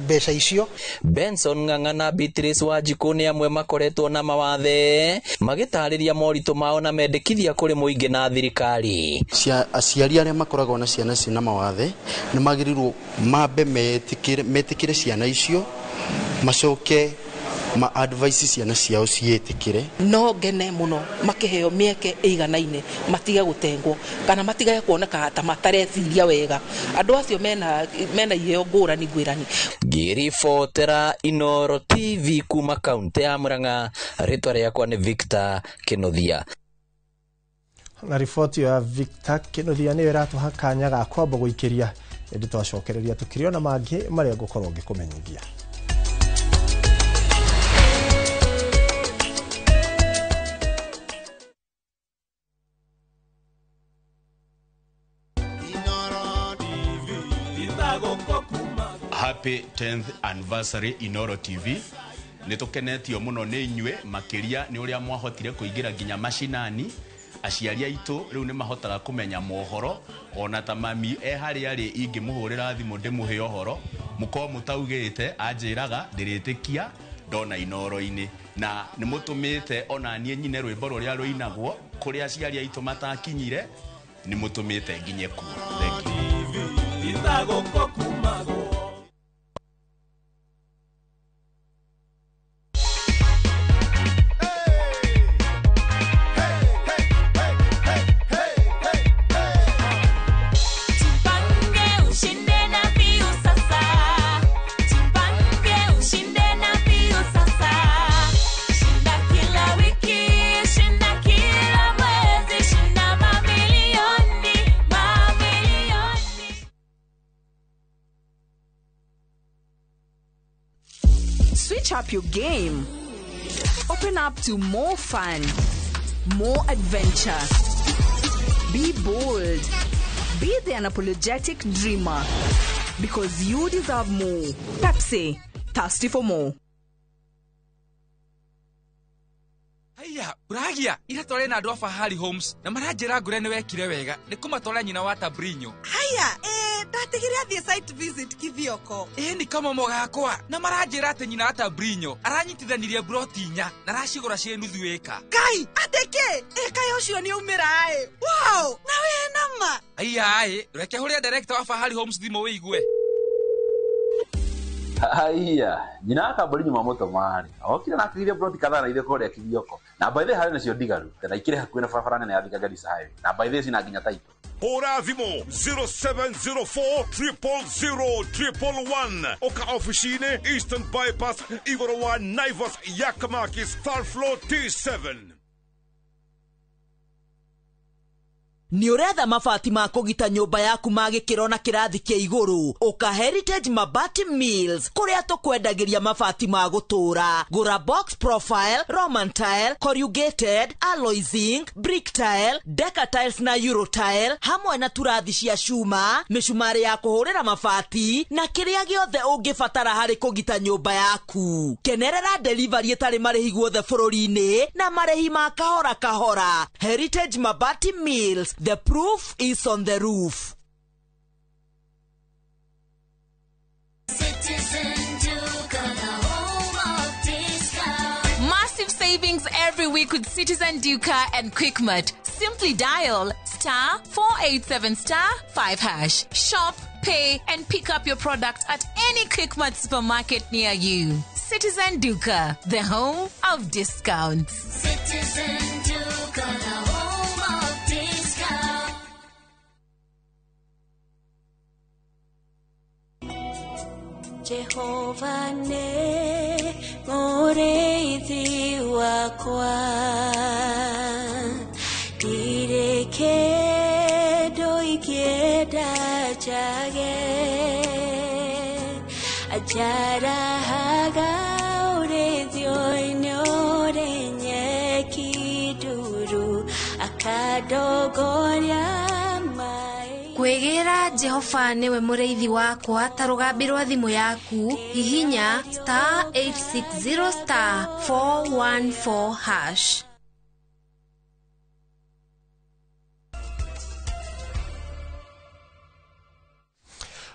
mbeca icio. Benson Ng'ang'a na Beatrice Wanjikũ nĩ amwe makoretwo na mawathe, magĩtarĩria moritũ mao na mendekithia kũrĩ mũingĩ na thirikari. Aciari arĩa makoragwo na ciana cina mawathe nĩ magĩrĩirwo mambe metĩkĩre ciana icio, macoke ma advice ciana ciao ciĩtĩkĩre. No ngene mũno makĩheo mĩeke ĩiganaine, matiga gũtengwo kana matiga kuoneka ta matareciria wega. Andũ acio mena iheo ngũrani ngwĩrani. Ngĩribotera Inooro TV kuma kaunti ya Murang'a, rĩtwa rĩakwa nĩ Victor Kĩnuthia. Na riboti ya Victor Kĩnuthia nĩyo ĩratũha kanya ga kwamba gũikĩria ĩndĩ twacokereria tũkĩrĩona mangĩ marĩa ngũkorwo ngĩkũmenyithia. Happy 10th anniversary Inooro TV. Nĩtũkenetio mũno nĩ inyuĩ, makĩria nĩ ũrĩa mwahotire kũingĩra nginya mashinani. Aciari aitũ rĩu nĩ mahotaga kũmenya mohoro, ona ta mami harĩa arĩ ingĩmũhũrĩra thimũ ndĩmũhe ũhoro, mũkorwo mũtaugĩte anjĩraga ndĩrĩtĩkia ndona Inooro-inĩ. Na nĩ mũtũmĩte ona niĩ nyine rwĩmbo rũrĩa rũinagwo kũrĩa aciari aitũ matakinyire, nĩ mũtũmĩte nginye kuo. Thank you. Switch up your game. Open up to more fun, more adventure. Be bold. Be the unapologetic dreamer. Because you deserve more. Pepsi, thirsty for more. Haya, uragia, iratware na andũ a Fahari Homes na maranjĩra ngũre nĩ wekire wega nĩ kũmatwara nyina wa Tabrinyo. Haya, ndatigire athiĩ site visit Kithioko. Ni kama mogakwa na maranjĩra atĩ nyina wa Tabrinyo aranyitithanirie broti 4 na aracigũra ciĩ nuthu ĩka. Kai, ateke, ĩka ũcio nĩ umĩra Wow, na we nama. Haya, reke hũrĩa director wa Fahari Homes thimũ wĩigue. Haya, nyina akambũri nyuma moto mari. Okire na akirire broti kadhaa na ile kore ya Kithioko. Na by the way hari nacio ndigaru. Tena ikire hakuhĩ na barabara nene ya Thika Garissa Highway. Na by the way sina nginya title. Hora thimo 0704 000 Oka officine Eastern Bypass Igorowa Naivas Yakamakis 3rd floor T7. Ni uretha mabati ma kugita nyumba yaku ma gikiro na kirathi kia iguru uka Heritage Mabati Mills kuria tukwendagiria mabati ma gutura. Gura box profile, Roman tile, corrugated, alloy zinc, brick tile, Deca tiles na Euro tile hamwe na turathi cia cuma, micumari ya kuhurira mabati na kiria giothe ungibatara hari kugita nyumba yaku. Kenerera delivery etari marihi guothe bururi-ini na marihi ma kahora kahora. Heritage Mabati Mills, the proof is on the roof. Massive savings every week with Citizen Duca and Quickmart. Simply dial *487*5#. Shop, pay, and pick up your product at any Quickmart supermarket near you. Citizen Duca, the home of discounts. Citizen Duca, the home of discounts. Jehovah ne moreithi wakwa direke doikeda jage ajara haga urethio inore nyeki duru akadogoria Kwegira Jehova niwe mureithi wakwa ta rugambirwa thimu yaku hihinya *860*414#.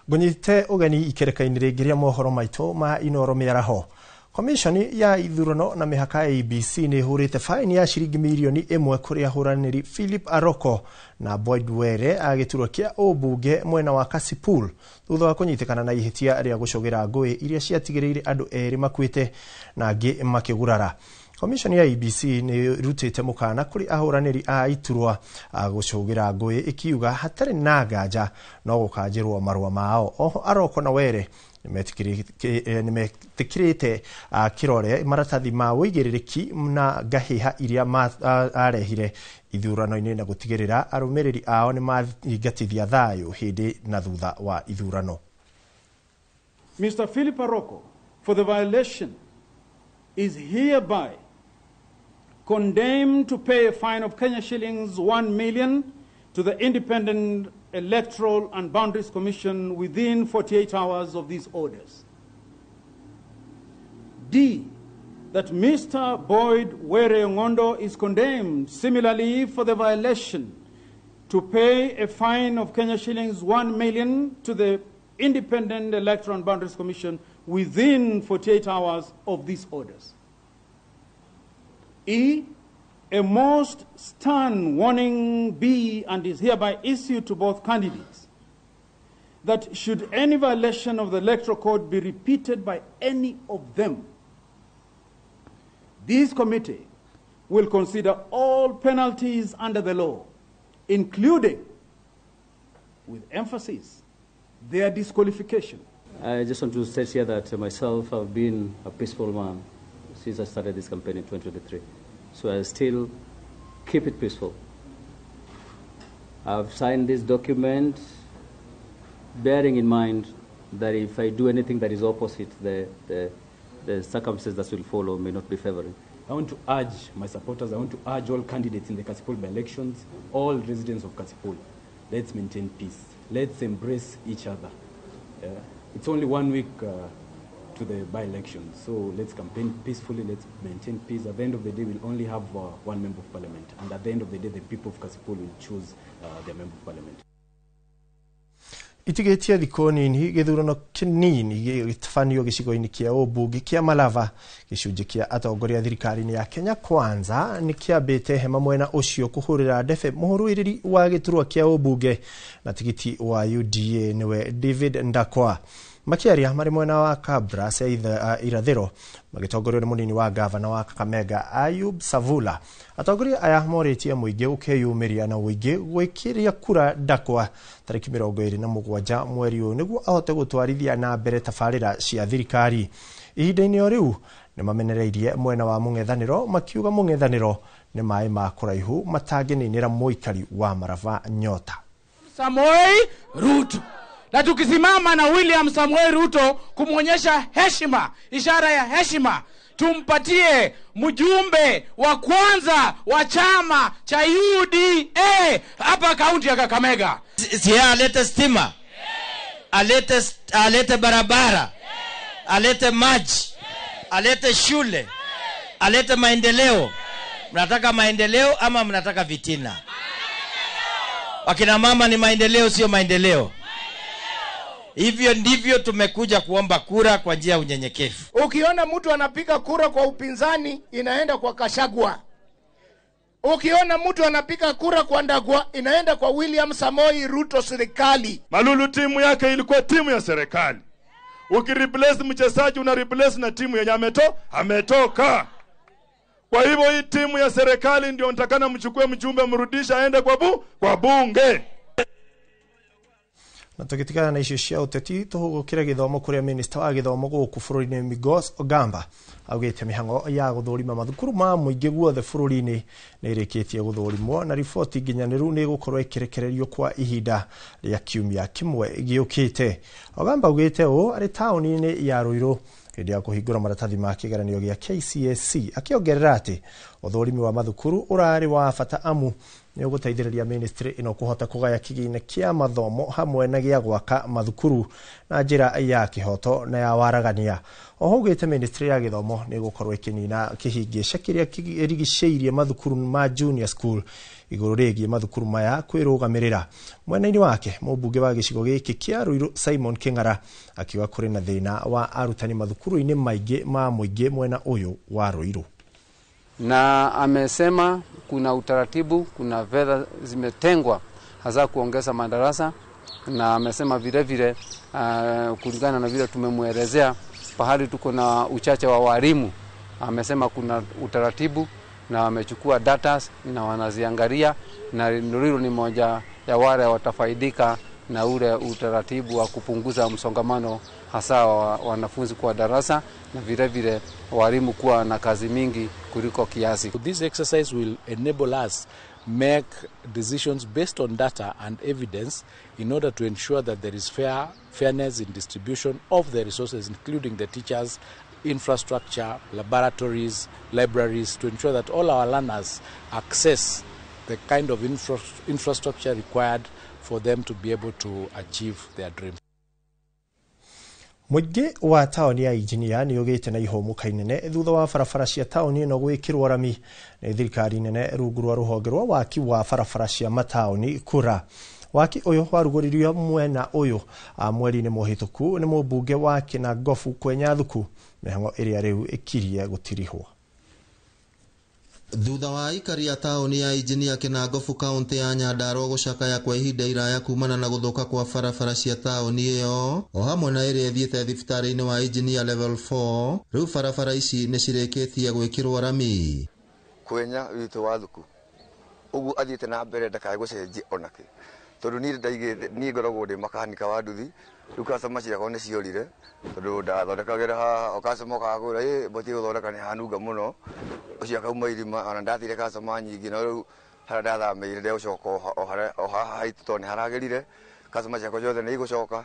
Gunyite ugeni ikereka-ini ringiria mohoro maitu ma Inoro miaraho. Komishoni ya ithurano na mihaka ABC ni hurite faini ya shiringi milioni 1 kuri ahuraniri Philip Aroko na Boyd Were agiturwa kia obunge mwena wa Kasipul thutha wa kunyitikana na ihitia ria gucogira ngui iria ciatigiriire andu eri makwite na angi makigurara. Komishoni ya ABC ni rutite mukana kuri ahuraniri a iturwa gucogira ngui ikiuga hatari na nganja no gukanjirwo marua mao. Oho Aroko na Were nimetikirite kirore maratathi ma wigiririki na gahiha iria arehire ithurano-ini na gutigirira arumiriri ao ni mathingatithia thayu hindi na thutha wa ithurano. Mr. Philip Aroko, for the violation, is hereby condemned to pay a fine of Kenya shillings 1 million to the Independent Electoral and Boundaries Commission within 48 hours of these orders. D, that Mr. Boyd Were Ngondo is condemned similarly for the violation to pay a fine of Kenya shillings 1 million to the Independent Electoral and Boundaries Commission within 48 hours of these orders. E, a most stern warning be and is hereby issued to both candidates that should any violation of the Electoral Code be repeated by any of them, this committee will consider all penalties under the law, including, with emphasis, their disqualification. I just want to state here that myself, I've been a peaceful man since I started this campaign in 2023. So I still keep it peaceful. I've signed this document bearing in mind that if I do anything that is opposite, the circumstances that will follow may not be favoring. I want to urge my supporters, I want to urge all candidates in the Kasipul by-elections, all residents of Kasipul, let's maintain peace. Let's embrace each other. It's only 1 week to the by-election, so let's campaign peacefully, let's maintain peace. At the end of the day, we'll only have one member of parliament, and at the end of the day, the people of Kasipul will choose their member of parliament. Itigetia thiko nini githurano kinini gitafanio gicigo-ini kia obunge kia Malava gicunji kia atongoria thirikari-ini ya Kenya Kwanza ni kiambite hema mwena ucio kuhurira ndefe muhuruiriri wa giturwa kia obunge na tigiti wa UDA niwe David Ndakwa. Makiaria mari mwena wa Kabras ya irathiro magitongorio ni munini wa gavana wa Kakamega Ayub Savula. Atongoria aya moretie muingi ukeyumiria na uingi gwikiria kura Ndakwa tariki 27 mweri uyu niguo ahote gutwarithia na mbere tafarira cia thirikari. Ihinda-ini o riu ni mamenereirie mwena wa mung'ethaniro makiuga mung'ethaniro nĩ maĩ ma kũraihu matangĩninĩra mũikari wa Marava nyota. Samoei Ruto. Na tukisimama na William Samoei Ruto kumwonyesha heshima, ishara ya heshima, tumpatie mjumbe wa kwanza wa chama cha UDA hapa kaunti ya Kakamega. Alete stima, alete barabara, alete maji, alete shule, alete maendeleo. Mnataka maendeleo ama mnataka vitina? Wakina mama, ni maendeleo sio maendeleo. Hivyo ndivyo tumekuja kuomba kura kwa njia ya unyenyekevu. Ukiona mtu anapiga kura kwa upinzani, inaenda kwa Kashagwa. Ukiona mtu anapiga kura kwa Ndagwa, inaenda kwa William Samoei Ruto serikali. Malulu timu yake ilikuwa timu ya serikali. Ukireplace mchezaji una replace na timu yenye ametoka. Kwa hivyo hii timu ya serikali ndio nitakana mchukue mjumbe mrudisha aende kwa bunge. Na tukitikana na icio cia uteti tuhugukira githomo kuria minister wa githomo guku bururi-ini Migos Ogamba augite mihango ya guthurima mathukuru ma muingi guothe bururi-ini ni irikitie guthurimwo na riboti nginyaniru ni gukorwo ikirekererio kwa ihinda ria kiumia kimwe giukite. Ogamba augite ari tauni-ini ya Ruiru hĩndĩ ya kũhingũra maratathi ma kĩgeranio gĩa KCSE, akiongerera atĩ ũthũrimi wa mathukuru ũrarĩ wa bata amu nĩ ũgũteithĩrĩria ministry ĩno kũhota kũgaya kĩgĩna kĩa mathomo hamwe na gĩa gwaka mathukuru na njĩra ya kĩhoto na ya waragania. Oho augĩte ministry ya gĩthomo nĩ ĩgũkorwo ĩkĩnina kĩhĩngĩca kĩrĩa kĩrigicĩirie mathukuru ma junior school igũrũ rĩgiĩ mathukuru maya kwĩrũgamĩrĩra. Mwena-inĩ wake mũmbunge wa gĩcigo gĩkĩ kĩa Ruiru Simon Kĩng'ara akiuga kũrĩ na thĩna wa arutani mathukuru-inĩ maingĩ ma mũingĩ mwena ũyũ wa Ruiru. Na amesema kuna utaratibu, kuna fedha zimetengwa hasa kuongeza madarasa, na amesema vile vile kulingana na vile tumemwelezea pahali tuko na uchache wa walimu, amesema kuna utaratibu na wamechukua data na wanaziangalia, na Ruiru ni moja ya wale watafaidika na ule utaratibu wa kupunguza msongamano hasa wa wanafunzi kwa darasa na vile vile walimu kuwa na kazi mingi kuliko kiasi. This exercise will enable us make decisions based on data and evidence in order to ensure that there is fairness in distribution of the resources, including the teachers, infrastructure, laboratories, libraries, to ensure that all our learners access the kind of infrastructure required for them to be able to achieve their dreams. Mũingĩ wa taoni ya Engineer nĩ ũgĩte na ihũmuka inene thutha wa barabara cia taoni ĩno gwĩkĩrwo rami nĩ thirikari nene rungu rwa rũhonge rwa waki wa barabara cia mataoni kura. Waki ũyũ warugũririo mwena ũyũ mweri-inĩ mũhĩtũku nĩ mũmbunge wa Kinangofu Kwenyathuku, mĩhang'o ĩrĩa rĩu ĩkirie gũtirihwo. Thutha wa ikari ya taoni ya Engineer Kinangofu kaunti ya Nyandarua gũcakaya kwa ihinda iraya kumana na gũthũka kwa barabara cia taoni ĩyo, o hamwe na ĩrĩa ĩthiĩte thibitarĩ-inĩ wa Engineer level 4, rĩu barabara ici nĩ cirĩkĩtie gwĩkĩrwo rami. Kwenya witũ wa thuku ũguo athiĩte na mbere ndakae gũcenjia onake, tondũ niĩ ngoragwo ndĩ makanika wa nduthi, rĩu customer ciakwa nĩ ciorire tondũ ndathondekagĩra haha, o customer akagũra boti gũthondeka nĩ hanunga mũno, ũcio akauma irima, ona ndathire customer nyingĩ, na rĩu harĩa ndathamĩire ndegũcoka o haha haitũ tondũ nĩ haragerire, customer ciakwa ciothe nĩ igũcoka.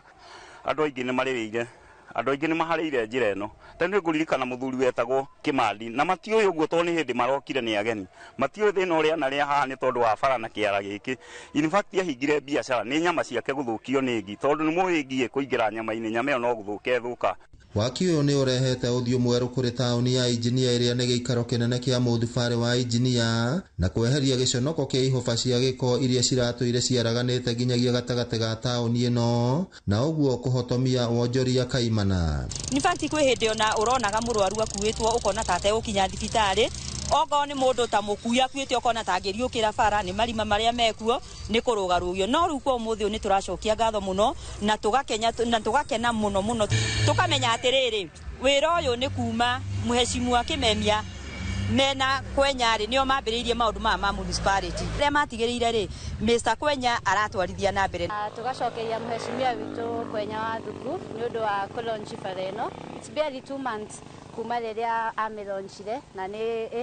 Andũ aingĩ nĩ marĩrĩire, andũ aingĩ nĩ maharĩire njĩra ĩno. Tani ngũririkana mũthuri wetagwo Kimandi, na matiũĩ ũguo tondũ nĩ hĩndĩ marokire nĩ ageni, matiũĩ thĩna ũrĩa na rĩa haha nĩ tondũ wa bara na kĩara gĩkĩ. In fact ahingire biacara nĩ nyama ciake gũthũkio nĩ ngi, tondũ nĩ mũĩ ngi kũingĩra nyama-inĩ, nyama ĩyo no gũthũka ĩthũka. Waki ũyũ nĩ ũrehete ũthiũ mwerũ kũrĩ taoni ya Engineer ĩrĩa nĩ gĩikaro kĩnene kĩa mũthibarĩ wa Engineer na kweheria gĩconoko kĩa ihũba cia gĩko iria ciratũire ciaraganĩte nginyagia gatagatĩ ga taoni ĩno, na ũguo kũhotomia wonjoria kaimana. In fact kwĩ hĩndĩ ona ũronaga mũrwaru akuĩtwo ũkona tate gũkinya thibitarĩ, ogo nĩ mũndũ ta mũkui akuĩte ũkona ta angĩriũkĩra bara, nĩ marima marĩa mekuo nĩ kũrũgarũgio. No rĩu kwa ũmũthĩ nĩ tũracokia ngatho mũno na tũgakena mũno, tũkamenya atĩrĩrĩ wĩra ũyũ nĩ kuma Mheshimiwa Kimemia mena Kwenya ri nio mambiriirie maundu ma municipality ria matigirire ri Mr Kwenya aratwarithia na mbere tugacokeria mheshimiwa witu Kwenya wa Thuku ni undu wa launch fareno. It's barely 2 months kuma riria amelaunchire na ni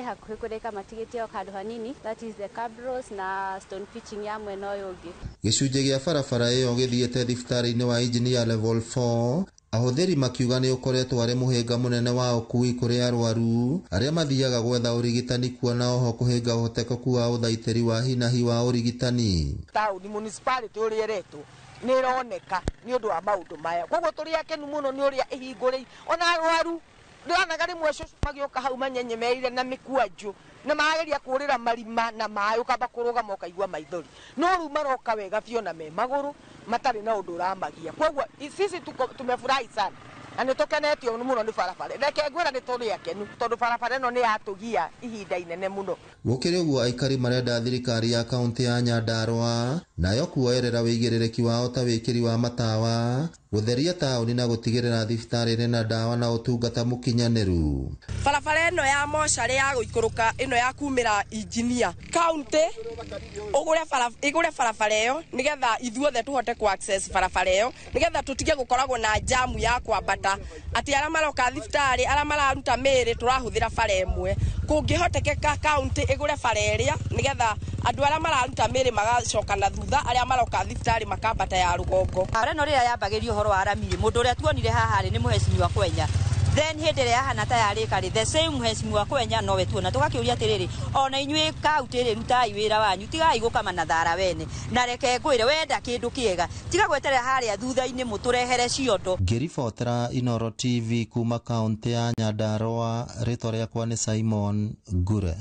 hakuhi kureka matigitio kandu hanini, that is the cabros na stone pitching ya mwena uyu ungi. Gicunje gia barabara iyo githiete thibitari-ini wa engineer level 4 ahuthiri makiuga ni ukoretwo ari muhinga munene wa ukui kuri arwaru aria mathiaga gwetha urigitani kuona oho kuhinga uhotekeku wa uthaitiri wa hinahi wa urigitani. Tauni municipality uri eretu ni ironeka ni undu wa maundu maya koguo turi akenu muno ni uria ihinguri ona arwaru ndana rimwe cucu magioka hau manyenyemeire na mikuanju na mageria kurira marima na mayo kaba kuruga mokaigwa maithori no ru maroka wega fio na me maguru matari na undu ramagia koguo sisi tumefurahi sana na nitukenetio muno ni barabara reke ngwira ni turi akenu tondu barabara no ni atugia ihinda inene muno. Gukiri uguo aikari marenda thirikari ya kaunti ya Nyandarua nayo kuoerera wigiririki wao ta wikiri wa matawa gutheria tauni na gutigirira thibitari na dawa na utungata mukinyaniru. Barabara ino ya moshari ya guikuruka ino ya kumira engineer county igure barabara iyo nigetha ithuothe tuhote ku access barabara iyo nigetha tutige gukoragwo na jamu ya kwambata ati ara maroka thibitari ara mararuta miri turahuthira bara imwe kungihotekeka county igure bara iria nigetha andu ara mararuta miri magacoka na thutha aria maroka thibitari makambata ya rugongo. Ara no ria yabagirio horo wa aramiri mundu uria tuonire haha ni muheshimiwa Kwenya then hindire hana tayari kari the same muheshimiwa Kwenya no we tuona tugakiuria atiriri ona inyui kaunti ri rutai wira wanyu tigai gukama na thara wene na reke ngwire wenda kindu kiega tiga gweterera haria thutha-ini muturehere ciondo. Ngiribotera Inoro TV kuma kaunti ya Nyandarua, ritwa riakwa ni Simon Gure.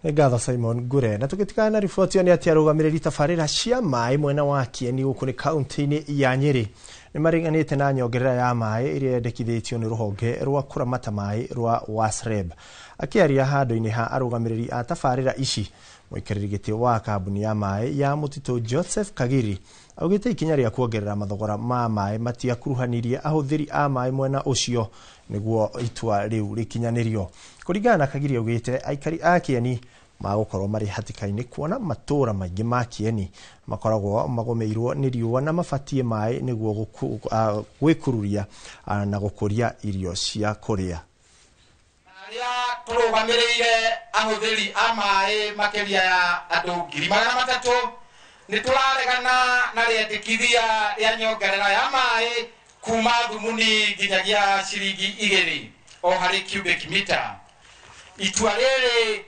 Ngatho Simon Gure. Na tukitikana na riboti ni ati arugamiriri tabarira cia mai mwena wa Kieni guku ni kaunti-ini ya Nyeri ni maringanite na nyongerera ya mai iria yendekithitio ni ruhonge rwa kuramata mai rwa WASREB. Akiaria handu-ini ha arugamiriri a tabarira ici muikariri giti wa kambuni ya mai ya Mutito Joseph Kagiri augite ikinya ria kuongerera mathogora ma mai matiakuruhanirie ahuthiri a mai mwena ucio niguo itua riu rikinyanirio. Kuringana na Kagiri augite aikari a Kieni magukorwo mari hatikaini kuona matura maingi ma Kieni makoragwo magomeirwo ni riua na mabatie mai niguo gwikururia na gukuria irio cia kuria. Aria turugamirire ahuthiri a mai makiria ya andu 300,000 ni turaregana na riendekithia ria nyongerera ya mai kuma thumuni nginyagia ciringi 2 o hari cubic meter. Itua riri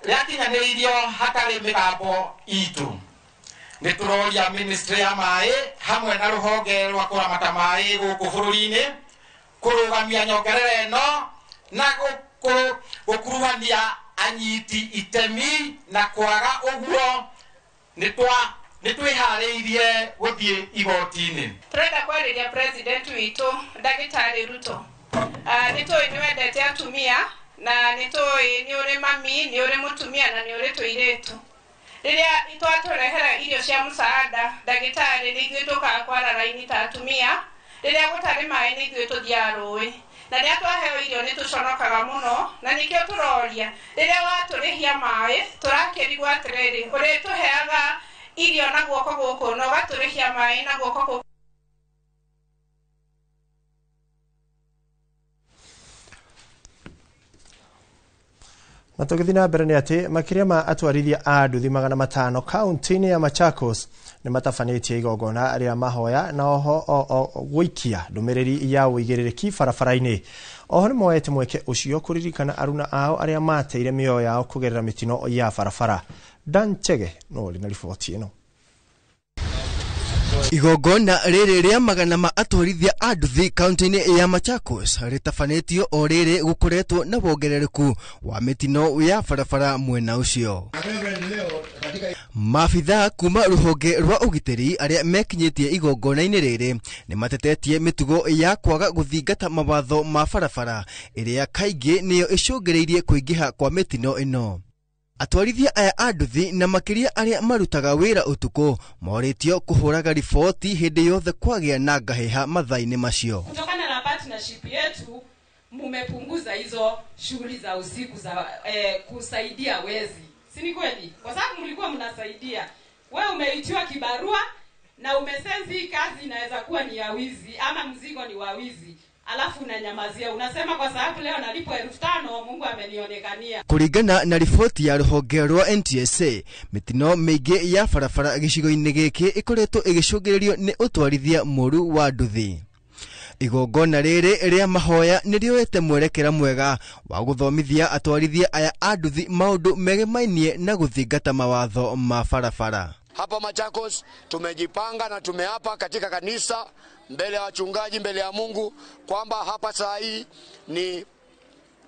riakinyanirio hatari migambo itu ni turoria ministry ya mai hamwe na ruhonge rwa kuramata mai guku bururi-ini kurugamia nyongerera ino na gukuruhania anyiti itemi na kwaga uguo nitwihariirie guthie igoti-ini. Turenda kwariria president witu Ndagitari Ruto nitoi ni wendete atumia na nitoi ni uri mami ni uri mutumia na ni uri tuiretu riria itwaturehera irio cia musaada Ndagitari ni ithuĩ tukaga kwara raini ta atumia riria gutari mai ni ithuĩ tuthiaga rũĩ na riria twaheo irio ni tuconokaga muno na nikio turoria riria waturihia mai turakirigwo atiriri uri tuheaga irio na guoko guku no gaturihia mai na guoko guku. Na tugithina mbere ni ati makiria ma atwarithia a nduthi 500 kaunti-ini ya Machakos ni matafanĩtie igongona aria mahoya na oho gwikia ndumiriri ya uigĩrĩrĩki barabara-ini. Oho ni moete mweke ucio kuririkana aruna ao aria mateire mĩoyo yao kugerera mitino ya barabara. Dan Chege no rina riboti ino. Igongona riri ria magana ma atwarithia a nduthi kaunti-ini ya Machakos ritafanĩtio o riri gukoretwo na wongerereku wa mitino ya barabara mwena ucio. Mafitha kuma ruhonge rwa ugitiri aria mekinyitie igongona-ini riri ni matetetie mitugo ya kwaga guthingata mawatho ma barabara iria kaingi niyo icungereirie kuingiha kwa mitino ino. Atwarithia aya a nduthi na makiria aria marutaga wira utuku moritio kuhuraga riboti hindi yothe kwagia na ngaheha mathaini macio. Kutokana na partnership yetu mumepunguza hizo shughuli za usiku za kusaidia wezi. Si ni kweli? Kwa sababu mlikuwa mnasaidia. Wewe umeitiwa kibarua na umesensi kazi inaweza kuwa ni ya wizi ama mzigo ni wa wizi. Alafu unanyamazia, unasema kwa sababu leo nalipwa 5,000 Mungu amenionekania. Kuringana na riboti ya ruhonge rwa NTSA, mitino miingi ya barabara gicigo-ini giki ikoretwo igicungirerio ni utwarithia moru wa nduthi. Igongona riri ria mahoya nirioete mwerekera mwega wa guthomithia atwarithia aya a nduthi maundu megemainie na guthingata mawatho ma barabara. Hapa Machakos tumejipanga na tumeapa katika kanisa mbele ya wachungaji, mbele ya Mungu kwamba hapa saa hii ni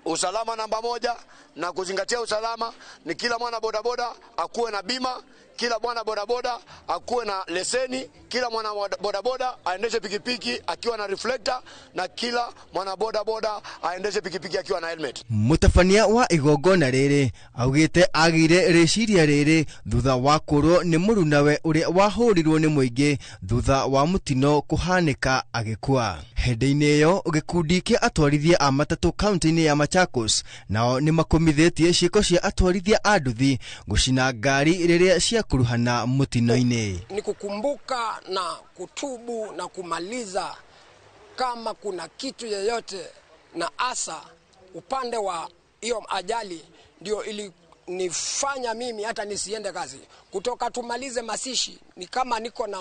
usalama namba 1, na kuzingatia usalama ni kila mwana bodaboda akuwe na bima, kila mwana bodaboda akuwe na leseni, kila mwana bodaboda aendeshe pikipiki akiwa na reflector, na kila mwana bodaboda aendeshe pikipiki akiwa na helmet. Mutafania wa igongona riri augite agire reciria riri thutha wa kurwo ni murunawe uria wahurirwo ni muingi thutha wa mutino kuhanika agikua. Hende-ini iyo gikundi kia atwarithia a matatu kaunti-ini ya Machakos nao ni makomithetie ciiko cia atwarithia a nduthi gucina ngari riria cia kuruhana mutino-ini. Ni kukumbuka na kutubu na kumaliza kama kuna kitu yeyote, na asa upande wa hiyo ajali ndio ilinifanya mimi hata nisiende kazi. Kutoka tumalize masishi ni kama niko na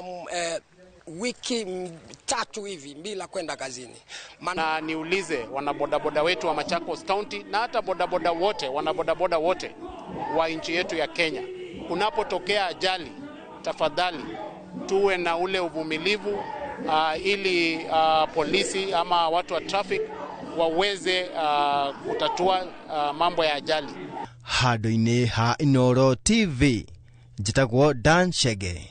wiki 3 hivi bila kwenda kazini. Na niulize wanabodaboda wetu wa Machakos County na hata bodaboda wote, wanabodaboda wote wa nchi yetu ya Kenya, unapotokea ajali, tafadhali tuwe na ule uvumilivu ili polisi ama watu wa traffic waweze kutatua mambo ya ajali. Handu-ini ha Inooro TV, njitagwo Dan Chege.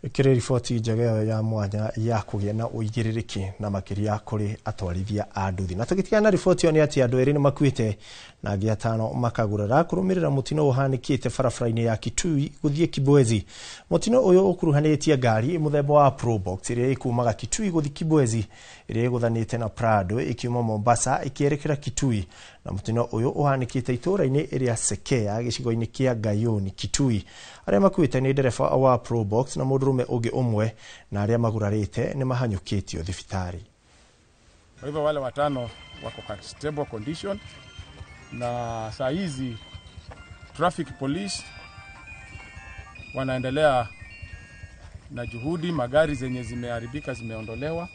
Ikire riboti njega ya mwanya ya kugia na uigiririki na makiria kuri atwarithia a nduthi. Na tugitigana na riboti yo ni ati andu eri ni makuite na angĩ 5 makagurara kurumirira mutino uhanikite barabara-ini ya Kitui guthie Kibwezi. Mutino uyu ukuruhanitie ngari muthemba wa Probox iria ikumaga Kitui guthie Kibwezi iria iguthanite na Prado ikiuma Mombasa ikierekera Kitui, na mutino uyu uhanikite itura-ini iria Sekea gicigo-ini kia Gayoni Kitui. Aria makuite ni ndereba wa Probox na mundurume ungi umwe, na aria magurarite ni mahanyukitio thibitari. Kwa hivyo wale 5 wako kwa stable condition, na saa hizi traffic police wanaendelea na juhudi. Magari zenye zimeharibika zimeondolewa,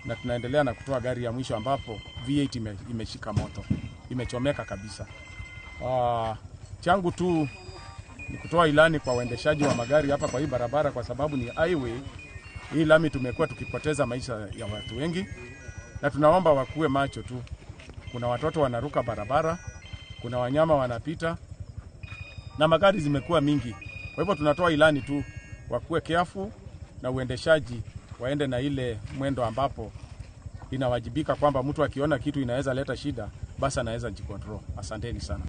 na tunaendelea na kutoa gari ya mwisho ambapo V8 imeshika moto, imechomeka kabisa. Changu tu ni kutoa ilani kwa waendeshaji wa magari hapa kwa hii barabara, kwa sababu ni highway. Hii lami tumekuwa tukipoteza maisha ya watu wengi, na tunaomba wakuwe macho tu. Kuna watoto wanaruka barabara, kuna wanyama wanapita, na magari zimekuwa mingi. Kwa hivyo tunatoa ilani tu wakuwe careful, na uendeshaji waende na ile mwendo ambapo inawajibika kwamba mtu akiona kitu inaweza leta shida basi anaweza jicontrol. Asanteni sana.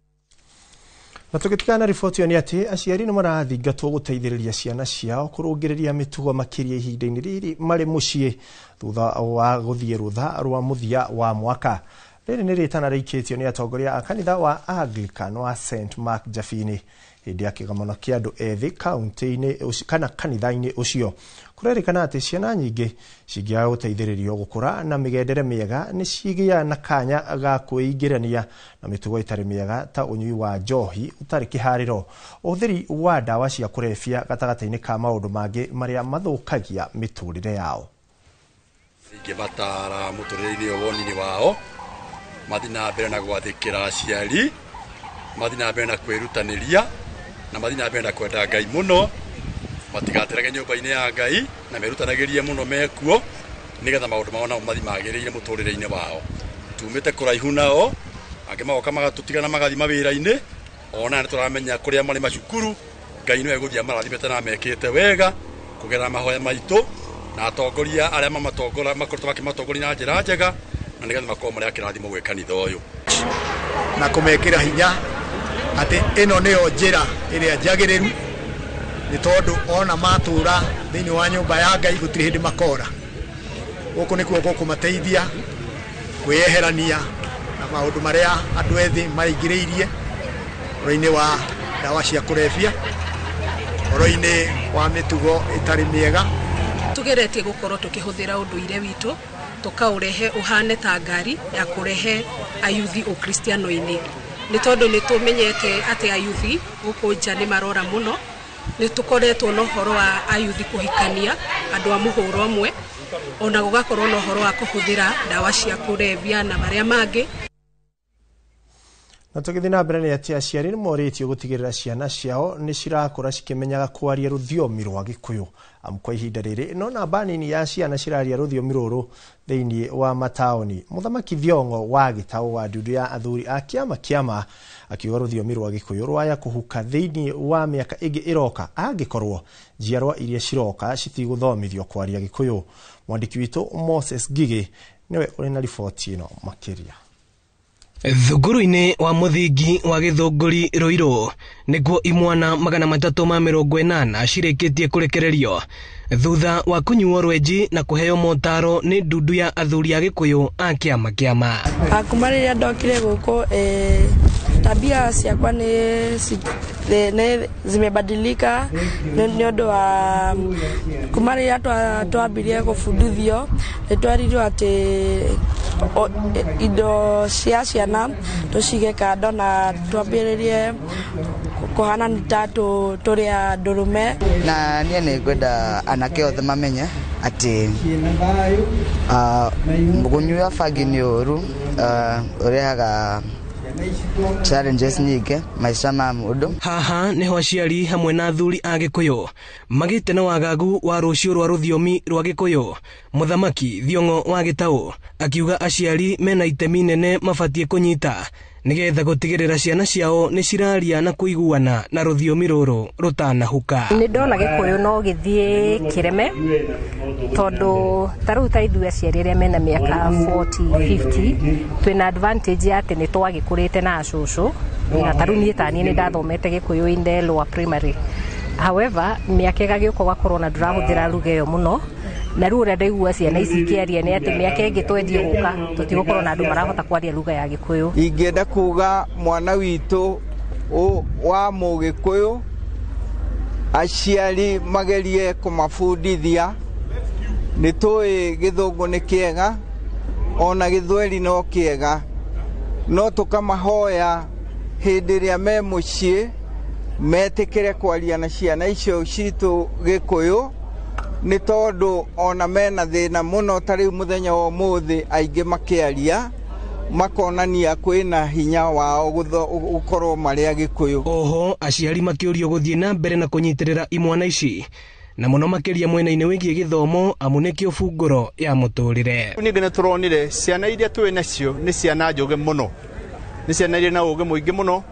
Na tugitikana riboti yo ni ati aciari ni marathingatwo guteithiriria ciana ciao kurungiriria mitugo makiria ihinda-ini riri mari mucii thutha wa guthie rutha rwa muthia wa mwaka. Riri ni ritana rikitio ni atongoria a kanitha wa Anglican wa St Mark Jafini hindi ya kigamano kia andu ethi kaunti-ini kana kanitha-ini ucio. Kurerikana ati ciana nyingi cigia guteithiririo gukura na migendere miega ni cigia na kanya ga kuingirania na mitugo itari miega ta unyui wa njohi utari kihariro, uthiri wa dawa cia kurefia gatagata-ini ka maundu mangi maria mathukagia miturire yao. Ingibatara muturire-ini woni-ini wao mathina mbere na gwathikira aciari, mathina mbere na kwirutaniria, na mathina mbere na kwenda Ngai muno, matigaterage nyumba-ini ya Ngai na merutanagirie muno mekuo nigetha maundu mao nao mathi magirire muturire-ini wao. Tumite kuraihu nao angi magoka magatutigana magathi mawira-ini, ona ni turamenya kuria mari macukuru Ngai no eguthia marathimete na mekite wega kugera mahoya maitu, na atongoria aria mamatongora makorwo makimatongoria na njira njega, na nigetha makorwo mari akirathimo gwe kanitha uyu na kumekira hinya ati ino niyo njira iria njagiriru, ni tondu ona matura thiini wa nyumba ya Ngai gutiri hindi makora. guku nikuo gukumateithia kwiyeherania na maundu maria andu ethi maingiriirie oro-ini wa dawa cia kurebia oro-ini wa mitugo itari miega tugeretie gukorwo tukihuthira unduire witu tukaurehe uhane ta ngari ya kurehe ayuthi ukristiano-ini ni tondu ni tumenyete ati ayuthi guku nja ni marora muno ni tukoretwo no horo wa ayuthi kuhikania andu a muhuro amwe ona gugakorwo no horo wa kuhuthira dawa cia kurebia na maria mangi. Na tugithi na mbere ni ati aciari ni moritio gutigirira ciana ciao ni cirakura cikimenyaga kwaria ruthiomi rwa Gikuyu kwa ihinda riri no namba nini ya ciana ciraria ruthiomi ruru thiini wa mataoni. Muthamaki Thiongo wa Gitau wa ndudu ya athuri a kiama akiuga ruthiomi rwa Gikuyu rwaya kuhuka thiini wa miaka ingi iroka angikorwo njiarwa iria ciroka citiguthomithio kwaria Gikuyu. Mwandiki witu Moses Ngigi niwe uri na riboti ino makiria. Thuguru-ini wa muthingi wa Githunguri Ruiru niguo imwana 380 cirikitie kurekererio thutha wa kunyuo rwenji na kuheo motaro ni ndudu ya athuri a Gikuyu a kiama. Kuma riria ndokire guku tabia ciakwa ni zimebadilika ni undu wa kuma riria twambirie gubundithio nitwarirwo ati indo cia ciana tucige kando na twambiririe kuhana nitatu turia ndurume na nie ni ngwenda anake othe mamenye ati gunyua bangi ni uru urehaga challenges nyingi maisha ma mundu. Haha niho aciari hamwe na athuri a Gikuyu magite na wagagu wa rucio rwa ruthiomi rwa Gikuyu. Muthamaki Thiongo wa Gitau akiuga aciari mena itemi nene mabatie kunyita nigetha gutigirira ciana ciao ni ciraria na kuiguana na ruthiomi ruru rutanahuka. Ni ndona Gikuyu no githie kireme tondu taru taithu aciari ria mena miaka 40-50 twina advantage ati ni twagikurite na acucu na taru nie tani ni ndathomete Gikuyu in lower primary. However miaka igagiuka gakorwo na ndurahuthira lugha iyo muno na rura ndaigua ciana ici kiaria ni ati miaka ingi twendie guka tutigukorwo na andu marahota kwaria lugha ya Gikuyu. Ingenda kuga mwana witu wa Mugikuyu aciari magerie kumafundithia ni tui Githungu ni kiega ona Githweri no kiega no tukamahoya hindi ria me mucii metikire kwaria na ciana icio citu Gikuyu ni tondu ona mena thina muno tari muthenya wa muthi aingi makiaria makonania kwina hinya wao gukorwo maria Gikuyu. Oho aciari makiurio guthie na mbere na kunyitirira imwana ici na muno makiria mwena-ini wigie githomo amu nikio bunguro ya muturire. Ningi ne turonire ciana iria twi nacio ni ciana njuge muno ni ciana iria na uge muingi muno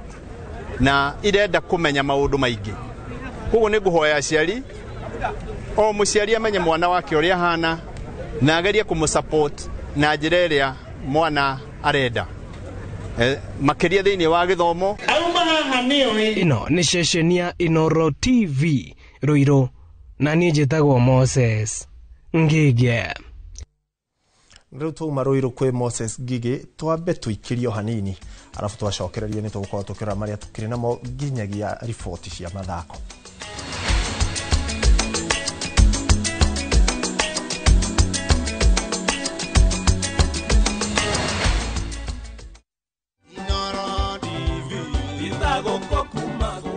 na irenda kumenya maundu maingi. Koguo ni nguhoya aciari o muciari amenye mwana wake uria hana na agerie kumusupport na njira iria mwana arenda makiria thiini wa githomo. Ino ni ceceni ya Inoro TV Ruiru na nie njitagwo Moses Ngigi. Riu tuma Ruiru kwi Moses Ngigi twambe tuikirio hanini arafu twacokererie ni tugukorwo tukira maria tukiri namo nginyagia riboti cia mathako.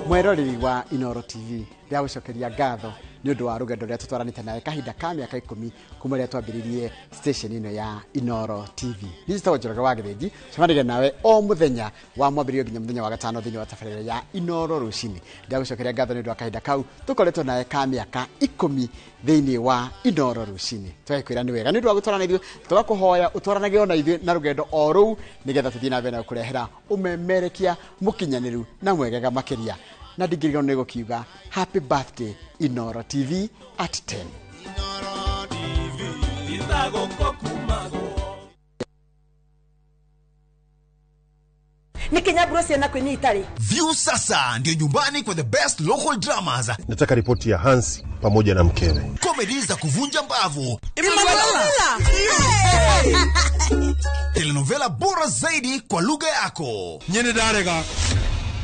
Mweroreri wa Inoro TV ndia gucokeria ngatho ni undu wa rugendo ria tutwaranite nawe kahinda ka miaka 10 kuma ria twambiririe station ino ya Inoro TV. Nijitago Njoroge wa Githinji cemanirie nawe o muthenya wa mwambirio nginya muthenya wa gatano thiini wa tabarĩra ya Inoro rucini. Ndia gucokeria ngatho ni undu wa kahinda kau tukoretwo nawe ka miaka 10 thiini wa Inoro rucini. Twakwira ni wega ni undu wa gutwarana ithuĩ tugakuhoya utwaranage ona ithuĩ na rugendo o rũu nigetha tuthii na mbere na kurehera umemerekia mukinyaniru na mwegega makiria. Na ndingĩriganĩrwo nĩ gũkiuga happy birthday Inoro TV at 10. Inoro TV niki Kenya Bros na kwenye Italy. View sasa ndio nyumbani kwa the best local dramas. Nataka ripoti ya Hansi pamoja na mkewe. Comedy za kuvunja mbavu. Telenovela bora zaidi kwa lugha yako. Nyene darega.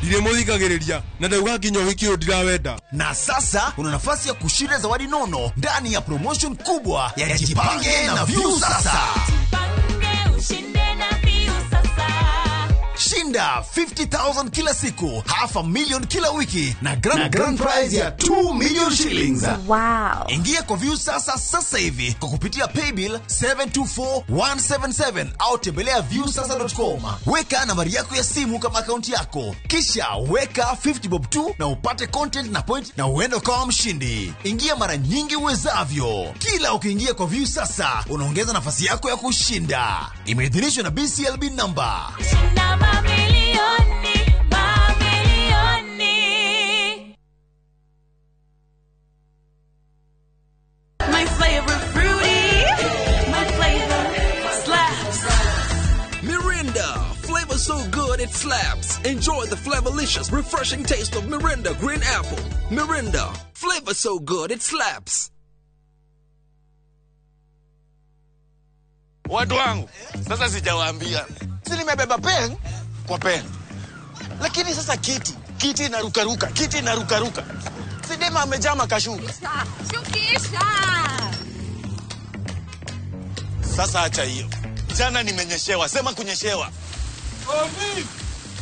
Ile muzika gereria na ndauga kinyo wiki ndirawenda. Na sasa una nafasi ya kushinda zawadi nono ndani ya promotion kubwa ya Jipange na View sasa. Shinda 50,000 kila siku, $500,000 kila wiki na grand prize ya 2 million shillings. Wow. Ingia kwa View sasa hivi kwa kupitia paybill 724177 au tembelea viewsasa.com. Weka nambari yako ya simu kama akaunti yako, kisha weka 50 bob tu na upate content na point na uende kama mshindi. Ingia mara nyingi uwezavyo. Kila ukiingia kwa View sasa unaongeza nafasi yako ya kushinda. Imeidhinishwa na BCLB number. My favorite fruity, my flavor slaps. Mirinda, flavor so good it slaps. Enjoy the flavorlicious, refreshing taste of Mirinda Green Apple. Mirinda, flavor so good it slaps. Watu wangu, sasa sijawaambia. Si nimebeba pen kwa pen. Lakini sasa kiti inarukaruka, kiti inarukaruka. Sidema amejaa makashuka. Shukisha. Sasa acha hiyo. Jana nimenyeshewa, sema kunyeshewa. Omi!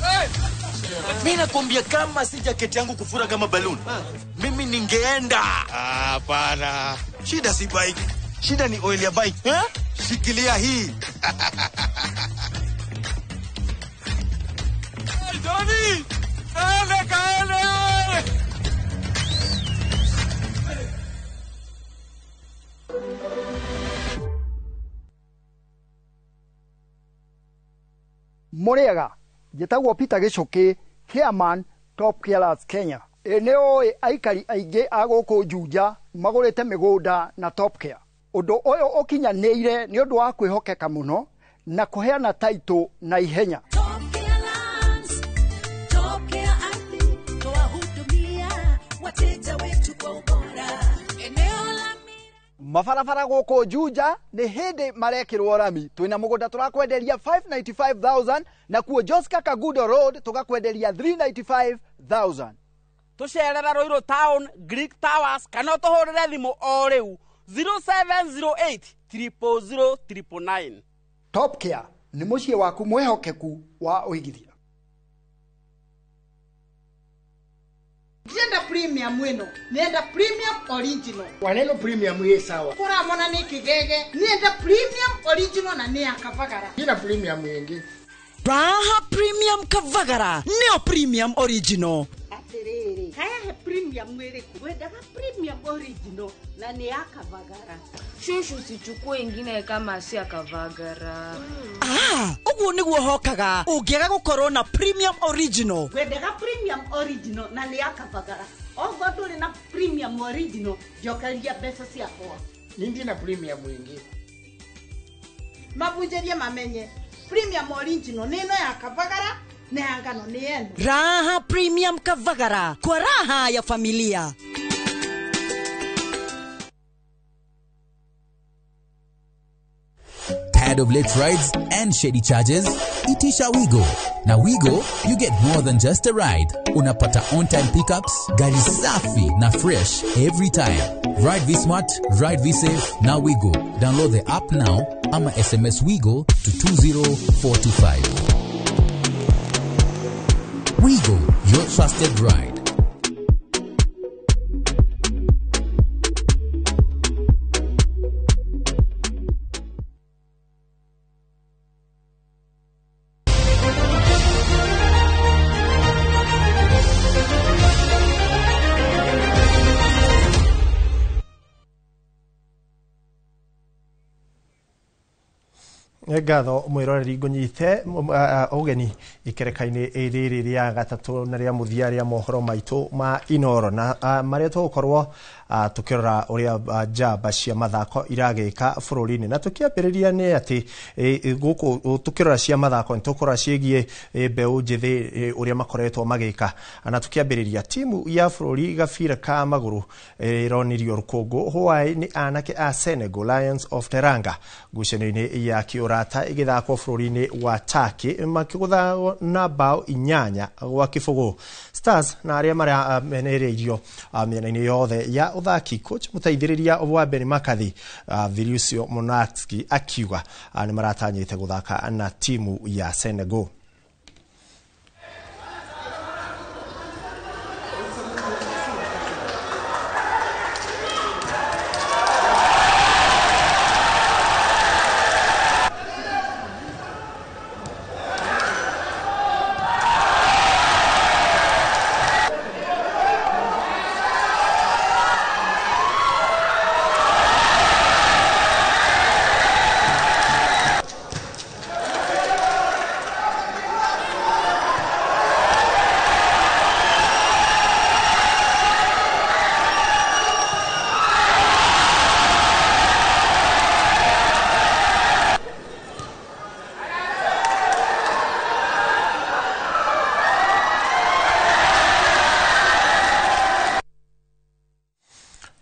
Hey! Mimi nakwambia kama si jaketi yangu kufura kama balloon. Mimi ningeenda. Hapana. Shida si bike. Shida ni oil ya bike. Eh? Shikilia hii. Johnny! Kaele! Muriega, njĩtagwo Peter Gichuki, Chairman Top Carers Kenya. Eneo aikari aingĩ a gũkũ Juja magũrĩte mĩgũnda na Top Care. Ũndũ ũyũ ũkinyanĩire nĩ ũndũ wa kwĩhokeka mũno na kũheana taitũ na ihenya. Mabarabara gũkũ Juja nĩ hĩndĩ marekĩrwo rami. Twĩna mũgũnda tũrakwenderia 595,000 na kuo Joska Kagudo Road tũgakwenderia 395,000. Tũcerera Ruiru Town, Greek Towers, kana tũhũrĩre thimũ o rĩu 0708 000 999. Top Care nĩ mũciĩ waku mwĩhokeku wa ũigithia. Nienda premium wino, nienda premium original. Waneno premium ye sawa. Kura mona ni kigege, nienda premium original na ni akavagara. Nina premium yengi. Raha Premium Kavagara, neo premium original. Aterere, kaya he premium wele kuweda ha premium original na ni akavagara. Shushu sichukue ingine kama si akavagara. Uguo niguo hokaga. Ungiaga gukorwo na premium original. Weda premium original na ni akavagara. Ogo nduri na premium original, jokaria pesa ciakwa. Nindi na premium wingi. Mabunjerie mamenye. Premium original neno ya kavagara na yangano ni yenu. Raha Premium Kavagara, kwa raha ya familia. Tired of late rides and shady charges? Itisha Wigo. Na Wigo, you get more than just a ride. Unapata on-time pickups, gari safi na fresh every time. Ride V-Smart, ride V-Safe, na Wigo. Download the app now, ama SMS Wigo to 20425. Wigo, your trusted ride. ngatho mwiroreri ngunyite ugeni ikerekaini riri ria gatatu na ria muthia ria mohoro maitu ma Inoro na maria tugukorwo tukirora uria njamba cia mathako iragika bururi-ini na tukiambiriria ni ati guku tukirora cia mathako ntukora ciegie mbeu njithi uria makoretwo magika na tukiambiriria timu ya bururi gabira ka maguru ironirio rukungu hwai ni anake a Senegal Lions of Teranga ngucanio-ini ya kiurata igithakwo bururi-ini wa Turkey makigutha na bao 8 gwa kibugu. Stars na aria maria menereirio miena-ini yothe ya uthaki coach mutaithiriria wa mbere Makathi Vinicius Monatski akiuga ni maratanyite guthaka na timu ya Senegal.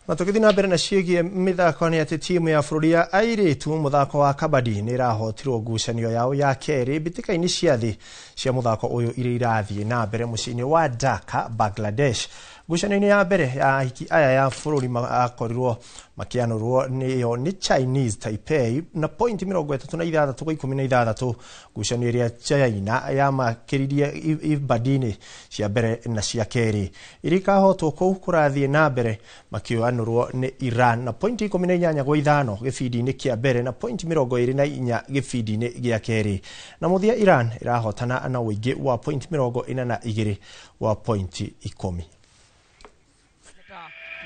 Na tukithii na mbere na ciĩgiĩ mĩthako nĩ atĩ timu ya bũrũri ya airĩtu mũthako wa kabadi nĩ ĩrahotirwo ngucanio yao ya kerĩ mbĩtĩka-inĩ cia thĩ cia mũthako ũyũ iria irathiĩ na mbere mũciĩ-inĩ wa Dhaka, Bangladesh. Ngucanio-inĩ ya mbere ya ahiki aya ya bũrũri makorirwo makianũrwo nĩ Chinese Taipei na point 36-16. Ngucanio ĩrĩa China yamakĩririe ibadi-inĩ cia mbere na cia kerĩ irikahotwo kũu kũrathiĩ na mbere makĩanũrwo nĩ Iran na point 18-5 gĩbindi-inĩ kĩa mbere na point 24 gĩbindi-inĩ gĩa kerĩ na mũthia Iran ĩrahotana na ũingĩ wa point 42 wa point 10.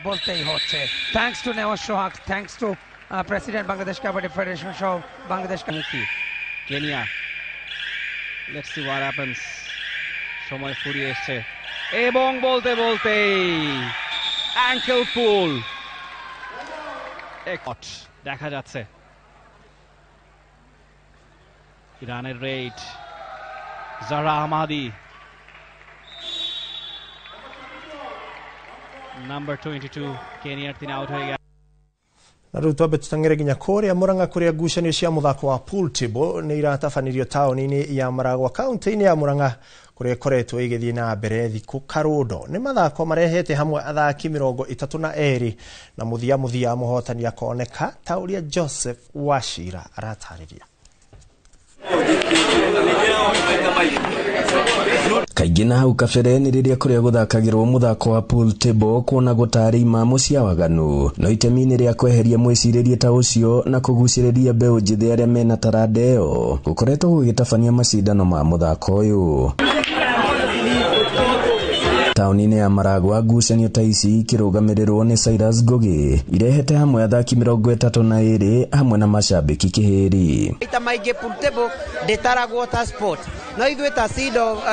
बोलते ही होते thanks to Nawaz Shohak, thanks to President Bangladesh Kabaddi Federation show Bangladesh Kenya. Let's see what happens. সময় ফুরিয়ে এসেছে এবং বলতে বলতে অ্যাঙ্কেল পুল একট দেখা যাচ্ছে ইরানের রেড জারা আহমাদি number 22 Kenya tina out hoi gaya na rĩu twambe tutang'ere nginya kũrĩa Murang'a kũrĩa ngucanio cia mũthako wa pool table nĩ iratafanirio taũni-inĩ ya Maragwa kaunti-inĩ ya Murang'a kũrĩa ĩkoretwo ĩgĩthiĩ na mbere thikũ karũndo nĩ mathako marehete hamwe athaki 32 na mũthia mũhotani akoneka ta ũrĩa Joseph Wachira aratarĩria. Kaingĩ na hau kabere nĩ rĩrĩa kũrĩa gũthakagĩrwo mũthako wa pool table kuona gũtarĩ imamo cia waganu no itemi-inĩ rĩa kweheria mwĩcirĩrie ta ũcio na kũgucĩrĩria mbeũ njĩthĩ arĩa mena taranda ĩyo gũkoretwo gũgĩtabania macindano ma mũthako ũyũ. Taũni-inĩ ya Maragwa ngucanio ta ici ikĩrũgamĩrĩrwo nĩ Cyrus Ngugi irehete hamwe athaki 32 hamwe na macambĩki kĩhĩri. Ita maingĩ pool table ndetaragwo water sport no ithuĩ ta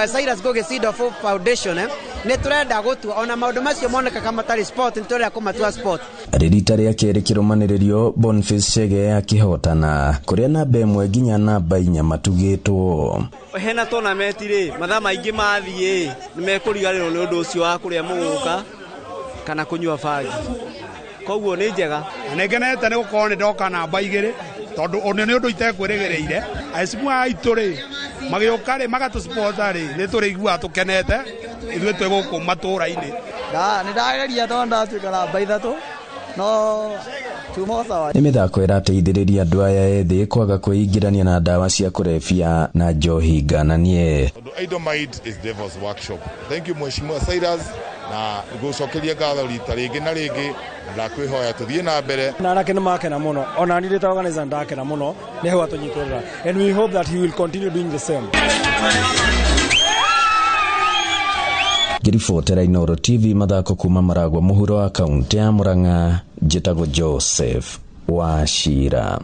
Cyrus Ngugi Seed of Hope Foundation nĩ tũrenda gũtua ona maũndũ macio moneka kama tarĩ sport nĩ tũrenda kũmatua sport. Rita rĩa kerĩ kĩrũmanĩrĩrio Boniface Chege akĩhotana kũrĩa namba 1 nginya namba 4 matugĩtwo. Hena tournament rĩ mathaa maingĩ mathiĩ nĩ mekũriganĩrwo nĩ ũndũ ũcio wa kũrĩa mũgũka kana kũnyua bangi koguo nĩ njega nĩ ngenete nĩ gũkorwo nĩ ndoka namba 2 tondũ one nĩ ũndũ itekwĩrĩgĩrĩire acimu aitũ rĩ magĩũka rĩ magatũsponsor rĩ nĩ tũrĩiguaga tũkenete ithuĩ twĩ gũkũ matũũra-inĩ. Nĩ ndageria tondũ ndatuĩka namba 3 no nĩ mĩthako ĩrateithĩrĩria andũ aya ethĩ kwaga kwĩingĩrania na ndawa cia kũrebia na njohi ngananie. Idomide is Devil's Workshop. Thank you Mheshimiwa Cyrus na ngũcokeria ngatho rita rĩngĩ na rĩngĩ ndakwĩhoya tũthiĩ na mbere. Na anake nĩ makena mũno ona niĩ ta organizer ndakena mũno nĩ hau atũnyitĩrĩra and we hope that he will continue doing the same. Ngĩribotera Inoro TV mathako kuma Maragwa mũhuro wa kaunti ya Murang'a njĩtagwo Joseph Wachira.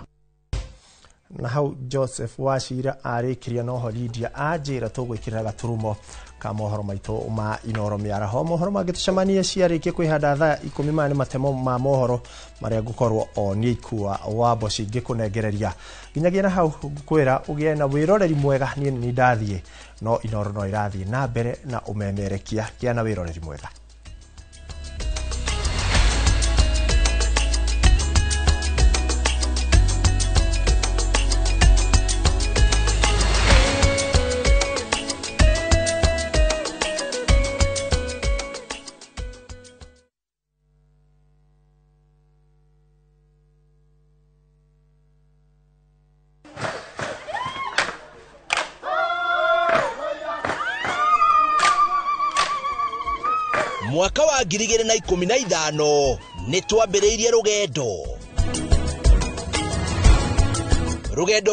na hau Joseph Wachira arikiria noho Lydia ajira tugwikira gaturumo ka mohoro maito ma Inoro miaraho mohoro magitucemania ciarikie kwihanda thaa 10 matemo ma mohoro maria gukorwo oni ikua wabo cingikunengereria nginyagia na hau kwira ugie na wiroreri mwega ni ndathie no Inoro no irathie na mbere na umemerekia kia na wiroreri mwega. Mwaka wa 2015 nitwambiriirie rugendo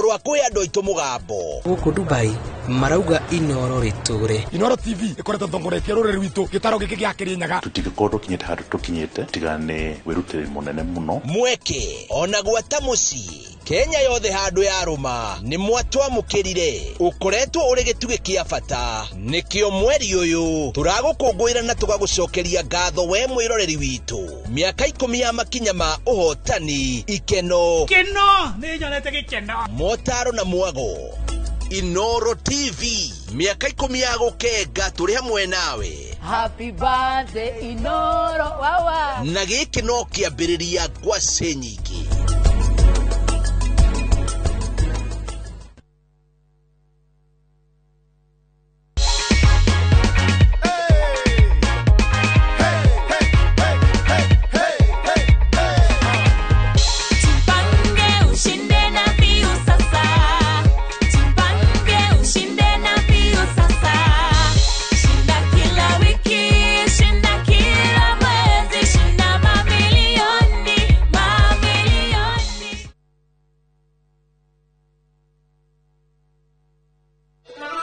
rwa kuya ndo itumugambo guku Dubai marauga Inoro riture. Inoro TV ikoreta thongoretie rureri witu gitaro giki gia Kirinyaga tutigikorwo kinyete handu tukinyete tigane wirutire munene muno mweke ona gwata muci Kenya yothe handu ya ruma ni mwatwamukirire ukoretwo uri gituge kia bata nikio mweri uyu turagukungwira na tugagucokeria ngatho we mwiroreri witu miaka 10 ya makinya ma uhotani ikeno ni nyonete gikeno motaro na mwago Inoro TV miaka 10 ya gukenga turi hamwe nawe. Happy birthday Inoro wawa na giki no kiambiriria gwase nyingi.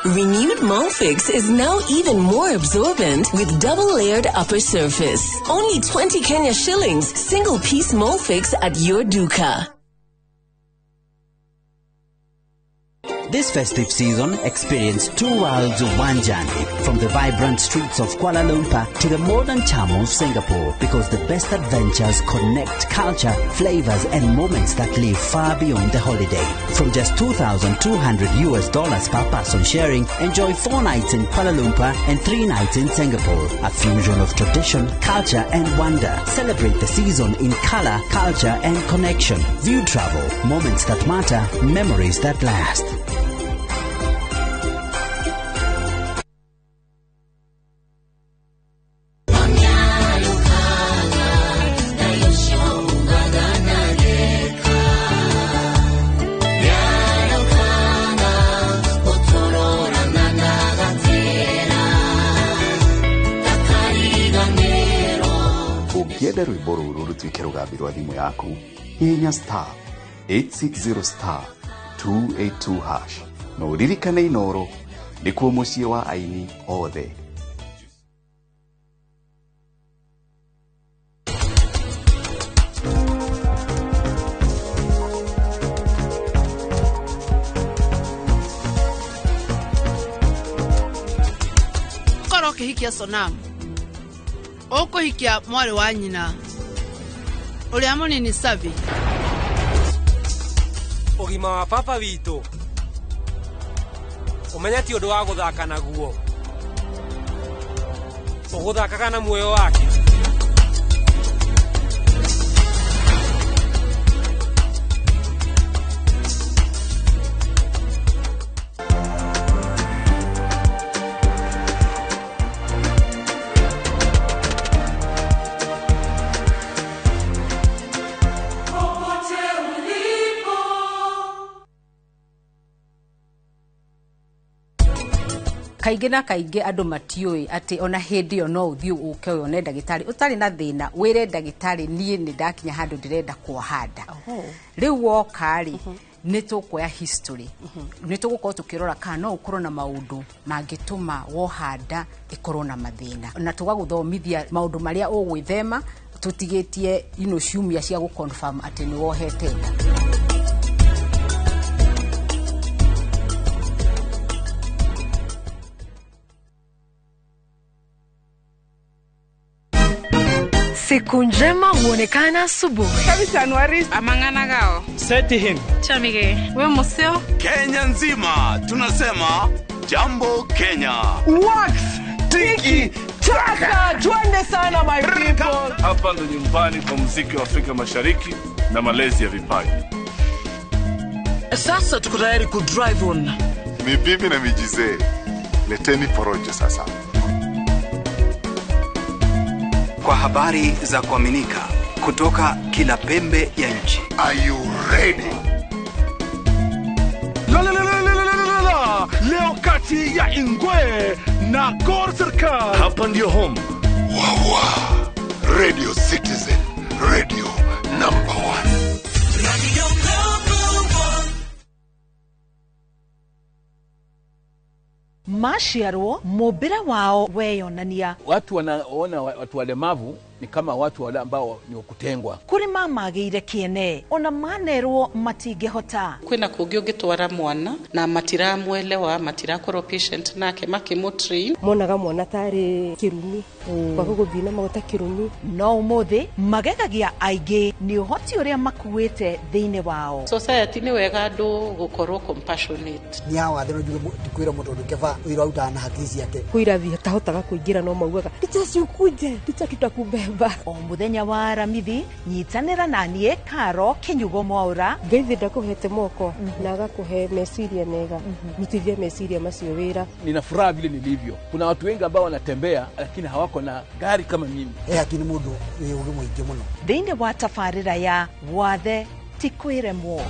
Renewed Molfix is now even more absorbent with double-layered upper surface. Only 20 Kenya shillings, single-piece Molfix at your duka. This festive season, experience two worlds of one journey. From the vibrant streets of Kuala Lumpur to the modern charm of Singapore. Because the best adventures connect culture, flavors and moments that live far beyond the holiday. From just $2,200 per person sharing, enjoy 4 nights in Kuala Lumpur and 3 nights in Singapore. A fusion of tradition, culture and wonder. Celebrate the season in color, culture and connection. View travel. Moments that matter, memories that last. Ukienda rwimbo ruru rutuike rugambi rwa thimu yaku hihinya star 860 star 282 hash no uririkane Inoro nikuo muciĩ wa aini othe. Koroke hikia sonamu oko hikia mwari wa nyina uria munini Savi ugima wa papa witu umenya ti undu wa guthaka naguo uguthakaga na muoyo wake. Kaingĩ na kaingĩ andũ matiũĩ atĩ ona hĩndĩ ĩyo no ũthiĩ ũke one ndagĩtarĩ ũtarĩ na thĩna wĩre ndagĩtarĩ niĩ nĩ ndakinya handũ ndĩrenda kuohanda. Rĩu woka-rĩ nĩ tũkuoya history nĩ tũgũkorwo tũkĩrora kana no ũkorwo na maũndũ mangĩtũma wohanda ĩkorwo na mathĩna na tũgagũthomithia maũndũ marĩa ũgwĩthema tũtigĩtie ciumia cia gũconfirm atĩ nĩ wohete nda. Siku njema huonekana asubuhi. Kabisa Anuari amangana gao. Seti him. Chamige. We museo. Kenya nzima tunasema jambo Kenya. Wax. Tiki. Chaka. Twende sana my people. Hapa ndo nyumbani kwa muziki wa Afrika Mashariki na malezi ya vipaji. Sasa tuko tayari ku drive on. Mibibi na mijize. Leteni porojo sasa. Kwa habari za kuaminika kutoka kila pembe ya nchi. Are you ready? Leo kati ya Ingwe na Gor Serikali. Hapa ndio home. Wawa. Radio Citizen. Radio number 1. Radio number 1. Mashiaro mobira wao weyonania. Watu wanaona watu walemavu ni kama watu wale ambao ni kutengwa. Kuri mama geire kiene ona manerwo matingehota. Kwina kugyo gitwara mwana na matiramwelewa matirakoro patient nake makimutri. Monaga mwana tari kirumi kwa kuguthina magota kirumi. No umuthi magegagia aige ni uhoti uria makuite thiine wao. Society ni wega andu gukorwo compassionate. Ni hawa thero ndikwira mundu ndukeva wira utana hakisi yake. Kuira vi tahotaga kuingira no maugaga ndicacukuje ndicakitakumbe o muthenya wa aramithi nyitanira nanie Karo Kinyugo Mwaura ngeithi ndakuhete moko na agakuhe mesiria mega nitithie mesiria macio wira. Nina furaha vile nilivyo. Kuna watu wengi ambao wanatembea lakini hawako na gari kama mimi. Akini mundu uri muingi muno thiini wa tafarira ya wathe tikwiremwo.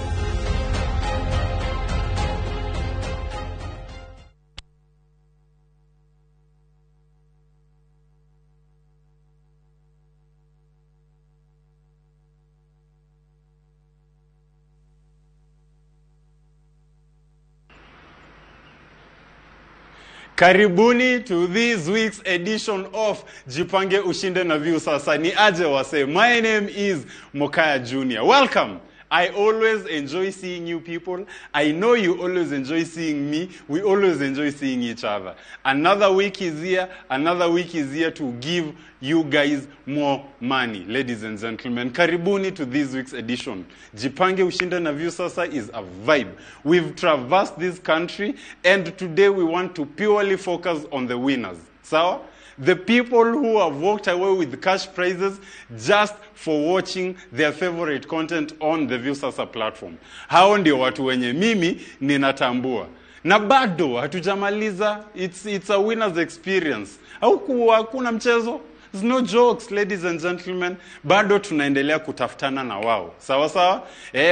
Karibuni to this week's edition of Jipange Ushinde na Viusasa. Ni aje wase. My name is Mokaya Jr. Welcome. I always enjoy seeing you people. I know you always enjoy seeing me. We always enjoy seeing each other. Another week is here. Another week is here to give you guys more money. Ladies and gentlemen, karibuni to this week's edition. Jipange Ushinde na Viusasa is a vibe. We've traversed this country and today we want to purely focus on the winners. So, the people who have walked away with cash prizes just for watching their favorite content on the Viusasa platform. Hao ndio watu wenye mimi ninatambua. Na bado hatujamaliza. It's a winner's experience. Hakuna mchezo. There's no jokes, ladies and gentlemen. Bado tunaendelea kutafutana na wao. Sawa sawa?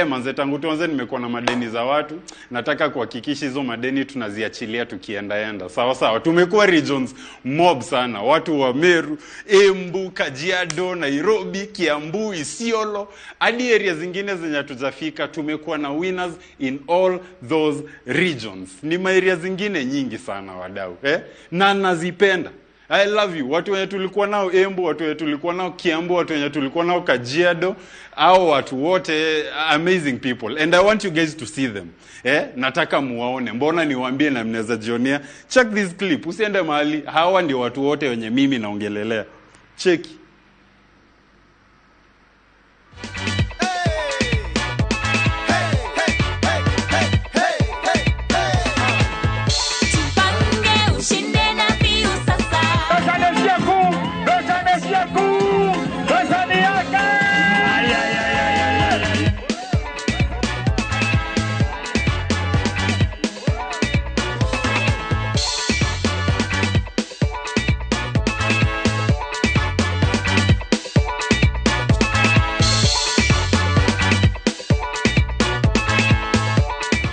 Manze tangu tuanze nimekuwa na madeni za watu. Nataka kuhakikisha hizo madeni tunaziachilia tukienda. Sawa sawa? Tumekuwa regions mob sana. Watu wa Meru, Embu, Kajiado, Nairobi, Kiambu, Isiolo, hadi area zingine zenye hatujafika. Tumekuwa na winners in all those regions. Ni area zingine nyingi sana wadau, na nazipenda. I love you. Watu wenye tulikuwa nao Embu, watu wenye tulikuwa nao Kiambu, watu wenye tulikuwa nao Kajiado, au watu wote amazing people. And I want you guys to see them. Nataka muwaone. Mbona niwaambie na mnaweza jionea. Check this clip. Usiende mahali. Hawa ndio watu wote wenye mimi naongelelea. Cheki.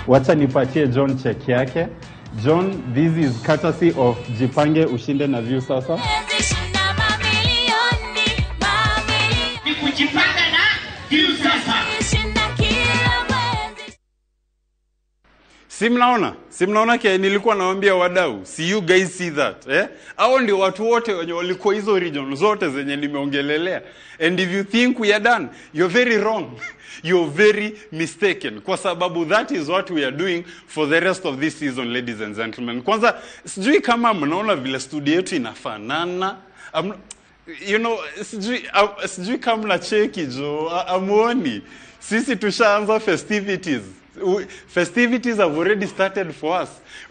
Wacha nipatie John check yake. John, this is courtesy of Jipange Ushinde na Viusasa. Ni kujipanga na Viusasa. Si mnaona kia nilikuwa nawaambia wadau. See you guys see that, Hao ndio watu wote wenye walikuwa hizo region zote zenye nimeongelelea. And if you think we are done, you're very wrong. You're very mistaken. Kwa sababu that is what we are doing for the rest of this season, ladies and gentlemen. Kwanza, sijui kama mnaona vile studio yetu inafanana. you know, sijui kama mnacheki jo, amuoni. Sisi tushaanza festivities. Festivities have already started for us.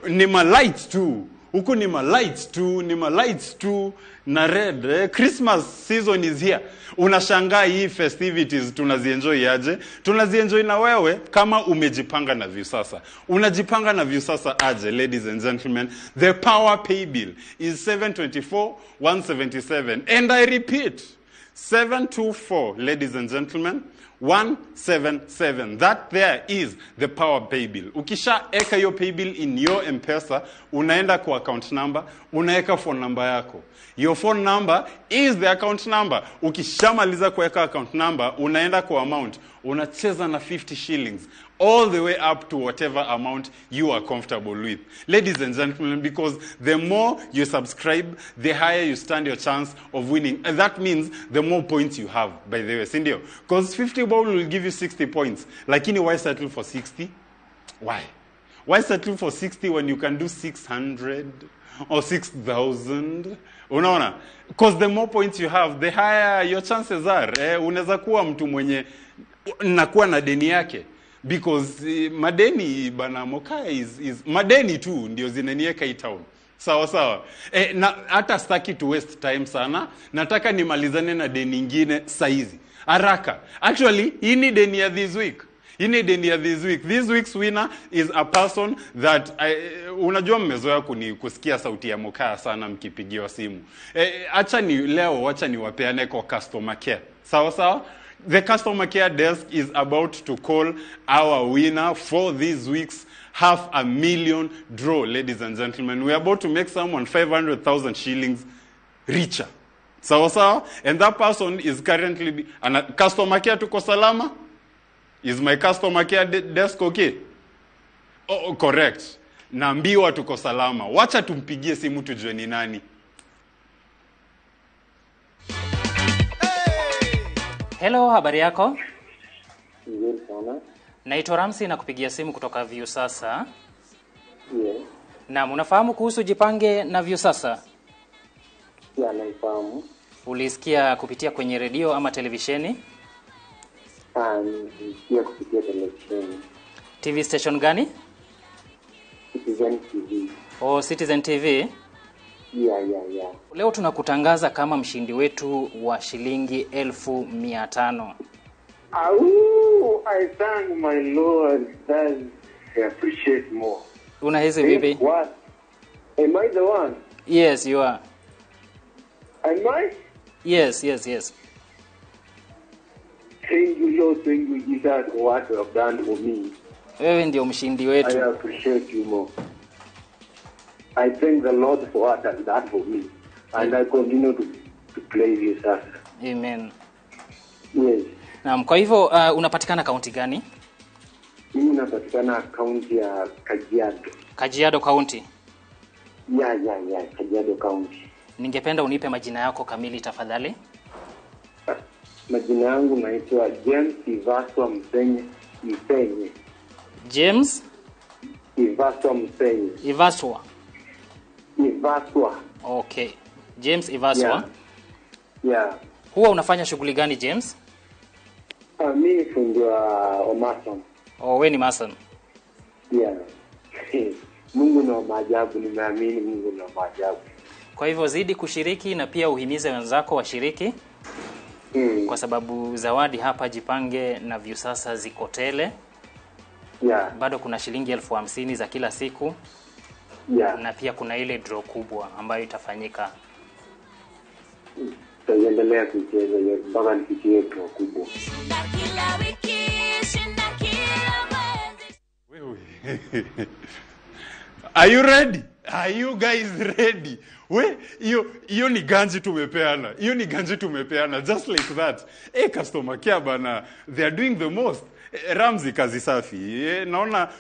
Ni ma lights tu. Huku ni ma lights tu na red. Christmas season is here. Unashangaa hii festivities tunazienjoy aje? Tunazienjoy na wewe kama umejipanga na Viusasa. Unajipanga na Viusasa aje, ladies and gentlemen? The power pay bill is 724,177. And I repeat, 724, ladies and gentlemen, 177. That there is the power pay bill. Ukisha eka your pay bill in your M-Pesa, unaenda kwa account number, unaeka phone number yako. Your phone number is the account number. Ukishamaliza kuweka account number, unaenda kwa amount, unacheza na 50 shillings all the way up to whatever amount you are comfortable with. Ladies and gentlemen, because the more you subscribe, the higher you stand your chance of winning. And that means the more points you have, by the way. Sindio? Because 50 bob will give you 60 points. Lakini why settle for 60? Why? Why settle for 60 when you can do 600 or 6,000? Unaona? Because the more points you have, the higher your chances are. Unaweza kuwa mtu mwenye nakuwa na deni yake. Because madeni bana Mokaya is madeni tu ndio zinanieka hii town. Sawa. Na hata staki to waste time sana. Nataka nimalizane na deni nyingine saizi. Haraka. Actually, hii ni deni ya this week. This week's winner is a person that unajua mmezoea kusikia sauti ya Mokaya sana mkipigiwa simu. Acha ni wapeane kwa customer care. Sawa. The customer care desk is about to call our winner for this week's $500,000 draw, ladies and gentlemen. We are about to make someone 500,000 shillings richer. Sawa. And that person is currently customer care tuko salama? Is my customer care desk okay? Oh, correct. Naambiwa tuko salama. Wacha tumpigie simu tujue ni nani. Hello, habari yako? Nzuri sana. Naitwa Ramsi na kupigia simu kutoka Viusasa. Yes. Na unafahamu kuhusu Jipange na Viusasa? Ya, naifahamu. Ulisikia kupitia kwenye redio ama televisheni? Nilisikia kupitia televisheni. TV station gani? Citizen TV. Oh, Citizen TV? Yeah. Leo tunakutangaza kama mshindi wetu wa shilingi 1,500. I thank my Lord. I appreciate more. Unahisi vipi? What? Am I the one? Yes, you are. Am I? Yes. Thank you, Lord. Thank you, Jesus, for what you have done for me. Wewe ndio mshindi wetu. I appreciate you more. I thank the Lord for what has done for me. And I continue to play this as. Amen. Yes. Naam, kwa hivyo unapatikana kaunti gani? Mimi napatikana kaunti ya Kajiado. Kajiado County? Yeah, Kajiado County. Ningependa unipe majina yako kamili tafadhali. Majina yangu naitwa James Ivaswa Msenye. James? Ivaswa Msenye. Ivaswa? Ivaswa. Okay. James Ivaswa? Yeah. Huwa unafanya shughuli gani, James? Mimi fundi wa mason. Oh, wewe ni mason? Yeah. Mungu na maajabu, nimeamini Mungu na maajabu. Kwa hivyo zidi kushiriki na pia uhimize wenzako washiriki. Kwa sababu zawadi hapa Jipange na Viusasa ziko tele. Yeah. Bado kuna shilingi 50,000 za kila siku. Yeah. Na pia kuna ile draw kubwa ambayo itafanyika. Tutaendelea kucheza hiyo mpaka nifikie draw kubwa. Are you ready? Are you guys ready? Hiyo ni ganji tumepeana. Just like that. Customer care bana, they are doing the most. Ramzi kazi safi.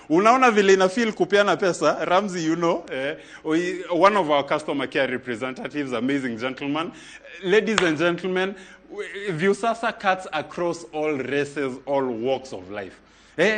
Unaona vile ina feel kupeana pesa. Ramzi, you know, one of our customer care representatives, amazing gentleman. Ladies and gentlemen, Viusasa cuts across all races, all walks of life.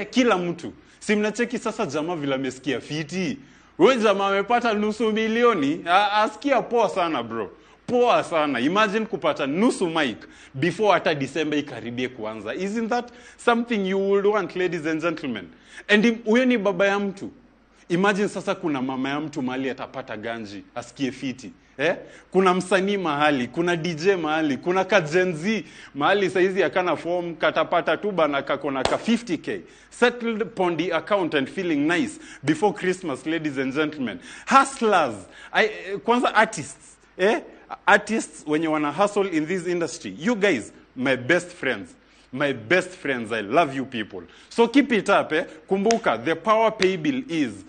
Kila mtu. Si mnacheki sasa jamaa vile amesikia fiti. Wewe jamaa amepata nusu milioni, asikia poa sana bro. poa sana. Imagine kupata nusu mic before hata December ikaribie kuanza. Isn't that something you would want, ladies and gentlemen? And huyo ni baba ya mtu. Imagine sasa kuna mama ya mtu mahali atapata ganji, asikie fiti. Kuna msanii mahali, kuna DJ mahali, kuna ka Gen Z mahali saizi akana form katapata tu bana kakona ka 50k settled upon the account and feeling nice before Christmas, ladies and gentlemen. Hustlers, kwanza artists, artists when you wanna hustle in this industry, you guys, my best friends, I love you people. So keep it up. Kumbuka, the power pay bill is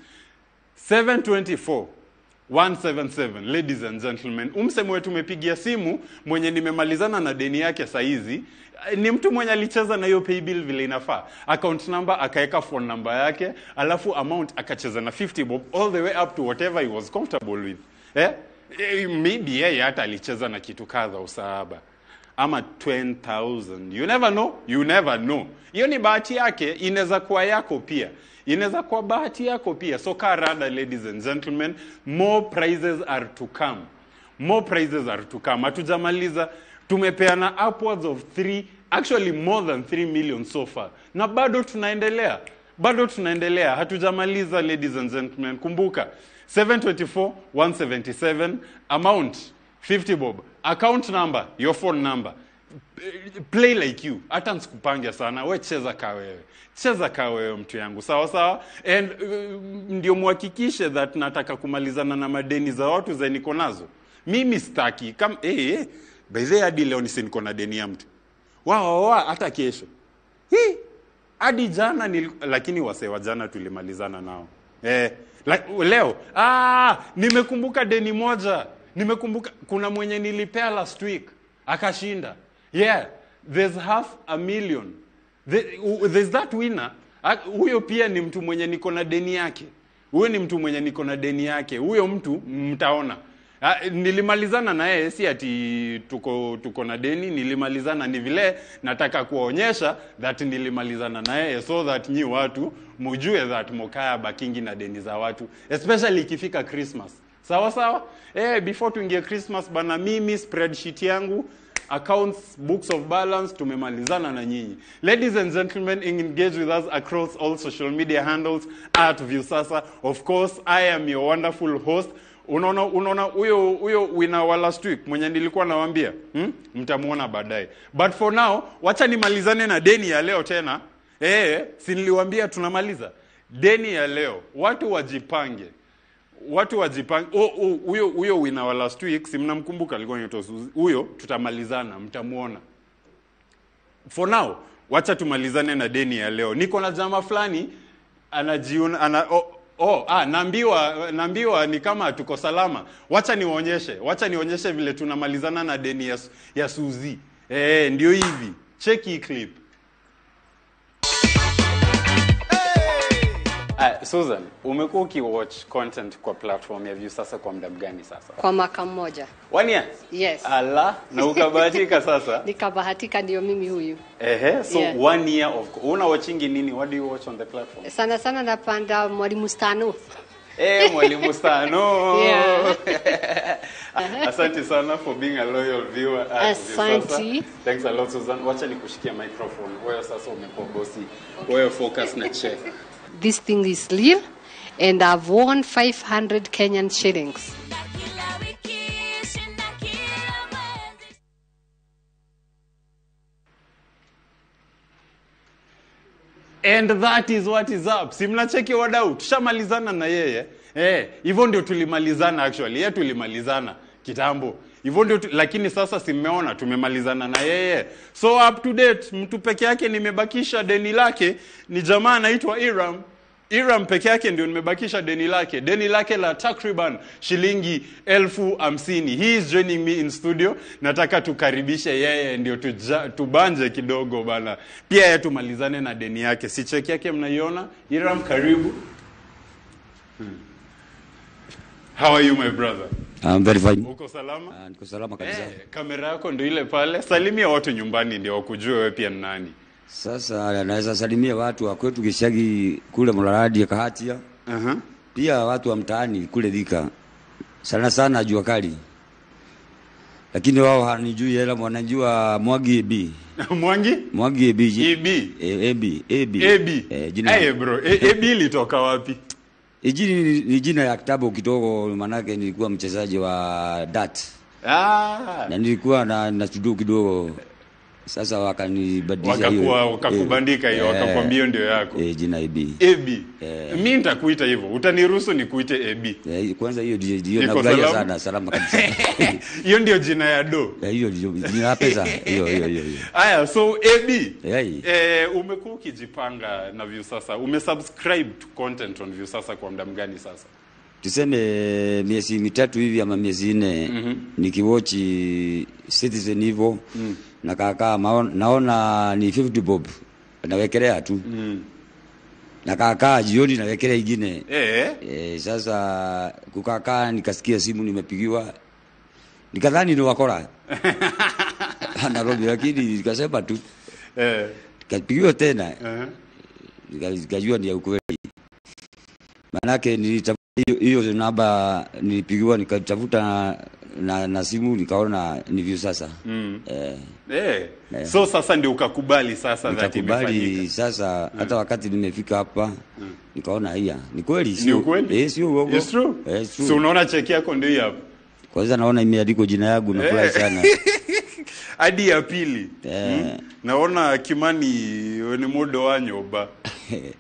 724,177, ladies and gentlemen. Umsemo wetu tumepigia simu mwenye nimemalizana na deni yake saizi ni mtu mwenye alicheza na hiyo pay bill vile inafaa. Account number akaeka phone number yake, alafu amount akacheza na 50 bob all the way up to whatever he was comfortable with. Maybe yeye hata alicheza na kitu kadha usahaba ama 20,000. You never know. Hiyo ni bahati yake, inaweza kuwa yako pia. Inaweza kuwa bahati yako pia. So karada, ladies and gentlemen, more prizes are to come. Hatujamaliza, tumepeana upwards of more than 3 million so far. Na bado tunaendelea. Hatujamaliza, ladies and gentlemen. Kumbuka, 724,177, amount 50 bob, account number, your phone number. Play like you. Hata nsikupangia sana, we cheza ka wewe mtu yangu, sawa. And ndio muhakikishe that nataka kumalizana na madeni za watu za niko nazo. Mimi sitaki kama by the hadi leo niko na deni ya mtu. Hata kesho. Hadi jana lakini wasewa jana tulimalizana nao. Leo nimekumbuka deni moja. Kuna mwenye nilipea last week akashinda. There's 500,000. There's that winner. Huyo pia ni mtu mwenye niko na deni yake. Huyo mtu mtaona. Nilimalizana na yeye, si ati tuko na deni. Nilimalizana ni vile nataka kuwaonyesha that nilimalizana na yeye, so that nyi watu mujue that mokaya bakingi na deni za watu, especially ikifika Christmas. Sawa. Before tuingie Christmas bana, mimi spreadsheet yangu, accounts, books of balance, tumemalizana na nyinyi. Ladies and gentlemen, engage with us across all social media handles at Viusasa. Of course, I am your wonderful host. Unaona huyo winner wa last week mwenye nilikuwa nawaambia, mtamuona baadaye. But for now, wacha nimalizane na deni ya leo tena. Si niliwaambia tunamaliza deni ya leo. Watu wajipange. Huyo winner wa last week, si mnamkumbuka, alikuwa anaitwa huyo, tutamalizana, mtamuona. For now, wacha tumalizane na deni ya leo. Niko na jamaa fulani anajiona naambiwa ni kama tuko salama. Wacha nionyeshe vile tunamalizana na deni ya Suzy. Ndio hivi. Check hii clip. Susan, umekuwa ukiwatch content kwa platform ya Viusasa kwa muda gani sasa? Kwa mwaka mmoja. 1 year? Yes. Allah, na ukabahatika sasa? Nikabahatika, ndio mimi huyu. So 1 year of una watching nini? What do you watch on the platform? Sana napanda Mwalimu Stano. Mwalimu Stano. Yeah. Asante sana for being a loyal viewer at Viusasa. Thanks a lot, Susan. Wacha nikushikia microphone. Wewe sasa umekuwa bosi. Wewe focus na chef. This thing is real, and I've won 500 Kenyan shillings. And that is what is up. Si mnacheki wadau, tushamalizana na yeye. Hivyo ndio tulimalizana actually. Yeye tulimalizana kitambo. Hivyo ndio lakini sasa si mmeona tumemalizana na yeye. So up to date, mtu peke yake nimebakisha deni lake ni jamaa anaitwa Iram peke yake ndio nimebakisha deni lake la takriban shilingi 50,000. He is joining me in studio. Nataka tukaribishe yeye ndio tubanje kidogo bana. Pia yeye tumalizane na deni yake. Si cheki yake mnaiona? Iram, karibu. How are you, my brother? I'm very fine. Uko salama? Niko salama kabisa. Kamera yako ndio ile pale. Salimia watu nyumbani ndio wakujue wewe pia ni nani. Sasa naweza salimia watu wa kwetu Gishagi kule Mlaradi Kahatia. Pia watu wa mtaani kule Thika. Sana jua kali. Lakini wao hanijui hela wanajua Mwangi AB. Mwangi AB. Jina. Bro, AB litoka wapi? Ni jina ya kitabu kidogo, manake nilikuwa mchezaji wa dart. Na nilikuwa na studio kidogo. Sasa wakanibadilisha hiyo. Wakakubandika hiyo, wakakwambia ndio yako. Jina AB. Mimi nitakuita hivyo. Utaniruhusu nikuite AB. Kwanza hiyo ndio nafurahia sana, salama kabisa. Hiyo ndio jina ya do. Hiyo ndio jina ya pesa. Hiyo. Aya, so AB. Umekuwa ukijipanga na Viusasa. Umesubscribe to content on Viusasa kwa muda gani sasa? Tuseme miezi 3 hivi ama miezi 4 nikiwatch Citizen hivyo na kaka naona ni 50 bob nawekelea tu na kaka jioni nawekelea ingine sasa kukaka nikasikia simu nimepigiwa nikadhani ni wakora Nairobi, lakini nikasema tu nikapigiwa tena nikajua ni ukweli, manake nilitafuta hiyo namba nilipigiwa nikatafuta na simu nikaona ni Viusasa. So sasa ndio ukakubali sasa that imefanyika. Sasa hata wakati nimefika hapa nikaona haya ni kweli, sio uongo. It's true. So unaona cheki yako ndio hapo. Kwanza naona imeandikwa jina yangu na furahi sana. Hadi ya pili. Naona Kimani ni modo wa nyoba.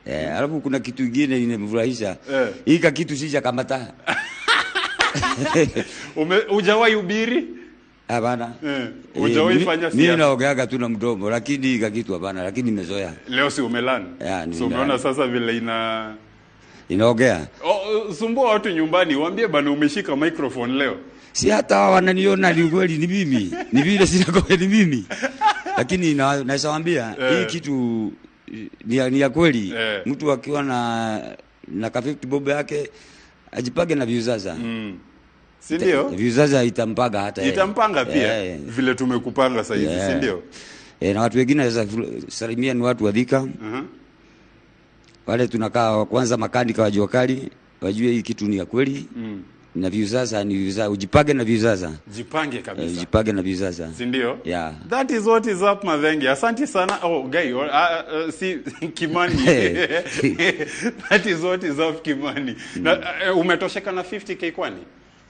Alafu kuna kitu kingine nimefurahisha. Hika kitu sija kamata. Hujawahi ubiri? Hapana. Hujawahi fanya siasa? Mimi naogeaga tu na mdomo, lakini hika kitu hapana, lakini nimezoea. Leo si umelani? So umeona sasa vile inaogea. Sumbua watu nyumbani, waambie bana umeshika microphone leo. Si hata wananiona ni kweli ni mimi. Ni vile sina kwa ni mimi. Lakini naweza waambia hii kitu ni ya kweli. Mtu akiwa na 50 bob yake ajipage na Viusasa. Si ndio? Viusasa itampaga hata yeye. Itampanga pia vile tumekupanga sasa hivi, si ndio? Na watu wengine salimia ni watu wa Thika. Wale tunakaa kwanza makanika wa Jua Kali, wajue hii kitu ni ya kweli. Na Viusasa ni Viusasa, ujipage na Viusasa. Jipange kabisa. Ujipage na Viusasa. Si ndio? Yeah. That is what is up Madhengi. Asante sana. Guy, si Kimani. That is what is up Kimani. Umetosheka na 50k kwani?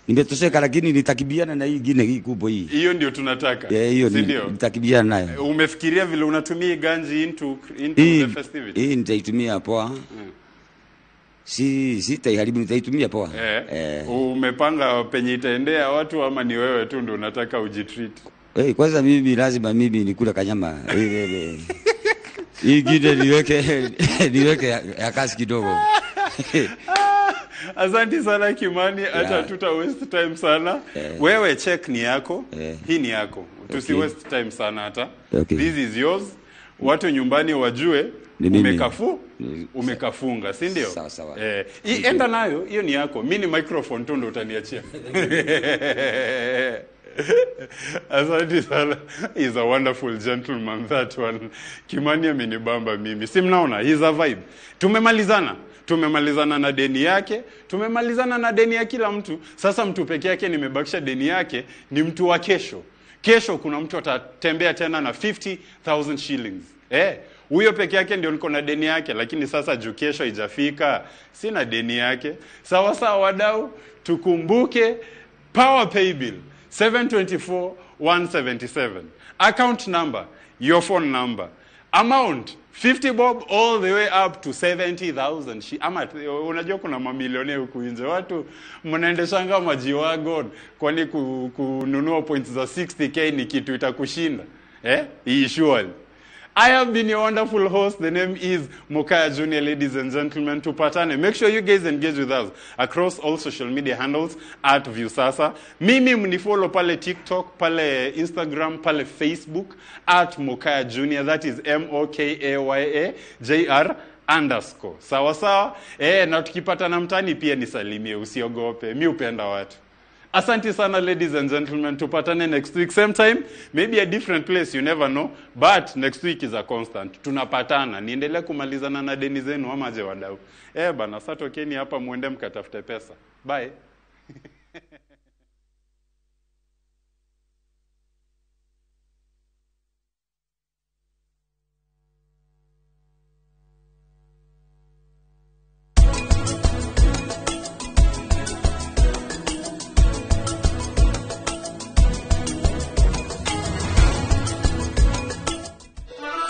Nimetosheka, lakini nitakibiana na hii nyingine hii kubwa hii. Hiyo ndio tunataka. Hiyo nitakibiana nayo. Umefikiria vile unatumia ganji into the festivity? Hii nitaitumia poa. Sitaiharibu, nitaitumia poa. Umepanga penye itaendea watu ama ni wewe tu ndio unataka ujitreat? Kwanza mimi lazima nikula kanyama. Hii gide niweke ya kasi kidogo. Asante sana Kimani, hata tuta waste time sana. Wewe check ni yako, hii ni yako. Tusi waste time sana hata. This is yours. Watu nyumbani wajue umekafunga, si ndio? Sawa. Enda nayo, hiyo ni yako. Mimi ni microphone tu ndo utaniachia. Asante sana. He's a wonderful gentleman, that one. Kimani amenibamba mimi. Si mnaona? He's a vibe. Tumemalizana na deni yake, tumemalizana na deni ya kila mtu. Sasa mtu peke yake nimebakisha deni yake ni mtu wa kesho. Kesho kuna mtu atatembea tena na 50,000 shillings. Huyo peke yake ndio niko na deni yake, lakini sasa juu kesho haijafika, sina deni yake. Sawa wadau, tukumbuke Power Pay Bill 724,177. Account number, your phone number. Amount 50 bob all the way up to 70,000. Ama unajua kuna mamilionea huku nje. Watu mnaendeshanga majiwagon kwani kununua points za 60k ni kitu itakushinda. Surely. I have been your wonderful host. The name is Mokaya Junior, ladies and gentlemen. Tupatane. Make sure you guys engage with us across all social media handles at Viusasa. Mimi mnifollow pale TikTok, pale Instagram, pale Facebook at Mokaya Junior. That is MOKAYAJR_. Sawa. Na tukipatana mtani pia nisalimie, usiogope. Mimi upenda watu. Asante sana ladies and gentlemen, tupatane next week same time, maybe a different place, you never know, but next week is a constant. Tunapatana, niendelee kumalizana na deni zenu ama je wadau. Bana, sasa tokeni hapa muende mkatafute pesa. Bye.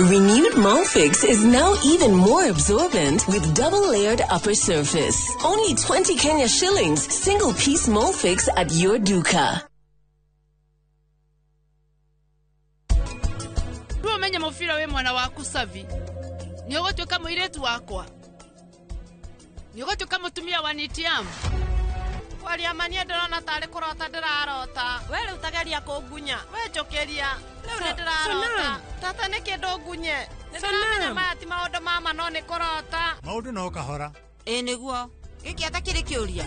Renewed Molfix is now even more absorbent with double-layered upper surface. Only 20 Kenya shillings, single-piece Molfix at your duka. Rumenye mufira we mwana waku Savi. Niogotuka muiretu wakwa. Niogotuka mutumia wa Nitiam. Waliamania ndona tari kurota ndirarota. Wele utageria kungunya. We jokeria. Leo ndirarota. Tata ni kindu ngunye. Ndiramenya maya ti maundu mama no ni kurota. Maundu no kahora. Niguo. Giki atakiri kiuria.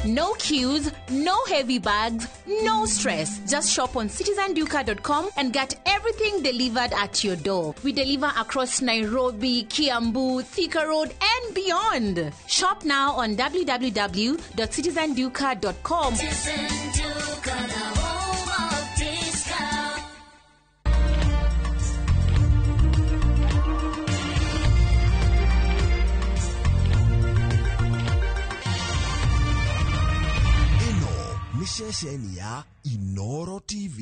No queues, no heavy bags, no stress. Just shop on citizenduka.com and get everything delivered at your door. We deliver across Nairobi, Kiambu, Thika Road, and beyond. Shop now on www.citizenduka.com. Ceceni ya Inoro TV.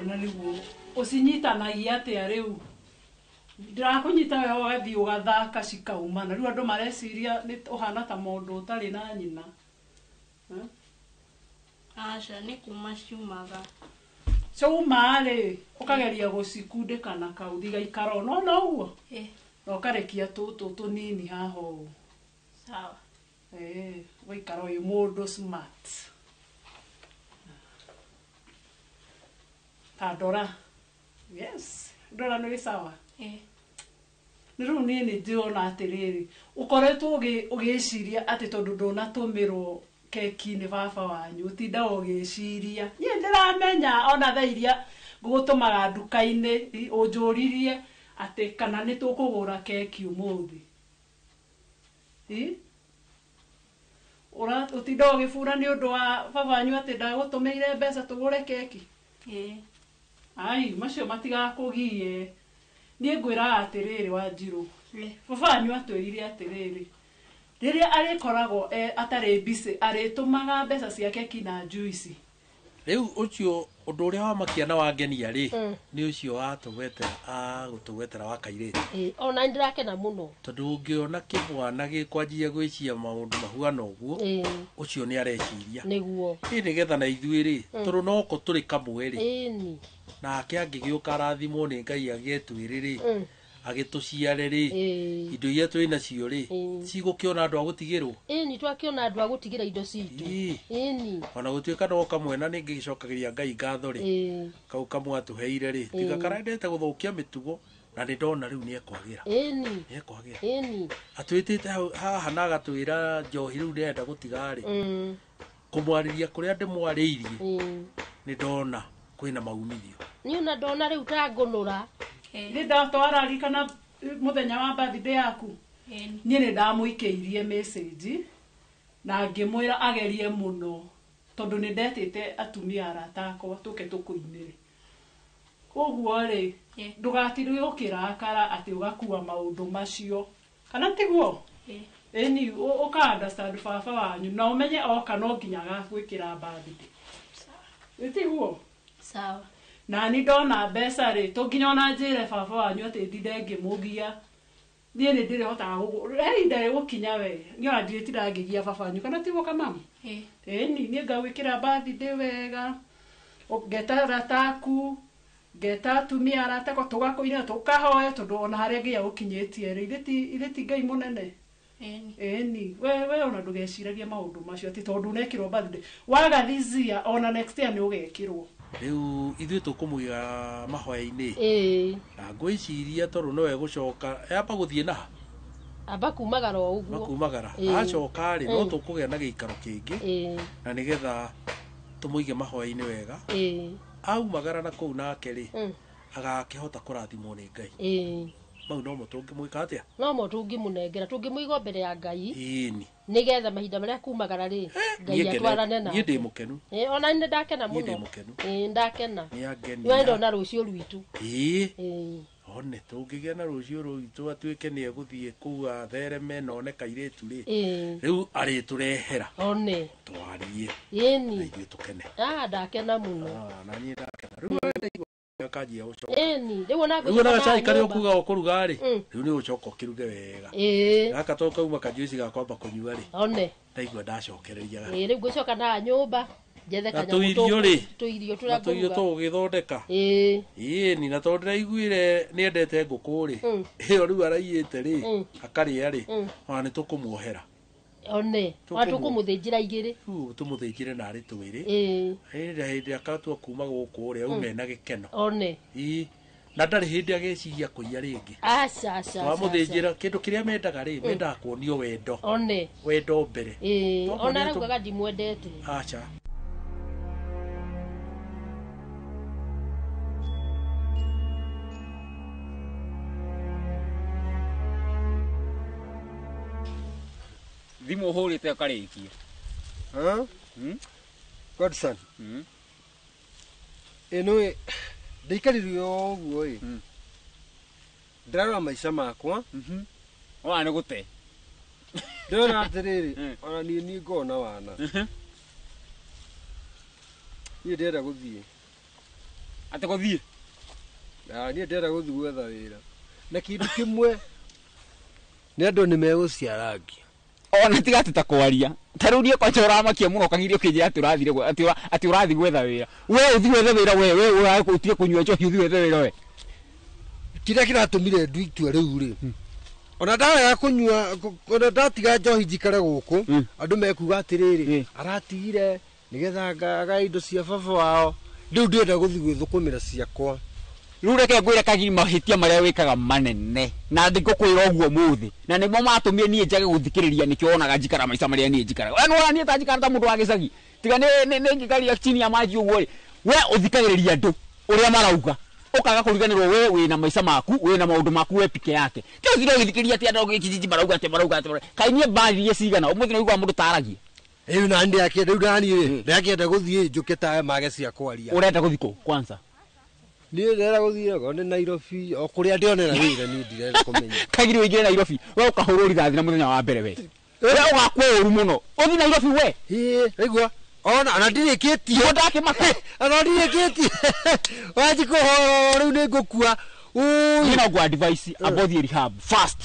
na niguo usinyitanagia atia riu ndirakunyita we wathi ugathaka cikauma na riu andu mareciria ni uhana ta mundu utari na nyina aca ni kuma ciumaga ciumari ukageria gucikundikana kauthi gaikaro no uguo no karekia tutu tunini haho sawa waikaro yu mundu smart Adora. Yes. Dora no sawa. Niru nini ndiona atiriri. Ukoretwo ugiciria ati tondu ndunatumirwo keki ni baba wanyu utinda ugiciria. Ni ndiramenya ona thairia gugutumaga nduka-ini unjuririe ati kana ni tukugura keki umuthi. Ora utinda ugifura ni undu wa baba wanyu ati ndagutumeire mbeca tugure keki. Ai, macio matigakugie. Nie ngwira atiriri Wanjiru. Baba wanyu atwirire atiriri. Riria arikoragwo atari busy aritumaga mbeca ciake kina juice. Riu ucio undu uria wa makiana wa ngenia ri ni ucio atugwetera gutugwetera wa kairete. Ona ndirakena muno. Tondu ungiona kibwana gikwanjia gwiciria maundu mahuana uguo ucio ni areciria. Niguo. Ni getha na ithuĩ ri turu noko turi kamwe ri. Ni. Nake angigiuka rathimwo ni Ngai agietwiri ri agituciare ri indo iria twi nacio ri cigukiona andu agutigirwo ni twakiona andu agutigira indo citu ni ona gutuika no kamwe na ningi gicokagiria Ngai ngatho ri kau kamwe atuheire ri tiga karendete guthukia mitugo na ni ndona riu ni ekwagira ni ekwagira atwitite haha na agatwira njohi riu ndenda gutiga ri kumwariria kuria ndimwariirie ni ndona kwina maumithio ni una ndona riu ta ngunura ni ndatwara rikana muthenya wa birthday yaku ni ndamuikeirie message na ngimwira agerie muno tondu ni ndetete atumia arata akwa tuke tukuinire koguo ri ndugatire ukirakara ati ugakua maundu macio kana tiguo eni uka understand baba wanyu na umenye oka no nginya gagwikira birthday tiguo sawa na ni ndona mbeca ri tunginya ona njire baba wanyu ati ndinde ngimugia nie ni ndire hota ndire gukinya we niona ndire tirangigia baba wanyu kana tiguo kama eni ni ngawikira birthday wega ngeta rataku ngeta tumia arata ko tugakoina tukahoya tondu ona haria ngia gukinyitie ri ireti ngai munene eni we ona ndugeciragia maundu macio ati tondu nekirwo birthday wagathizia ona next year ni ugekirwo riu ithuĩ tũkũmũiga mahoya-inĩ na ngwĩciria tondũ nowe gũcoka yamba gũthiĩ na amba kumagara o ũguo makumagara acoka rĩ no tũkũgĩa na gĩikaro kĩngĩ na nĩgetha tũmũige mahoya-inĩ wega aumagara na kũu nake rĩ agakĩhota kũrathimwo nĩ Ngai mau nomo tũngĩmwĩka atĩa nomo tũngĩmũnengera tũngĩmũiga mbere ya Ngai ĩni nigetha mahinda marĩa kumagara rĩ Ngai atwarane na niĩ ndĩ mũkenu ona nĩ ndakena mũno niĩ ndĩ mũkenu ndakena nĩangenia wendo na rũciũ rwitũ one tũngĩgĩa na rũciũ rwitũ atuĩke nĩ egũthiĩ kũu athereme na one kairĩtu rĩ rĩu arĩtũrehera one twarie ĩni na ithuĩ tũkene ndakena mũno na niĩ ndakena rĩu kanjia ũcoka rĩu ona gacai karĩa ũkuga ũkũruga rĩ rĩu nĩ ũcoka ũkĩruge wega gaka to kauma kanjuici gakwamba kũnyua rĩ one ndaigua ndacokereria rĩu ngũcoka na nyũmba njethe tũirio rĩ tũirio tũrĩa tũirio tũgĩthondeka ĩni na tondũ ndaiguire nĩ endete ngũkũ rĩ ĩyo rĩu araiyĩte rĩ akarĩa rĩ ona nĩ tũkũmuohera one watukumuthĩnjĩra igĩrĩ tũmũthĩnjĩre narĩ twĩrĩ hĩndĩ akatua kuma gũkũ rĩ aume na gĩkeno one na ndarĩ hĩndĩ ageciria kũiya rĩngĩ twamũthĩnjĩra kĩndũ kĩrĩa mendaga rĩ mendaga kuonio wendo one wendo mbere ona araugaga ndimwendete aca thimũ hũrĩte ũkarĩkia Godson ĩno ndĩikarire ũguo ĩ ndĩrarora maica makwa ona nĩ gũte ndĩrona atĩrĩrĩ ona niĩ ngona wana niĩ ndĩrenda gũthiĩ atĩ gũthiĩ niĩ ndĩrenda gũthiĩ gwetha wĩra na kĩndũ kĩmwe nĩ andũ nĩ megũciarangia ona tiga ati takwaria tarurie kwa chora makia muno kagirio kije ati urathi gwetha wira we uthi wethe wira we utie kunywa njohi uthi wethe wira we kira kiratumire ndu itua riu ri ona ndawa ya kunywa ona ndatiga njohi njikare guku andu mekuga atiriri aratigire nigetha ngaga indo cia baba wao riu ndenda guthi gwithukumira ciakwa riu reke ngwire kagiri mahitia maria wikaga manene na ndikukwira uguo muthi na nimo matumie nie njage guthikiriria nikionaga njikara maica maria nie njikara we no nie ta njikara ta mundu wa gicagi tiga ne njikaria chini ya maji uguo we uthikagiriria andu uria marauga ukaga kuriganirwo we wina maica maku wina maundu maku we pike yake kio thiro githikiriria ti andu gikijiji marauga kai nie mbaririe cigana umuthi no igwa mundu taragia riu na ndi yake riu ndani ndiakenda guthie njuke ta mage cia kwaria urenda guthiko kwanza niĩ ndĩrenda gũthiĩ ko nĩ Nairobi o kũrĩa ndĩonera wĩra niĩ ndirenda kũmenya kagiri ũingĩre Nairobi we ũkahũrwo rithathi na mũthenya wa mbere we ũgakua ũru mũno ũthiĩ Nairobi we aigua ona ndirĩkĩtie ndakĩmaka ona ndirĩkĩtie wanji kũhoro rĩu nĩ ngũkua niĩ no ngũ advice amba ũthiĩ rehab fast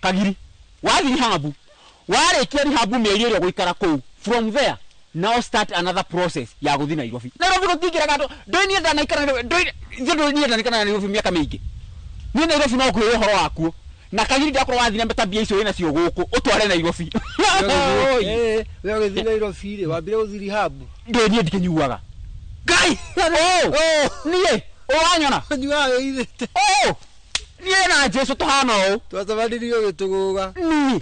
kagiri wathiĩ rehab warĩkia rehab mĩeri ĩrĩa ũgũikara kũu from there now start another process ya guthi Nairobi gutingira gato ndoni enda naikara ndoni enda naikara Nairobi miaka mingi ni Nairobi no kuwe horo waku na kagiri ndakorwo wathi na mbeta bia icio wina cio guku utware Nairobi we ugithi Nairobi ri wambire guthi rehab ndoni ndikinyuaga ngai nie wanyona nyuaga ithite nie na Jesu tuhana o twacabanirio gituguga ni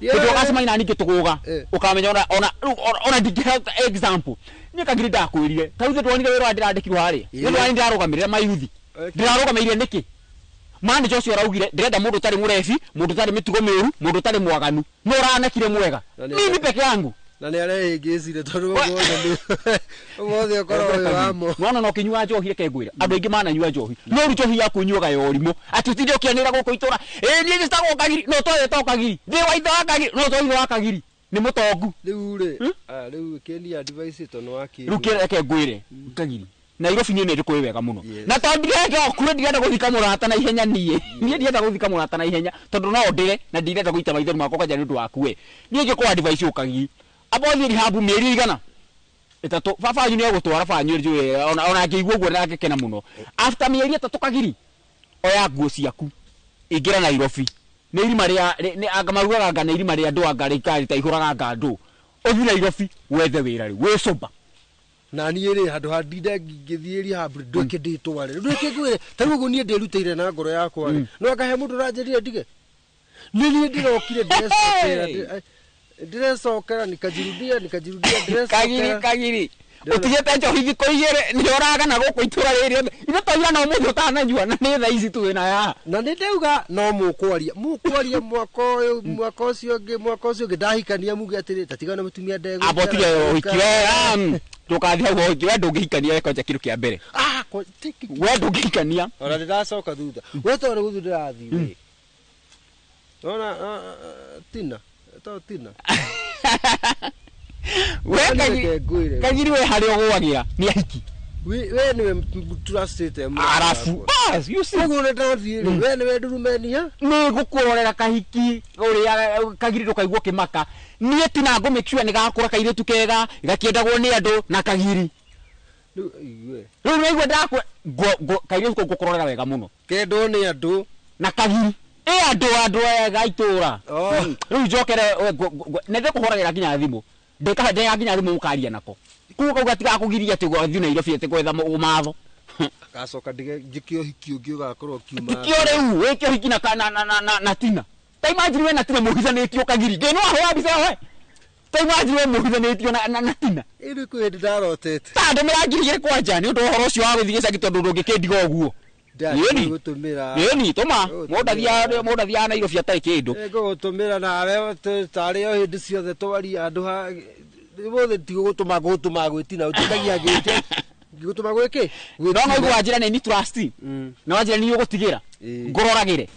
Kitu akasema ina nike tukuga ukamenya ona dikira example ni kagiri ndakwirire tauze twonire wero ndirandikirwo hari ni wani ndarugamirira mayuthi ndirarugamirire niki mani Joshua raugire ndirenda mundu tari murefi mundu tari mitugo miuru mundu tari mwaganu no ranekire mwega mimi peke yangu na ni arehingicire tondu mothe okoro wamo mwana no kinyua njohi rekengwira andu ingi mana nyua njohi no njohi ya kunyuaga yorimo ati utinde ukianira guko itura ni njistagwo kagiri no toye to kagiri ndi waitha wa kagiri no toye wa kagiri ni mutongu riu riu kendi advice tono waki rukire ngwire kagiri Nairobi ni ndi kwi wega muno na tondire okure ndirenda guthika murata na ihenya nie ndirenda guthika murata na ihenya tondu no ndire na ndirenda guita maithoru makwa kanja ndu waku we nie ngikwa advice ukagi abothi habu meri igana etatu baba yini egutwara banyu njue ona ngigwa guo na ngikena muno after meri etatu kagiri oya nguo ciaku ingira Nairobi ni irima ria ni angamarugaga ngana irima ria ndu angari kari ta ihuraga ngandu othi Nairobi wethe wira ri we soba na ni ri handu handinde ngithiiri habri ndoke nditware ndoke gwire taru guo ni ndirutire na ngoro yakwa no akahe mundu ranjerie ndige ni ni ndirokire ndresokera nikajirudia kagiri utigete njohi thiko igere ni oraga na guko itura riri ino toira no mundu utananyua na ni tha ici tu wina ya na ni ndeuga no mukwaria mwaka ucio ngidahikania muge atiri tatigana mutumia ndego abotige oikire tukathi hau we ndungihikania weko nja kiru kia mbere we ndungihikania ona ndiracoka thutha we tore guthu ndirathi ona tina we kagiri we hari ogwagira ni ahiki we ni trusted arafu bas you see ngone ndathi we ni we ndurumenia ni gukurorera kahiki uria kagiri ndukaigwo kimaka nie tina ngo make sure ni gakura kaire tukega gakiendagwo ni andu na kagiri riu nigwe ndakwe kaire gukurorera wega muno kendo ni andu na kagiri andu gaitura riu njokere nende kuhoragira kinya thimu ndeka ndeya kinya thimu mukaria nako kuko gatiga kugiria ati gwathi Nairobi ati kwetha umatho gacoka ndige njikio hiki ungi ugakorwo kiuma kio riu wekio hiki na tina ta imagine we na tina muhithanitio kagiri ngeno aho abisa we ta imagine we muhithanitio na tina iri kwenda ndarotete ta ndimiragirie kwanja ni undu horo ucio wa guthigica gitondu ndungikendiga uguo Yeni toma modathia Nairobi atari kindu gutumira nawe tari o hindi ciothe twari andu ha bothe ti gutuma gwitina utikagia gite gutuma gwiki no ngaigu wajira ni trust na wajira ni ugutigira ngororagire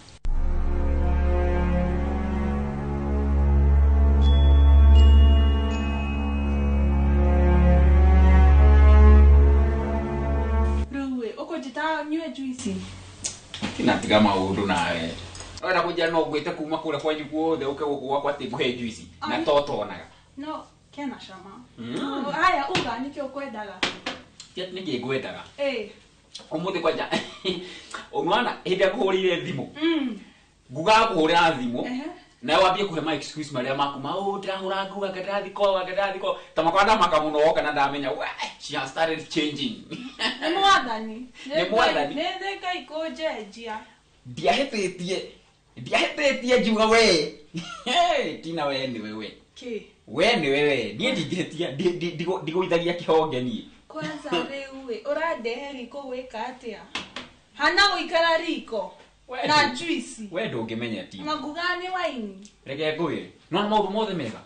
nywe juice kinatiga maundu nawe ora kuja no gwite kuma kule kwa nyuguothe uke gukwa kwa tigwe juice na totonaga no kena shama haya uga nikyo kwendaga niki ngwendaga umuthi kwanja omwana hinde kuhurire thimu nguga kuhurira thimu na wambie kuhe my excuse maria maku ndahura nguga kadathiko tamakwanda makamuno kana ndamenya she has started changing ni mwathani ne kai kujejia ndiahetitie njuga we tina we ni wewe we ni wewe nie ndingĩhĩtia ndigũithagia kĩhonge niĩ kwanza rĩu ũrandehe riko gwĩka atĩa hana gũikara riko na juice we ndũngĩmenya ti na ngugani waini reke ngũire nona maũndũ mothe mega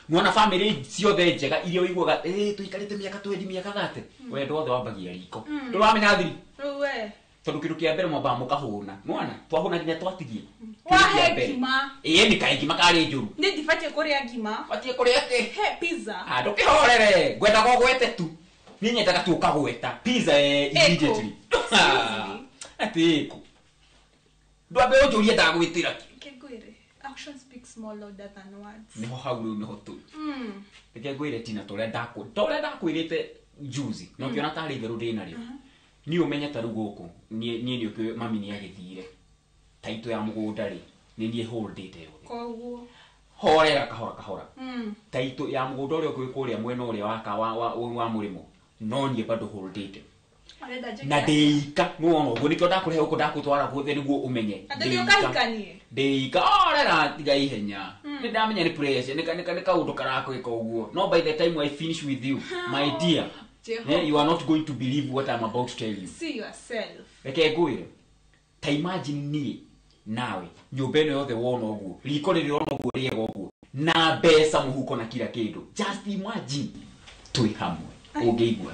nona family ciothe njega iria ũiguaga tũikarĩte mĩaka 20 mĩaka 30 wendo wothe wambagia riko ndũramenya thiri we tondu kindu kia mbere mwamba mukahuna mwana twahuna nginya twatigie wahe ngima ni kae ngima kari njuru ni ndifatie kuria ngima fatie kuria ati pizza ndukihorere gwenda go gwete tu ni nyetaga tu ukagweta pizza immediately ati ku ndwabe ujurie ndagwitira kigwire action speaks more louder than words niho hau niho tu reke ngwire tina tore ndakwirite juice no kiona tari theru ndina rio ni umenya taru guku ni ukwe mami ni agithire taito ya mugunda ri ni nie hold it koguo horera kahora taito ya mugunda ri ukwe kuria mwena uria wa murimo no nie bado hold it na ndeika nuona uguo nikio ndakurehe uko ndakutwara guthe niguo umenye ndeika rera tiga ihenya ni ndamenya ni pressure ni kaundu karakwika uguo no by the time I finish with you my dear you are not going to believe what I'm about to tell you. See yourself. Reke ngwire ta imagine ni nawe nyumba ino yothe wona uguo riko rirona uguo riega uguo na mbeca muhuko na kila kindu just imagine tui hamwe ungeigua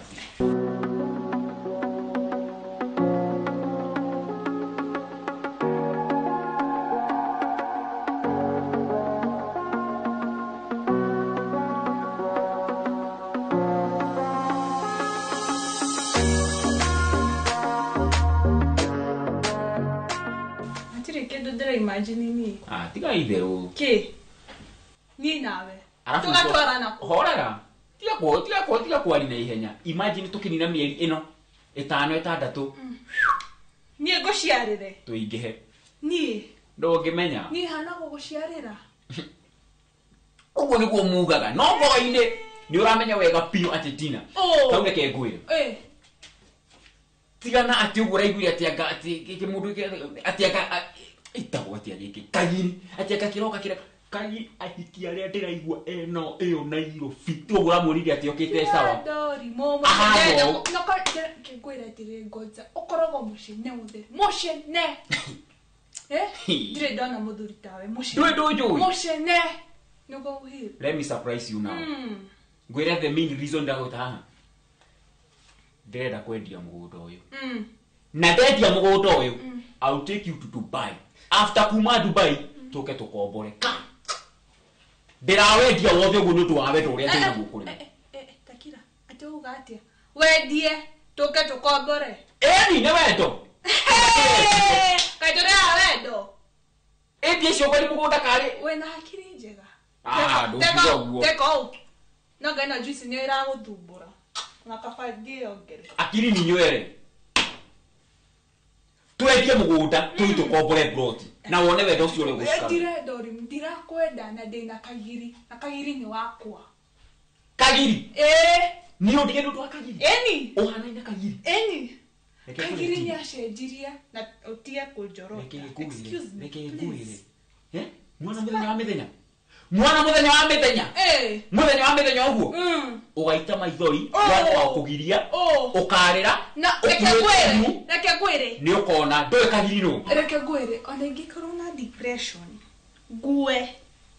imagine ni tiga idero ke ni nawe tugatwarana horaga tiga kwari na ihenya imagine tukinina mieri ino 5 6 ni gociarire tuingihe ni ndongimenya ni hana gociarira uguo niguo mugaga no boine ni uramenya wega pio atitina kaune ke ngwire tigana ati uguo raiguire ati anga ati kimundu ati anga itago ati agiki kagiri ati anga kiroka kira kagi ahikia ria ndiraigua eno iyo na iro fitu uguo amurire ati okite sawa dori momo no kingwira tire ngoza ukorogo mushine muthe mushine dire dona muduri tawe mushine mushine no go here let me surprise you now ngwira the main reason ndagota haha ndenda kwendia mugunda uyu na ndendia mugunda uyu I'll take you to Dubai after kuma Dubai tuke tukombore ka ndirawendia wothe uguo ndu wawe nduria ndina gukuri takira ati ugatia wendie tuke tukombore ni ne wendo kaitore wendo ebi cio kwani mugunda kari we na hakiri njega teko no gana juice ni ira guthumbura na kafadie ongere akiri ni nywere twendie mugunda tuito kombore broti na wone wendo cio uri gushika ndira kwenda na ndina kagiri ni wakwa kagiri ni undige ndu twa kagiri uhana ina kagiri kagiri ni ashenjiria na utia kunjorota excuse me mwana muthenya wa mithenya muthenya wa mithenya uguo ugaita maithori wa kugiria ukarira reke gwire ni ukona ndoe kagiri no reke gwire ona ingikoro na depression gue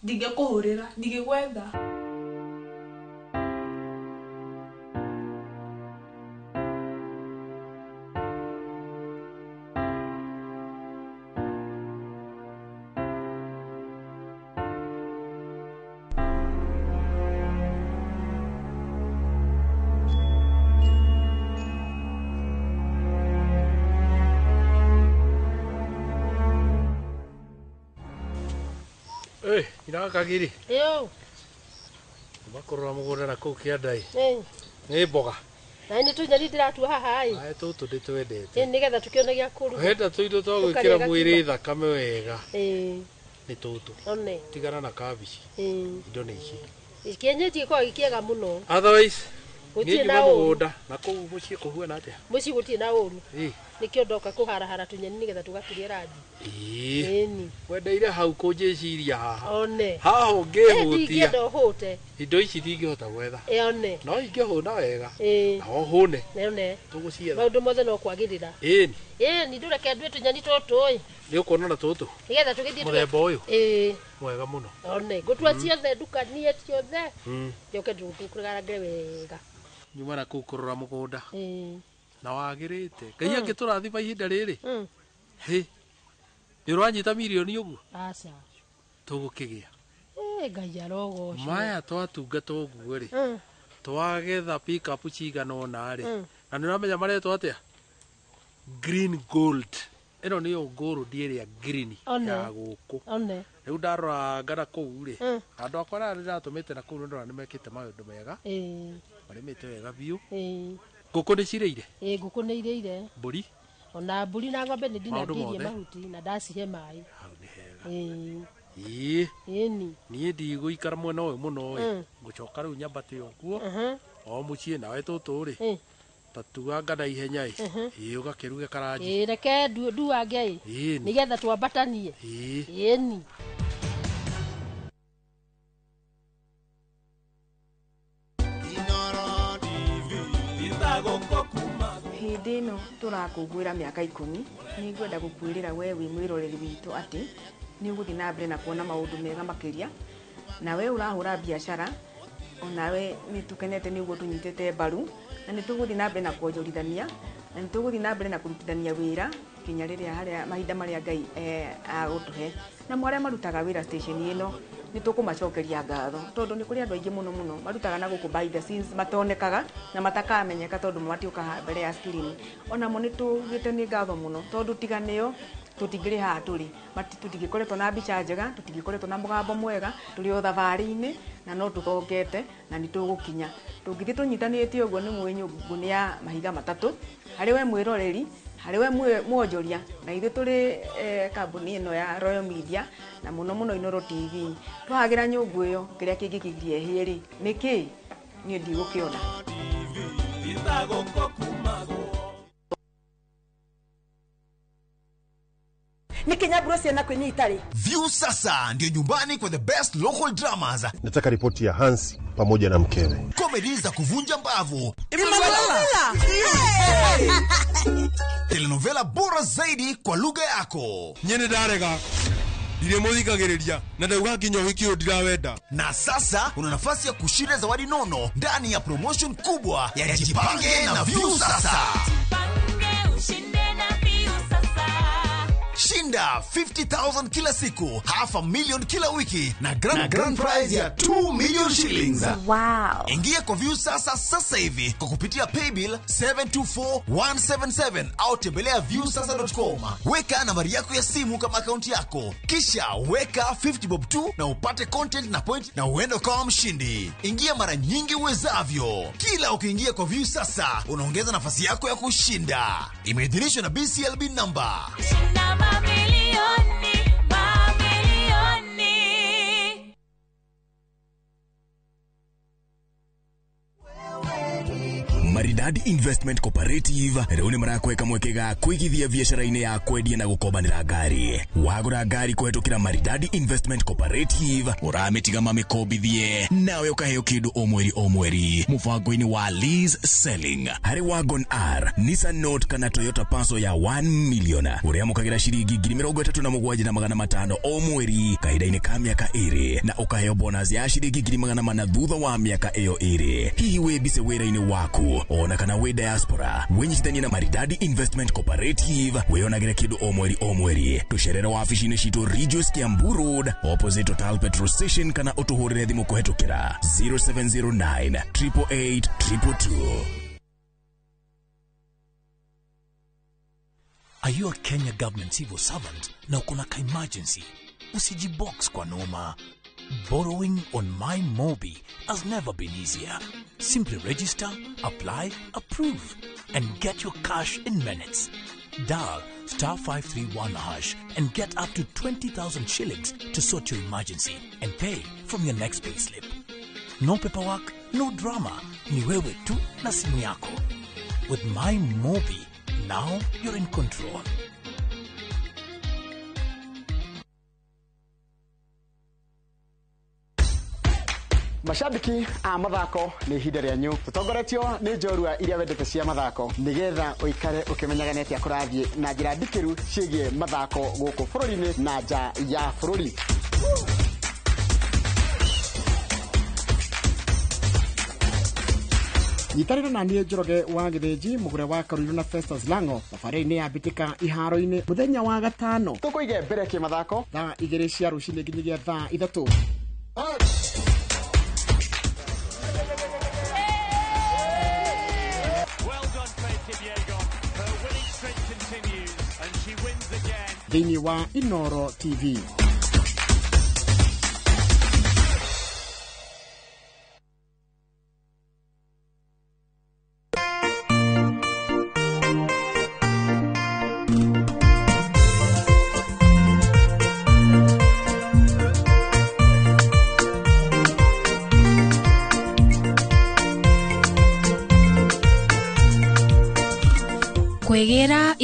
dige kuhurira dige gwetha ina kagiri yo makorora mugunda na kuu kiandai ni mboga na ni tunyari ndiratua haha ai tutu nditwendete nigetha tukiona gia kuru henda tuindo twagwikira mwiri thakame wega ni tutu tigana na kabici indo ni ici kienyeji kwa gikiega muno otherwise gutie na mugunda na kuu mucie kuhuana atia mucie gutie na uru nikio ndoka kuharahara tunyeni nigetha tugakirie radi wendeire hau kunjiciria haha one haha ungihutia ndo hote indo ici ndingihota gwetha one no ingihuna wega na hune one tugucietha maundu mothe no kwagirira ni ndureke ndwe tunyeni tutu ni ukona na tutu nigetha tugithie muthemba uyu mwega muno one gutua ciothe ndukanie ciothe njoke ndukuragare wega nyuma na kukurora mugunda na wagirite ngai angiturathima ihinda riri ni uranyita milioni uguo aca tugukigia ngai arogoco maya twatungata uguo ri twagetha pick up cigana ona ri na ni uramenya maretwo atia green gold ino niyo gold iria green ya guku riu ndarora ngana kuu ri andu akwa na ndiratumite na kuu ndora nimekite maundu mega marimite wega biu nguku ni cireire nguku ni ireire mburi ona mburi na ng'ombe ni ndinandirie mahuti na ndacihe mai hau ni hega ni ndigũikara mwena ũyũ mũno ngucoka rĩu nyambate ũguo o mũciĩ nawe tũtũ rĩ tatuanga na ihenya ugakiruge karanji reke nduange nigetha twambatanie ni hindi no turakungwira miaka 10 ni ngwenda gukwirira we wi mwiroreri witu ati ni uguthi na mbere na kuona maundu mega makiria na we urahura biashara onawe ni tukenete ni uguo tunyitete mbaru na ni tuguthi na mbere na kuonjorithania na ni tuguthi na mbere na kurutithania wira kinya riria haria mahinda maria Ngai agutuhe na mwaria marutaga wira station ino ni tukumacokeria ngatho tondu ni kuri andu aingi muno marutaga na guku by the scenes matonekaga na matakamenyeka tondu matiuka mbere ya screen ona mo ni tugite ni ngatho muno tondu tiganio tutingiri ha turi tutingikoretwo na mbica njega tutingikoretwo na mugambo mwega turi o thabari-ini na no tuthongete na ni tugukinya tungithi tunyitanite uguo ni mwinyungu ni ya mahiga matatu hari we mwiroreri hari we mwonjoria na ithu turi kambuni ino ya Royal Media na muno Inoro TV twagira nyungu iyo kiria kingikigirie hiri niki ni ndigukiona View sasa ndio nyumbani kwa the best local dramas. Nataka ripoti ya Hansi pamoja na mkewe. Comedy za kuvunja mbavu. Telenovela bora zaidi kwa lugha yako. Nyene darega. Dire muthikagiriria na ndauga nginya wiki ndirawenda. Na sasa una nafasi ya kushinda zawadi nono ndani ya promotion kubwa ya Jipange na View sasa. Shinda 50,000 kila siku, $500,000 kila wiki na grand prize ya 2 million shillings. Wow. Ingia kwa View sasa hivi kwa kupitia paybill 724177 au tembelea viewsasa.com. Weka nambari yako ya simu kama akaunti yako. Kisha weka 50 bob tu na upate content na point na uende kama mshindi. Ingia mara nyingi uwezavyo. Kila ukiingia kwa View sasa unaongeza nafasi yako ya kushinda. Imeidhinishwa na BCLB number. Maridadi Investment Cooperative rĩu nĩ marakweka mwekega kwigithia biashara-inĩ ya kwendia na gukombanĩra ngari. Wagũra ngari kũhetũkĩra Maridadi Investment Cooperative ũramĩtiga mamĩkombithie nawe ũkaheo kĩndũ o mweri mũbango-inĩ wa lease selling. Harĩ Wagon R, Nissan Note kana Toyota Passo ya 1 million ũrĩa mũkagĩra ciringi 37,500 o mweri kahinda-inĩ ka mĩaka 2 na ũkaheo bonus ya ciringi 400,000 thutha wa mĩaka ĩyo 2. Hihi wĩmbice wĩra-inĩ waku ona kana we diaspora wenyitithanie na Maridadi Investment Cooperative weyonagĩre kĩndũ o mweri tucerere wabici-inĩ citũ Regius Kiambu Road opposite Total Petrol Station kana ũtũhũrĩre thimũ kũhetũkĩra 0709 888 222. Are you a Kenya government civil servant na uko na emergency? Usijibox kwa noma. Borrowing on MyMobi has never been easier. Simply register, apply, approve, and get your cash in minutes. Dial *531# and get up to 20,000 shillings to sort your emergency and pay from your next payslip. No paperwork, no drama. Ni wewe tu na simu yako. With MyMobi, now you're in control. Mashabiki a mathako ni ihinda rĩanyu tutongoretio ni njorua iria wendete cia mathako nigetha uikare ukimenyaga neti akurathie na njira ndikiru ciĩgie mathako gũkũ bũrũri-inĩ na nja ya bũrũri. Nyitanĩra na niĩ Njoroge wa Gĩthĩnji mũgũre wa Karũirũ na Festus Lango thabarĩ-inĩ ya mbĩtĩka iharo-inĩ mũthenya wa gatano tũkũige mbere kĩmathako thaa 2 cia rũcinĩ nginyagia thaa 3. Thĩinĩ wa Inoro TV.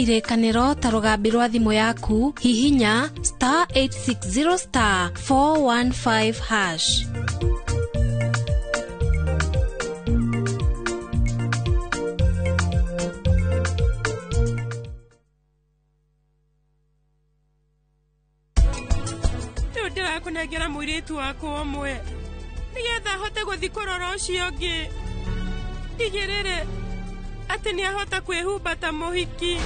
irekaniro ta rugambi rwa thimu yaku hihinya *860*415#. Kunegera muiritu wako omwe nigetha hote guthi kurora ucio ungi igirire ati ni ahota kwihumba ta muhiki.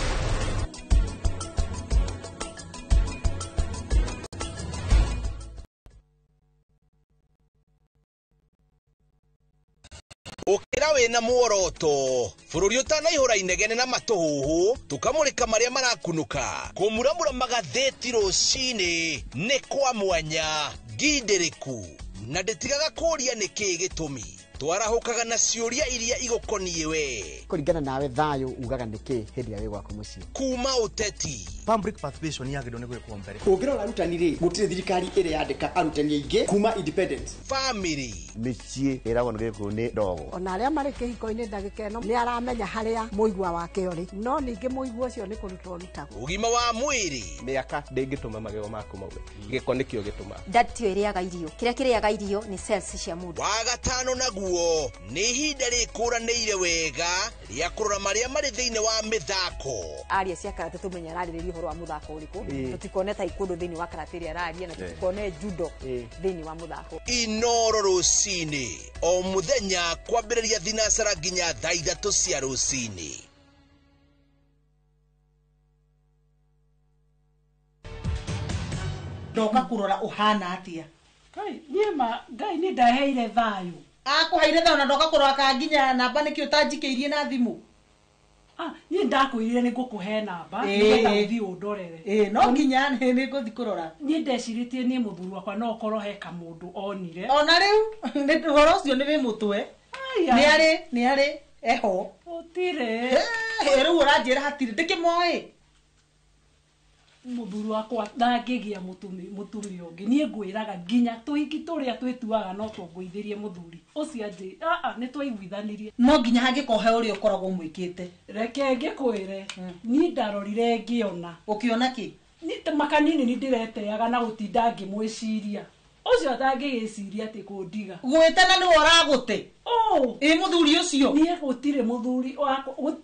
Ukira wina muoroto bururi utanaihura inegene na matuhuhu tukamurika maria marakunuka kumuramura magatheti rucini ni kwa mwanya ngindiriku na nditigaga kuria niki gitumi twarahukaga na ciuria iria igukonie we kuringana nawe thayo ugaga niki hindi ya wigwa kumuci kuma uteti public participation yagirwo ni gwikwo mbere ungirora arutani ri gutire thirikari iri yandika arutani aingi kuma independent family micie iragwo ni gwikwo ni ndogo ona aria mari kihiko-ini ndagika ino ni aramenya haria muigwa wake uri no ningi muigwa ucio ni kurutwo rutagwo ugima wa mwiri miaka ndingituma magego maku mauwe giko nikio gituma ndatio iriaga irio kiria kiriaga irio ni cells cia mundu wa gatano naguo ni ihinda rikuranĩire wega ria kurora maria mari thiini wa mithako aria cia karate tumenya ararĩrĩria uhoro wa muthako uriku tutikone taekwondo thiini wa karate ria araria na tutikone judo thiini wa muthako inoro rucini o muthenya kwambĩrĩria thinacara nginya thaa 3 cia rucini. Ndoka kurora uhana atia Ngai ni ndaheire thayo akuheire thayo na ndoka kurora ka nginya namba nikio utanjikeirie na thimu. Ni ndakwirire ni ngukuhe namba nigetha uthi undorere no nginya ni nguthi kurora ni ndeciritie ni muthuri wakwa no korwo he ka mundu onire ona riu ni horo ucio ni wi mutwe ni ari eho utire riu uranjira hatire ndikimoi muthuri wakwa ndangigia mutumi ungi nie ngwiraga nginya tuhiki turia twituaga no tungwithirie muthuri ucio anje ni twaiguithanirie no nginya hangikohe uri ukoragwo mwikite reke ngikwire ni ndarorire ngiona ukiona ki ni makanini ni ndireteaga na gutinda ngimwiciria ucio atangigiciria ati kundiga gwitana ni woragute muthuri ucio ni gutire muthuri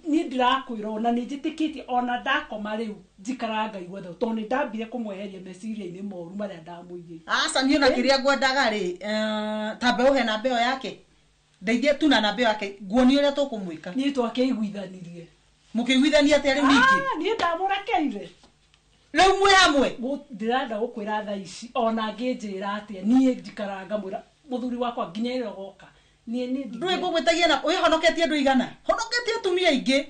ni ndirakwira ona ni njitikitie ona ndakoma riu njikaranga igwetha to ni ndambire kumweheria meciria-ini moru maria ndamuigiire aca ni ona kiria ngwendaga ri tambe uhe na mbeo yake ndeithie tu na mbeo yake nguoni uria tukumwika ni twakiguithanirie mukiguithania ati ari niki ni ndamurekeire riu mwe hamwe ndiranda gukwira tha ici ona nginjira atia nie njikaranga mwira muthuri wakwa nginya irogoka nie ndui ngugwitagia na uihonoketie ndu igana honoketie atumia ingi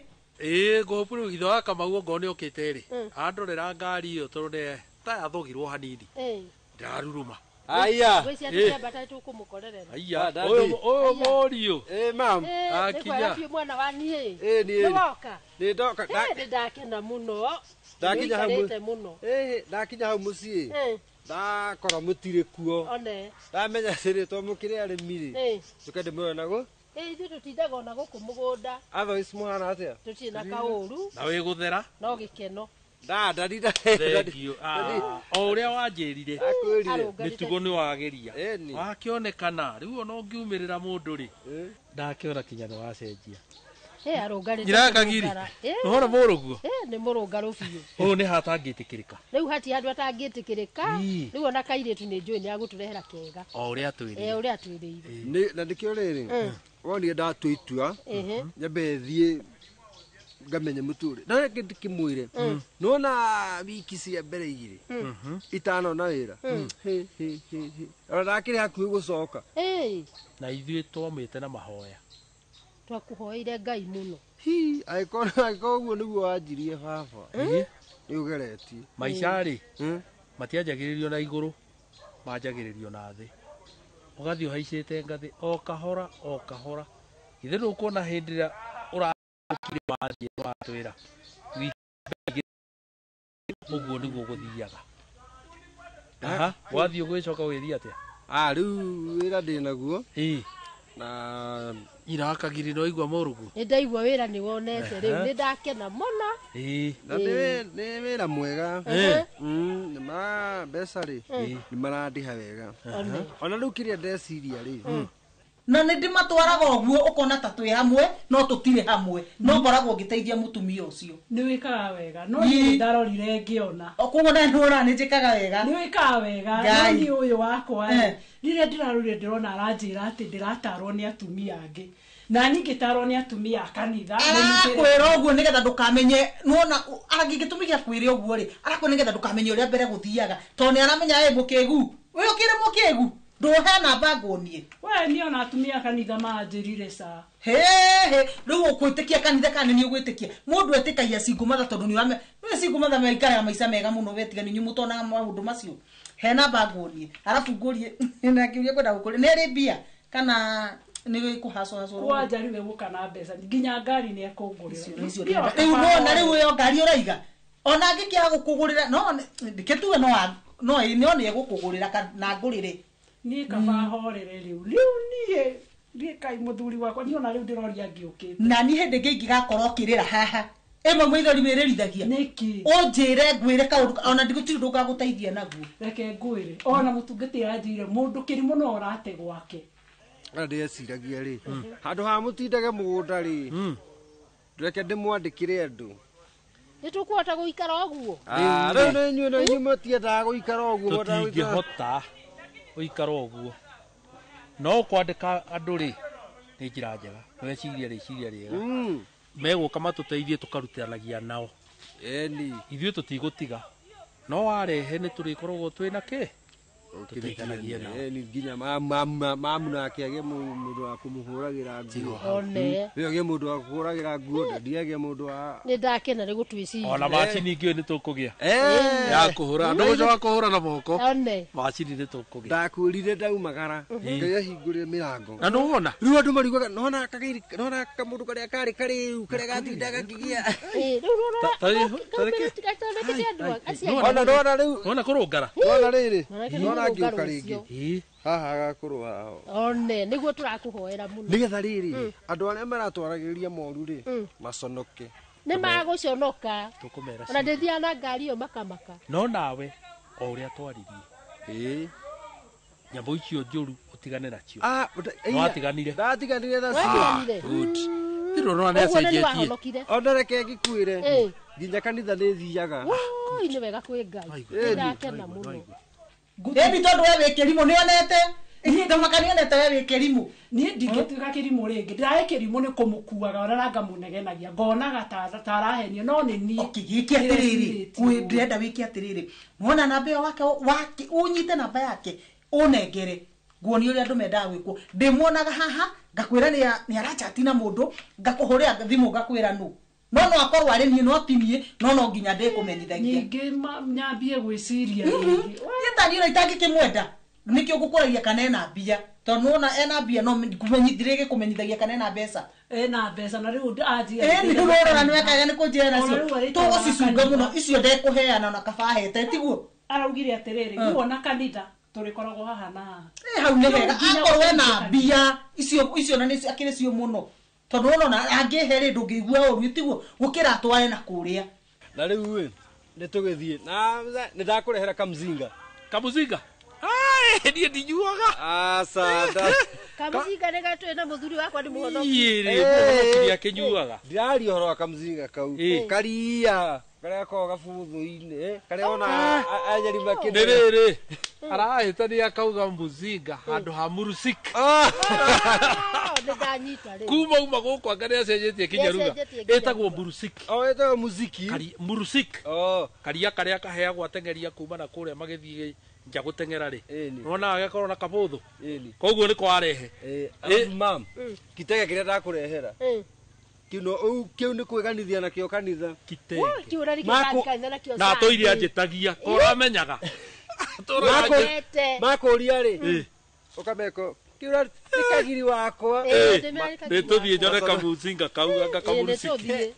ngopuru itho wa Kamau ngone okite ri andorera ngari iyo tonde ta athogirwo hanini ndaruruma aya aya oyo morio mam akinya mwana wa nie ni woka ni ndoka ndakena muno ndakinya hau mucii ndakora mutire kuo ndamenya ciritwo mukire arimi ri tukende mwe nago ithu tutindaga ona guku mugunda otherwise muhana atia tutina kauru na wi guthera no gikeno ndarida o uria wanjirire mitugo ni wageria wakionekana riu ona ungiumirira mundu ri ndakiona kinya ni wacenjia arungarite Nyirakagiri nuhora muruguo ni murungaru biu uyu ni hatangitikirika riu hati handu atangitikirika riu ona kairitu ni njui ni aguturehera kega o uria twirire uria twirire ni na ndikio riri woni ndatwitua nyambe thie ngamenye muture na ngikimwire nona wiki cia mbere igiri itano na wira ona ndakiri hakuhi gucoka na ithuĩ twomĩte na mahoya twakuhoire Ngai muno aiko guo niguo wanjirie baba ni ugeretie maica ri matianjagĩrĩrio na igũrũ manjagĩrĩrio na thĩ ũgathiĩ ũhaicĩte ngathĩ o kahora ithe ndũkuona hĩndĩ ĩrĩa ũrakire wathiĩ watwĩra ũguo nĩguo gũthiaga wathiĩ ũgwĩcoka wĩthia atĩa rĩu wĩra ndĩ naguo na ira akagiri no igwa morugu nĩ ndaigua wĩra nĩ wonete rĩu nĩ ndakena mũno na nĩ wĩra mwega nĩ ma mbeca rĩ nĩ marandiha wega ona rĩu kĩrĩa ndeciria rĩ na nä ndä matwaraga å guo å kona ta twä hamwe no tå tirä hamwe no ngoragwo ngä teithia må tumia å cio nä wä kaga wega no nä ndarorire ngä ona koguo nä njä kaga wega nä wä kaga wega no nä å yå wakwa rä rä a ndä rarorire ndä rona aranjä ra atä ndä ratarwo nä atumia angä na ningä tarwo nä atumia a kanitha arakwä ra å guo nä getha ndå kamenye nona angä gä tå mi gä akwä re å guo rä arakwä nä getha ndå kamenye å rä a mbere gå thiaga tondå nä aramenya må kä gu wä å kä rä må kä gu ndå namba ngonie we nä ona atumia kanitha manjä rire ca rä u å gwä tä kia kanitha kana nä å gwä tä kia må ndå etä kagia cingumatha tondå nä wame cingumatha maikaraga maica mega må no wetigani nyå må tonaga maå ndå macio he namba ngonie arabu ngårie na kä uria kwenda gå kå rä nä rä mbia kana nä kå hacåhacå wanjariwe gå kana mbeca nginya ngari nä ekå ngå rä ra rä u nona rä u ä yo ngari å raiga ona angä kä aga gå kå gå rä ra no kä tuwe no nä egå kå gå rä ra na ngå rä rä niä kaba horere rä u niä kai må thuri wakwa nä ona rä u ndä roria ngä å kä na niä hä ndä ngä ingä gakorwo kä rä ra haha ĩmwe maithori wä rä rithagia å njä re ngwä re kaå ona ndigå tirä ndå ngagå teithia naguo reke ngwä re ona må tungä tä anjire må ndå kä rimå no orate gwake ndä eciragia rä handå ha må tindage må gå nda rä reke ndä mwandä kä re andå nä tå kåhota gå ikara å guo rä u nä nyuä inyuä matiendaga gå ikara å guo tåtingä hota gå ikara å guo no kwandä ka andå rä nä njä ra njega weciria rä ciria rĩega megå ka matå teithie tå karutanagia nao ithuä tå tigå tiga no warehe nä tå rä koragwo twä na kä nginya mamu nake agä må ndå wa kå må hå ragä ra nguo ä agä må ndå wa kå hå ragä ra nguo ndandiagä må ndå wa nä ndakena rä gå twiciria ona macini ingä nä tå kå gä a ya kå hå ra ndå wa kå hå ra na moko macini nä tå kå gä a ndakwä rire ndaumagara ngai ahingå rä re mä rango na nä wona rä u andå mariguaga nona kamå ndå karä a karä karä u karä a gatinda gakä gä ona nona rä u nona kå rå ngara nona rä rä nona ngä å ka rä ngä haha gakå rå hao one nä guo tå rakå hoera må no nä getha rä rä andå arä a maratwaragä rä ria moru rä maconoke nä magå conoka ona ndä thiaga na ngari ä yo makamaka no nawe o å rä a twaririe nyamå icio njå ru å tigane nacio watiganire ndatiganire nacio ona reke ngä kuä re nginya kanitha nä thiaga nä wega kwä ngai nä ndakena må no ĩni tondũ we wĩ kĩrimũ nĩ onete ndamaka nĩ onete we wĩ kĩrimũ niĩ ndingĩtuĩka kĩrimũ rĩngĩ ndĩraĩ kĩrimũ nĩ kũmũkuaga ona ngamũnegenagia ngonaga ta arahenio no nĩ niĩ gĩkĩ atĩrĩrĩ ndĩrenda wĩke atĩrĩrĩ mwona namba ĩyo wake ũnyite namba yake ũnengere nguonie ũrĩa andũ mendaga gwĩkwo ndĩmuonaga haha ngakwĩra nĩ arachati na mũndũ ngakũhũrĩra thimũ ngakwĩra nũ no akorwo arĩ niĩ no tinie no nginya ndĩkũmenyithagia ningĩ nyambie gwĩciria rĩngĩ niĩ tani ĩno itangĩkĩmwenda nĩkĩo ngũkũragia kana ena mbia tondũ ona ena mbia no ndĩrĩgĩ kũmenyithagia kana ena mbeca ena mbeca na rĩu anjia nĩ rũrora nĩ wekaga nĩ kũnjĩra nacio tũgũcicunga mũno icio ndekũheana na kaba hete tiguo araugire atĩrĩrĩ guo na kanitha tũrĩkoragwo haha na hau nĩ hega akorwo ena mbia icio na nĩ akĩrĩ cio mũno tondũ ona angĩhe rĩ ndũngĩigua ũru tiguo gũkĩra atware na kũrĩa na rĩu ĩ nĩ tũgĩthiĩ na nĩ ndakũrehera kamzinga niĩ ndinyuaga kamzinga nĩ gatwĩ na mũthuri wakwa nĩ mũhonokia akĩnyuaga ndiraria ũhoro wa kamzinga kau karia karĩa gakoragwo gabũthũ-inĩ karĩa ona anyarima kĩndũ nĩ rĩrĩ arahĩtania akauga muzinga handũ ha murusik kuma uma gũkũ anga nĩ acenjetie kinya ruga ĩtagwo murusik ĩtagwo muziki murusik karia karĩa kaheagwo ateng'eria kuma na kũrĩa magĩthiĩ nja gũteng'era rĩ nona agakorwo na kabũthũ koguo nĩ kwarehe mam kitege kĩrĩa ndakũrehera kĩu nĩ kwĩganithia nakĩo kanitha na tũire anjĩtagia ũramenyaga makũria rĩ ũkameko kiura nĩ kagiri wakwa nĩ tũthiĩ njone kamuzinga kau anga kamurusiki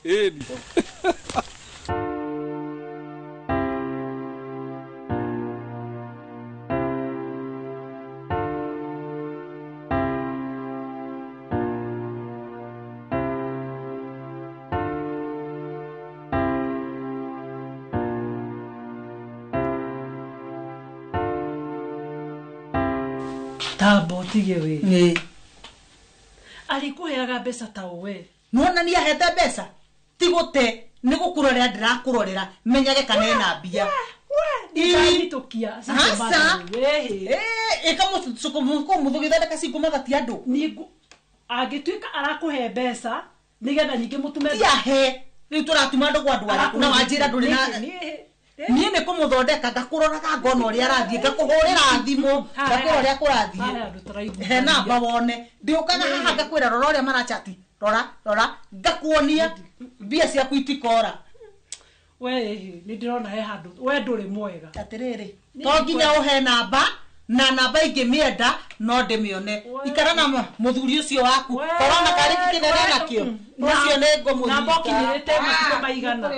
Tambo tige we. Ni. Alikuheaga mbeca ta we. Nuona ni ahete mbeca. Tigote ni gukurorera ndirakurorera menyage kana ena mbia. Ndamitukia. Asa. Ekamusuko muthugithondeka siku mathati andu. Ningu agituika arakuhe mbeca nigetha nyingi mutume. Yahe. Riu turatuma andu gwa ndwara na wanjira nduri na niĩ nĩ kũmũthondeka ngakũroraga ngona ũrĩa arathiĩ ngakũhũrĩra thimũ ngakũra ũrĩa kũrathiĩ he namba wone ndĩũkaga haha ngakwĩra rora ũrĩa marachati rora ngakuonia mbia ciaku itikora we nĩ ndĩrona he handũ we ndũrĩ mwega atĩrĩrĩ to nginya ũhe namba na namba ingĩmĩenda no ndĩmĩone ikara na mũthuri ũcio waku korona karĩ kĩnene nakĩo ũcio nĩ ngũmũthika namba ũkinyĩrĩte matukũ maigana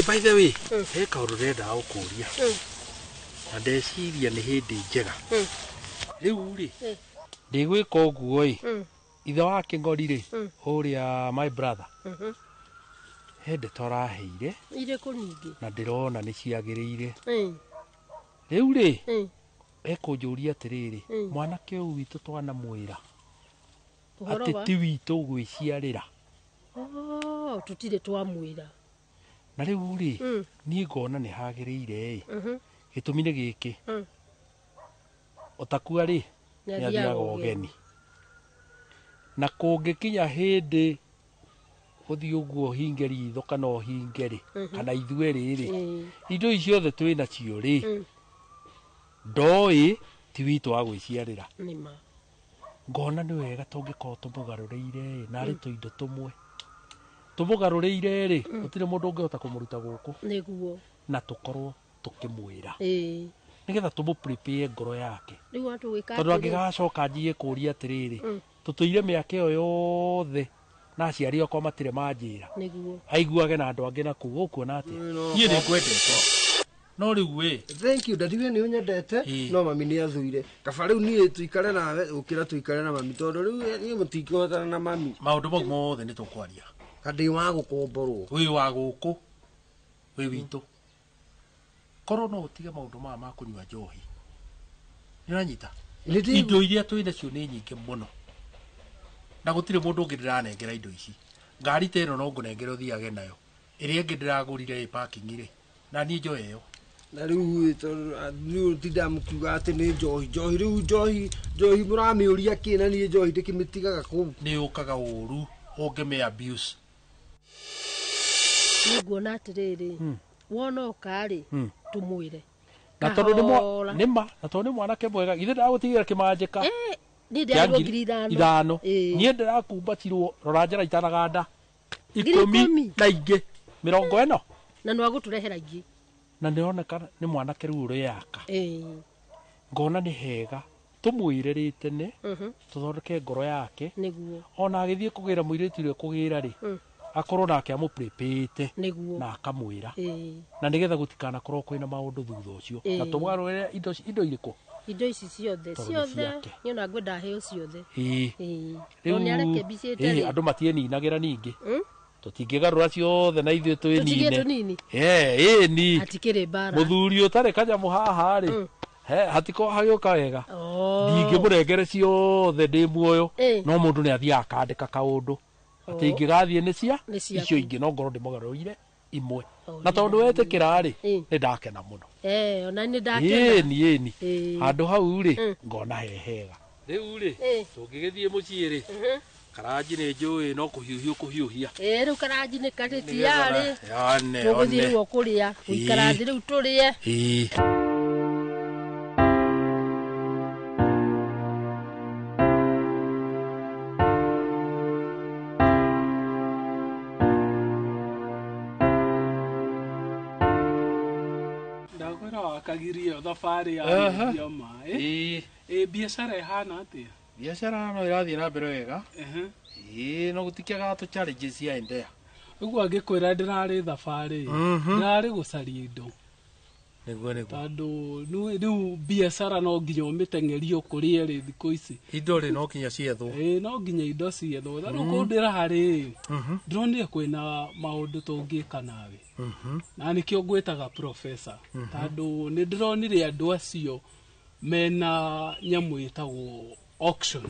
By the way, he kaundu renda gukuria. Na ndeciria ni hindi njega. Riu ri ndigwika uguo ithe wa King'ori ri uria my brother. Hende toraheire ire kuningi na ndirona ni ciagiriire. Riu ri ekunjuria atiriri mwanake uyu witu twana mwira ati ti witu gwiciarira. Tutire twamwira na riu ri ni ngona ni hagiriire gitumi ni giki otakua ri ni athiaga ugeni na kungikinya hindi uthi uguo hinge ritho kana uhinge ri kana ithue riri indo icio othe twina cio ri ndoi ti witu wa gwiciarira nima ngona ni wega tungikorwo tumugaruriire na ri tuindo tumwe tumugaruriire ri utire mundu ungihota kumuruta guku niguo na tukorwo tukimwira nigetha tumu prepare ngoro yake riu atu wika tondu angigacoka anjie kuria atiriri tutuire miaka iyo yothe na aciari akwa matire manjira niguo aiguage na andu angi na kuu ukuona ati nie ni ngwendete no riu we thank you dadi we ni unyendete no mami ni athuire kaba riu nie tuikare nawe ukira tuikare na mami tondu riu nie mutikihotana na mami maundu mau mothe ni tukwaria kadi wa gukomborwo wi wa guku wi witu korwo no utige maundu maya ma kunyua njohi niranyita indo iria twina cio ni nyingi muno na gutire mundu ungi ndiranengera indo ici ngari ta ino no ngunengere uthiage nayo iria ingi ndiragurire i parking ri na ni njoe iyo na riu tinda mukiuga ati ni njohi riu njohi muramiuria kina ni njohi ndikimitigaga kuu ni ukaga uru ungime abuse niguona atiriri wona ukari tumwire na tondu nima na tondu mwanake mwega ithe ndagutigira kimanjika ni ndiragukira ithano nie ndirakumbatirwo rora njara itanaganda 10 na ingi 40 na no aguturehera ingi na nioneka ni mwanake riu uri yaka ngona ni hega tumwire ri tene tuthondeke ngoro yake niguo ona agithie kugira muiritu ire kugira ri akorwo nake amuprepete na akamwira na nigetha gutikana korwo kwina maundu thutha ucio na tumwarore indo iriku indo ici ciothe ni ona ngwenda heo ciothe riu ni areke bicite andu matieninagira ningi tutingigarura ciothe na ithuĩ twinine ni atikire bara muthuri utare kanyamu haha ri hatiko hagiuka wega ndingimurengere ciothe ndi muoyo no mundu ni athia akandika kaundu ati ingigathie ni cia icio ingi no ngoro ndimugarurire imwe na tondu wetikira ri ni ndakena muno ona ni ndakena ni handu hau ri ngona hehega riu ri tungigithie mucii ri karaji ni njui no kuhiuhia riu karaji ni karitiari tugithie riu kuria uikarathi riu turie kwira wakagirio thabarĩ ya irio maĩ biacara ihana atia biacara no irathie na mbere wega no gutikiaga tu challenges cia endea uguo angikwira ndirarĩ thabarĩ ndirarĩ gucaria indo niguo tondu riu biacara no nginya ũmĩteng'erio kũrĩa ĩrĩ thikũ ici indo rĩ no nginya ciethwo no nginya indo ciethwo rĩu kũu ndĩrarĩ ndĩronire kwĩna maũndũ tũngĩka nawe na nĩkĩo ngwĩtaga professor tondu nĩ ndĩronire andũ acio mena nyamũ ĩtagwo auction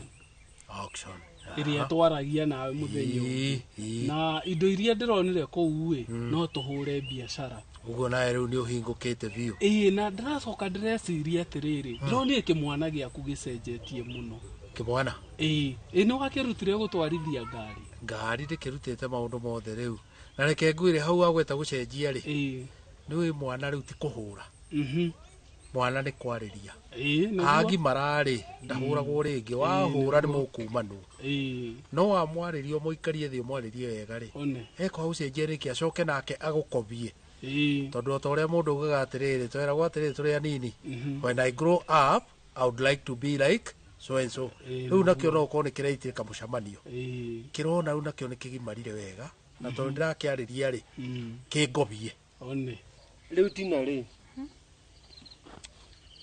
iria twaragia nawe mũthenya na indo iria ndĩronire kũu no tũhũre biacara uguo nawe rĩu nĩ ũhingũkĩte biũ na ndĩracoka ndĩreciria atĩrĩrĩ ndĩronire kĩmwana gĩaku gĩcenjetie mũno kĩmwana nĩ wakĩrutire gũtwarithia ngari ndĩkĩrutĩte maũndũ mothe rĩu na reke ngwĩre hau agweta gũcenjia rĩ nĩũĩ mwana rĩu ti kũhũra mwana nĩ kwarĩria agimara rĩ ndahũragwo rĩngĩ wahũra nĩ mũkumanwo no wamwarĩria mũikarie thĩ ũmwarĩrie wega rĩ eko hau cenjia rĩngĩ acoke nake agũkobie tondu o ta ũrĩa mũndũ augaga atĩrĩrĩ tweragwo atĩrĩrĩ tũrĩ anini when I grow up I would like to be like so and so rĩu nakĩo no ũkorwo nĩ kĩreitire kamũcamanio kĩrona rĩu nakĩo nĩ kĩgimarire wega na tondũ ndĩrakĩarĩria rĩ kĩngobie rĩu tina rĩ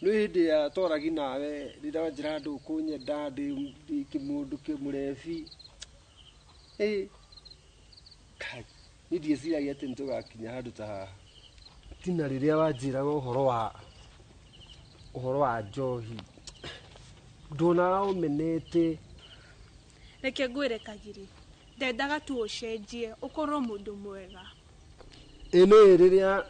nĩ hĩndĩ ya twaragi nawe rĩrĩa njĩra andũ kũnyenda ndĩ kĩmũndũ kĩmũrebi kai nĩ ndieciragia atĩ nĩ tũgakinya handũ ta haha tina rĩrĩa wanjĩraga ũhoro wa njohi ndonaga ũmenete reke ngwĩre Kagiri ndendaga tu ũcenjie ũkorwo mũndũ mwega nĩ rĩrĩa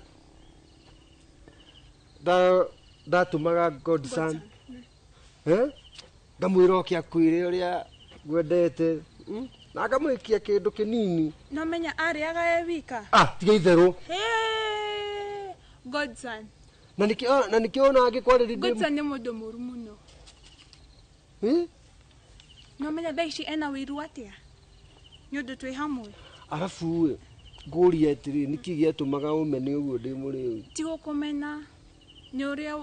ndatũmaga Godson ngamwĩra oke akwĩre ũrĩa ngwendete na ngamwĩkia kĩndũ kĩnini no menya arĩaga wika tiga itherũ Godson na nĩkĩo ona angĩkwarĩria Godson nĩ mũndũ mũru mũno no menya thaa ici ena wĩru atĩa nĩ ũndũ twĩ hamwe arabu ngũria atĩrĩ nĩkĩ gĩatũmaga ũmene ũguo ndĩ mũrĩu ti gũkũmena nĩ ũrĩa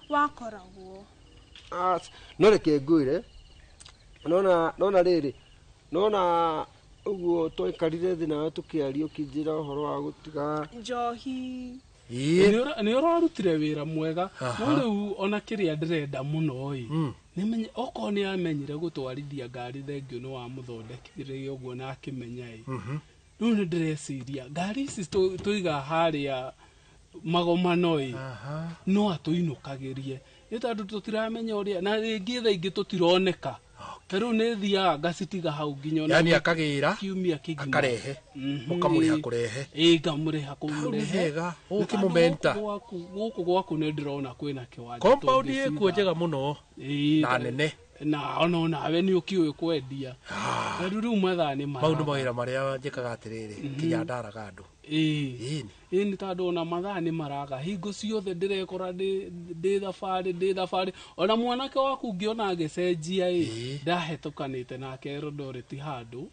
wakoragwo no reke ngwĩre nona rĩrĩ nona ũguo twaikarire thĩ nawe tũkĩaria ũkĩnjĩra ũhoro wa gũtiga njohi nĩ ũrarutire wĩra mwega no rĩu ona kĩrĩa ndĩrenda mũno nĩmenye okorwo nĩ amenyire gũtwarithia ngari thengio nĩ wamũthondekire ũguo na akĩmenya rĩu nĩ ndĩreciria ngari ici tũiga harĩa magomano no atũinũkagĩrie nĩ tondũ tũtiramenya ũrĩa na rĩngĩ thaa ingĩ tũtironeka rĩu nĩ thiaga ngacitiga hau nginya yani akagĩra akarehe mũkamũrĩha kũrehe ngamũrĩha kũmũrehe wega ũkĩmũmenta gũkũ gwaku nĩ ndĩrona kwĩna kĩwanja compound ĩkuo njega mũno na nene na ona nawe nĩ ũkĩũĩ kwendia rĩu mathaa nĩ maũndũ mawĩra marĩa njĩkaga atĩrĩrĩ nginya ndaraga andũ nĩ tondũ ona mathaa nĩ maraga hingo ciothe ndĩrekora ndĩ thabarĩ ona mwanake waku ngĩona agĩcenjia ndahetũkanĩte nake Eldoret handũ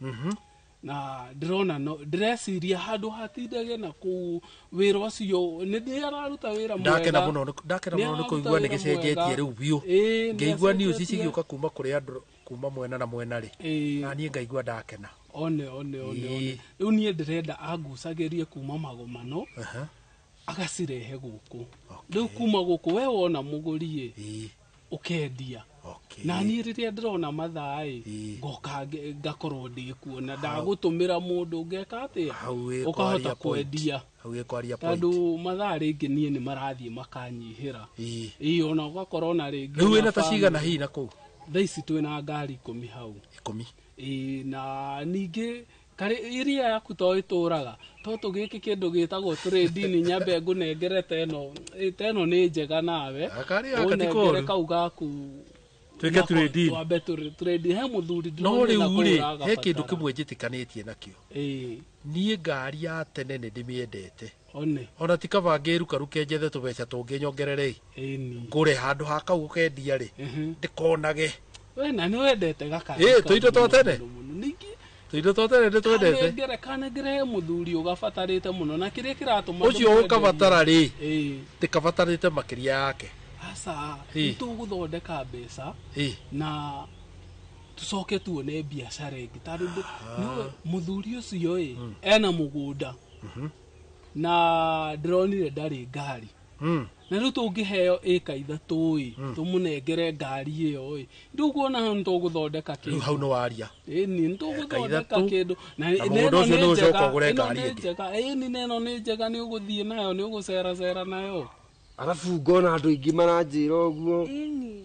na ndĩrona ndĩreciria handũ hatindage na kũu wĩra ũcio nĩ araruta wĩra mwega ndakena mũno nĩ kũigua nĩ gĩcenjetie rĩu biũ ngĩigua news cigĩũka kuma kũrĩ andũ kuma mwena na mwena rĩ na niĩ ngaigua ndakena one rĩu niĩ ndĩrenda angucagĩrie kuma magomano agacirehe gũkũ rĩu kuma gũkũ we wona mũgũri ũkendia na niĩ rĩrĩa ndĩrona mathaa ngoka ngakorwo ndĩkuona ndagũtũmĩra mũndũ ngeka atĩa ũkahota kwendia tondũ mathaa rĩngĩ niĩ nĩ marathiĩ makanyihĩra ona ũgakorwo na rĩngĩ rĩu wĩna ta cigana hihi na kũu thaa ici twĩna ngari 10 hau 10 na ningĩ iria yaku to itũraga to tũgĩkĩ kĩndũ gĩtagwo trade nyambe ngũnengerete ĩno nĩ njega nawe ũnengere kau gaku twĩke trade twambe trade he mũthuri no rĩu rĩ he kĩndũ kĩmwe njĩtĩkanĩtie nakĩo niĩ ngari ya tene nĩ ndĩmĩendete ona ti kaba ngĩrukaruke njethe tũbeca tũngĩnyongerere ngũre handũ ha kau ũkendia rĩ ndĩkonage we na nĩ wendete gakari tũindo twa tene Tuindo totere ndio twendete. Ngere kana ngere muthuri ugabatarite muno na kiria kiratuma ucio ukabatara ri. Tikabatarite makiria yake. Asa tuguthondeka mbeca na tucoke tuone biashara ingi tondu no muthuri ucio ena mugunda na ndronire ndari ngari na riu tungiheo eka ithatu tumunengere ngari iyo ndu kuona hanu tuguthondeka kindu hau no waria ni tuguthondeka kindu na mundu ucio no ucoka ugure ngari ingi ni neno ni njega ni uguthie nayo ni ugucera nayo. Arafu ngona andu ingi maranjira uguo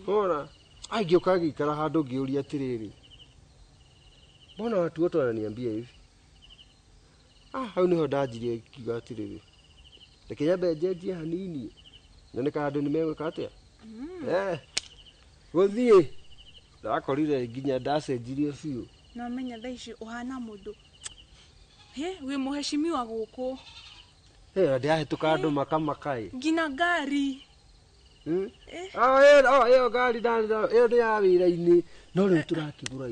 ona aingi ukagikara handu ngiuria atiriri mbona watu wote wananiambia hivi hau niho ndanjirie kiuga atiriri reke nyambe njenjie hanini na nika andu nimegwika atia guthie ndakorire nginya ndacenjirie biu na menya thaici uhana mundu wi muheshimiwa guku ndiahituka andu makamakai ngina ngari iyo ngari iyo ni ya wira-ini no riu turakigura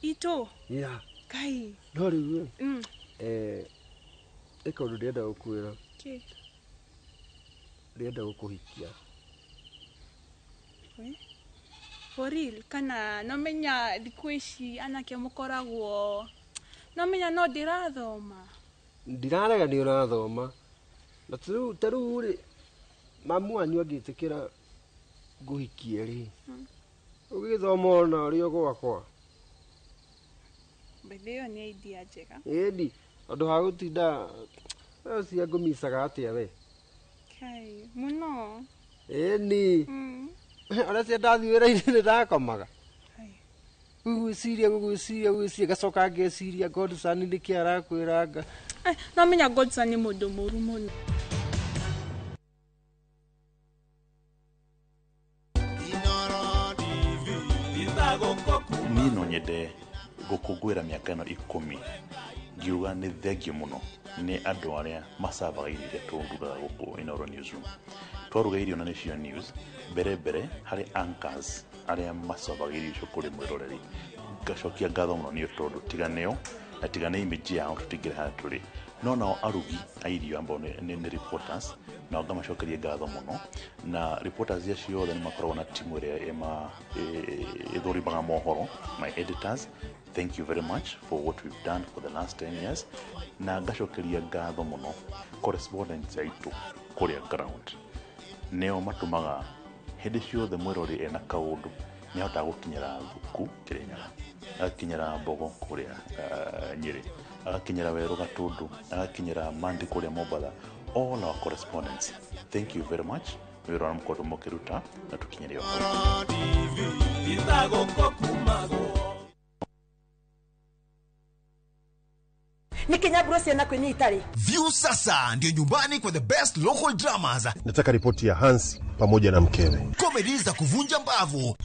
itu kai no riu eka undu ndienda gukwira ndienda gukuhikia for real kana nomenya thiku ici anake mukoragwo nomenya no ndirathoma ndirarega ni urathoma na taru ri mamu anyu agitikira nguhikie ri ugithoma ona ri ogwakwa bedeo ni idea njega edi andu ha gutinda cia ngumicaga atia we kai muno eni ona cia ndathi wira-ini ni ndakomaga gwiciria gacoka ngeciria Godson niki arakwiranga nomenya Godson ni mundu muru muno ni no nyende gukungwira miaka ino 10 ngiuga ni thengio muno ni andu aria macabaga irio tundugaga guku Inooro Newsroom twaruga irio na Nation News mbere hari anchors aria macabaga irio kuri mwiroreri gacokia ngatho muno ni tondu tiganeo na tigane image yao tutigire ha turi no nao arugi a irio ambao ni reporters na ngamacokeria ngatho muno na reporters acio ni makoragwo na timu iria ithurimaga mohoro my editors. Thank you very much for what we've done for the last 10 years. Na ngacokeria ngatho muno correspondents aitu kuria ground. Neo matumaga hindi ciothe mwirori ena kaundu ni hota gukinyira Thuku Kirinyaga, akinyira Mbogo kuria Nyeri, akinyira Weru Gatundu, akinyira Mandi kuria Mombatha. All our correspondents, thank you very much. Wira mkoto mokiruta na tukinyira ni Kenya Bros na kwenye Itali. View sasa ndio nyumbani kwa the best local dramas. Nataka ripoti ya Hansi pamoja na mkewe. Comedy za kuvunja mbavu.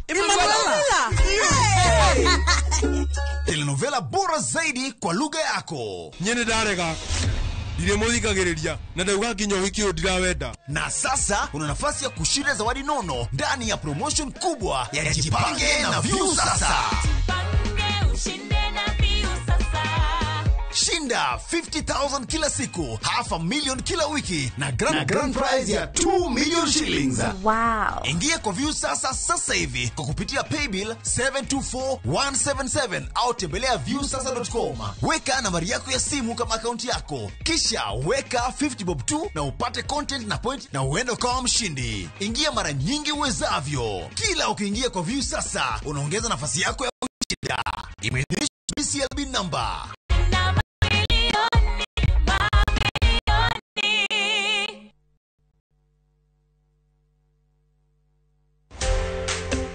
Telenovela bora zaidi kwa lugha yako. Nyene darega. Ile muthikagiriria na ndauga nginya wiki ndirawenda. Na sasa una nafasi ya kushinda zawadi nono ndani ya promotion kubwa ya Jipange na View sasa. Shinda 50,000 kila siku, $500,000 kila wiki na grand prize ya 2 million shillings. Wow. Ingia kwa View sasa hivi kwa kupitia paybill 724177 au tembelea viewsasa.com. Weka nambari yako ya simu kama akaunti yako, kisha weka 50 bob tu na upate content na point na uende kama mshindi. Ingia mara nyingi uwezavyo. Kila ukiingia kwa View sasa unaongeza nafasi yako ya kushinda. Imeidhinishwa BCLB number.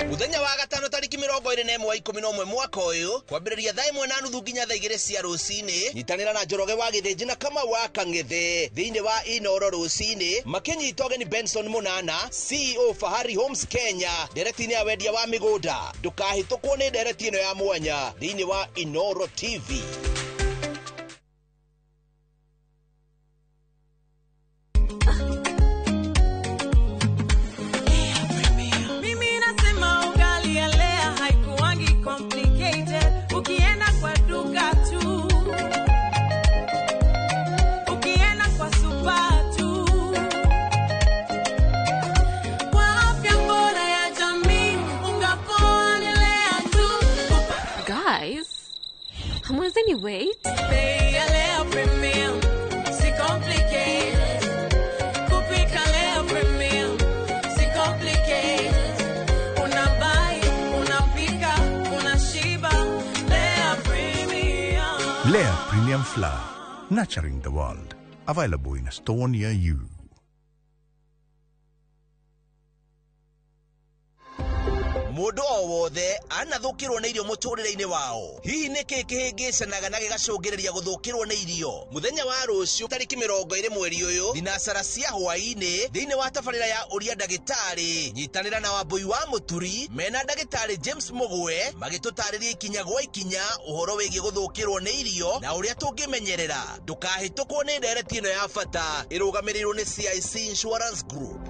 Muthenya wa gatano tariki 21 mwaka uyu kwambiriria thaa 1:30 nginya thaa 2 cia rucini. Nyitanira na Njoroge wa Githinji na Kama wa Kang'ethe thiini wa Inooro rucini makinyita ugeni Benson Munana, CEO Fahari Homes Kenya, director ya wendia wa migunda. Ndukahitukwo ni director ino ya mwanya thiini wa Inooro TV. Ukienda kwa duka tu Lea Premium Flour, nurturing the world. Available in a store near you. Mundu o wothe anathukirwo nä irio muturire-ini wao. Hihi nä kä kä hä ngä canaga na gä gacångä guthukirwo nä irio. Muthenya wa rũciũ tarĩki 20 mweri ũyũ, thinacara cia hwaĩ-inĩ thĩinĩ wa tabarĩra ya ũria ndagĩtarĩ. Nyitanĩra na Wambui wa Mũturi mena ndagĩtarĩ James Mũgwe magĩtũtarĩria ikinya gwa ikinya ũhoro wĩgiĩ guthukirwo nĩ irio na ũrĩa tũngĩmenyerera. Ndũkahĩtũkwo nĩ ndereti ĩno ya bata ĩrũgamĩrĩirwo nĩ CIC Insurance Group.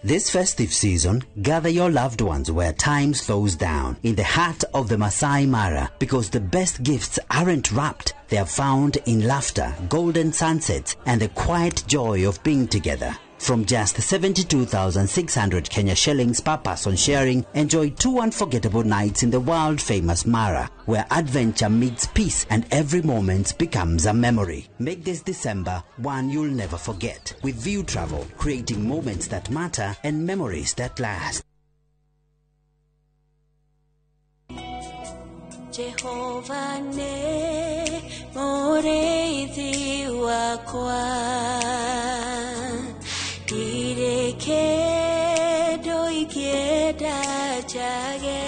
This festive season, gather your loved ones where time slows down, in the heart of the Masai Mara, because the best gifts aren't wrapped, they are found in laughter, golden sunsets, and the quiet joy of being together. From just 72,600 Kenya shillings per person sharing, enjoy 2 unforgettable nights in the world-famous Mara, where adventure meets peace and every moment becomes a memory. Make this December one you'll never forget with View Travel, creating moments that matter and memories that last. Jehovah ne moreithi wakwa Ireke doikeda jage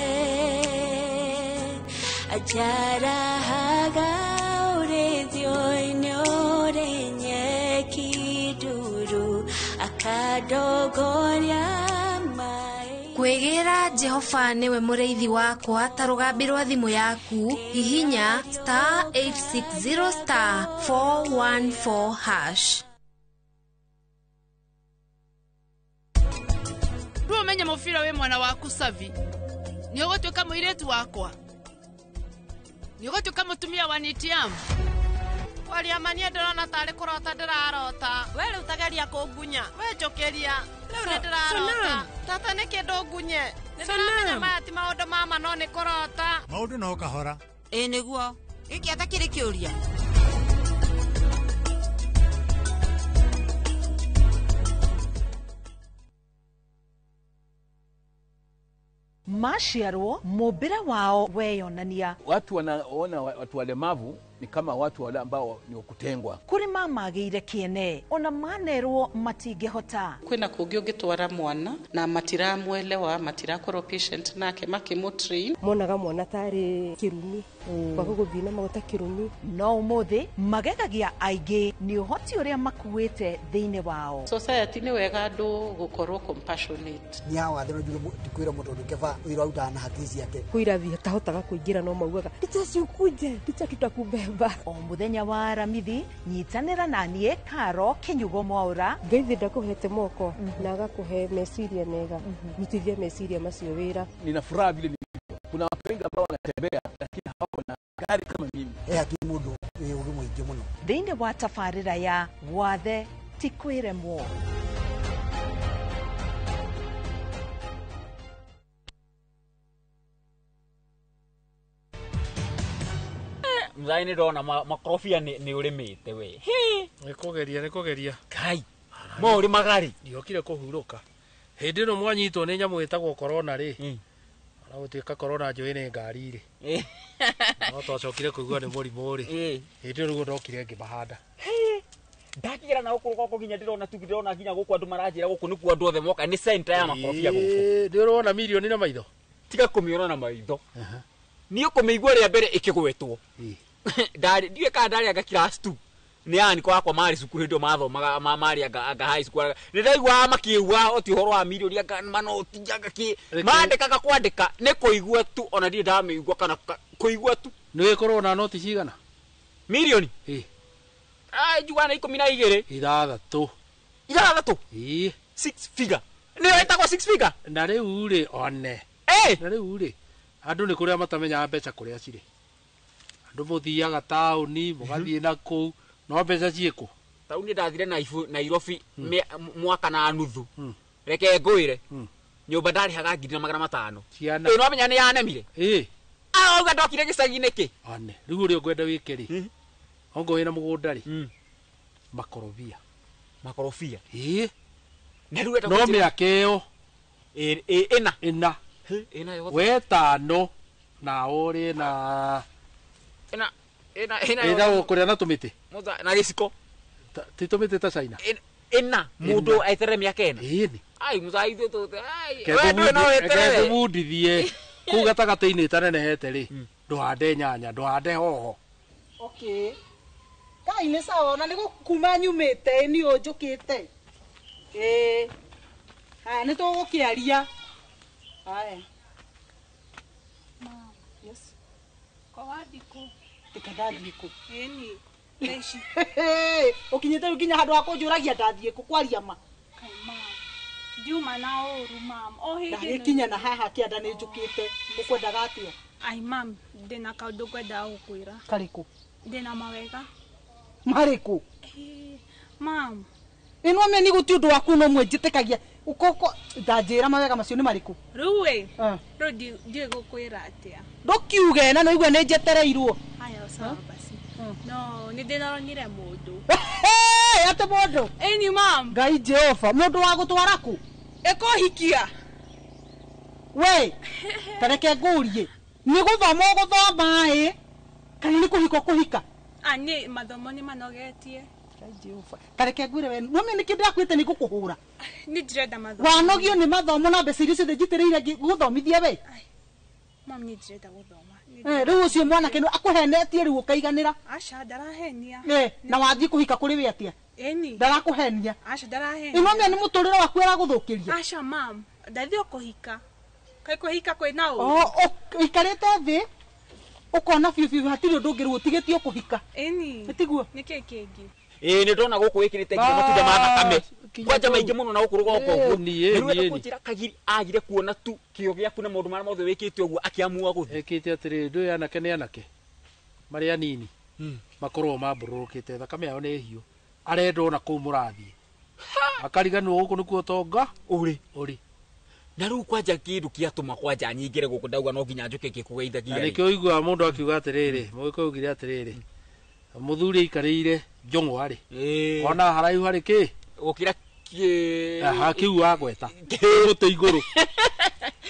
Ajara haga urethio inyore nyeki duru akadogoria mai. Kwegera Jehova niwe mureithi wakwa ta rugambi rwa thimu yaku hihinya *860*414#. Umenye mufira we mwana waku Savi. Ni ugotweka muiretu wakwa. Ni ugotweka mutumia wa Nitiam. Wali amania ndorona tari kurota ndirarota. We utageria kungunya. We jokeria. Leo ndirarota. Tata ni kindu ngunye. Ndiramenya mati maundu mama no ni kurota. Maundu no kahora. Niguo. Iki atakiri kiuria. Mashiarwo mubira wao weyonania. Watu wanaona watu walemavu ni kama watu wale ambao ni wakutengwa. Kuri mama geire kiene ona manerwo matingehota. Kwina kungi ungitwara mwana na matiramwelewa matirakorwo patient nake makimutrain. Monaga mwana tari kirumi kwa guthina magota kirumi. No umuthi magegagia aingĩ ni uhoti uria makuite thiine wao. Society ni wega andu gukorwo compassionate. Ni hawa thero ndikwira mundu ndukeva wira utana haki ciake. Kuirathi tahotaga kuingira no maugaga ndicacukuje ndicatutakubeba. O muthenya wa Aramithi nyitanira nanie Karo Kinyugo Mwaura ngeithi ndakuhete moko na agakuhe meciria mega nitithia meciria macio wira. Nina furaha vile kuna watu wengi ambao wanatembea lakini hawako na gari kama mimi. Ati mundu uri mwingi muno thiine wa tafarira ya wathe tikwiremwo. Mzaini ndona makorofia ni urimite we. Nikugeria. Kai. Mo uri magari. Ndiokire kuhuruka. Hindi no mwanyitwo ni nyamu itagwo corona ri. Ara gutuika corona njoine ngari ri. No twacokire kuigua ni murimu ri. Hindi rugo ndokire ngimahanda. Ndakigira na gukuruka kuginya ndirona tugirona nginya guku andu maranjira guku ni ku andu othe moka ni center ya makorofia guku. Ndirona milioni na maitho. Tiga kumiona na maitho. Ni ukumigwa ria mbere ikigwetwo. Ndari ndiwe ka ndari aga class 2 ni ani kwa mari cukuru ndo matho mari aga high school ni ndaigwa makiugwa oti horo wa milioni aga mano tijaga ki mandikaga kwandika ni kuigwa tu ona ndi ndamigwa kana kuigwa tu ni wikorwo na noti cigana milioni jugwa na 12 ithathatũ 6 figure ni wetagwo 6 figure na riu ri one na riu ri andu ni kuria matamenya mbeca kuria ciri andu muthiaga tauni mugathie na ku no mbeca ciiku tauni ndathire Nairobi mwaka na nuthu reke ngwire nyumba ndari haga 500 ciana no menya ni yanemire uga ndokire gicagi-inĩ ki ane riu ri ngwenda wikeri ongo wina mugunda ri makorofia na riu no miaka iyo ina wetano na ore na ina ukuria na tumiti na giciko ti tumiti ta China ina mundu aitere miaka ina ini ai muzaithu tu ai wewe no etere mundithie ku gatagata-ini tanenehete ri ndwande nyanya ndwande hoho. Okay, kai ni sawa na nigo kuma nyumite ni unjukite ni tugukiaria haya. Yes. Kwa wadiko tikadathie ku eni leishi ukinyite ukinya handu akunjuragia ndathie ku kwaria ma kaima Juma na oru mam o he kinya na haha kianda ni njukite ukwenda gatio. Ai mam ndina kaundu kwenda gukwira kariku ndina mawega mariku mam ino me ni guti undu waku no mwenjitikagia ukoko ndanjira mawega macio ni mariku ruwe rodi die gukwira atia ndukiuge na no igwe ni njetereirwo. Haya sawa basi no ni ndinaronire mundu ate mundu eni mam Ngai Jehova mundu wa gutwara ku ekohikia we tareke ngurie ni guthoma kana ni kuhika kuhika ani mathomo ni manogetie Ngai Jehova tareke ngwire we no me ni kindu akwite ni gukuhura ni direnda mathomo wanogio ni mathomo na mbeca iria ciothe njitiriire guthomithia we mam ni direnda guthoma riu ucio mwana kenu akuhenetie riu ukaiganira acha darahenia na wathie kuhika kuri we atia eni ndarakuhenia acha darahenia imamia ni muturire waku era guthukiria acha mam ndathio kuhika kai kuhika kwina u ikarite thi ukona fiu hatiri undu ngiru utigitio kuhika eni etiguo niki kingi ni ndona guku wikirite nginya matunda ma thakame kwanja maingi muno na gukuruga uko ni kunjira kagiri agire kuona tu kio giaku na maundu mara mothe wikite uguo akiamua guthi ekite atiri ndu yanake ni anake mari anini makorwo mambururukite thakame yao ni hiu arenda ona kuu murathie akariganwo guku nikuo tonga uri na riu kwanja kindu kiatuma kwanja nyingire guku ndauga no nginya njuke gikugeithagia na nikio igua mundu akiuga atiriri mwiko ugire atiriri muthuri ikarire njongo ari ona haraihu hari ki gukira kiu wagweta gute iguru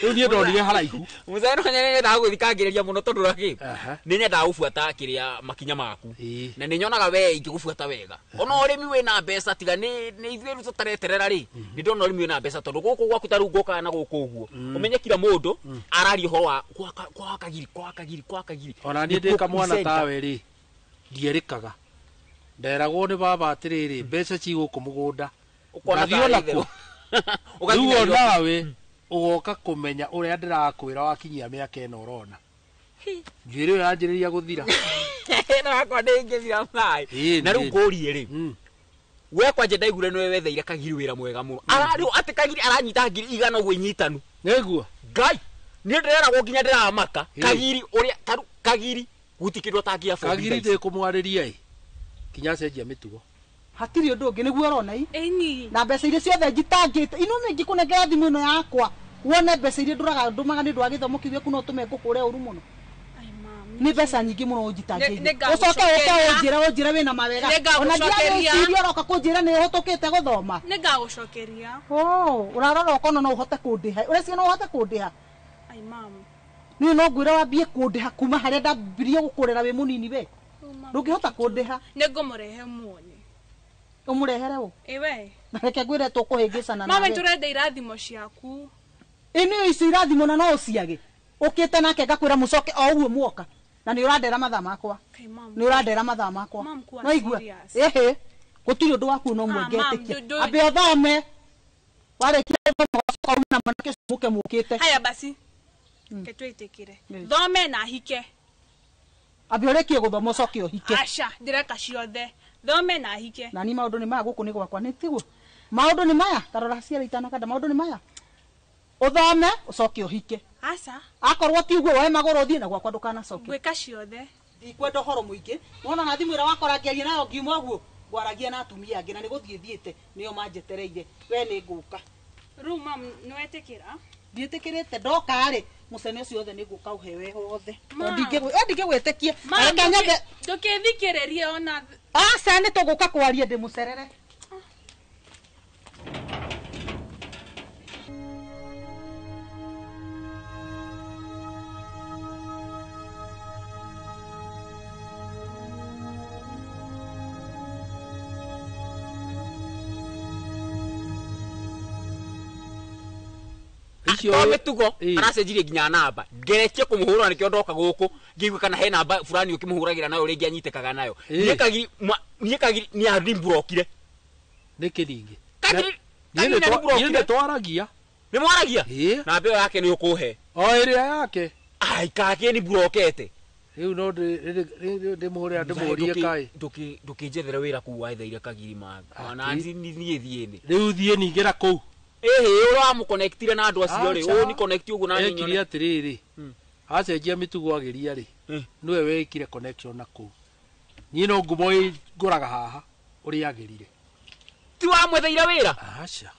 riu ni ndonire haraihu muzeno nyene nda guthikagiriria muno tondu raki ni nyenda gubuata kiria makinya maku na ni nyonaga we ingigubuata wega ona urimi wina mbeca tiga ni ithuĩ tutareterera ri ni ndona urimi wina mbeca tondu guku gwaku taru ngoka na guku uguo umenye kila mundu arari horo wa kwa kagiri ona ni ndika mwana tawe ri ndierikaga nderagwo ni baba atiriri mbeca ci guku mugunda ukonathio nako ugathiĩ nawe ugoka kumenya uria ndirakwira wakinyia miaka ino urona njiri yanjiriria guthira na wakwa ndingithira mai na riu ngurie ri we kwanje ndaigure niwe wetheire kagiri wira mwega muno arari ati kagiri aranyita ngiri igana uguo inyitanu niguo ngai ni ndireragwo nginya ndiramaka kagiri uria kagiri gutikirwo tangia fo kagiri ndi kumwariria kinya cenjia mitugo hatiri undu ungi niguo urona eni na mbeca iria ciothe njitangite ino mingi kunengera thimu ino yakwa wone mbeca iria ndumaga ni ndwa githomo kiu gĩaku no tume ngũkũre ũru mũno ni mbeca nyingĩ mũno ũnjitangĩire ũcoke ũnjĩra wĩna mawega ona ndiagĩciria ũroka kũnjĩra nĩ ũhũtũkĩte gũthoma nĩ ngagũcokeria ũrarora ũkona no ũhote kũndĩha ũreciria no ũhote kũndĩha niĩ no ngwĩra wambie kũndĩha kuma harĩa ndambirie gũkũrera wĩ mũnini we ndũngĩhota kũndĩha nĩ ngũmũrehe muone ũmũrehere ũ iwe na reke ngwĩre tũkũhĩngĩcana nawe tũrenda irathimo ciaku ini ici irathimo na no ũciage ũkĩte nake ngakwĩra mũcoke o ũguo muoka na nĩ ũrandera mathaa makwa nĩ ũrandera mathaa makwa no igua ĩhĩ gũtirĩ ũndũ waku no mwengetĩkia ambe ũthome warĩkia gũthoma na mwanake mũke mũkĩte haya basi ketwĩtĩkĩre thome na hike ambe ũrĩkie gũthoma ũcoke ũhike aca ndĩreka ciothe thome na hike na ni maũndũ nĩ maya gũkũ nĩ gwakwa nĩ tiguo maũndũ nĩ maya tarora ciara itanakanda maũndũ nĩ maya uthome ucoke uhike aca akorwo ti uguo we magoro thie na gwakwa ndukanacoke gwika ciothe ndikwenda horo muingi wona na thimu ira wakorangiaria nayo ngiuma uguo gwaragia na atumia angi na ni guthie thiete nio manjetereire we ni nguka ru mam nwetikira nditikirite ndoka ri mucene ucio othe ni nguka uhewe hothe ndingigwitikia reka nyambe ndukithikiririe ona aca ni tuguka kwaria ndi mucerere ucio to mitugo aracenjirie nginya namba ngerekie kumuhura nikio ndoka guku ngigwe kana he namba fulani ukimuhuragira nayo ringi anyitekaga nayo niekagi ni arimburokire nikiringi niende twaragia ni mwaragia na mbeo yake ni ukuhe o iria yake ai kake ni burokete riu no ndimuhurira ndimuhurie kai ndukijethera wira kuwa ithaire kagiri matha na ni thieni riu thie ningira kuu ura mu connectire na andu acio ri o ni connect ugu na nyinyo ekiri atiriri acenjia mitugo ageria ri niwe wekire connection na kuu ni no ngumo nguraga haha uri agerire ti wa mwetheire wira acha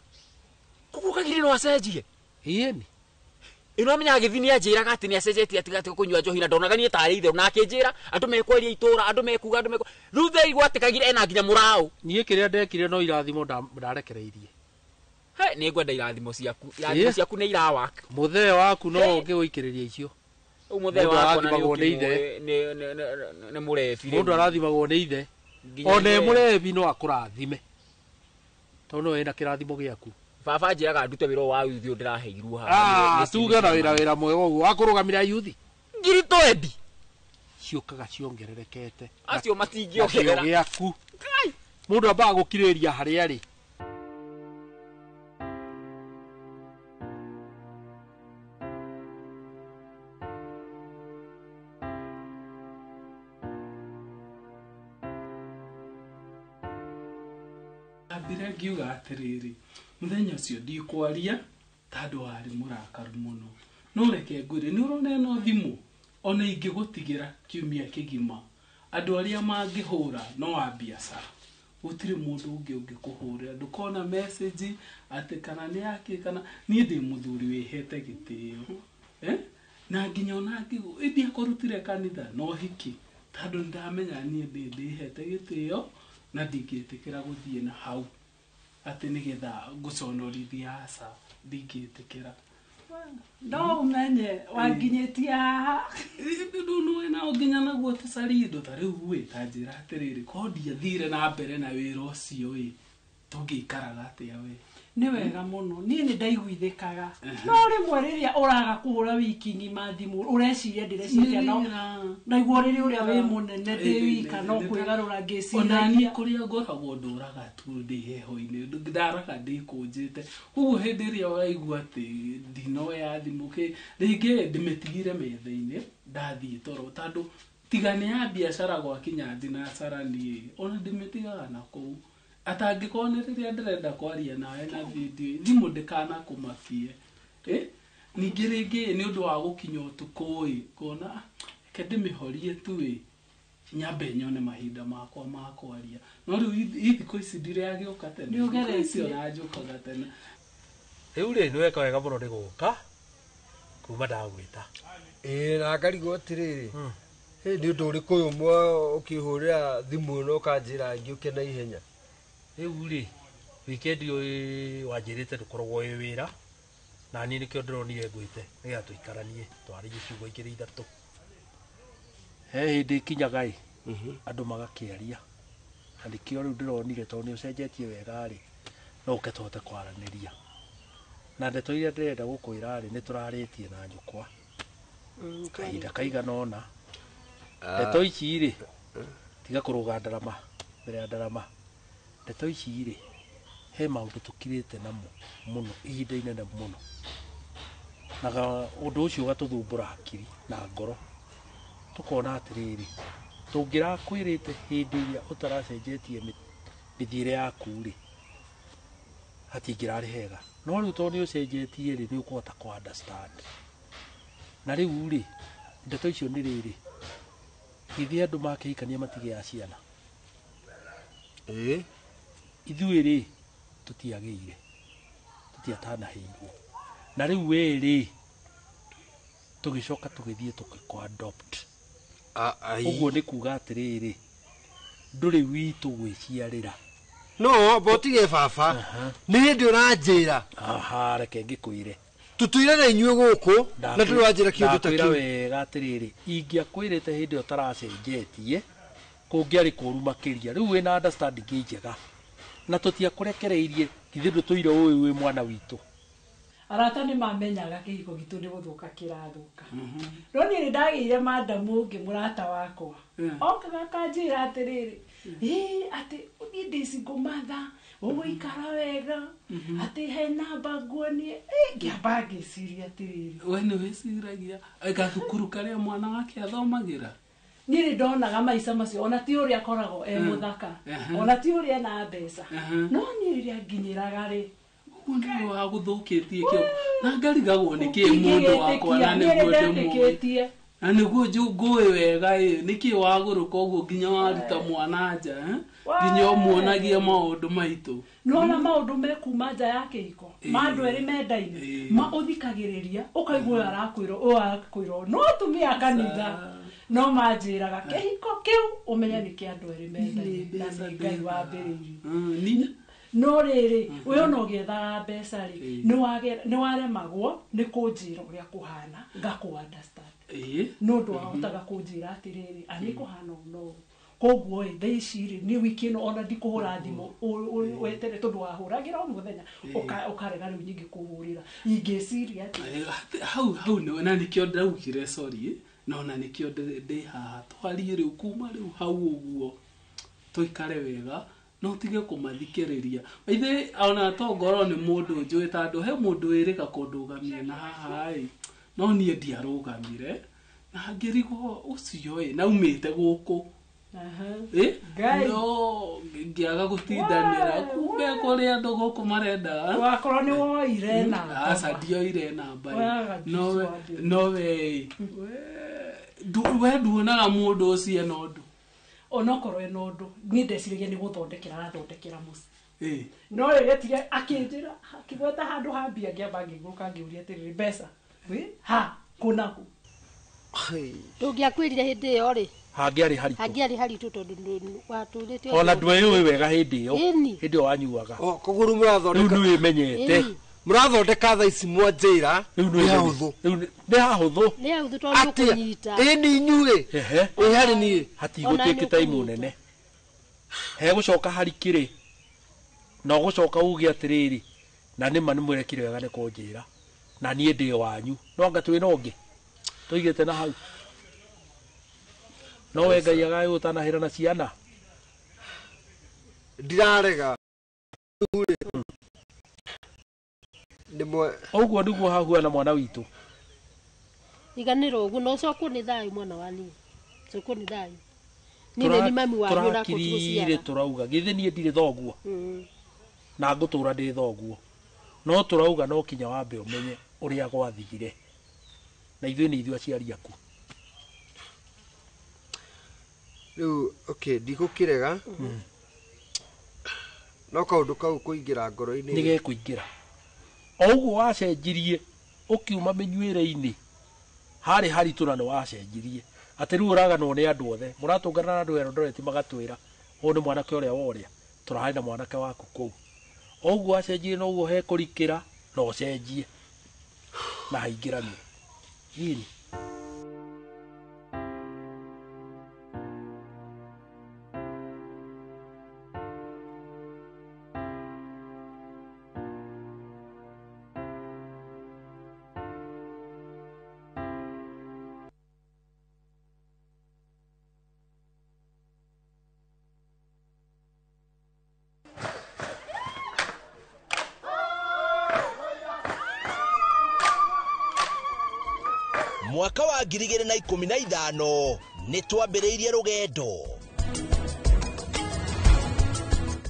kugukagiri no acenjie ieni ino menya githini ajira gati ni acenjetie atigate kunywa njohi na ndonaga ni tari ithe na akinjira andu mekweria itura andu mekuga andu meko ruthe igwatikagire ena nginya murao nie kiria ndekire no irathimo ndarekereirie he ni ngwenda irathimo ciaku ni irawaka muthee waku no ngigwikiriria icio muthee waku ni murebi mundu arathimagwo ni ithe one murebi no akurathime tono wena kirathimo giaku baba njiraga ndute wira wa yuthi ndiraheirwo ha tuge na wira mwega uguo akurugamira yuthi ngiri twendi ciukaga ciongererekete acio matingiongerera giaku mundu ambaga gukiriria haria ri abira ngiuga atiriri muthenya ucio ndikwaria tandu wari murakaru muno no reke ngwire ni urone no thimu ona ingigutigira kiumia kigima andu aria mangihura no wa biashara gutire mundu ungikuhurira ndukona message ati kana ni yake kana ni ndi muthuri wihete gitio na nginya ona ngigo ndi akorutire kanitha no hiki tandu ndamenya ni ndi hete gitio na ndingitikira guthie na hau ati nigetha nguconorithia asa ndingitikira no umenye wanginyetia haha ndu wena nginya naguo tusarindo tariu we tanjira atiriri kondia thire na mbere na wira ucio we tungikaraga atia we ni wega muno ni ndaiguithikaga no rimwe riria uraga kuhura wiki ngima thimu ureciria ndireciria no ndaigua riria uria wi munene ndi wika no kwigarura ngiciria ona ni kuria ngoragwo nduraga tu ndi heho-ini ndaraga ndikunjite koguo hindi iria uraigua ati ndino ya thimu ki ringi ndimetigire metha-ini ndathie toro tandu tigane ya biashara gwa kinya thinacara ni ona ndimetigaga na kuu atangikone riria ndirenda kwaria nawe na video thimu ndikana kumakie ningi ringi ni undu wa gukinya utuku kona ke ndimihorie tu nyambe nyone mahinda makwa ma kwaria no riu ithiko ici ndiriagioka tene ni ugerecio na njukaga tene riu ri ni weka wega muno ni guka kuma ndagwita na ngarigo atiriri ni undu uriku uyu mwa ukihurira thimu no kanjira ngiuke na ihenya riu ri weekend uyu wanjirite ndukoragwo wi wira na ni nikio ndironire ngwite niga tuikaranie twarigie ciugo igiri ithatu he hindi kinyaga andu magakiaria na nikio riu ndironire tondu ni ucenjetie wega ri no uke tuhote kwaraniria na ndeto iria ndirenda gukwira ri ni turaritie na njukwa kahinda kaigana ona ndeto ici ri tiga kuruga ndarama mbere ya ndarama ndeto ici ri he maundu tukirite namo muno ihinda inene muno naga undu ucio gatuthumbura hakiri na ngoro tukona atiriri tungira kwirite hindi iria utaracenjetie mithire yaku ri hatingirari hega no riu to ni ucenjetie ri ni ukuhota ku understand na riu ri ndeto icio ni riri ithe andu makihikania matige ciana ithuĩ rĩ tutiagĩire tutiatanaheirwo na rĩu we rĩ tũgĩcoka tũgĩthiĩ tũgĩkũadopt ũguo nĩ kuga atĩrĩrĩ ndũrĩ witũ gwĩciarĩra no botige baba nĩ hĩndĩ ũranjĩra reke ngĩkwĩre tutuire na inyuĩ gũkũ na ndũrĩ wanjĩra kĩũndũ ta kĩu wega atĩrĩrĩ ingĩakwĩrĩte hĩndĩ ĩyo ũtaracenjetie kũngĩarĩ kũru makĩria rĩu wĩna understanding njega na tutiakurekereirie githĩ ndũtũire ũyũ wĩ mwana witũ arata nĩ mamenyaga kĩhiko gitũ nĩ gũthũka kĩrathũka no niĩ nĩ ndagĩire madamu ũngĩ mũrata wakwa okaga akanjĩra atĩrĩrĩ atĩ ũthiĩ ndĩcingo matha ũgũikara wega atĩ he namba nguonie ngĩamba ngĩciria atĩrĩrĩ we nĩ wĩciragia gathukuru karĩa mwana wake athomagĩra niĩ nĩ ndonaga maica macio ona ti ũrĩa akoragwo mũthaka ona ti ũrĩa ena mbeca no niĩ rĩrĩa nginyĩraga rĩ nĩ wa gũthũkĩtie kĩo na ngarigagwo nĩkĩ mũndũ wakwa na nĩguo ndĩmũĩ na nĩguo ngũĩ wega nĩkĩ wagũrũka ũguo nginya waruta mwana nja nginya ũmuonagie maũndũ maitũ nona maũndũ mekuma nja ya kĩhiko ma andũ erĩ mendaine ma ũthikagĩrĩria ũkaigua ũyũ arakwĩrwo no tumia kanitha no manjĩraga kĩhiko kĩu ũmenye nĩ kĩa andũ erĩ mendaine na nĩ Ngai wambĩrĩirie no rĩrĩ we ona ũgĩethaga mbeca rĩ nĩ waremagwo nĩ kũnjĩra ũrĩa kũhana ngakũ understand no ndũ wahotaga kũnjĩra atĩrĩrĩ anĩ kũhana ũno koguo thaa ici rĩ nĩ wiki ĩno ona ndikũhũra thimũ wetere tondũ wahũragĩra o mũthenya ũkarega rĩu nyingĩ kũhũrĩra ingĩciria hau na nĩkĩo ndaugire sorry no na nĩkĩo ndĩ haha twarie rĩu kuma rĩu hau ũguo tũikare wega no tige kũmathikĩrĩria ithe ona to ngoro nĩ mũndũ njũĩ tondũ he mũndũ wĩrĩga kũndũgamia na haha no niĩ ndiarũgamire na ngĩrigwo ũcio naumĩte gũkũ no ngĩaga gũtindanĩra kumbe kũrĩa andũ gũkũ marenda wakorwo nĩ woire namba aca ndioire namba no we nduonaga mũndũ ũcio ena ũndũ onokorwo ena ũndũ niĩ ndeciragia nĩ gũthondekera arathondekera mũciĩ no rĩgetire akĩnjĩra akĩgweta handũ ha mbia ngĩamba ngĩgũka ngĩũria atĩrĩrĩ mbeca ha kũnaku ndũngĩakwĩrire hĩndĩ ĩyo rĩ hangĩarĩ haritũ tondũ watũrĩte ona ndwĩũĩ wega hĩndĩ ĩyo hĩndĩ ĩyo wanyuaga kũgũrũ mũrathondeka rĩu nĩwĩmenyete mũrathondeka thaa ici mwanjĩra nĩ hahũthũ nĩ hahũthũ tondũ kũnyita ĩni inyuĩ harĩ niĩ hatigũtuĩke taimu nene hegũcoka harikĩrĩ na ũgũcoka uge atĩrĩrĩ na nĩma nĩmwĩrekire wega nĩ kũnjĩra na niĩ ndĩ wanyu no anga twĩna ũngĩ tũigĩte na hau no we Ngai agaĩ ũtanahĩra na ciana ndirarega ũguo nĩguo hahuana mwana witũ iganĩra ũguo no cokwo nĩ thayũ mwana wa niĩ cokwo nĩ thayũ niĩ nĩ mami wanyu na tũrakirire tũrauga githĩ niĩ ndirĩ thoguo na ngũtũra ndĩ thoguo no tũrauga no kinya wambe ũmenye ũrĩa gwathigire na ithuĩ nĩ ithuĩ aciari aku rĩu ndigũkĩrega no kaũndũ kau kũingĩra ngoro-inĩ nĩ gekũingĩra o ũguo wacenjirie ũkiuma mĩnyuĩre-inĩ harĩ haritũ na nĩ wacenjirie atĩ rĩu ũraganwo nĩ andũ othe mũratũngana na andũ Eldoret magatwĩra ũyũ nĩ mwanake ũrĩa worĩa tũrarĩ na mwanake waku kũu o ũguo wacenjirie no ũguo hekũrikĩra na ũcenjie na haingĩranie nini mwaka wa 2015 nĩ twambĩrĩirie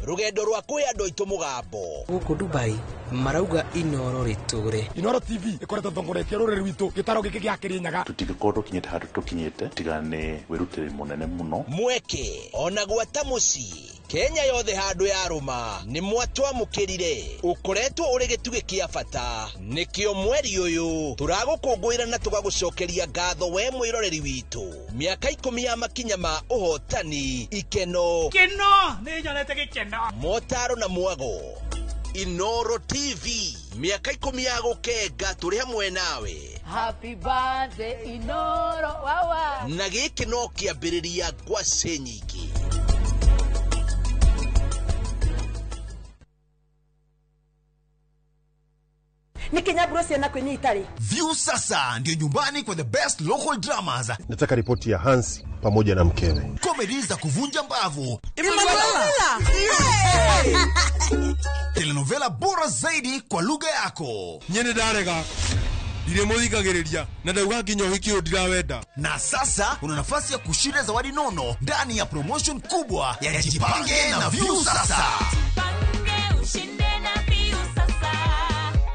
rũgendo rwa kwĩ andũ aitũ mũgambo gũkũ Dubai marauga Inoro rĩtũre Inoro TV ĩkoretwo thongoretie rũrĩrĩ rwitũ gĩtaro gĩkĩ gĩa Kĩrĩnyaga tũtingĩkorwo tũkinyĩte handũ tũkinyĩte tiga nĩ wĩrutĩri mũnene mũno mweke ona gwata mũciĩ Kenya yothe handũ ya rũma nĩ mwatwamũkĩrire ũkoretwo ũrĩ gĩtugĩ kĩa bata nĩkĩo mweri ũyũ tũragũkũngũĩra na tũgagũcokeria ngatho we mwĩroreri witũ mĩaka 10 ya makinya ma ũhotani ikeno nĩ nyonete gĩkeno motaro na mwago Inoro TV miaka 10 ya gũkenga tũrĩ hamwe nawe happy birthday Inoro wawa na gĩkĩ no kĩambĩrĩria ngwacĩ nyingĩ nikinyambura ciana kwinyitari. View sasa ndio nyumbani kwa the best local dramas. Nataka ripoti ya Hansi pamoja na mkewe. Comedy za kuvunja mbavu. Telenovela bora zaidi kwa lugha yako. Nyene darega. Dire muthikagiriria na ndauga nginya uhiki ndirawenda. Na sasa una nafasi ya kushinda zawadi nono ndani ya promotion kubwa ya Jipange na View sasa.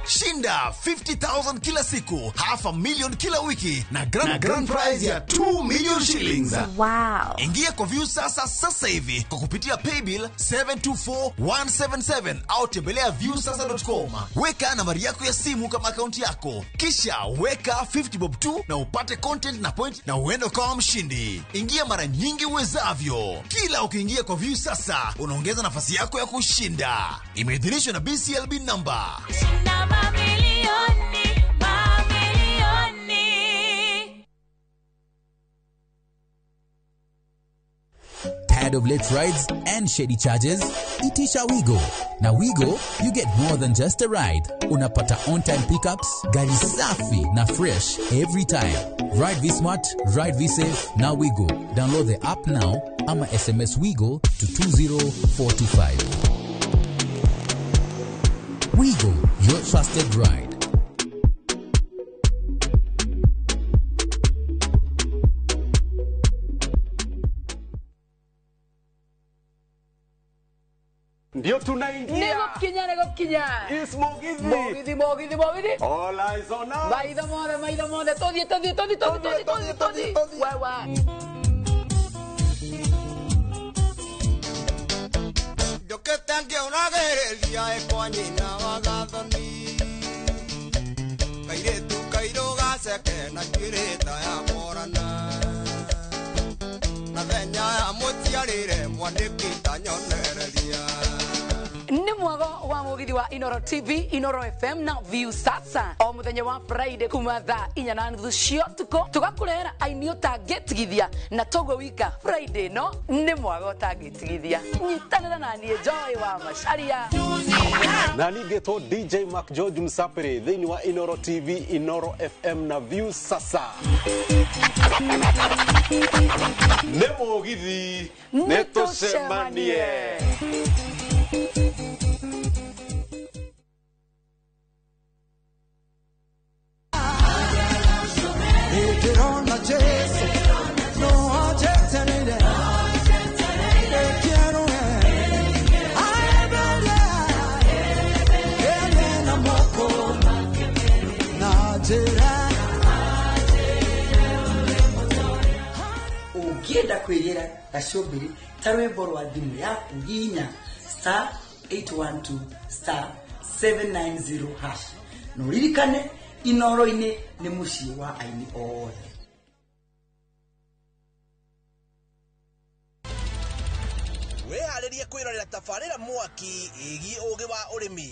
Shinda 50,000 kila siku, $500,000 kila wiki na grand prize ya 2 million shillings. Wow. Ingia kwa View sasa hivi kwa kupitia paybill 724177 au tembelea viewsasa.com. Weka nambari yako ya simu kama akaunti yako, kisha weka 50 bob tu na upate content na point na uende kama mshindi. Ingia mara nyingi uwezavyo. Kila ukiingia kwa View sasa unaongeza nafasi yako ya kushinda. Imeidhinishwa na BCLB number. Tired of late rides and shady charges? Itisha Wigo. Na Wigo, you get more than just a ride. Unapata on-time pickups, gari safi na fresh every time. Ride V-Smart, ride V-Safe, na Wigo. Download the app now, ama SMS Wigo to 20425. Wigo, your trusted ride. Ndio tunaingia. Nego kinya. Ismogizi. Mogizi. All eyes on us. Maida mode. Todi. Wawa. Yo que tengo una guerrilla es coñina vagadoni. Caire tu cairo gase que na chireta ya morana. Na veña ya motiarire mwanipita nyonereria. Ni mwago wa mugithi wa Inoro TV, Inoro FM na View sasa. O muthenya wa Friday kuma thaa 4:30 cia tuko tugakurehera aini utangitigithia na togwe wika Friday no ni mwago utangitigithia. Nyitanira na nie Joy wa Macharia. Na nigeto DJ Mark George Msapere thini wa Inoro TV, Inoro FM na View sasa. Ne mugithi neto semanie. Ukienda kwegera gacũmbĩrĩ ta rwĩmbo rwa thimũ yaku nginya *812*790# na ũririkane Inoro-inĩ nĩ mũciĩ wa aini othe. Weharirie kwirorera tabarĩra mwaki ĩgiĩ ũgĩ wa ũrĩmi.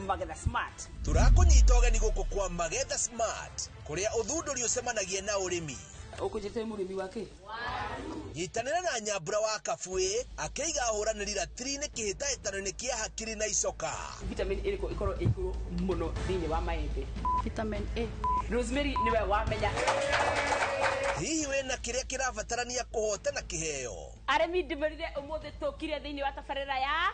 Magetha Smart. Tũrakũnyita ũgeni gũkũ kwa Magetha Smart, kũrĩa ũthundũri ũcemanagia na ũrĩmi. Ukujete mũrĩmi wake. Nyitanĩra na Nyambura wa Kabuĩ akĩiga hũranĩri ratiri-inĩ kĩhĩtahĩtano-inĩ kĩa hakiri na icoka. Vitamin A ĩkorwo ĩigũrũ mũno thĩinĩ wa maembe. Vitamin A. Rosemary niwe wamenya. Hihi wĩna kĩrĩa kĩrabatarania kũhotana kĩheo? Arĩmi ndĩmerire ũmũthĩ tũkire thĩinĩ wa tabarĩra ya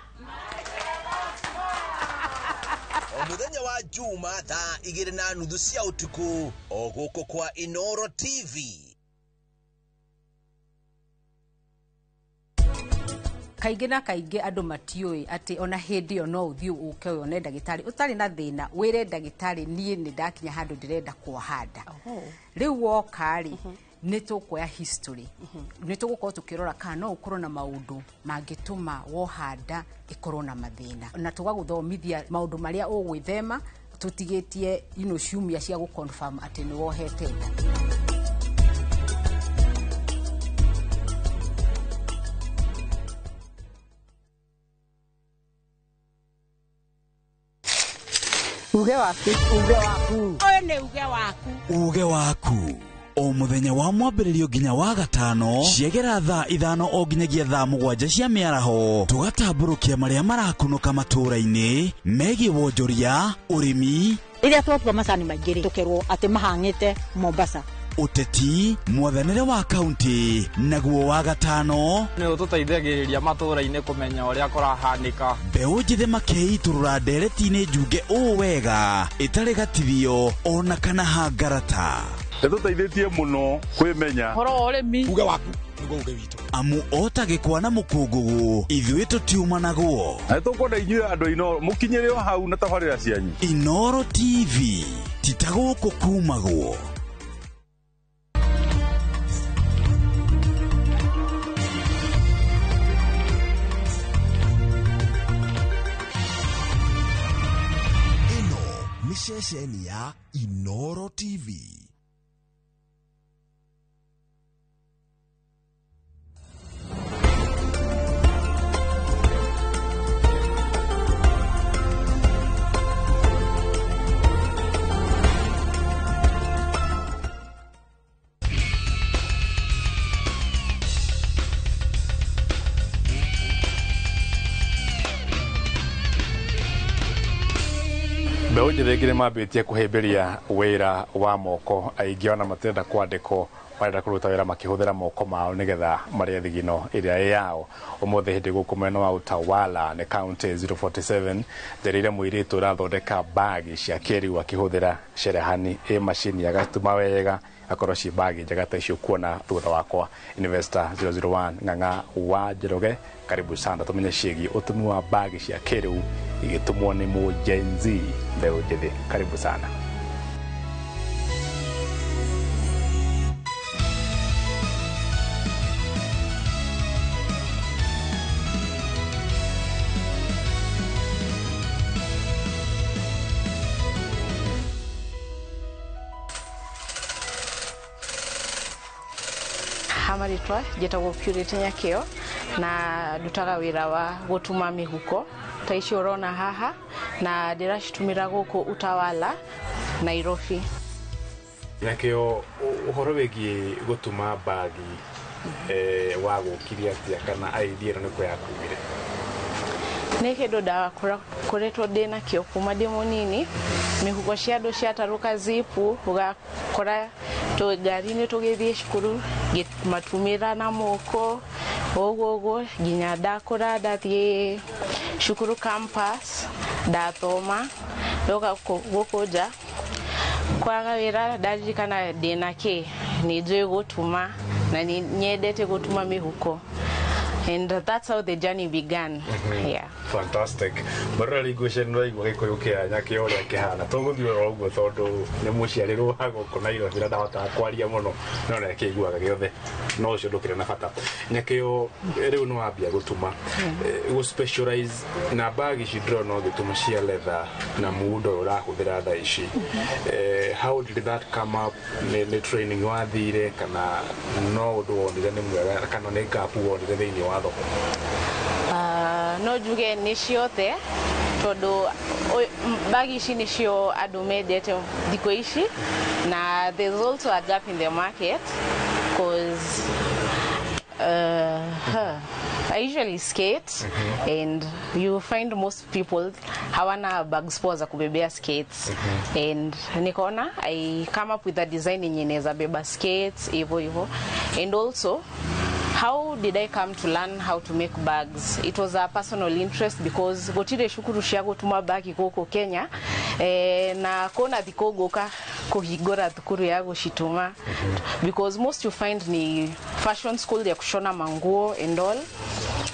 o muthenya wa Juma thaa 2:30 cia ũtukũ o gũkũ kwa Inoro TV. Kaingĩ na kaingĩ andũ matiũĩ atĩ ona hĩndĩ ĩyo no ũthiĩ ũke wone ndagĩtarĩ ũtarĩ na thĩna wĩre ndagĩtarĩ niĩ nĩ ndakinya handũ ndĩrenda kuohanda. Rĩu woka-rĩ nĩ tũkuoya history nĩ tũgũkorwo tũkĩrora kana no ũkorwo na maũndũ mangĩtũma wohanda ĩkorwo na mathĩna na tũgagũthomithia maũndũ marĩa ũgwĩthema tũtigĩtie ciumia cia gũconfirm atĩ nĩ wohete nda. Uge waku. Oyo nĩ uge waku. Uge waku. O muthenya wa mwambĩrĩrio nginya wa gatano ciegera thaa 5 o nginyagia thaa 7 cia mĩaraho tugatambũrũkia marĩa marakunũka matũra-inĩ megiĩ wonjoria, ũrĩmi, Iria twatua macani maingĩ tukerwo atĩ mahang'ĩte Mombasa. Uteti mwathanĩre wa kaunti naguo wa gatano nĩ ũtũteithagĩrĩria matũũra-inĩ kũmenya ũrĩa kũrahanĩka. Mbeũ njĩthĩ makeiturũra ndereti-inĩ njunge ũũ wega ĩtarĩ gatithio ona kana hangarata. Nĩtũteithĩtie mũno kwĩmenya ũhoro wa ũrĩmi uge waku nĩguo uge witũ. Amu otagĩkwa na mũkũngũgũ ithuĩ tũtiuma naguo. Na nĩtũkwenda inyuĩ andũ a Inoro mũkinyĩre o hau na tabarĩra cianyu. Inoro TV titagũkũ kumagwo. Mishesheni ya Inoro TV. Mbeũ njĩthĩ ngire mambĩtie kũhĩmbĩria wĩra wa moko, aingĩ ona matenda kwandĩkwo marenda kũruta wĩra makĩhũthĩra moko mao nĩgetha marĩa thigino ĩrĩa ĩ yao. Ũmũthĩ hĩndĩ gũkũ mwena wa Utawala nĩ county 047 njereire mũirĩtu ũrathondeka bagi cia kĩrĩu akĩhũthĩra cerehani ĩ macini agatuma wega akorwo ci bagi njega ta icio kuona thutha wakwa. Investor 001 Ng'ang'a wa Njoroge, karibu sana tumenye ciĩgiĩ ũtumi wa bagi cia kĩrĩu igĩtumwo nĩ mũjenzi mbeũ njĩthĩ. Karibu sana. Hamaritwa jetagwo Purity Nyakĩo na ndutaga wĩra wa gũtuma mĩhuko ta icio ũrona haha na ndĩracitumĩra gũkũ Utawala, Nairobi. Nyakĩo, ũhoro wĩgiĩ gũtuma bagi wa gũkiria atĩa kana idea ĩno nĩkũ yakumire? Nĩ kĩndũ ndakoretwo ndĩnakĩo kuma ndĩ mũnini. Mĩhuko cia andũ ciatarũka zipu ũgakora ngari-inĩ tũgĩthiĩ cukuru ngĩmatumĩra na moko ũguo nginya ndakũra ndathiĩ cukuru campus ndathoma ndoka gũkũ nja kwaga wĩra ndaririkana ndĩna kĩ nĩ njũĩ gũtuma na nĩ nyendete gũtuma mĩhuko. And that's how the journey began. Yeah. Fantastic. Marora ligushe no igwa gĩkũyũ kĩa Nyakĩo ũrĩa kĩhana. Tũgũthiĩ ũguo tondũ nĩ mũciarĩrwo gũkũ Nairobi na ndahota kwaria mũno no nĩ kĩiguaga gĩothe. No ũcio ndũkĩrĩ na bata. Nyakĩo rĩu no wambia gũtuma. Go specialize na bagi ici ndĩrona ũgĩtuma cia leather na muundo ũrahũthĩra thaa ici. How did that come up? Nĩ training wathire kana no ũndũ wonire nĩ mwega kana nĩ gap wonire thĩinĩ wa thoko? No njuge nĩ ciothe tondũ bagi ici nĩcio andũ mendete thikũ ici na there's also a gap in the market because I usually skate and you find most people hawana bags poa za kubebea skates and nikaona I come up with a design yenye inaweza beba skates hivyo and also how did I come to learn how to make bags? It was a personal interest because gotire shukuru cia gutuma bagi gũkũ Kenya na kona thikũ gũka kuhingũra thukuru ya gucituma because most you find ni fashion school ya kushona manguo and all.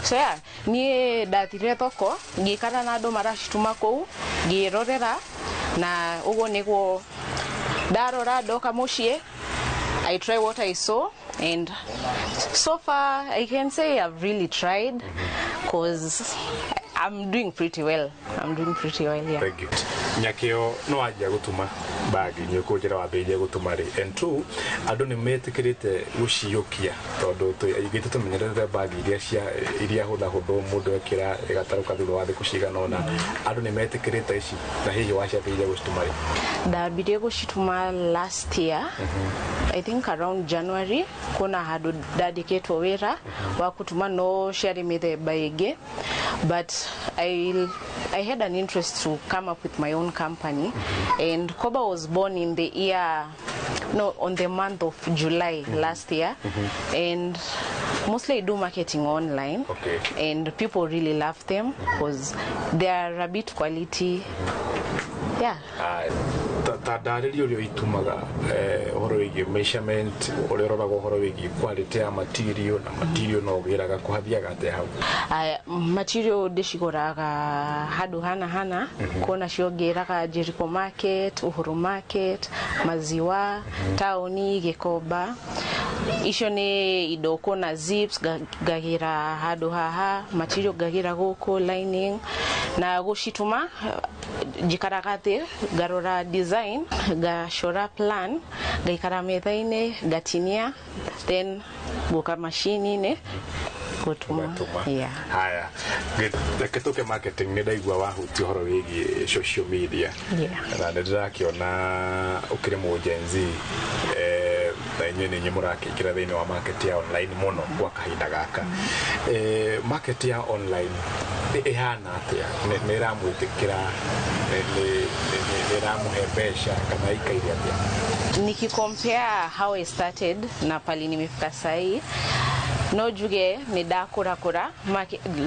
So yeah, niĩ ndathire thoko ngĩikara na andũ maracituma kũu ngĩrorera na ũguo nĩguo ndarora ndoka mũciĩ I try what I saw and so far I can say I've really tried because I'm doing pretty well. Yeah. Thank you. Nyakĩo no ajia gũtuma bagi nyukujira wambĩrĩirie gũtuma rĩ and two andũ nĩ metĩkĩrĩte gũciyũkia tondũ igĩte tũmenyerere bagi iria hũthahũthũ mũndũ ekĩra ĩgatarũka thutha wa thikũ cigana ũna andũ nĩ metĩkĩrĩte ici na hihi waciambĩrĩirie gũcituma rĩ? Ndambirie gũcituma last year, I think around January. Kuna handũ ndandĩkĩtwo wĩra wa gũtuma no ciarĩ mĩthemba ĩngĩ, but I had an interest to come up with my own company, and Koba was born in the on the month of July last year, and mostly I do marketing online, and people really love them because they are a bit quality. Yeah. Ndarĩrio ũrĩa itumaga ũhoro wĩgiĩ measurement ũrĩa ũroraga ũhoro wĩgiĩ quality ya material na material no ũgĩraga kũhathiaga atĩa hau? Material ndĩcigũraga handũ hana kuona ciongeraga Jericho Market, Uhuru Market, Maziwa, Taoni, Gĩkomba. Icio nĩ indo kuna zips ngagira handũ haha, material ngagira gũkũ lining na gũcituma njikaraga thĩ ngarora design ngacora plan ngaikara metha-inĩ ngatinia then gũka macini-inĩ gũtuma. Haya, reke tũke marketing nĩ ndaigua wahutia ũhoro wĩgiĩ social media na nĩ ndĩrakĩona ũkĩrĩ mũjenzi na inyuĩ nĩ mũrakĩingĩra thĩinĩ wa market ya online mũno gwa kahinda gaka. Market ya online ĩhana atĩa? Nĩ ĩramwĩtĩkĩra, nĩ ĩramũhe mbeca kana ikaire atĩa? Nikicompare how I started na pali nimefika sahi, no juge ni dakura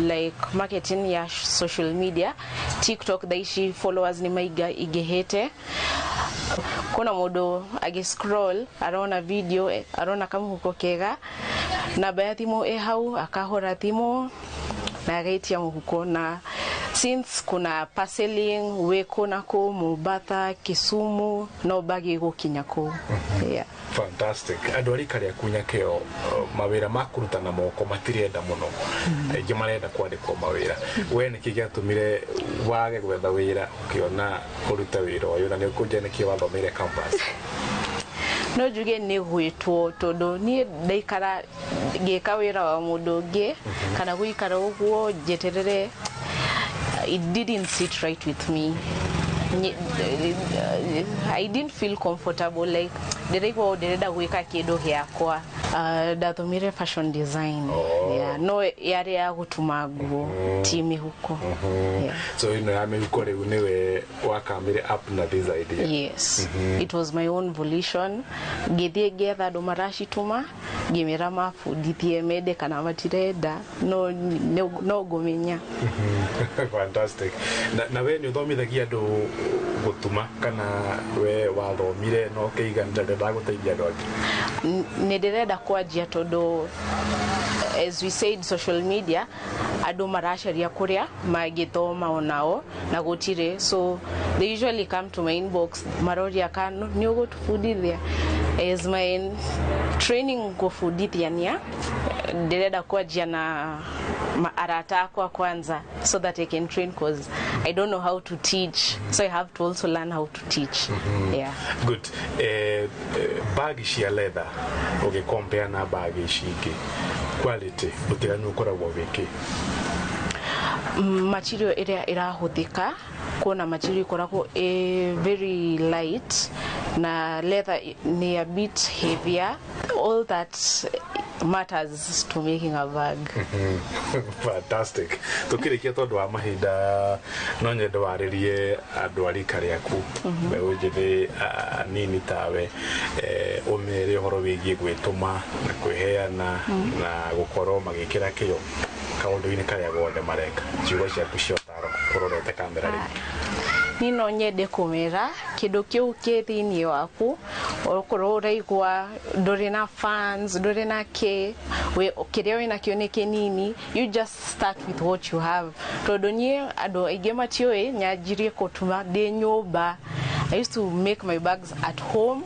like marketing ya social media. TikTok daishi followers ni maiga igehete. Kuna modo age scroll arona video arona kama huko kega na bayatimo hau akahora timo na gaitia muhuko na since kuna parceling weko nako Mombasa, Kisumu no bagi gukinya ko. Yeah. Fantastic. Andũ arĩ karĩa kunya kĩo mawĩra makuruta na moko matirenda mũno. Aingĩ marenda kwandĩkwo mawĩra. We nĩkĩ gĩatũmire wage gwetha wĩra ũkĩona kũruta wĩra ũyũ na nĩ ũkũnja nĩkĩ wathomeire campus? No juge nĩ gwĩtwo tondũ niĩ ndaikara ngĩka wĩra wa mũndũ ũngĩ kana gũikara ũguo njeterere. It didn't sit right with me. I didn't feel comfortable, like ndirenda gwika kindu giakwa. Ndathomire fashion design. Yeah, no yari ya gutuma nguo ti mihuko. So ino ya mihuko rĩu niwe wakamire up na this idea? Yes. It was my own volition. Ngithie ngetha andu maracituma ngimera mabundithie mende kana matirenda no ngumenya. Fantastic. Na we nĩ ũthomithagia andũ gutuma kana we wathomire no kĩigana ndagũteithia andũ angĩ? Nĩ ndĩrenda kwanjia tondũ as we said social media andũ maracaria kuria magĩthoma onao na gũtire, so they usually come to my inbox maroria kano nĩ ũgũtubundithia. As my training gũbundithia nia ndĩrenda kwanjia na arata akwa kwanza so that I can train because I don't know how to teach, so I have to also learn how to teach. Yeah. Good. Bagi cia leather compare na bagi cingĩ quality ũtiganu ũkoragwo wĩkĩ? Material ĩrĩa ĩrahũthĩka kuna material ikoragwo very light na leather ni a bit heavier. All that matters to making a bag. Fantastic. Tukirikia tondu wa mahinda no nyende waririe andu ari kariaku beũ njĩthĩ nini tawe umere horo wigie gwituma na kwiheana na gukorwo magikira kĩyo kaundu-inĩ karia gothe mareka. Ciugo ciaku cia ũtaaro kurorete kamera rĩu? Nino nyende kumera kindu kiu ki thiini waku okorwo uraigwa nduri na fans nduri na ke we kiria wina kio ni kinini, you just start with what you have. Tondu nie andu aingĩ matioi nyanjirie gutuma ndi nyumba. I used to make my bags at home,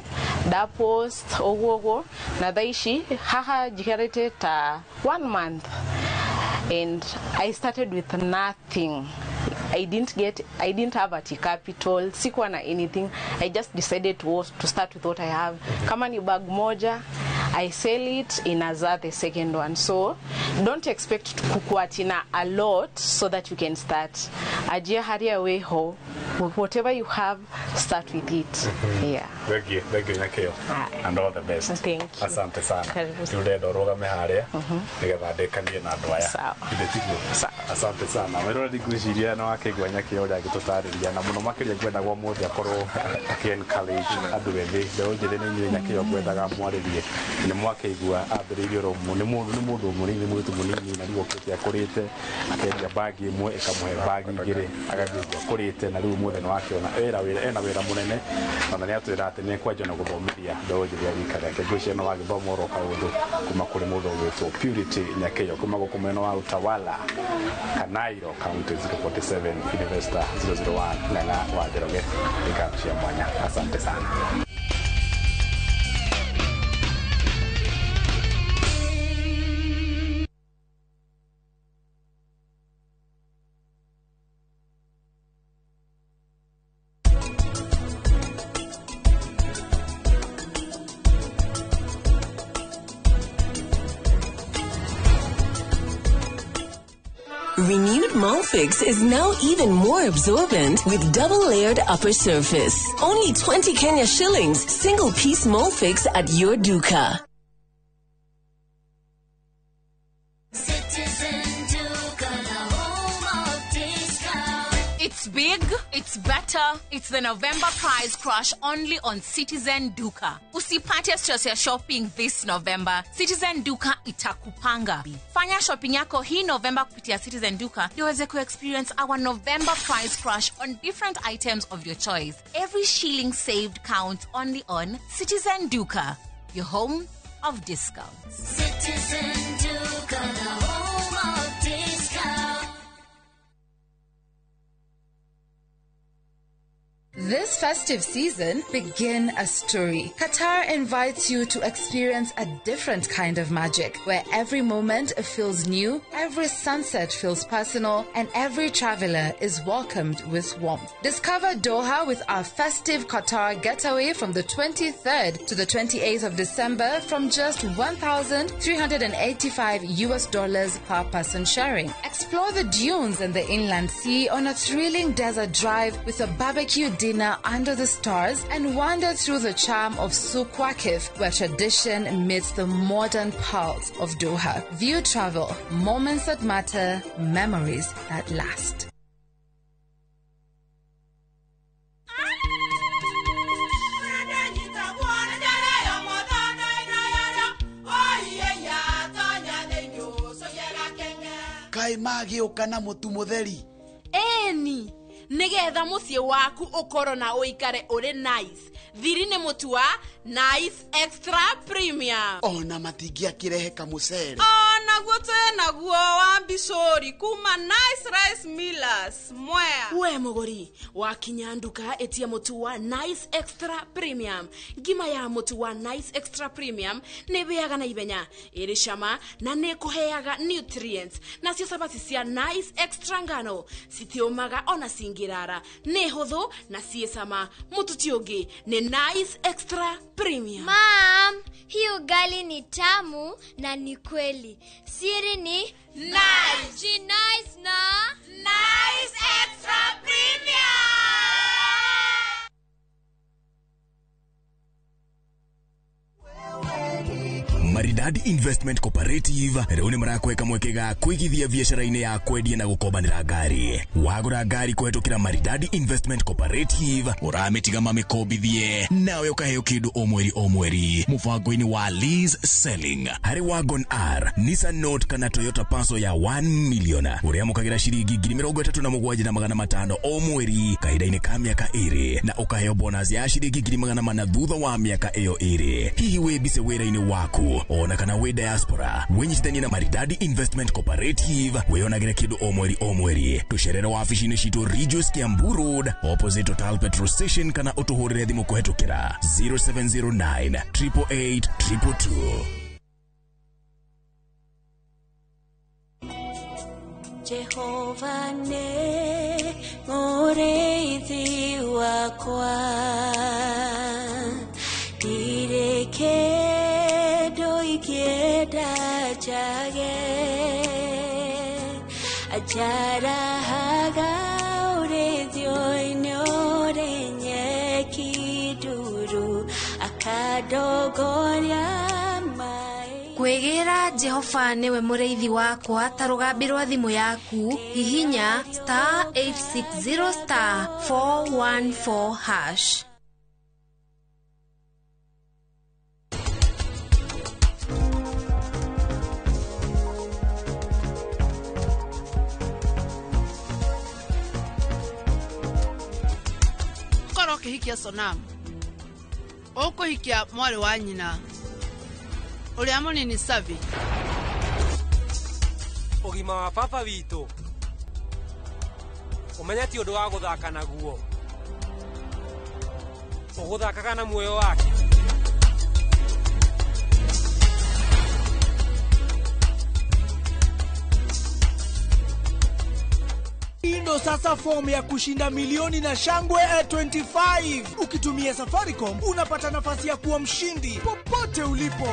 da post ogogo na thaici haha jikarete ta 1 month and I started with nothing. I didn't have a capital, sikuwa na anything. I just decided to start with what I have. Kama ni bag moja, I sell it in Azar the second one. So don't expect kukuatina a lot so that you can start. Ajia hurry away ho. Whatever you have, start with it. Yeah. Thank you Nyakio. And all the best. Thank you. Asante sana. Tude doroga meharia. Nigetha ndekanie na andũ aya. Sawa. Asante sana. Wero ndikuciria na wakigwa Nyakio ria gitutariria na muno makiria gwenda gwa muthi akorwo encourage andu ethĩ. Ndeũ njĩthĩ nĩ inyuĩ Nyakio ngwendaga mwaririe. Nĩ mwakigwa ambĩrĩirio romu nĩ mũndũ mũnini mũtu mũnini na riũ kĩtia kũrĩte akendia bagi ĩmwe ĩkamũhe bagi igĩrĩ agathiĩ kũrĩte na rĩu mũthenya wake ona ena wĩra mũnene na nĩ atwĩra atĩ nĩ kwanjia na gũthomithia ndeũ njĩthĩ rika rĩake ngwĩciria no wagĩthoma oro kaũndũ kuma kũrĩ mũndũ wĩtwo Purity Nyakio kuma gũkũ mwena wa Utawala Kanairo County 047 University 001 na wa Njoroge ikaunti cia mwanya. Asante sana. Renewed Molfix is now even more absorbent with double-layered upper surface. Only 20 Kenya shillings, single-piece Molfix at your duka. It's big, it's better, it's the November price crush only on Citizen Duka. Usipate stress ya shopping this November. Citizen Duka itakupanga. Fanya shopping yako hii November kupitia Citizen Duka ndio uweze experience our November price crush on different items of your choice. Every shilling saved counts only on Citizen Duka, your home of discounts. Citizen Duka, the home of discounts. This festive season, begin a story. Qatar invites you to experience a different kind of magic, where every moment feels new, every sunset feels personal, and every traveler is welcomed with warmth. Discover Doha with our festive Qatar getaway from the 23rd to the 28th of December from just $1,385 per person sharing. Explore the dunes and the inland sea on a thrilling desert drive with a barbecue dinner under the stars and wander through the charm of Souq Waqif, where tradition meets the modern pulse of Doha. View travel, moments that matter, memories that last. Kai magi ukana mutu mutheri. Eni nigetha mucie waku ukoro na uikare uri nice. Thiri ni mutu wa Nice Extra Premium. Ona matingia kirehe kamucere. Ona naguo wa Bishori kuma Nice Rice Millers Mwea. We mugori wakinya nduka etia mutu wa Nice Extra Premium. Ngima ya mutu wa Nice Extra Premium ne beaga na ibenya iri shama na ne kuheaga nutrients na cio sabati cia Nice Extra ngano sitiomaga ona singirara ne hotho na cie sama mutu tiongi ne Nice Extra Premium. Mom, hii ugali ni tamu na ni kweli. Siri ni Nice. Ji nice na Nice Extra Premium. Maridadi Investment Cooperative rĩu nĩ marakweka mwekega kwigithia biashara-inĩ ya kwendia na gũkombanĩra ngari. Wagũra ngari kũhetũkĩra Maridadi Investment Cooperative ũramĩtiga mamĩkombithie nawe ũkaheo kĩndũ o mweri mũbango-inĩ wa lease selling. Harĩ Wagon R, Nissan Note kana Toyota Passo ya 1 million ũrĩa mũkagĩra ciringi 37,500 o mweri kahinda-inĩ ka mĩaka 2 na ũkaheo bonus ya ciringi 400,000 thutha wa mĩaka ĩyo 2. Hihi wĩ bice wĩra-inĩ waku ona kana we diaspora wenyitithanie na Maridadi Investment Cooperative weyonagĩre kĩndũ o mweri tucerere wabici-inĩ citũ Regius Kiambu Road opposite Total Petrol Station kana ũtũhũrĩre thimũ kũhetũkĩra 0709 888 222. Jehova ne mureithi wakwa direke doikieda jage ajara haga urethio inore nyekiduru akadogoria Kwegera Jehova newe mureithi wakwa ta rugambi rwa thimu yaku hihinya *860*414#. Koro kihikia sonamu ukuhikia mwari wa nyina uria munini Savi. Ugima wa papa witu umenya ti undu wa guthaka naguo uguthakaga na muoyo wake. Ndo sasa fomu ya kushinda milioni na shangwe A25. Ukitumia Safaricom unapata nafasi ya kuwa mshindi popote ulipo.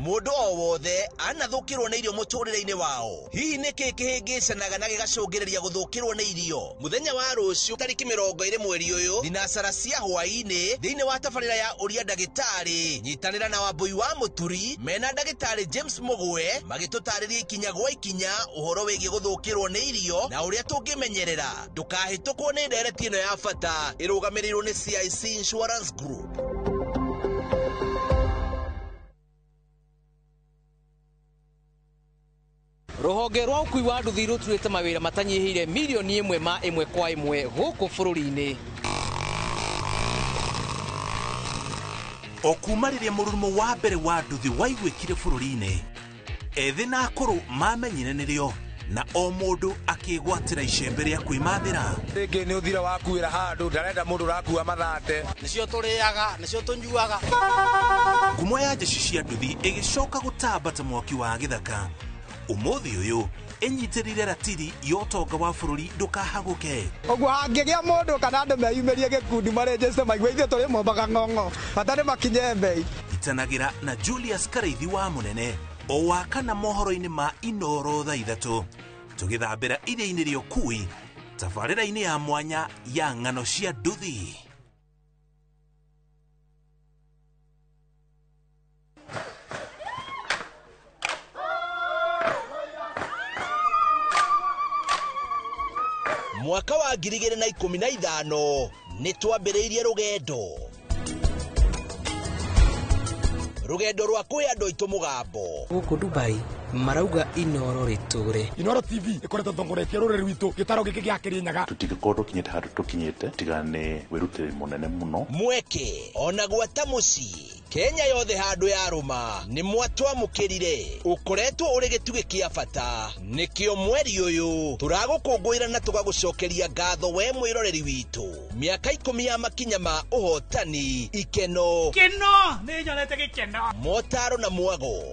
Mundu o wothe anathukirwo nä irio muturire-ini wao. Hihi nä kä kä hä ngä canaga na gä gacångä guthukirwo nä irio. Muthenya wa rũciũ tariki 20 mweri ũyũ thinacara cia hwainĩ thĩinĩ wa tabarĩra ya ũria ndagĩtarĩ. Nyitanĩra na Wambui wa Mũturi mena ndagĩtarĩ James Mũgwe magĩtũtarĩria ikinya gwa ikinya ũhoro wĩgiĩ guthukirwo nĩ irio na ũrĩa tũngĩmenyerera. Ndũkahĩtũkwo nĩ ndereti ĩno ya bata ĩrũgamĩrĩirwo nĩ CIC Insurance Group. Ruhonge rwa ukui wa nduthi ruturite mawira matanyihire milioni 1 kwa 1 guku bururi-ini. Okumarĩria mũrurumo wa mbere wa nduthi waigwĩkire bũrũri-inĩ, ethĩ na akũrũ mamenyire nĩrĩo na o mũndũ akĩgwatĩra icembe rĩa kwĩmathĩra. Rĩngĩ nĩ ũthira wakuĩra handũ ndarenda mũndũ ũrakua mathate. Nĩcio tũrĩaga, nĩcio tũnyuaga. Ngumo ya njeci cia nduthi ĩgĩcoka gũtamba ta mwaki wa gĩthaka. Ũmũthĩ ũyũ ĩnyitĩrĩire ratiri ya ũtonga wa bũrũri ndũkahagũke. Ũguo hangĩgĩa mũndũ kana andũ meyumĩrie gĩkundi marĩnjĩce maigua ithuĩ tũrĩ mombaga ng'ong'o hatarĩ makinye mbei. Itanagĩra na Julius Karaithi wa Mũnene o wakana mohoro-inĩ ma Inoro thaa 3 tũgĩthambĩra iria-inĩ rĩa ũkui tabarĩra-inĩ ya mwanya ya ng'ano cia nduthi. Mwaka wa 2015 nĩ twambĩrĩirie rũgendo rwa kwĩ andũ aitũ mũgambo. Gũkũ Dubai marauga Inoro rĩtũre. Inoro TV ĩkoretwo tongoretie rũrĩrĩ rwitũ gĩtaro gĩkĩ gĩa Kĩrĩnyaga. Tũtingĩkorwo tũkinyĩte handũ tũkinyĩte tiga nĩ wĩrutĩri mũnene mũno. Mweke ona gwata mũciĩ Kenya yothe handũ ya rũma nĩ mwatwamũkĩrire. Ũkoretwo ũrĩ gĩtugĩ kĩa bata nĩkĩo mweri ũyũ tũragũkũngũĩra na tũgagũcokeria ngatho we mwĩroreri witũ. Mĩaka 10 ya makinya ma ũhotani, ikeno nĩ nyonete gĩkeno, motaro na mwago.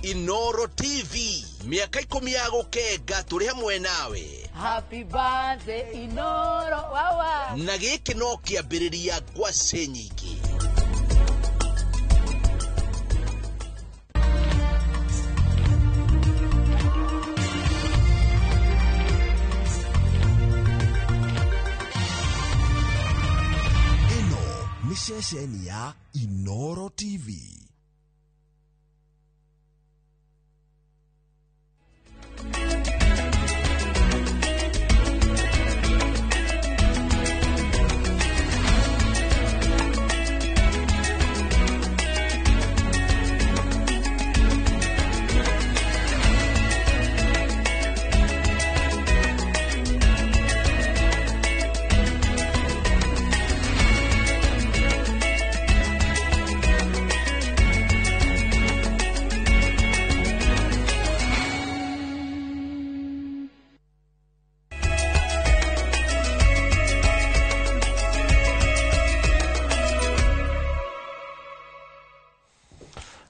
Inoro TV miaka 10 ya gũkenga tũrĩ hamwe nawe. Happy birthday Inoro wawa. Na gĩkĩ no kĩambĩrĩria ngwacĩ nyingĩ. Ĩno nĩ ceceni ya Inoro TV.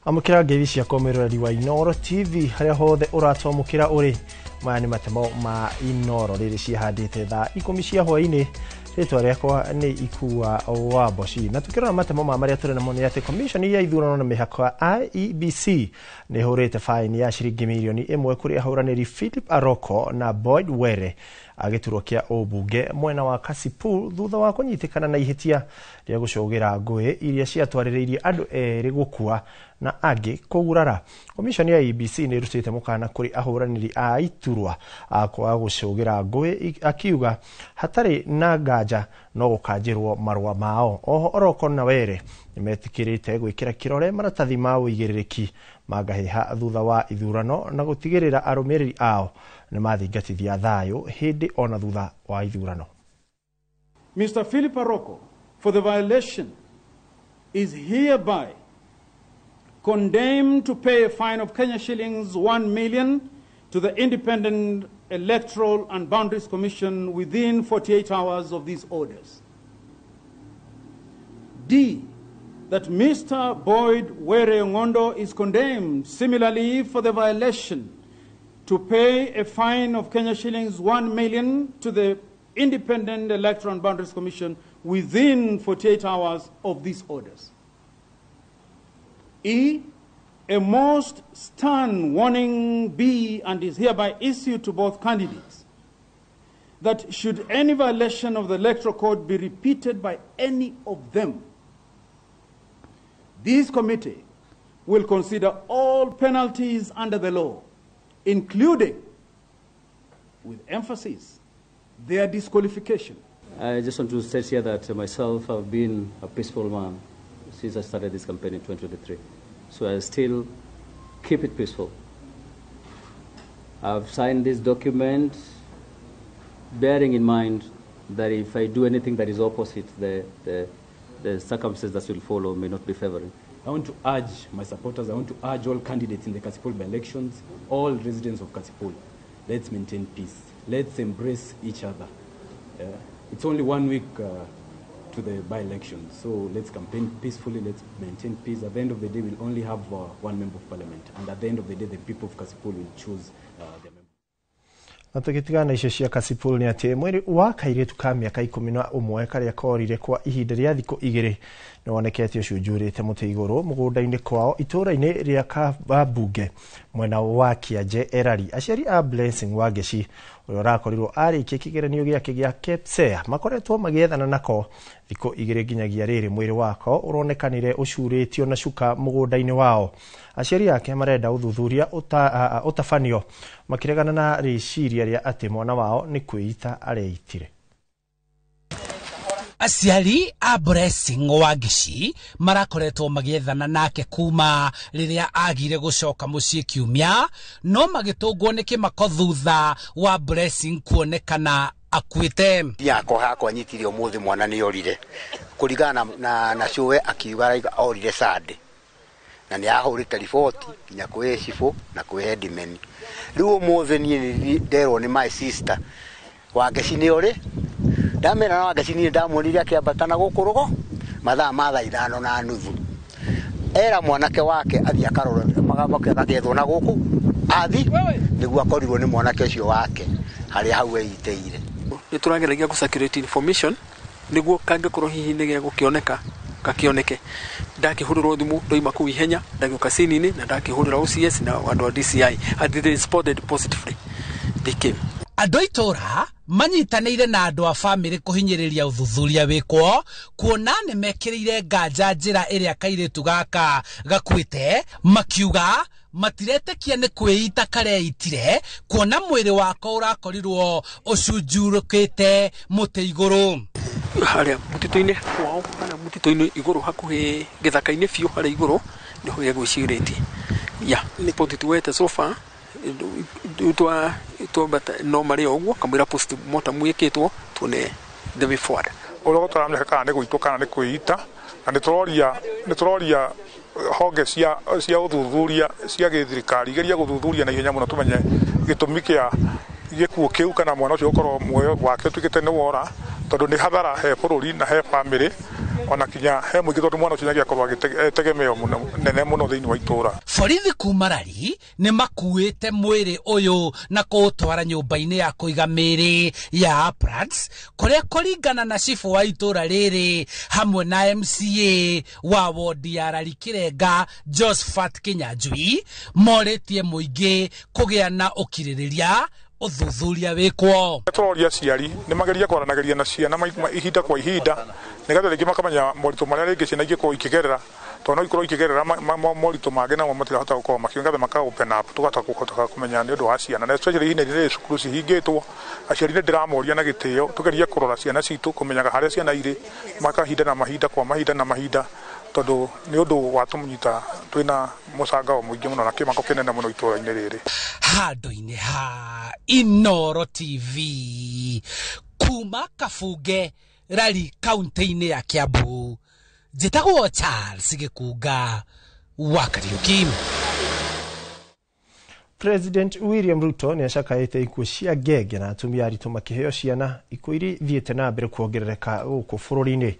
amukira ngevi cia komereri wa Inoro TV haria hothe uratomukira uri maya ni matemo ma Inoro riri cihandite thaa 10 cia hwaini ritwa riakwa ni Ikua wa Boshi na tukirona matemo ma maria turi namo ni ati commission ya ithurano na mihako IEBC ni hurite fine ya shiringi milioni 1 kuri ahuraniri Philip Aroko na Boyd Were agiturwo kia obunge mwena wa Kasipul thutha wa kunyitikana na ihitia ria gucogira ngui iria ciatwaririirie andu eri gukua na angi kugurara. Commission ya IEBC ni rutite mukana kuri ahuraniri a iturwa akwa gucogira ngui akiuga hatari na ngaja no gukanjirwo marwa mao. Oho Oroko na Were nimetikirite gwikira kirore maratathi ma uigiririki magahiha thutha wa ithurano na gutigirira arumiriri ao ni mathingatithia thayo hindi ona thutha wa ithurano. Mr. Philip Aroko, for the violation, is hereby condemned to pay a fine of Kenya shillings 1 million to the Independent Electoral and Boundaries Commission within 48 hours of these orders. D, that Mr. Boyd Were Ngondo is condemned similarly for the violation to pay a fine of Kenya shillings 1 million to the Independent Electoral and Boundaries Commission within 48 hours of these orders. E, a most stern warning be and is hereby issued to both candidates that should any violation of the Electoral Code be repeated by any of them, this committee will consider all penalties under the law, including, with emphasis, their disqualification. I just want to state here that myself, I've been a peaceful man since I started this campaign in 2023. So I still keep it peaceful. I've signed this document bearing in mind that if I do anything that is opposite, the circumstances that will follow may not be favoring. I want to urge my supporters, I want to urge all candidates in the Kasipul by-elections, all residents of Kasipul, let's maintain peace. Let's embrace each other. It's only 1 week to the by-election, so let's campaign peacefully, let's maintain peace. At the end of the day, we'll only have one member of parliament, and at the end of the day, the people of Kasipul will choose their member. Natukitigana icio cia Kasipul ni ati mwiri wa kairitu ka miaka 11 karia korire kwa ihinda ria thikũ 2 ni wonekete ucunjurite muti iguru mugunda-ini kwao itura-ini ria Kabunge mwena wa Kiaje Erari. Aciari a Blessing Wangeci uria rakorirwo arikie kigeranio giake gia KPSEA makoretwo magiethana nako thikũ 2 nginyagia riri mwiri wako uronekanire ucuritio na cuka mugunda-ini wao. Aciari yake marenda uthuthuria utafanio makiregana na riciria ria ati mwana wao ni kwita areitire. Aciari a Blessing Wangeci marakoretwo magiethana nake kuma riria agire gucoka mucii kiumia no magitungwo ni kimako thutha wa Blessing kuonekana akuite. Yako hakwa nyitire umuthi mwana ni orire kurigana na cuwe akiuga raiga orire Sunday na ni ahurite riboti nya kwe cifu na kwe headman. Riu umuthi ni nderwo ni my sister Wangeci ni ori ndamera na Wangeci ni ndamwonire akiambatana gukurugo mathaa ma 5:30 era mwanake wake athi akarora magambake agethwo na guku athi niguo akorirwo ni mwanake ucio wake hari hau eiteire. Ni turageragia gusakirate information niguo kangikorwo hihi ni gya gukioneka kakioneke ndakihuriro thimu ndoima ku ihenya ndagioka sinini na ndakihurira OCS na andu wa DCI and they responded positively. They came. Andu itura manyitanĩire na andu a family kuhinyiriria uthuthuria wikwo kuona ni mekirire nganja njira iria kairitu gaka gakwite makiuga matiretekia ni kwĩita kareitire kuona mwĩrĩ wako urakorirwo ucunjurũkĩte mũtĩ igũrũ haria mutito-ini kwao kana mutito-ini igũrũ hakuhĩ gĩthaka-inĩ biũ harĩa igũrũ niho gegwĩcirĩtie ya ni potituete sofa bata no maria ogwo kamwira post mortem mwikitwo tuone the way forward uria gutaramenya kana ni guitwo kana ni kwĩita na ni turoria honge cia uthuthuria cia githirikari igeria guthuthuria na ihenya muno tumenye gitumi kia gikuo kiu kana mwana ucio ukorwo muoyo wake tukite ni wora tondu ni hathara he bururi na he family ona kinya he muingi tondu mwana ucio nyagia korwo agitegemeo nene muno thiini wa itura. Borithi kuma Rari nĩ makuĩte mwĩrĩ ũyũ na kũũtwara nyũmba-inĩ ya kũiga mĩĩrĩ ya Prats, kũrĩa kũringana na cibu wa itũra rĩrĩ hamwe na MCA wa wodi ya Rari Kĩrenga Josephat Kĩnyanjui morĩtie mũingĩ kũgĩa na ũkirĩrĩria uthuthuria wikwo. Turoria ciari ni mageria kwaranagĩria na ciana ihinda kwa ihinda nigetha rĩngĩ makamenya moritũ marĩa rĩngĩ ciana ingĩkorwo ikigerera tondũ no ikorwo ikigerera moritũ mangĩ namo matirahota gũkorwo makĩongetha maka-open up tũgahota kũmenya nĩ ũndũ wa ciana na especially ihinda rĩrĩ cukuru cihingĩtwo aciari nĩ ndĩramoria na gĩtĩo tugerie kũrora ciana citũ kũmenyaga harĩa ciana irĩ makahinda na mahinda kwa mahinda na mahinda tondu ni undu wa tumunyita twina musangao muingi muno na kimako kinene muno itũra-inĩ rĩrĩ. Handũ-inĩ ha Inoro TV kuma Kabunge Rari kaunti-inĩ ya Kiambu, njĩtagwo Charles Gĩkunga wa Kariuki. President William Ruto nĩ acakaĩte ikuũ cia ngenge na atumia aritũ makĩheo ciana, ikuũ iria ithiĩte na mbere kuongerereka gũkũ bũrũri-inĩ.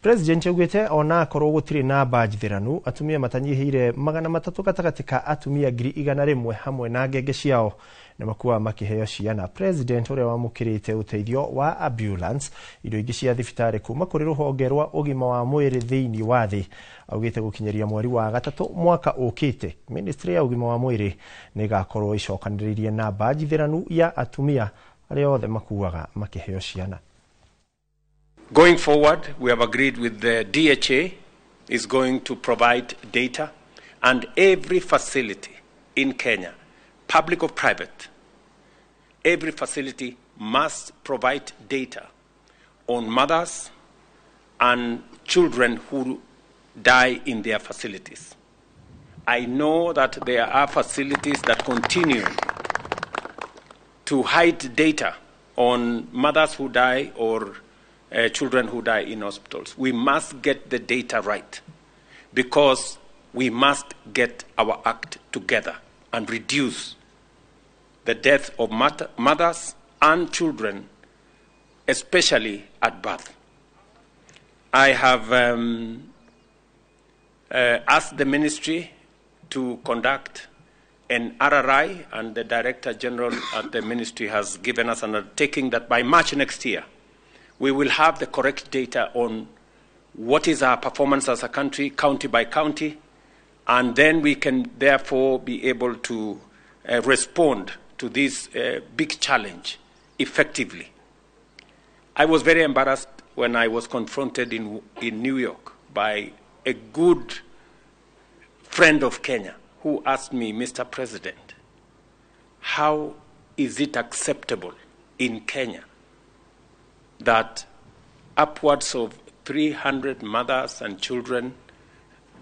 President augĩte ona akorwo gũtirĩ namba njithĩranu, atumia matanyihĩire 300 gatagatĩ ka atumia 100,000 hamwe na ngenge ciao nĩ makuaga makĩheo ciana. President ũrĩa wamũkĩrĩte ũteithio wa ambulance, indo ingĩ cia thibitarĩ kuma kũrĩ rũhonge rwa ũgima wa mwĩrĩ thĩinĩ wa thĩ, augĩte gũkinyeria mweri wa gatatũ mwaka ũkĩte ministry ya ũgima wa mwĩrĩ nĩ ĩgakorwo icokanĩrĩirie namba njithĩranu ya atumia arĩa othe makuaga makĩheo ciana. Going forward, we have agreed with the DHA is going to provide data, and every facility in Kenya, public or private, every facility must provide data on mothers and children who die in their facilities. I know that there are facilities that continue to hide data on mothers who die or children who die in hospitals. We must get the data right because we must get our act together and reduce the death of mothers and children, especially at birth. I have asked the ministry to conduct an RRI, and the Director General at the ministry has given us an undertaking that by March next year, we will have the correct data on what is our performance as a country, county by county, and then we can therefore be able to respond to this big challenge effectively. I was very embarrassed when I was confronted in New York by a good friend of Kenya who asked me, Mr. President, how is it acceptable in Kenya that upwards of 300 mothers and children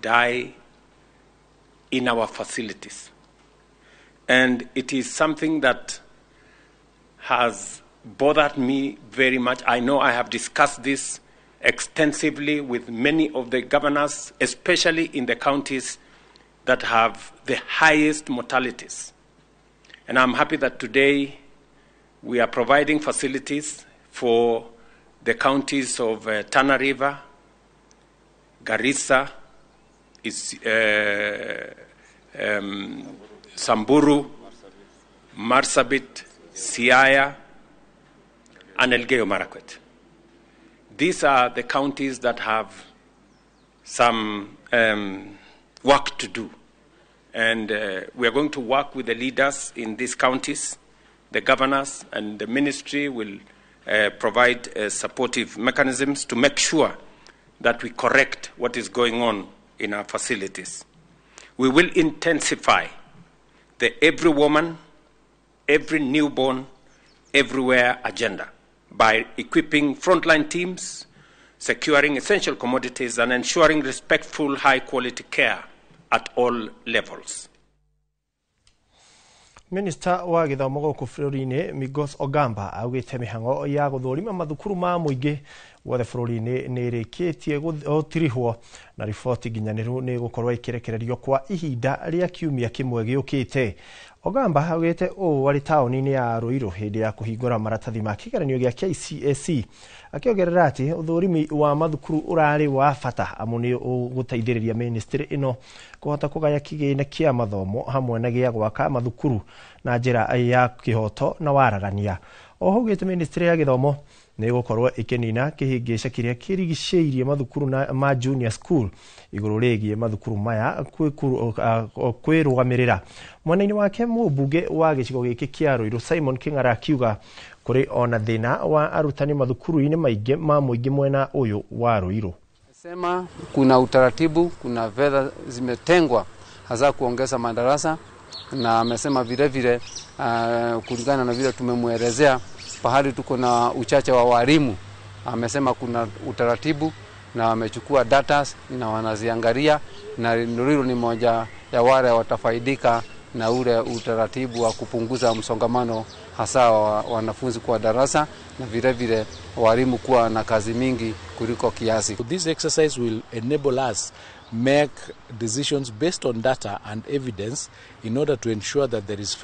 die in our facilities? And it is something that has bothered me very much. I know I have discussed this extensively with many of the governors, especially in the counties that have the highest mortalities. And I'm happy that today we are providing facilities for the counties of Tana River, Garissa, Samburu, Marsabit, Siaya, and Elgeyo Marakwet. These are the counties that have some work to do. And we are going to work with the leaders in these counties. The governors and the ministry will provide supportive mechanisms to make sure that we correct what is going on in our facilities. We will intensify the every woman, every newborn, everywhere agenda by equipping frontline teams, securing essential commodities, and ensuring respectful, high-quality care at all levels. Minister wa gĩthomo gũkũ bũrũri-inĩ Migos Ogamba augĩte mĩhang'o ya gũthũrima mathukuru ma mũingĩ wothe bũrũri-inĩ nĩ ĩrĩkĩtie gũtirihwo na riboti nginyanĩru nĩ gũkorwo ĩkĩrekererio kwa ihinda rĩa kiumia kĩmwe gĩũkĩte. Ogamba augite wari taoni-inĩ ya Ruiru hĩndĩ ya kũhingũra maratathi ma kĩgeranio gĩa KCSE akĩongerera atĩ ũthũrimi wa mathukuru ũrarĩ wa bata amu nĩ ũgũteithĩrĩria ministry ĩno kũhota kũgaya kĩgĩna kĩa mathomo hamwe na gĩa gwaka mathukuru na njĩra ya kĩhoto na waragania. Oho augite ministry ya gĩthomo nĩ gũkorwo ĩkĩnina kĩhĩngĩca kĩrĩa kĩrigicĩirie mathukuru ma junior school igũrũ rĩgiĩ mathukuru maya kwĩrũgamĩrĩra. Mwena-inĩ wake mũmbunge wa gĩcigo gĩkĩ kĩa Ruiru Simon Kĩng'ara akiuga kũrĩ ona thĩna wa arutani mathukuru-inĩ maingĩ ma mũingĩ mwena ũyũ wa Ruiru. Sema kuna utaratibu, kuna fedha zimetengwa hasa kuongeza madarasa, na amesema vile vile kulingana na vile tumemwelezea pahali tuko na uchache wa walimu, amesema kuna utaratibu na wamechukua data na wanaziangalia, na Ruiru ni moja ya wale watafaidika na ule utaratibu wa kupunguza msongamano hasa wa wanafunzi kwa darasa na vile vile walimu kuwa na kazi mingi kuliko kiasi. This exercise will enable us make decisions based on data and evidence in order to ensure that there is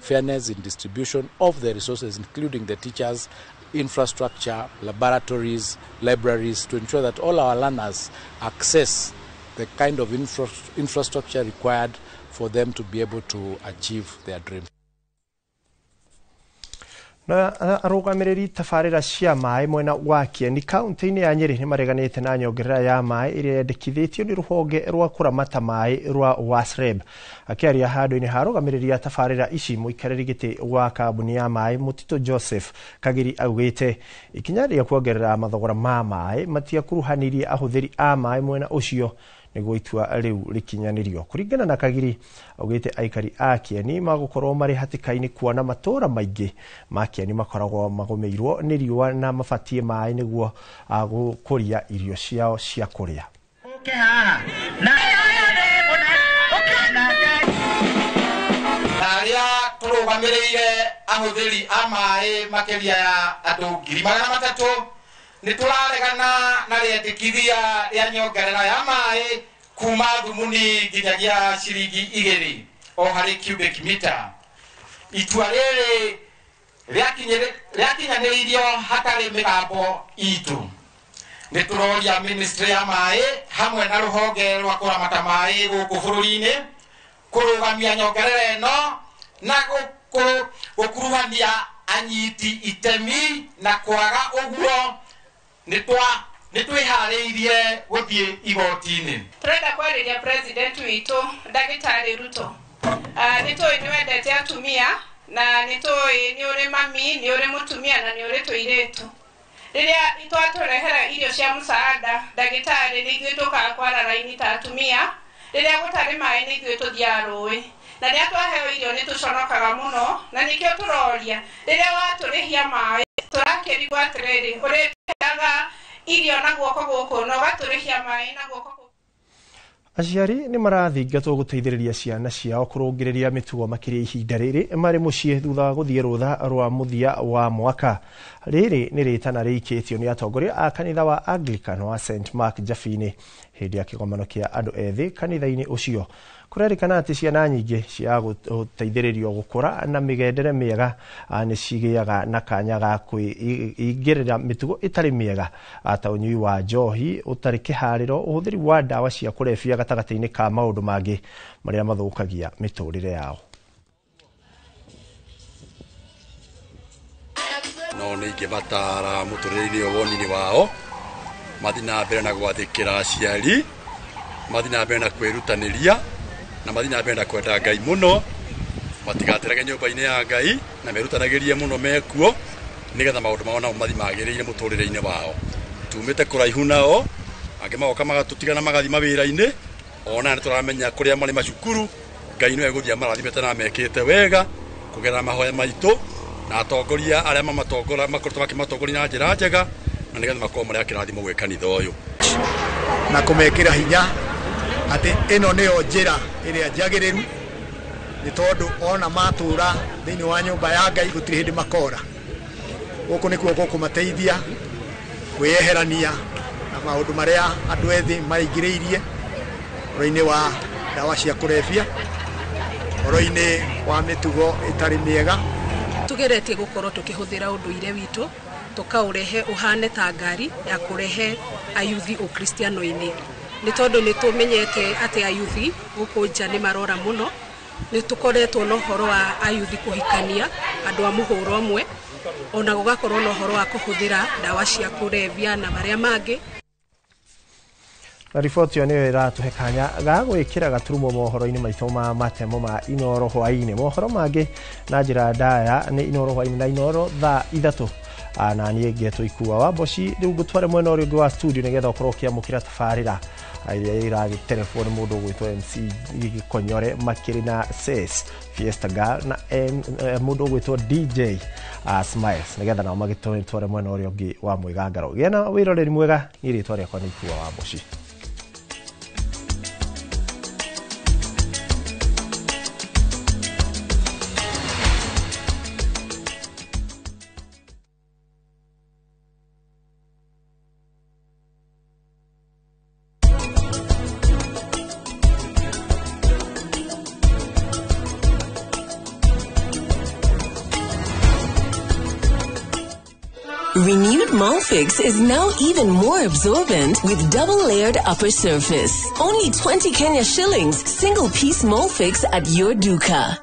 fairness in distribution of the resources, including the teachers, infrastructure, laboratories, libraries, to ensure that all our learners access the kind of infrastructure required for them to be able to achieve their dreams. Na arũgamĩrĩri tabarĩra cia maĩ mwena wa Kieni kaunti-inĩ ya Nyeri nĩ mareganĩte na nyongerera ya maĩ ĩrĩa yendekithĩtio nĩ rũhonge rwa kũramata maĩ rwa WASREB. Akĩaria handũ-inĩ ha arũgamĩrĩri a tabarĩra ici mũikarĩri gĩtĩ wa kambuni ya maĩ Mũtito Joseph Kagiri augĩte ikinya rĩa kuongerera mathogora ma maĩ matiakuruhanirie ahũthĩri a maĩ mwena ũcio nĩguo itua rĩu rĩkinyanĩrio. Kũringana na Kagiri augĩte aikari a Kieni magũkorwo marĩ hatĩka-inĩ kuona matũũra maingĩ ma Kieni makoragwo magũmĩirwo nĩ riũa na mabatie maĩ nĩguo gũkũria irio ciao cia kũrĩa. Arĩa tũrũgamĩrĩire ahũthĩri a maĩ makĩria ya andũ 300,000 nĩ tũraregana na rĩendekithia rĩa nyongerera ya maĩ kuma thumuni nginyagia ciringi 2 o harĩ cubic meter. Itua rĩrĩ rĩakinyanĩirio hatarĩ mĩgambo itũ. Nĩ tũroria ministry ya maĩ hamwe na rũhonge rwa kũramata maĩ gũkũ bũrũri-inĩ kũrũgamia nyongerera ĩno na gũkuruhania anyiti itemi na kwaga ũguo nĩ twĩharĩirie gũthiĩ igoti-inĩ. Tũrenda kwarĩria president witũ Ndagĩtarĩ Ruto. Nĩ tũĩ nĩ wendete atumia na nĩ tũĩ nĩ ũrĩ mami, nĩ ũrĩ mũtumia na nĩ ũrĩ tũirĩtu. Rĩrĩa twatũrehera irio cia mũsaada ndagĩtarĩ nĩ ithuĩ tũkaga kwara raini ta atumia, rĩrĩa gũtarĩ maĩ nĩ ithuĩ tũthiaga rũĩ. Na rĩrĩa twaheo irio nĩ tũconokaga mũno, na nĩkĩo tũroria rĩrĩa watũrĩhia maĩ tũrakĩrigwo atĩrĩrĩ ũrĩheaga irio na guoko gũkũ na ũgatũrĩhia maĩ na guoko gũkũ. Aciari nĩ marathingatwo gũteithĩrĩria ciana ciao kũrũngĩrĩria mĩtugo makĩria ihinda rĩrĩ marĩ mũciĩ thutha wa gũthiĩ rũtha rwa mũthia wa mwaka. Rĩrĩ nĩ rĩtana rĩikĩtio nĩ atongoria a kanitha wa Anglican wa St Mark Jabi-inĩ hĩndĩ ya kĩgomano kĩa andũ ethĩ kanitha-inĩ ũcio. Kũrerĩkana atĩ ciana nyingĩ cia gũteithĩrĩrio gũkũra na mĩgendere mĩega nĩ cigĩaga na kanya ga kwĩingĩrĩra mĩtugo ĩtarĩ mĩega ta ũnyui wa njohi, ũtarĩ kĩharĩro, ũhũthĩri wa ndawa cia kũrebia gatagatĩ-inĩ ka maũndũ mangĩ marĩa mathũkagia mĩtũrĩre yao. No nĩ ingĩmatara mũtũrĩre-inĩ woni-inĩ wao mathiĩ na mbere na gwathĩkĩra aciari, mathiĩ na mbere na kwĩrutanĩria na mathiĩ na mbere na kwenda Ngai mũno, matigaterage nyũmba-inĩ ya Ngai na merutanagĩrie mũno mekuo nĩgetha maũndũ mao nao mathiĩ magĩrĩire mũtũrĩre-inĩ wao. Tumĩte kũraihu nao, angĩ magoka magatũtigana magathiĩ mawĩra-inĩ, ona nĩ tũramenya kũrĩa marĩ macukuru Ngai nĩwe egũthiĩ amarathimĩte na mekĩte wega kũgerera mahoya maitũ na atongoria arĩa makoretwo makĩmatongoria na njĩra njega na nĩgetha makorwo marĩ akĩrathimo gwĩ kanitha ũyũ na kũmekĩra hinya atĩ ĩno nĩyo njĩra ĩrĩa njagĩrĩru, nĩ tondũ ona matũra thĩinĩ wa nyũmba ya Ngai gũtirĩ hĩndĩ makora. Gũkũ nĩkuo gũkũmateithia kwĩyeherania na maũndũ marĩa andũ ethĩ maingĩrĩirie ũhoro-inĩ wa ndawa cia kũrebia, horo-inĩ wa mĩtugo ĩtarĩ mĩega. Tugeretie gukorwo tukihũthĩra ũndũire witũ tukaurehe uhane ta ngari ya kurehe ayuthi ukristiano-inĩ. Nĩ tondũ nĩ tũmenyete atĩ ayuthi gũkũ nja nĩ marora mũno. Nĩ tũkoretwo na ũhoro wa ayuthi kũhikania andũ a mũhũro ũmwe, ona gũgakorwo na ũhoro wa kũhũthĩra ndawa cia kũrebia na marĩa mangĩ. Riboti nĩyo ĩratũhe kanya ga gwĩkĩra gaturumo mohoro-inĩ maitũ ma matemo ma Inoro hwaĩ-inĩ. Mohoro mangĩ na njĩra ndaya nĩ Inoro hwaĩ-inĩ na Inoro thaa 3. Na niĩ ngetwo Ikua wa Mboci rĩu ngũtware mwena ũrĩa ũngĩ wa studio nĩgetha ũkorwo ũkĩamũkĩra tabarĩra iria iragĩterefwo nĩ mũndũ ũgwĩtwo MC Konyore makĩrĩ na Ses Fiesta Girl na mũndũ ũgwĩtwo DJ Smiles nĩgetha nao magĩtware mwena ũrĩa ũngĩ wa Mwĩgangaro. Gĩa na wĩroreri mwega, niĩ rĩtwa rĩakwa nĩ Ikua wa Mboci. Renewed Molfix is now even more absorbent with double-layered upper surface. Only 20 Kenya shillings, single-piece Molfix at your duka.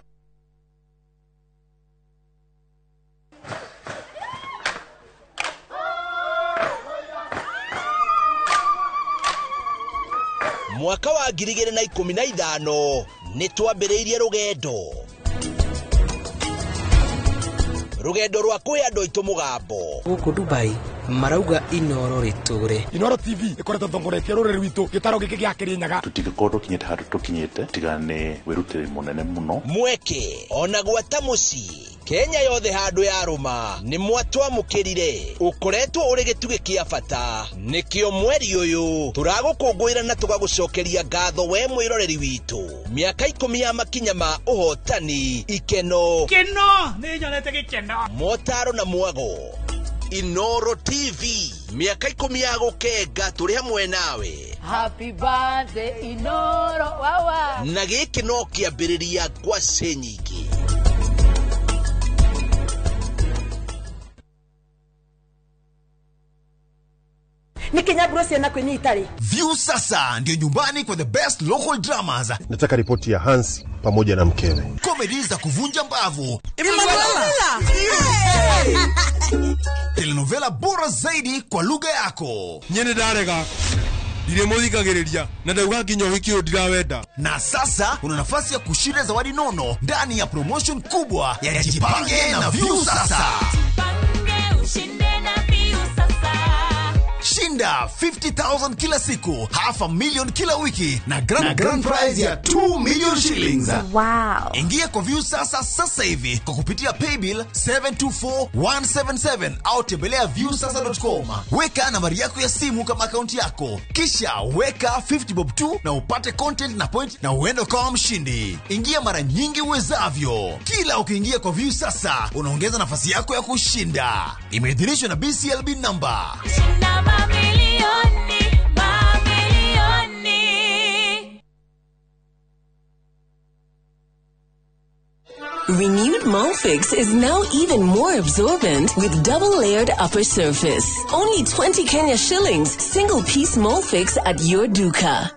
Mwaka wa 2015 nĩ twambĩrĩirie rugendo rwa kuhe andũ aitũ mũgambo gũkũ Dubai marauga Inoro ritũre. Inoro TV ĩkoretwo thongoretie rũrĩrĩ rwitũ gĩtaro gĩkĩ gĩa Kĩrĩnyaga. Tũtingĩkorwo tũkinyĩte handũ tũkinyĩte tiga nĩ wĩrutĩri mũnene mũno. Mweke ona gwata mũciĩ Kenya yothe handũ ya rũma nĩ mwatwamũkĩrire ũkoretwo ũrĩ gĩtugĩ kĩa bata. Nĩkĩo mweri ũyũ tũragũkũngũĩra na tũgagũcokeria ngatho we mwĩroreri witũ. Mĩaka 10 ya makinya ma ũhotani, ikeno nĩ nyonete gĩkeno, motaro na mwago. Inoro TV miaka 10 ya gũkenga tũrĩ hamwe nawe. Happy birthday Inoro wawa. Na gĩkĩ no kĩambĩrĩria ngwacĩ nyingĩ. View sasa ndio nyumbani kwa the best local dramas. Nataka ripoti ya Hans pamoja na mkewe. Comedy za kuvunja mbavu. Telenovela bora zaidi kwa lugha yako. Nyene darega. Ndiremuthikagiriria na ndauga nginya hikio ndirawenda. Na sasa una nafasi ya kushinda zawadi nono ndani ya promotion kubwa ya Jipange na View sasa. Shinda 50,000 kila siku, $500,000 kila wiki na grand prize ya 2 million shillings. Wow. Ingia kwa View sasa hivi kwa kupitia paybill 724177 au tembelea viewsasa.com. Weka nambari yako ya simu kama akaunti yako, kisha weka 50 bob tu na upate content na point na uende kwa mshindi. Ingia mara nyingi uwezavyo. Kila ukiingia kwa View sasa unaongeza nafasi yako ya kushinda. Imeidhinishwa na BCLB number. Renewed Molfix is now even more absorbent with double-layered upper surface. Only 20 Kenya shillings, single-piece Molfix at your duka.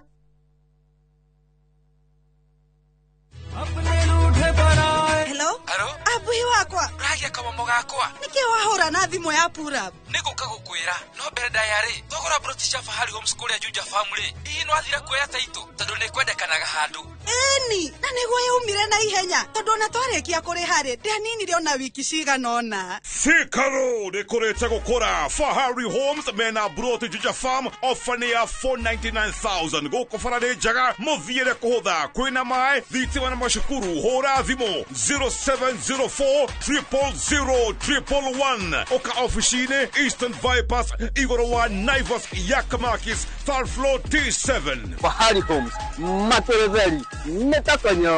Abuhi wakwa ragia kamomo gakwa niki wahura na thimu ya pura niguka gukwira no mbere ndayari thogora brotisha fahari homeschool ya Juja family no athira kuoya taito tondu ni kwendekanaga handu eni na niguo yaumire na ihenya tondu na twarikia kuri hari ndianinire ona wiki cigana ona Sikaro nikurete gukura Fahari Homes mena broti Juja farm offering ya 499,000 guko farade jaga muthiire kuhutha kwina mai thitima na mashukuru hora thimo 0704000111 oka officine Eastern Bypass Igoro wa Naivas Yakamakis third floor T7 Fahari Homes Matereveli Metakonyo.